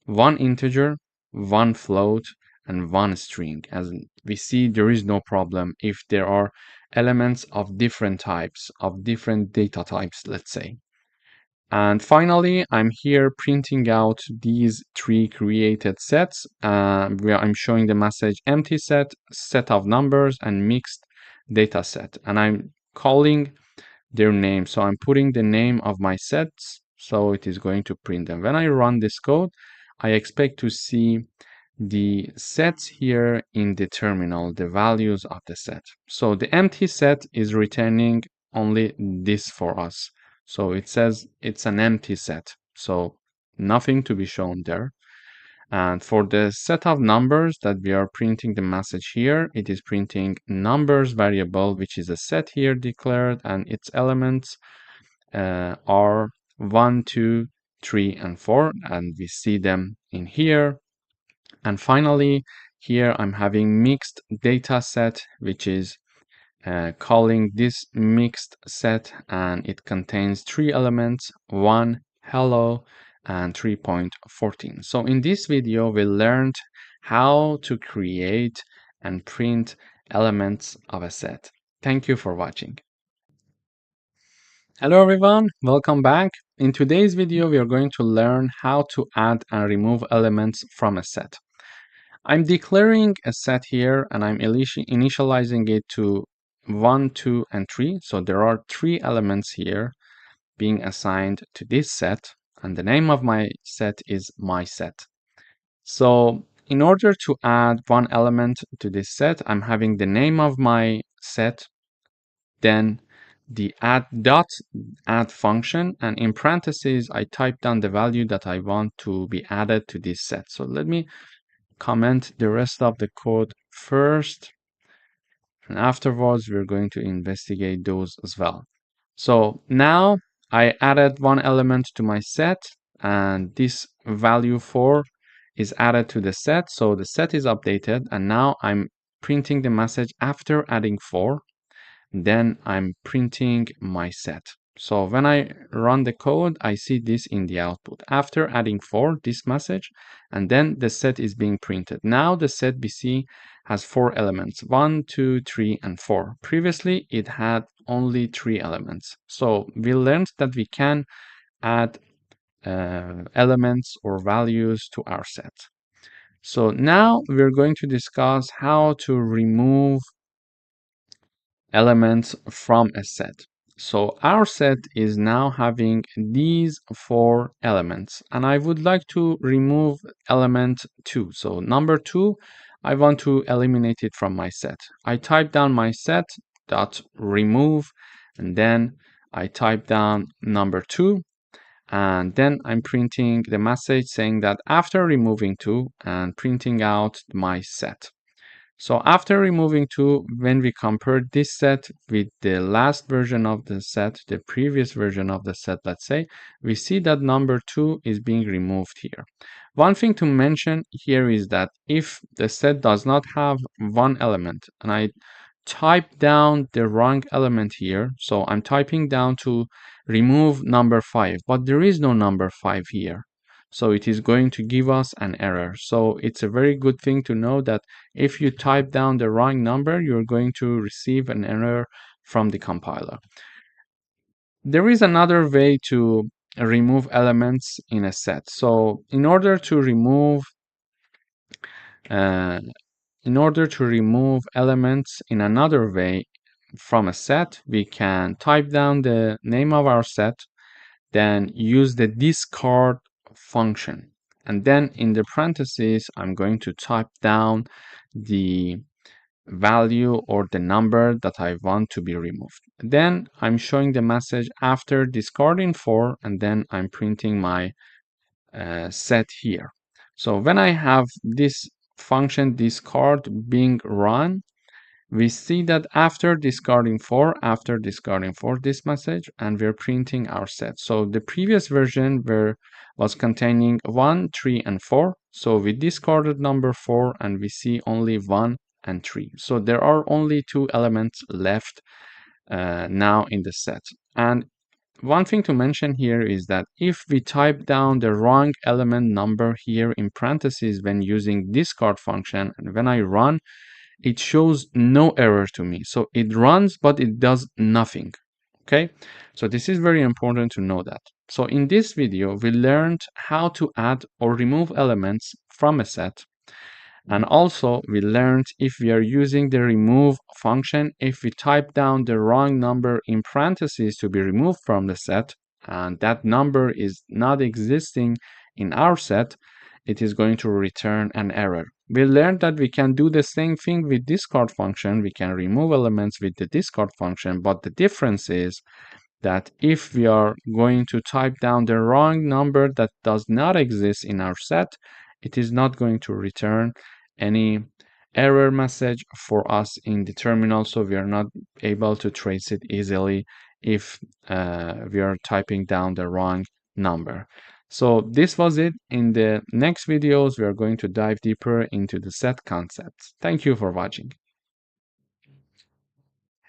1 integer, 1 float, and 1 string. As we see, there is no problem if there are elements of different types, of different data types, let's say. And finally, I'm here printing out these 3 created sets, where I'm showing the message empty set, set of numbers, and mixed data set. And I'm calling their name. So I'm putting the name of my sets, so it is going to print them. When I run this code, I expect to see the sets here in the terminal, the values of the set. So the empty set is returning only this for us. So it says it's an empty set, so nothing to be shown there. And for the set of numbers that we are printing the message here, it is printing numbers variable, which is a set here declared, and its elements are 1, 2, 3, and 4, and we see them in here. And finally, here I'm having mixed data set, which is calling this mixed set, and it contains 3 elements: 1, hello, and 3.14. So in this video, we learned how to create and print elements of a set. Thank you for watching. Hello everyone, welcome back. In today's video, we are going to learn how to add and remove elements from a set. I'm declaring a set here, and I'm initializing it to 1, 2, and 3. So there are 3 elements here being assigned to this set, and the name of my set is my set. So in order to add one element to this set, I'm having the name of my set, then the add function, and in parentheses, I type down the value that I want to be added to this set. So let me comment the rest of the code first, and afterwards we're going to investigate those as well. So now I added one element to my set, and this value 4 is added to the set, so the set is updated, and now I'm printing the message after adding 4. Then I'm printing my set. So when I run the code, I see this in the output. After adding 4, this message, and then the set is being printed. Now the set BC has 4 elements, 1, 2, 3, and 4. Previously, it had only 3 elements. So we learned that we can add elements or values to our set. So now we're going to discuss how to remove elements from a set. So our set is now having these 4 elements, and I would like to remove element 2. So number 2, I want to eliminate it from my set. I type down my set dot remove, and then I type down number 2, and then I'm printing the message saying that after removing 2 and printing out my set. So after removing 2, when we compare this set with the last version of the set, the previous version of the set, let's say, we see that number 2 is being removed here. One thing to mention here is that if the set does not have one element, and I type down the wrong element here, so I'm typing down to remove number 5, but there is no number 5 here. So it is going to give us an error. So it's a very good thing to know that if you type down the wrong number, you're going to receive an error from the compiler. There is another way to remove elements in a set. So in order to remove uh, elements in another way from a set, we can type down the name of our set, then use the discard function. And then in the parentheses, I'm going to type down the value or the number that I want to be removed. Then I'm showing the message after discarding 4, and then I'm printing my set here. So when I have this function discard being run, we see that after discarding 4, this message, and we're printing our set. So the previous version was containing 1, 3, and 4. So we discarded number 4, and we see only 1 and 3. So there are only 2 elements left now in the set. And one thing to mention here is that if we type down the wrong element number here in parentheses when using discard function, and when I run, it shows no error to me. So it runs, but it does nothing. Okay, so this is very important to know that. So in this video, we learned how to add or remove elements from a set. And also we learned if we are using the remove function, if we type down the wrong number in parentheses to be removed from the set, and that number is not existing in our set, it is going to return an error. We learned that we can do the same thing with discard function. We can remove elements with the discard function, but the difference is that if we are going to type down the wrong number that does not exist in our set, it is not going to return any error message for us in the terminal, so we are not able to trace it easily if we are typing down the wrong number. So this was it. In the next videos, we are going to dive deeper into the set concepts. Thank you for watching.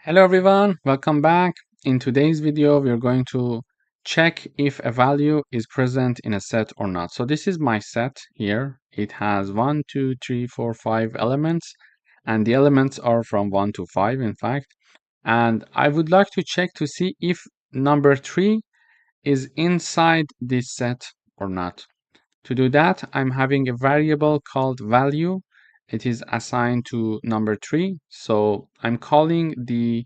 Hello everyone, welcome back. In today's video, we are going to check if a value is present in a set or not. So this is my set here. It has 1, 2, 3, 4, 5 elements, and the elements are from 1 to 5, in fact. And I would like to check to see if number 3 is inside this set or not. To do that, I'm having a variable called value. It is assigned to number 3. So I'm calling the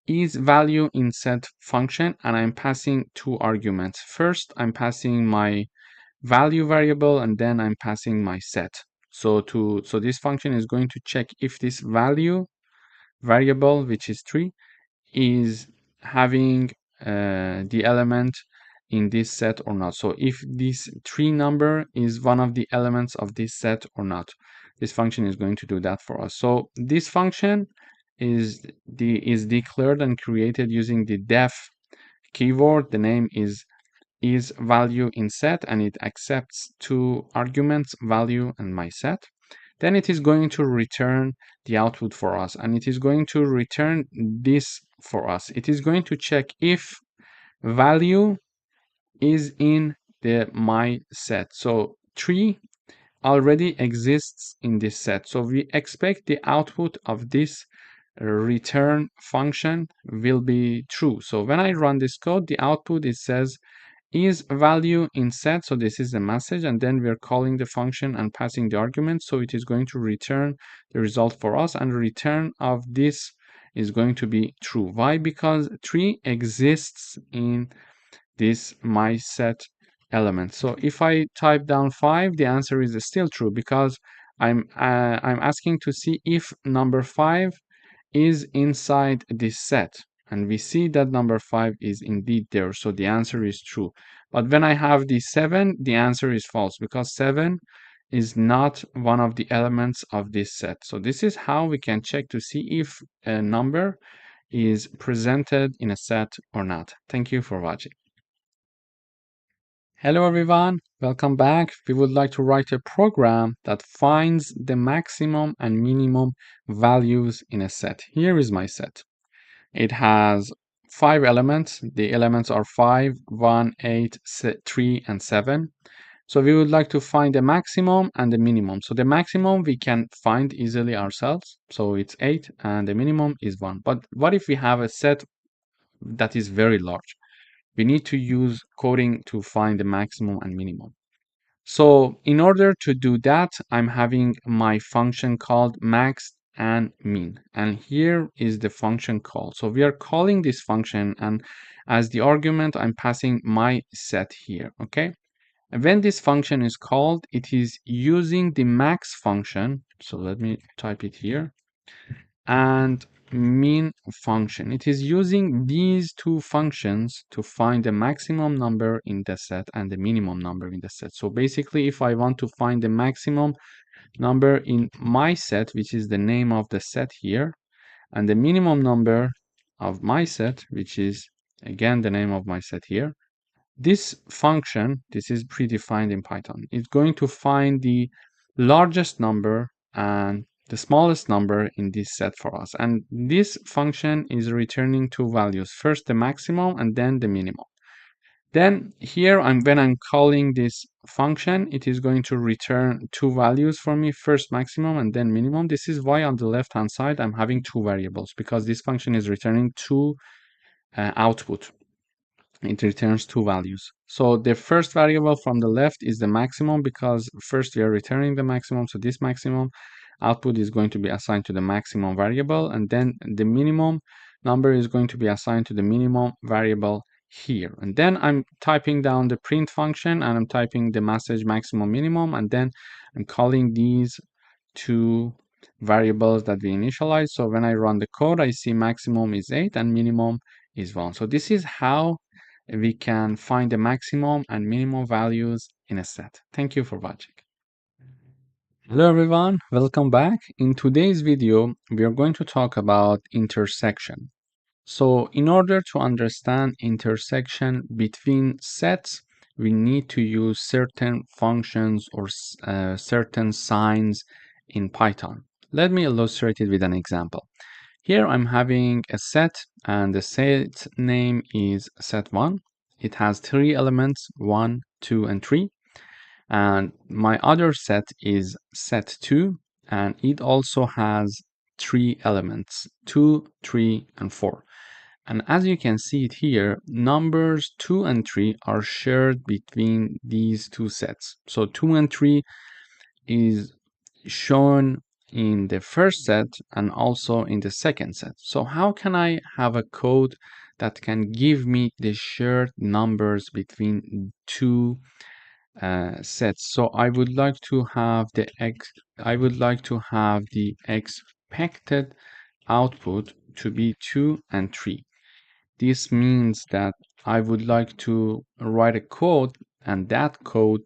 isValue in set function, and I'm passing 2 arguments. First, I'm passing my value variable, and then I'm passing my set. So this function is going to check if this value variable, which is 3, is having the element in this set or not. So if this 3 number is one of the elements of this set or not, this function is going to do that for us. So this function is declared and created using the def keyword. The name is value in set, and it accepts 2 arguments, value and my set. then it is going to return the output for us, and it is going to return this for us. It is going to check if value is in the my set. So 3 already exists in this set. So we expect the output of this return function will be true. So when I run this code, the output, it says is value in set. So this is the message, and then we're calling the function and passing the argument. So it is going to return the result for us, and the return of this is going to be true. Why? Because 3 exists in this my set element. So if I type down 5, the answer is still true, because I'm asking to see if number 5 is inside this set, and we see that number 5 is indeed there, so the answer is true. But when I have the 7, the answer is false, because 7 is not one of the elements of this set. So this is how we can check to see if a number is presented in a set or not. Thank you for watching. Hello everyone, welcome back. We would like to write a program that finds the maximum and minimum values in a set. Here is my set. It has 5 elements. The elements are 5, 1, 8, 3, and 7. So we would like to find the maximum and the minimum. So the maximum we can find easily ourselves. So it's 8, and the minimum is 1. But what if we have a set that is very large? We need to use coding to find the maximum and minimum. So in order to do that, I'm having my function called max and min. And here is the function call. So we are calling this function, and as the argument, I'm passing my set here, okay? And when this function is called, it is using the max function. So let me type it here. And min function. It is using these two functions to find the maximum number in the set and the minimum number in the set. So basically, if I want to find the maximum number in my set, which is the name of the set here, and the minimum number of my set, which is again the name of my set here, this function, this is predefined in Python, is going to find the largest number and the smallest number in this set for us. And this function is returning two values, first the maximum and then the minimum. Then here, when I'm calling this function, it is going to return two values for me, first maximum and then minimum. This is why on the left-hand side, I'm having two variables, because this function is returning two output. It returns two values. So the first variable from the left is the maximum, because first we are returning the maximum. So this maximum output is going to be assigned to the maximum variable, and then the minimum number is going to be assigned to the minimum variable here. And then I'm typing down the print function, and I'm typing the message maximum minimum, and then I'm calling these two variables that we initialize. So when I run the code, I see maximum is 8 and minimum is 1. So this is how we can find the maximum and minimum values in a set. Thank you for watching. Hello everyone, welcome back. In today's video, we are going to talk about intersection. So in order to understand intersection between sets, we need to use certain functions or certain signs in Python. Let me illustrate it with an example. Here I'm having a set, and the set name is set1. It has 3 elements, 1, 2, and 3. And my other set is set2, and it also has 3 elements, 2, 3, and 4. And as you can see it here, numbers 2 and 3 are shared between these two sets. So 2 and 3 is shown in the first set and also in the second set. So how can I have a code that can give me the shared numbers between two sets? So I would like to have the expected output to be 2 and 3. This means that I would like to write a code, and that code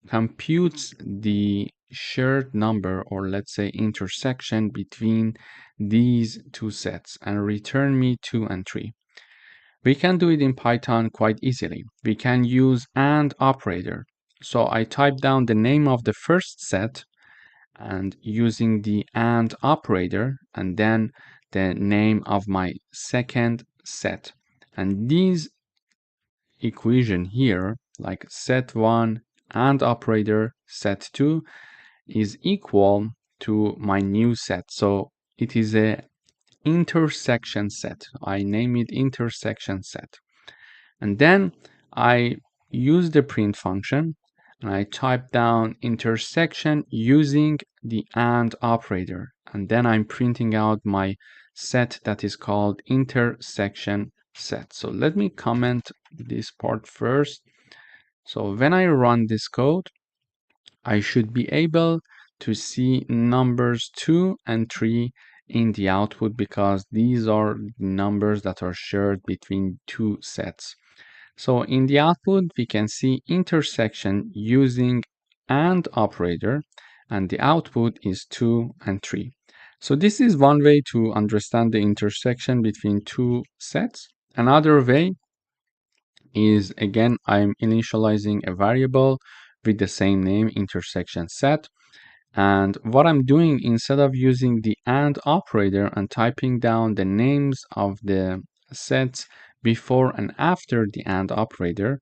computes the shared number, or let's say intersection, between these two sets and return me 2 and 3. We can do it in Python quite easily. We can use AND operator. So I type down the name of the first set, and using the AND operator, and then the name of my second set. And these equation here, like set1 AND operator set2, is equal to my new set. So it is a intersection set. I name it intersection set. And then I use the print function and I type down intersection using the AND operator. And then I'm printing out my set that is called intersection set. So let me comment this part first. So when I run this code, I should be able to see numbers 2 and 3 in the output because these are numbers that are shared between two sets. So in the output, we can see intersection using AND operator, and the output is 2 and 3. So this is one way to understand the intersection between two sets. Another way is, again, I'm initializing a variable with the same name, intersection set. And what I'm doing, instead of using the AND operator and typing down the names of the sets before and after the AND operator,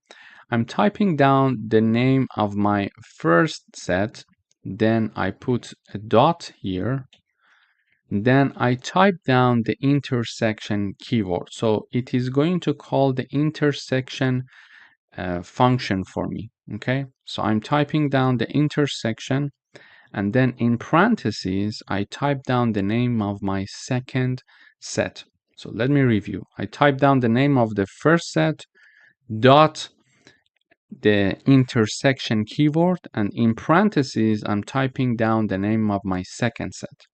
I'm typing down the name of my first set, then I put a dot here, then I type down the intersection keyword. So it is going to call the intersection function for me. Okay, so I'm typing down the intersection, and then in parentheses, I type down the name of my second set. So let me review. I type down the name of the first set, dot the intersection keyword, and in parentheses, I'm typing down the name of my second set.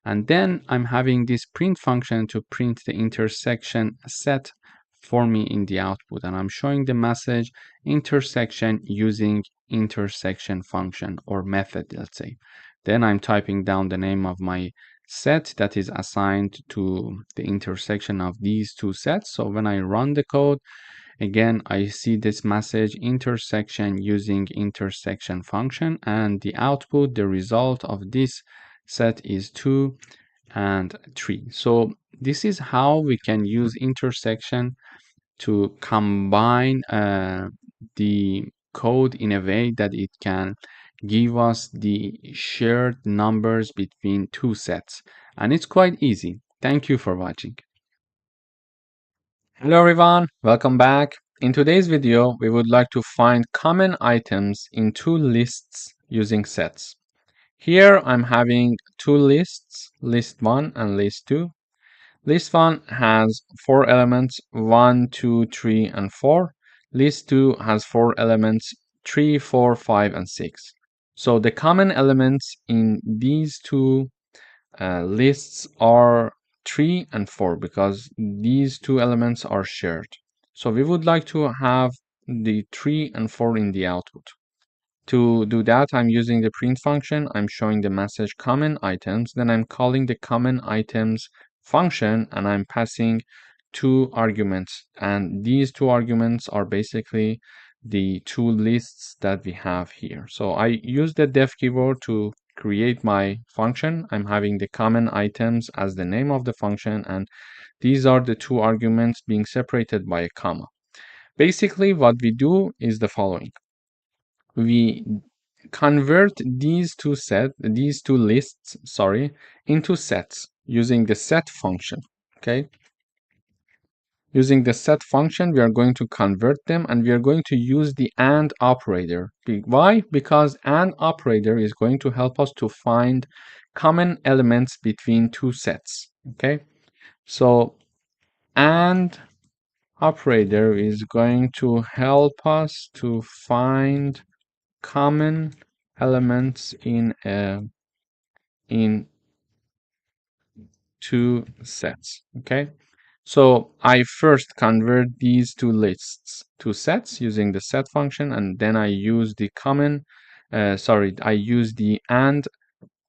And then I'm having this print function to print the intersection set for me in the output. And I'm showing the message intersection using intersection function or method, let's say. Then I'm typing down the name of my set that is assigned to the intersection of these two sets. So when I run the code, again, I see this message intersection using intersection function, and the output, the result of this set is 2 and 3. So this is how we can use intersection to combine the code in a way that it can give us the shared numbers between two sets. And it's quite easy. Thank you for watching. Hello everyone, welcome back. In today's video, we would like to find common items in two lists using sets. Here I'm having two lists, list 1 and list 2. List 1 has 4 elements, 1, 2, 3, and 4. List 2 has 4 elements, 3, 4, 5, and 6. So the common elements in these two lists are 3 and 4 because these two elements are shared. So we would like to have the 3 and 4 in the output. To do that, I'm using the print function. I'm showing the message common items. Then I'm calling the common items function and I'm passing two arguments. And these two arguments are basically the two lists that we have here. So I use the def keyword to create my function. I'm having the common items as the name of the function, and these are the two arguments being separated by a comma. Basically, what we do is the following. We convert these two lists, into sets using the set function. Okay. Using the set function, we are going to convert them and we are going to use the AND operator. Why? Because AND operator is going to help us to find common elements between two sets. Okay. So AND operator is going to help us to find common elements in two sets. Okay, so I first convert these two lists to sets using the set function, and then I use the I use the AND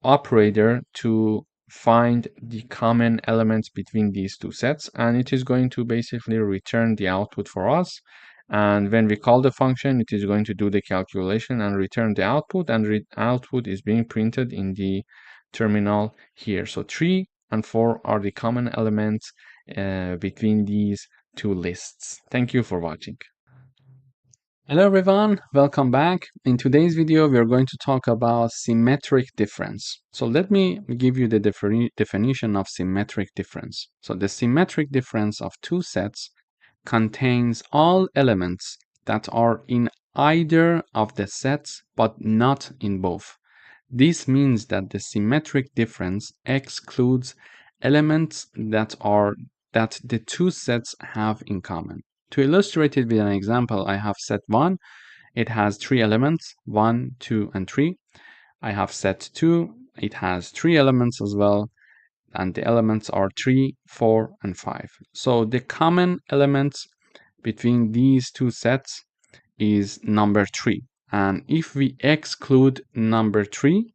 operator to find the common elements between these two sets, and it is going to basically return the output for us. And when we call the function, it is going to do the calculation and return the output, and output is being printed in the terminal here. So 3 and 4 are the common elements between these two lists. Thank you for watching. Hello everyone, welcome back. In today's video, we are going to talk about symmetric difference. So let me give you the definition of symmetric difference. So the symmetric difference of two sets contains all elements that are in either of the sets but not in both. This means that the symmetric difference excludes elements that the two sets have in common. To illustrate it with an example, I have set 1. It has 3 elements, 1, 2, and 3. I have set 2. It has 3 elements as well, and the elements are 3, 4, and 5. So the common elements between these two sets is number 3. And if we exclude number 3,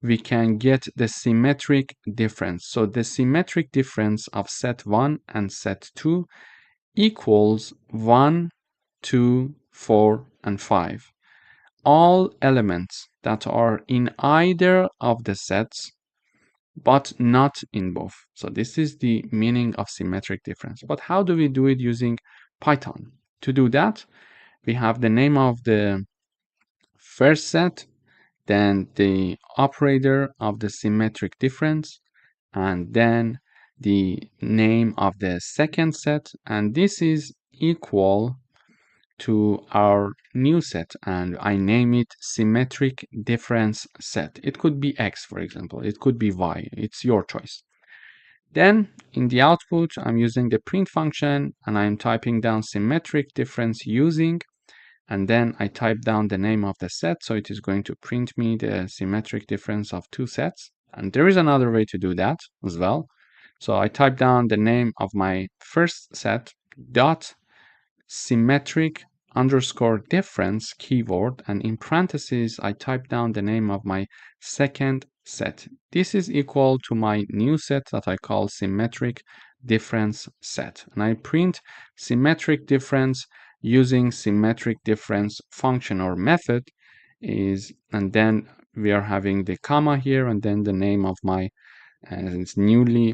we can get the symmetric difference. So the symmetric difference of set 1 and set 2 equals 1, 2, 4, and 5. All elements that are in either of the sets but not in both. So this is the meaning of symmetric difference. But how do we do it using Python? To do that, we have the name of the first set, then the operator of the symmetric difference, and then the name of the second set, and this is equal to our new set, and I name it symmetric difference set. It could be X, for example, it could be Y, it's your choice. Then in the output, I'm using the print function and I'm typing down symmetric difference using, and then I type down the name of the set, so it is going to print me the symmetric difference of two sets. And there is another way to do that as well. So I type down the name of my first set dot symmetric underscore difference keyword, and in parentheses I type down the name of my second set. This is equal to my new set that I call symmetric difference set, and I print symmetric difference using symmetric difference function or method and then we are having the comma here and then the name of my it's newly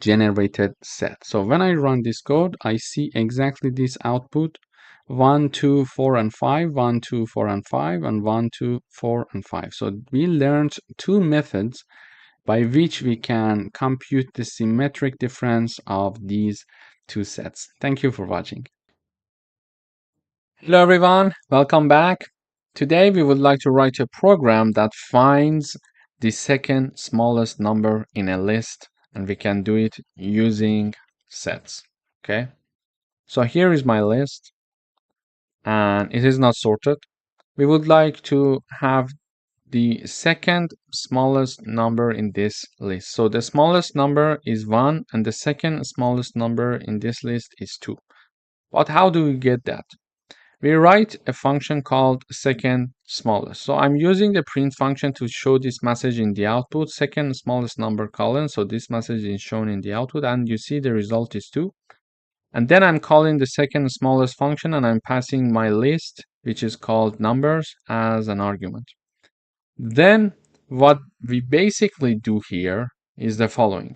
generated set. So when I run this code, I see exactly this output: 1, 2, 4, and 5, 1, 2, 4, and 5, and 1, 2, 4, and 5. So we learned two methods by which we can compute the symmetric difference of these two sets. Thank you for watching. Hello everyone, welcome back. Today we would like to write a program that finds the second smallest number in a list, and we can do it using sets. Okay, so here is my list and it is not sorted. We would like to have the second smallest number in this list. So the smallest number is 1 and the second smallest number in this list is 2. But how do we get that? We write a function called second smallest. So I'm using the print function to show this message in the output, second smallest number colon. So this message is shown in the output and you see the result is 2. And then I'm calling the second smallest function and I'm passing my list, which is called numbers, as an argument. Then what we basically do here is the following.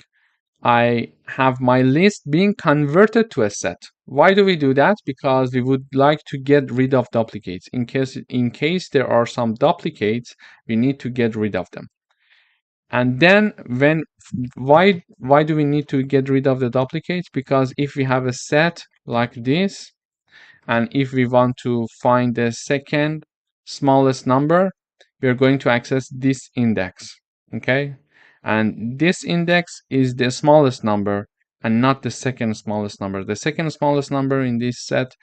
I have my list being converted to a set. Why do we do that? Because we would like to get rid of duplicates. In case there are some duplicates, we need to get rid of them. And then why do we need to get rid of the duplicates? Because if we have a set like this, and if we want to find the second smallest number, we are going to access this index. Okay, and this index is the smallest number and not the second smallest number. The second smallest number in this set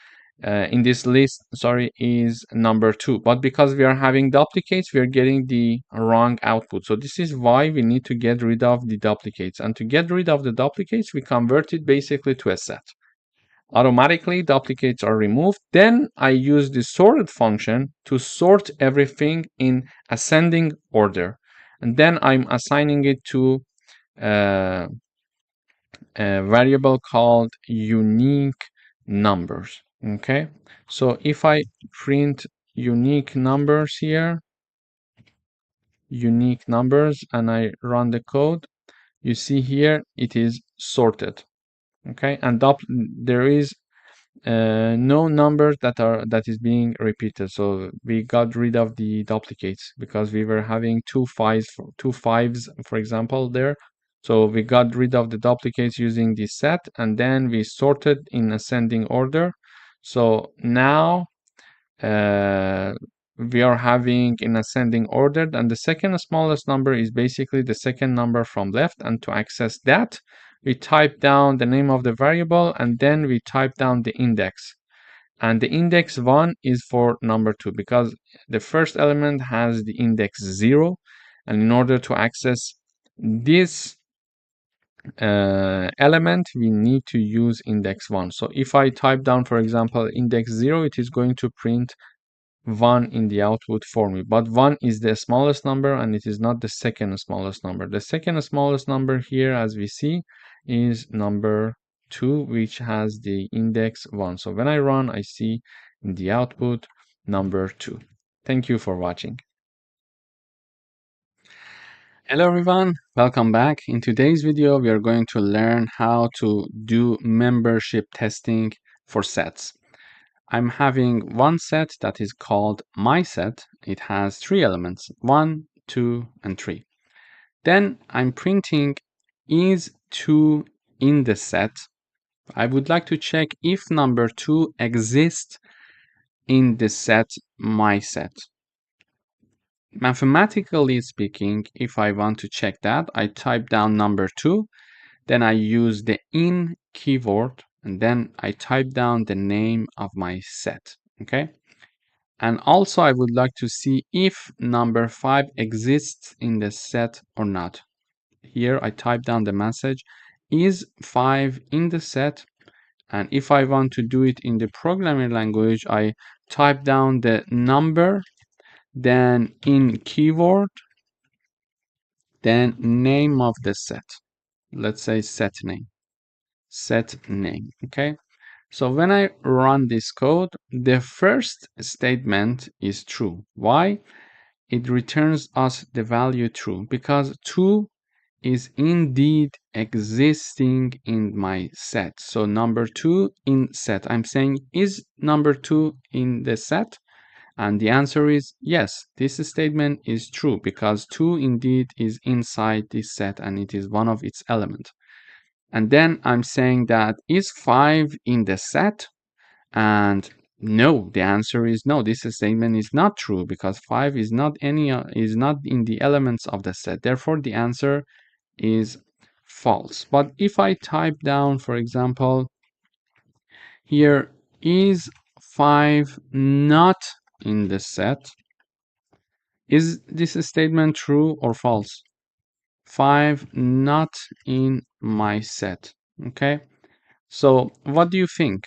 in this list, sorry, is number 2, but because we are having duplicates, we are getting the wrong output. So this is why we need to get rid of the duplicates, and to get rid of the duplicates we convert it basically to a set. Automatically duplicates are removed. Then I use the sorted function to sort everything in ascending order, and then I'm assigning it to a variable called unique numbers. Okay, so if I print unique numbers here, unique numbers, and I run the code, you see here it is sorted. Okay, and there is no numbers that is being repeated. So we got rid of the duplicates because we were having two fives, for example, there. So we got rid of the duplicates using the set, and then we sorted in ascending order. So now uh, we are having in ascending order, and the second smallest number is basically the second number from left. And to access that, we type down the name of the variable, and then we type down the index. And the index 1 is for number 2 because the first element has the index 0. And in order to access this element, we need to use index 1. So if I type down, for example, index 0, it is going to print 1 in the output for me. But 1 is the smallest number and it is not the second smallest number. The second smallest number here, as we see, is number 2, which has the index 1. So when I run, I see in the output number 2. Thank you for watching. Hello everyone, welcome back. In today's video, we are going to learn how to do membership testing for sets. I'm having one set that is called my set. It has 3 elements, 1, 2, and 3. Then I'm printing is 2 in the set. I would like to check if number 2 exists in the set my set. Mathematically speaking, if I want to check that, I type down number 2, then I use the in keyword, and then I type down the name of my set. Okay. And also I would like to see if number 5 exists in the set or not. Here I type down the message, is 5 in the set? And if I want to do it in the programming language, I type down the number, then in keyword, then name of the set. Let's say set name, okay? So when I run this code, the first statement is true. Why? It returns us the value true because 2 is indeed existing in my set. So number 2 in set. I'm saying, is number 2 in the set? And the answer is yes. This statement is true because 2 indeed is inside this set and it is one of its elements. And then I'm saying that is 5 in the set? And no, the answer is no. This statement is not true because 5 is not in the elements of the set. Therefore, the answer is false. But if I type down, for example, here is 5 not in the set, is this statement true or false? 5 not in my set. Okay. So what do you think?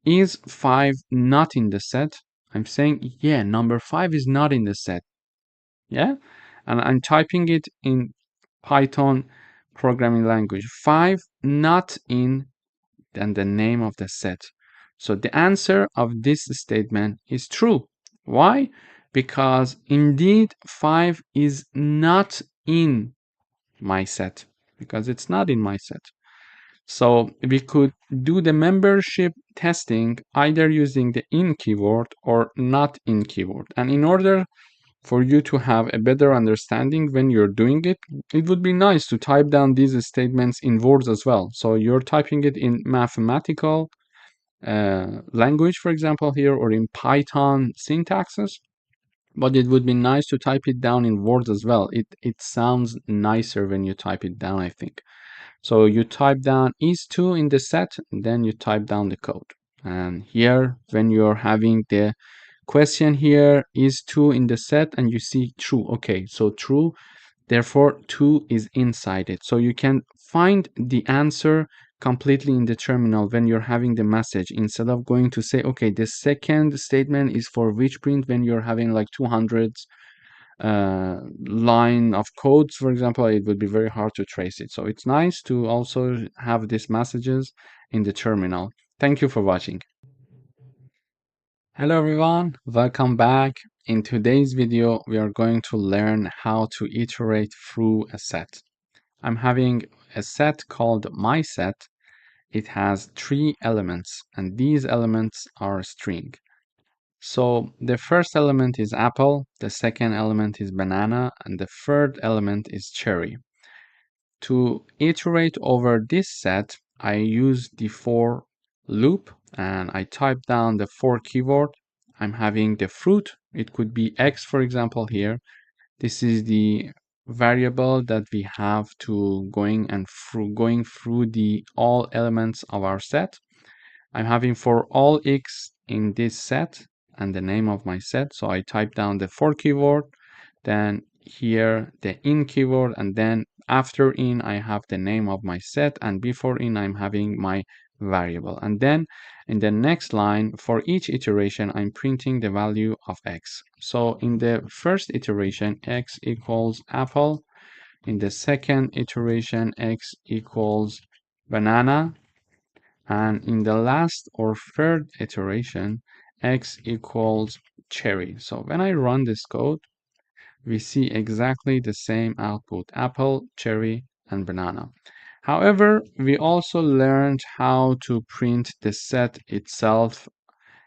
Is 5 not in the set? I'm saying, yeah, number 5 is not in the set. Yeah? And I'm typing it in Python programming language. 5 not in, and the name of the set. So the answer of this statement is true. Why? Because indeed 5 is not in my set, because it's not in my set. So we could do the membership testing either using the in keyword or not in keyword. And in order for you to have a better understanding when you're doing it, it would be nice to type down these statements in words as well. So you're typing it in mathematical language, for example, here, or in Python syntaxes. But it would be nice to type it down in words as well. It sounds nicer when you type it down, I think. So you type down is 2 in the set, and then you type down the code. And here, when you're having the question here, is 2 in the set, and you see true. Okay, so true, therefore 2 is inside it. So you can find the answer completely in the terminal when you're having the message, instead of going to say, okay, the second statement is for which print, when you're having like 200 line of codes, for example, it would be very hard to trace it. So it's nice to also have these messages in the terminal. Thank you for watching. Hello everyone, welcome back. In today's video, we are going to learn how to iterate through a set. I'm having a set called mySet. It has 3 elements, and these elements are string. So the first element is apple, the second element is banana, and the third element is cherry. To iterate over this set, I use the for loop and I type down the for keyword. I'm having the fruit. It could be X, for example, here. This is the variable that we have to going through the all elements of our set. I'm having for all X in this set and the name of my set. So I type down the for keyword, then here the in keyword, and then after in I have the name of my set, and before in I'm having my variable. And then in the next line, for each iteration, I'm printing the value of X. So in the first iteration, X equals apple. In the second iteration, X equals banana. And in the last or third iteration, X equals cherry. So when I run this code, we see exactly the same output: apple, cherry, and banana. However, we also learned how to print the set itself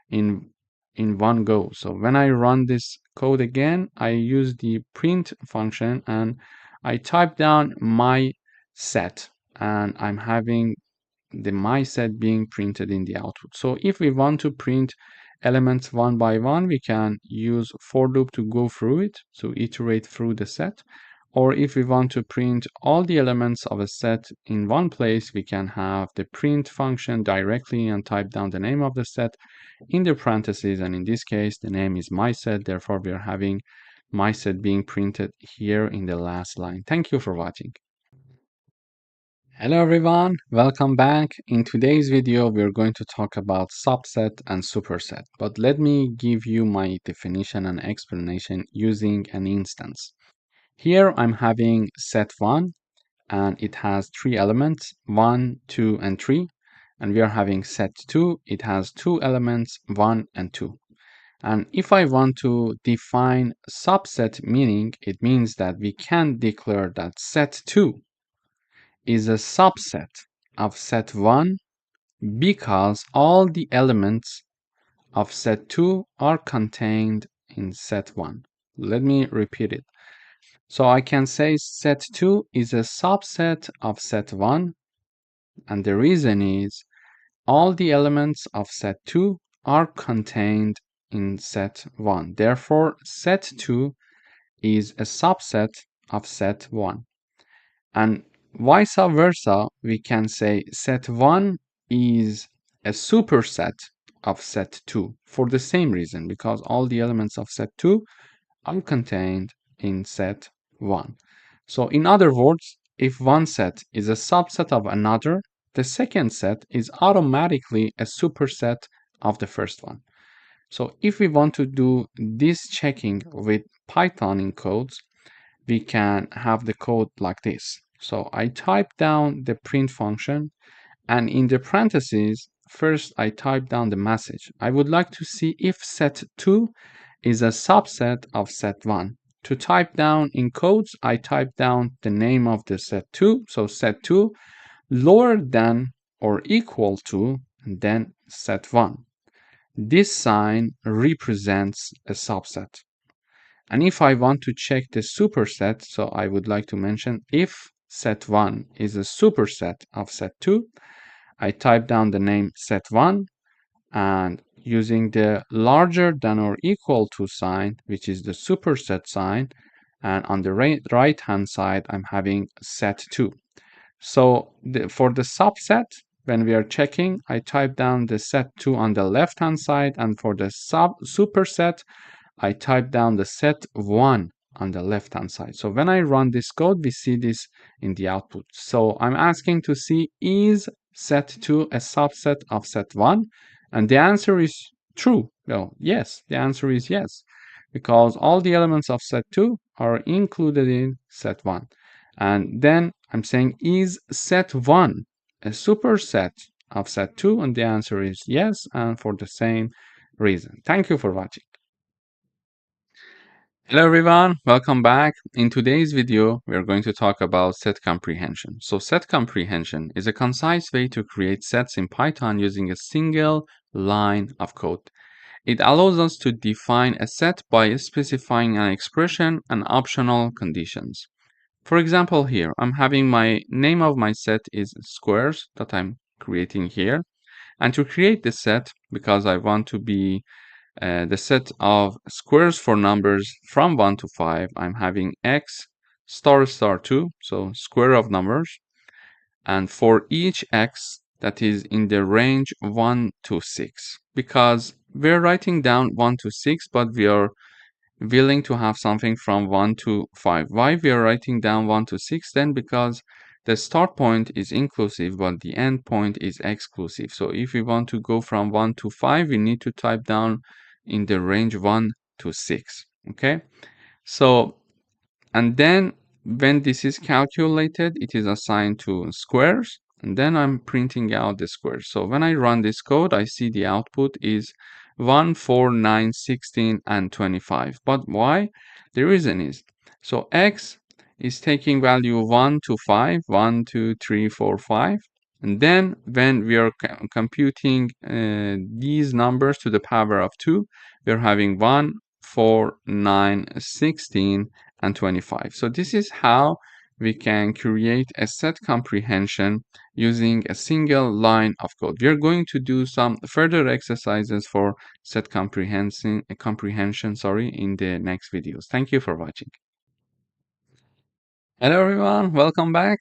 in one go. So when I run this code again, I use the print function and I type down my set, and I'm having the my set being printed in the output. So if we want to print elements one by one, we can use for loop to go through it, to iterate through the set. Or if we want to print all the elements of a set in one place, we can have the print function directly and type down the name of the set in the parentheses. And in this case, the name is my set. Therefore, we are having my set being printed here in the last line. Thank you for watching. Hello everyone, welcome back. In today's video, we're going to talk about subset and superset. But let me give you my definition and explanation using an instance. Here I'm having set 1 and it has 3 elements, 1, 2, and 3. And we are having set 2, it has 2 elements, 1 and 2. And if I want to define subset meaning, it means that we can declare that set 2 is a subset of set 1 because all the elements of set 2 are contained in set 1. Let me repeat it. So I can say set 2 is a subset of set 1, and the reason is all the elements of set 2 are contained in set 1. Therefore, set 2 is a subset of set 1. And vice versa, we can say set 1 is a superset of set 2 for the same reason, because all the elements of set 2 are contained in set 1. So in other words, if one set is a subset of another, the second set is automatically a superset of the first one. So if we want to do this checking with Python in codes, we can have the code like this. So I type down the print function, and in the parentheses, first I type down the message. I would like to see if set 2 is a subset of set 1. To type down in codes, I type down the name of the set 2, so set 2 lower than or equal to, and then set 1. This sign represents a subset. And if I want to check the superset, so I would like to mention if set 1 is a superset of set 2, I type down the name set 1, and using the larger than or equal to sign, which is the superset sign, and on the right hand side, I'm having set 2. So for the subset, when we are checking, I type down the set 2 on the left hand side, and for the superset, I type down the set 1 on the left hand side. So when I run this code, we see this in the output. So I'm asking to see, is set 2 a subset of set 1? And the answer is true. Well, yes, the answer is yes, because all the elements of set 2 are included in set 1. And then I'm saying, is set 1 a superset of set 2? And the answer is yes. And for the same, Reza. Thank you for watching. Hello everyone, welcome back. In today's video, we are going to talk about set comprehension. So set comprehension is a concise way to create sets in Python using a single line of code. It allows us to define a set by specifying an expression and optional conditions. For example, here, I'm having my name of my set is squares that I'm creating here. And to create the set, because I want to be the set of squares for numbers from 1 to 5, I'm having x star star 2, so square of numbers. And for each x that is in the range 1 to 6, because we're writing down 1 to 6, but we are willing to have something from 1 to 5. Why we are writing down 1 to 6 then? Because the start point is inclusive, but the end point is exclusive. So if we want to go from 1 to 5, we need to type down in the range 1 to 6. Okay? So, and then when this is calculated, it is assigned to squares, and then I'm printing out the squares. So when I run this code, I see the output is 1, 4, 9, 16, and 25. But why? The reason is, so x is taking value 1 to 5, 1, 2, 3, 4, 5. And then when we are computing these numbers to the power of 2, we're having 1, 4, 9, 16, and 25. So this is how we can create a set comprehension using a single line of code. We are going to do some further exercises for set comprehension in the next videos. Thank you for watching. Hello everyone, welcome back.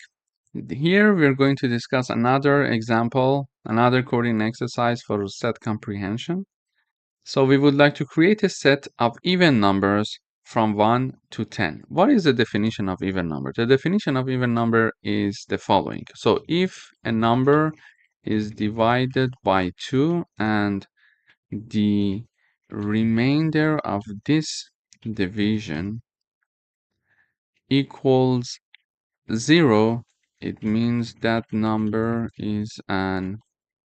Here we're going to discuss another example, another coding exercise for set comprehension. So we would like to create a set of even numbers from 1 to 10. What is the definition of even number? The definition of even number is the following. So if a number is divided by 2 and the remainder of this division equals 0, it means that number is an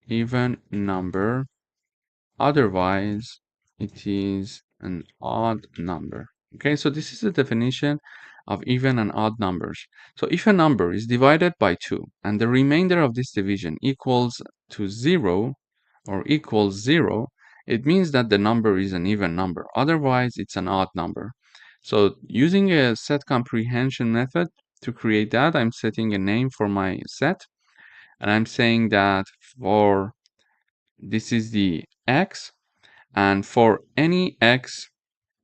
even number. Otherwise, it is an odd number. Okay, so this is the definition of even and odd numbers. So if a number is divided by 2 and the remainder of this division equals to 0 or equals 0, it means that the number is an even number. Otherwise, it's an odd number. So using a set comprehension method to create that, I'm setting a name for my set. And I'm saying that for this is the x, and for any x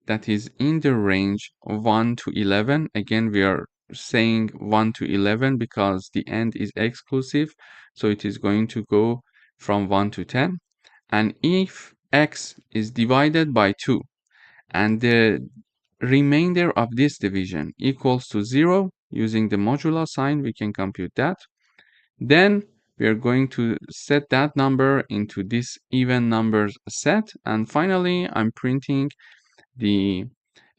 that is in the range 1 to 11, again, we are saying 1 to 11 because the end is exclusive. So it is going to go from 1 to 10. And if x is divided by 2 and the remainder of this division equals to 0, using the modulo sign, we can compute that. Then we are going to set that number into this even numbers set. And finally, I'm printing the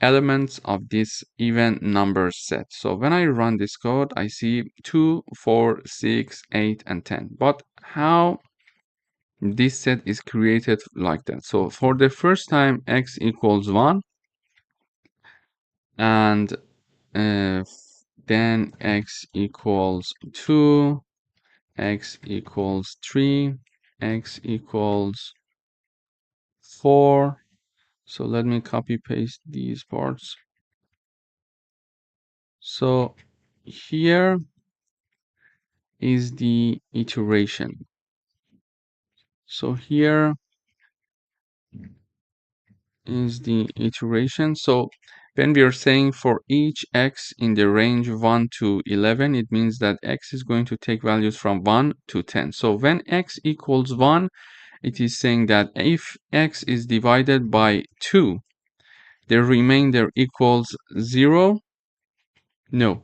elements of this even numbers set. So when I run this code, I see 2, 4, 6, 8, and 10. But how this set is created like that? So for the first time, x equals 1, and then x equals 2, x equals 3, x equals 4. So let me copy paste these parts. So here is the iteration. So here is the iteration. So when we are saying for each x in the range 1 to 11, it means that x is going to take values from 1 to 10. So when x equals 1, it is saying that if x is divided by 2, the remainder equals 0. No.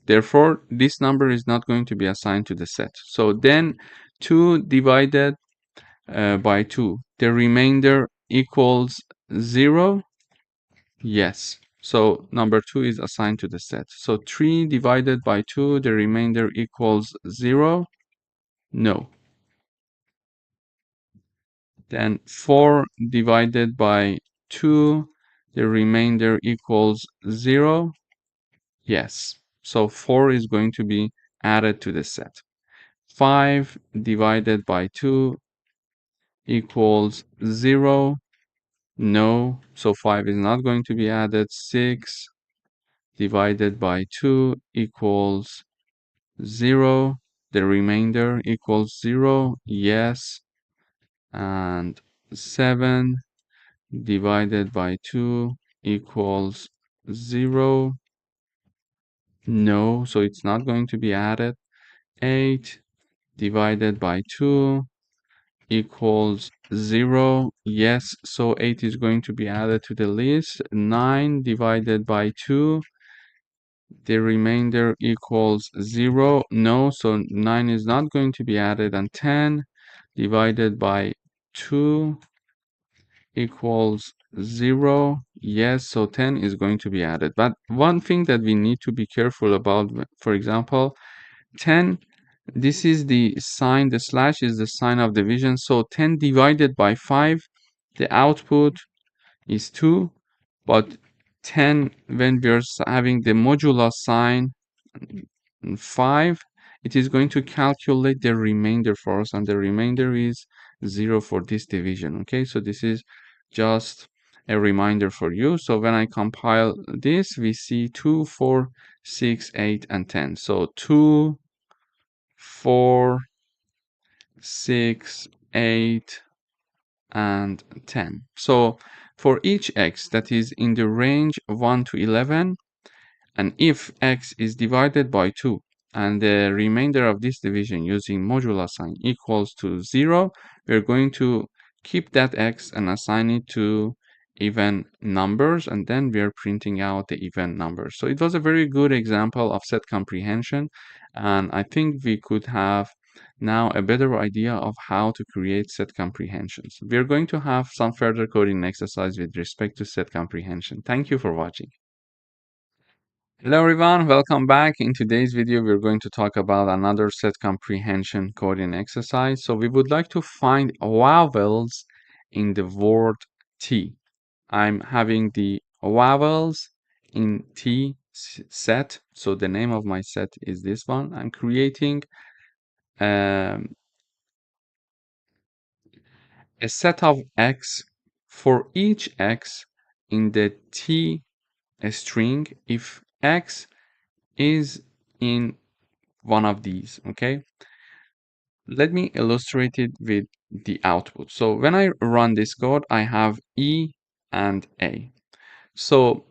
Therefore, this number is not going to be assigned to the set. So then 2 divided by 2, the remainder equals 0. Yes. So number 2 is assigned to the set. So 3 divided by 2, the remainder equals 0. No. Then 4 divided by 2, the remainder equals 0. Yes, so 4 is going to be added to the set. 5 divided by 2 equals 0. No, so 5 is not going to be added. 6 divided by 2 equals 0. The remainder equals 0. Yes. And 7 divided by 2 equals 0. No, so it's not going to be added. 8 divided by 2 equals 0. Yes, so 8 is going to be added to the list. 9 divided by 2, the remainder equals 0. No, so 9 is not going to be added. And 10 divided by 2 equals 0. Yes, so 10 is going to be added. But one thing that we need to be careful about, for example, 10, this is the sign, the slash is the sign of division. So 10 divided by 5, the output is 2. But 10, when we're having the modular sign, 5, it is going to calculate the remainder for us, and the remainder is 0 for this division. Okay, so this is just a reminder for you. So when I compile this, we see 2, 4, 6, 8, and 10. So 2, 4, 6, 8, and 10. So for each x that is in the range 1 to 11, and if x is divided by 2 and the remainder of this division using modular sign equals to 0, we're going to keep that x and assign it to even numbers, and then we are printing out the even numbers. So it was a very good example of set comprehension, and I think we could have now a better idea of how to create set comprehensions. We're going to have some further coding exercise with respect to set comprehension. Thank you for watching. Hello everyone, welcome back. In today's video, we're going to talk about another set comprehension coding exercise. So we would like to find vowels in the word T. I'm having the vowels in T set. So the name of my set is this one. I'm creating a set of X for each X in the T string if X is in one of these. Okay, let me illustrate it with the output. So when I run this code, I have E and A. So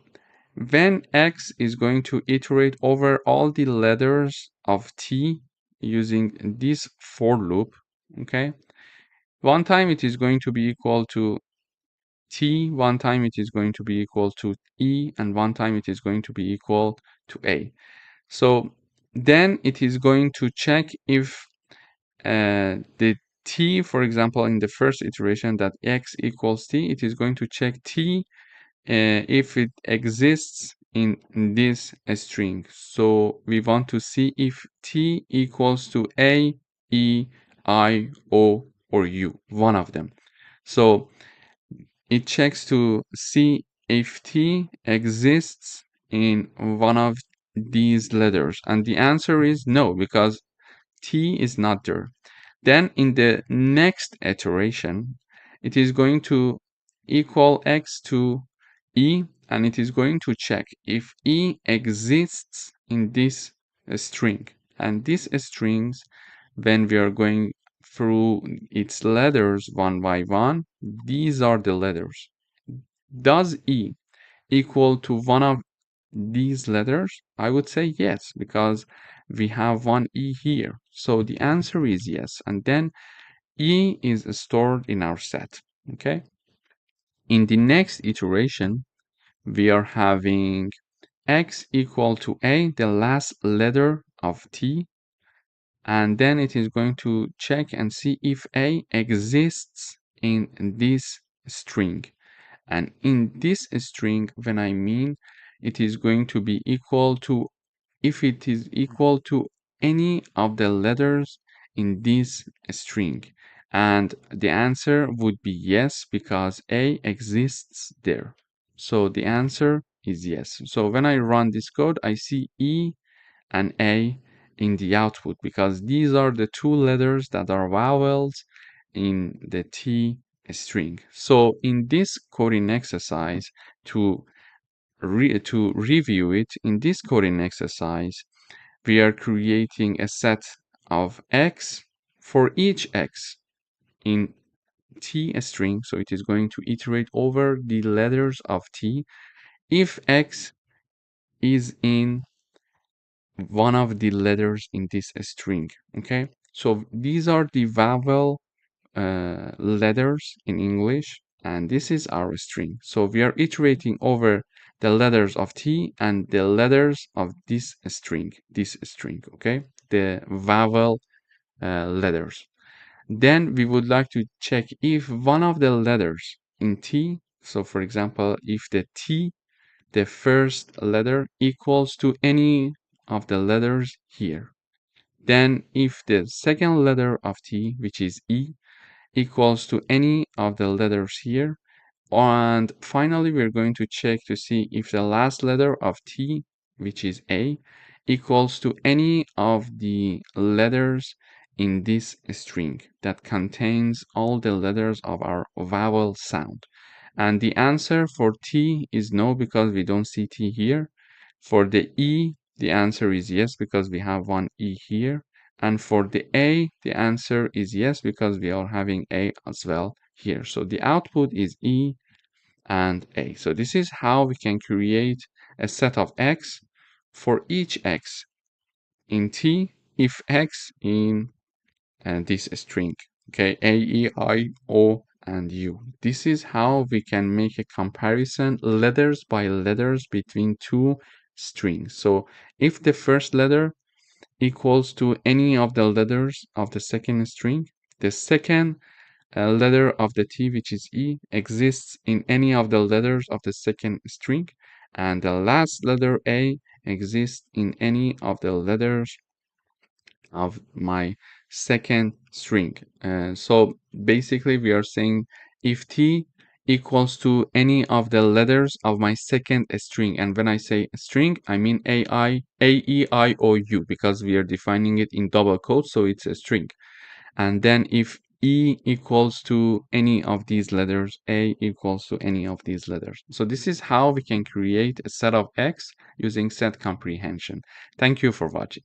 when X is going to iterate over all the letters of T using this for loop, okay, one time it is going to be equal to T, one time it is going to be equal to E, and one time it is going to be equal to A. So then it is going to check if the T, for example, in the first iteration that X equals T, it is going to check T if it exists in this string. So we want to see if T equals to A, E, I, O, or U, one of them. So it checks to see if T exists in one of these letters. And the answer is no, because T is not there. Then in the next iteration, it is going to equal X to E, and it is going to check if E exists in this string. And these strings, when we are going through its letters one by one, these are the letters. Does E equal to one of these letters? I would say yes, because we have one E here. So the answer is yes. And then E is stored in our set. Okay. In the next iteration, we are having X equal to A, the last letter of T, and then it is going to check and see if A exists in this string. And in this string, when I mean it is going to be equal to, if it is equal to any of the letters in this string. And the answer would be yes, because A exists there. So the answer is yes. So when I run this code, I see E and A in the output, because these are the two letters that are vowels in the T string. So in this coding exercise, to review it, in this coding exercise, we are creating a set of X for each X in T string. So it is going to iterate over the letters of T if X is in one of the letters in this string. Okay, so these are the vowel letters in English, and this is our string. So we are iterating over the letters of T and the letters of this string, okay, the vowel letters. Then we would like to check if one of the letters in T, so for example, if the T, the first letter, equals to any of the letters here. Then if the second letter of T, which is E, equals to any of the letters here. And finally, we're going to check to see if the last letter of T, which is A, equals to any of the letters in this string that contains all the letters of our vowel sound. And the answer for T is no, because we don't see T here. For the E, the answer is yes, because we have one E here. And for the A, the answer is yes, because we are having A as well here. So the output is E and A. So this is how we can create a set of X for each X in T if X in this string. Okay, A, E, I, O, and U. This is how we can make a comparison letters by letters between two strings. So if the first letter equals to any of the letters of the second string, the second letter of the T, which is E, exists in any of the letters of the second string, and the last letter A exists in any of the letters of my second string. So basically, we are saying if T equals to any of the letters of my second string, and when I say string, I mean A, E, I, O, U, because we are defining it in double quotes, so it's a string. And then if E equals to any of these letters, A equals to any of these letters. So this is how we can create a set of X using set comprehension. Thank you for watching.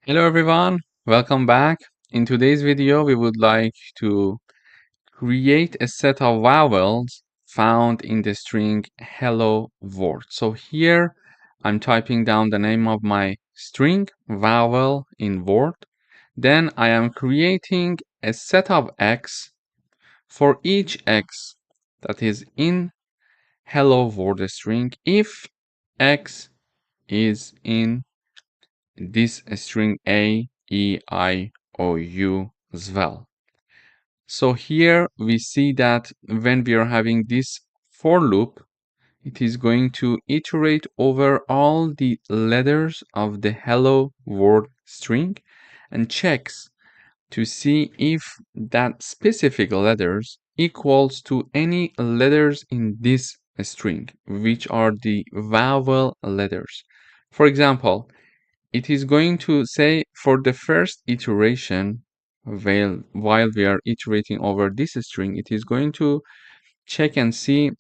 Hello everyone, welcome back. In today's video, we would like to create a set of vowels found in the string hello world. So here I'm typing down the name of my string vowel in word. Then I am creating a set of X for each X that is in hello world string if X is in this string A, E, I, O, U as well. So here we see that when we are having this for loop, it is going to iterate over all the letters of the hello world string and checks to see if that specific letters equals to any letters in this string, which are the vowel letters. For example, it is going to say for the first iteration, while we are iterating over this string, it is going to check and see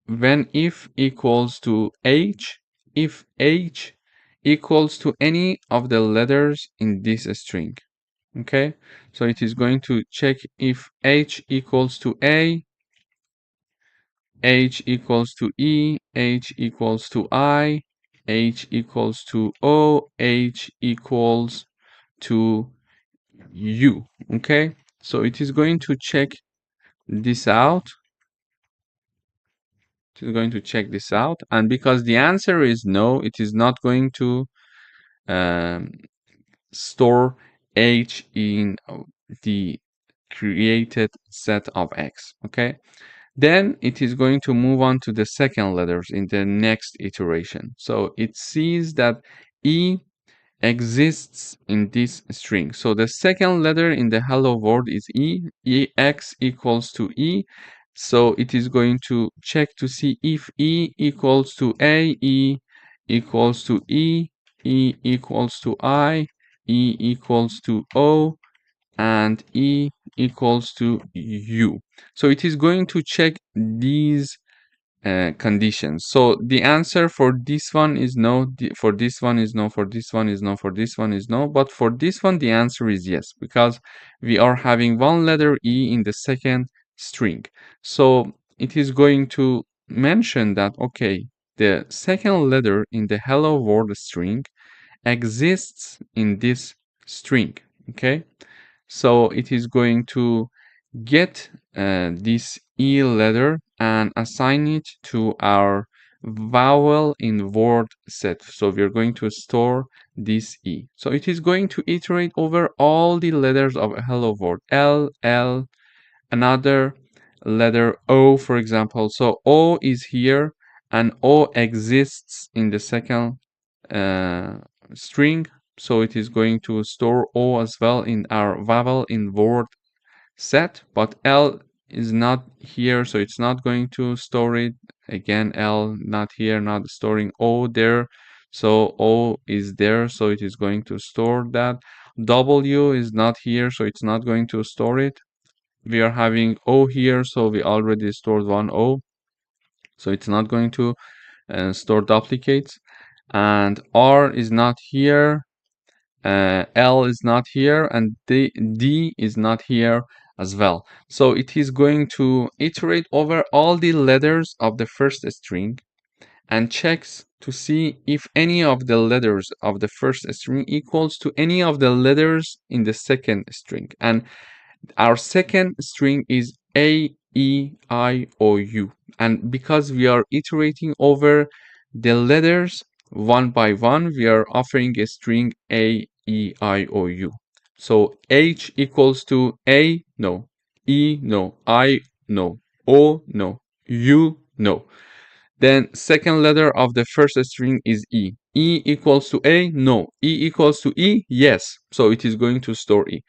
when if equals to H, if H equals to any of the letters in this string. Okay, so it is going to check if H equals to A, H equals to E, H equals to I, H equals to O, H equals to U. Okay, so it is going to check this out. It is going to check this out, and because the answer is no, it is not going to um, store H in the created set of X. Okay, then it is going to move on to the second letters in the next iteration. So it sees that E exists in this string. So the second letter in the hello world is E. X equals to E. So it is going to check to see if E equals to A, E equals to E, E equals to I, E equals to O, and E equals to U. So it is going to check these conditions. So the answer for this one is no, for this one is no, for this one is no, for this one is no, but for this one the answer is yes, because we are having one letter E in the second string. So it is going to mention that, okay, the second letter in the hello world string exists in this string, okay? So it is going to get this E letter and assign it to our vowel in word set. So we're going to store this E. So it is going to iterate over all the letters of a hello world. L, L, another letter O, for example. So O is here and O exists in the second uh, string. So it is going to store O as well in our vowel in word set, but L is not here, so it's not going to store it. Again, L not here, not storing O there. So O is there, so it is going to store that. W is not here, so it's not going to store it. We are having O here, so we already stored one O. So it's not going to store duplicates. And R is not here, L is not here, and D is not here as well. So it is going to iterate over all the letters of the first string and checks to see if any of the letters of the first string equals to any of the letters in the second string. And our second string is A, E, I, O, U. And because we are iterating over the letters one by one, we are offering a string A, E, I, O, U. So H equals to A, no. E, no. I, no. O, no. U, no. Then second letter of the first string is E. E equals to A, no. E equals to E, yes. So it is going to store E.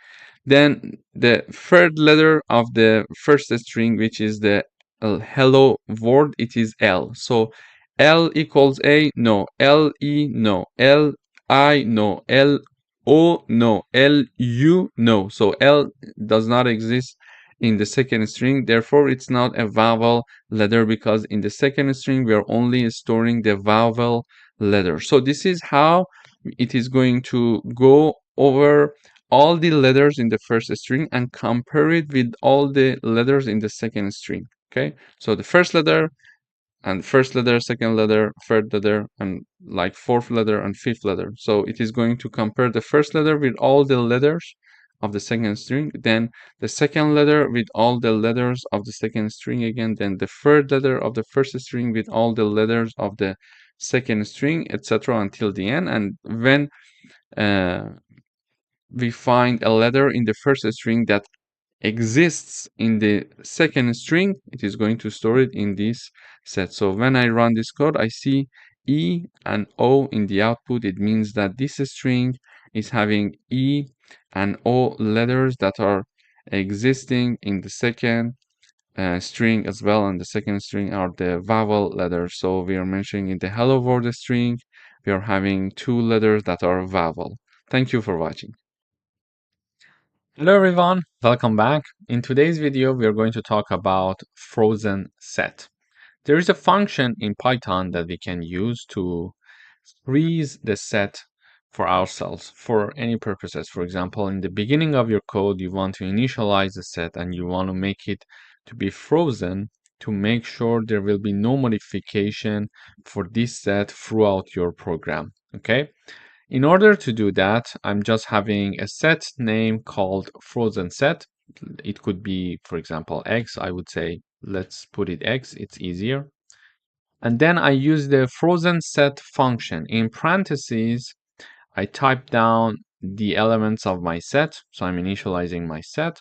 Then the third letter of the first string, which is the hello word, it is L. So L equals A, no. L E, no. L I, no. L O, no. L U, no. So L does not exist in the second string. Therefore, it's not a vowel letter because in the second string we are only storing the vowel letter. So this is how it is going to go over all the letters in the first string and compare it with all the letters in the second string. Okay, so the first letter and first letter, second letter, third letter, and like fourth letter and fifth letter. So it is going to compare the first letter with all the letters of the second string, then the second letter with all the letters of the second string again, then the third letter of the first string with all the letters of the second string, etc. until the end. And when uh, we find a letter in the first string that exists in the second string, it is going to store it in this set. So when I run this code, I see E and O in the output. It means that this string is having E and O letters that are existing in the second string as well. And the second string are the vowel letters. So we are mentioning in the hello world string, we are having two letters that are vowel. Thank you for watching. Hello everyone, welcome back. In today's video, we are going to talk about frozen set. There is a function in Python that we can use to freeze the set for ourselves for any purposes. For example, in the beginning of your code, you want to initialize the set and you want to make it to be frozen to make sure there will be no modification for this set throughout your program. Okay. In order to do that, I'm just having a set name called frozen set. It could be, for example, X. I would say, let's put it X. It's easier. And then I use the frozen set function. In parentheses, I type down the elements of my set. So I'm initializing my set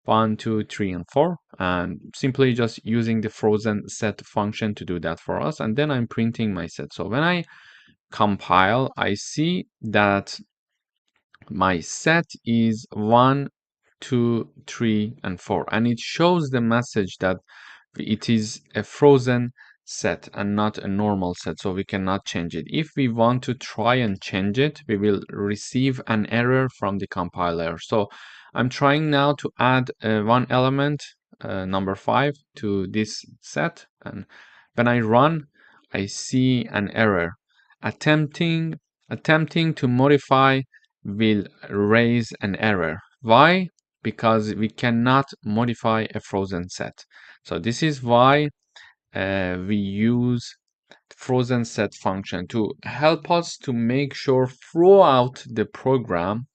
1, 2, 3, and 4, and simply just using the frozen set function to do that for us. And then I'm printing my set. So when I compile, I see that my set is 1, 2, 3, and 4, and it shows the message that it is a frozen set and not a normal set, so we cannot change it. If we want to try and change it, we will receive an error from the compiler. So I'm trying now to add one element, number 5, to this set, and when I run, I see an error. Attempting to modify will raise an error. Why? Because we cannot modify a frozen set. So this is why we use frozen set function to help us to make sure throughout the program,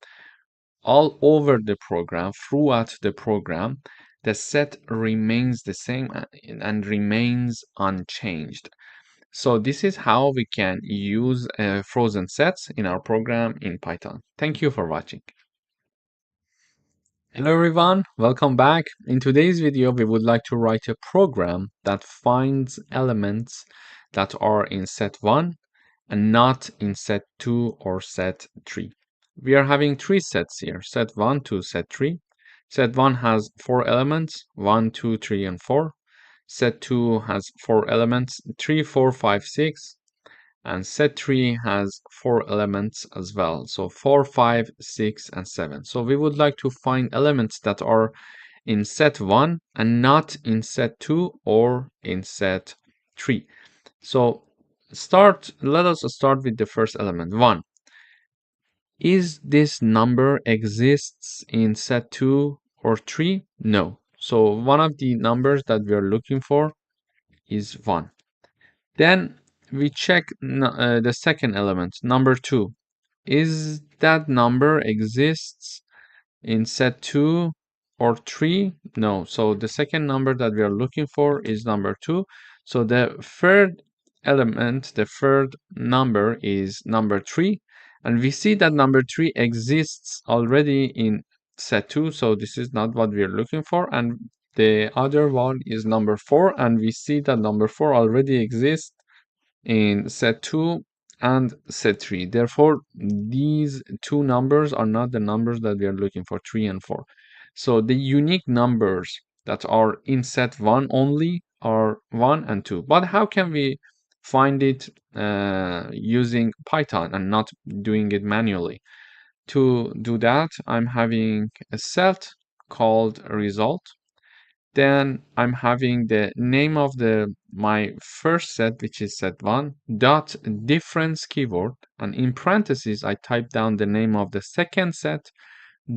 all over the program, throughout the program, the set remains the same and remains unchanged. So this is how we can use frozen sets in our program in Python. Thank you for watching. Hello everyone, welcome back. In today's video, we would like to write a program that finds elements that are in set 1 and not in set 2 or set 3. We are having three sets here, set 1 to set 3. Set 1 has 4 elements, 1, 2, 3, and 4. Set 2 has 4 elements, 3, 4, 5, 6. And set 3 has 4 elements as well. So 4, 5, 6, and 7. So we would like to find elements that are in set 1 and not in set 2 or in set 3. So let us start with the first element, 1. Is this number exists in set 2 or 3? No. So one of the numbers that we are looking for is 1. Then we check the second element, number 2. Is that number exists in set 2 or 3? No. So the second number that we are looking for is number 2. So the third element, the third number is number 3. And we see that number 3 exists already in set 2. So this is not what we are looking for. And the other one is number 4. And we see that number 4 already exists in set 2 and set 3. Therefore, these two numbers are not the numbers that we are looking for, 3 and 4. So the unique numbers that are in set 1 only are 1 and 2. But how can we find it using Python and not doing it manually? To do that, I'm having a set called result. Then I'm having the name of my first set, which is set 1, dot difference keyword, and in parentheses I type down the name of the second set,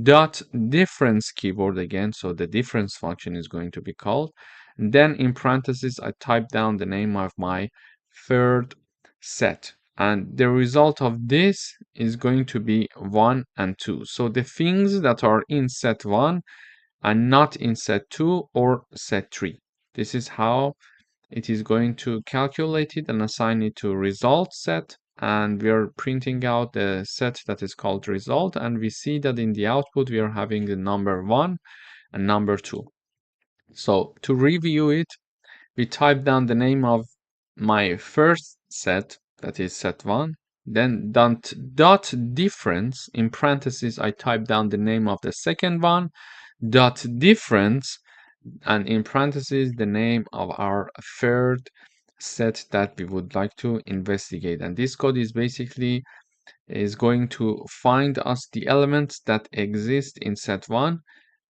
dot difference keyword again, so the difference function is going to be called. And then in parentheses I type down the name of my third set, and the result of this is going to be 1 and 2. So the things that are in set 1 and not in set 2 or set 3. This is how it is going to calculate it and assign it to result set, and we are printing out the set that is called result, and we see that in the output we are having the number 1 and number 2. So to review it, we type down the name of my first set, that is set 1, then dot difference, in parentheses I type down the name of the second one, dot difference, and in parentheses the name of our third set that we would like to investigate. And this code is basically going to find us the elements that exist in set 1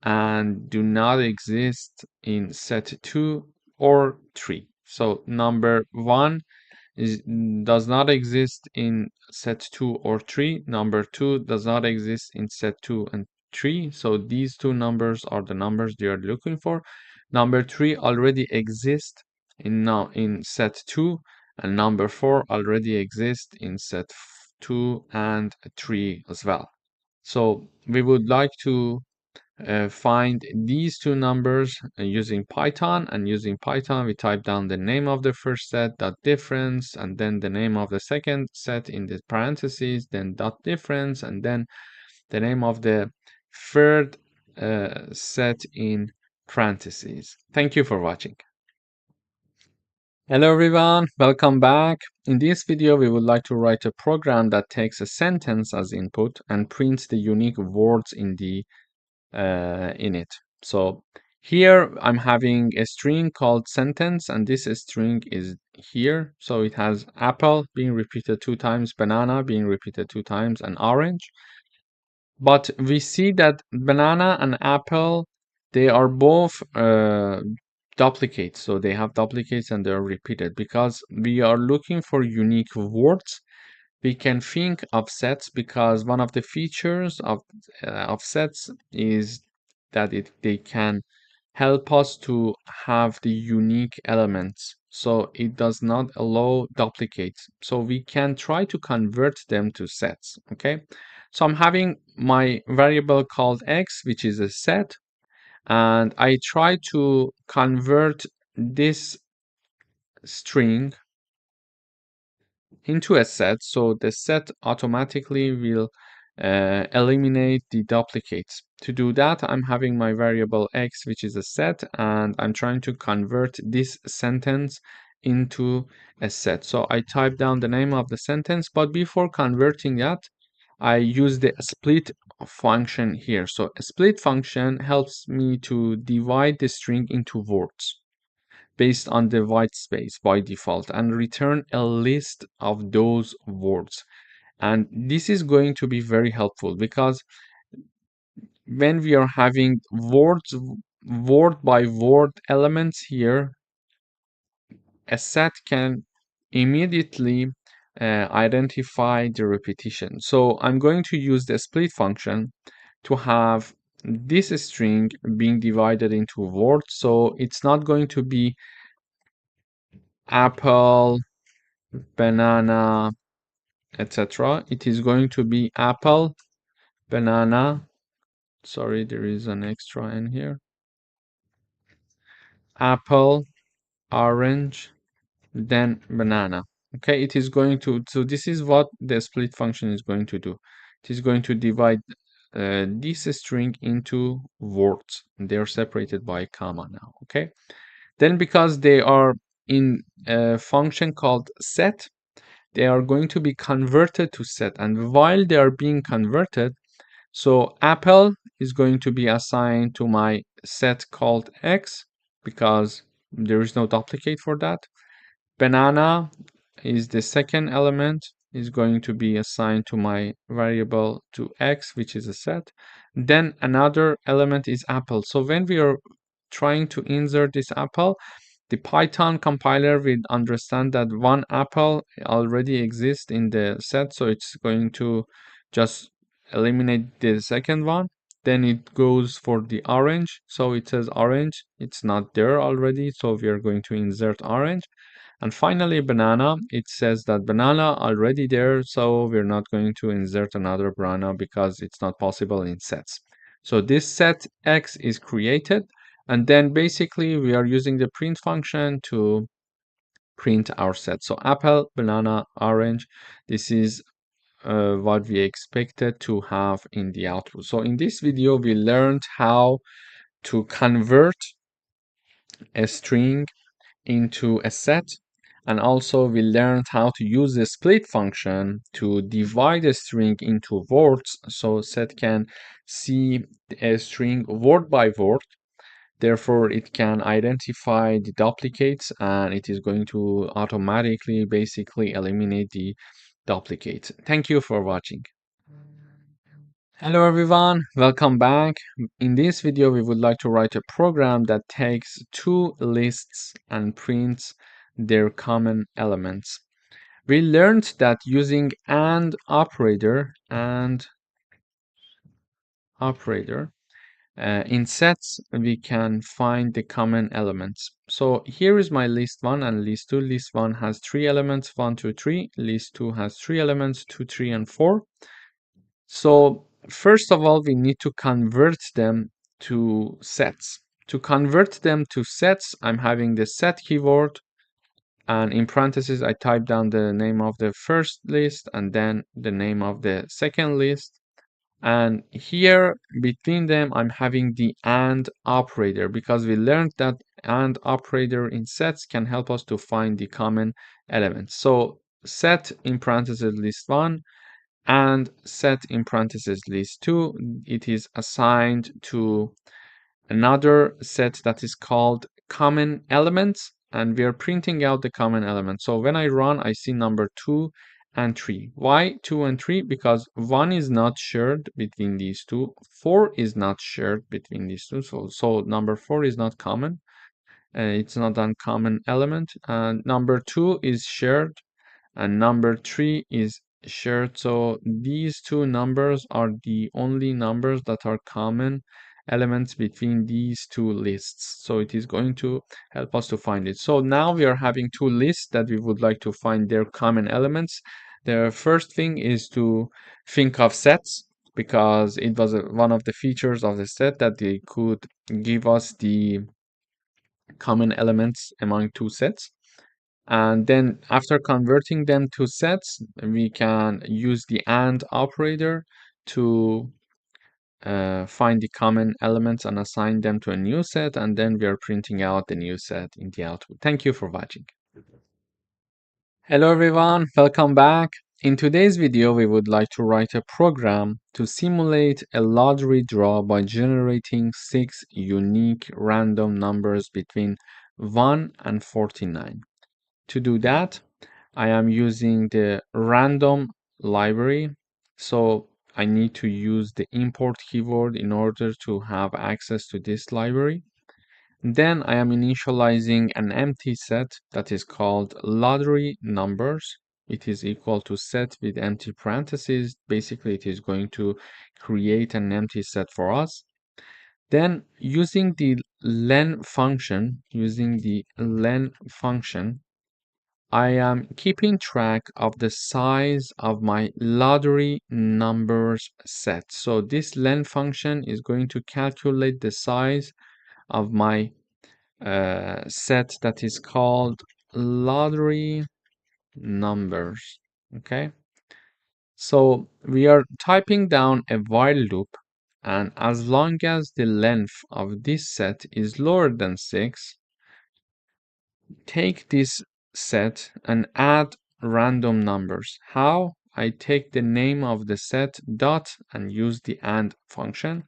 and do not exist in set 2 or 3. So number 1 does not exist in set 2 or 3. Number 2 does not exist in set 2 and 3. So these two numbers are the numbers they are looking for. Number 3 already exists in set 2, and number 4 already exists in set 2 and 3 as well. So we would like to find these two numbers using Python, and using Python we type down the name of the first set, dot difference, and then the name of the second set in the parentheses, then dot difference, and then the name of the third set in parentheses. Thank you for watching. Hello everyone, welcome back. in this video, we would like to write a program that takes a sentence as input and prints the unique words in it. So here I'm having a string called sentence, and this string is here. So it has apple being repeated 2 times, banana being repeated 2 times, and orange. But we see that banana and apple, they are both duplicates. So they have duplicates and they're repeated because we are looking for unique words. We can think of sets because one of the features of sets is that they can help us to have the unique elements. So it does not allow duplicates. So we can try to convert them to sets. Okay. So I'm having my variable called x, which is a set, and I try to convert this string into a set, so the set automatically will eliminate the duplicates. To do that, I'm having my variable x, which is a set, and I'm trying to convert this sentence into a set. So I type down the name of the sentence, but before converting that, I use the split function here. So a split function helps me to divide the string into words based on the white space by default and return a list of those words. And this is going to be very helpful because when we are having words, word by word elements here, a set can immediately identify the repetition. So I'm going to use the split function to have this string being divided into words. So it's not going to be apple, banana, etc. It is going to be apple, banana. Sorry, there is an extra in here. Apple, orange, then banana. Okay, it is going to, so this is what the split function is going to do. It is going to divide this string into words. They are separated by a comma now. Okay, then because they are in a function called set, they are going to be converted to set, and while they are being converted, so apple is going to be assigned to my set called x because there is no duplicate for that. Banana is the second element, is going to be assigned to my variable to x, which is a set. Then another element is apple. So when we are trying to insert this apple, the Python compiler will understand that one apple already exists in the set, so it's going to just eliminate the second one. Then it goes for the orange, so it says orange, it's not there already, so we are going to insert orange. And finally, banana, it says that banana already there, so we're not going to insert another banana because it's not possible in sets. So this set x is created, and then basically we are using the print function to print our set. So apple, banana, orange, this is what we expected to have in the output. So in this video, we learned how to convert a string into a set, and also we learned how to use the split function to divide a string into words, so set can see a string word by word. Therefore, it can identify the duplicates and it is going to automatically basically eliminate the duplicates. Thank you for watching. Hello everyone, welcome back. In this video, we would like to write a program that takes two lists and prints their common elements. We learned that using AND operator in sets, we can find the common elements. So here is my list 1 and list 2. List 1 has 3 elements, 1, 2, 3. List 2 has 3 elements, 2, 3, and 4. So first of all, we need to convert them to sets. To convert them to sets, I'm having the set keyword, and in parentheses, I type down the name of the first list and then the name of the second list. And here between them, I'm having the AND operator because we learned that AND operator in sets can help us to find the common elements. So set in parentheses list 1 and set in parentheses list 2, it is assigned to another set that is called common elements, and we are printing out the common element. So when I run, I see number 2 and 3. Why 2 and 3? Because 1 is not shared between these two, 4 is not shared between these two, so number 4 is not common. It's not a common element. And number 2 is shared, and number 3 is shared. So these two numbers are the only numbers that are common elements between these two lists. So it is going to help us to find it. So now we are having two lists that we would like to find their common elements. The first thing is to think of sets, because it was one of the features of the set that they could give us the common elements among two sets. And then after converting them to sets, we can use the AND operator to find the common elements and assign them to a new set, and then we are printing out the new set in the output. Thank you for watching. Hello everyone, welcome back. In today's video, we would like to write a program to simulate a lottery draw by generating 6 unique random numbers between 1 and 49. To do that, I am using the random library. So I need to use the import keyword in order to have access to this library. Then I am initializing an empty set that is called lottery numbers. It is equal to set with empty parentheses. Basically, it is going to create an empty set for us. Then using the len function, I am keeping track of the size of my lottery numbers set. So this len function is going to calculate the size of my set that is called lottery numbers. Okay. So we are typing down a while loop, and as long as the length of this set is lower than 6, take this set and add random numbers. How? I take the name of the set dot and use the AND function,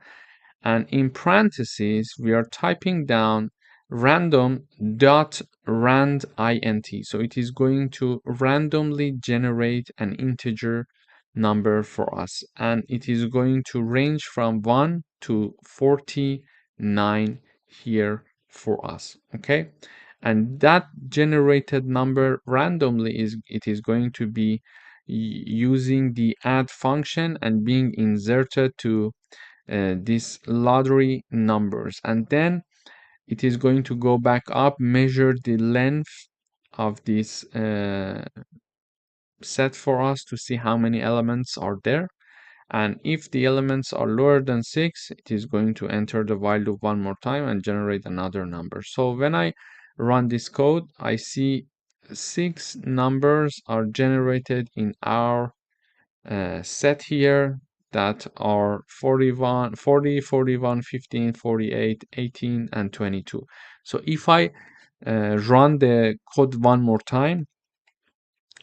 and in parentheses we are typing down random dot rand int. So it is going to randomly generate an integer number for us, and it is going to range from 1 to 49 here for us. Okay, and that generated number randomly is going to be using the add function and being inserted to these lottery numbers, and then it is going to go back up, measure the length of this set for us to see how many elements are there. And if the elements are lower than 6, it is going to enter the while loop one more time and generate another number. So when I run this code, I see 6 numbers are generated in our set here that are 41, 40, 41, 15, 48, 18, and 22. So if I run the code one more time,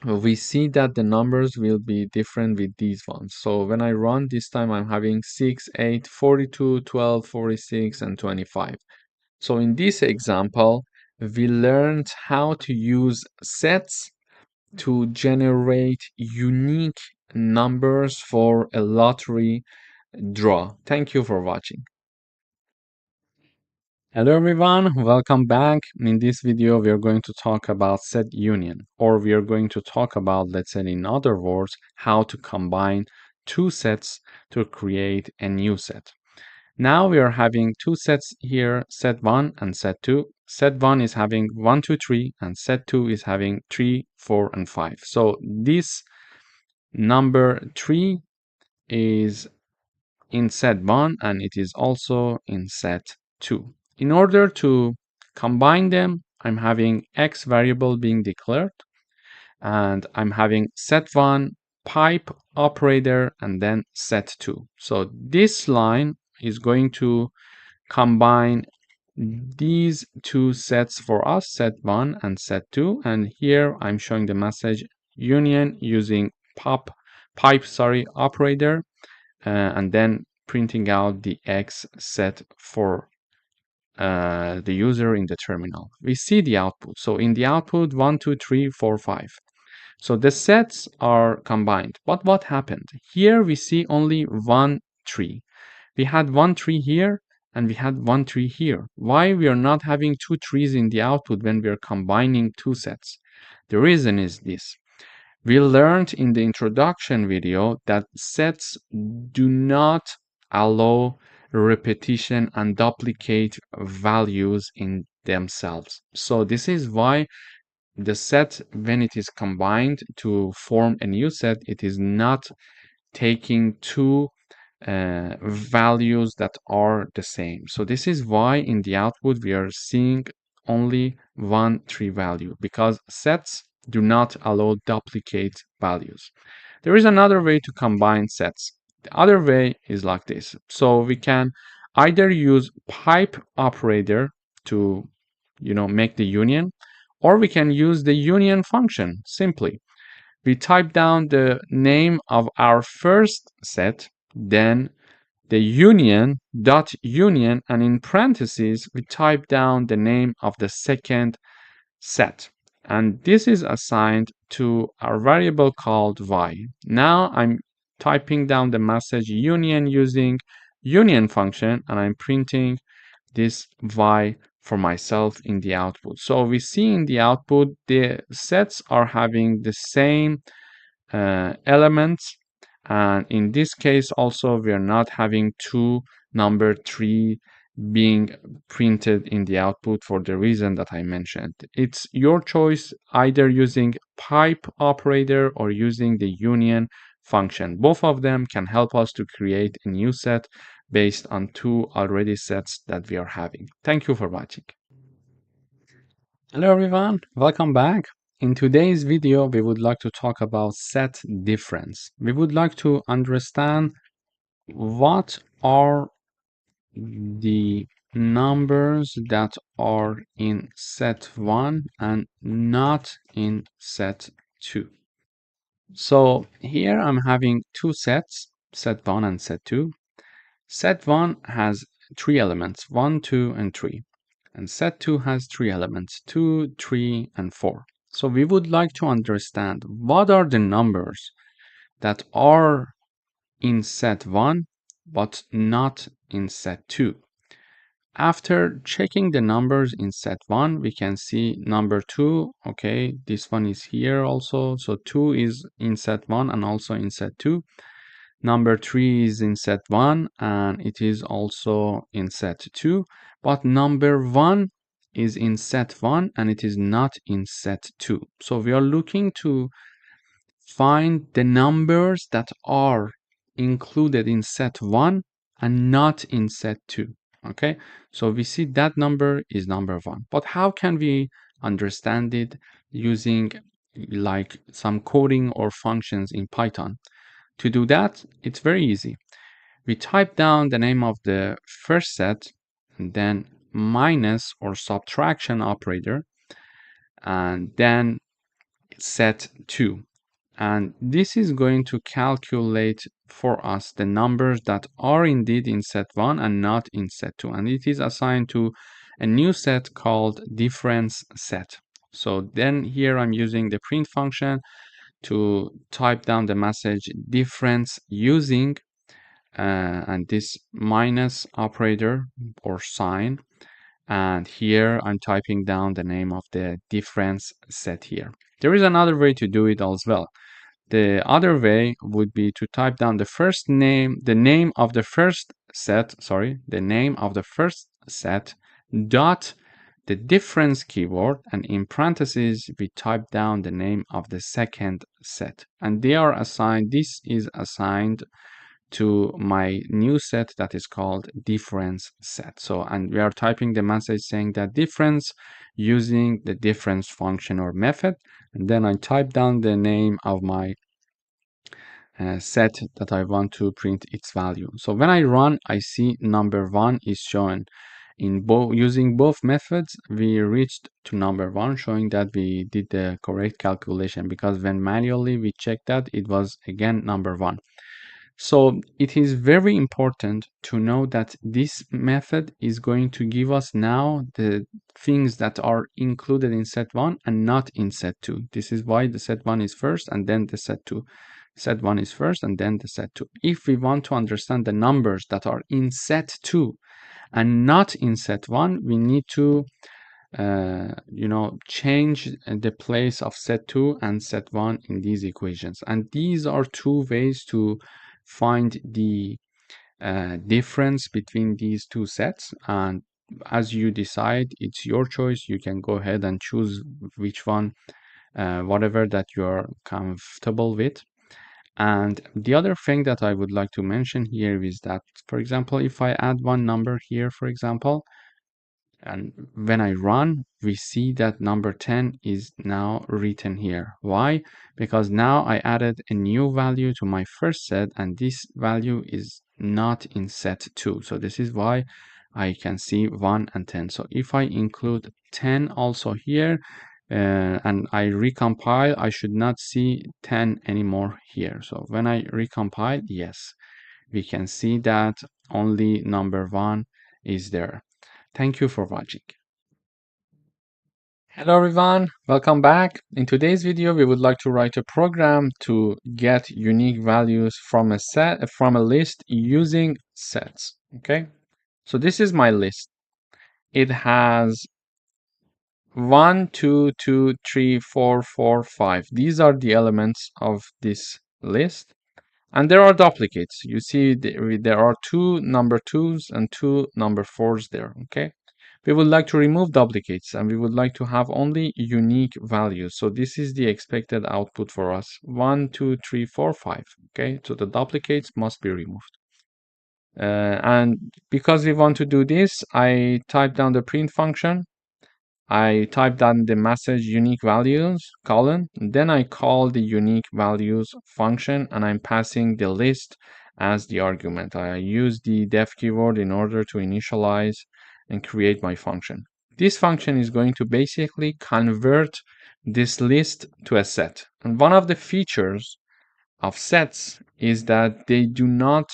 we see that the numbers will be different with these ones. So when I run this time, I'm having 6, 8, 42, 12, 46, and 25. So in this example, we learned how to use sets to generate unique numbers for a lottery draw. Thank you for watching. Hello everyone, welcome back. In this video, we are going to talk about set union, or we are going to talk about, let's say in other words, how to combine two sets to create a new set. Now we are having two sets here, set 1 and set 2. Set 1 is having 1, 2, 3, and set 2 is having 3, 4, and 5. So this number 3 is in set 1 and it is also in set 2. In order to combine them, I'm having x variable being declared, and I'm having set1 pipe operator and then set2. So this line is going to combine these two sets for us, set1 and set2, and here I'm showing the message union using pipe operator, and then printing out the X set for the user in the terminal. We see the output. So in the output, 1, 2, 3, 4, 5. So the sets are combined. But what happened? Here we see only one tree. We had one tree here and we had one tree here. Why we are not having two trees in the output when we are combining two sets? The reason is this. We learned in the introduction video that sets do not allow repetition and duplicate values in themselves. So this is why the set, when it is combined to form a new set, it is not taking two values that are the same. So this is why in the output we are seeing only one tree value, because sets do not allow duplicate values. There is another way to combine sets. The other way is like this. So we can either use pipe operator to make the union, or we can use the union function simply. We type down the name of our first set, then the union dot union, and in parentheses we type down the name of the second set, and this is assigned to our variable called y. Now I'm typing down the message union using union function, and I'm printing this y for myself in the output. So we see in the output the sets are having the same elements, and in this case also we are not having two number 3 being printed in the output for the reason that I mentioned. It's your choice, either using pipe operator or using the union function. Both of them can help us to create a new set based on two already sets that we are having. Thank you for watching. Hello everyone, welcome back. In today's video, we would like to talk about set difference. We would like to understand what are the numbers that are in set 1 and not in set 2. So here I'm having two sets, set 1 and set 2. Set 1 has three elements, 1, 2, and 3. And set 2 has three elements, 2, 3, and 4. So we would like to understand what are the numbers that are in set 1 but not in set 2. After checking the numbers in set 1, we can see number 2, okay, this one is here also. So 2 is in set 1 and also in set 2. Number 3 is in set 1 and it is also in set 2, but number 1 is in set 1 and it is not in set 2. So we are looking to find the numbers that are included in set 1 and not in set 2. Okay, so we see that number is number 1. But how can we understand it using like some coding or functions in Python? To do that, it's very easy. We type down the name of the first set, and then minus or subtraction operator, and then set 2. And this is going to calculate for us the numbers that are indeed in set 1 and not in set 2. And it is assigned to a new set called difference set. So then here I'm using the print function to type down the message difference using and this minus operator or sign, and here I'm typing down the name of the difference set here. There is another way to do it as well. The other way would be to type down the name of the first set dot the difference keyword, and in parentheses we type down the name of the second set, and this is assigned to my new set that is called difference set. So, and we are typing the message saying that difference using the difference function or method, and then I type down the name of my set that I want to print its value. So when I run, I see number 1 is shown Using both methods, we reached to number 1, showing that we did the correct calculation, because when manually we checked that, it was again number 1. So it is very important to know that this method is going to give us now the things that are included in set 1 and not in set 2. This is why the set 1 is first and then the set 2. Set 1 is first and then the set 2. If we want to understand the numbers that are in set 2 and not in set 1, we need to change the place of set 2 and set 1 in these equations. And these are two ways to find the difference between these two sets. And as you decide, it's your choice. You can go ahead and choose which one, whatever that you're comfortable with. And the other thing that I would like to mention here is that, for example, if I add one number here, for example, and when I run, we see that number 10 is now written here. Why? Because now I added a new value to my first set, and this value is not in set 2. So this is why I can see 1 and 10. So if I include 10 also here, and I recompile, I should not see 10 anymore here. So when I recompile, yes, we can see that only number 1 is there. Thank you for watching. Hello everyone, welcome back. In today's video, we would like to write a program to get unique values from a list using sets. Okay, so this is my list. It has 1, 2, 2, 3, 4, 4, 5. These are the elements of this list. And there are duplicates. You see there are 2 number 2s and 2 number 4s there, okay? We would like to remove duplicates and we would like to have only unique values. So this is the expected output for us. 1, 2, 3, 4, 5, okay? So the duplicates must be removed. And because we want to do this, I type down the print function. I type down the message unique values colon, then I call the unique values function and I'm passing the list as the argument. I use the def keyword in order to initialize and create my function. This function is going to basically convert this list to a set. And one of the features of sets is that they do not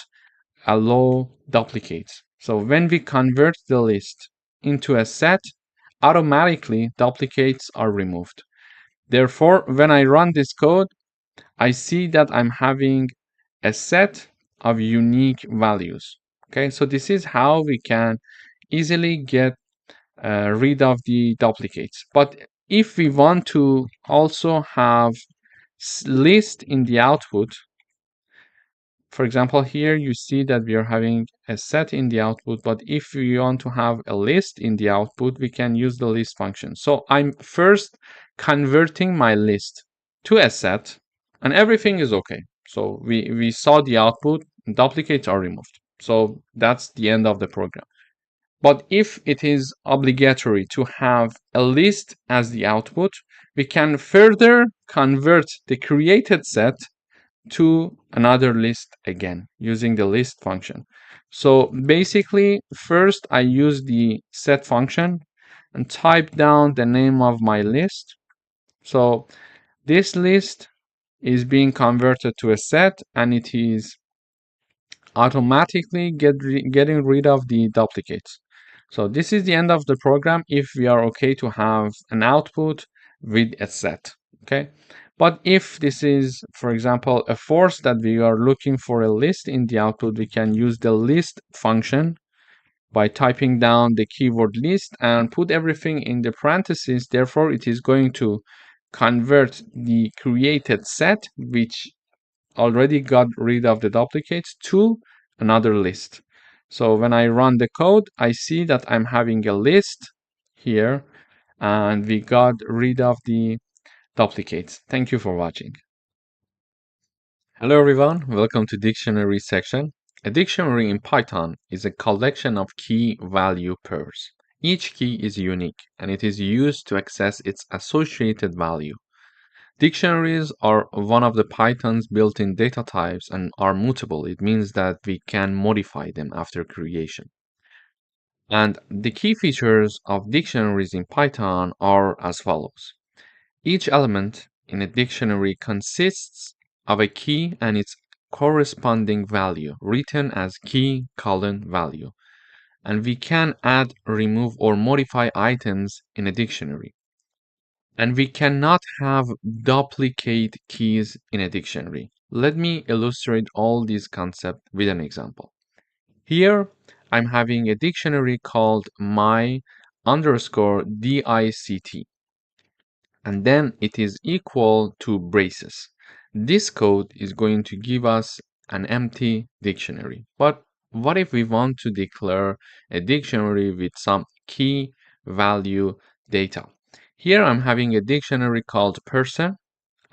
allow duplicates. So when we convert the list into a set, automatically duplicates are removed. Therefore, when I run this code, I see that I'm having a set of unique values. Okay, so this is how we can easily get rid of the duplicates. But if we want to also have list in the output, for example, here you see that we are having a set in the output, but if we want to have a list in the output, we can use the list function. So I'm first converting my list to a set and everything is okay. So we saw the output, duplicates are removed. So that's the end of the program. But if it is obligatory to have a list as the output, we can further convert the created set to another list again using the list function. So basically, first I use the set function and type down the name of my list. So this list is being converted to a set and it is automatically getting rid of the duplicates. So this is the end of the program if we are okay to have an output with a set. Okay. But if this is, for example, a force that we are looking for a list in the output, we can use the list function by typing down the keyword list and put everything in the parentheses. Therefore, it is going to convert the created set, which already got rid of the duplicates, to another list. So when I run the code, I see that I'm having a list here and we got rid of the duplicates. Thank you for watching. Hello everyone, welcome to dictionary section. A dictionary in Python is a collection of key value pairs. Each key is unique and it is used to access its associated value. Dictionaries are one of the Python's built-in data types and are mutable. It means that we can modify them after creation. And the key features of dictionaries in Python are as follows. Each element in a dictionary consists of a key and its corresponding value, written as key colon value. And we can add, remove, or modify items in a dictionary. And we cannot have duplicate keys in a dictionary. Let me illustrate all these concepts with an example. Here, I'm having a dictionary called my underscore dict, and then it is equal to braces. This code is going to give us an empty dictionary. But what if we want to declare a dictionary with some key value data? Here I'm having a dictionary called person,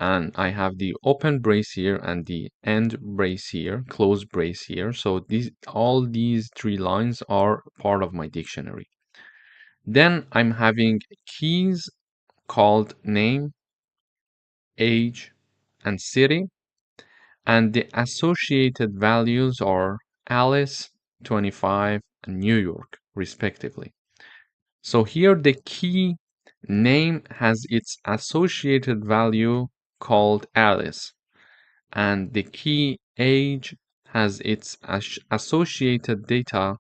and I have the open brace here and the end brace here, close brace here. So all these three lines are part of my dictionary. Then I'm having keys called name, age, and city, and the associated values are Alice, 25, and New York, respectively. So here the key name has its associated value called Alice, and the key age has its associated data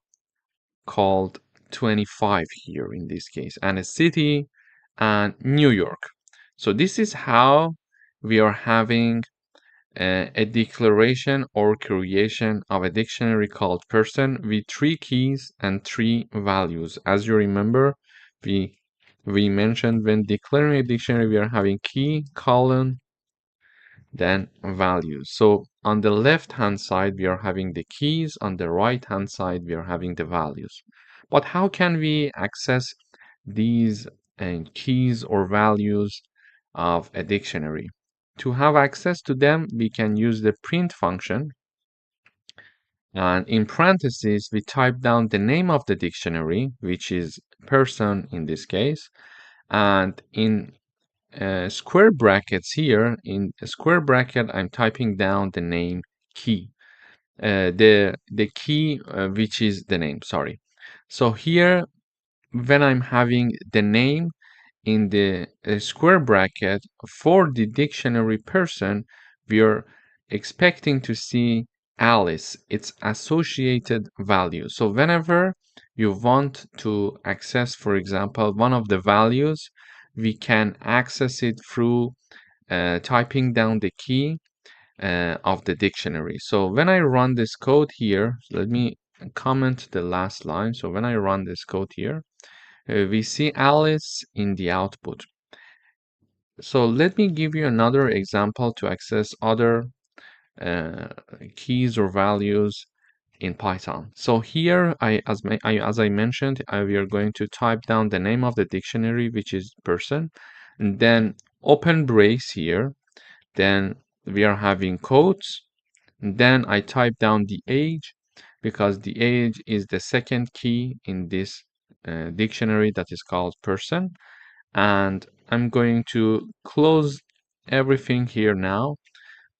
called 25 here in this case, and a city and New York. So this is how we are having a declaration or creation of a dictionary called person with three keys and three values. As you remember, we we mentioned when declaring a dictionary, we are having key, colon, then values. So on the left hand side, we are having the keys. On the right hand side, we are having the values. But how can we access these keys or values of a dictionary? To have access to them, we can use the print function. And in parentheses, we type down the name of the dictionary, which is person in this case. And in square brackets here, in a square bracket, I'm typing down the name key, the key which is the name, sorry. So here, when I'm having the name in the square bracket for the dictionary person, we are expecting to see Alice, its associated value. So whenever you want to access, for example, one of the values, we can access it through typing down the key of the dictionary. So when I run this code here, let me comment the last line. So when I run this code here, we see Alice in the output. So let me give you another example to access other uh, keys or values in Python. So here, as I mentioned, we are going to type down the name of the dictionary, which is person, and then open brace here. Then we are having quotes. And then I type down the age because the age is the second key in this dictionary that is called person. And I'm going to close everything here now.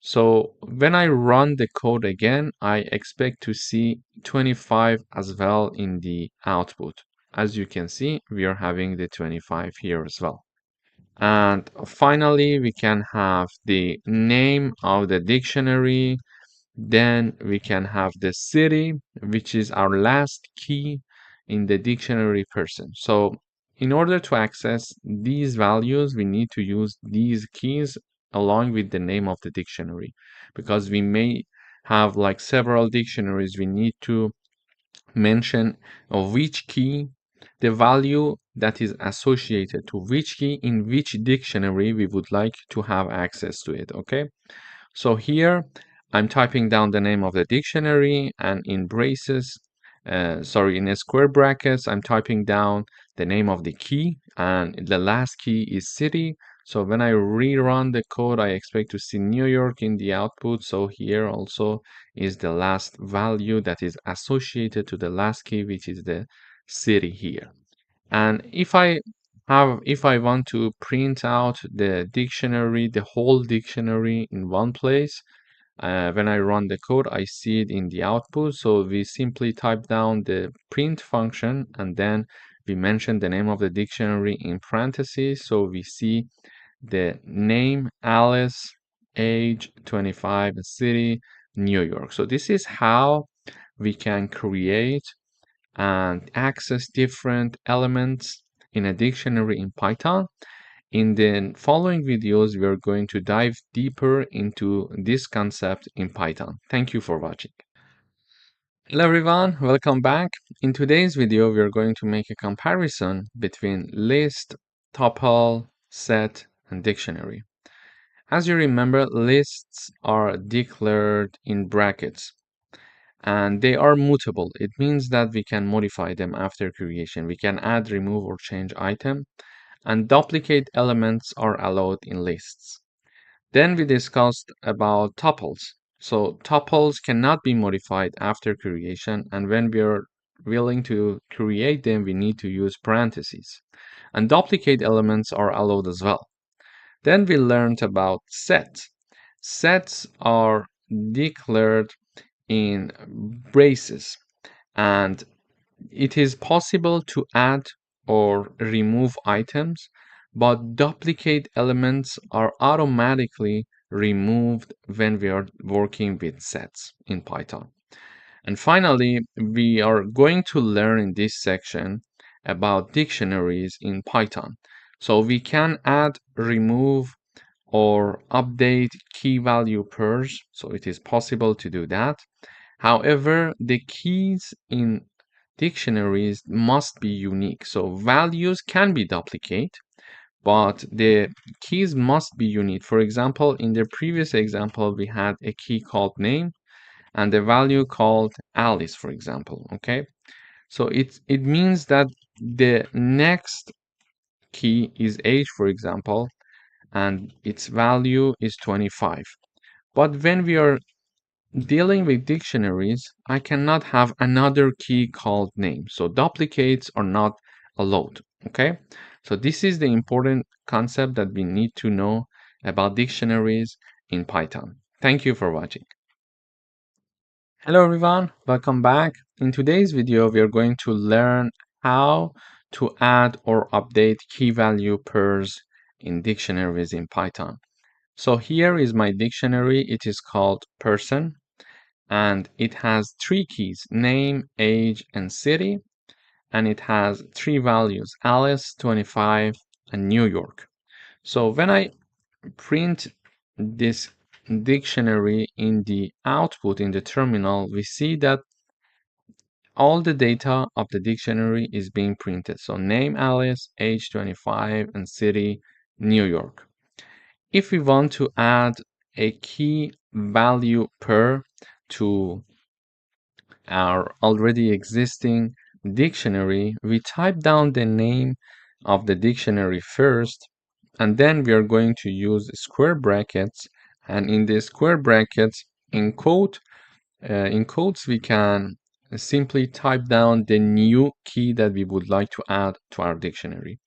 So when I run the code again, I expect to see 25 as well in the output. As you can see, we are having the 25 here as well. And finally, we can have the name of the dictionary. Then we can have the city, which is our last key in the dictionary person. So in order to access these values, we need to use these keys along with the name of the dictionary, because we may have like several dictionaries. We need to mention of which key, the value that is associated to which key in which dictionary we would like to have access to it, okay? So here I'm typing down the name of the dictionary, and in braces, in square brackets, I'm typing down the name of the key, and the last key is city. So when I rerun the code, I expect to see New York in the output. So here also is the last value that is associated to the last key, which is the city here. And if I want to print out the dictionary, the whole dictionary in one place, When I run the code, I see it in the output. So we simply type down the print function, and then we mention the name of the dictionary in parentheses. So we see the name, Alice, age, 25, city, New York. So this is how we can create and access different elements in a dictionary in Python. In the following videos, we are going to dive deeper into this concept in Python. Thank you for watching. Hello everyone, welcome back. In today's video, we are going to make a comparison between list, tuple, set, and dictionary. As you remember, lists are declared in brackets and they are mutable. It means that we can modify them after creation. We can add, remove, or change item, and duplicate elements are allowed in lists. Then we discussed about tuples. So tuples cannot be modified after creation, and when we are willing to create them, we need to use parentheses. And duplicate elements are allowed as well. Then we learned about sets. Sets are declared in braces, and it is possible to add or remove items, but duplicate elements are automatically removed when we are working with sets in Python. And finally, we are going to learn in this section about dictionaries in Python. So we can add, remove, or update key value pairs. So it is possible to do that. However, the keys in dictionaries must be unique. So values can be duplicate, but the keys must be unique. For example, in the previous example, we had a key called name and the value called Alice, for example. Okay, so it means that the next key is age, for example, and its value is 25. But when we are dealing with dictionaries, I cannot have another key called name. So duplicates are not allowed. Okay, so this is the important concept that we need to know about dictionaries in Python. Thank you for watching. Hello everyone, welcome back. In today's video, we are going to learn how to add or update key value pairs in dictionaries in Python. So here is my dictionary. It is called person and it has three keys, name, age, and city. And it has three values, Alice, 25, and New York. So when I print this dictionary in the output in the terminal, we see that all the data of the dictionary is being printed. So name Alice, age 25, and city New York. If we want to add a key value pair to our already existing dictionary, we type down the name of the dictionary first, and then we are going to use square brackets. And in the square brackets, in quotes, we can simply type down the new key that we would like to add to our dictionary.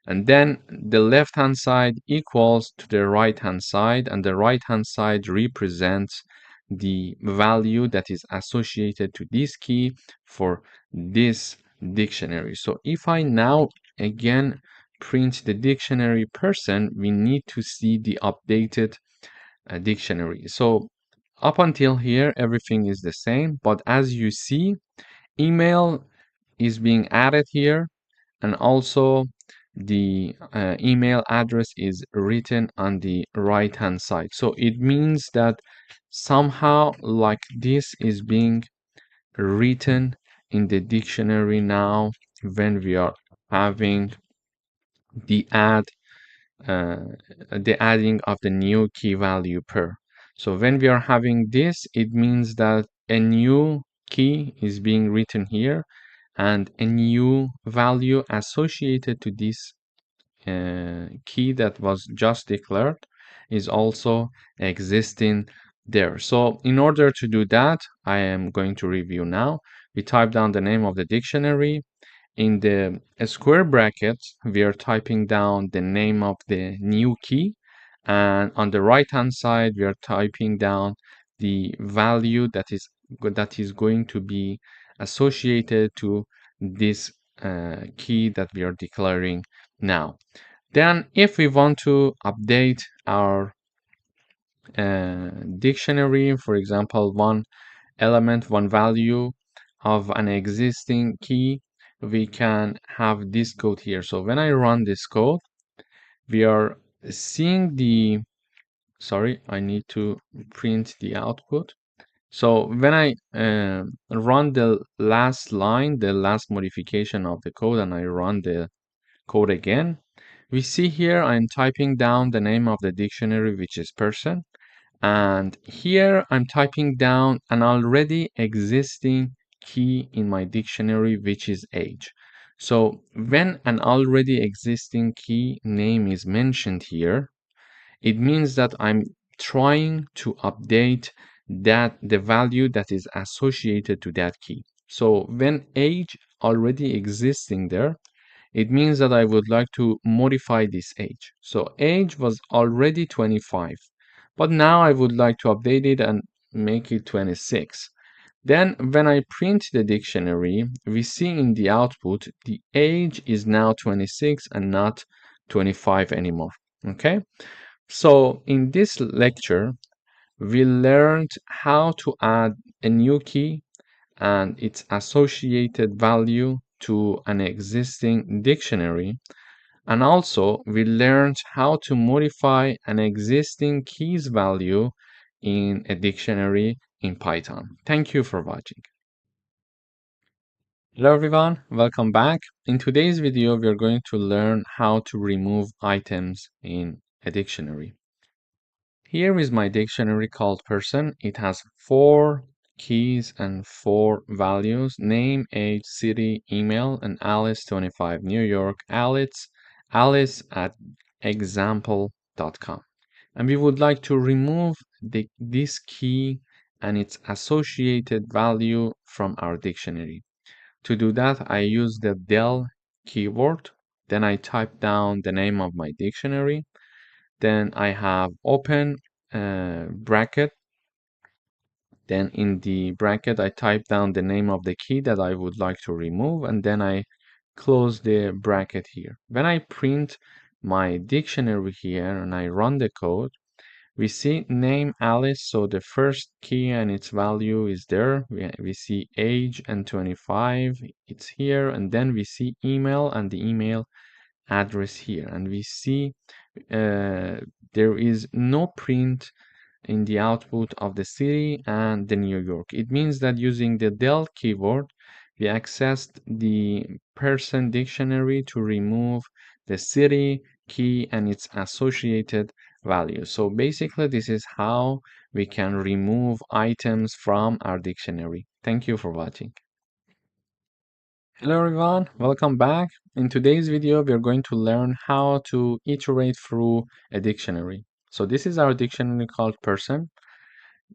And then the left hand side equals to the right hand side, and the right hand side represents the value that is associated to this key for this dictionary. So if I now again print the dictionary person, we need to see the updated dictionary. So up until here, everything is the same, but as you see, email is being added here, and also the email address is written on the right hand side. So it means that somehow like this is being written in the dictionary now when we are having the uh, adding of the new key value pair. So when we are having this, it means that a new key is being written here and a new value associated to this key that was just declared is also existing there. So in order to do that, I am going to review now. We type down the name of the dictionary. In the square brackets, we are typing down the name of the new key. And on the right hand side, we are typing down the value that is going to be associated to this key that we are declaring now. Then if we want to update our dictionary, for example, one element, one value of an existing key, we can have this code here. So when I run this code, we are seeing the, sorry, I need to print the output. So when I run the last line, the last modification of the code, and I run the code again, we see here I'm typing down the name of the dictionary, which is person. And here I'm typing down an already existing key in my dictionary, which is age. So when an already existing key name is mentioned here, it means that I'm trying to update that the value that is associated to that key. So when age already existing there, it means that I would like to modify this age. So age was already 25, but now I would like to update it and make it 26. Then when I print the dictionary, we see in the output, the age is now 26 and not 25 anymore. Okay? So in this lecture, we learned how to add a new key and its associated value to an existing dictionary. And also, we learned how to modify an existing keys value in a dictionary in Python. Thank you for watching. Hello everyone, welcome back. In today's video, we are going to learn how to remove items in a dictionary. Here is my dictionary called person. It has 4 keys and 4 values: name, age, city, email, and Alice 25 New York, Alice at example.com. And we would like to remove this key and its associated value from our dictionary. To do that, I use the del keyword. Then I type down the name of my dictionary. Then I have open bracket. Then in the bracket, I type down the name of the key that I would like to remove, and then I close the bracket here. When I print my dictionary here and I run the code, we see name Alice, so the first key and its value is there. We see age and 25, it's here, and then we see email and the email address here, and we see there is no print in the output of the city and the New York. It means that using the del keyword, we accessed the person dictionary to remove the city key and its associated values. So basically, this is how we can remove items from our dictionary. Thank you for watching. Hello everyone, welcome back. In today's video, we are going to learn how to iterate through a dictionary. So this is our dictionary called person.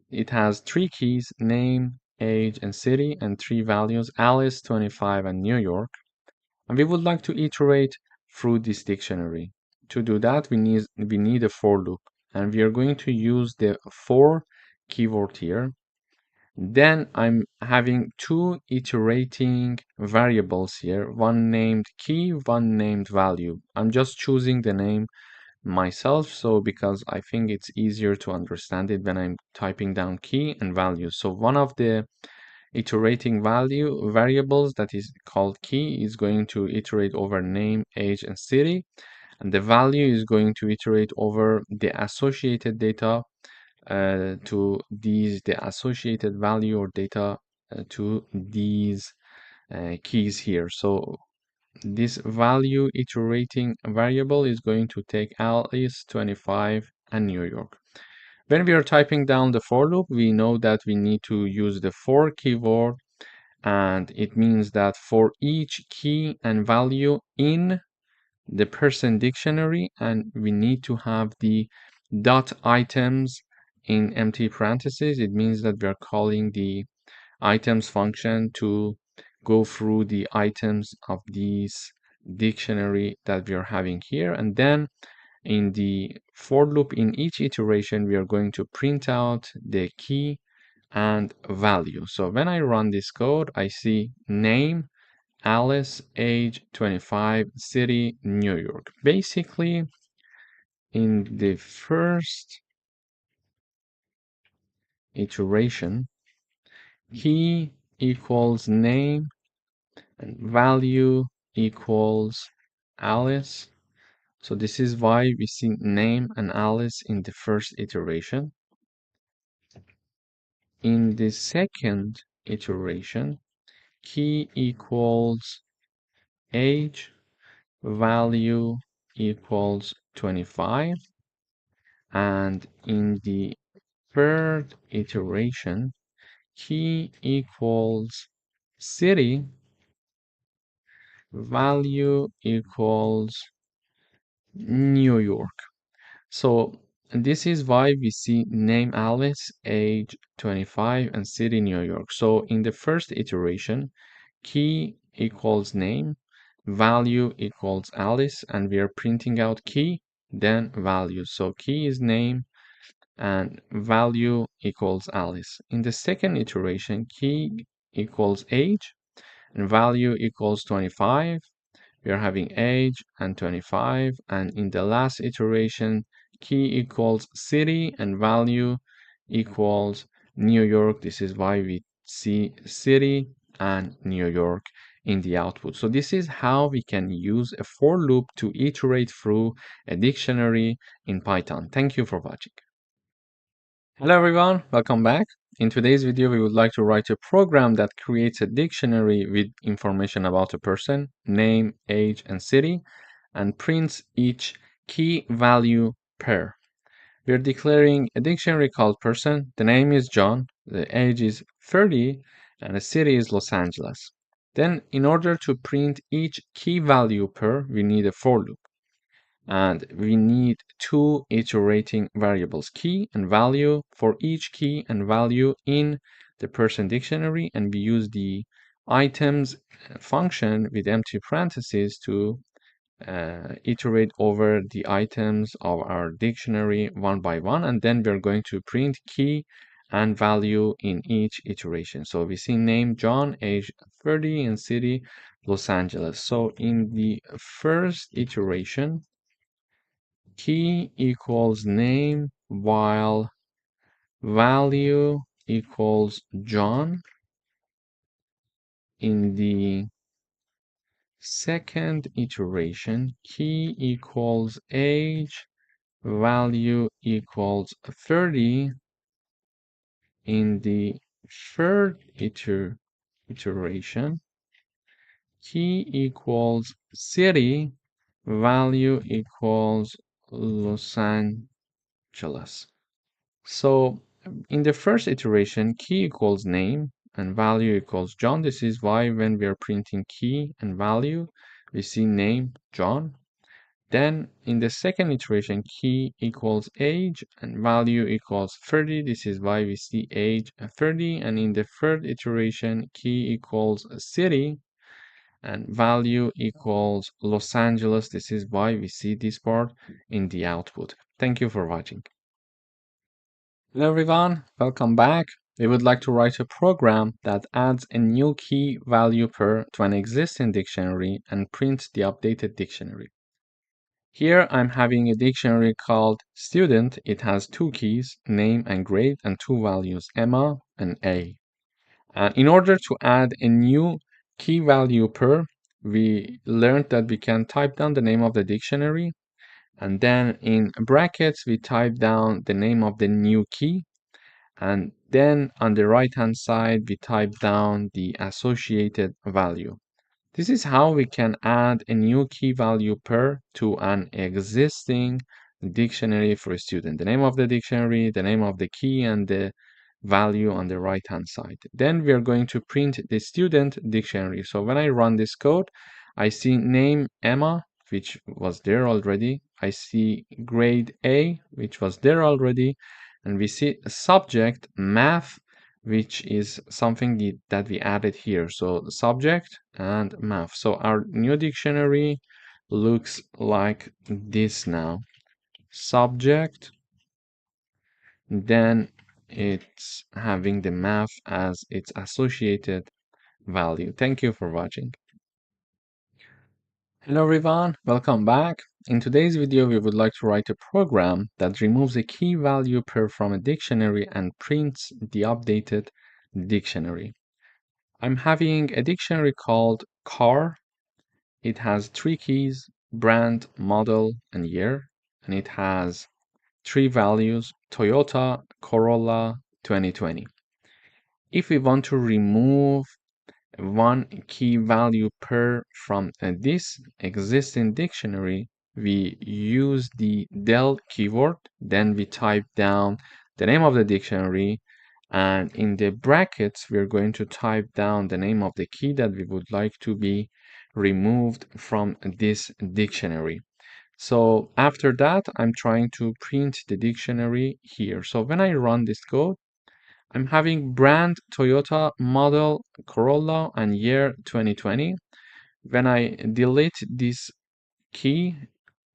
It has 3 keys: name, age, and city, and 3 values: Alice, 25, and New York. And we would like to iterate through this dictionary. To do that, we need a for loop, and we are going to use the for keyword here. Then I'm having 2 iterating variables here, one named key, one named value. I'm just choosing the name myself, so because I think it's easier to understand it when I'm typing down key and value. So one of the iterating value variables that is called key is going to iterate over name, age, and city, and the value is going to iterate over the associated data to the associated value or data to these keys here. So this value iterating variable is going to take Alice, 25, and New York. When we are typing down the for loop, we know that we need to use the for keyword, and it means that for each key and value in the person dictionary, and we need to have the dot items in empty parentheses. It means that we are calling the items function to go through the items of these dictionary that we are having here. And then In the for loop, in each iteration, we are going to print out the key and value. So when I run this code, I see name, Alice, age 25, city, New York. Basically, in the first iteration, key equals name and value equals Alice. So this is why we see name and Alice in the first iteration. In the second iteration, key equals age, value equals 25. And in the third iteration, key equals city, value equals New York. So this is why we see name Alice, age 25, and city New York. So in the first iteration, key equals name, value equals Alice, and we are printing out key, then value. So key is name and value equals Alice. In the second iteration, key equals age and value equals 25. We are having age and 25. And in the last iteration, key equals city and value equals New York. This is why we see city and New York in the output. So this is how we can use a for loop to iterate through a dictionary in Python. Thank you for watching. Hello everyone, welcome back. In today's video, we would like to write a program that creates a dictionary with information about a person, name, age, and city, and prints each key value pair. We're declaring a dictionary called person. The name is John, the age is 30, and the city is Los Angeles. Then, in order to print each key value pair, we need a for loop. And we need two iterating variables, key and value, for each key and value in the person dictionary, and we use the items function with empty parentheses to iterate over the items of our dictionary one by one, and then we're going to print key and value in each iteration. So we see name John, age 30, and city Los Angeles. So in the first iteration, key equals name while value equals John. In the second iteration, key equals age, value equals 30. In the third iteration, key equals city, value equals Los Angeles. So in the first iteration, key equals name and value equals John. This is why when we are printing key and value, we see name John. Then in the second iteration, key equals age and value equals 30. This is why we see age 30. And in the third iteration, key equals city and value equals Los Angeles. This is why we see this part in the output. Thank you for watching. Hello everyone, welcome back. We would like to write a program that adds a new key value pair to an existing dictionary and prints the updated dictionary. Here I'm having a dictionary called student. It has two keys, name and grade, and two values, Emma and A. In order to add a new key value pair, we learned that we can type down the name of the dictionary, and then in brackets we type down the name of the new key, and then on the right hand side we type down the associated value. This is how we can add a new key value pair to an existing dictionary for a student. The name of the dictionary, the name of the key, and the value on the right hand side. Then we are going to print the student dictionary. So when I run this code, I see name Emma, which was there already. I see grade A, which was there already. And we see subject math, which is something that we added here. So subject and math. So our new dictionary looks like this now. subject, then it's having the math as its associated value. Thank you for watching. Hello everyone, welcome back. In today's video, we would like to write a program that removes a key value pair from a dictionary and prints the updated dictionary. I'm having a dictionary called car. It has three keys: brand, model, and year, and it has three values: Toyota, Corolla, 2020. If we want to remove one key value per from this existing dictionary, we use the del keyword, then we type down the name of the dictionary, and in the brackets, we're going to type down the name of the key that we would like to be removed from this dictionary. So after that, I'm trying to print the dictionary here. So when I run this code, I'm having brand Toyota, model Corolla, and year 2020. When I delete this key,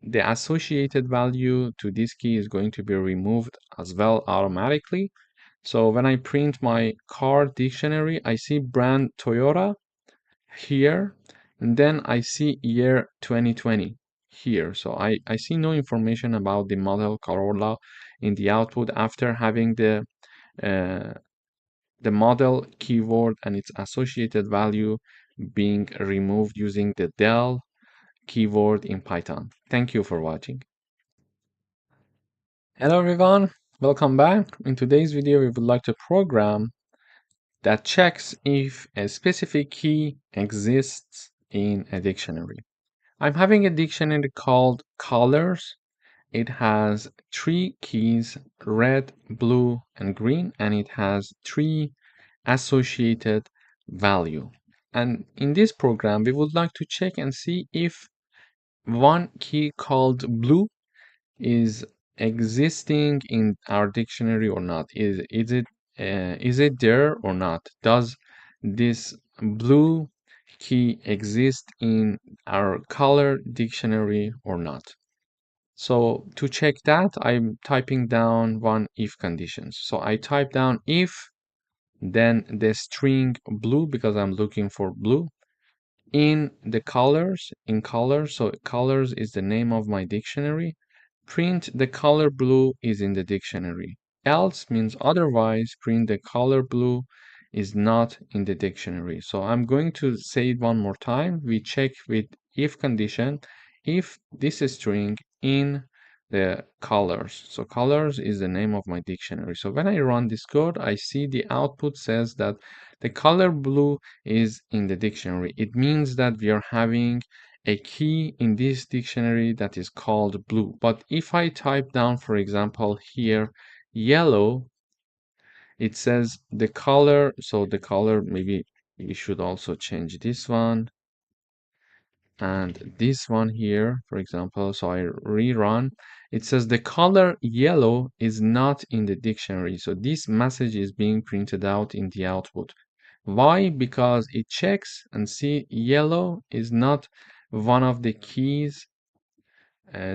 the associated value to this key is going to be removed as well automatically. So when I print my car dictionary, I see brand Toyota here, and then I see year 2020 here. So I see no information about the model Corolla in the output after having uh, the model keyword and its associated value being removed using the del keyword in Python. Thank you for watching. Hello everyone, welcome back. In today's video, we would like to program that checks if a specific key exists in a dictionary. I'm having a dictionary called colors. It has three keys: red, blue, and green, and it has three associated value. And in this program, we would like to check and see if one key called blue is existing in our dictionary or not. Is it there or not? Does this blue key exist in our color dictionary or not? So to check that, I'm typing down one if conditions. So I type down if, then the string blue because I'm looking for blue, in the colors, in colors, so colors is the name of my dictionary, print the color blue is in the dictionary. Else means otherwise, print the color blue is not in the dictionary. So I'm going to say it one more time. We check with if condition if this string in the colors. So colors is the name of my dictionary. So when I run this code, I see the output says that the color blue is in the dictionary. It means that we are having a key in this dictionary that is called blue. But if I type down, for example, here, yellow, it says the color. So the color, maybe we should also change this one and this one here, for example. So I rerun. It says the color yellow is not in the dictionary. So this message is being printed out in the output. Why? Because it checks and see yellow is not one of the keys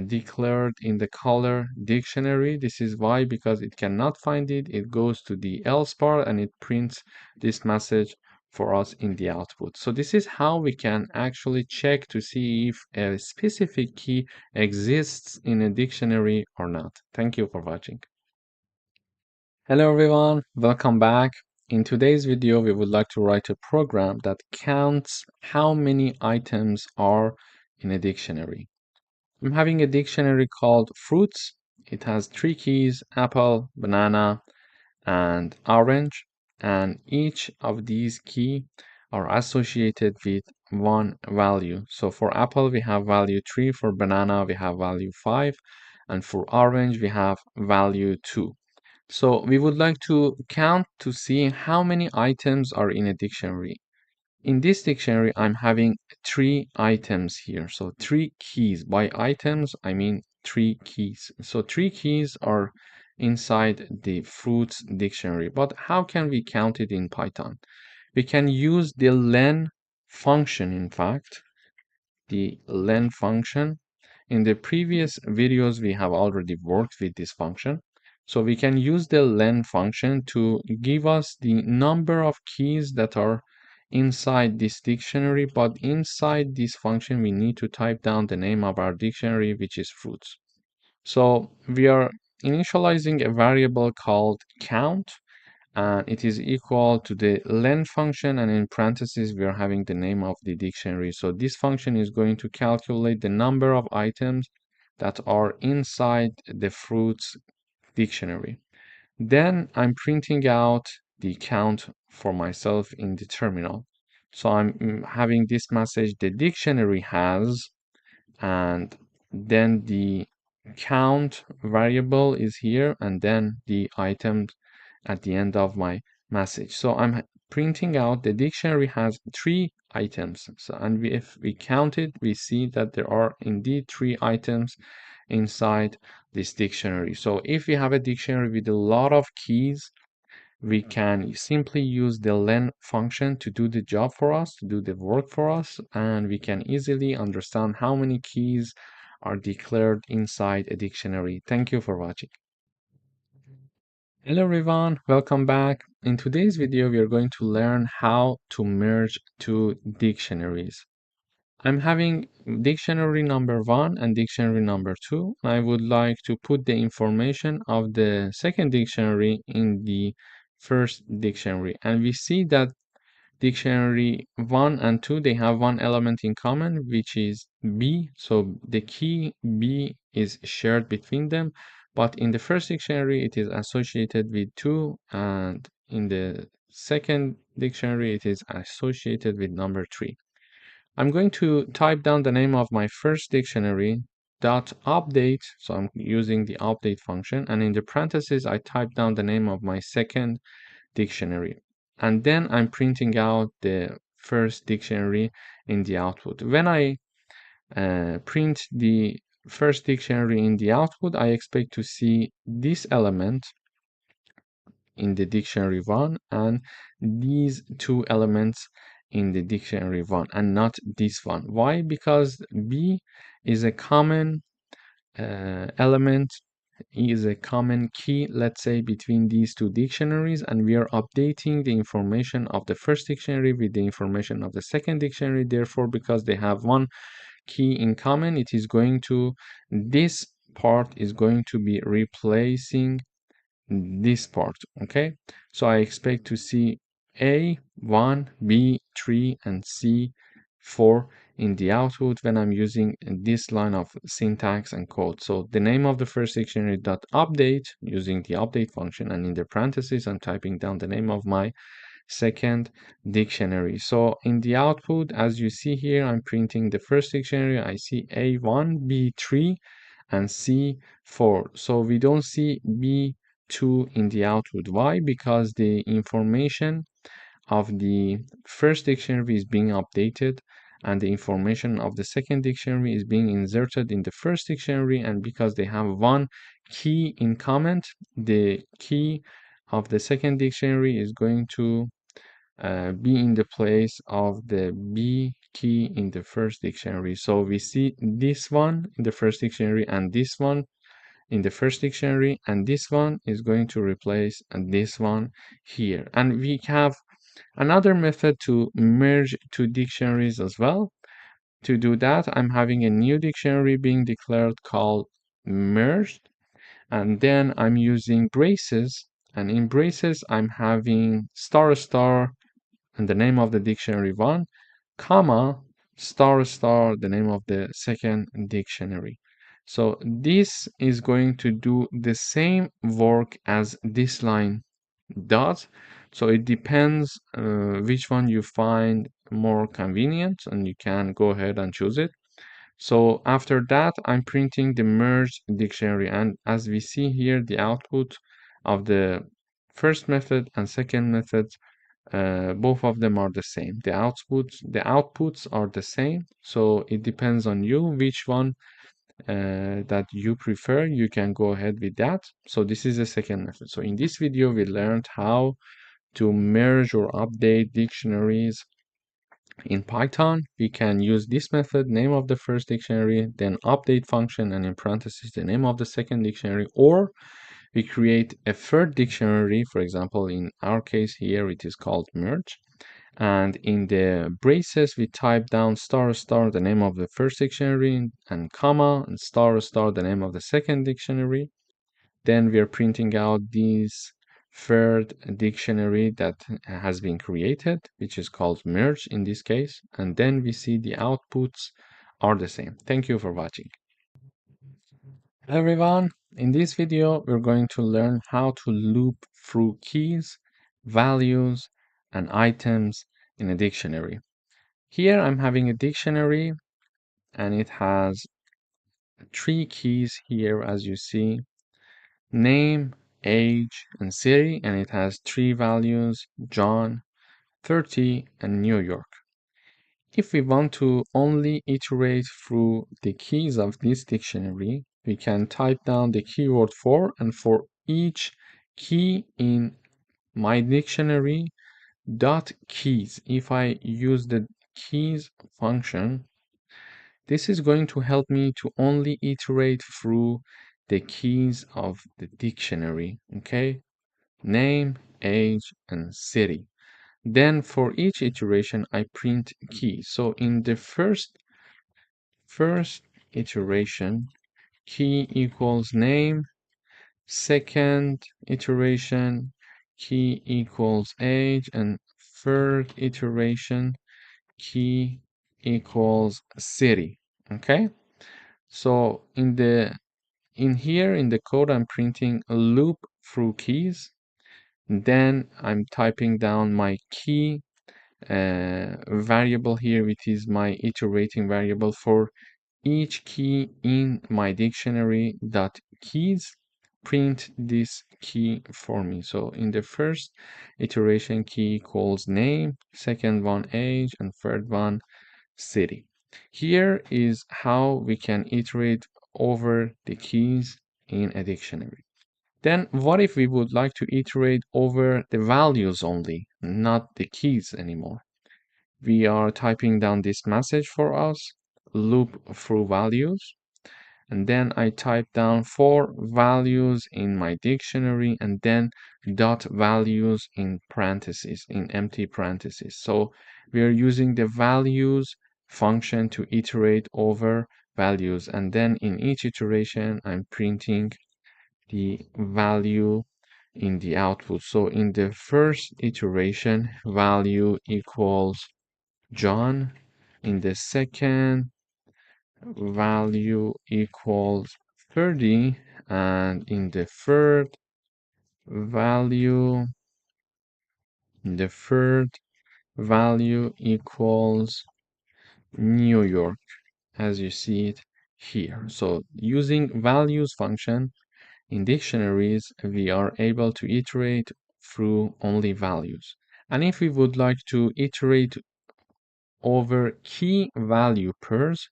declared in the color dictionary. This is why, because it cannot find it. It goes to the else part and it prints this message for us in the output. So this is how we can actually check to see if a specific key exists in a dictionary or not. Thank you for watching. Hello everyone, welcome back. In today's video, we would like to write a program that counts how many items are in a dictionary. I'm having a dictionary called fruits. It has three keys: apple, banana, and orange. And each of these keys are associated with one value. So for apple, we have value 3. For banana, we have value 5. And for orange, we have value 2. So we would like to count to see how many items are in a dictionary. In this dictionary, I'm having 3 items here. So 3 keys. By items, I mean 3 keys. So 3 keys are inside the fruits dictionary. But how can we count it in Python? We can use the len function, in fact, the len function. In the previous videos, we have already worked with this function. So we can use the len function to give us the number of keys that are inside this dictionary, but inside this function, we need to type down the name of our dictionary, which is fruits. So we are initializing a variable called count, and it is equal to the len function, and in parentheses we are having the name of the dictionary. So this function is going to calculate the number of items that are inside the fruits dictionary. Then I'm printing out the count for myself in the terminal. So I'm having this message: the dictionary has, and then the count variable is here, and then the items at the end of my message. So I'm printing out the dictionary has 3 items. So, and if we count it, we see that there are indeed 3 items inside this dictionary. So if we have a dictionary with a lot of keys, we can simply use the len function to do the job for us, to do the work for us, and we can easily understand how many keys are declared inside a dictionary. Thank you for watching. Hello everyone, welcome back. In today's video, we are going to learn how to merge 2 dictionaries. I'm having dictionary number 1 and dictionary number 2. I would like to put the information of the second dictionary in the first dictionary. And we see that dictionary 1 and 2, they have one element in common, which is B. So the key B is shared between them. But in the first dictionary, it is associated with 2. And in the second dictionary, it is associated with number 3. I'm going to type down the name of my first dictionary dot update. So I'm using the update function, and in the parentheses, I type down the name of my second dictionary. And then I'm printing out the first dictionary in the output. When I print the first dictionary in the output, I expect to see this element in the dictionary 1 and these 2 elements in the dictionary 1 and not this one. Why? Because B is a common element, is a common key, let's say, between these 2 dictionaries, and we are updating the information of the first dictionary with the information of the second dictionary. Therefore, because they have one key in common, it is going to, this part is going to be replacing this part. Okay, so I expect to see A1, B3, and C4 in the output when I'm using this line of syntax and code. So the name of the first dictionary dot update using the update function, and in the parentheses I'm typing down the name of my second dictionary. So in the output, as you see here, I'm printing the first dictionary. I see A1, B3, and C4. So we don't see B2 in the output. Why? Because the information of the first dictionary is being updated, and the information of the second dictionary is being inserted in the first dictionary, and because they have one key in common, the key of the second dictionary is going to be in the place of the B key in the first dictionary. So we see this one in the first dictionary and this one in the first dictionary, and this one is going to replace this one here. And we have another method to merge 2 dictionaries as well. To do that, I'm having a new dictionary being declared called merged, and then I'm using braces, and in braces I'm having star star and the name of the dictionary 1, comma, star star, the name of the second dictionary. So this is going to do the same work as this line does. So it depends which one you find more convenient, and you can go ahead and choose it. So after that, I'm printing the merged dictionary, and as we see here, the output of the first method and second method, both of them are the same. The outputs are the same. So it depends on you which one that you prefer. You can go ahead with that. So this is the second method. So in this video, we learned how to merge or update dictionaries In Python, we can use this method, name of the first dictionary, then update function, and in parentheses, the name of the second dictionary, or we create a third dictionary. For example, in our case here, it is called merge. And in the braces, we type down star star the name of the first dictionary and comma and star star the name of the second dictionary. Then we are printing out this third dictionary that has been created, which is called merge in this case. And then we see the outputs are the same. Thank you for watching. Hello everyone. In this video, we're going to learn how to loop through keys, values, and items in a dictionary. Here I'm having a dictionary and it has three keys here as you see, name, age, and city, and it has three values, John, 30, and New York. If we want to only iterate through the keys of this dictionary, we can type down the keyword for, and for each key in my dictionary dot keys. If I use the keys function, this is going to help me to only iterate through the keys of the dictionary, okay? Name, age, and city. Then for each iteration, I print key. So in the first iteration, key equals name. Second iteration, key equals age. And third iteration, key equals city. Okay? So in here in the code, I'm printing a loop through keys. Then I'm typing down my key variable here, which is my iterating variable for each key in my dictionary dot keys. Print this key for me. So in the first iteration, key equals name, second one age, and third one city. Here is how we can iterate over the keys in a dictionary. Then what if we would like to iterate over the values only, not the keys anymore? We are typing down this message for us, loop through values, and then I type down four values in my dictionary and then dot values in parentheses, in empty parentheses. So we are using the values function to iterate over values, and then in each iteration I'm printing the value in the output. So in the first iteration, value equals John. In the second, value equals 30. And in the value, the third value equals New York, as you see it here. So using values function in dictionaries, we are able to iterate through only values. And if we would like to iterate over key value pairs,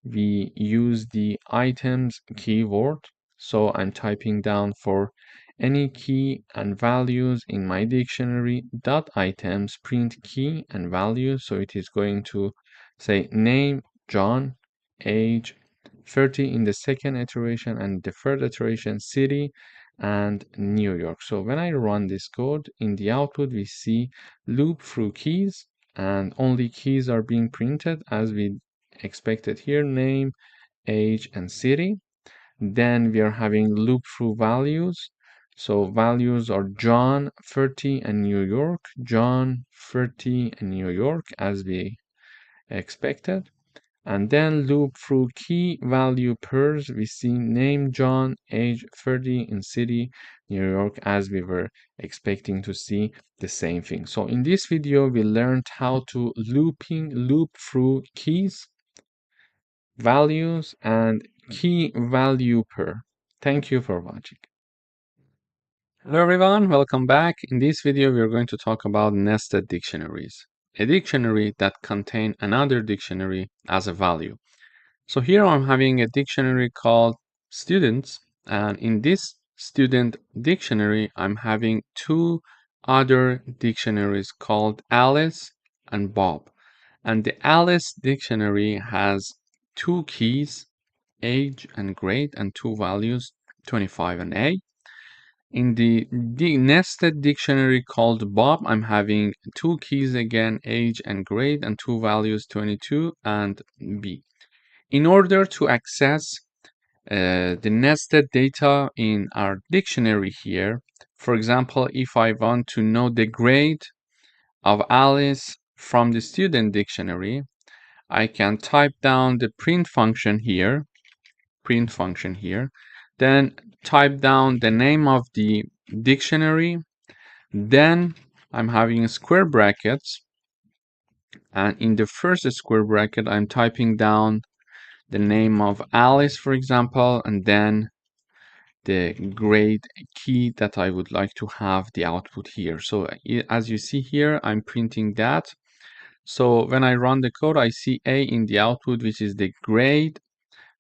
we use the items keyword. So I'm typing down for any key and values in my dictionary dot items print key and value. So it is going to say name John, age 30 in the second iteration, and the third iteration city and New York. So when I run this code, in the output we see loop through keys, and only keys are being printed as we expected here, name, age, and city. Then we are having loop through values. So values are John, 30, and New York. John, 30, and New York as we expected. And then loop through key value pairs. We see name John, age 30, and city New York as we were expecting to see the same thing. So in this video, we learned how to loop through keys, values, and key value pair. Thank you for watching. Hello everyone, welcome back. In this video, we are going to talk about nested dictionaries, a dictionary that contains another dictionary as a value. So here I'm having a dictionary called students, and in this student dictionary, I'm having two other dictionaries called Alice and Bob. And the Alice dictionary has two keys, age and grade, and two values, 25 and A. In the nested dictionary called Bob, I'm having two keys again, age and grade, and two values, 22 and B. In order to access the nested data in our dictionary here, for example, if I want to know the grade of Alice from the student dictionary, I can type down the print function here, then type down the name of the dictionary, then I'm having square brackets, and in the first square bracket I'm typing down the name of Alice, for example, and then the grade key that I would like to have the output here. So as you see here, I'm printing that. So when I run the code, I see A in the output, which is the grade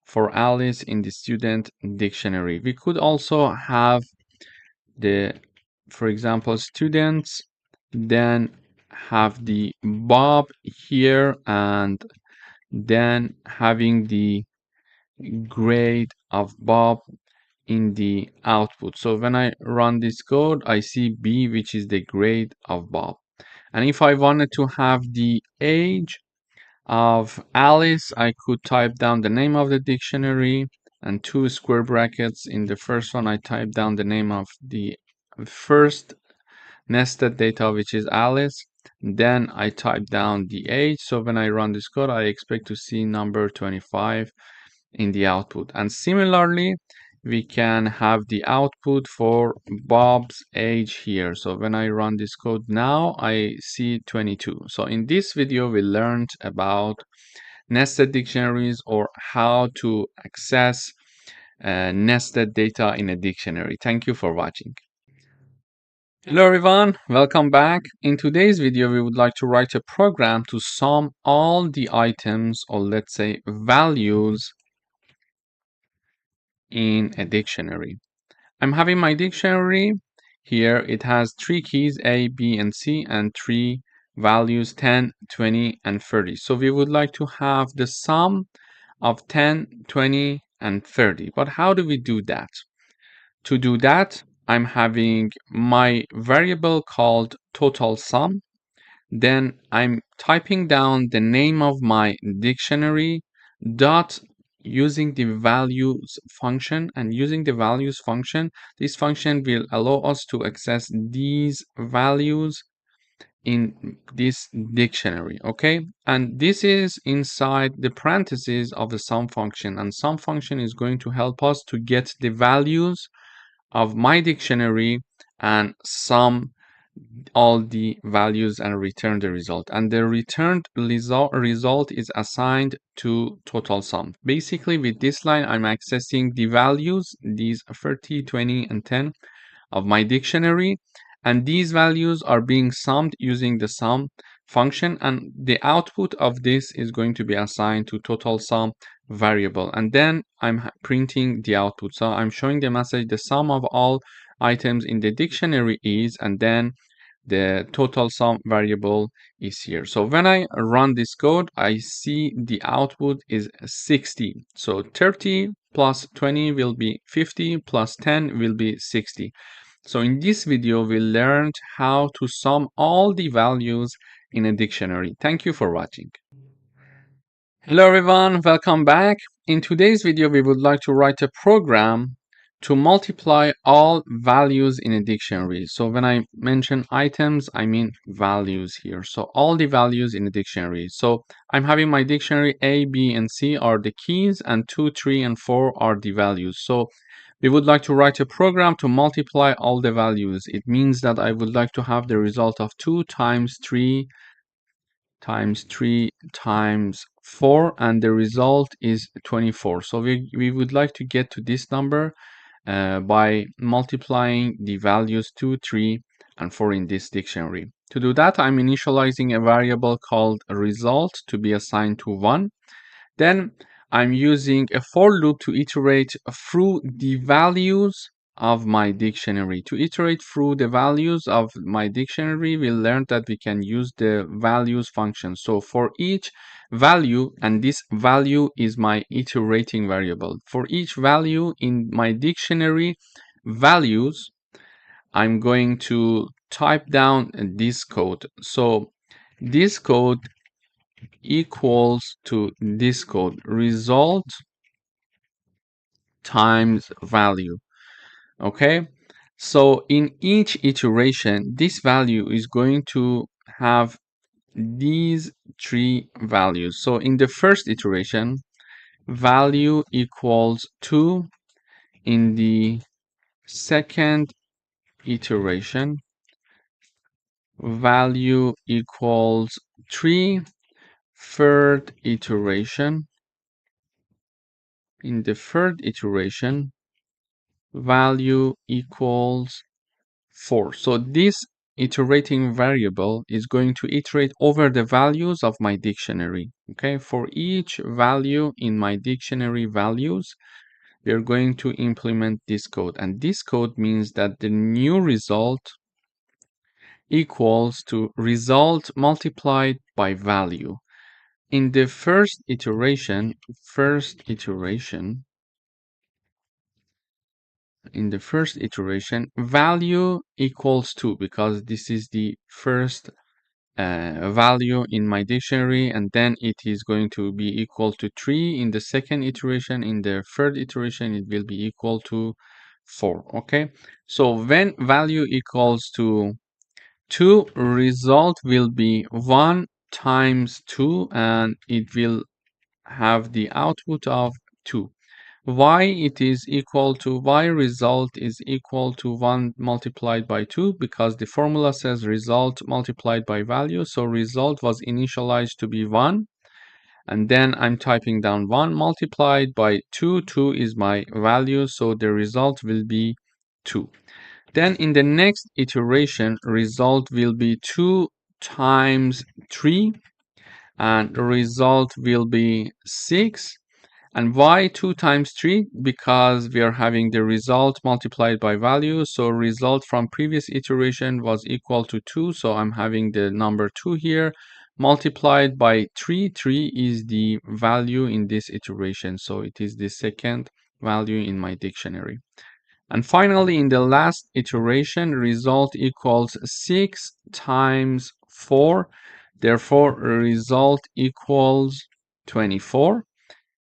for Alice in the student dictionary. We could also have the, for example, students, then have the Bob here, and then having the grade of Bob in the output. So when I run this code, I see B, which is the grade of Bob. And if I wanted to have the age of Alice, I could type down the name of the dictionary and two square brackets. In the first one, I type down the name of the first nested data, which is Alice. Then I type down the age. So when I run this code, I expect to see number 25 in the output. And similarly, we can have the output for Bob's age here. So when I run this code now, I see 22. So in this video, we learned about nested dictionaries, or how to access nested data in a dictionary. Thank you for watching. Hello everyone, welcome back. In today's video, we would like to write a program to sum all the items, or let's say values, in a dictionary. I'm having my dictionary here. It has three keys, A, B, and C, and three values, 10, 20, and 30. So we would like to have the sum of 10, 20, and 30. But how do we do that? To do that, I'm having my variable called total sum. Then I'm typing down the name of my dictionary dot using the values function, and using the values function, this function will allow us to access these values in this dictionary. Okay, and this is inside the parentheses of the sum function, and sum function is going to help us to get the values of my dictionary and sum all the values and return the result. And the returned result is assigned to total sum. Basically, with this line, I'm accessing the values, these 30, 20, and 10 of my dictionary, and these values are being summed using the sum function, and the output of this is going to be assigned to total sum variable, and then I'm printing the output. So I'm showing the message the sum of all items in the dictionary is, and then the total sum variable is here. So when I run this code, I see the output is 60. So 30 plus 20 will be 50, plus 10 will be 60. So in this video, we learned how to sum all the values in a dictionary. Thank you for watching. Hello everyone, welcome back. In today's video, we would like to write a program to multiply all values in a dictionary. So when I mention items, I mean values here. So all the values in a dictionary. So I'm having my dictionary, A, B, and C are the keys, and 2, 3, and 4 are the values. So we would like to write a program to multiply all the values. It means that I would like to have the result of 2 times 3 times 3 times 4, and the result is 24. So we would like to get to this number by multiplying the values 2, 3, and 4 in this dictionary. To do that, I'm initializing a variable called result to be assigned to 1. Then I'm using a for loop to iterate through the values of my dictionary. To iterate through the values of my dictionary, we learned that we can use the values function. So for each value, and this value is my iterating variable, for each value in my dictionary values, I'm going to type down this code. So this code equals to this code, result times value. Okay, so in each iteration, this value is going to have these three values. So in the first iteration, value equals 2. In the second iteration, value equals 3. Third iteration, in the third iteration, value equals 4. So this iterating variable is going to iterate over the values of my dictionary. Okay, for each value in my dictionary values, we are going to implement this code. And this code means that the new result equals to result multiplied by value. In the first iteration, value equals 2 because this is the first value in my dictionary, and then it is going to be equal to 3 in the second iteration. In the third iteration, it will be equal to 4. Okay, so when value equals to 2, result will be 1 times 2, and it will have the output of 2. Y result is equal to 1 multiplied by 2 because the formula says result multiplied by value. So result was initialized to be 1, and then I'm typing down 1 multiplied by 2. 2 is my value, so the result will be 2. Then in the next iteration, result will be 2 times 3, and result will be 6. And why 2 times 3? Because we are having the result multiplied by value. So result from previous iteration was equal to 2. So I'm having the number 2 here multiplied by 3. 3 is the value in this iteration. So it is the second value in my dictionary. And finally, in the last iteration, result equals 6 times 4. Therefore, result equals 24.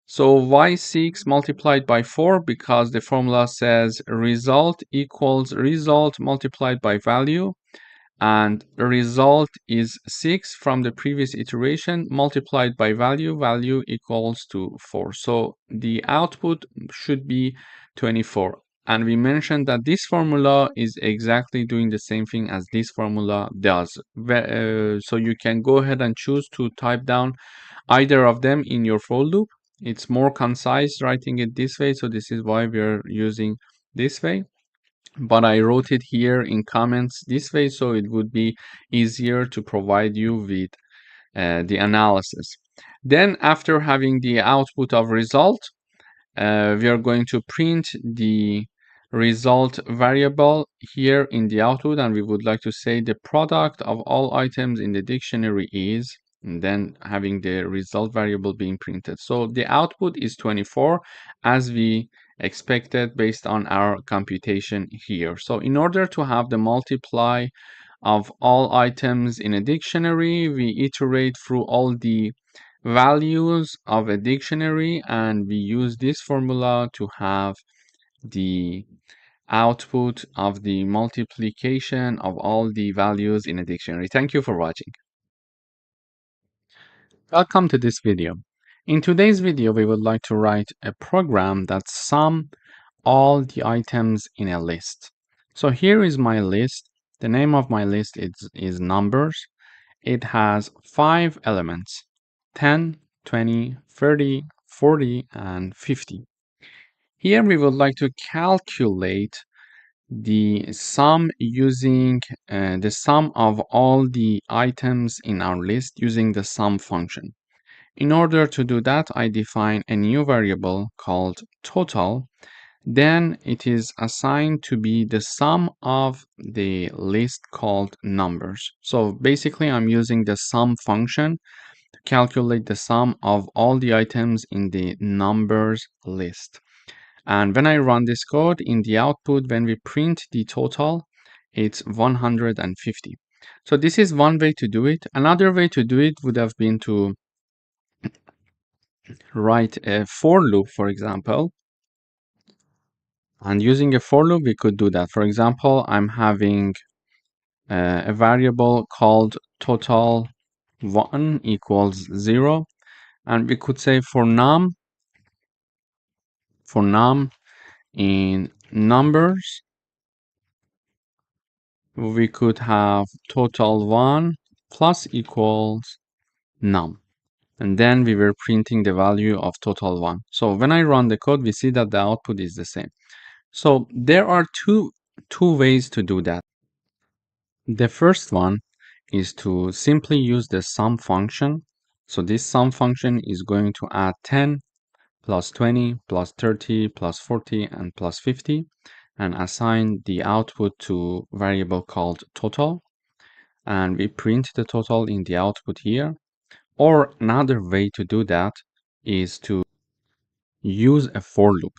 So why 6 multiplied by 4? Because the formula says result equals result multiplied by value, and result is 6 from the previous iteration multiplied by value. Value equals to 4. So the output should be 24. And we mentioned that this formula is exactly doing the same thing as this formula does. So you can go ahead and choose to type down either of them in your for loop. It's more concise writing it this way, so this is why we're using this way. But I wrote it here in comments this way, so it would be easier to provide you with the analysis. Then after having the output of result, we are going to print the result variable here in the output, and we would like to say the product of all items in the dictionary is, and then having the result variable being printed. So the output is 24 as we expected based on our computation here. So in order to have the multiply of all items in a dictionary, we iterate through all the values of a dictionary, and we use this formula to have the output of the multiplication of all the values in a dictionary. Thank you for watching. Welcome to this video. In today's video, we would like to write a program that sums all the items in a list. So here is my list. The name of my list is numbers. It has 5 elements: 10, 20, 30, 40, and 50. Here we would like to calculate the sum using the sum of all the items in our list using the sum function. In order to do that, I define a new variable called total Then it is assigned to be the sum of the list called numbers. So basically I'm using the sum function to calculate the sum of all the items in the numbers list. And when I run this code in the output, when we print the total, it's 150. So this is one way to do it. Another way to do it would have been to write a for loop, for example. And using a for loop, we could do that. For example, I'm having a variable called total1 equals 0. And we could say for num in numbers, we could have total1 plus equals num. And then we were printing the value of total1. So when I run the code, we see that the output is the same. So there are two ways to do that. The first one is to simply use the sum function. So this sum function is going to add 10 plus 20 plus 30 plus 40 and plus 50 and assign the output to variable called total. And we print the total in the output here. Or another way to do that is to use a for loop.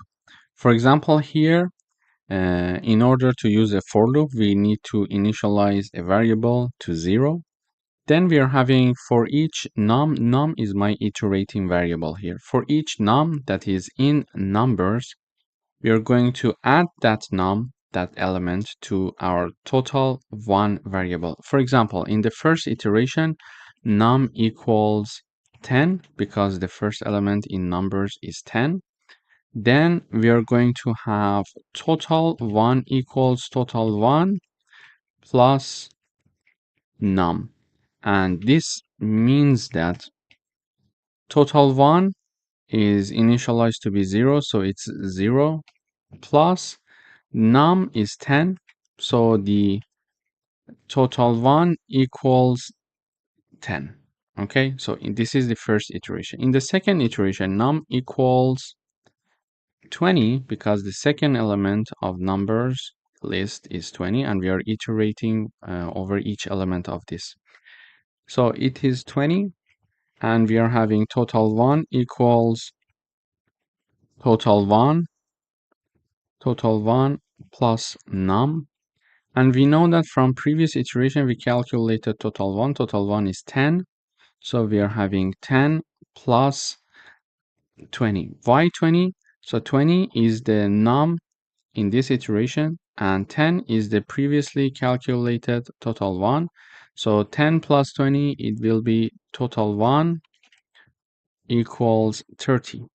For example, here, in order to use a for loop, we need to initialize a variable to 0. Then we are having for each num is my iterating variable here. For each num that is in numbers, we are going to add that element to our total1 variable. For example, in the first iteration, num equals 10 because the first element in numbers is 10. Then we are going to have total1 equals total1 plus num. And this means that total1 is initialized to be 0, so it's 0 plus num is 10, so the total1 equals 10. Okay, so this is the first iteration. In the second iteration, num equals 20 because the second element of numbers list is 20 and we are iterating over each element of this. So it is 20 and we are having total1 equals total1 plus num. And we know that from previous iteration, we calculated total1. Total1 is 10. So we are having 10 plus 20. Why 20? So 20 is the num in this iteration, and 10 is the previously calculated total1. So 10 plus 20, it will be total1 equals 30.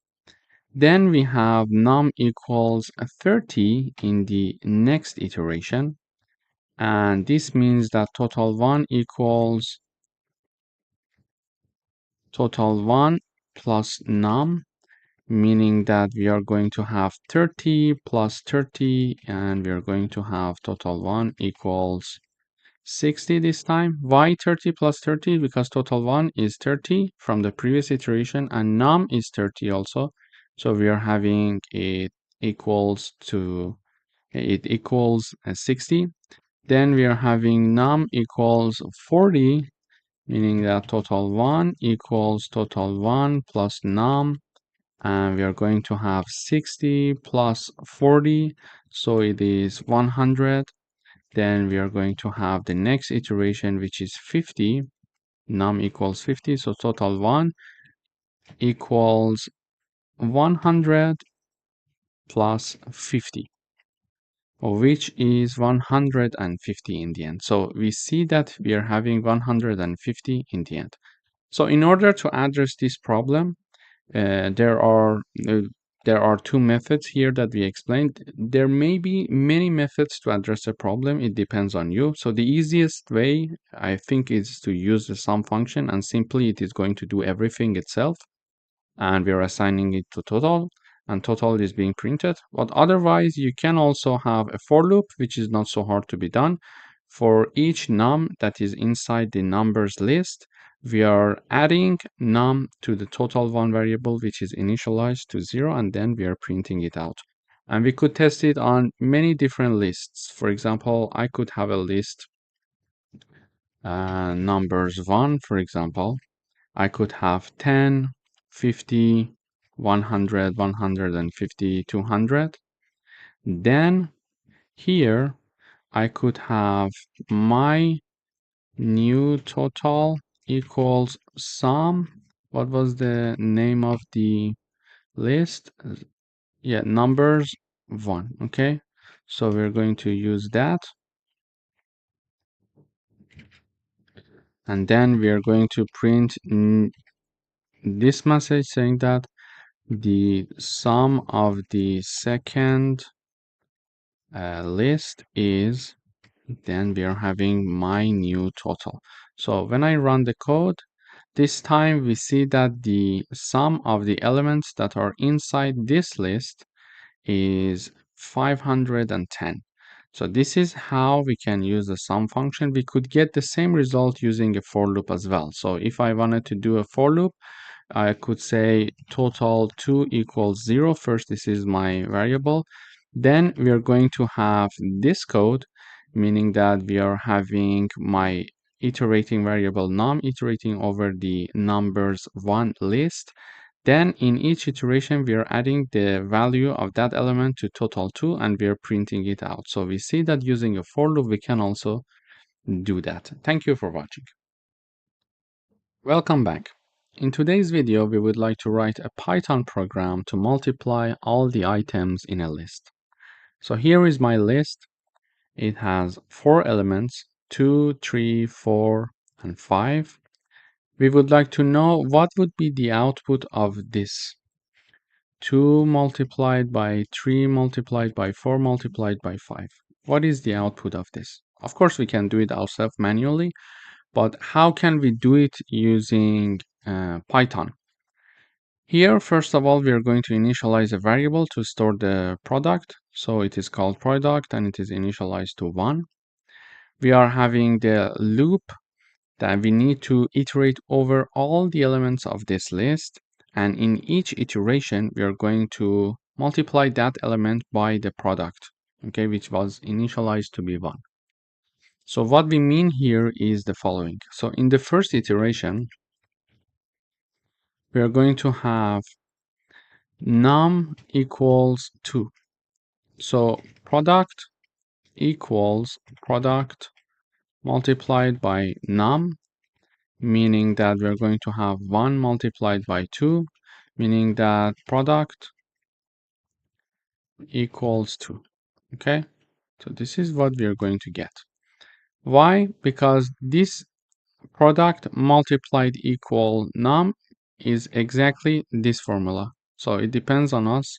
Then we have num equals 30 in the next iteration. And this means that total1 equals total1 plus num, meaning that we are going to have 30 plus 30, and we are going to have total1 equals 60 this time. Why 30 plus 30? Because total1 is 30 from the previous iteration, and num is 30 also. So we are having it equals 60. Then we are having num equals 40, meaning that total1 equals total1 plus num, and we are going to have 60 plus 40, so it is 100. Then we are going to have the next iteration, which is 50, num equals 50, so total1 equals 100 plus 50, which is 150 in the end. So we see that we are having 150 in the end. So in order to address this problem, there are two methods here that we explained. There may be many methods to address a problem. It depends on you. So the easiest way, I think, is to use the sum function, and simply it is going to do everything itself. And we are assigning it to total, and total is being printed. But otherwise, you can also have a for loop, which is not so hard to be done. For each num that is inside the numbers list, we are adding num to the total1 variable, which is initialized to 0, and then we are printing it out. And we could test it on many different lists. For example, I could have a list, numbers 1, for example. I could have 10, 50, 100, 150, 200. Then here I could have my new total equals sum. What was the name of the list? Yeah, numbers 1. Okay, so we're going to use that. And then we are going to print this message saying that the sum of the second list is, then we are having my new total. So when I run the code, this time we see that the sum of the elements that are inside this list is 510. So this is how we can use the sum function. We could get the same result using a for loop as well. So if I wanted to do a for loop, I could say total 2 equals 0. First, this is my variable. Then we are going to have this code, meaning that we are having my iterating variable num iterating over the numbers 1 list. Then in each iteration, we are adding the value of that element to total 2 and we are printing it out. So we see that using a for loop, we can also do that. Thank you for watching. Welcome back. In today's video, we would like to write a Python program to multiply all the items in a list. So here is my list. It has 4 elements, 2, 3, 4, and 5. We would like to know what would be the output of this. 2 multiplied by 3 multiplied by 4 multiplied by 5. What is the output of this? Of course, we can do it ourselves manually, but how can we do it using Python? Here, first of all, we are going to initialize a variable to store the product. So it is called product and it is initialized to 1. We are having the loop that we need to iterate over all the elements of this list. And in each iteration, we are going to multiply that element by the product, okay, which was initialized to be 1. So what we mean here is the following. So in the first iteration, we are going to have num equals 2. So product equals product multiplied by num, meaning that we're going to have 1 multiplied by 2, meaning that product equals 2. Okay, so this is what we are going to get. Why? Because this product multiplied equal num is exactly this formula. So it depends on us.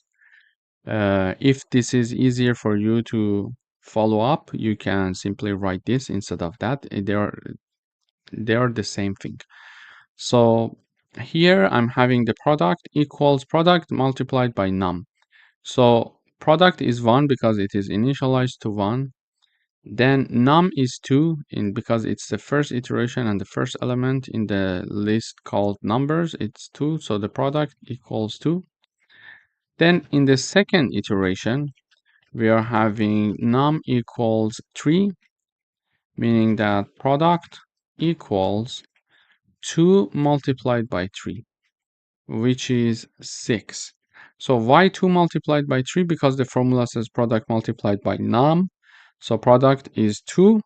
If this is easier for you to follow up, you can simply write this instead of that. They are the same thing. So here I'm having the product equals product multiplied by num. So product is 1 because it is initialized to 1. Then num is 2 because it's the first iteration and the first element in the list called numbers. It's 2, so the product equals 2. Then in the second iteration, we are having num equals 3, meaning that product equals 2 multiplied by 3, which is 6. So why 2 multiplied by 3? Because the formula says product multiplied by num. So product is 2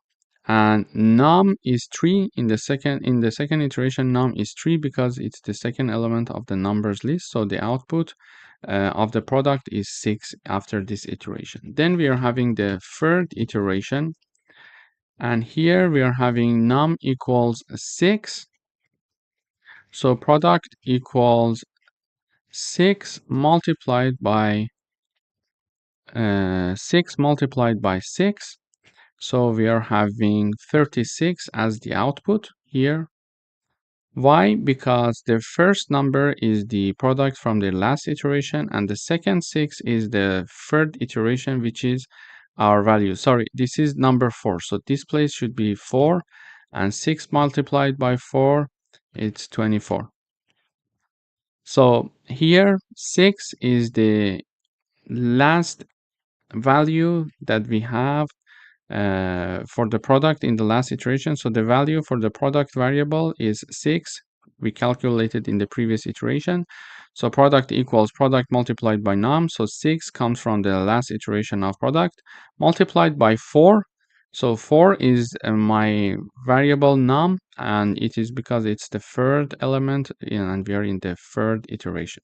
and num is 3 in the second iteration. Num is 3 because it's the second element of the numbers list. So the output of the product is 6 after this iteration. Then we are having the third iteration, and here we are having num equals 6. So product equals 6 multiplied by 6. So we are having 36 as the output here. Why? Because the first number is the product from the last iteration and the second 6 is the third iteration, which is our value. Sorry, this is number 4. So this place should be 4 and 6 multiplied by 4, it's 24. So here 6 is the last value that we have for the product in the last iteration. So the value for the product variable is 6. We calculated in the previous iteration. So product equals product multiplied by num. So 6 comes from the last iteration of product multiplied by 4. So 4 is my variable num, and it is because it's the third element and we are in the third iteration.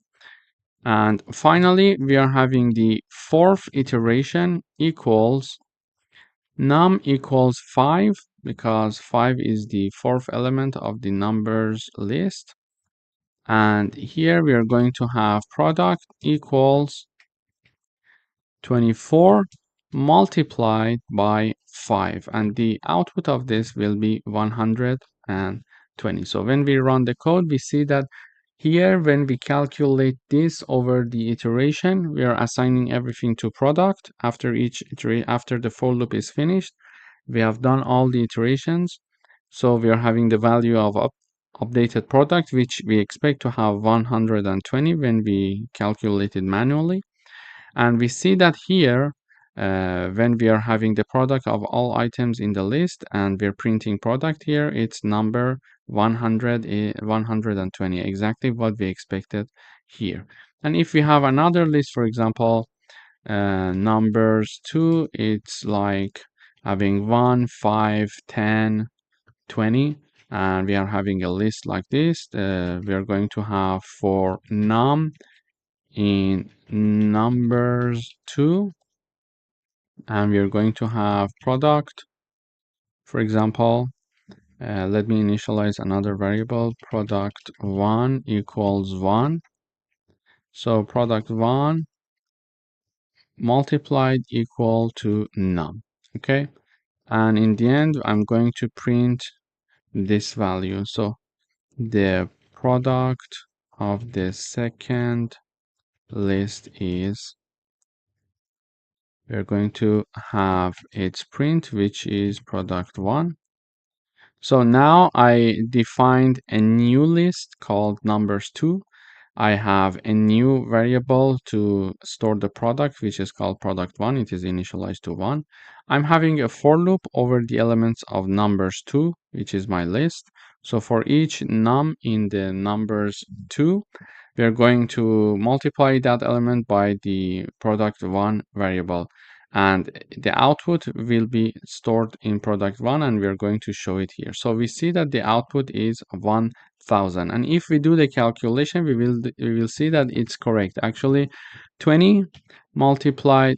And finally, we are having the fourth iteration equals num equals 5 because 5 is the fourth element of the numbers list. And here we are going to have product equals 24 multiplied by 5. And the output of this will be 120. So when we run the code, we see that here, when we calculate this over the iteration, we are assigning everything to product. After the for loop is finished, we have done all the iterations. So we are having the value of updated product, which we expect to have 120 when we calculate it manually. And we see that here, when we are having the product of all items in the list and we're printing product here, it's number 120, exactly what we expected here. And if we have another list, for example, numbers 2, it's like having 1, 5, 10, 20, and we are having a list like this. We are going to have for num in numbers 2, and we are going to have product. For example, let me initialize another variable, product 1 equals 1. So product 1 multiplied equal to num. Okay, and in the end, I'm going to print this value. So the product of the second list is, we're going to have its print, which is product 1. So now I defined a new list called numbers 2. I have a new variable to store the product, which is called product 1. It is initialized to 1. I'm having a for loop over the elements of numbers 2, which is my list. So for each num in the numbers 2, we are going to multiply that element by the product 1 variable. And the output will be stored in product 1, and we are going to show it here. So we see that the output is 1000. And if we do the calculation, we will see that it's correct. Actually, 20 multiplied,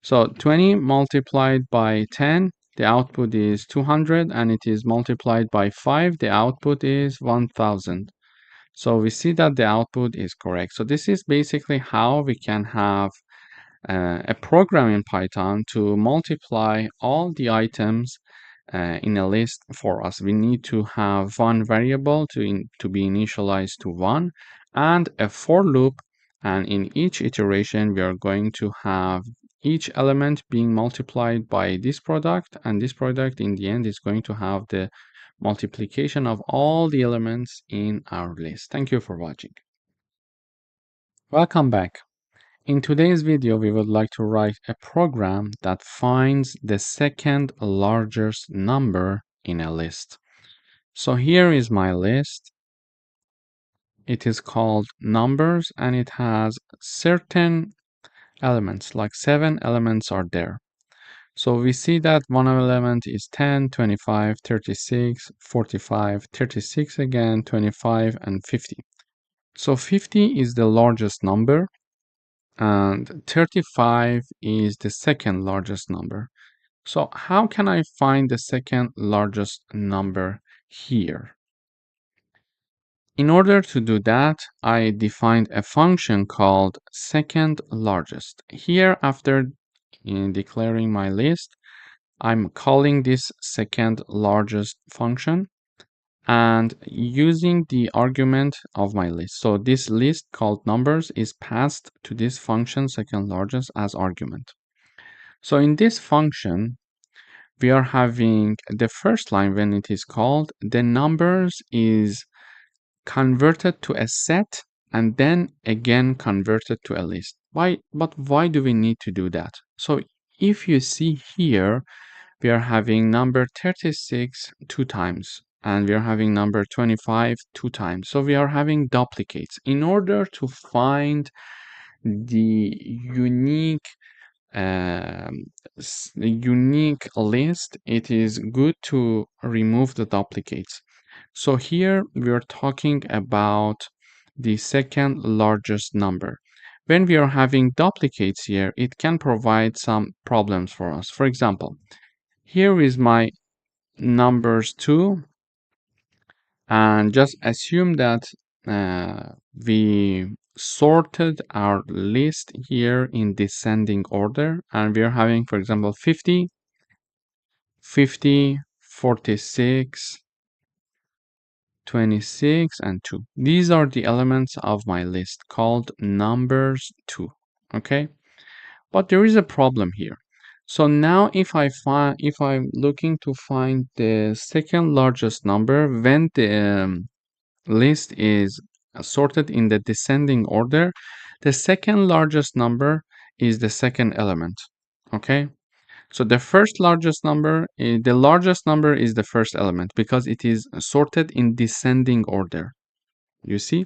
So 20 multiplied by 10, the output is 200, and it is multiplied by 5, the output is 1000. So we see that the output is correct. So this is basically how we can have a program in Python to multiply all the items in a list for us. We need to have one variable to be initialized to 1 and a for loop. And in each iteration, we are going to have each element being multiplied by this product. And this product in the end is going to have the multiplication of all the elements in our list. Thank you for watching. Welcome back. In today's video, we would like to write a program that finds the second largest number in a list. So here is my list. It is called numbers, and it has certain elements, like 7 elements are there. So we see that one element is 10, 25, 36, 45, 36 again, 25, and 50. So 50 is the largest number, and 35 is the second largest number. So how can I find the second largest number here? In order to do that, I defined a function called second largest. Here, after declaring my list, I'm calling this second largest function and using the argument of my list. So this list called numbers is passed to this function second largest as argument. So in this function, we are having the first line when it is called, the numbers is converted to a set and then again converted to a list. Why do we need to do that? So if you see here, we are having number 36 two times, and we are having number 25 two times. So we are having duplicates. In order to find the um, unique list, it is good to remove the duplicates. So here we are talking about the second largest number. When we are having duplicates here, it can provide some problems for us. For example, here is my numbers 2, and just assume that we sorted our list here in descending order, and we are having, for example, 50, 50, 46, 26, and 2. These are the elements of my list called numbers 2. Okay, but there is a problem here. So now if I'm looking to find the second largest number when the list is sorted in the descending order, the second largest number is the second element. Okay, so the first largest number, the largest number is the first element because it is sorted in descending order. You see?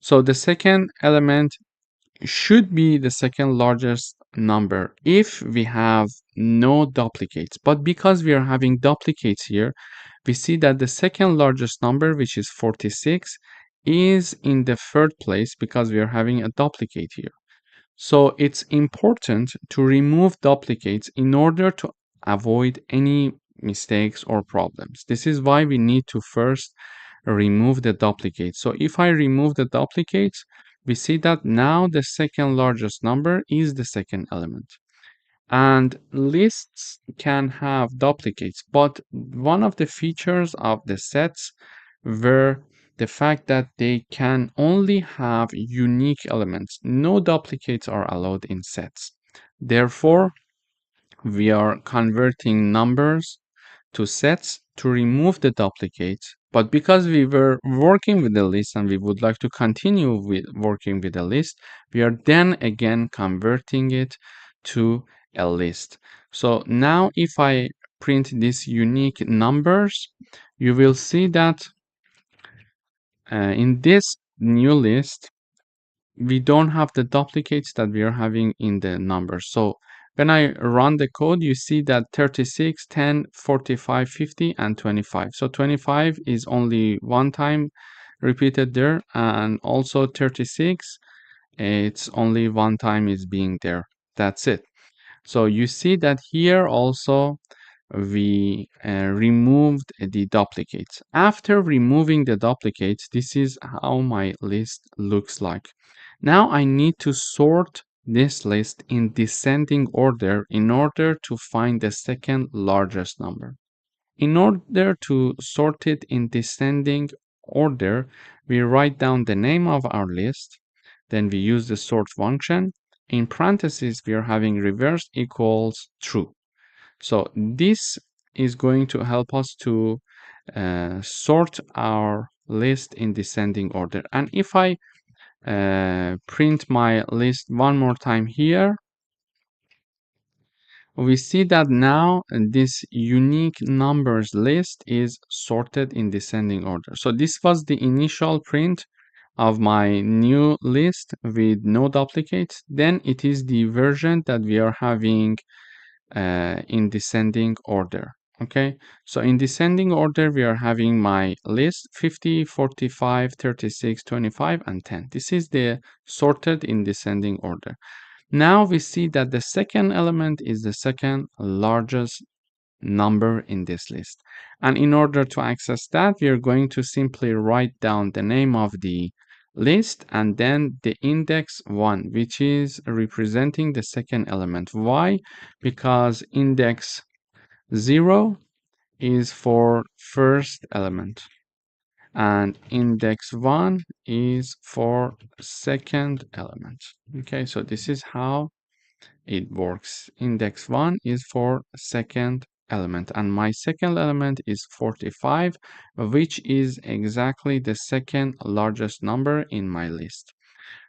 So the second element should be the second largest number if we have no duplicates. But because we are having duplicates here, we see that the second largest number, which is 46, is in the third place because we are having a duplicate here. So it's important to remove duplicates in order to avoid any mistakes or problems. This is why we need to first remove the duplicates. So if I remove the duplicates, we see that now the second largest number is the second element. And lists can have duplicates, but one of the features of the sets were the fact that they can only have unique elements. No duplicates are allowed in sets. Therefore, we are converting numbers to sets to remove the duplicates. But because we were working with the list and we would like to continue with working with the list, we are then again converting it to a list. So now if I print these unique numbers, you will see that in this new list, we don't have the duplicates that we are having in the numbers. So when I run the code, you see that 36, 10, 45, 50, and 25. So 25 is only one time repeated there, and also 36, it's only one time is being there. That's it. So you see that here also we removed the duplicates. After removing the duplicates, this is how my list looks like. Now I need to sort this list in descending order in order to find the second largest number. In order to sort it in descending order, we write down the name of our list, then we use the sort function. In parentheses, we are having reverse equals true. So this is going to help us to sort our list in descending order. And if I print my list one more time here, we see that now this unique numbers list is sorted in descending order. So this was the initial print of my new list with no duplicates. Then it is the version that we are having in descending order. Okay, so in descending order, we are having my list 50, 45, 36, 25, and 10. This is the sorted in descending order. Now we see that the second element is the second largest number in this list. And in order to access that, we are going to simply write down the name of the list and then the index 1, which is representing the second element. Why? Because index 0 is for first element and index 1 is for second element. Okay, so this is how it works. Index 1 is for second element, and my second element is 45, which is exactly the second largest number in my list.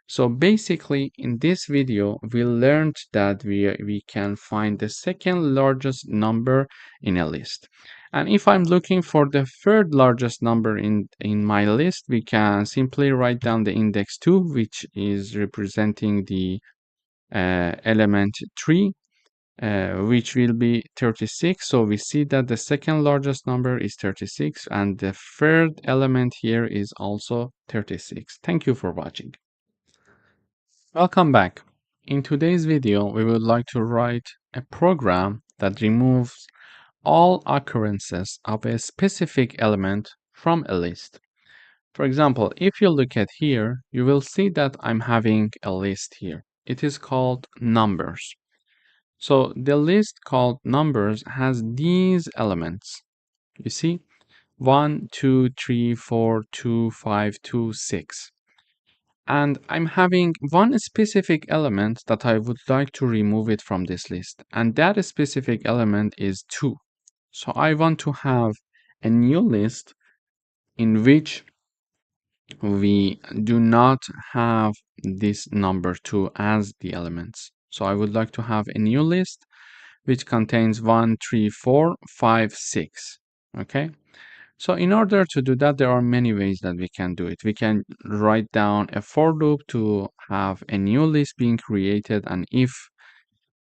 So basically, in this video, we learned that we can find the second largest number in a list. And if I'm looking for the third largest number in my list, we can simply write down the index 2, which is representing the element 3, which will be 36. So we see that the second largest number is 36, and the third element here is also 36. Thank you for watching. Welcome back. In today's video, we would like to write a program that removes all occurrences of a specific element from a list. For example, if you look at here, you will see that I'm having a list here. It is called numbers. So the list called numbers has these elements. You see, 1, 2, 3, 4, 2, 5, 2, 6. And I'm having one specific element that I would like to remove it from this list. And that specific element is 2. So I want to have a new list in which we do not have this number 2 as the elements. So I would like to have a new list which contains 1, 3, 4, 5, 6. Okay. So in order to do that, there are many ways that we can do it. We can write down a for loop to have a new list being created, and if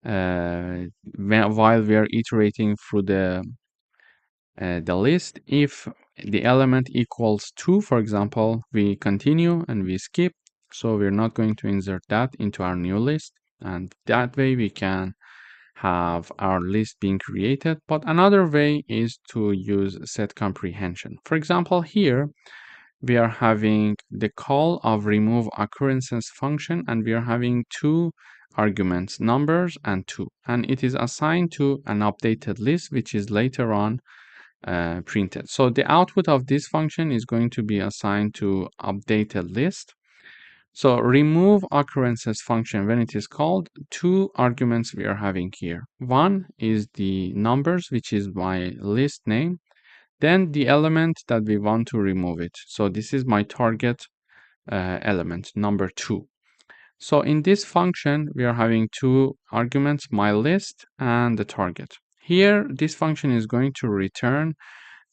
while we are iterating through the list, if the element equals 2, for example, we continue and we skip. So we're not going to insert that into our new list, and that way we can have our list being created. But another way is to use set comprehension. For example, here we are having the call of remove occurrences function, and we are having two arguments, numbers and 2, and it is assigned to an updated list which is later on printed. So the output of this function is going to be assigned to updated list. So remove occurrences function, when it is called, two arguments we are having here. One is the numbers, which is my list name, then the element that we want to remove it. So this is my target element, number 2. So in this function, we are having two arguments, my list and the target. Here, this function is going to return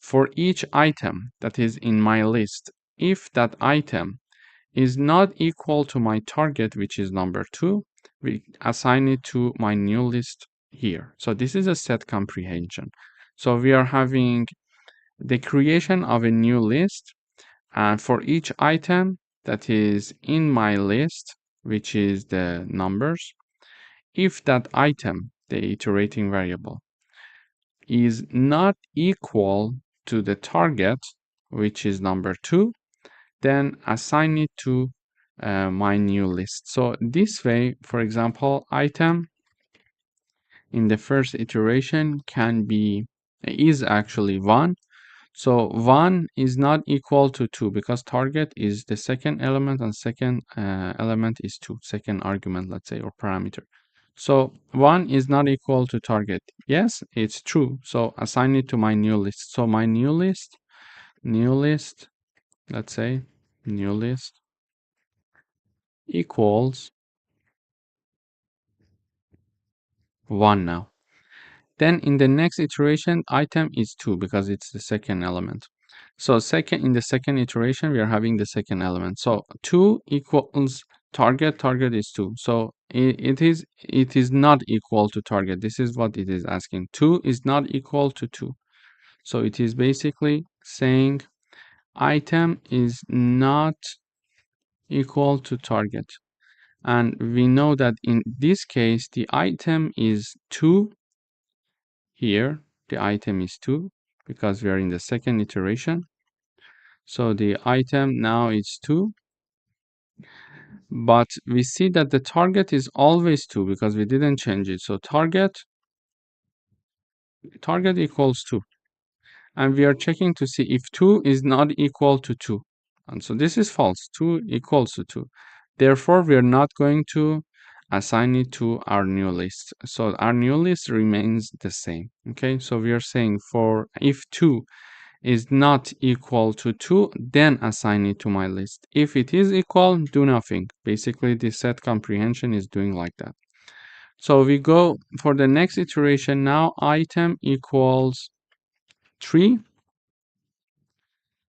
for each item that is in my list. If that item is not equal to my target, which is number 2, we assign it to my new list here. So this is a set comprehension. So we are having the creation of a new list, and for each item that is in my list, which is the numbers, if that item, the iterating variable, is not equal to the target, which is number 2, then assign it to my new list. So this way, for example, item in the first iteration is actually 1. So 1 is not equal to 2 because target is the second element and second element is 2, second argument, let's say, or parameter. So 1 is not equal to target. Yes, it's true. So assign it to my new list. So my new list, let's say, new list equals 1 now. Then in the next iteration, item is 2 because it's the second element. So in the second iteration, we are having the second element. So 2 equals target is 2. So it is not equal to target. This is what it is asking. 2 is not equal to 2. So it is basically saying item is not equal to target. And we know that in this case, the item is 2. Here, the item is 2 because we are in the second iteration. So the item now is 2. But we see that the target is always 2 because we didn't change it. So target equals 2. And we are checking to see if 2 is not equal to 2. And so this is false. 2 equals to 2. Therefore, we are not going to assign it to our new list. So our new list remains the same. Okay, so we are saying for if 2 is not equal to 2, then assign it to my list. If it is equal, do nothing. Basically, the set comprehension is doing like that. So we go for the next iteration now, item equals 3.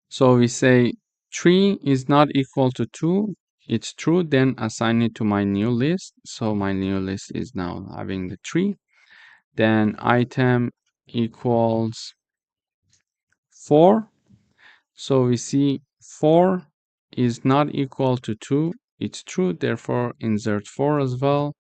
So we say 3 is not equal to 2. It's true, then assign it to my new list. So my new list is now having the 3. Then item equals 4. So we see 4 is not equal to 2. It's true, therefore insert 4 as well.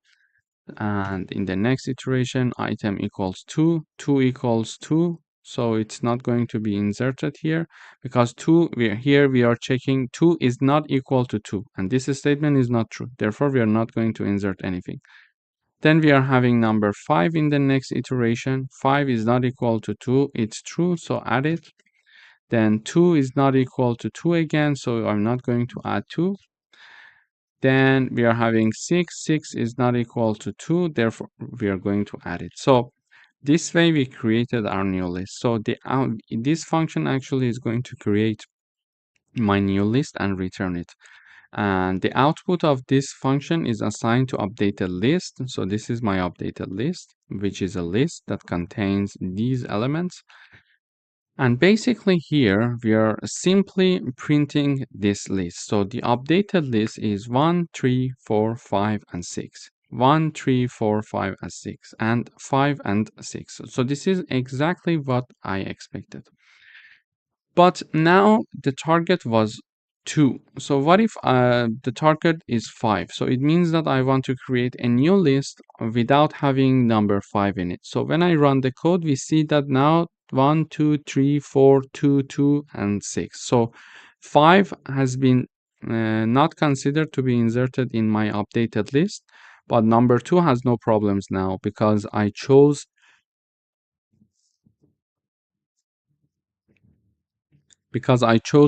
And in the next iteration, item equals 2. 2 equals 2. So it's not going to be inserted here because 2, we are checking 2 is not equal to 2. And this statement is not true. Therefore, we are not going to insert anything. Then we are having number 5 in the next iteration. 5 is not equal to 2. It's true, so add it. Then 2 is not equal to 2 again, so I'm not going to add 2. Then we are having 6. 6 is not equal to 2, therefore we are going to add it. So this way we created our new list. So this function actually is going to create my new list and return it. And the output of this function is assigned to updated list. So this is my updated list, which is a list that contains these elements. And basically here we are simply printing this list. So the updated list is 1, 3, 4, 5, and 6. 1, 3, 4, 5, and 6, and 5 and 6. So this is exactly what I expected. But now the target was 2. So what if the target is 5? So it means that I want to create a new list without having number 5 in it. So when I run the code, we see that now 1, 2, 3, 4, 2, 2, and 6. So 5 has been not considered to be inserted in my updated list, but number 2 has no problems now because I chose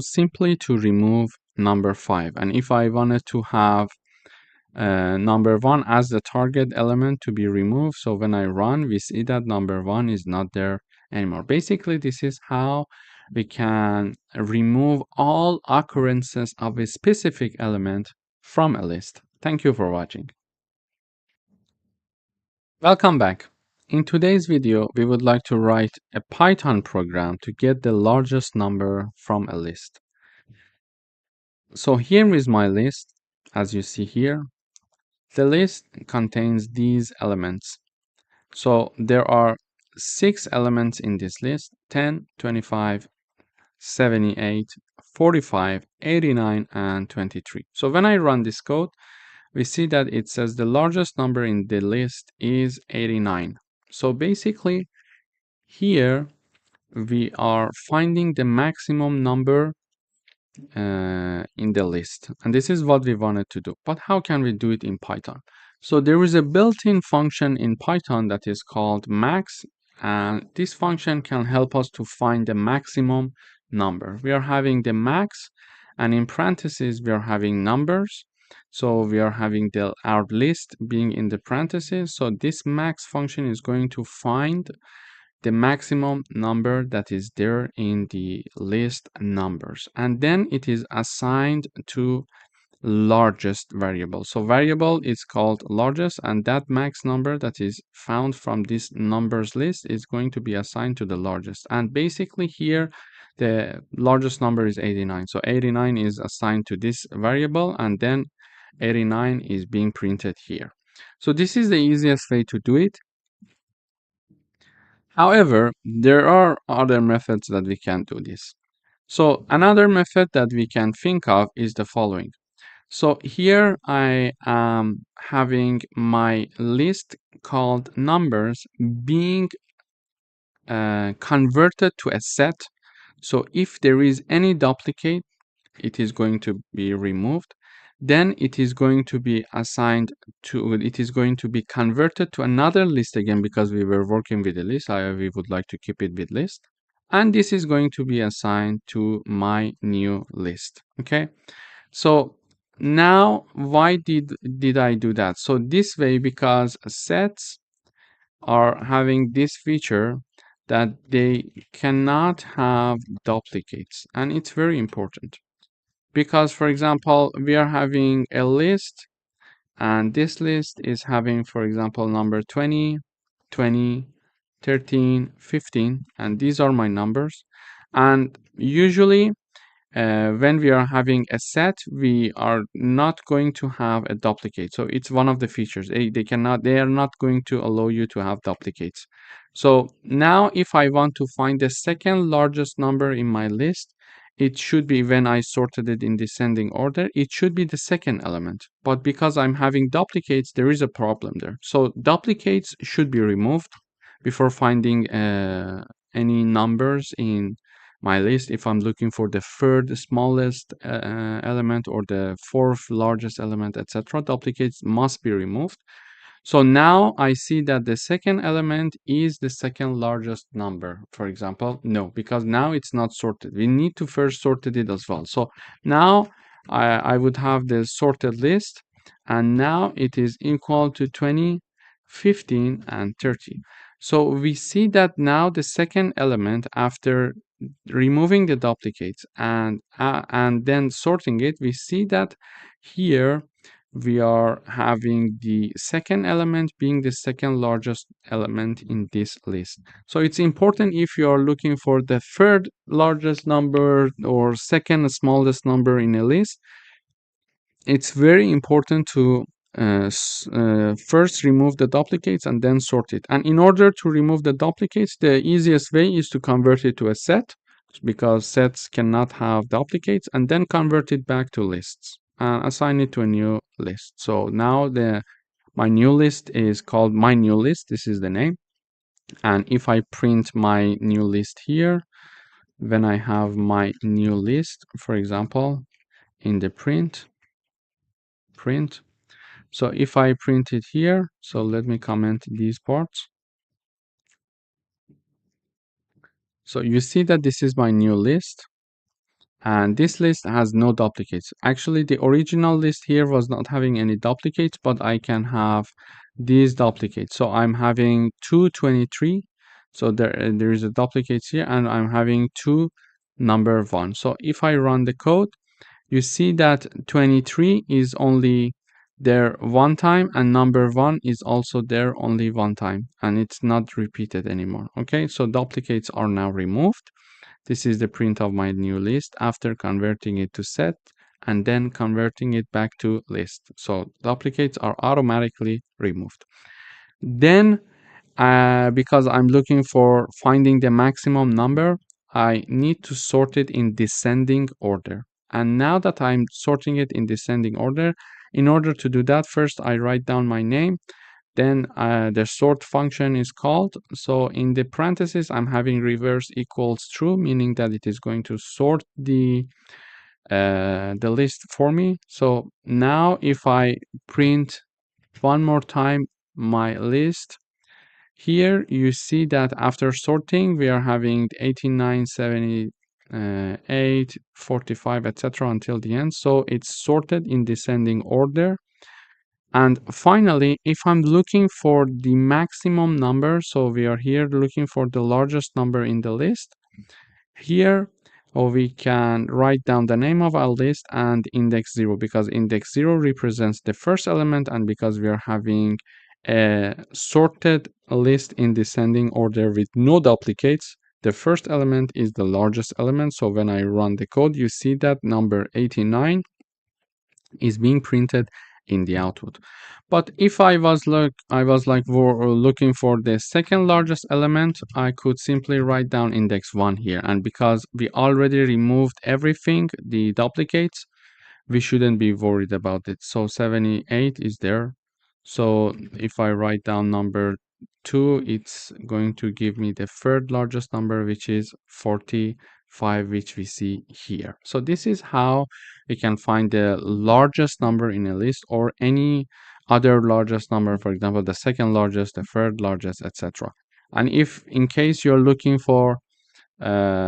simply to remove number 5. And if I wanted to have number 1 as the target element to be removed, so when I run, we see that number 1 is not there anymore. Basically, this is how we can remove all occurrences of a specific element from a list. Thank you for watching. Welcome back. In today's video, we would like to write a Python program to get the largest number from a list. So here is my list, as you see here. The list contains these elements. So there are 6 elements in this list: 10, 25, 78, 45, 89, and 23. So when I run this code, we see that it says the largest number in the list is 89. So basically, here we are finding the maximum number in the list, and this is what we wanted to do. But how can we do it in Python? So there is a built-in function in Python that is called max, and this function can help us to find the maximum number. We are having the max, and in parentheses we are having numbers. So we are having our list being in the parentheses. So this max function is going to find the maximum number that is there in the list numbers, and then it is assigned to largest variable. So variable is called largest, and that max number that is found from this numbers list is going to be assigned to the largest. And basically here the largest number is 89. So 89 is assigned to this variable, and then 89 is being printed here. So this is the easiest way to do it. However, there are other methods that we can do this. So another method that we can think of is the following. So here I am having my list called numbers being converted to a set. So if there is any duplicate, it is going to be removed. Then it is going to be assigned to, it is going to be converted to another list again, because we were working with a list. We would like to keep it with list. And this is going to be assigned to my new list. Okay. So now why did I do that? So this way, because sets are having this feature that they cannot have duplicates, and it's very important because, for example, we are having a list, and this list is having, for example, number 20, 20, 13, 15, and these are my numbers. And usually when we are having a set, we are not going to have a duplicate. So it's one of the features. They are not going to allow you to have duplicates. So now if I want to find the second largest number in my list, it should be, when I sorted it in descending order, it should be the second element. But because I'm having duplicates, there is a problem there. So duplicates should be removed before finding any numbers in my list. If I'm looking for the third smallest element or the fourth largest element, etc., duplicates must be removed. So now I see that the second element is the second largest number, for example. No, because now it's not sorted. We need to first sort it as well. So now I would have the sorted list, and now it is equal to 20, 15, and 30. So we see that now the second element, after removing the duplicates and then sorting it, we see that here we are having the second element being the second largest element in this list. So it's important, if you are looking for the third largest number or second smallest number in a list, it's very important to first remove the duplicates and then sort it. And in order to remove the duplicates, the easiest way is to convert it to a set, because sets cannot have duplicates, and then convert it back to lists and assign it to a new list. So now my new list is called my new list. This is the name. And if I print my new list here, when I have my new list, for example, in the print, so if I print it here, so let me comment these parts. So you see that this is my new list, and this list has no duplicates. Actually, the original list here was not having any duplicates, but I can have these duplicates. So I'm having 223. So there is a duplicate here, and I'm having two number 1. So if I run the code, you see that 23 is only there one time, and number 1 is also there only one time, and it's not repeated anymore. Okay, so duplicates are now removed. This is the print of my new list after converting it to set and then converting it back to list. So duplicates are automatically removed. Then because I'm looking for finding the maximum number, I need to sort it in descending order. And now that I'm sorting it in descending order, in order to do that, first I write down my name, then the sort function is called. So in the parentheses, I'm having reverse equals true, meaning that it is going to sort the list for me. So now if I print one more time my list, here you see that after sorting, we are having 89, 78, 45, etc. until the end. So it's sorted in descending order. And finally, if I'm looking for the maximum number, so we are here looking for the largest number in the list. Here, we can write down the name of our list and index 0, because index 0 represents the first element, and because we are having a sorted list in descending order with no duplicates, the first element is the largest element. So when I run the code, you see that number 89 is being printed in the output. But if I was looking for the second largest element, I could simply write down index 1 here. And because we already removed everything, the duplicates, we shouldn't be worried about it. So 78 is there. So if I write down number 2, it's going to give me the third largest number, which is 45, which we see here. So this is how we can find the largest number in a list, or any other largest number, for example, the second largest, the third largest, etc. And if in case you're looking for